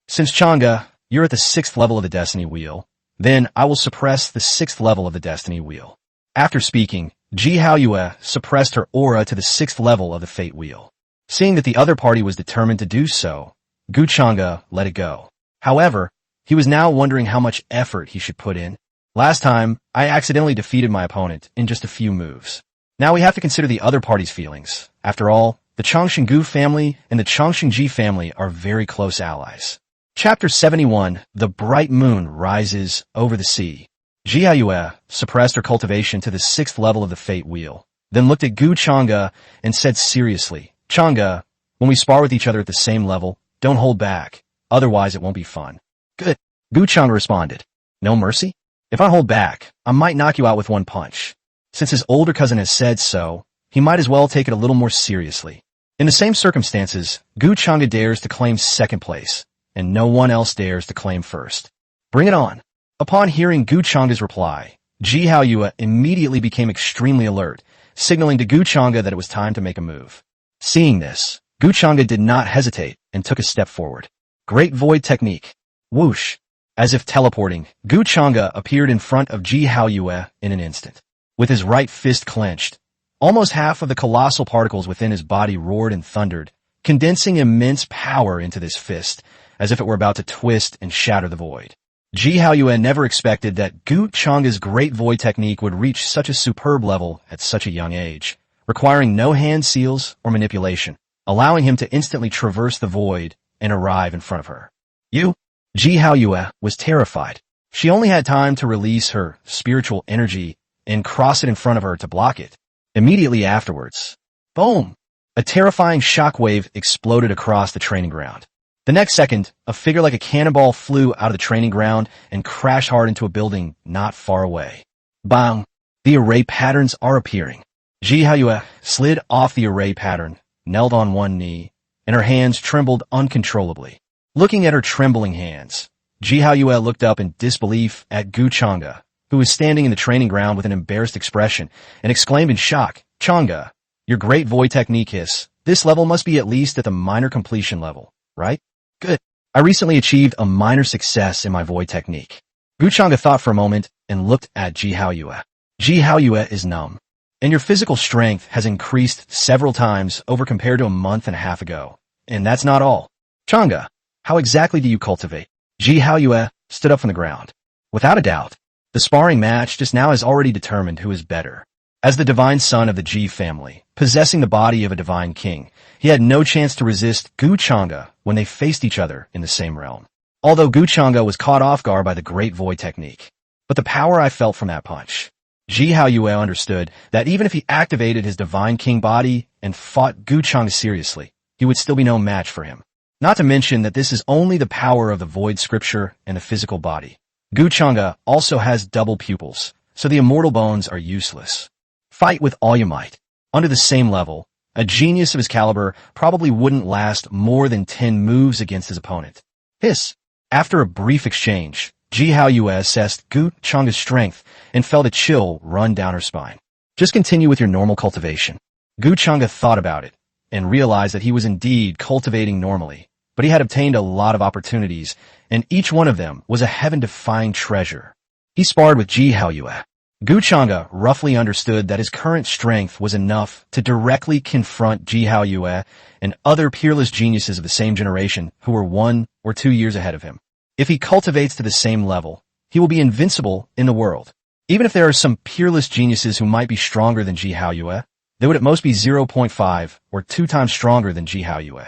S1: Since Chang'e, you're at the 6th level of the Destiny Wheel, then I will suppress the 6th level of the Destiny Wheel. After speaking, Ji Hao Yue suppressed her aura to the 6th level of the Fate Wheel. Seeing that the other party was determined to do so, Gu Chang'e let it go. However, he was now wondering how much effort he should put in. Last time, I accidentally defeated my opponent in just a few moves. Now we have to consider the other party's feelings. After all, the Chongqing Gu family and the Chongqing Ji family are very close allies. Chapter 71, The Bright Moon Rises Over the Sea. Ji Hao Yue suppressed her cultivation to the 6th level of the Fate Wheel, then looked at Gu Chang'e and said seriously, Chang'e, when we spar with each other at the same level, don't hold back, otherwise it won't be fun. Good. Gu Chang'e responded. No mercy? If I hold back, I might knock you out with one punch. Since his older cousin has said so, he might as well take it a little more seriously. In the same circumstances, Gu Chengda dares to claim second place, and no one else dares to claim first. Bring it on. Upon hearing Gu Chengda's reply, Ji Haoyue immediately became extremely alert, signaling to Gu Chengda that it was time to make a move. Seeing this, Gu Chengda did not hesitate and took a step forward. Great Void Technique. Whoosh. As if teleporting, Gu Chengda appeared in front of Ji Haoyue in an instant. With his right fist clenched, almost half of the colossal particles within his body roared and thundered, condensing immense power into this fist, as if it were about to twist and shatter the void. Ji Haoyue never expected that Gu Chengda's Great Void Technique would reach such a superb level at such a young age, requiring no hand seals or manipulation, allowing him to instantly traverse the void and arrive in front of her. Ji Haoyue was terrified. She only had time to release her spiritual energy and cross it in front of her to block it. Immediately afterwards, boom! A terrifying shockwave exploded across the training ground. The next second, a figure like a cannonball flew out of the training ground and crashed hard into a building not far away. Bang! The array patterns are appearing. Ji Haoyue slid off the array pattern, knelt on one knee, and her hands trembled uncontrollably. Looking at her trembling hands, Ji Haoyue looked up in disbelief at Gu Chengda, who was standing in the training ground with an embarrassed expression, and exclaimed in shock, "Chengda, your Great Void Technique hiss. This level must be at least at the minor completion level, right? Good. I recently achieved a minor success in my Void Technique." Gu Chengda thought for a moment and looked at Ji Haoyue. Ji Haoyue is numb, and your physical strength has increased several times over compared to a month and a half ago. And that's not all. Chengda, how exactly do you cultivate? Ji Haoyue stood up from the ground. Without a doubt, the sparring match just now has already determined who is better. As the divine son of the Ji family, possessing the body of a divine king, he had no chance to resist Gu Chengda when they faced each other in the same realm. Although Gu Chengda was caught off guard by the Great Void Technique. But the power I felt from that punch. Ji Haoyue understood that even if he activated his divine king body and fought Gu Chengda seriously, he would still be no match for him. Not to mention that this is only the power of the void scripture and the physical body. Gu Chengda also has double pupils, so the immortal bones are useless. Fight with all you might. Under the same level, a genius of his caliber probably wouldn't last more than 10 moves against his opponent. Hiss. After a brief exchange, Ji Haoyue assessed Gu Chengda's strength and felt a chill run down her spine. Just continue with your normal cultivation. Gu Chengda thought about it and realized that he was indeed cultivating normally, but he had obtained a lot of opportunities, and each one of them was a heaven-defying treasure. He sparred with Ji Haoyue. Gu Chengda roughly understood that his current strength was enough to directly confront Ji Haoyue and other peerless geniuses of the same generation who were 1 or 2 years ahead of him. If he cultivates to the same level, he will be invincible in the world. Even if there are some peerless geniuses who might be stronger than Ji Haoyue, they would at most be 0.5 or 2 times stronger than Ji Haoyue.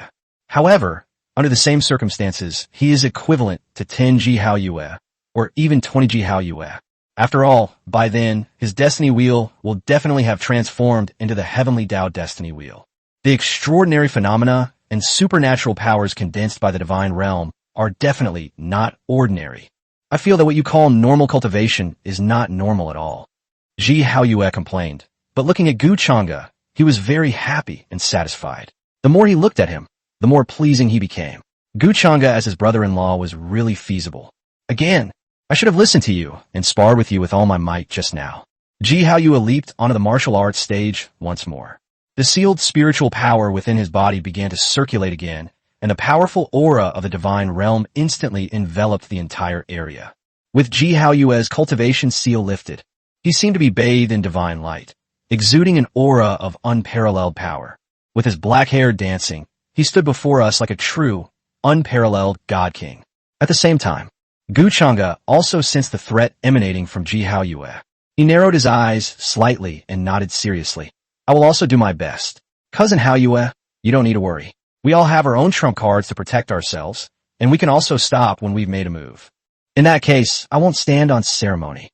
S1: However, under the same circumstances, he is equivalent to 10 Ji Haoyue, or even 20 Ji Haoyue. After all, by then, his destiny wheel will definitely have transformed into the heavenly Tao destiny wheel. The extraordinary phenomena and supernatural powers condensed by the divine realm are definitely not ordinary. I feel that what you call normal cultivation is not normal at all. Ji Haoyue complained, but looking at Gu Chengda, he was very happy and satisfied. The more he looked at him, the more pleasing he became. Gu Chengda as his brother-in-law was really feasible. Again, I should have listened to you and sparred with you with all my might just now. Ji Haoyue leaped onto the martial arts stage once more. The sealed spiritual power within his body began to circulate again, and the powerful aura of the divine realm instantly enveloped the entire area. With Ji Haoyue's cultivation seal lifted, he seemed to be bathed in divine light, exuding an aura of unparalleled power. With his black hair dancing, he stood before us like a true, unparalleled God King. At the same time, Gu Chengda also sensed the threat emanating from Ji Haoyue. He narrowed his eyes slightly and nodded seriously. I will also do my best. Cousin Haoyue, you don't need to worry. We all have our own trump cards to protect ourselves, and we can also stop when we've made a move. In that case, I won't stand on ceremony.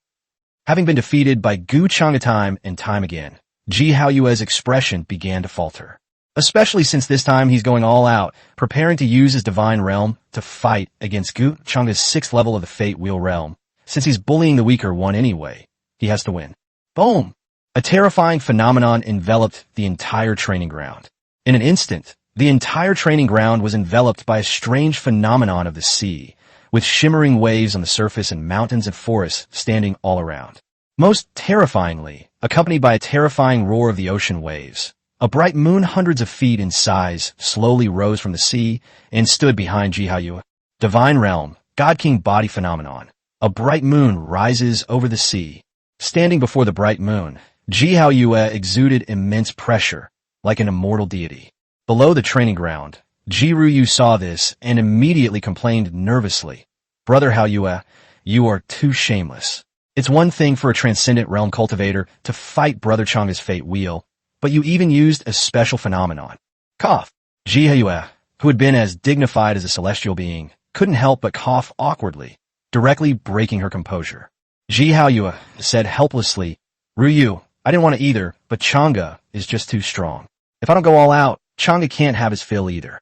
S1: Having been defeated by Gu Chengda time and time again, Ji Haoyue's expression began to falter. Especially since this time he's going all out, preparing to use his divine realm to fight against Gu Chengda's 6th level of the Fate Wheel realm. Since he's bullying the weaker one anyway, he has to win. Boom! A terrifying phenomenon enveloped the entire training ground. In an instant, the entire training ground was enveloped by a strange phenomenon of the sea, with shimmering waves on the surface and mountains and forests standing all around. Most terrifyingly, accompanied by a terrifying roar of the ocean waves, a bright moon hundreds of feet in size slowly rose from the sea and stood behind Jihaoyue. Divine Realm, God King Body Phenomenon. A bright moon rises over the sea. Standing before the bright moon, Jihaoyue exuded immense pressure, like an immortal deity. Below the training ground, Jiruyu saw this and immediately complained nervously. Brother Haoyue, you are too shameless. It's one thing for a transcendent realm cultivator to fight Brother Chengda's fate wheel, but you even used a special phenomenon. Cough. Jihaoyue, who had been as dignified as a celestial being, couldn't help but cough awkwardly, directly breaking her composure. Jihaoyue said helplessly, Ryu, I didn't want to either, but Chengda is just too strong. If I don't go all out, Chengda can't have his fill either.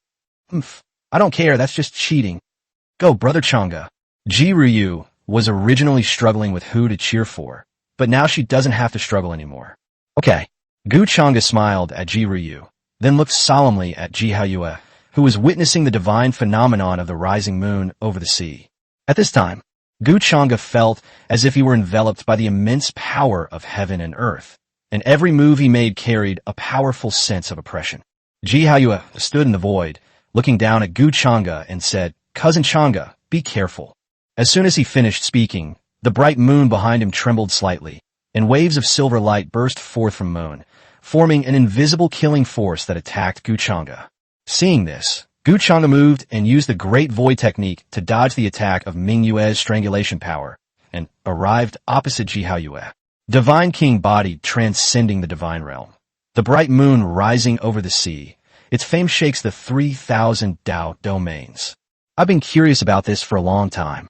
S1: I don't care, that's just cheating. Go, Brother Chengda. Jiruyu was originally struggling with who to cheer for, but now she doesn't have to struggle anymore. Okay. Gu Chengda smiled at Jiruyu, then looked solemnly at Jihaoyue, who was witnessing the divine phenomenon of the rising moon over the sea. At this time, Gu Chengda felt as if he were enveloped by the immense power of heaven and earth, and every move he made carried a powerful sense of oppression. Jihaoyue stood in the void, looking down at Gu Chengda and said, Cousin Chengda, be careful. As soon as he finished speaking, the bright moon behind him trembled slightly, and waves of silver light burst forth from moon, forming an invisible killing force that attacked Gu Chengda. Seeing this, Gu Chengda moved and used the Great Void technique to dodge the attack of Mingyue's strangulation power, and arrived opposite Jihaoyue. Divine King Body transcending the divine realm. The bright moon rising over the sea, its fame shakes the 3,000 Dao domains. I've been curious about this for a long time.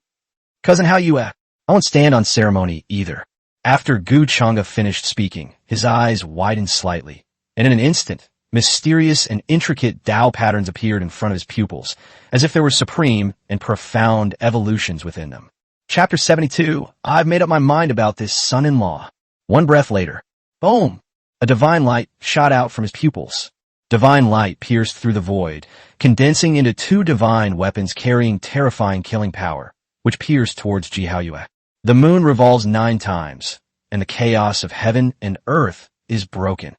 S1: Cousin Haoyue, I won't stand on ceremony either. After Gu Chengda finished speaking, his eyes widened slightly, and in an instant, mysterious and intricate Dao patterns appeared in front of his pupils, as if there were supreme and profound evolutions within them. Chapter 72, I've made up my mind about this son-in-law. One breath later, boom! A divine light shot out from his pupils. Divine light pierced through the void, condensing into two divine weapons carrying terrifying killing power, which pierced towards Jihaoyue. The moon revolves 9 times, and the chaos of heaven and earth is broken.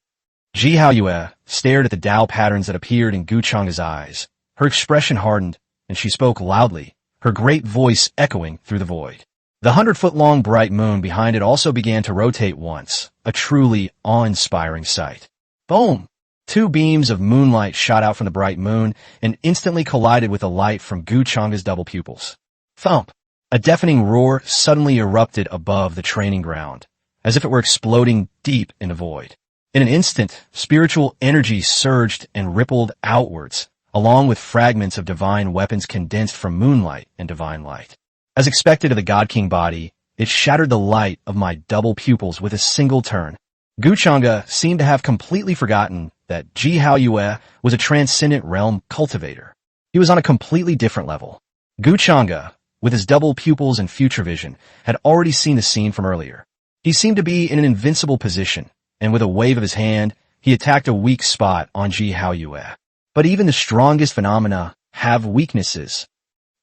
S1: Jihaoyue stared at the Dao patterns that appeared in Gu Chengda's eyes. Her expression hardened, and she spoke loudly, her great voice echoing through the void. The 100-foot-long bright moon behind it also began to rotate once, a truly awe-inspiring sight. Boom! 2 beams of moonlight shot out from the bright moon and instantly collided with the light from Gu Chengda's double pupils. Thump! A deafening roar suddenly erupted above the training ground, as if it were exploding deep in the void. In an instant, spiritual energy surged and rippled outwards, along with fragments of divine weapons condensed from moonlight and divine light. As expected of the God King Body, it shattered the light of my double pupils with a single turn. Gu Chengda seemed to have completely forgotten that Jihaoyue was a transcendent realm cultivator. He was on a completely different level. Gu Chengda, with his double pupils and future vision, had already seen the scene from earlier. He seemed to be in an invincible position, and with a wave of his hand, he attacked a weak spot on Jihaoyue. But even the strongest phenomena have weaknesses.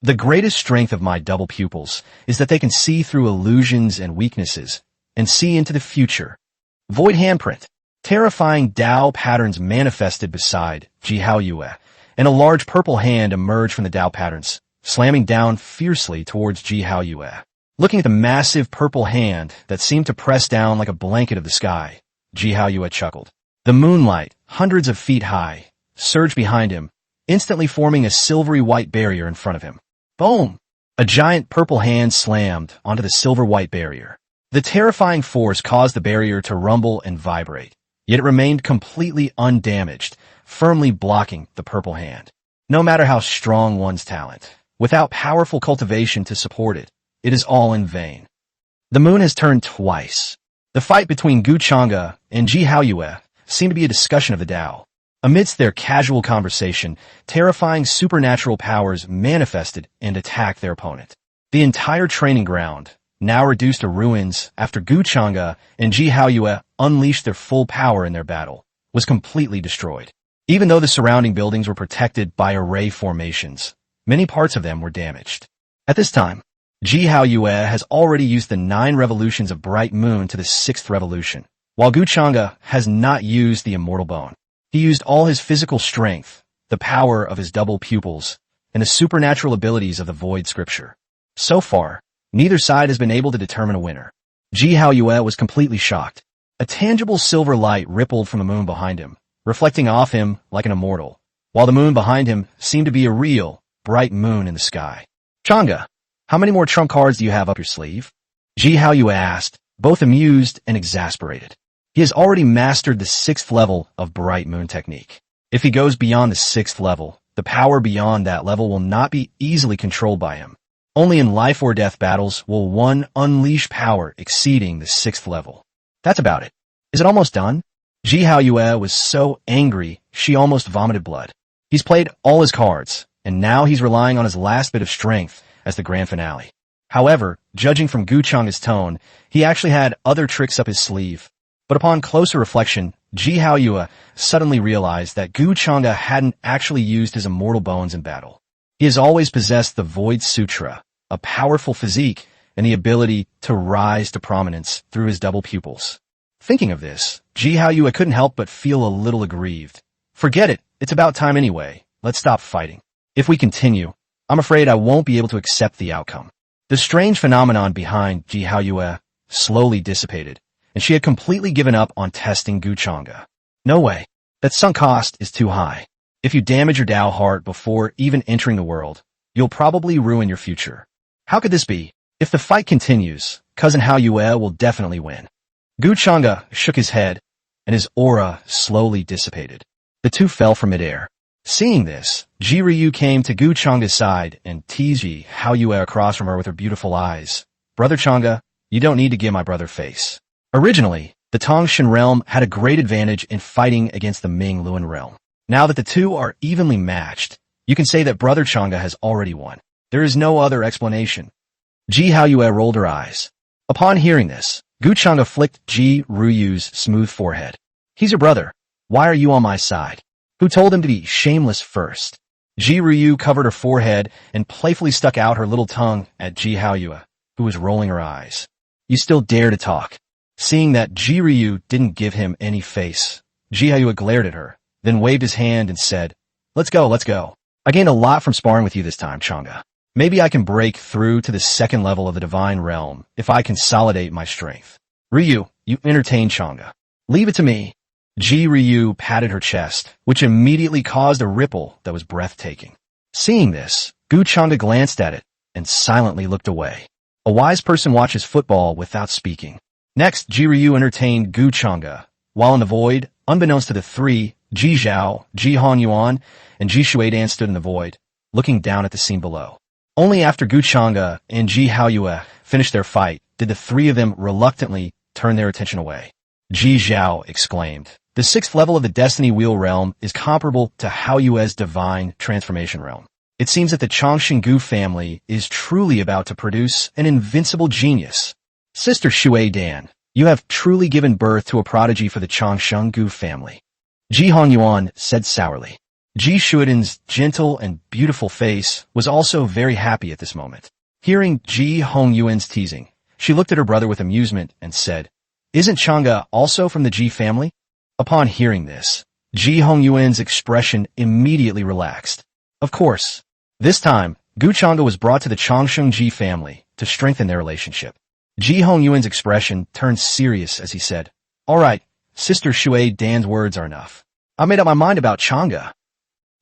S1: The greatest strength of my double pupils is that they can see through illusions and weaknesses, and see into the future. Void handprint. Terrifying Dao patterns manifested beside Jihaoyue, and a large purple hand emerged from the Dao patterns, slamming down fiercely towards Jihaoyue. Looking at the massive purple hand that seemed to press down like a blanket of the sky, Jihaoyue chuckled. The moonlight, hundreds of feet high, surged behind him, instantly forming a silvery white barrier in front of him. Boom! A giant purple hand slammed onto the silver-white barrier. The terrifying force caused the barrier to rumble and vibrate, yet it remained completely undamaged, firmly blocking the purple hand. No matter how strong one's talent, without powerful cultivation to support it, it is all in vain. The moon has turned twice. The fight between Gu Chengda and Jihaoyue seemed to be a discussion of the Dao. Amidst their casual conversation, terrifying supernatural powers manifested and attacked their opponent. The entire training ground, now reduced to ruins after Gu Chengda and Jihaoyue unleashed their full power in their battle, was completely destroyed. Even though the surrounding buildings were protected by array formations, many parts of them were damaged. At this time, Ji Haoyue has already used the 9 revolutions of Bright Moon to the 6th revolution, while Gu Chang'e has not used the Immortal Bone. He used all his physical strength, the power of his double pupils, and the supernatural abilities of the Void Scripture. So far, neither side has been able to determine a winner. Ji Haoyue was completely shocked. A tangible silver light rippled from the moon behind him, reflecting off him like an immortal, while the moon behind him seemed to be a real, bright moon in the sky. Chang'e, how many more trump cards do you have up your sleeve? Ji Haoyue asked, both amused and exasperated. He has already mastered the 6th level of Bright Moon technique. If he goes beyond the 6th level, the power beyond that level will not be easily controlled by him. Only in life or death battles will one unleash power exceeding the 6th level. That's about it. Is it almost done? Ji Haoyue was so angry, she almost vomited blood. He's played all his cards, and now he's relying on his last bit of strength as the grand finale. However, judging from Gu Chang'e's tone, he actually had other tricks up his sleeve. But upon closer reflection, Ji Haoyue suddenly realized that Gu Chang'e hadn't actually used his immortal bones in battle. He has always possessed the Void Sutra, a powerful physique, and the ability to rise to prominence through his double pupils. Thinking of this, Ji Haoyue couldn't help but feel a little aggrieved. Forget it, it's about time anyway. Let's stop fighting. If we continue, I'm afraid I won't be able to accept the outcome. The strange phenomenon behind Ji Haoyue slowly dissipated, and she had completely given up on testing Gu Chang'e. No way. That sunk cost is too high. If you damage your Dao heart before even entering the world, you'll probably ruin your future. How could this be? If the fight continues, Cousin Haoyue will definitely win. Gu Chang'e shook his head, and his aura slowly dissipated. The two fell from midair. Seeing this, Ji Ryu came to Gu Chang'e's side and teased Ji Haoyue across from her with her beautiful eyes. Brother Chang'e, you don't need to give my brother face. Originally, the Tongshan realm had a great advantage in fighting against the Ming Luan realm. Now that the two are evenly matched, you can say that Brother Chang'e has already won. There is no other explanation. Ji Haoyue rolled her eyes. Upon hearing this, Gu Chang'e flicked Ji Ryu's smooth forehead. He's your brother. Why are you on my side? Who told him to be shameless first? Ji Ryu covered her forehead and playfully stuck out her little tongue at Ji Haoyue, who was rolling her eyes. You still dare to talk? Seeing that Ji Ryu didn't give him any face, Ji Haoyue glared at her, then waved his hand and said, let's go, let's go. I gained a lot from sparring with you this time, Chang'e. Maybe I can break through to the 2nd level of the divine realm if I consolidate my strength. Ryu, you entertain Chang'e. Leave it to me. Ji Ryu patted her chest, which immediately caused a ripple that was breathtaking. Seeing this, Gu Chang'e glanced at it and silently looked away. A wise person watches football without speaking. Next, Ji Ryu entertained Gu Chang'e, while in the void, unbeknownst to the three, Ji Zhao, Ji Hongyuan, and Ji Shuidan stood in the void, looking down at the scene below. Only after Gu Chang'e and Ji Haoyue finished their fight did the three of them reluctantly turn their attention away. Ji Zhao exclaimed, the 6th level of the Destiny Wheel realm is comparable to Haoyue's divine transformation realm. It seems that the Chongqing Gu family is truly about to produce an invincible genius. Sister Shuidan, you have truly given birth to a prodigy for the Chongqing Gu family. Ji Hongyuan said sourly. Ji Shuidan's gentle and beautiful face was also very happy at this moment. Hearing Ji Hongyuan's teasing, she looked at her brother with amusement and said, isn't Chang'e also from the Ji family? Upon hearing this, Ji Hongyuan's expression immediately relaxed. Of course. This time, Gu Chang'e was brought to the Chongqing Ji family to strengthen their relationship. Ji Hongyuan's expression turned serious as he said, all right, Sister Shui Dan's words are enough. I made up my mind about Chang'e.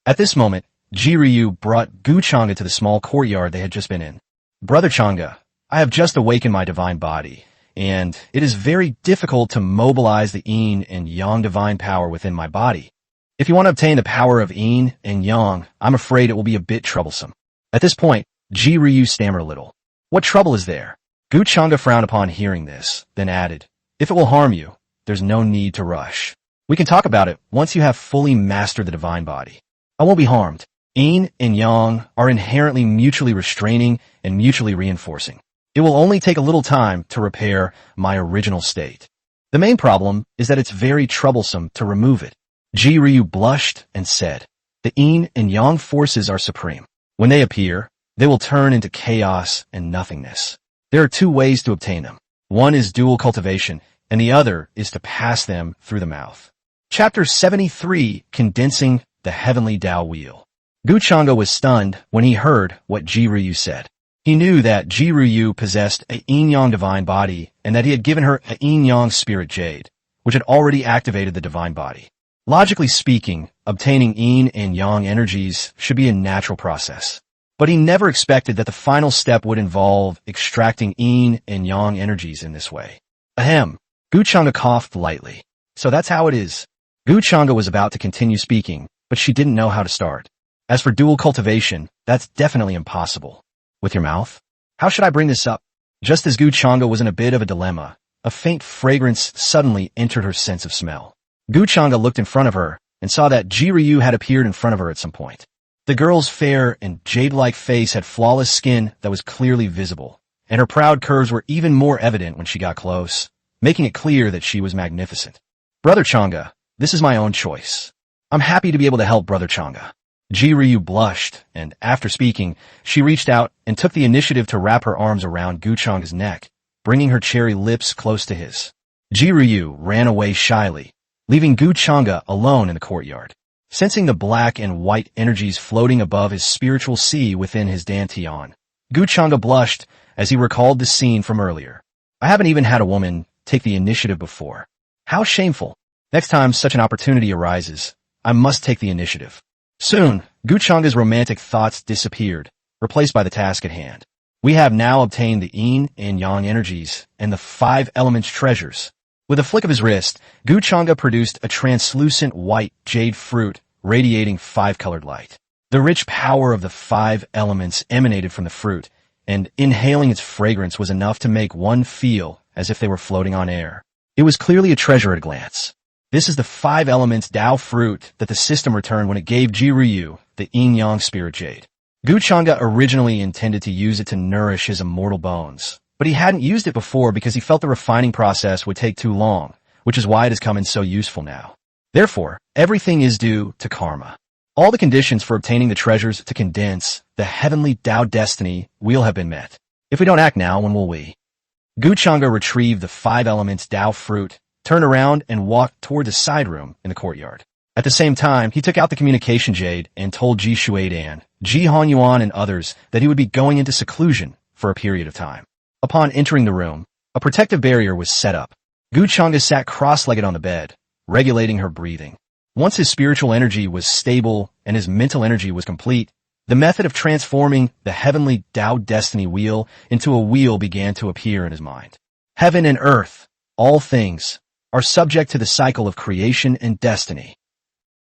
S1: At this moment, Ji Ryu brought Gu Chang'e to the small courtyard they had just been in. Brother Chang'e, I have just awakened my divine body, and it is very difficult to mobilize the yin and yang divine power within my body. If you want to obtain the power of yin and yang, I'm afraid it will be a bit troublesome. At this point, Ji Ryu stammered a little. What trouble is there? Gu Chang'e frowned upon hearing this, then added, if it will harm you, there's no need to rush. We can talk about it once you have fully mastered the divine body. I won't be harmed. Yin and yang are inherently mutually restraining and mutually reinforcing. It will only take a little time to repair my original state. The main problem is that it's very troublesome to remove it. Ji Ryu blushed and said, "The yin and yang forces are supreme. When they appear, they will turn into chaos and nothingness. There are two ways to obtain them. One is dual cultivation, and the other is to pass them through the mouth." Chapter 73, Condensing the Heavenly Tao Wheel. Gu Chang'e was stunned when he heard what Ji Ryu said. He knew that Ji Ryu possessed a yin-yang divine body and that he had given her a yin-yang spirit jade, which had already activated the divine body. Logically speaking, obtaining yin and yang energies should be a natural process. But he never expected that the final step would involve extracting yin and yang energies in this way. Ahem. Gu Chang'e coughed lightly. So that's how it is. Gu Chang'e was about to continue speaking, but she didn't know how to start. As for dual cultivation, that's definitely impossible. With your mouth? How should I bring this up? Just as Gu Chang'e was in a bit of a dilemma, a faint fragrance suddenly entered her sense of smell. Gu Chang'e looked in front of her and saw that Ji Ryu had appeared in front of her at some point. The girl's fair and jade-like face had flawless skin that was clearly visible, and her proud curves were even more evident when she got close, making it clear that she was magnificent. "Brother Chang'e, this is my own choice. I'm happy to be able to help Brother Chang'e." Ji Ryu blushed, and after speaking, she reached out and took the initiative to wrap her arms around Gu Chang'e's neck, bringing her cherry lips close to his. Ji Ryu ran away shyly, leaving Gu Chang'e alone in the courtyard. Sensing the black and white energies floating above his spiritual sea within his dantian, Gu Chang'e blushed as he recalled the scene from earlier. "I haven't even had a woman take the initiative before. How shameful. Next time such an opportunity arises, I must take the initiative." Soon, Gu Chang'e's romantic thoughts disappeared, replaced by the task at hand. We have now obtained the yin and yang energies and the 5 elements treasures. With a flick of his wrist, Gu Chang'e produced a translucent white jade fruit radiating 5-colored light. The rich power of the 5 elements emanated from the fruit, and inhaling its fragrance was enough to make one feel as if they were floating on air. It was clearly a treasure at a glance. This is the 5 elements Tao fruit that the system returned when it gave Ji Ryu the yin-yang spirit jade. Gu Chang'e originally intended to use it to nourish his immortal bones, but he hadn't used it before because he felt the refining process would take too long, which is why it has come in so useful now. Therefore, everything is due to karma. All the conditions for obtaining the treasures to condense the heavenly Tao destiny wheel have been met. If we don't act now, when will we? Gu Chang'e retrieved the 5 elements Tao fruit, turned around and walked toward the side room in the courtyard. At the same time, he took out the communication jade and told Ji Shuidan, Ji Hanyuan and others that he would be going into seclusion for a period of time. Upon entering the room, a protective barrier was set up. Gu Chang'e sat cross-legged on the bed, regulating her breathing. Once his spiritual energy was stable and his mental energy was complete, the method of transforming the heavenly Tao destiny wheel into a wheel began to appear in his mind. Heaven and earth, all things, are subject to the cycle of creation and destiny.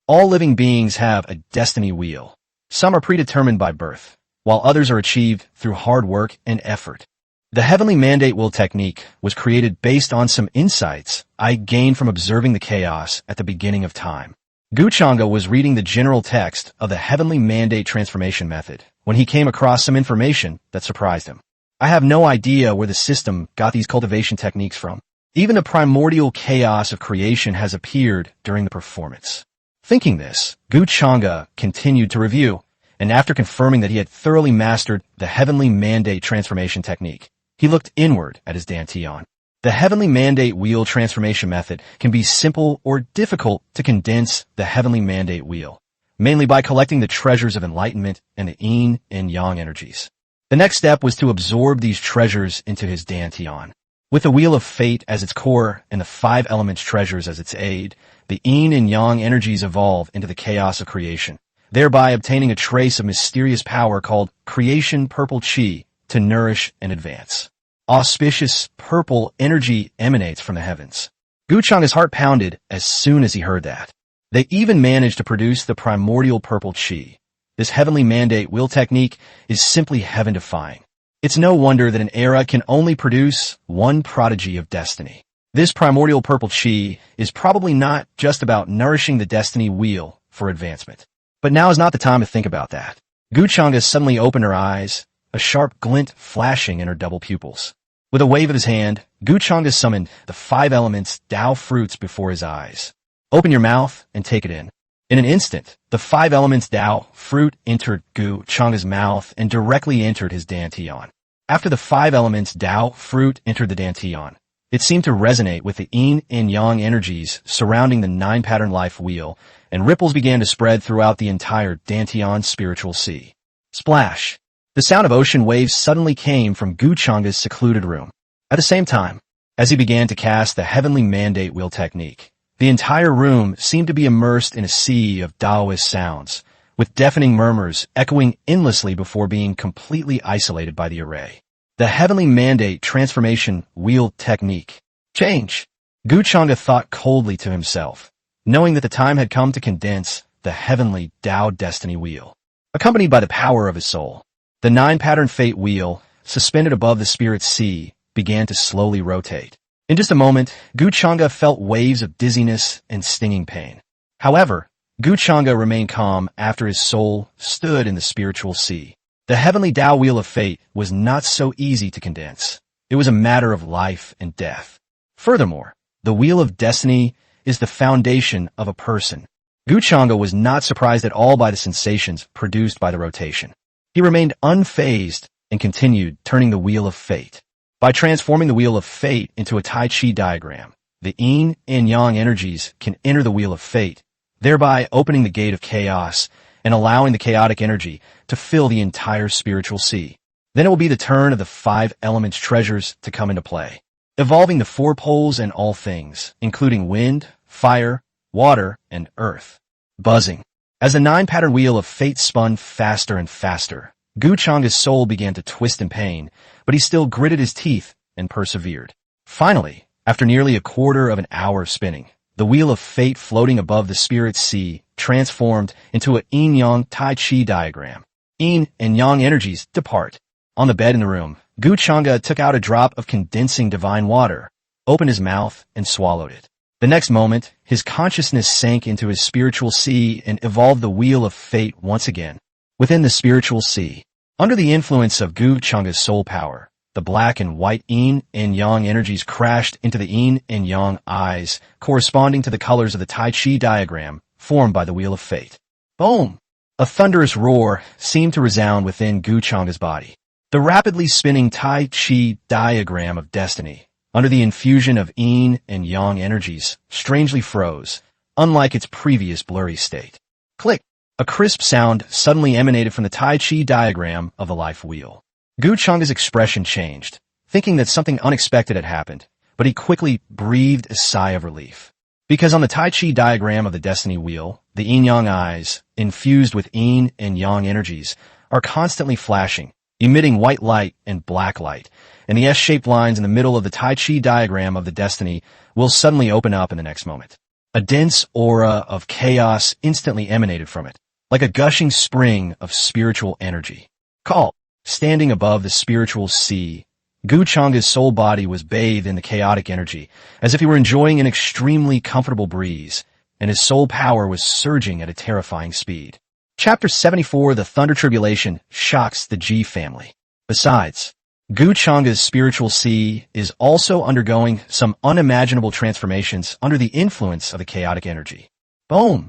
S1: All living beings have a destiny wheel. Some are predetermined by birth, while others are achieved through hard work and effort. The Heavenly Mandate Wheel technique was created based on some insights I gained from observing the chaos at the beginning of time. Gu Chang'e was reading the general text of the Heavenly Mandate Transformation Method when he came across some information that surprised him. I have no idea where the system got these cultivation techniques from. Even the primordial chaos of creation has appeared during the performance. Thinking this, Gu Chang'e continued to review, and after confirming that he had thoroughly mastered the Heavenly Mandate Transformation Technique, he looked inward at his dantian. The Heavenly Mandate Wheel Transformation Method can be simple or difficult to condense the Heavenly Mandate Wheel, mainly by collecting the treasures of enlightenment and the yin and yang energies. The next step was to absorb these treasures into his dantian. With the Wheel of Fate as its core and the 5 elements treasures as its aid, the yin and yang energies evolve into the chaos of creation, thereby obtaining a trace of mysterious power called creation purple chi to nourish and advance. Auspicious purple energy emanates from the heavens. Gu Chang'e's heart pounded as soon as he heard that. They even managed to produce the primordial purple chi. This Heavenly Mandate Wheel technique is simply heaven-defying. It's no wonder that an era can only produce one prodigy of destiny. This primordial purple chi is probably not just about nourishing the destiny wheel for advancement. But now is not the time to think about that. Gu Chang'e suddenly opened her eyes, a sharp glint flashing in her double pupils. With a wave of his hand, Gu Chang'e summoned the 5 elements Tao fruits before his eyes. Open your mouth and take it in. In an instant, the five elements Tao, fruit, entered Gu Chengda's mouth and directly entered his dantian. After the five elements Tao, fruit, entered the dantian, it seemed to resonate with the yin and yang energies surrounding the nine-pattern life wheel, and ripples began to spread throughout the entire dantian spiritual sea. Splash! The sound of ocean waves suddenly came from Gu Chengda's secluded room. At the same time, as he began to cast the heavenly mandate wheel technique, the entire room seemed to be immersed in a sea of Taoist sounds, with deafening murmurs echoing endlessly before being completely isolated by the array. The heavenly mandate transformation wheel technique. Change. Gu Chengda thought coldly to himself, knowing that the time had come to condense the heavenly Tao destiny wheel. Accompanied by the power of his soul, the nine-pattern fate wheel, suspended above the spirit sea, began to slowly rotate. In just a moment, Gu Chengda felt waves of dizziness and stinging pain. However, Gu Chengda remained calm after his soul stood in the spiritual sea. The heavenly Tao wheel of fate was not so easy to condense. It was a matter of life and death. Furthermore, the wheel of destiny is the foundation of a person. Gu Chengda was not surprised at all by the sensations produced by the rotation. He remained unfazed and continued turning the wheel of fate. By transforming the wheel of fate into a Tai Chi diagram, the yin and yang energies can enter the wheel of fate, thereby opening the gate of chaos and allowing the chaotic energy to fill the entire spiritual sea. Then it will be the turn of the five elements treasures to come into play, evolving the four poles and all things, including wind, fire, water, and earth. Buzzing. As the nine-pattern wheel of fate spun faster and faster, Gu Chengda's soul began to twist in pain, but he still gritted his teeth and persevered. Finally, after nearly a quarter of an hour of spinning, the wheel of fate floating above the spirit sea transformed into a yin-yang Tai Chi diagram. Yin and yang energies depart. On the bed in the room, Gu Chengda took out a drop of condensing divine water, opened his mouth, and swallowed it. The next moment, his consciousness sank into his spiritual sea and evolved the wheel of fate once again. Within the spiritual sea, under the influence of Gu Chengda's soul power, the black and white yin and yang energies crashed into the yin and yang eyes, corresponding to the colors of the Tai Chi diagram formed by the wheel of fate. Boom! A thunderous roar seemed to resound within Gu Chengda's body. The rapidly spinning Tai Chi diagram of destiny, under the infusion of yin and yang energies, strangely froze, unlike its previous blurry state. Click! A crisp sound suddenly emanated from the Tai Chi diagram of the life wheel. Gu Chengda's expression changed, thinking that something unexpected had happened, but he quickly breathed a sigh of relief. Because on the Tai Chi diagram of the destiny wheel, the yin-yang eyes, infused with yin and yang energies, are constantly flashing, emitting white light and black light, and the S-shaped lines in the middle of the Tai Chi diagram of the destiny will suddenly open up in the next moment. A dense aura of chaos instantly emanated from it, like a gushing spring of spiritual energy. Call. Standing above the spiritual sea, Gu Chengda's soul body was bathed in the chaotic energy, as if he were enjoying an extremely comfortable breeze, and his soul power was surging at a terrifying speed. Chapter 74, The Thunder Tribulation, shocks the Ji family. Besides, Gu Chengda's spiritual sea is also undergoing some unimaginable transformations under the influence of the chaotic energy. Boom!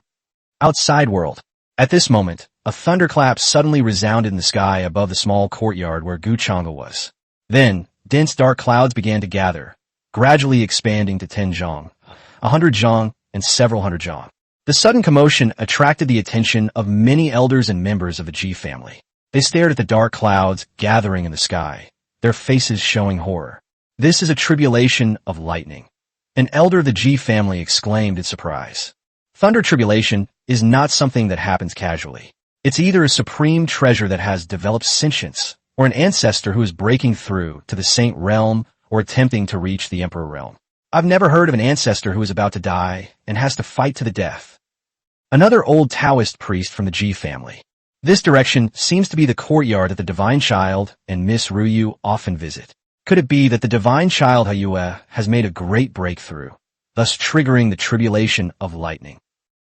S1: Outside world. At this moment, a thunderclap suddenly resounded in the sky above the small courtyard where Gu Chengda was. Then, dense dark clouds began to gather, gradually expanding to 10 zhang, 100 zhang, and several hundred zhang. The sudden commotion attracted the attention of many elders and members of the Ji family. They stared at the dark clouds gathering in the sky, their faces showing horror. This is a tribulation of lightning. An elder of the Ji family exclaimed in surprise. Thunder tribulation is not something that happens casually. It's either a supreme treasure that has developed sentience, or an ancestor who is breaking through to the saint realm or attempting to reach the emperor realm. I've never heard of an ancestor who is about to die and has to fight to the death. Another old Taoist priest from the Ji family. This direction seems to be the courtyard that the Divine Child and Miss Ruyu often visit. Could it be that the Divine Child Haiyue has made a great breakthrough, thus triggering the tribulation of lightning?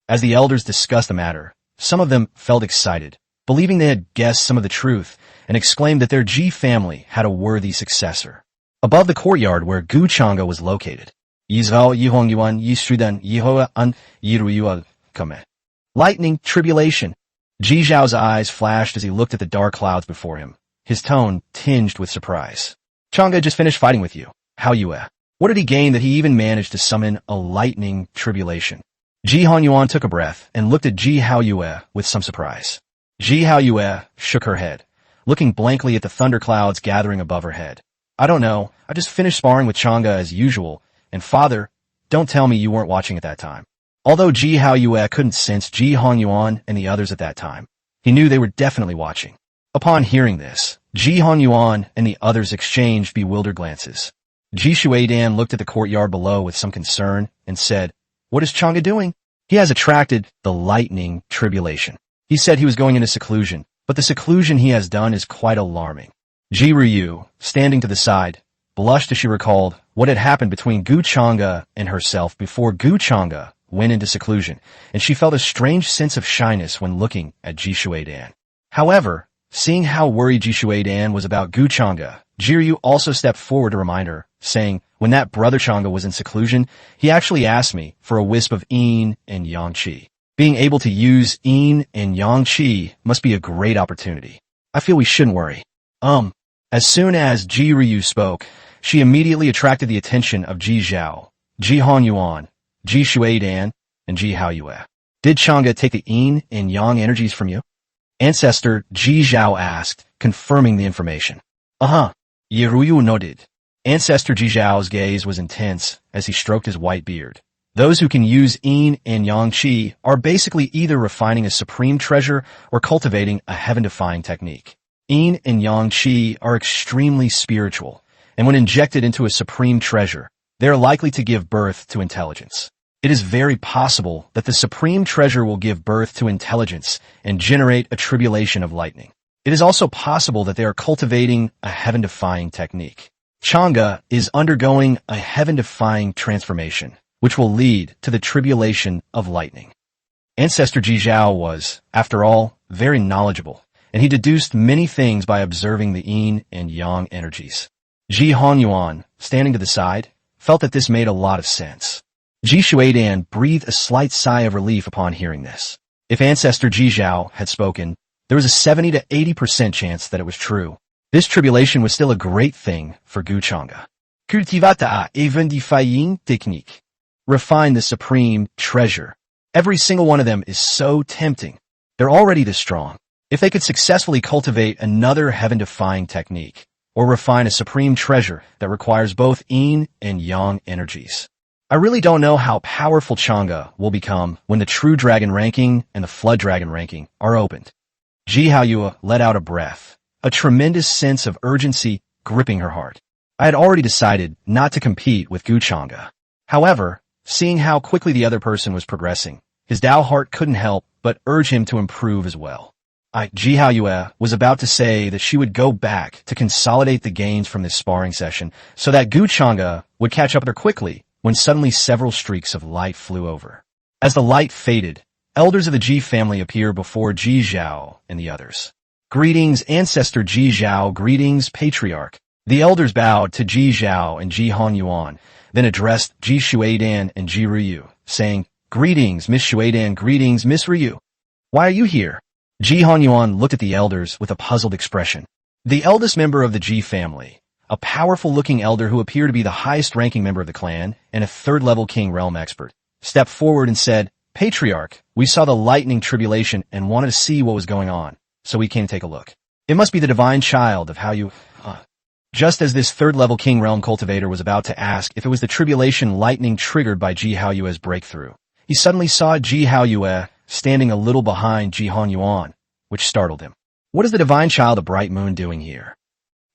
S1: As the elders discussed the matter, some of them felt excited, believing they had guessed some of the truth, and exclaimed that their Ji family had a worthy successor. Above the courtyard where Gu Chengda was located, Yizhao Yihong Yuan Yishudan Yihoa An Yiruyua Kame. Lightning, tribulation. Ji Zhao's eyes flashed as he looked at the dark clouds before him, his tone tinged with surprise. Changda just finished fighting with you. How Yue? What did he gain that he even managed to summon a lightning tribulation? Ji Honyuan took a breath and looked at Ji Haoyue with some surprise. Ji Haoyue shook her head, looking blankly at the thunderclouds gathering above her head. I don't know, I just finished sparring with Changda as usual, and father, don't tell me you weren't watching at that time. Although Ji Haoyue couldn't sense Ji Honyuan and the others at that time, he knew they were definitely watching. Upon hearing this, Ji Honyuan and the others exchanged bewildered glances. Ji Shuidan looked at the courtyard below with some concern and said, "What is Changda doing? He has attracted the lightning tribulation. He said he was going into seclusion, but the seclusion he has done is quite alarming." Ji Ryu, standing to the side, blushed as she recalled what had happened between Gu Changda and herself before Gu Changda went into seclusion, and she felt a strange sense of shyness when looking at Ji Shuidan. However, seeing how worried Ji Shuidan was about Gu Changda, Ji Ryu also stepped forward to remind her, saying, "When that brother Changda was in seclusion, he actually asked me for a wisp of yin and yang qi. Being able to use yin and yang qi must be a great opportunity. I feel we shouldn't worry." As soon as Ji Ryu spoke, she immediately attracted the attention of Ji Zhao, Ji Honyuan, Ji Shuidan, and Ji Haoyue. "Did Changda take the yin and yang energies from you?" Ancestor Ji Zhao asked, confirming the information. Yiruyu nodded. Ancestor Ji Zhao's gaze was intense as he stroked his white beard. Those who can use yin and yang qi are basically either refining a supreme treasure or cultivating a heaven-defying technique. Yin and yang qi are extremely spiritual, and when injected into a supreme treasure, they are likely to give birth to intelligence. It is very possible that the supreme treasure will give birth to intelligence and generate a tribulation of lightning. It is also possible that they are cultivating a heaven-defying technique. Changda is undergoing a heaven-defying transformation, which will lead to the tribulation of lightning. Ancestor Ji Zhao was, after all, very knowledgeable, and he deduced many things by observing the yin and yang energies. Ji Honyuan, standing to the side, felt that this made a lot of sense. Ji Shuidan breathed a slight sigh of relief upon hearing this. If Ancestor Ji Zhao had spoken, there was a 70 to 80% chance that it was true. This tribulation was still a great thing for Gu Changda. Cultivate a invincibility technique. Refine the supreme treasure. Every single one of them is so tempting. They're already this strong. If they could successfully cultivate another heaven-defying technique, or refine a supreme treasure that requires both yin and yang energies. I really don't know how powerful Changda will become when the True Dragon ranking and the Flood Dragon ranking are opened. Ji Haoyue let out a breath, a tremendous sense of urgency gripping her heart. I had already decided not to compete with Gu Changda. However, seeing how quickly the other person was progressing, his Dao heart couldn't help but urge him to improve as well. Ji Haoyue was about to say that she would go back to consolidate the gains from this sparring session so that Gu Changda would catch up with her quickly when suddenly several streaks of light flew over. As the light faded, elders of the Ji family appeared before Ji Zhao and the others. "Greetings, Ancestor Ji Zhao, greetings, Patriarch." The elders bowed to Ji Zhao and Ji Honyuan, then addressed Ji Shuidan and Ji Ryu, saying, "Greetings, Miss Shuidan, greetings, Miss Ryu. Why are you here?" Ji Honyuan looked at the elders with a puzzled expression. The eldest member of the Ji family, a powerful-looking elder who appeared to be the highest-ranking member of the clan and a third-level King Realm expert, stepped forward and said, "Patriarch, we saw the lightning tribulation and wanted to see what was going on, so we came to take a look. It must be the divine child of how you..." Just as this third-level King Realm cultivator was about to ask if it was the tribulation lightning triggered by Ji Haoyue's breakthrough, he suddenly saw Ji Haoyue standing a little behind Ji Honyuan, which startled him. "What is the divine child of Bright Moon doing here?"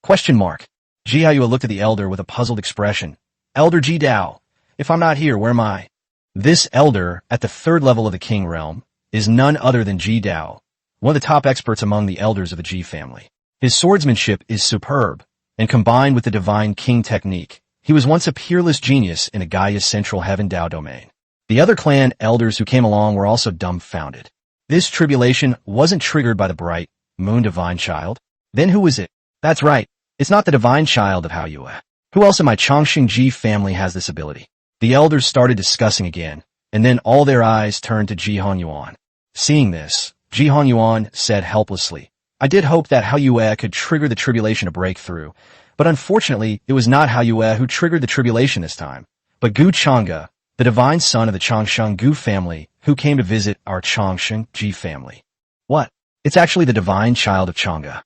S1: Question mark. Ji Haoyue looked at the elder with a puzzled expression. "Elder Ji Dao, if I'm not here, where am I?" This elder, at the third level of the King Realm, is none other than Ji Dao, one of the top experts among the elders of the Ji family. His swordsmanship is superb, and combined with the divine king technique, he was once a peerless genius in a Gaia's central heaven Dao domain. The other clan elders who came along were also dumbfounded. This tribulation wasn't triggered by the Bright Moon divine child. Then who was it? That's right, it's not the divine child of Haoyue. Who else in my Chongqing Ji family has this ability? The elders started discussing again, and then all their eyes turned to Ji Hanyuan. Seeing this, Ji Hanyuan said helplessly, I did hope that Hao Yue could trigger the tribulation to break through, but unfortunately it was not Hao Yue who triggered the tribulation this time, but Gu Chang'e, the divine son of the Changsheng Gu family, who came to visit our Changsheng Ji family. What? It's actually the divine child of Chang'e.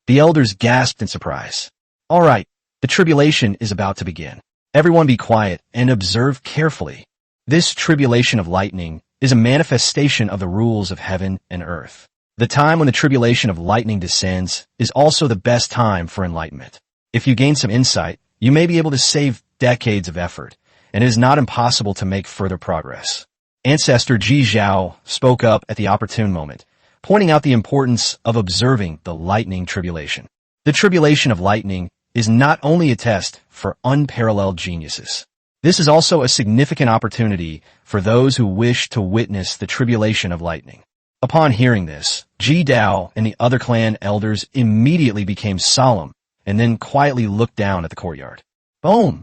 S1: The elders gasped in surprise. All right, the tribulation is about to begin. Everyone be quiet and observe carefully. This tribulation of lightning is a manifestation of the rules of heaven and earth. The time when the tribulation of lightning descends is also the best time for enlightenment. If you gain some insight, you may be able to save decades of effort, and it is not impossible to make further progress. Ancestor Ji Zhao spoke up at the opportune moment, pointing out the importance of observing the lightning tribulation. The tribulation of lightning is not only a test for unparalleled geniuses. This is also a significant opportunity for those who wish to witness the tribulation of lightning. Upon hearing this, Ji Dao and the other clan elders immediately became solemn and then quietly looked down at the courtyard. Boom!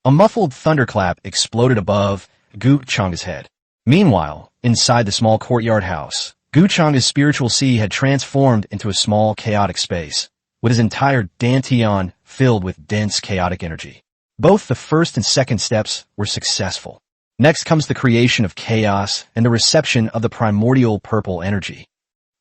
S1: A muffled thunderclap exploded above Gu Chang'e's head. Meanwhile, inside the small courtyard house, Gu Chang'e's spiritual sea had transformed into a small chaotic space, with his entire dantian filled with dense chaotic energy. Both the first and second steps were successful. Next comes the creation of chaos and the reception of the primordial purple energy.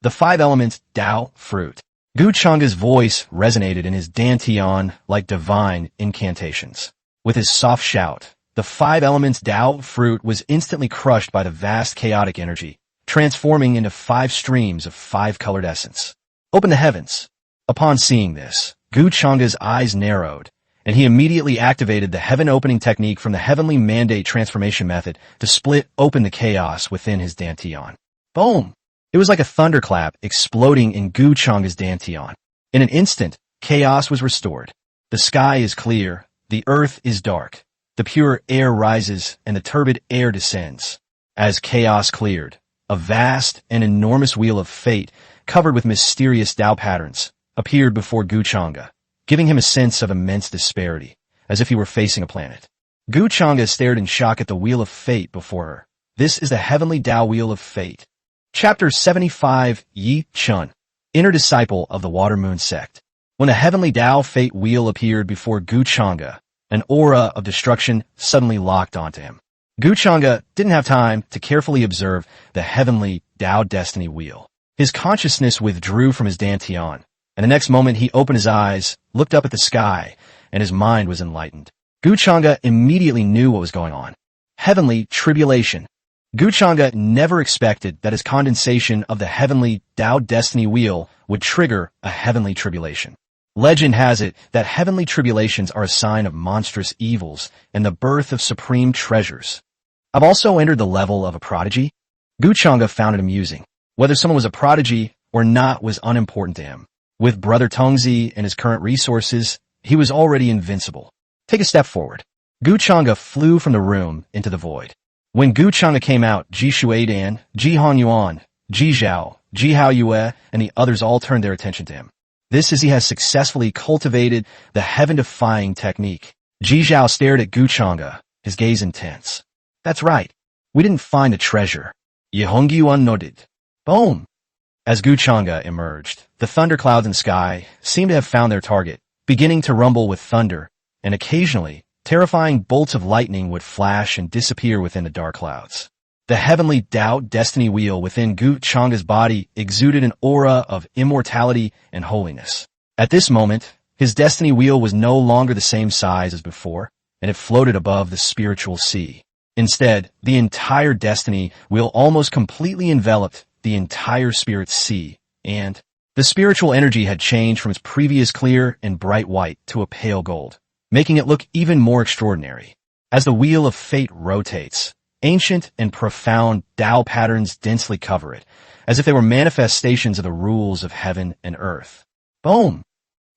S1: The 5 elements Tao fruit. Gu Chang'e's voice resonated in his dantian like divine incantations. With his soft shout, the 5 elements Tao fruit was instantly crushed by the vast chaotic energy, transforming into 5 streams of 5-colored essence. Open the heavens. Upon seeing this, Gu Chang'e's eyes narrowed, and he immediately activated the heaven opening technique from the heavenly mandate transformation method to split open the chaos within his dantian. Boom! It was like a thunderclap exploding in Gu Chang'e's dantian. In an instant, chaos was restored. The sky is clear, the earth is dark, the pure air rises, and the turbid air descends. As chaos cleared, a vast and enormous wheel of fate, covered with mysterious Tao patterns, appeared before Gu Chang'e, giving him a sense of immense disparity, as if he were facing a planet. Gu Chang'e stared in shock at the wheel of fate before her. This is the heavenly Tao wheel of fate. Chapter 75 Yi Chun, Inner Disciple of the Water Moon Sect. When the heavenly Tao fate wheel appeared before Gu Chang'e, an aura of destruction suddenly locked onto him. Gu Chang'e didn't have time to carefully observe the heavenly Tao destiny wheel. His consciousness withdrew from his dantian, and the next moment he opened his eyes, looked up at the sky, and his mind was enlightened. Gu Chang'e immediately knew what was going on. Heavenly tribulation. Gu Chang'e never expected that his condensation of the heavenly Tao destiny wheel would trigger a heavenly tribulation. Legend has it that heavenly tribulations are a sign of monstrous evils and the birth of supreme treasures. I've also entered the level of a prodigy. Gu Chang'e found it amusing. Whether someone was a prodigy or not was unimportant to him. With Brother Tongzi and his current resources, he was already invincible. Take a step forward. Gu Chang'e flew from the room into the void. When Gu Chang'e came out, Ji Shuidan, Ji Hanyuan, Ji Zhao, Ji Hao Yue, and the others all turned their attention to him. This is he has successfully cultivated the heaven-defying technique. Ji Zhao stared at Gu Chang'e, his gaze intense. That's right. We didn't find a treasure. Ye Hongyuan nodded. Boom! As Gu Chang'e emerged, the thunderclouds in the sky seemed to have found their target, beginning to rumble with thunder, and occasionally, terrifying bolts of lightning would flash and disappear within the dark clouds. The heavenly Tao destiny wheel within Gu Chang'e's body exuded an aura of immortality and holiness. At this moment, his destiny wheel was no longer the same size as before, and it floated above the spiritual sea. Instead, the entire destiny wheel almost completely enveloped the entire spirit sea, and the spiritual energy had changed from its previous clear and bright white to a pale gold, making it look even more extraordinary. As the wheel of fate rotates, ancient and profound Tao patterns densely cover it, as if they were manifestations of the rules of heaven and earth. Boom!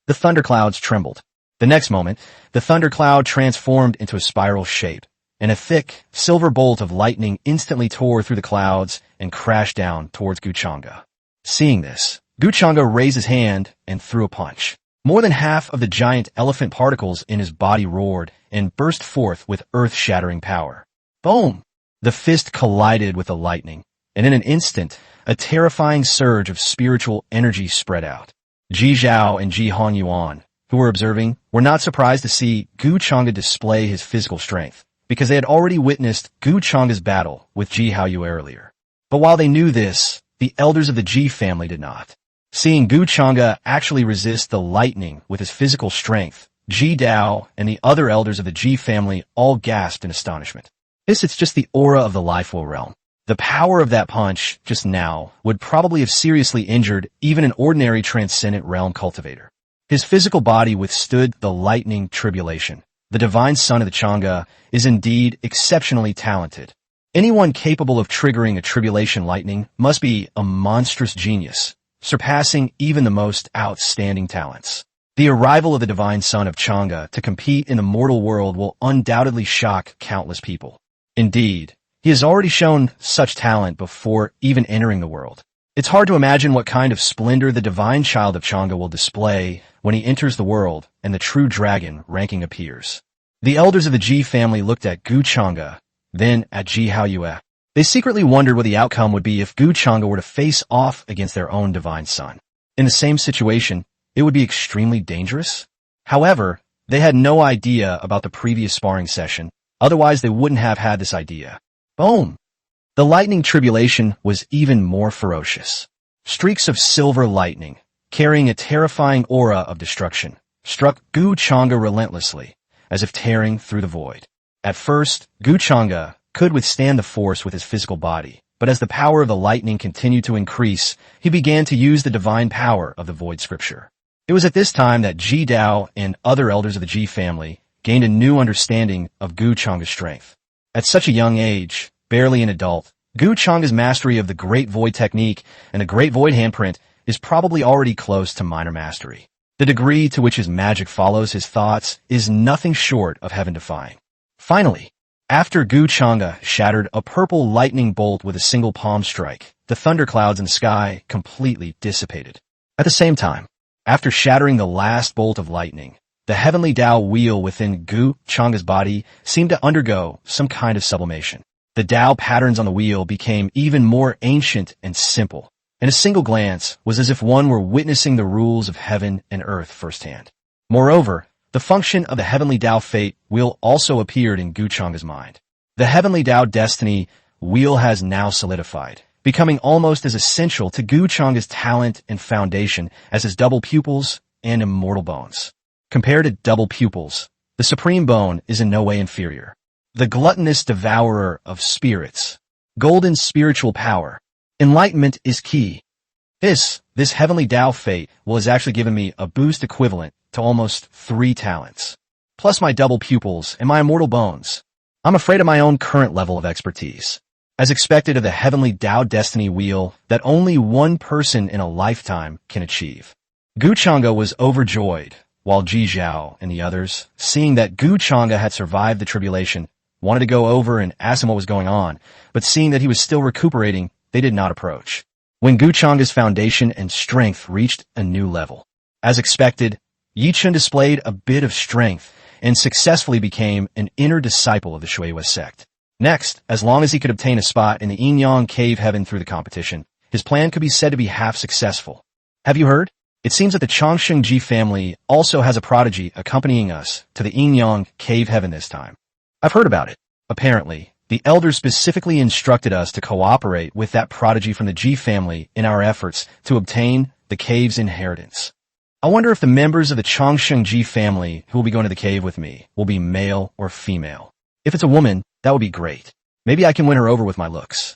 S1: The thunderclouds trembled. The next moment, the thundercloud transformed into a spiral shape, and a thick, silver bolt of lightning instantly tore through the clouds and crashed down towards Gu Chang'e. Seeing this, Gu Chang'e raised his hand and threw a punch. More than half of the giant elephant particles in his body roared and burst forth with earth-shattering power. Boom! The fist collided with the lightning, and in an instant, a terrifying surge of spiritual energy spread out. Ji Zhao and Ji Honyuan, who were observing, were not surprised to see Gu Chang'e display his physical strength, because they had already witnessed Gu Chang'e's battle with Ji Haoyue earlier. But while they knew this, the elders of the Ji family did not. Seeing Gu Chang'e actually resist the lightning with his physical strength, Ji Dao and the other elders of the Ji family all gasped in astonishment. It's just the aura of the Lifewill realm. The power of that punch, just now, would probably have seriously injured even an ordinary transcendent realm cultivator. His physical body withstood the lightning tribulation. The divine son of the Chang'e is indeed exceptionally talented. Anyone capable of triggering a tribulation lightning must be a monstrous genius, surpassing even the most outstanding talents. The arrival of the divine son of Chang'e to compete in the mortal world will undoubtedly shock countless people. Indeed, he has already shown such talent before even entering the world. It's hard to imagine what kind of splendor the divine child of Chang'e will display when he enters the world and the true dragon ranking appears. The elders of the Ji family looked at Gu Chang'e, then at Ji Haoyue. They secretly wondered what the outcome would be if Gu Chang'e were to face off against their own divine son. In the same situation, it would be extremely dangerous. However, they had no idea about the previous sparring session, otherwise they wouldn't have had this idea. Boom! The lightning tribulation was even more ferocious. Streaks of silver lightning, carrying a terrifying aura of destruction, struck Gu Chang'e relentlessly, as if tearing through the void. At first, Gu Chang'e could withstand the force with his physical body, but as the power of the lightning continued to increase, he began to use the divine power of the void scripture. It was at this time that Ji Dao and other elders of the Ji family gained a new understanding of Gu Chang'e's strength. At such a young age, barely an adult, Gu Chang'e's mastery of the Great Void technique and the Great Void handprint is probably already close to minor mastery. The degree to which his magic follows his thoughts is nothing short of heaven-defying. Finally, after Gu Chang'e shattered a purple lightning bolt with a single palm strike, the thunderclouds in the sky completely dissipated. At the same time, after shattering the last bolt of lightning, the heavenly Tao wheel within Gu Chang'e's body seemed to undergo some kind of sublimation. The Tao patterns on the wheel became even more ancient and simple, and a single glance was as if one were witnessing the rules of heaven and earth firsthand. Moreover, the function of the heavenly Tao fate wheel also appeared in Gu Chang'e's mind. The heavenly Tao destiny wheel has now solidified, becoming almost as essential to Gu Chang'e's talent and foundation as his double pupils and immortal bones. Compared to double pupils, the supreme bone is in no way inferior. The gluttonous devourer of spirits, golden spiritual power, enlightenment is key. This heavenly Tao fate has actually given me a boost equivalent to almost 3 talents, plus my double pupils and my immortal bones. I'm afraid of my own current level of expertise. As expected of the heavenly Tao destiny wheel that only one person in a lifetime can achieve. Gu Chang'e was overjoyed, while Ji Zhao and the others, seeing that Gu Chang'e had survived the tribulation, wanted to go over and ask him what was going on, but seeing that he was still recuperating, they did not approach. When Gu Chang'e's foundation and strength reached a new level, as expected, Yi Chun displayed a bit of strength and successfully became an inner disciple of the Shuiwa sect. Next, as long as he could obtain a spot in the Yin-Yang cave heaven through the competition, his plan could be said to be half successful. Have you heard? It seems that the Changsheng Ji family also has a prodigy accompanying us to the Yin-Yang cave heaven this time. I've heard about it. Apparently, the elders specifically instructed us to cooperate with that prodigy from the Ji family in our efforts to obtain the cave's inheritance. I wonder if the members of the Changsheng Ji family who will be going to the cave with me will be male or female. If it's a woman, that would be great. Maybe I can win her over with my looks.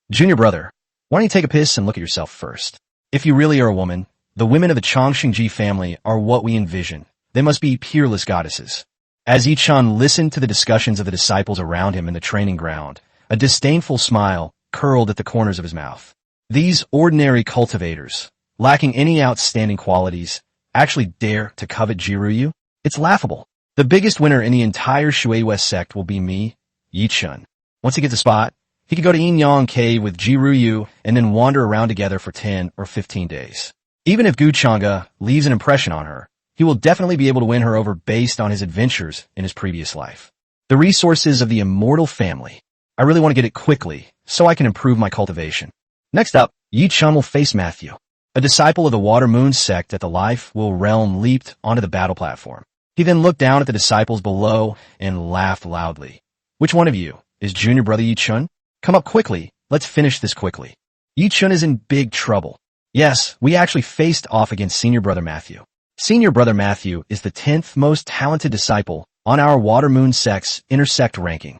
S1: Junior brother, why don't you take a piss and look at yourself first? If you really are a woman, the women of the Changsheng Ji family are what we envision. They must be peerless goddesses. As Yi-chan listened to the discussions of the disciples around him in the training ground, a disdainful smile curled at the corners of his mouth. These ordinary cultivators, lacking any outstanding qualities, actually dare to covet Jiryu? It's laughable. The biggest winner in the entire Shuiwa sect will be me, Yi-chun. Once he gets a spot, he could go to Yin-Yang cave with Jiryu and then wander around together for 10 or 15 days. Even if Gu Chang'e leaves an impression on her, he will definitely be able to win her over based on his adventures in his previous life. The resources of the immortal family. I really want to get it quickly, so I can improve my cultivation. Next up, Yi Chun will face Matthew. A disciple of the Water Moon sect at the Life Will realm leaped onto the battle platform. He then looked down at the disciples below and laughed loudly. Which one of you is junior brother Yi Chun? Come up quickly, let's finish this quickly. Yi Chun is in big trouble. Yes, we actually faced off against senior brother Matthew. Senior brother Matthew is the 10th most talented disciple on our Water Moon sect's intersect ranking.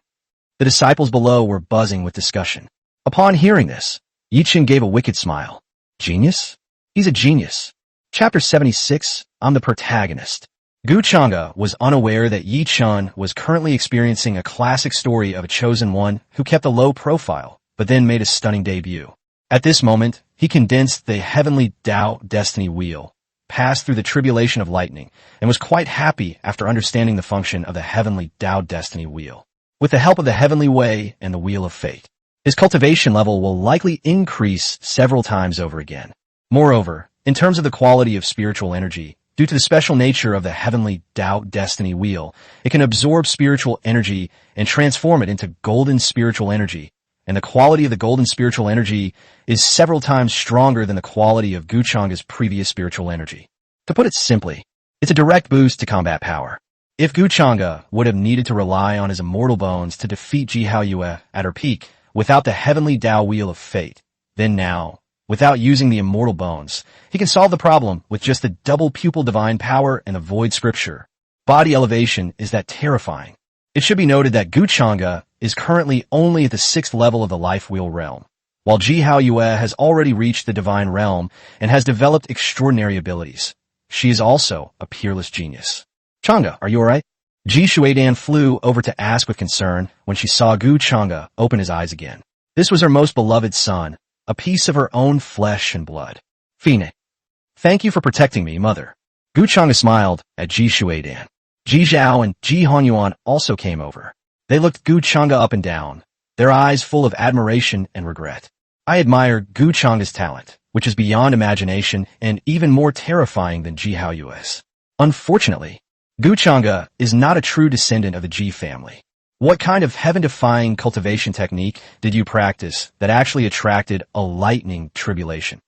S1: The disciples below were buzzing with discussion. Upon hearing this, Yi Chun gave a wicked smile. Genius? He's a genius. Chapter 76, I'm the protagonist. Gu Chang'e was unaware that Yi Chun was currently experiencing a classic story of a chosen one who kept a low profile, but then made a stunning debut. At this moment, he condensed the heavenly Tao destiny wheel, passed through the tribulation of lightning, and was quite happy after understanding the function of the heavenly Tao destiny wheel. With the help of the heavenly way and the wheel of fate, his cultivation level will likely increase several times over again. Moreover, in terms of the quality of spiritual energy, due to the special nature of the heavenly Tao destiny wheel, it can absorb spiritual energy and transform it into golden spiritual energy, and the quality of the golden spiritual energy is several times stronger than the quality of Gu Chang'e's previous spiritual energy. To put it simply, it's a direct boost to combat power. If Gu Chang'e would have needed to rely on his immortal bones to defeat Ji Haoyue at her peak without the heavenly Tao wheel of fate, then now, without using the immortal bones, he can solve the problem with just the double pupil divine power and the void scripture. Body elevation is that terrifying. It should be noted that Gu Chang'e is currently only at the 6th level of the Life Wheel realm, while Ji Haoyue has already reached the divine realm and has developed extraordinary abilities. She is also a peerless genius. Chang'e, are you alright? Ji Shuidan flew over to ask with concern when she saw Gu Chang'e open his eyes again. This was her most beloved son, a piece of her own flesh and blood. Fine. Thank you for protecting me, mother. Gu Chang'e smiled at Ji Shuidan. Ji Zhao and Ji Honyuan also came over. They looked Gu Chang'e up and down, their eyes full of admiration and regret. I admire Gu Chang'e's talent, which is beyond imagination and even more terrifying than Ji Haoyue's. Unfortunately, Gu Chang'e is not a true descendant of the Ji family. What kind of heaven-defying cultivation technique did you practice that actually attracted a lightning tribulation?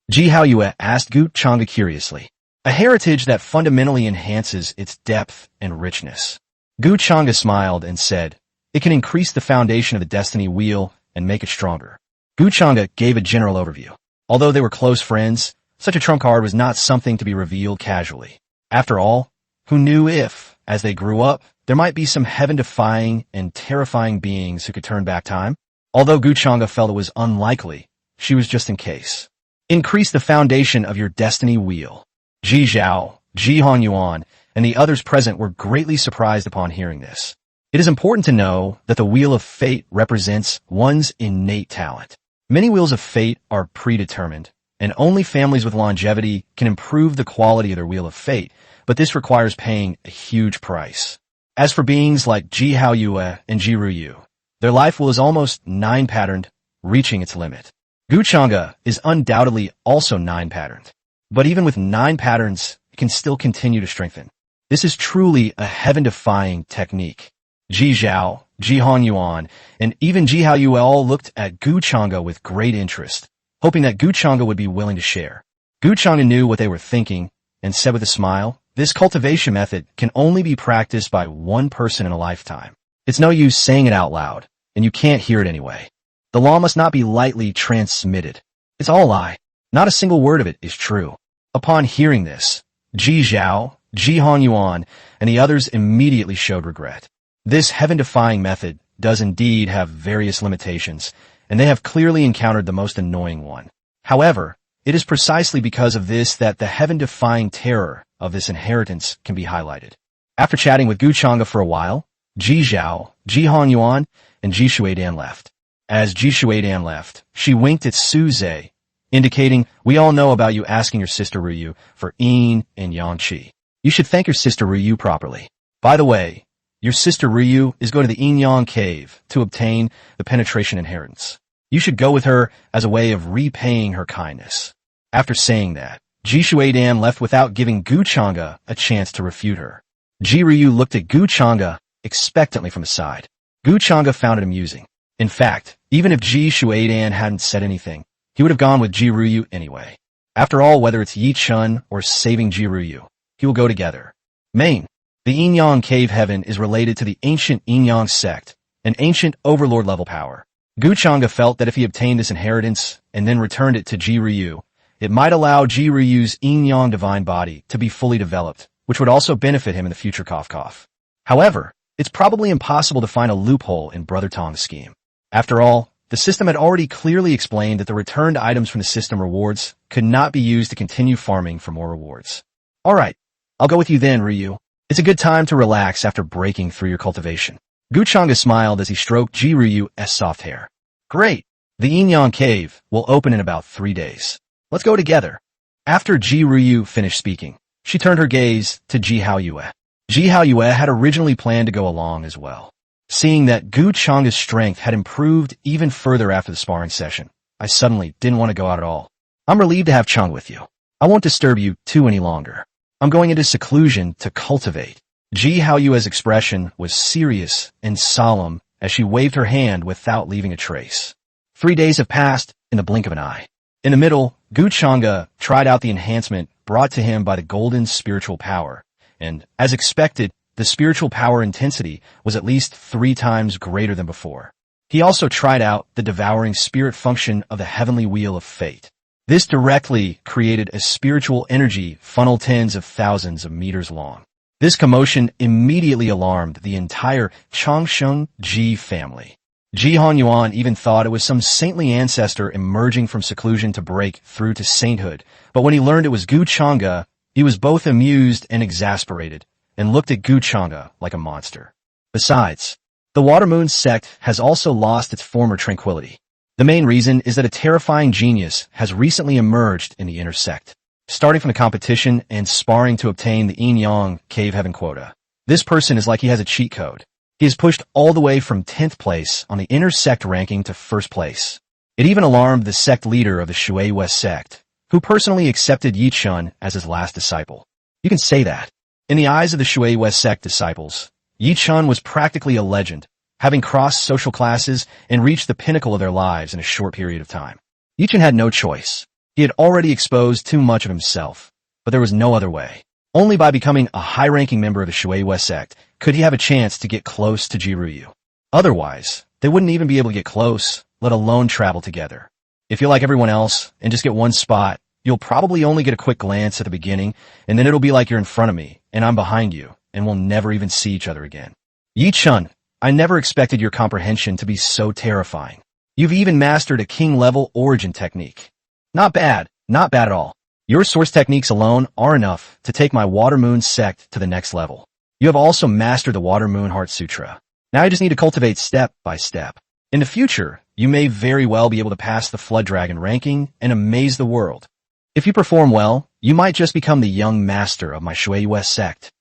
S1: Ji Haoyue asked Gu Chang'e curiously. A heritage that fundamentally enhances its depth and richness. Gu Chang'e smiled and said, it can increase the foundation of the destiny wheel and make it stronger. Gu Chang'e gave a general overview. Although they were close friends, such a trump card was not something to be revealed casually. After all, who knew if, as they grew up, there might be some heaven-defying and terrifying beings who could turn back time? Although Gu Chang'e felt it was unlikely, she was just in case. Increase the foundation of your destiny wheel. Ji Zhao, Ji Honyuan, and the others present were greatly surprised upon hearing this. It is important to know that the Wheel of Fate represents one's innate talent. Many Wheels of Fate are predetermined, and only families with longevity can improve the quality of their Wheel of Fate, but this requires paying a huge price. As for beings like Ji Haoyue and Ji Ruyu, their life wheel is almost 9-patterned, reaching its limit. Gu Chang'e is undoubtedly also 9-patterned. But even with 9 patterns, it can still continue to strengthen. This is truly a heaven-defying technique. Ji Zhao, Ji Honyuan, and even Ji Haoyue all looked at Gu Chang'e with great interest, hoping that Gu Chang'e would be willing to share. Gu Chang'e knew what they were thinking and said with a smile, this cultivation method can only be practiced by one person in a lifetime. It's no use saying it out loud, and you can't hear it anyway. The law must not be lightly transmitted. It's all a lie. Not a single word of it is true. Upon hearing this, Ji Zhao, Ji Honyuan, and the others immediately showed regret. This heaven-defying method does indeed have various limitations, and they have clearly encountered the most annoying one. However, it is precisely because of this that the heaven-defying terror of this inheritance can be highlighted. After chatting with Gu Chang'e for a while, Ji Zhao, Ji Honyuan, and Ji Shuidan left. As Ji Shuidan left, she winked at Su Zhe, indicating, we all know about you asking your sister Ruyu for Yin and Yang Qi. You should thank your sister Ruyu properly. By the way, your sister Ruyu is going to the Yin Yang cave to obtain the penetration inheritance. You should go with her as a way of repaying her kindness. After saying that, Ji Shuidan left without giving Gu Chang'e a chance to refute her. Ji Ryu looked at Gu Chang'e expectantly from the side. Gu Chang'e found it amusing. In fact, even if Ji Shuidan hadn't said anything, he would have gone with Ji Ryu anyway. After all, whether it's Yi Chun or saving Ji Ryu, he will go together. Main. The Yin-Yang Cave Heaven is related to the ancient Yin-Yang sect, an ancient overlord-level power. Gu Chang'e felt that if he obtained this inheritance and then returned it to Ji Ryu, it might allow Ji Ryu's Yin-Yang divine body to be fully developed, which would also benefit him in the future cough. However, it's probably impossible to find a loophole in Brother Tong's scheme. After all, the system had already clearly explained that the returned items from the system rewards could not be used to continue farming for more rewards. Alright, I'll go with you then, Ryu. It's a good time to relax after breaking through your cultivation. Gu Chang'e smiled as he stroked Ji Ryu's soft hair. Great! The Yin-Yang Cave will open in about 3 days. Let's go together. After Ji Ryu finished speaking, she turned her gaze to Ji Haoyue. Ji Haoyue had originally planned to go along as well. Seeing that Gu Chang'e's strength had improved even further after the sparring session, I suddenly didn't want to go out at all. I'm relieved to have Chang with you. I won't disturb you too any longer. I'm going into seclusion to cultivate. Ji Haoyue's expression was serious and solemn as she waved her hand without leaving a trace. 3 days have passed in the blink of an eye. In the middle, Gu Chang'e tried out the enhancement brought to him by the golden spiritual power, and, as expected, the spiritual power intensity was at least 3 times greater than before. He also tried out the devouring spirit function of the heavenly wheel of fate. This directly created a spiritual energy funnel tens of thousands of meters long. This commotion immediately alarmed the entire Changsheng Ji family. Ji Hanyuan even thought it was some saintly ancestor emerging from seclusion to break through to sainthood, but when he learned it was Gu Chang'e, he was both amused and exasperated, and looked at Gu Chang'e like a monster. Besides, the Watermoon sect has also lost its former tranquility. The main reason is that a terrifying genius has recently emerged in the inner sect, starting from the competition and sparring to obtain the Yin-Yang Cave Heaven quota. This person is like he has a cheat code. He is pushed all the way from 10th place on the inner sect ranking to 1st place. It even alarmed the sect leader of the Shui West sect, who personally accepted Yi Chun as his last disciple. You can say that. In the eyes of the Shui West sect disciples, Yi Chun was practically a legend, having crossed social classes and reached the pinnacle of their lives in a short period of time. Yi Chun had no choice. He had already exposed too much of himself, but there was no other way. Only by becoming a high-ranking member of the Shui West sect could he have a chance to get close to Ji Ryu. Otherwise, they wouldn't even be able to get close, let alone travel together. If you're like everyone else and just get one spot, you'll probably only get a quick glance at the beginning, and then it'll be like you're in front of me, and I'm behind you, and we'll never even see each other again. Yi Chun, I never expected your comprehension to be so terrifying. You've even mastered a king-level origin technique. Not bad at all. Your source techniques alone are enough to take my Water Moon sect to the next level. You have also mastered the Water Moon Heart Sutra. Now you just need to cultivate step by step. In the future, you may very well be able to pass the Flood Dragon ranking and amaze the world. If you perform well, you might just become the young master of my Shui West sect.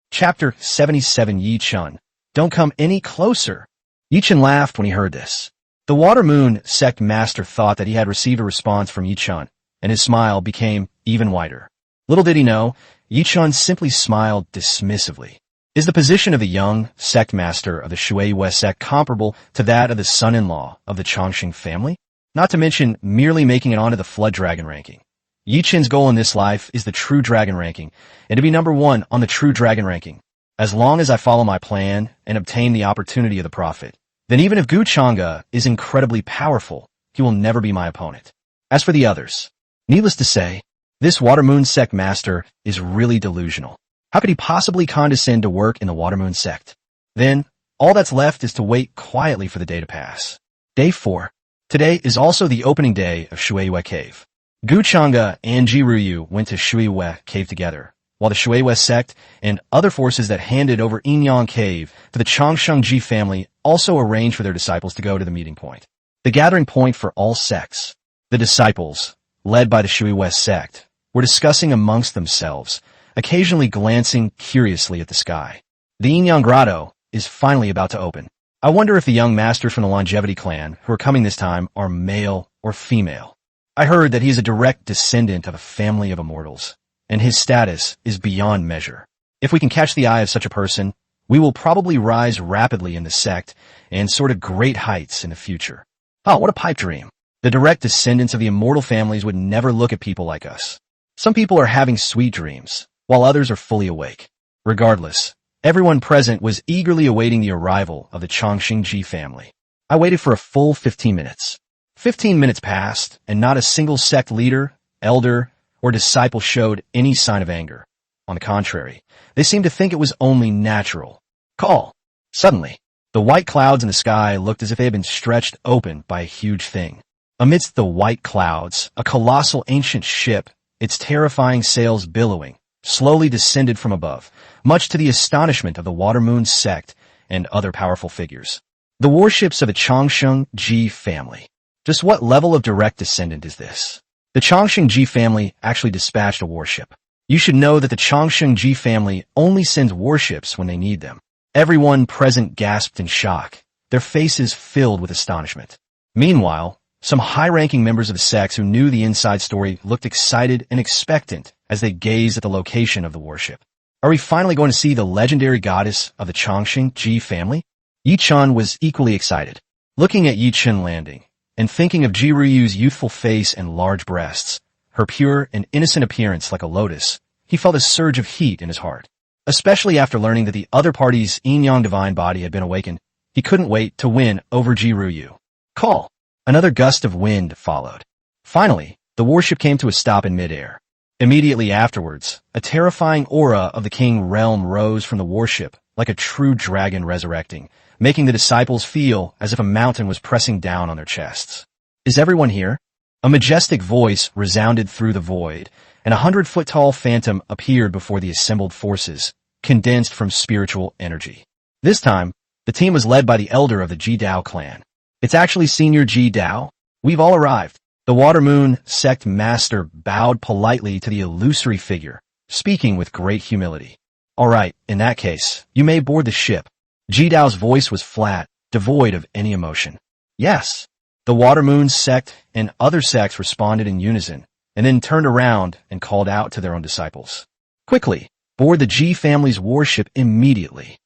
S1: Chapter 77 Yi Chun. Don't come any closer. Yi Chun laughed when he heard this. The Water Moon sect master thought that he had received a response from Yi Chun, and his smile became even wider. Little did he know, Yi Chun simply smiled dismissively. Is the position of the young sect master of the Shui West sect comparable to that of the son-in-law of the Chongqing family? Not to mention merely making it onto the Flood Dragon ranking. Yi Chun's goal in this life is the True Dragon ranking, and to be number 1 on the True Dragon ranking. As long as I follow my plan and obtain the opportunity of the Prophet, then even if Gu Chang'e is incredibly powerful, he will never be my opponent. As for the others, needless to say, this Water Moon sect master is really delusional. How could he possibly condescend to work in the Water Moon sect? Then, all that's left is to wait quietly for the day to pass. Day 4. Today is also the opening day of Shuiwei Cave. Gu Chang'e and Ji Ryu went to Shuiwei Cave together, while the Shui West sect and other forces that handed over Yin-Yang Cave to the Chongsheng Ji family also arranged for their disciples to go to the meeting point. The gathering point for all sects. The disciples, led by the Shui West sect, were discussing amongst themselves, occasionally glancing curiously at the sky. The Yin-Yang Grotto is finally about to open. I wonder if the young masters from the Longevity clan who are coming this time are male or female. I heard that he is a direct descendant of a family of immortals, and his status is beyond measure. If we can catch the eye of such a person, we will probably rise rapidly in the sect and soar to great heights in the future. Oh, what a pipe dream. The direct descendants of the immortal families would never look at people like us. Some people are having sweet dreams, while others are fully awake. Regardless, everyone present was eagerly awaiting the arrival of the Chongqing family. I waited for a full 15 minutes. 15 minutes passed, and not a single sect leader, elder, or disciple showed any sign of anger. On the contrary, they seemed to think it was only natural. Call. Suddenly, the white clouds in the sky looked as if they had been stretched open by a huge thing. Amidst the white clouds, a colossal ancient ship, its terrifying sails billowing, slowly descended from above, much to the astonishment of the Water Moon sect and other powerful figures. The warships of the Chongqing family. Just what level of direct descendant is this? The Chongqing family actually dispatched a warship. You should know that the Chongqing family only sends warships when they need them. Everyone present gasped in shock, their faces filled with astonishment. Meanwhile, some high-ranking members of the sects who knew the inside story looked excited and expectant as they gazed at the location of the warship. Are we finally going to see the legendary goddess of the Chongqing family? Yi Chun was equally excited. Looking at Yi Chun landing, and thinking of Ji Ruyu's youthful face and large breasts, her pure and innocent appearance like a lotus, he felt a surge of heat in his heart. Especially after learning that the other party's yin-yang divine body had been awakened, he couldn't wait to win over Ji Ruyu. Call. Another gust of wind followed. Finally, the warship came to a stop in midair. Immediately afterwards, a terrifying aura of the King Realm rose from the warship, like a true dragon resurrecting, making the disciples feel as if a mountain was pressing down on their chests. Is everyone here? A majestic voice resounded through the void, and 100-foot-tall phantom appeared before the assembled forces, condensed from spiritual energy. This time, the team was led by the elder of the Ji Dao clan. It's actually Senior Ji Dao. We've all arrived. The Water Moon sect master bowed politely to the illusory figure, speaking with great humility. All right, in that case, you may board the ship. Ji Dao's voice was flat, devoid of any emotion. Yes. The Water Moon sect and other sects responded in unison, and then turned around and called out to their own disciples. Quickly, board the Ji family's warship immediately.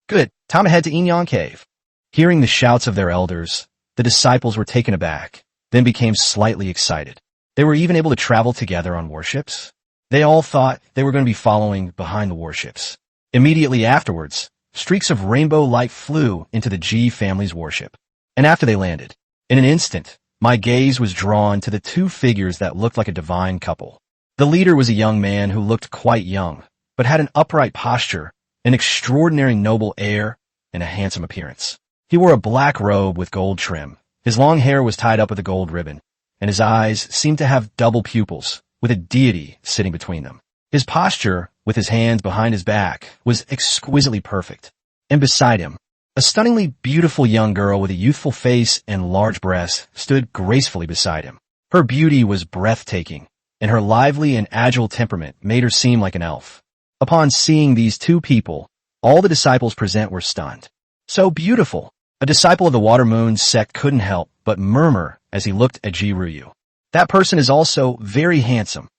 S1: Good, time to head to Yin-Yang Cave. Hearing the shouts of their elders, the disciples were taken aback, then became slightly excited. They were even able to travel together on warships. They all thought they were going to be following behind the warships. Immediately afterwards, streaks of rainbow light flew into the Ji family's warship. And after they landed, in an instant, my gaze was drawn to the two figures that looked like a divine couple. The leader was a young man who looked quite young, but had an upright posture, an extraordinary noble air, and a handsome appearance. He wore a black robe with gold trim. His long hair was tied up with a gold ribbon, and his eyes seemed to have double pupils, with a deity sitting between them. His posture, with his hands behind his back, was exquisitely perfect. And beside him, a stunningly beautiful young girl with a youthful face and large breasts stood gracefully beside him. Her beauty was breathtaking, and her lively and agile temperament made her seem like an elf. Upon seeing these two people, all the disciples present were stunned. So beautiful! A disciple of the Water Moon sect couldn't help but murmur as he looked at Ji Ruyu. That person is also very handsome.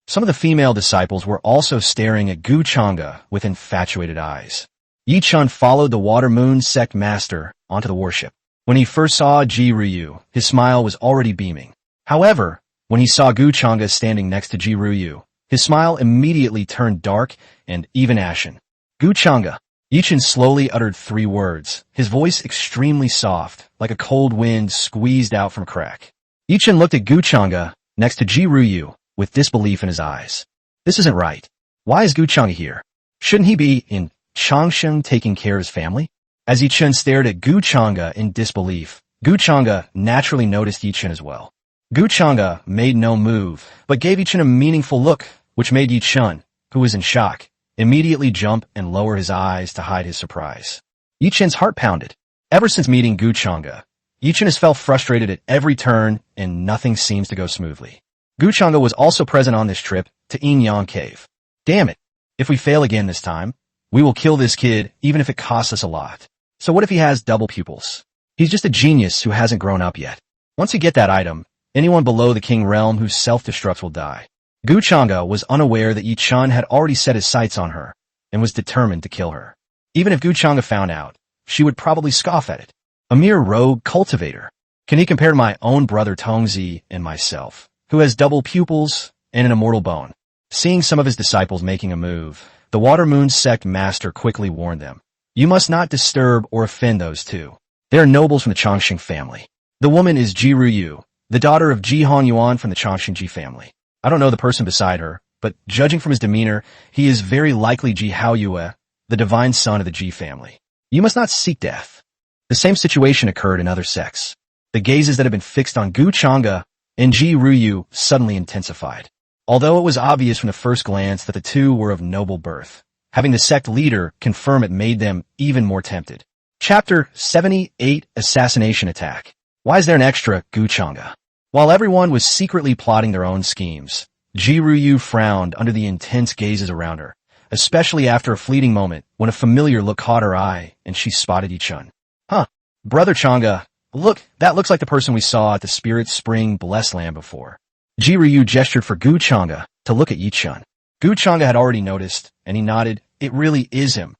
S1: Some of the female disciples were also staring at Gu Chang'e with infatuated eyes. Yi Chun followed the Water Moon sect master onto the warship. When he first saw Ji Ruyu, his smile was already beaming. However, when he saw Gu Chang'e standing next to Ji Ruyu, his smile immediately turned dark and even ashen. Gu Chang'e. Yi Chun slowly uttered 3 words, his voice extremely soft, like a cold wind squeezed out from a crack. Yi Chun looked at Gu Chang'e next to Ji Ruyu with disbelief in his eyes. This isn't right. Why is Gu Chang'e here? Shouldn't he be in Chongqing taking care of his family? As Yi Chun stared at Gu Chang'e in disbelief, Gu Chang'e naturally noticed Yi Chun as well. Gu Chang'e made no move, but gave Yi Chun a meaningful look, which made Yi Chun, who was in shock, immediately jump and lower his eyes to hide his surprise. Yi Chun's heart pounded. Ever since meeting Gu Chang'e, Yi Chun has felt frustrated at every turn and nothing seems to go smoothly. Gu Chang'e was also present on this trip to Yin-Yang Cave. Damn it! If we fail again this time, we will kill this kid even if it costs us a lot. So what if he has double pupils? He's just a genius who hasn't grown up yet. Once you get that item, Anyone below the king realm who self-destructs will die. Gu Chengda was unaware that Yi Chun had already set his sights on her and was determined to kill her. Even if Gu Chengda found out, she would probably scoff at it. A mere rogue cultivator. Can he compare to my own brother Tongzi and myself, who has double pupils and an immortal bone? Seeing some of his disciples making a move, the Water Moon sect master quickly warned them. You must not disturb or offend those two. They are nobles from the Chongqing family. The woman is Ji Ruyu, the daughter of Ji Hongyuan from the Chongqing Ji family. I don't know the person beside her, but judging from his demeanor, he is very likely Ji Haoyue, the divine son of the Ji family. You must not seek death. The same situation occurred in other sects. The gazes that had been fixed on Gu Chengda and Ji Ruyu suddenly intensified. Although it was obvious from the first glance that the two were of noble birth, having the sect leader confirm it made them even more tempted. Chapter 78 Assassination Attack. Why is there an extra Gu Chengda? While everyone was secretly plotting their own schemes, Ji Ruyu frowned under the intense gazes around her, especially after a fleeting moment when a familiar look caught her eye and she spotted Yi Chun. Huh, Brother Chengda, look, that looks like the person we saw at the Spirit Spring Blessed Land before. Ji Ruyu gestured for Gu Chengda to look at Yi Chun. Gu Chengda had already noticed, and he nodded. It really is him.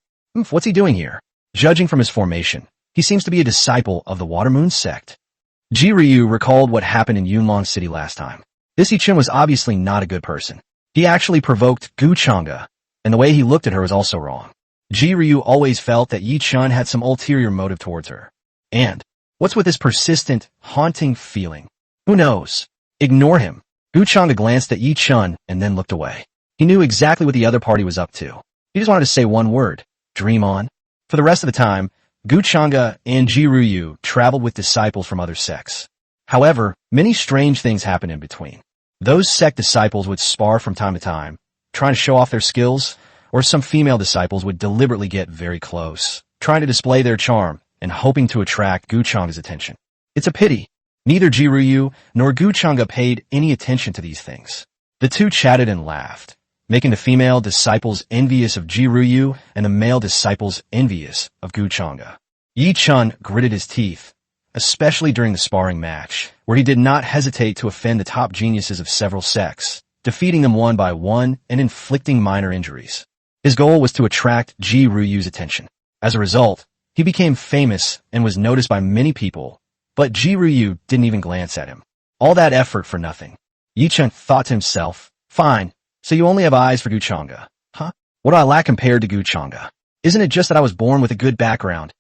S1: What's he doing here? Judging from his formation, he seems to be a disciple of the Water Moon sect. Ji Ruyu recalled what happened in Yunlong City last time. This Yi Chun was obviously not a good person. He actually provoked Gu Chengda, and the way he looked at her was also wrong. Ji Ruyu always felt that Yi Chun had some ulterior motive towards her. And what's with this persistent, haunting feeling? Who knows? Ignore him. Gu Chengda glanced at Yi Chun and then looked away. He knew exactly what the other party was up to. He just wanted to say one word. Dream on. For the rest of the time, Gu Chengda and Ji Ruyu traveled with disciples from other sects. However, many strange things happened in between. Those sect disciples would spar from time to time, trying to show off their skills, or some female disciples would deliberately get very close, trying to display their charm and hoping to attract Gu Chengda's attention. It's a pity. Neither Ji Ruyu nor Gu Chengda paid any attention to these things. The two chatted and laughed, making the female disciples envious of Ji Ruyu and the male disciples envious of Gu Chengda. Yi Chun gritted his teeth, especially during the sparring match, where he did not hesitate to offend the top geniuses of several sects, defeating them one by one and inflicting minor injuries. His goal was to attract Ji Ruyu's attention. As a result, he became famous and was noticed by many people, but Ji Ruyu didn't even glance at him. All that effort for nothing. Yi Chun thought to himself, fine, so you only have eyes for Gu Chengda. Huh? What do I lack compared to Gu Chengda? Isn't it just that I was born with a good background?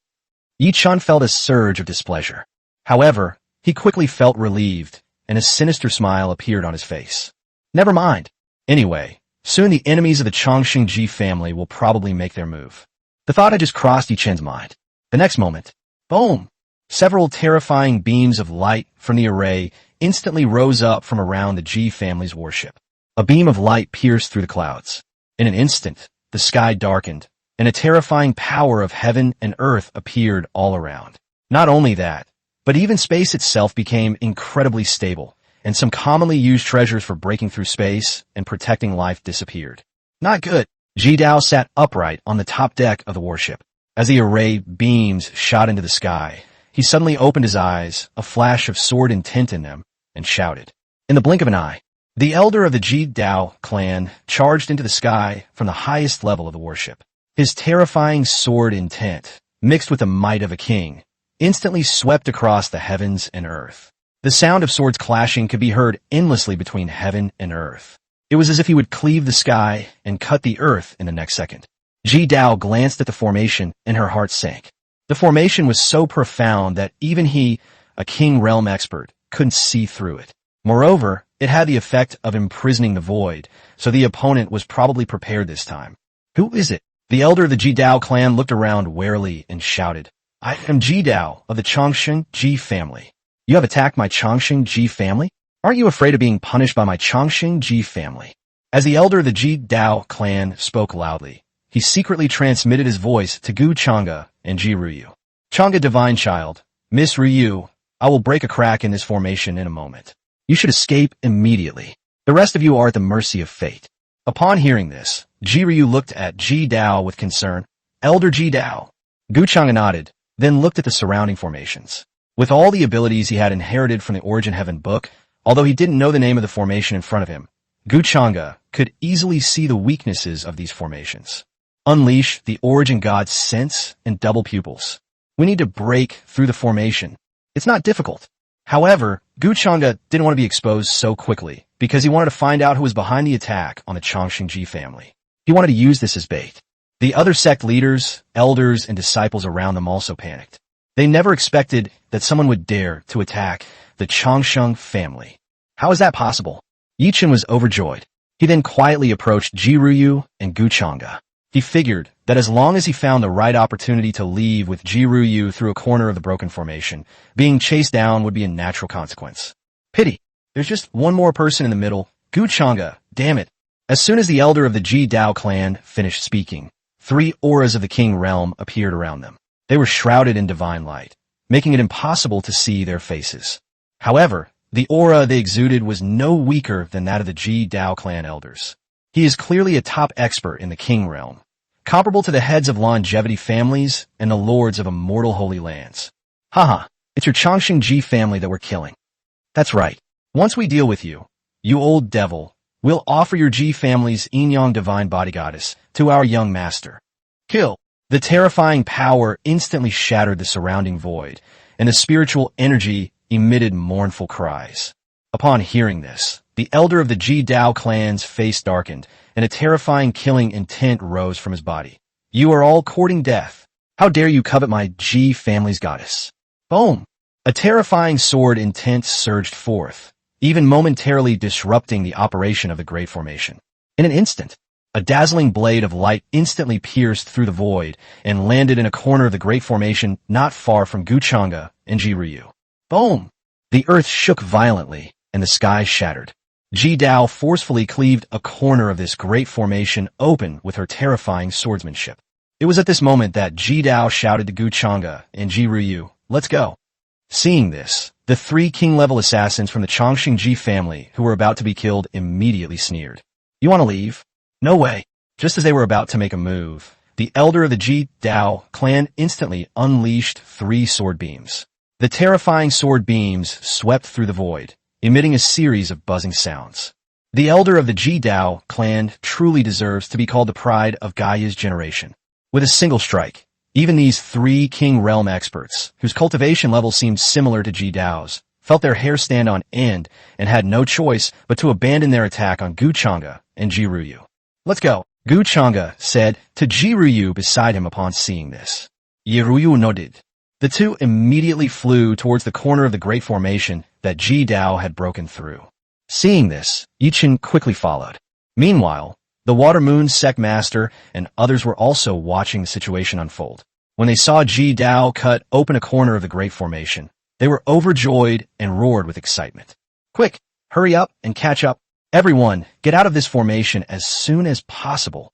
S1: Yi Chun felt a surge of displeasure. However, he quickly felt relieved, and a sinister smile appeared on his face. Never mind. Anyway, soon the enemies of the Chongqing Ji family will probably make their move. The thought had just crossed Yi Chun's mind. The next moment, boom! Several terrifying beams of light from the array instantly rose up from around the Ji family's warship. A beam of light pierced through the clouds. In an instant, the sky darkened, and a terrifying power of heaven and earth appeared all around. Not only that, but even space itself became incredibly stable, and some commonly used treasures for breaking through space and protecting life disappeared. Not good. Ji Dao sat upright on the top deck of the warship. As the array beams shot into the sky, he suddenly opened his eyes, a flash of sword intent in them, and shouted. In the blink of an eye, the elder of the Ji Dao clan charged into the sky from the highest level of the warship. His terrifying sword intent, mixed with the might of a king, instantly swept across the heavens and earth. The sound of swords clashing could be heard endlessly between heaven and earth. It was as if he would cleave the sky and cut the earth in the next second. Ji Dao glanced at the formation and her heart sank. The formation was so profound that even he, a king realm expert, couldn't see through it. Moreover, it had the effect of imprisoning the void, so the opponent was probably prepared this time. Who is it? The elder of the Ji Dao clan looked around warily and shouted, I am Ji Dao of the Chongqing Ji family. You have attacked my Chongqing Ji family? Aren't you afraid of being punished by my Chongqing Ji family? As the elder of the Ji Dao clan spoke loudly, he secretly transmitted his voice to Gu Chengda and Ji Ruyu. Chengda divine child, Miss Ruyu, I will break a crack in this formation in a moment. You should escape immediately. The rest of you are at the mercy of fate. Upon hearing this, Ji Ruyu looked at Ji Dao with concern. Elder Ji Dao. Gu Chengda nodded, then looked at the surrounding formations. With all the abilities he had inherited from the Origin Heaven book, Although he didn't know the name of the formation in front of him, Gu Chengda could easily see the weaknesses of these formations. Unleash the origin god's sense and double pupils. We need to break through the formation. It's not difficult. However, Gu Chengda didn't want to be exposed so quickly because he wanted to find out who was behind the attack on the Chongqing family. He wanted to use this as bait. The other sect leaders, elders, and disciples around them also panicked. They never expected that someone would dare to attack the Chongqing family. How is that possible? Yichen was overjoyed. He then quietly approached Jiruyu and Gu Chengda. He figured that as long as he found the right opportunity to leave with Jiruyu through a corner of the broken formation, being chased down would be a natural consequence. Pity. There's just one more person in the middle. Gu Chengda, damn it. As soon as the elder of the Ji Dao clan finished speaking, 3 auras of the King Realm appeared around them. They were shrouded in divine light, making it impossible to see their faces. However, the aura they exuded was no weaker than that of the Ji Dao clan elders. He is clearly a top expert in the King Realm, comparable to the heads of longevity families and the lords of immortal holy lands. Haha, it's your Chongqing Ji family that we're killing. That's right. Once we deal with you, you old devil, we'll offer your Ji family's Yin-Yang divine body goddess to our young master. Kill. The terrifying power instantly shattered the surrounding void, and the spiritual energy emitted mournful cries. Upon hearing this, the elder of the Ji Dao clan's face darkened, and a terrifying killing intent rose from his body. You are all courting death. How dare you covet my Ji family's goddess? Boom! A terrifying sword intent surged forth, even momentarily disrupting the operation of the Great Formation. In an instant, a dazzling blade of light instantly pierced through the void and landed in a corner of the Great Formation not far from Gu Chengda and Jiruyu. Boom! The earth shook violently, and the sky shattered. Ji Dao forcefully cleaved a corner of this great formation open with her terrifying swordsmanship. It was at this moment that Ji Dao shouted to Gu Chengda and Jiruyu, "Let's go." Seeing this, the 3 king-level assassins from the Chongqing Ji family who were about to be killed immediately sneered. You want to leave? No way. Just as they were about to make a move, the elder of the Ji Dao clan instantly unleashed 3 sword beams. The terrifying sword beams swept through the void, emitting a series of buzzing sounds. The elder of the Ji Dao clan truly deserves to be called the pride of Gaia's generation. With a single strike, even these 3 King Realm experts, whose cultivation level seemed similar to Ji Dao's, felt their hair stand on end and had no choice but to abandon their attack on Gu Chengda and Jiruyu. Let's go, Gu Chengda said to Jiruyu beside him upon seeing this. Jiruyu nodded. The 2 immediately flew towards the corner of the Great Formation that Ji Dao had broken through. Seeing this, Yichen quickly followed. Meanwhile, the Water Moon Sect Master and others were also watching the situation unfold. When they saw Ji Dao cut open a corner of the Great Formation, they were overjoyed and roared with excitement. Quick, hurry up and catch up. Everyone, get out of this formation as soon as possible.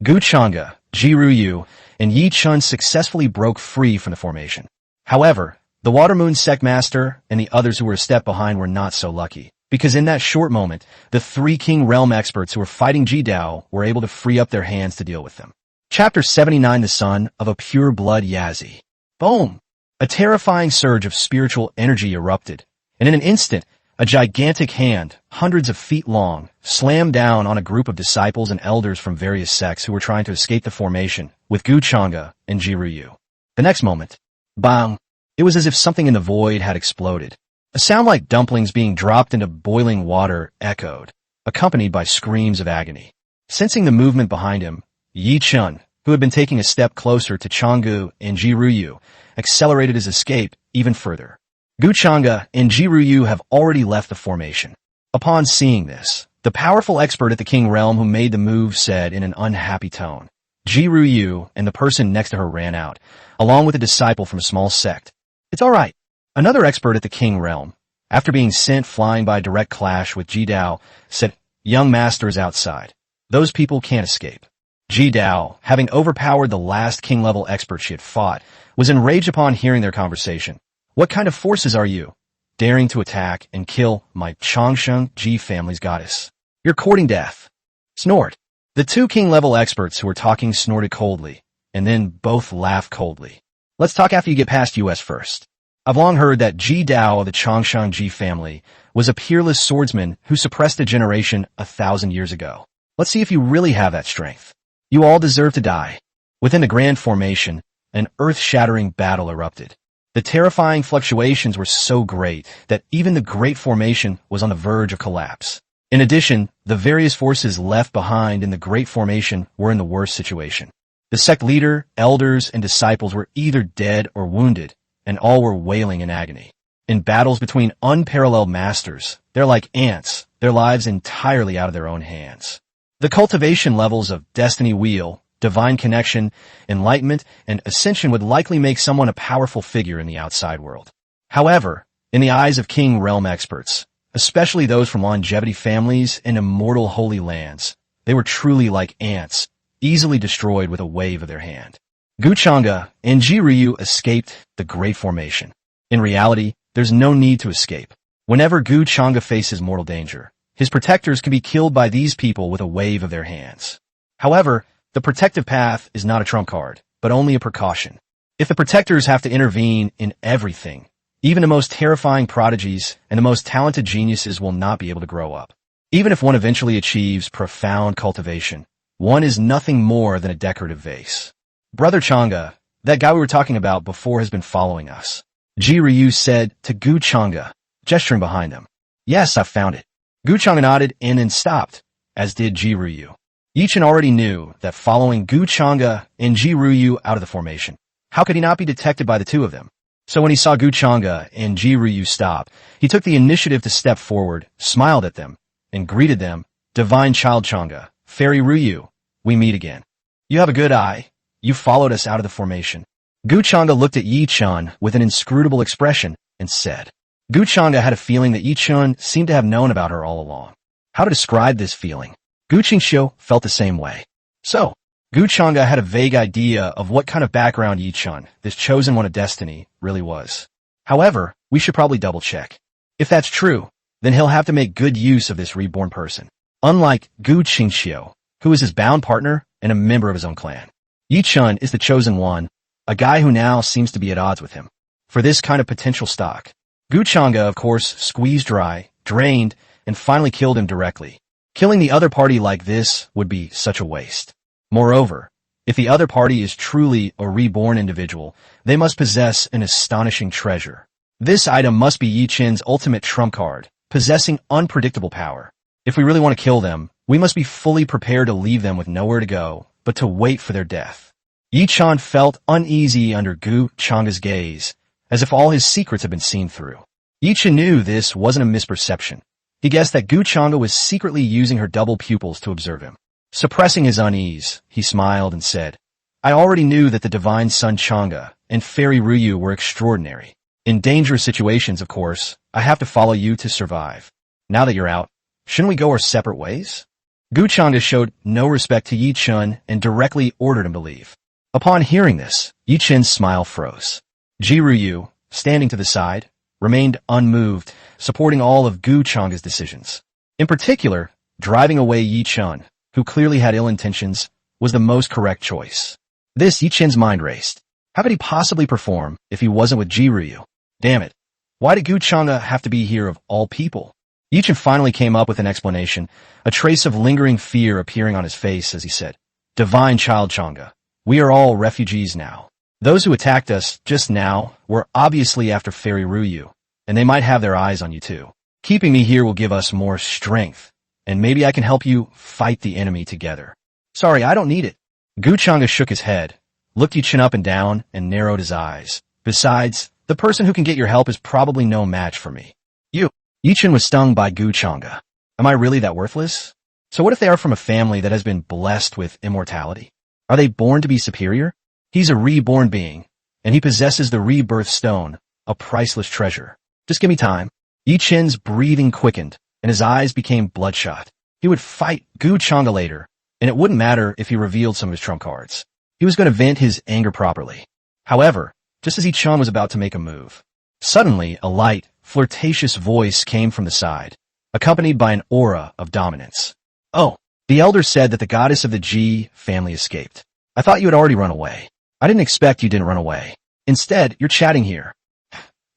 S1: Gu Chengda, Jiruyu, and Yi Chun successfully broke free from the formation. However, the Water Moon Sect Master and the others who were a step behind were not so lucky, because in that short moment, the 3 King Realm experts who were fighting Ji Dao were able to free up their hands to deal with them. Chapter 79, The Son of a Pure Blood Yazi. Boom! A terrifying surge of spiritual energy erupted, and in an instant, a gigantic hand, hundreds of feet long, slammed down on a group of disciples and elders from various sects who were trying to escape the formation, with Gu Chengda and Jiruyu. The next moment, bang! It was as if something in the void had exploded. A sound like dumplings being dropped into boiling water echoed, accompanied by screams of agony. Sensing the movement behind him, Yi Chun, who had been taking a step closer to Changgu and Jiruyu, accelerated his escape even further. Gu Chengda and Jiruyu have already left the formation. Upon seeing this, the powerful expert at the King Realm who made the move said in an unhappy tone. Jiruyu and the person next to her ran out, along with a disciple from a small sect. It's all right. Another expert at the King Realm, after being sent flying by direct clash with Ji Dao, said, Young master is outside. Those people can't escape. Ji Dao, having overpowered the last king-level expert she had fought, was enraged upon hearing their conversation. What kind of forces are you, daring to attack and kill my Chongqing Ji family's goddess? You're courting death. Snort. The 2 king-level experts who were talking snorted coldly, and then both laughed coldly. Let's talk after you get past US first. I've long heard that Ji Dao of the Chongqing Ji family was a peerless swordsman who suppressed a generation 1,000 years ago. Let's see if you really have that strength. You all deserve to die. Within the Grand Formation, an earth-shattering battle erupted. The terrifying fluctuations were so great that even the Great Formation was on the verge of collapse. In addition, the various forces left behind in the Great Formation were in the worst situation. The sect leader, elders, and disciples were either dead or wounded, and all were wailing in agony. In battles between unparalleled masters, they're like ants, their lives entirely out of their own hands. The cultivation levels of Destiny Wheel, Divine Connection, Enlightenment, and Ascension would likely make someone a powerful figure in the outside world. However, in the eyes of King Realm experts, especially those from longevity families and immortal holy lands, they were truly like ants, easily destroyed with a wave of their hand. Gu Chengda and Ji Ryu escaped the Great Formation. In reality, there's no need to escape. Whenever Gu Chengda faces mortal danger, his protectors can be killed by these people with a wave of their hands. However, the protective path is not a trump card, but only a precaution. If the protectors have to intervene in everything, even the most terrifying prodigies and the most talented geniuses will not be able to grow up. Even if one eventually achieves profound cultivation, one is nothing more than a decorative vase. Brother Chengda, that guy we were talking about before, has been following us. Ji Ryu said to Gu Chengda, gesturing behind him. Yes, I've found it. Gu Chengda nodded and then stopped, as did Ji Ryu. Yichen already knew that following Gu Chengda and Ji Ryu out of the formation, how could he not be detected by the two of them? So when he saw Gu Chengda and Ji Ryu stop, he took the initiative to step forward, smiled at them, and greeted them, Divine Child Chengda, Fairy Ryu, we meet again. You have a good eye. You followed us out of the formation. Gu Chengda looked at Yichen with an inscrutable expression and said. Gu Chengda had a feeling that Yichen seemed to have known about her all along. How to describe this feeling? Gu Qingxiu felt the same way. So, Gu Chengda had a vague idea of what kind of background Yichen, this chosen one of destiny, really was. However, we should probably double-check. If that's true, then he'll have to make good use of this reborn person. Unlike Gu Qingxiu, who is his bound partner and a member of his own clan. Yichen is the chosen one, a guy who now seems to be at odds with him. For this kind of potential stock, Gu Chengda, of course, squeezed dry, drained, and finally killed him directly. Killing the other party like this would be such a waste. Moreover, if the other party is truly a reborn individual, they must possess an astonishing treasure. This item must be Yichen's ultimate trump card, possessing unpredictable power. If we really want to kill them, we must be fully prepared to leave them with nowhere to go, but to wait for their death. Yichen felt uneasy under Gu Chengda's gaze, as if all his secrets had been seen through. Yichen knew this wasn't a misperception. He guessed that Gu Chengda was secretly using her double pupils to observe him. Suppressing his unease, he smiled and said, I already knew that the Divine Son Chengda and Fairy Ryu were extraordinary. In dangerous situations, of course, I have to follow you to survive. Now that you're out, shouldn't we go our separate ways? Gu Chengda showed no respect to Yichen and directly ordered him to leave. Upon hearing this, Yichen's smile froze. Ji Ryu, standing to the side, remained unmoved, supporting all of Gu Chengda's decisions. In particular, driving away Yichen, who clearly had ill intentions, was the most correct choice. This Yichen's mind raced. How could he possibly perform if he wasn't with Ji Ryu? Damn it. Why did Gu Chengda have to be here of all people? Yichen finally came up with an explanation, a trace of lingering fear appearing on his face as he said, Divine Child Chengda, we are all refugees now. Those who attacked us just now were obviously after Fairy Ryu, and they might have their eyes on you too. Keeping me here will give us more strength, and maybe I can help you fight the enemy together. Sorry, I don't need it. Gu Chengda shook his head, looked Yichen up and down, and narrowed his eyes. Besides, the person who can get your help is probably no match for me. You. Yichen was stung by Gu Chengda. Am I really that worthless? So what if they are from a family that has been blessed with immortality? Are they born to be superior? He's a reborn being, and he possesses the rebirth stone, a priceless treasure. Just give me time. Yichen's breathing quickened, and his eyes became bloodshot. He would fight Gu Chengda later, and it wouldn't matter if he revealed some of his trump cards. He was going to vent his anger properly. However, just as Yichen was about to make a move, suddenly a light, flirtatious voice came from the side, accompanied by an aura of dominance. Oh, the elder said that the goddess of the Ji family escaped. I thought you had already run away. I didn't expect you didn't run away. Instead, you're chatting here.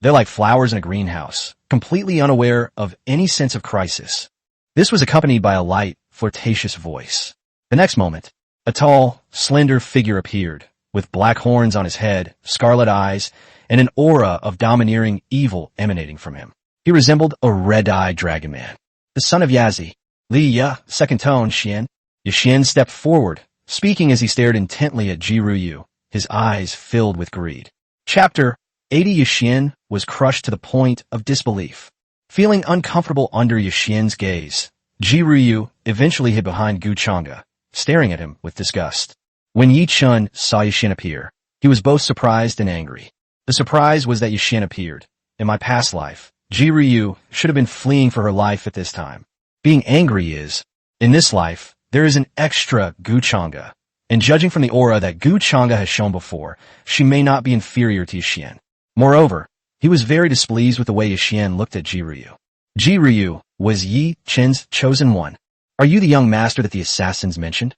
S1: They're like flowers in a greenhouse, completely unaware of any sense of crisis. This was accompanied by a light, flirtatious voice. The next moment, a tall, slender figure appeared, with black horns on his head, scarlet eyes, and an aura of domineering evil emanating from him. He resembled a red-eyed dragon man. The son of Yazi. Li Ya, second tone, Xian. Xian stepped forward, speaking as he stared intently at Ji Ruyu, his eyes filled with greed. Chapter 80. Xian was crushed to the point of disbelief. Feeling uncomfortable under Xian's gaze, Ji Ruyu eventually hid behind Gu Chang'e, staring at him with disgust. When Yi Chun saw Xian appear, he was both surprised and angry. The surprise was that Xian appeared. In my past life, Ji Ruyu should have been fleeing for her life at this time. Being angry is, in this life, there is an extra Gu Chang'e, and judging from the aura that Gu Chang'e has shown before, she may not be inferior to Xian. Moreover, he was very displeased with the way Xian looked at Ji Ruyu. Ji Ruyu was Yi Chen's chosen one. Are you the young master that the assassins mentioned?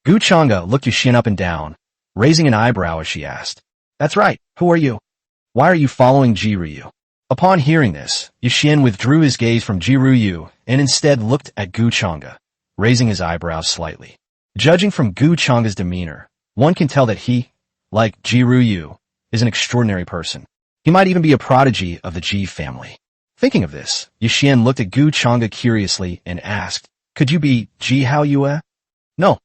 S1: Gu Chang'e looked Xian up and down, raising an eyebrow as she asked. That's right, who are you? Why are you following Ji Ruyu? Upon hearing this, Xian withdrew his gaze from Ji Ruyu and instead looked at Gu Chang'e, raising his eyebrows slightly. Judging from Gu Chang'e's demeanor, one can tell that he, like Ji Ruyu, is an extraordinary person. He might even be a prodigy of the Ji family. Thinking of this, Xian looked at Gu Chang'e curiously and asked, Could you be Ji Hao Yue? No.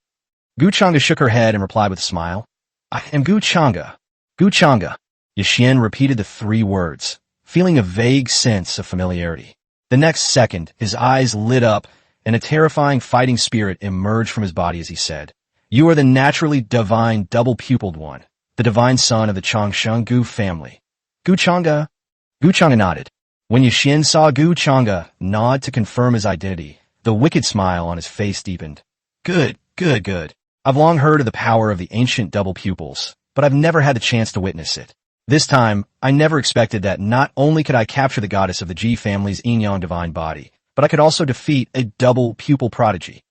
S1: Gu Chang'e shook her head and replied with a smile. I am Gu Chang'e. Gu Chang'e. Xian repeated the 3 words, feeling a vague sense of familiarity. The next second, his eyes lit up and a terrifying fighting spirit emerged from his body as he said, You are the naturally divine double-pupiled one, the divine son of the Changsheng Gu family. Gu Chang'e? Gu Chang'e nodded. When Xian saw Gu Chang'e nod to confirm his identity, the wicked smile on his face deepened. Good, good, good. I've long heard of the power of the ancient double pupils, but I've never had the chance to witness it. This time, I never expected that not only could I capture the goddess of the Ji family's yin-yang divine body, but I could also defeat a double pupil prodigy.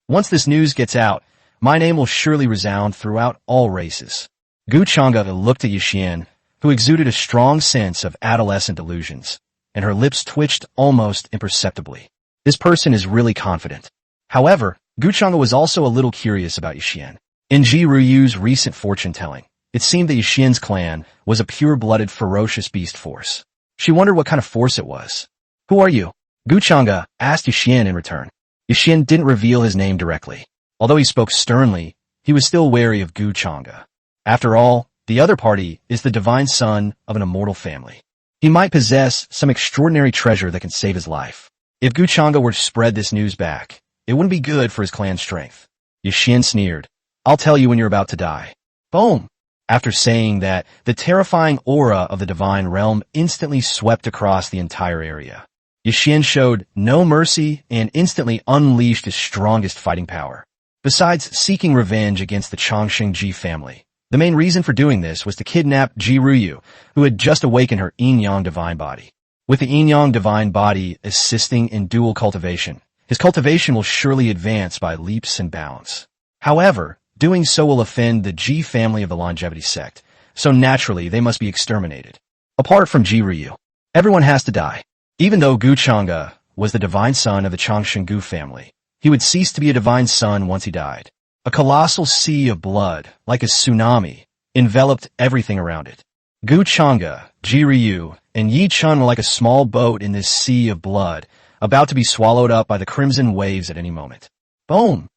S1: Once this news gets out, my name will surely resound throughout all races. Gu Chang'e looked at Xian, who exuded a strong sense of adolescent delusions, and her lips twitched almost imperceptibly. This person is really confident. However, Gu Chang'e was also a little curious about Xian. In Ji Ruyu's recent fortune-telling, it seemed that Xian's clan was a pure-blooded, ferocious beast force. She wondered what kind of force it was. Who are you? Gu Chang'e asked Xian in return. Xian didn't reveal his name directly. Although he spoke sternly, he was still wary of Gu Chang'e. After all, the other party is the divine son of an immortal family. He might possess some extraordinary treasure that can save his life. If Gu Chang'e were to spread this news back, it wouldn't be good for his clan's strength. Xian sneered. I'll tell you when you're about to die. Boom! After saying that, the terrifying aura of the divine realm instantly swept across the entire area. Xian showed no mercy and instantly unleashed his strongest fighting power. Besides seeking revenge against the Changsheng Ji family, the main reason for doing this was to kidnap Ji Ruyu, who had just awakened her yin-yang divine body. With the yin-yang divine body assisting in dual cultivation, his cultivation will surely advance by leaps and bounds. However, doing so will offend the Ji family of the longevity sect, so naturally they must be exterminated. Apart from Ji Ruyu, everyone has to die. Even though Gu Chang'e was the divine son of the Changsheng Gu family, he would cease to be a divine son once he died. A colossal sea of blood, like a tsunami, enveloped everything around it. Gu Chang'e, Ji Ruyu, and Yi Chun were like a small boat in this sea of blood, about to be swallowed up by the crimson waves at any moment. Boom!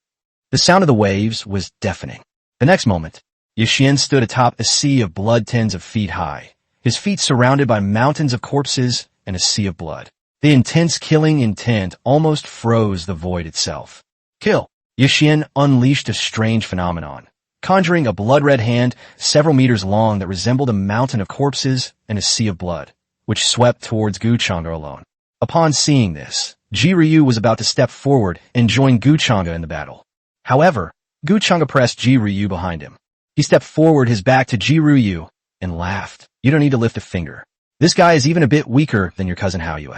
S1: The sound of the waves was deafening. The next moment, Xian stood atop a sea of blood tens of feet high, his feet surrounded by mountains of corpses and a sea of blood. The intense killing intent almost froze the void itself. Kill! Xian unleashed a strange phenomenon, conjuring a blood-red hand several meters long that resembled a mountain of corpses and a sea of blood, which swept towards Gu Chang'e alone. Upon seeing this, Ji Ruyu was about to step forward and join Gu Chang'e in the battle. However, Gu Chang'e pressed Ji Ruyu behind him. He stepped forward, his back to Ji Ruyu, and laughed. You don't need to lift a finger. This guy is even a bit weaker than your cousin Hao Yue.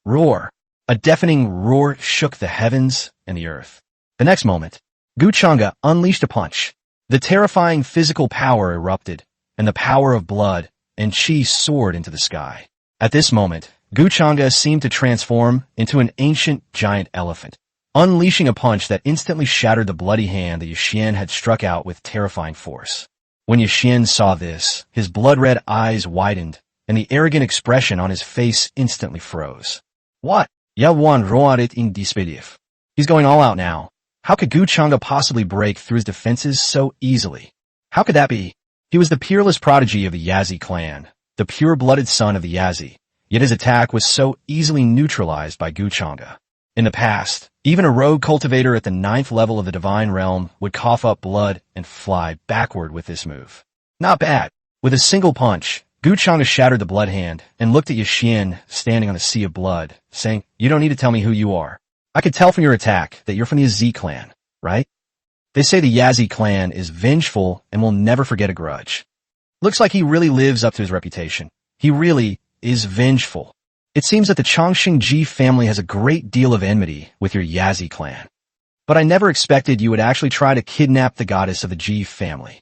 S1: Roar! A deafening roar shook the heavens and the earth. The next moment, Gu Chang'e unleashed a punch. The terrifying physical power erupted, and the power of blood and chi soared into the sky. At this moment, Gu Chengda seemed to transform into an ancient giant elephant, unleashing a punch that instantly shattered the bloody hand that Yuxian had struck out with terrifying force. When Yuxian saw this, his blood-red eyes widened, and the arrogant expression on his face instantly froze. What? Yawan roared in disbelief. He's going all out now. How could Gu Chengda possibly break through his defenses so easily? How could that be? He was the peerless prodigy of the Yazi clan, the pure-blooded son of the Yazi, yet his attack was so easily neutralized by Gu Chengda. In the past, even a rogue cultivator at the 9th level of the divine realm would cough up blood and fly backward with this move. Not bad. With a single punch, Gu Chengda shattered the blood hand and looked at Yuxian standing on a sea of blood, saying, "You don't need to tell me who you are. I could tell from your attack that you're from the Z clan, right? They say the Yazi clan is vengeful and will never forget a grudge." Looks like he really lives up to his reputation. He really is vengeful. It seems that the Chongqing Ji family has a great deal of enmity with your Yazi clan. But I never expected you would actually try to kidnap the goddess of the Ji family.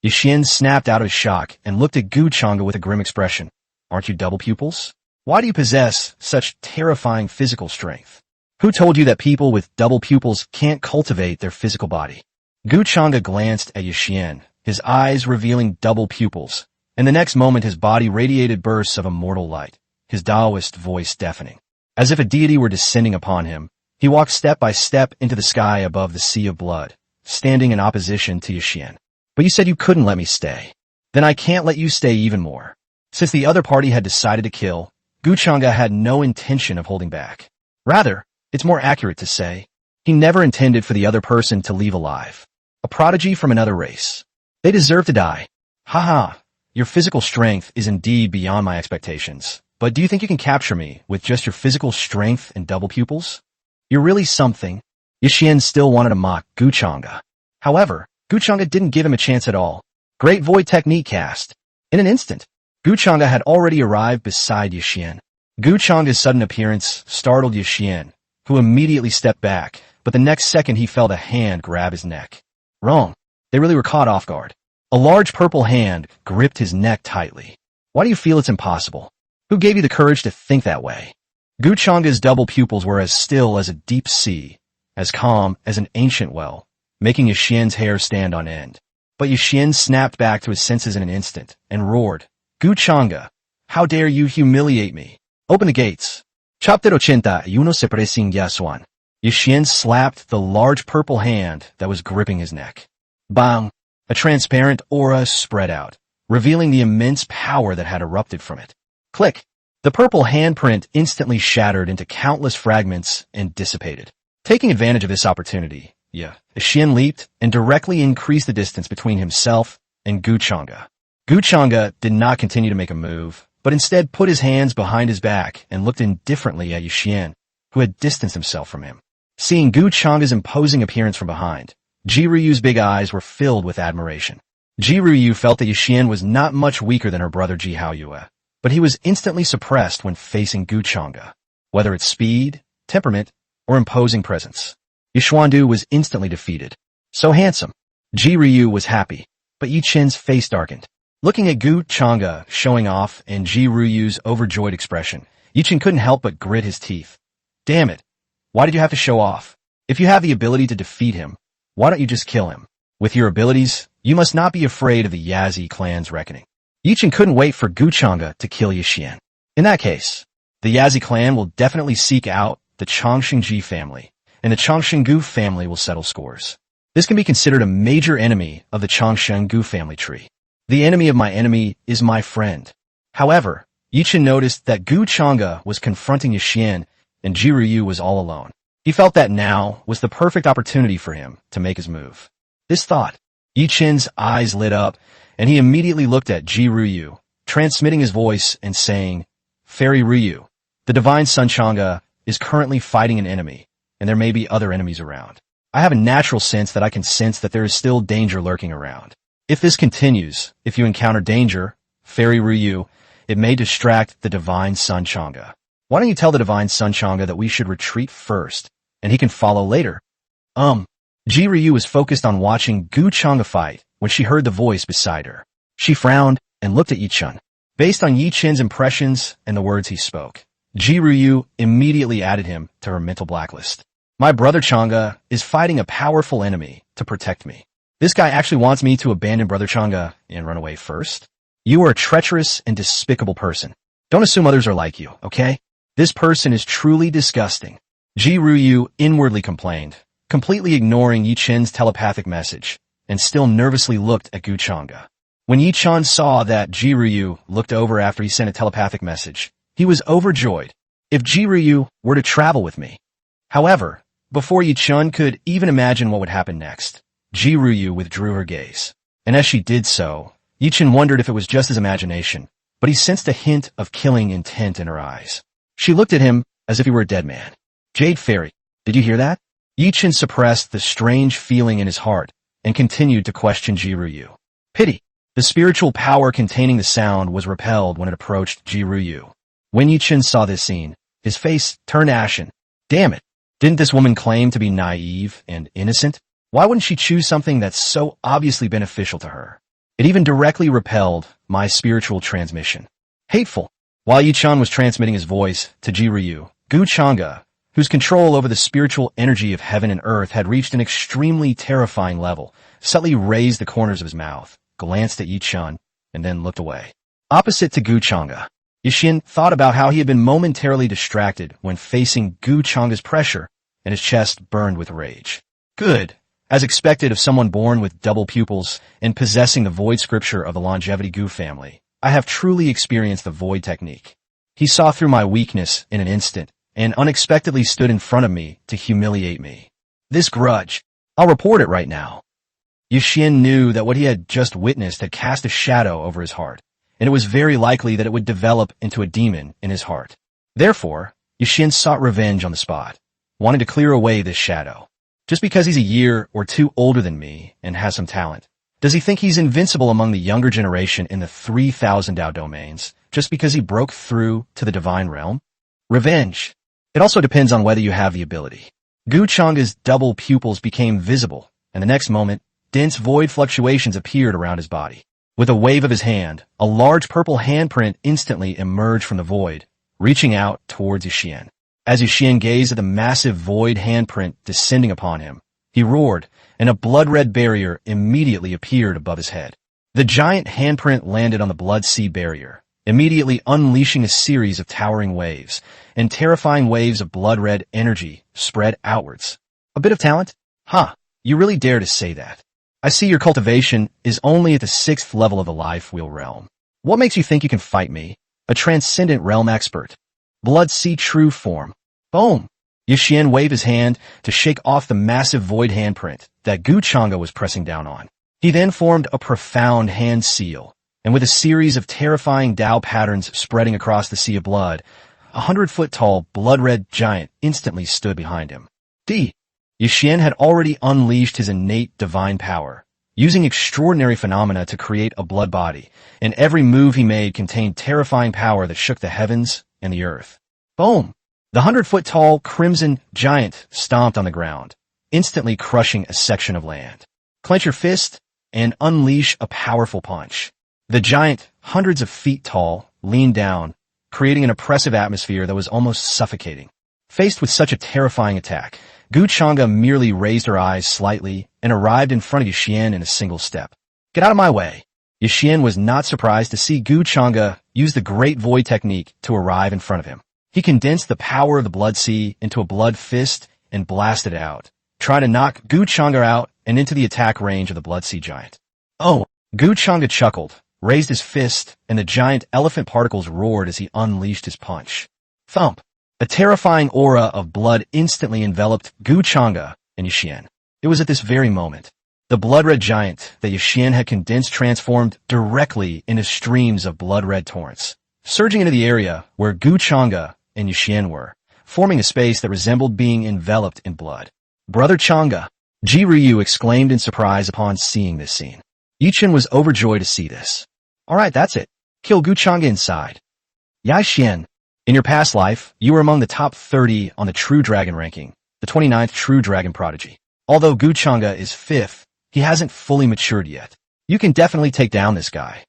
S1: Yuxian snapped out of his shock and looked at Gu Chengda with a grim expression. Aren't you double pupils? Why do you possess such terrifying physical strength? Who told you that people with double pupils can't cultivate their physical body? Gu Chengda glanced at Yuxian, his eyes revealing double pupils, and the next moment his body radiated bursts of immortal light, his Taoist voice deafening. As if a deity were descending upon him, he walked step by step into the sky above the sea of blood, standing in opposition to Yuxian. But you said you couldn't let me stay. Then I can't let you stay even more. Since the other party had decided to kill, Gu Chengda had no intention of holding back. Rather, it's more accurate to say, he never intended for the other person to leave alive. A prodigy from another race. They deserve to die. Haha, your physical strength is indeed beyond my expectations. But do you think you can capture me with just your physical strength and double pupils? You're really something. Yuxian still wanted to mock Gu Chengda. However, Gu Chengda didn't give him a chance at all. Great void technique cast. In an instant, Gu Chengda had already arrived beside Yuxian. Gu Chengda's sudden appearance startled Yuxian, who immediately stepped back, but the next second he felt a hand grab his neck. Wrong. They really were caught off guard. A large purple hand gripped his neck tightly. Why do you feel it's impossible? Who gave you the courage to think that way? Gu Chengda's double pupils were as still as a deep sea, as calm as an ancient well, making Yuxian's hair stand on end. But Yuxian snapped back to his senses in an instant and roared, "Gu Chengda, how dare you humiliate me? Open the gates." Chapter 81 Sepressing Yasuan. Yuxian slapped the large purple hand that was gripping his neck. Bang! A transparent aura spread out, revealing the immense power that had erupted from it. Click! The purple handprint instantly shattered into countless fragments and dissipated. Taking advantage of this opportunity, Yuxian leaped and directly increased the distance between himself and Gu Chengda. Gu Chengda did not continue to make a move, but instead put his hands behind his back and looked indifferently at Yuxian, who had distanced himself from him. Seeing Gu Chengda's imposing appearance from behind, Ji Ruyu's big eyes were filled with admiration. Ji Ruyu felt that Yuxian was not much weaker than her brother Ji Haoyue, but he was instantly suppressed when facing Gu Chengda. Whether it's speed, temperament, or imposing presence, Yixuandu was instantly defeated. So handsome. Ji Ryu was happy, but Yi Chen's face darkened. Looking at Gu Chengda showing off and Ji Ruyu's overjoyed expression, Yi Chen couldn't help but grit his teeth. Damn it. Why did you have to show off? If you have the ability to defeat him, why don't you just kill him? With your abilities, you must not be afraid of the Yazi clan's reckoning. Yi Chen couldn't wait for Gu Chengda to kill Yuxian. In that case, the Yazi clan will definitely seek out the Chongqing Ji family, and the Chongqing Gu family will settle scores. This can be considered a major enemy of the Chongqing Gu family tree. The enemy of my enemy is my friend. However, Yi Chen noticed that Gu Chengda was confronting Yuxian and Ji Ryu was all alone. He felt that now was the perfect opportunity for him to make his move. This thought, Yi Chen's eyes lit up, and he immediately looked at Ji Ryu, transmitting his voice and saying, "Fairy Ryu, the divine son Chang'e is currently fighting an enemy, and there may be other enemies around. I have a natural sense that I can sense that there is still danger lurking around. If this continues, if you encounter danger, Fairy Ryu, it may distract the divine son Chang'e. Why don't you tell the divine son Chang'e that we should retreat first, and he can follow later?" Ji Ryu was focused on watching Gu Chengda fight when she heard the voice beside her. She frowned and looked at Yi Chen. Based on Yi Qin's impressions and the words he spoke, Ji Ruyu immediately added him to her mental blacklist. My brother Chengda is fighting a powerful enemy to protect me. This guy actually wants me to abandon brother Chengda and run away first? You are a treacherous and despicable person. Don't assume others are like you, okay? This person is truly disgusting. Ji Ruyu inwardly complained, completely ignoring Yi Qin's telepathic message, and still nervously looked at Gu Chengda. When Yi Qin saw that Ji Ruyu looked over after he sent a telepathic message, he was overjoyed. If Ji Ruyu were to travel with me. However, before Yi Qin could even imagine what would happen next, Ji Ruyu withdrew her gaze. And as she did so, Yi Qin wondered if it was just his imagination, but he sensed a hint of killing intent in her eyes. She looked at him as if he were a dead man. Jade Fairy, did you hear that? Yi Qin suppressed the strange feeling in his heart and continued to question Ji Ruyu. Pity. The spiritual power containing the sound was repelled when it approached Ji Ruyu. When Yi Qin saw this scene, his face turned ashen. Damn it. Didn't this woman claim to be naive and innocent? Why wouldn't she choose something that's so obviously beneficial to her? It even directly repelled my spiritual transmission. Hateful. While Yi Qin was transmitting his voice to Ji Ruyu, Gu Chengda, whose control over the spiritual energy of heaven and earth had reached an extremely terrifying level, subtly raised the corners of his mouth, glanced at Yi Qin, and then looked away. Opposite to Gu Chengda, Yi Qin thought about how he had been momentarily distracted when facing Gu Chengda's pressure, and his chest burned with rage. Good. As expected of someone born with double pupils and possessing the void scripture of the longevity Gu family, I have truly experienced the void technique. He saw through my weakness in an instant and unexpectedly stood in front of me to humiliate me. This grudge, I'll report it right now. Yi Qin knew that what he had just witnessed had cast a shadow over his heart, and it was very likely that it would develop into a demon in his heart. Therefore, Yi Qin sought revenge on the spot, wanting to clear away this shadow. Just because he's a year or two older than me and has some talent, does he think he's invincible among the younger generation in the 3,000 Dao domains just because he broke through to the divine realm? Revenge. It also depends on whether you have the ability. Gu Chengda's double pupils became visible, and the next moment, dense void fluctuations appeared around his body. With a wave of his hand, a large purple handprint instantly emerged from the void, reaching out towards Yi Qin. As Yi Qin gazed at the massive void handprint descending upon him, he roared, and a blood-red barrier immediately appeared above his head. The giant handprint landed on the blood sea barrier, immediately unleashing a series of towering waves, and terrifying waves of blood-red energy spread outwards. A bit of talent? Huh, you really dare to say that. I see your cultivation is only at the 6th level of the life wheel realm. What makes you think you can fight me, a transcendent realm expert? Blood sea true form. Boom! Yi Qin waved his hand to shake off the massive void handprint that Gu Chengda was pressing down on. He then formed a profound hand seal, and with a series of terrifying Dao patterns spreading across the sea of blood, a 100-foot-tall, blood-red giant instantly stood behind him. Yi Qin had already unleashed his innate divine power, using extraordinary phenomena to create a blood body, and every move he made contained terrifying power that shook the heavens and the earth. Boom! The 100-foot-tall crimson giant stomped on the ground, instantly crushing a section of land. Clench your fist and unleash a powerful punch. The giant, hundreds of feet tall, leaned down, creating an oppressive atmosphere that was almost suffocating. Faced with such a terrifying attack, Gu Chengda merely raised her eyes slightly and arrived in front of Yi Qin in a single step. Get out of my way! Yi Qin was not surprised to see Gu Chengda use the Great Void technique to arrive in front of him. He condensed the power of the blood sea into a blood fist and blasted it out, trying to knock Gu Chengda out and into the attack range of the blood sea giant. Oh! Gu Chengda chuckled, raised his fist, and the giant elephant particles roared as he unleashed his punch. Thump! A terrifying aura of blood instantly enveloped Gu Chengda and Yi Qin. It was at this very moment. The blood-red giant that Yi Qin had condensed transformed directly into streams of blood-red torrents, surging into the area where Gu Chengda and Yi Qin were, forming a space that resembled being enveloped in blood. Brother Chengda! Ji Ruyu exclaimed in surprise upon seeing this scene. Yi Qin was overjoyed to see this. Alright, that's it. Kill Gu Chengda inside. Yi Qin, in your past life, you were among the top 30 on the True Dragon ranking, the 29th True Dragon Prodigy. Although Gu Chengda is 5th, he hasn't fully matured yet. You can definitely take down this guy.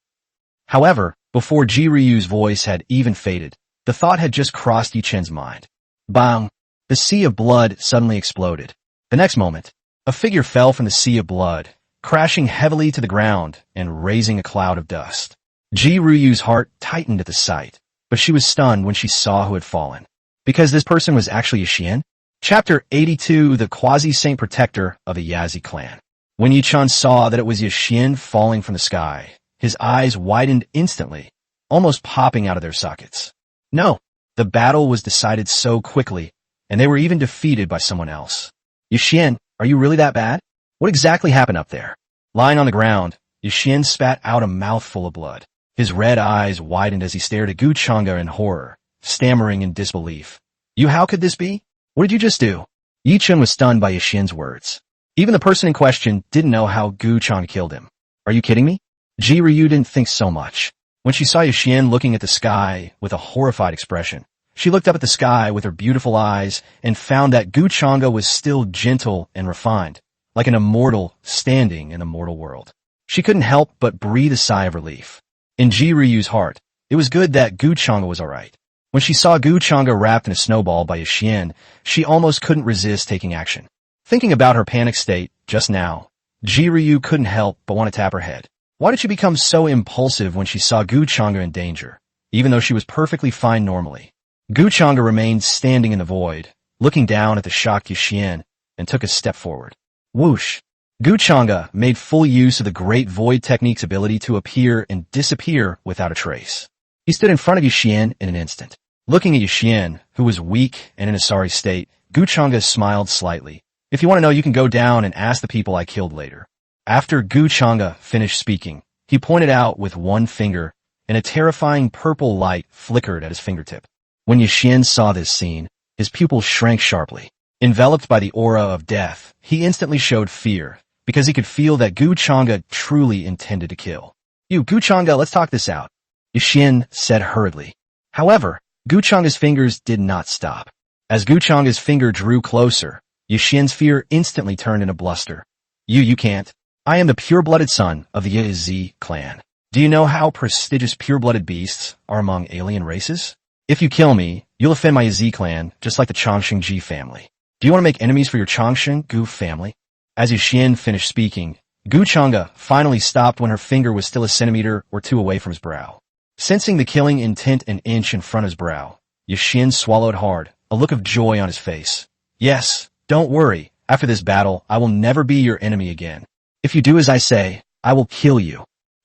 S1: However, Before Jiryu's voice had even faded, the thought had just crossed Yichen's mind. Bang! The sea of blood suddenly exploded. The next moment, a figure fell from the sea of blood, crashing heavily to the ground and raising a cloud of dust. Jiryu's heart tightened at the sight, but she was stunned when she saw who had fallen. Because this person was actually Yixian? Chapter 82, the Quasi-Saint Protector of the Yazi clan. When Yichen saw that it was Yixian falling from the sky, his eyes widened instantly, almost popping out of their sockets. No, the battle was decided so quickly, and they were even defeated by someone else. Yixian, are you really that bad? What exactly happened up there? Lying on the ground, Yixian spat out a mouthful of blood. His red eyes widened as he stared at Gu Chang'e in horror, stammering in disbelief. How could this be? What did you just do? Yichen was stunned by Yixian's words. Even the person in question didn't know how Gu Chang'e killed him. Are you kidding me? Jiryu didn't think so much. When she saw Yixian looking at the sky with a horrified expression, she looked up at the sky with her beautiful eyes and found that Gu Chang'e was still gentle and refined, like an immortal standing in a mortal world. She couldn't help but breathe a sigh of relief. In Jiryu's heart, it was good that Gu Chang'e was alright. When she saw Gu Chang'e wrapped in a snowball by Yixian, she almost couldn't resist taking action. Thinking about her panic state just now, Jiryu couldn't help but want to tap her head. Why did she become so impulsive when she saw Gu Chang'e in danger, even though she was perfectly fine normally? Gu Chang'e remained standing in the void, looking down at the shocked Yixian, and took a step forward. Whoosh! Gu Chang'e made full use of the Great Void Technique's ability to appear and disappear without a trace. He stood in front of Yixian in an instant. Looking at Yixian, who was weak and in a sorry state, Gu Chang'e smiled slightly. If you want to know, you can go down and ask the people I killed later. After Gu Chang'e finished speaking, he pointed out with one finger, and a terrifying purple light flickered at his fingertip. When Yixian saw this scene, his pupils shrank sharply. Enveloped by the aura of death, he instantly showed fear, because he could feel that Gu Chang'e truly intended to kill. Gu Chang'e, let's talk this out, Yixian said hurriedly. However, Gu Chang'e's fingers did not stop. As Gu Chang'e's finger drew closer, Yixian's fear instantly turned into bluster. You can't. I am the pure-blooded son of the Yazi clan. Do you know how prestigious pure-blooded beasts are among alien races? If you kill me, you'll offend my Yazi clan, just like the Changsheng family. Do you want to make enemies for your Changsheng Gu family? As Yixian finished speaking, Gu Chang'e finally stopped when her finger was still a centimeter or two away from his brow. Sensing the killing intent an inch in front of his brow, Yixian swallowed hard, a look of joy on his face. Yes, don't worry. After this battle, I will never be your enemy again. If you do as I say, I will kill you.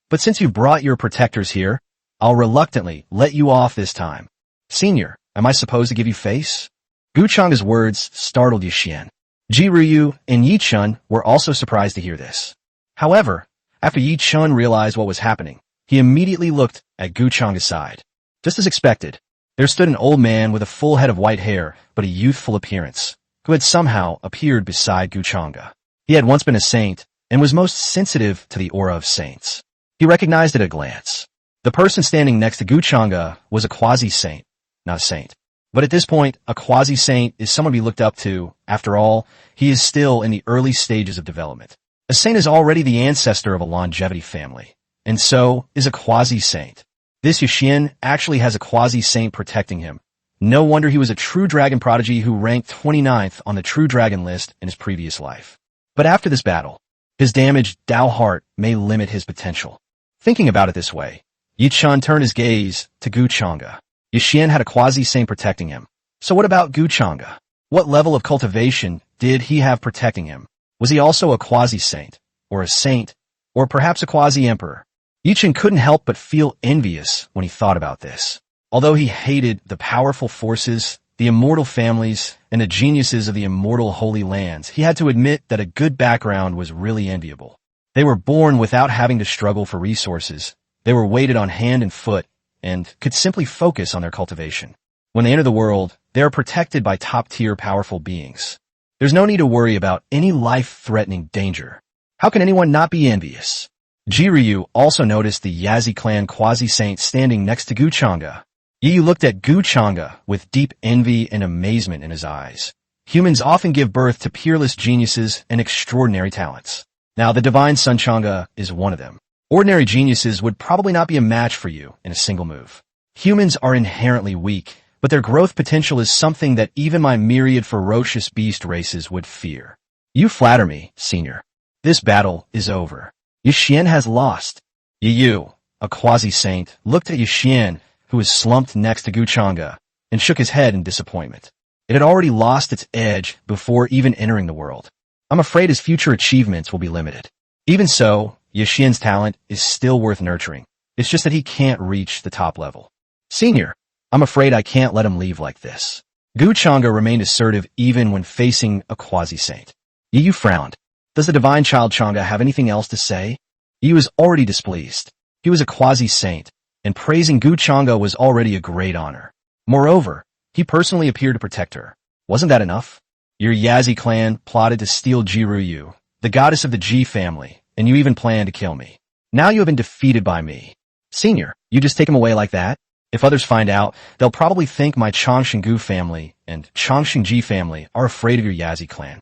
S1: But since you brought your protectors here, I'll reluctantly let you off this time. Senior, am I supposed to give you face? Gu Chang'e's words startled Yixian. Jiryu and Yichen were also surprised to hear this. However, after Yichen realized what was happening, he immediately looked at Gu Chang'e's side. Just as expected, there stood an old man with a full head of white hair but a youthful appearance, who had somehow appeared beside Gu Chang'e. He had once been a saint, and was most sensitive to the aura of saints. He recognized it at a glance. The person standing next to Gu Chang'e was a quasi-saint, not a saint. But at this point, a quasi-saint is someone to be looked up to. After all, he is still in the early stages of development. A saint is already the ancestor of a longevity family, and so is a quasi-saint. This Yixian actually has a quasi-saint protecting him. No wonder he was a true dragon prodigy who ranked 29th on the true dragon list in his previous life. But after this battle, his damaged Dao heart may limit his potential. Thinking about it this way, Yichen turned his gaze to Gu Chang'e. Yixian had a quasi-saint protecting him. So what about Gu Chang'e? What level of cultivation did he have protecting him? Was he also a quasi-saint, or a saint, or perhaps a quasi-emperor? Yichen couldn't help but feel envious when he thought about this. Although he hated the powerful forces, the immortal families, and the geniuses of the immortal Holy Lands, he had to admit that a good background was really enviable. They were born without having to struggle for resources. They were weighted on hand and foot, and could simply focus on their cultivation. When they enter the world, they are protected by top-tier powerful beings. There's no need to worry about any life-threatening danger. How can anyone not be envious? Jiryu also noticed the Yazi clan quasi-saint standing next to Gu Chang'e. Yi looked at Gu Chang'e with deep envy and amazement in his eyes. Humans often give birth to peerless geniuses and extraordinary talents. Now, the divine son Chang'e is one of them. Ordinary geniuses would probably not be a match for you in a single move. Humans are inherently weak, but their growth potential is something that even my myriad ferocious beast races would fear. You flatter me, senior. This battle is over. Yixian has lost. Yu, a quasi-saint, looked at Yixian, who was slumped next to Chengda, and shook his head in disappointment. It had already lost its edge before even entering the world. I'm afraid his future achievements will be limited. Even so, Yixian's talent is still worth nurturing. It's just that he can't reach the top level. Senior, I'm afraid I can't let him leave like this. Chengda remained assertive even when facing a quasi-saint. Yu frowned. Does the divine child Chengda have anything else to say? Yu was already displeased. He was a quasi-saint, and praising Chengda was already a great honor. Moreover, he personally appeared to protect her. Wasn't that enough? Your Yazi clan plotted to steal Jiruyu, the goddess of the Ji family, and you even planned to kill me. Now you have been defeated by me. Senior, you just take him away like that? If others find out, they'll probably think my Chongqinggu family and Chongqingji family are afraid of your Yazi clan.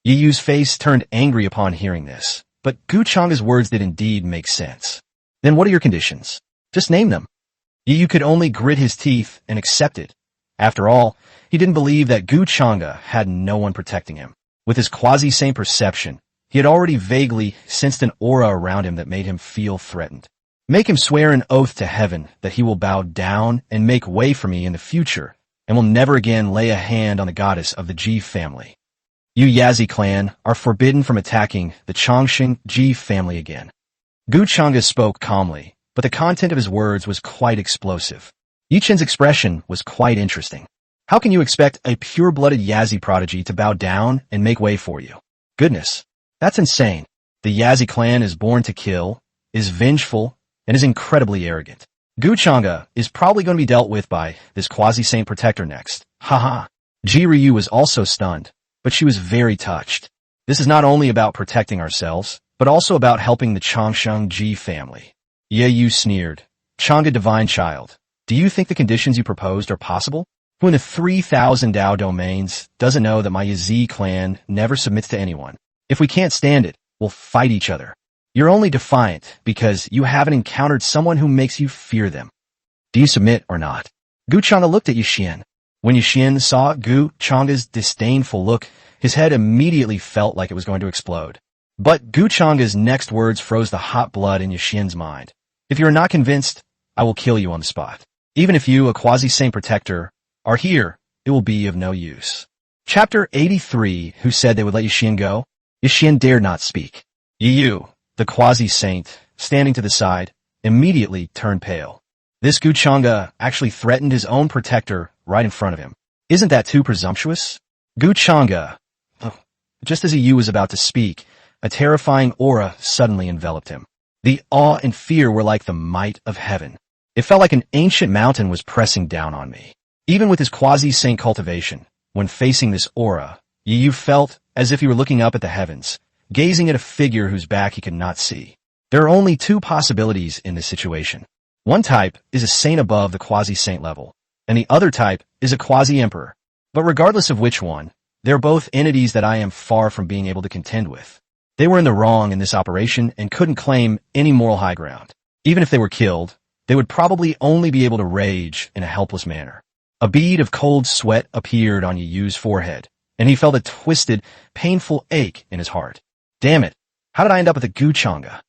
S1: Yiyu's face turned angry upon hearing this, but Chengda's words did indeed make sense. Then what are your conditions? Just name them. Yiyu could only grit his teeth and accept it. After all, he didn't believe that Chengda had no one protecting him. With his quasi-saint perception, he had already vaguely sensed an aura around him that made him feel threatened. Make him swear an oath to heaven that he will bow down and make way for me in the future, and will never again lay a hand on the goddess of the Ji family. You Yazi clan are forbidden from attacking the Chongqing Ji family again. Chengda spoke calmly, but the content of his words was quite explosive. Yichen's expression was quite interesting. How can you expect a pure-blooded Yazi prodigy to bow down and make way for you? Goodness, that's insane. The Yazi clan is born to kill, is vengeful, and is incredibly arrogant. Chengda is probably going to be dealt with by this quasi-saint protector next. Haha. Jiryu was also stunned, but she was very touched. This is not only about protecting ourselves, but also about helping the Chongqing Ji family. Yu sneered. Chengda divine child, do you think the conditions you proposed are possible? Who in the 3,000 Dao domains doesn't know that my Yazi clan never submits to anyone? If we can't stand it, we'll fight each other. You're only defiant because you haven't encountered someone who makes you fear them. Do you submit or not? Chengda looked at Yixian. When Yixian saw Chengda's disdainful look, his head immediately felt like it was going to explode. But Chengda's next words froze the hot blood in Yixian's mind. If you're not convinced, I will kill you on the spot. Even if you, a quasi-saint protector, are here, it will be of no use. Chapter 83, who said they would let Yixian go? Yixian dared not speak. Yu, the quasi-saint, standing to the side, immediately turned pale. This Chengda actually threatened his own protector right in front of him. Isn't that too presumptuous? Chengda. Just as Yu was about to speak, a terrifying aura suddenly enveloped him. The awe and fear were like the might of heaven. It felt like an ancient mountain was pressing down on me. Even with his quasi-saint cultivation, when facing this aura, Yu felt as if he were looking up at the heavens, gazing at a figure whose back he could not see. There are only two possibilities in this situation. One type is a saint above the quasi-saint level, and the other type is a quasi-emperor. But regardless of which one, they're both entities that I am far from being able to contend with. They were in the wrong in this operation and couldn't claim any moral high ground. Even if they were killed, they would probably only be able to rage in a helpless manner. A bead of cold sweat appeared on Yu's forehead, and he felt a twisted, painful ache in his heart. Damn it, how did I end up with a Chengda?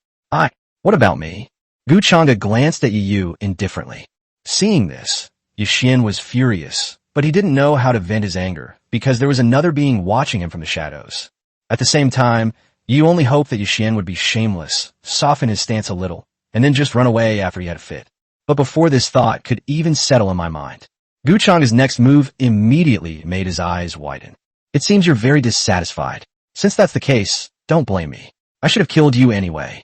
S1: What about me? Chengda glanced at Yu indifferently. Seeing this, Yixian was furious, but he didn't know how to vent his anger, because there was another being watching him from the shadows. At the same time, Yu only hoped that Yixian would be shameless, soften his stance a little, and then just run away after he had a fit. But before this thought could even settle in my mind, Chengda's next move immediately made his eyes widen. It seems you're very dissatisfied. Since that's the case, don't blame me. I should have killed you anyway.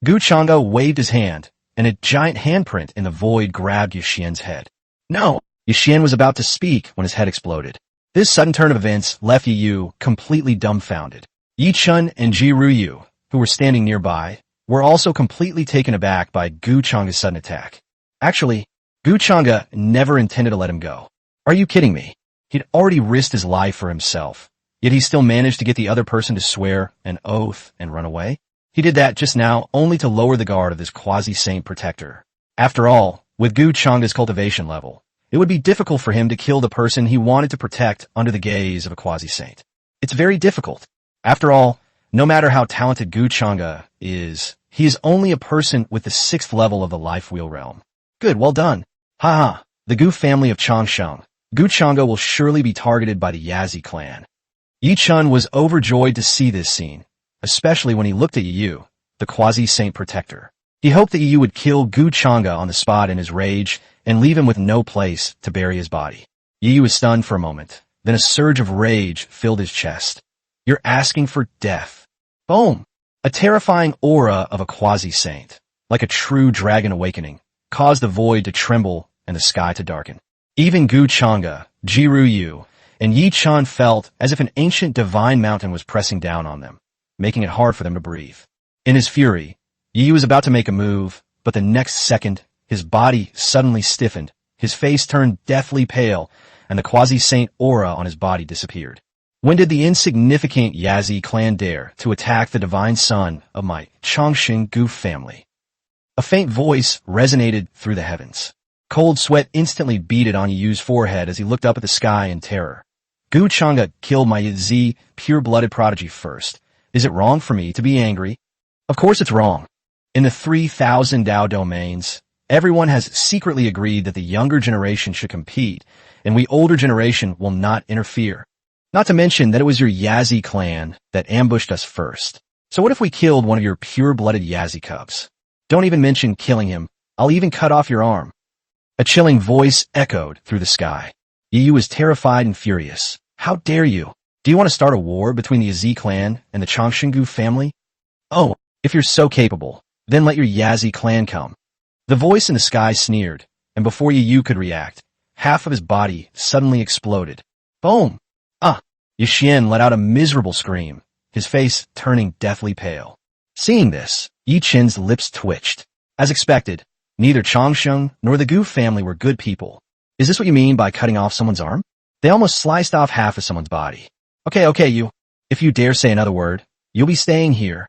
S1: Chengda waved his hand, and a giant handprint in the void grabbed Yixian's head. No! Yixian was about to speak when his head exploded. This sudden turn of events left Yu completely dumbfounded. Yichun and Jiruyu, who were standing nearby, were also completely taken aback by Chengda's sudden attack. Actually, Chengda never intended to let him go. Are you kidding me? He'd already risked his life for himself, yet he still managed to get the other person to swear an oath and run away? He did that just now only to lower the guard of this quasi-saint protector. After all, with Gu Chengda's cultivation level, it would be difficult for him to kill the person he wanted to protect under the gaze of a quasi-saint. It's very difficult. After all, no matter how talented Gu Chengda is, he is only a person with the 6th level of the life wheel realm. Good, well done. Haha, the Gu family of Changsheng. Gu Chengda will surely be targeted by the Yazi clan. Yi Chun was overjoyed to see this scene, especially when he looked at Yu, the quasi-saint protector. He hoped that Yu would kill Gu Chengda on the spot in his rage and leave him with no place to bury his body. Yu was stunned for a moment, then a surge of rage filled his chest. You're asking for death. Boom! A terrifying aura of a quasi-saint, like a true dragon awakening, caused the void to tremble and the sky to darken. Even Gu Chengda, Jiru Yu, and Yi Chun felt as if an ancient divine mountain was pressing down on them, making it hard for them to breathe. In his fury, Yi was about to make a move, but the next second, his body suddenly stiffened, his face turned deathly pale, and the quasi-saint aura on his body disappeared. When did the insignificant Yazi clan dare to attack the divine son of my Chongqing Gu family? A faint voice resonated through the heavens. Cold sweat instantly beaded on Yu's forehead as he looked up at the sky in terror. Gu Chengda killed my Yazi pure-blooded prodigy first. Is it wrong for me to be angry? Of course it's wrong. In the 3,000 Dao domains, everyone has secretly agreed that the younger generation should compete, and we older generation will not interfere. Not to mention that it was your Yazi clan that ambushed us first. So what if we killed one of your pure-blooded Yazi cubs? Don't even mention killing him. I'll even cut off your arm. A chilling voice echoed through the sky. Yu was terrified and furious. How dare you? Do you want to start a war between the Yazi clan and the Chongqing family? Oh, if you're so capable, then let your Yazi clan come. The voice in the sky sneered, and before Yu could react, half of his body suddenly exploded. Boom! Yixian let out a miserable scream, his face turning deathly pale. Seeing this, Yi Chen's lips twitched. As expected, neither Changsheng nor the Gu family were good people. Is this what you mean by cutting off someone's arm? They almost sliced off half of someone's body. Okay, you. If you dare say another word, you'll be staying here.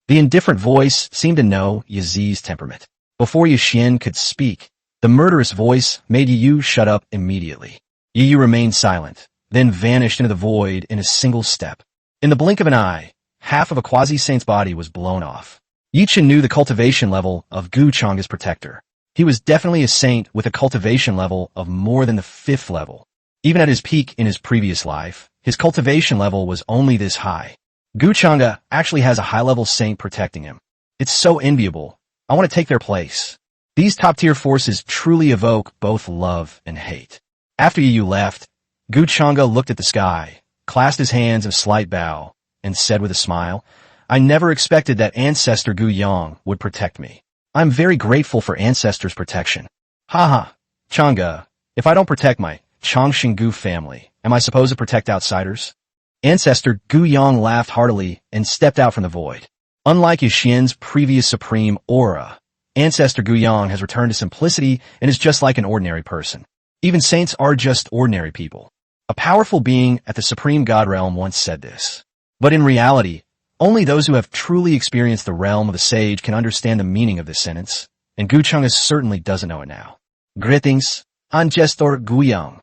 S1: The indifferent voice seemed to know Yizi's temperament. Before Yixian could speak, the murderous voice made Yu shut up immediately. Yu remained silent, then vanished into the void in a single step. In the blink of an eye, half of a quasi-saint's body was blown off. Yi Chen knew the cultivation level of Gu Chengda's protector. He was definitely a saint with a cultivation level of more than the 5th level. Even at his peak in his previous life, his cultivation level was only this high. Gu Chengda actually has a high-level saint protecting him. It's so enviable. I want to take their place. These top-tier forces truly evoke both love and hate. After Yu left, Gu Chengda looked at the sky, clasped his hands in a slight bow, and said with a smile, I never expected that Ancestor Gu Yang would protect me. I'm very grateful for Ancestor's protection. Haha, Chengda, if I don't protect my Chongqing Gu family, am I supposed to protect outsiders? Ancestor Gu Yang laughed heartily and stepped out from the void. Unlike Yixian's previous supreme aura, Ancestor Gu Yang has returned to simplicity and is just like an ordinary person. Even saints are just ordinary people. A powerful being at the Supreme God realm once said this. But in reality, only those who have truly experienced the realm of the sage can understand the meaning of this sentence, and Gu Chengda certainly doesn't know it now. Greetings, Ancestor Gu Yang.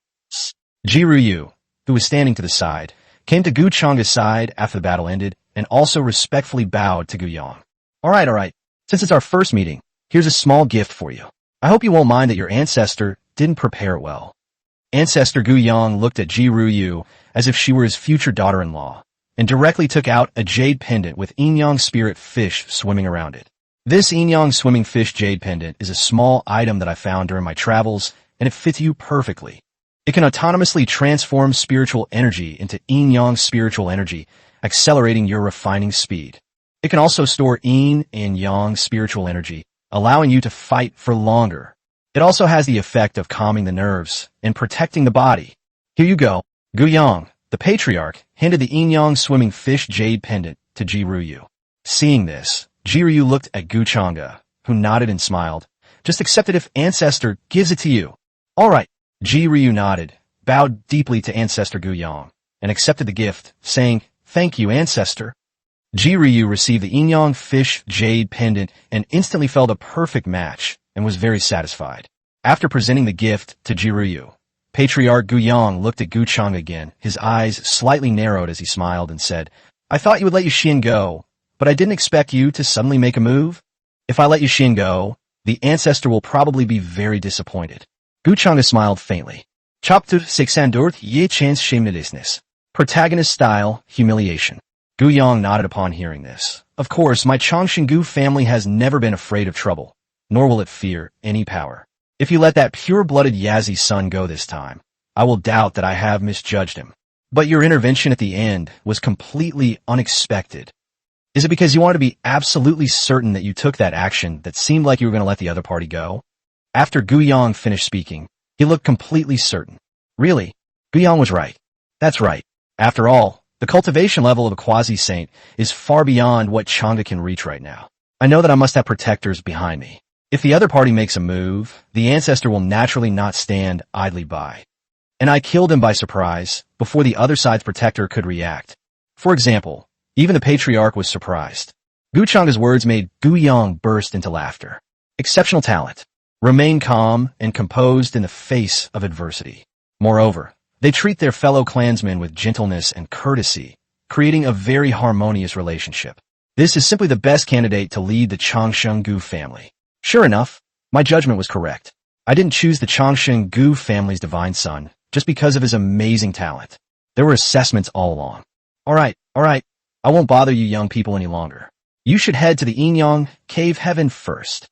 S1: Jiru Yu, who was standing to the side, came to Gu Chengda's side after the battle ended, and also respectfully bowed to Gu Yang. Alright. Since it's our first meeting, here's a small gift for you. I hope you won't mind that your ancestor didn't prepare it well. Ancestor Gu Yang looked at Jiru Yu as if she were his future daughter-in-law, and directly took out a jade pendant with yin-yang spirit fish swimming around it. This yin-yang swimming fish jade pendant is a small item that I found during my travels, and it fits you perfectly. It can autonomously transform spiritual energy into yin-yang spiritual energy, accelerating your refining speed. It can also store yin and yang spiritual energy, allowing you to fight for longer. It also has the effect of calming the nerves and protecting the body. Here you go. Gu Yang, the patriarch, handed the yin-yang swimming fish jade pendant to Jiru Yu. Seeing this, Jiru Yu looked at Gu Chengda, who nodded and smiled. Just accept it if Ancestor gives it to you. Alright. Jiru Yu nodded, bowed deeply to Ancestor Gu Yang, and accepted the gift, saying, Thank you, Ancestor. Jiryu received the Inyang fish jade pendant and instantly felt a perfect match and was very satisfied. After presenting the gift to Jiryu, Patriarch Guyang looked at Guchang again, his eyes slightly narrowed as he smiled and said, "I thought you would let Yuxian go, but I didn't expect you to suddenly make a move. If I let Yuxian go, the ancestor will probably be very disappointed." Guchang smiled faintly. Chapter 600 Ye Chance Shamelessness. Protagonist style, humiliation. Guyang nodded upon hearing this. Of course, my Changshingu family has never been afraid of trouble, nor will it fear any power. If you let that pure-blooded Yazi son go this time, I will doubt that I have misjudged him. But your intervention at the end was completely unexpected. Is it because you wanted to be absolutely certain that you took that action that seemed like you were going to let the other party go? After Guyang finished speaking, he looked completely certain. Really, Guyang was right. That's right. After all, the cultivation level of a quasi-saint is far beyond what Chengda can reach right now. I know that I must have protectors behind me. If the other party makes a move, the ancestor will naturally not stand idly by. And I killed him by surprise, before the other side's protector could react. For example, even the patriarch was surprised. Guchang's words made Guyang burst into laughter. Exceptional talent. Remain calm and composed in the face of adversity. Moreover, they treat their fellow clansmen with gentleness and courtesy, creating a very harmonious relationship. This is simply the best candidate to lead the Changshingu family. Sure enough, my judgment was correct. I didn't choose the Changshingu family's divine son just because of his amazing talent. There were assessments all along. All right, I won't bother you young people any longer. You should head to the Inyang cave heaven first.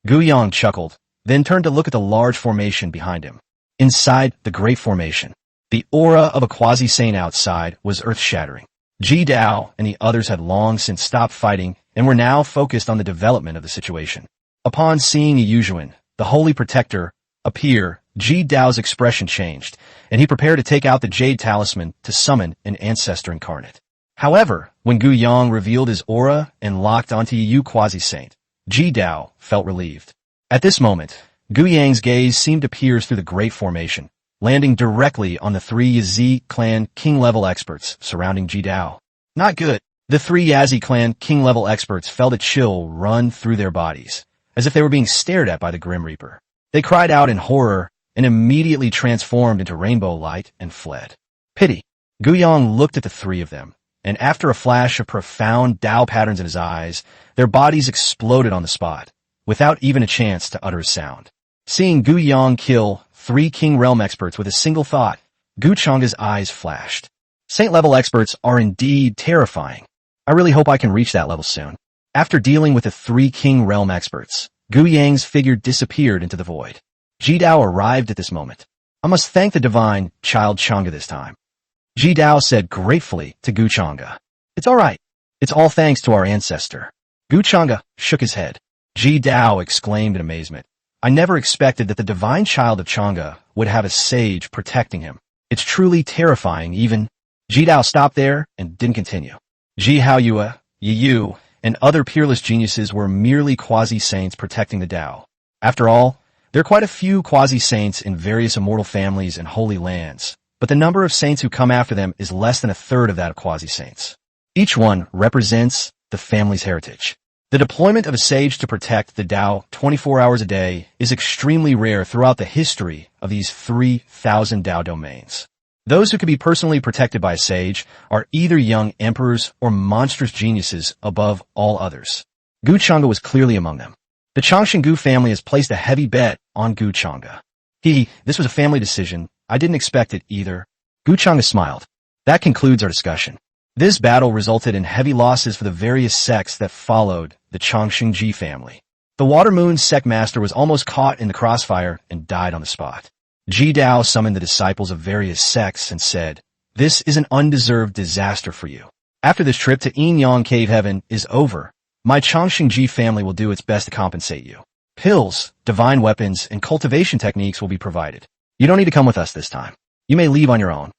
S1: Guyang chuckled, then turned to look at the large formation behind him. Inside the great formation, the aura of a quasi-saint outside was earth-shattering. Ji Dao and the others had long since stopped fighting and were now focused on the development of the situation. Upon seeing Yuzhuan, the holy protector, appear, Ji Dao's expression changed, and he prepared to take out the jade talisman to summon an ancestor incarnate. However, when Guyang revealed his aura and locked onto Yu quasi-saint, Ji Dao felt relieved. At this moment, Guyang's gaze seemed to pierce through the great formation, landing directly on the three Yazi clan king-level experts surrounding Ji Dao. Not good. The three Yazi clan king-level experts felt a chill run through their bodies, as if they were being stared at by the Grim Reaper. They cried out in horror and immediately transformed into rainbow light and fled. Pity. Guyang looked at the three of them, and after a flash of profound Dao patterns in his eyes, their bodies exploded on the spot, without even a chance to utter a sound. Seeing Guyang kill three King Realm experts with a single thought, Guchang's eyes flashed. Saint-level experts are indeed terrifying. I really hope I can reach that level soon. After dealing with the three King Realm experts, Guyang's figure disappeared into the void. Ji Dao arrived at this moment. I must thank the divine child Chengda this time. Ji Dao said gratefully to Guchanga. It's all right. It's all thanks to our ancestor. Guchanga shook his head. Ji Dao exclaimed in amazement. I never expected that the divine child of Chengda would have a sage protecting him. It's truly terrifying even. Ji Dao stopped there and didn't continue. Ji Haoyue, Yu, and other peerless geniuses were merely quasi-saints protecting the Dao. After all, there are quite a few quasi-saints in various immortal families and holy lands, but the number of saints who come after them is less than a third of that of quasi-saints. Each one represents the family's heritage. The deployment of a sage to protect the Dao 24 hours a day is extremely rare throughout the history of these 3,000 Dao domains. Those who can be personally protected by a sage are either young emperors or monstrous geniuses above all others. Guchanga was clearly among them. The Changshingu family has placed a heavy bet on Guchanga. This was a family decision. I didn't expect it either. Guchanga smiled. That concludes our discussion. This battle resulted in heavy losses for the various sects that followed the Changshinji family. The Water Moon sect master was almost caught in the crossfire and died on the spot. Ji Dao summoned the disciples of various sects and said, "This is an undeserved disaster for you. After this trip to Inyang Cave Heaven is over, my Changshinji family will do its best to compensate you. Pills, divine weapons, and cultivation techniques will be provided. You don't need to come with us this time. You may leave on your own."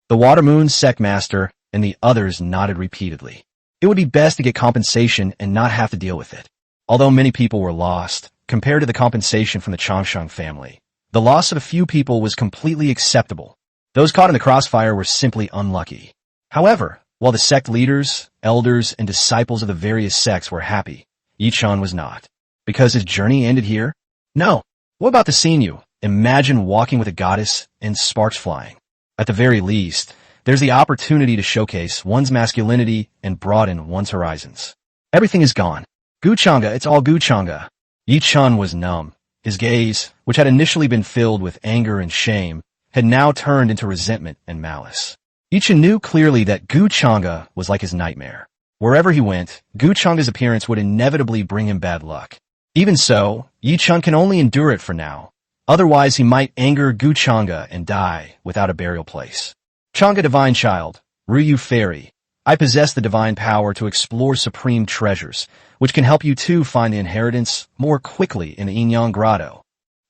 S1: The Water Moon sect master and the others nodded repeatedly. It would be best to get compensation and not have to deal with it. Although many people were lost, compared to the compensation from the Changshan family, the loss of a few people was completely acceptable. Those caught in the crossfire were simply unlucky. However, While the sect leaders, elders, and disciples of the various sects were happy, Yichun was not. Because his journey ended here? No. What about the Xinyu? Imagine walking with a goddess and sparks flying. At the very least, there's the opportunity to showcase one's masculinity and broaden one's horizons. Everything is gone. Gu Chengda, it's all Gu Chengda. Yichun was numb. His gaze, which had initially been filled with anger and shame, had now turned into resentment and malice. Yichun knew clearly that Gu Chengda was like his nightmare. Wherever he went, Gu Chengda's appearance would inevitably bring him bad luck. Even so, Yichun can only endure it for now. Otherwise, he might anger Gu Chengda and die without a burial place. Chengda Divine Child, Ryu Fairy, I possess the divine power to explore supreme treasures, which can help you too find the inheritance more quickly in the Yin-Yang Grotto.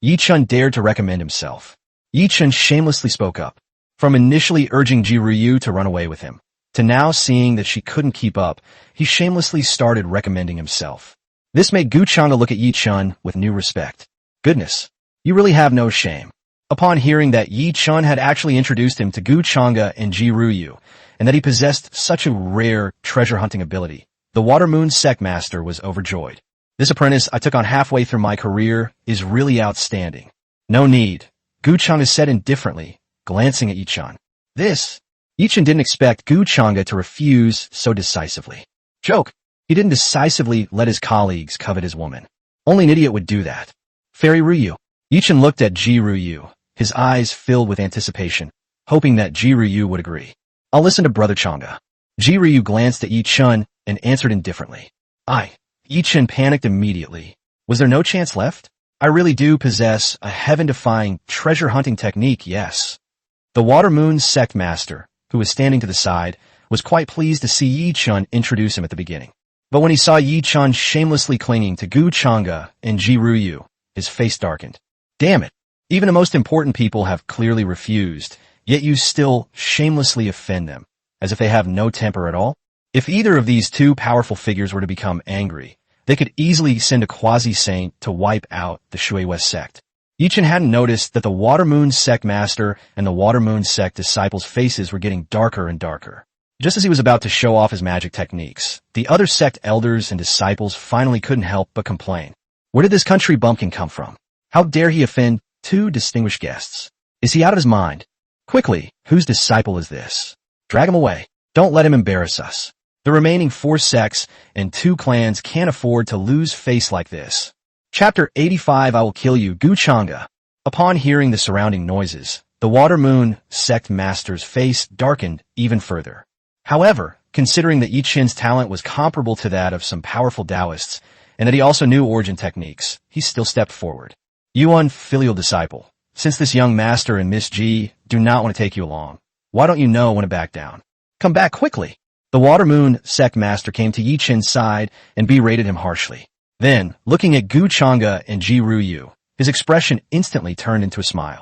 S1: Yichun dared to recommend himself. Yichun shamelessly spoke up. From initially urging Ji Ryu to run away with him, to now seeing that she couldn't keep up, he shamelessly started recommending himself. This made Gu Chengda look at Yichun with new respect. Goodness, you really have no shame. Upon hearing that Yichun had actually introduced him to Gu Chengda and Ji Ryu, and that he possessed such a rare treasure-hunting ability, the Water Moon Sect Master was overjoyed. This apprentice I took on halfway through my career is really outstanding. No need, Gu Chengda said indifferently, glancing at Yichun. Yichun didn't expect Gu Chengda to refuse so decisively. Joke. He didn't decisively let his colleagues covet his woman. Only an idiot would do that. Fairy Ryu. Yichun looked at Ji Ryu, his eyes filled with anticipation, hoping that Ji Ryu would agree. I'll listen to Brother Chengda. Ji Ryu glanced at Yichun and answered indifferently. Yichun panicked immediately. Was there no chance left? I really do possess a heaven-defying treasure-hunting technique, yes. The Water Moon Sect Master, who was standing to the side, was quite pleased to see Yichun introduce him at the beginning. But when he saw Yichun shamelessly clinging to Gu Chengda and Ji Ryu, his face darkened. Damn it! Even the most important people have clearly refused, yet you still shamelessly offend them, as if they have no temper at all? If either of these two powerful figures were to become angry, they could easily send a quasi-saint to wipe out the Shui West sect. Yichun hadn't noticed that the Water Moon Sect Master and the Water Moon Sect disciples' faces were getting darker and darker. Just as he was about to show off his magic techniques, the other sect elders and disciples finally couldn't help but complain. Where did this country bumpkin come from? How dare he offend two distinguished guests? Is he out of his mind? Quickly, whose disciple is this? Drag him away. Don't let him embarrass us. The remaining 4 sects and 2 clans can't afford to lose face like this. Chapter 85 I Will Kill You, Gu Chengda. Upon hearing the surrounding noises, the Water Moon Sect Master's face darkened even further. However, considering that Yichun's talent was comparable to that of some powerful Taoists, and that he also knew origin techniques, he still stepped forward. You unfilial disciple, since this young master and Miss G do not want to take you along, why don't you know when to back down? Come back quickly. The Water Moon Sect Master came to Yichun's side and berated him harshly. Then, looking at Gu Chengda and Ji Ryu, his expression instantly turned into a smile.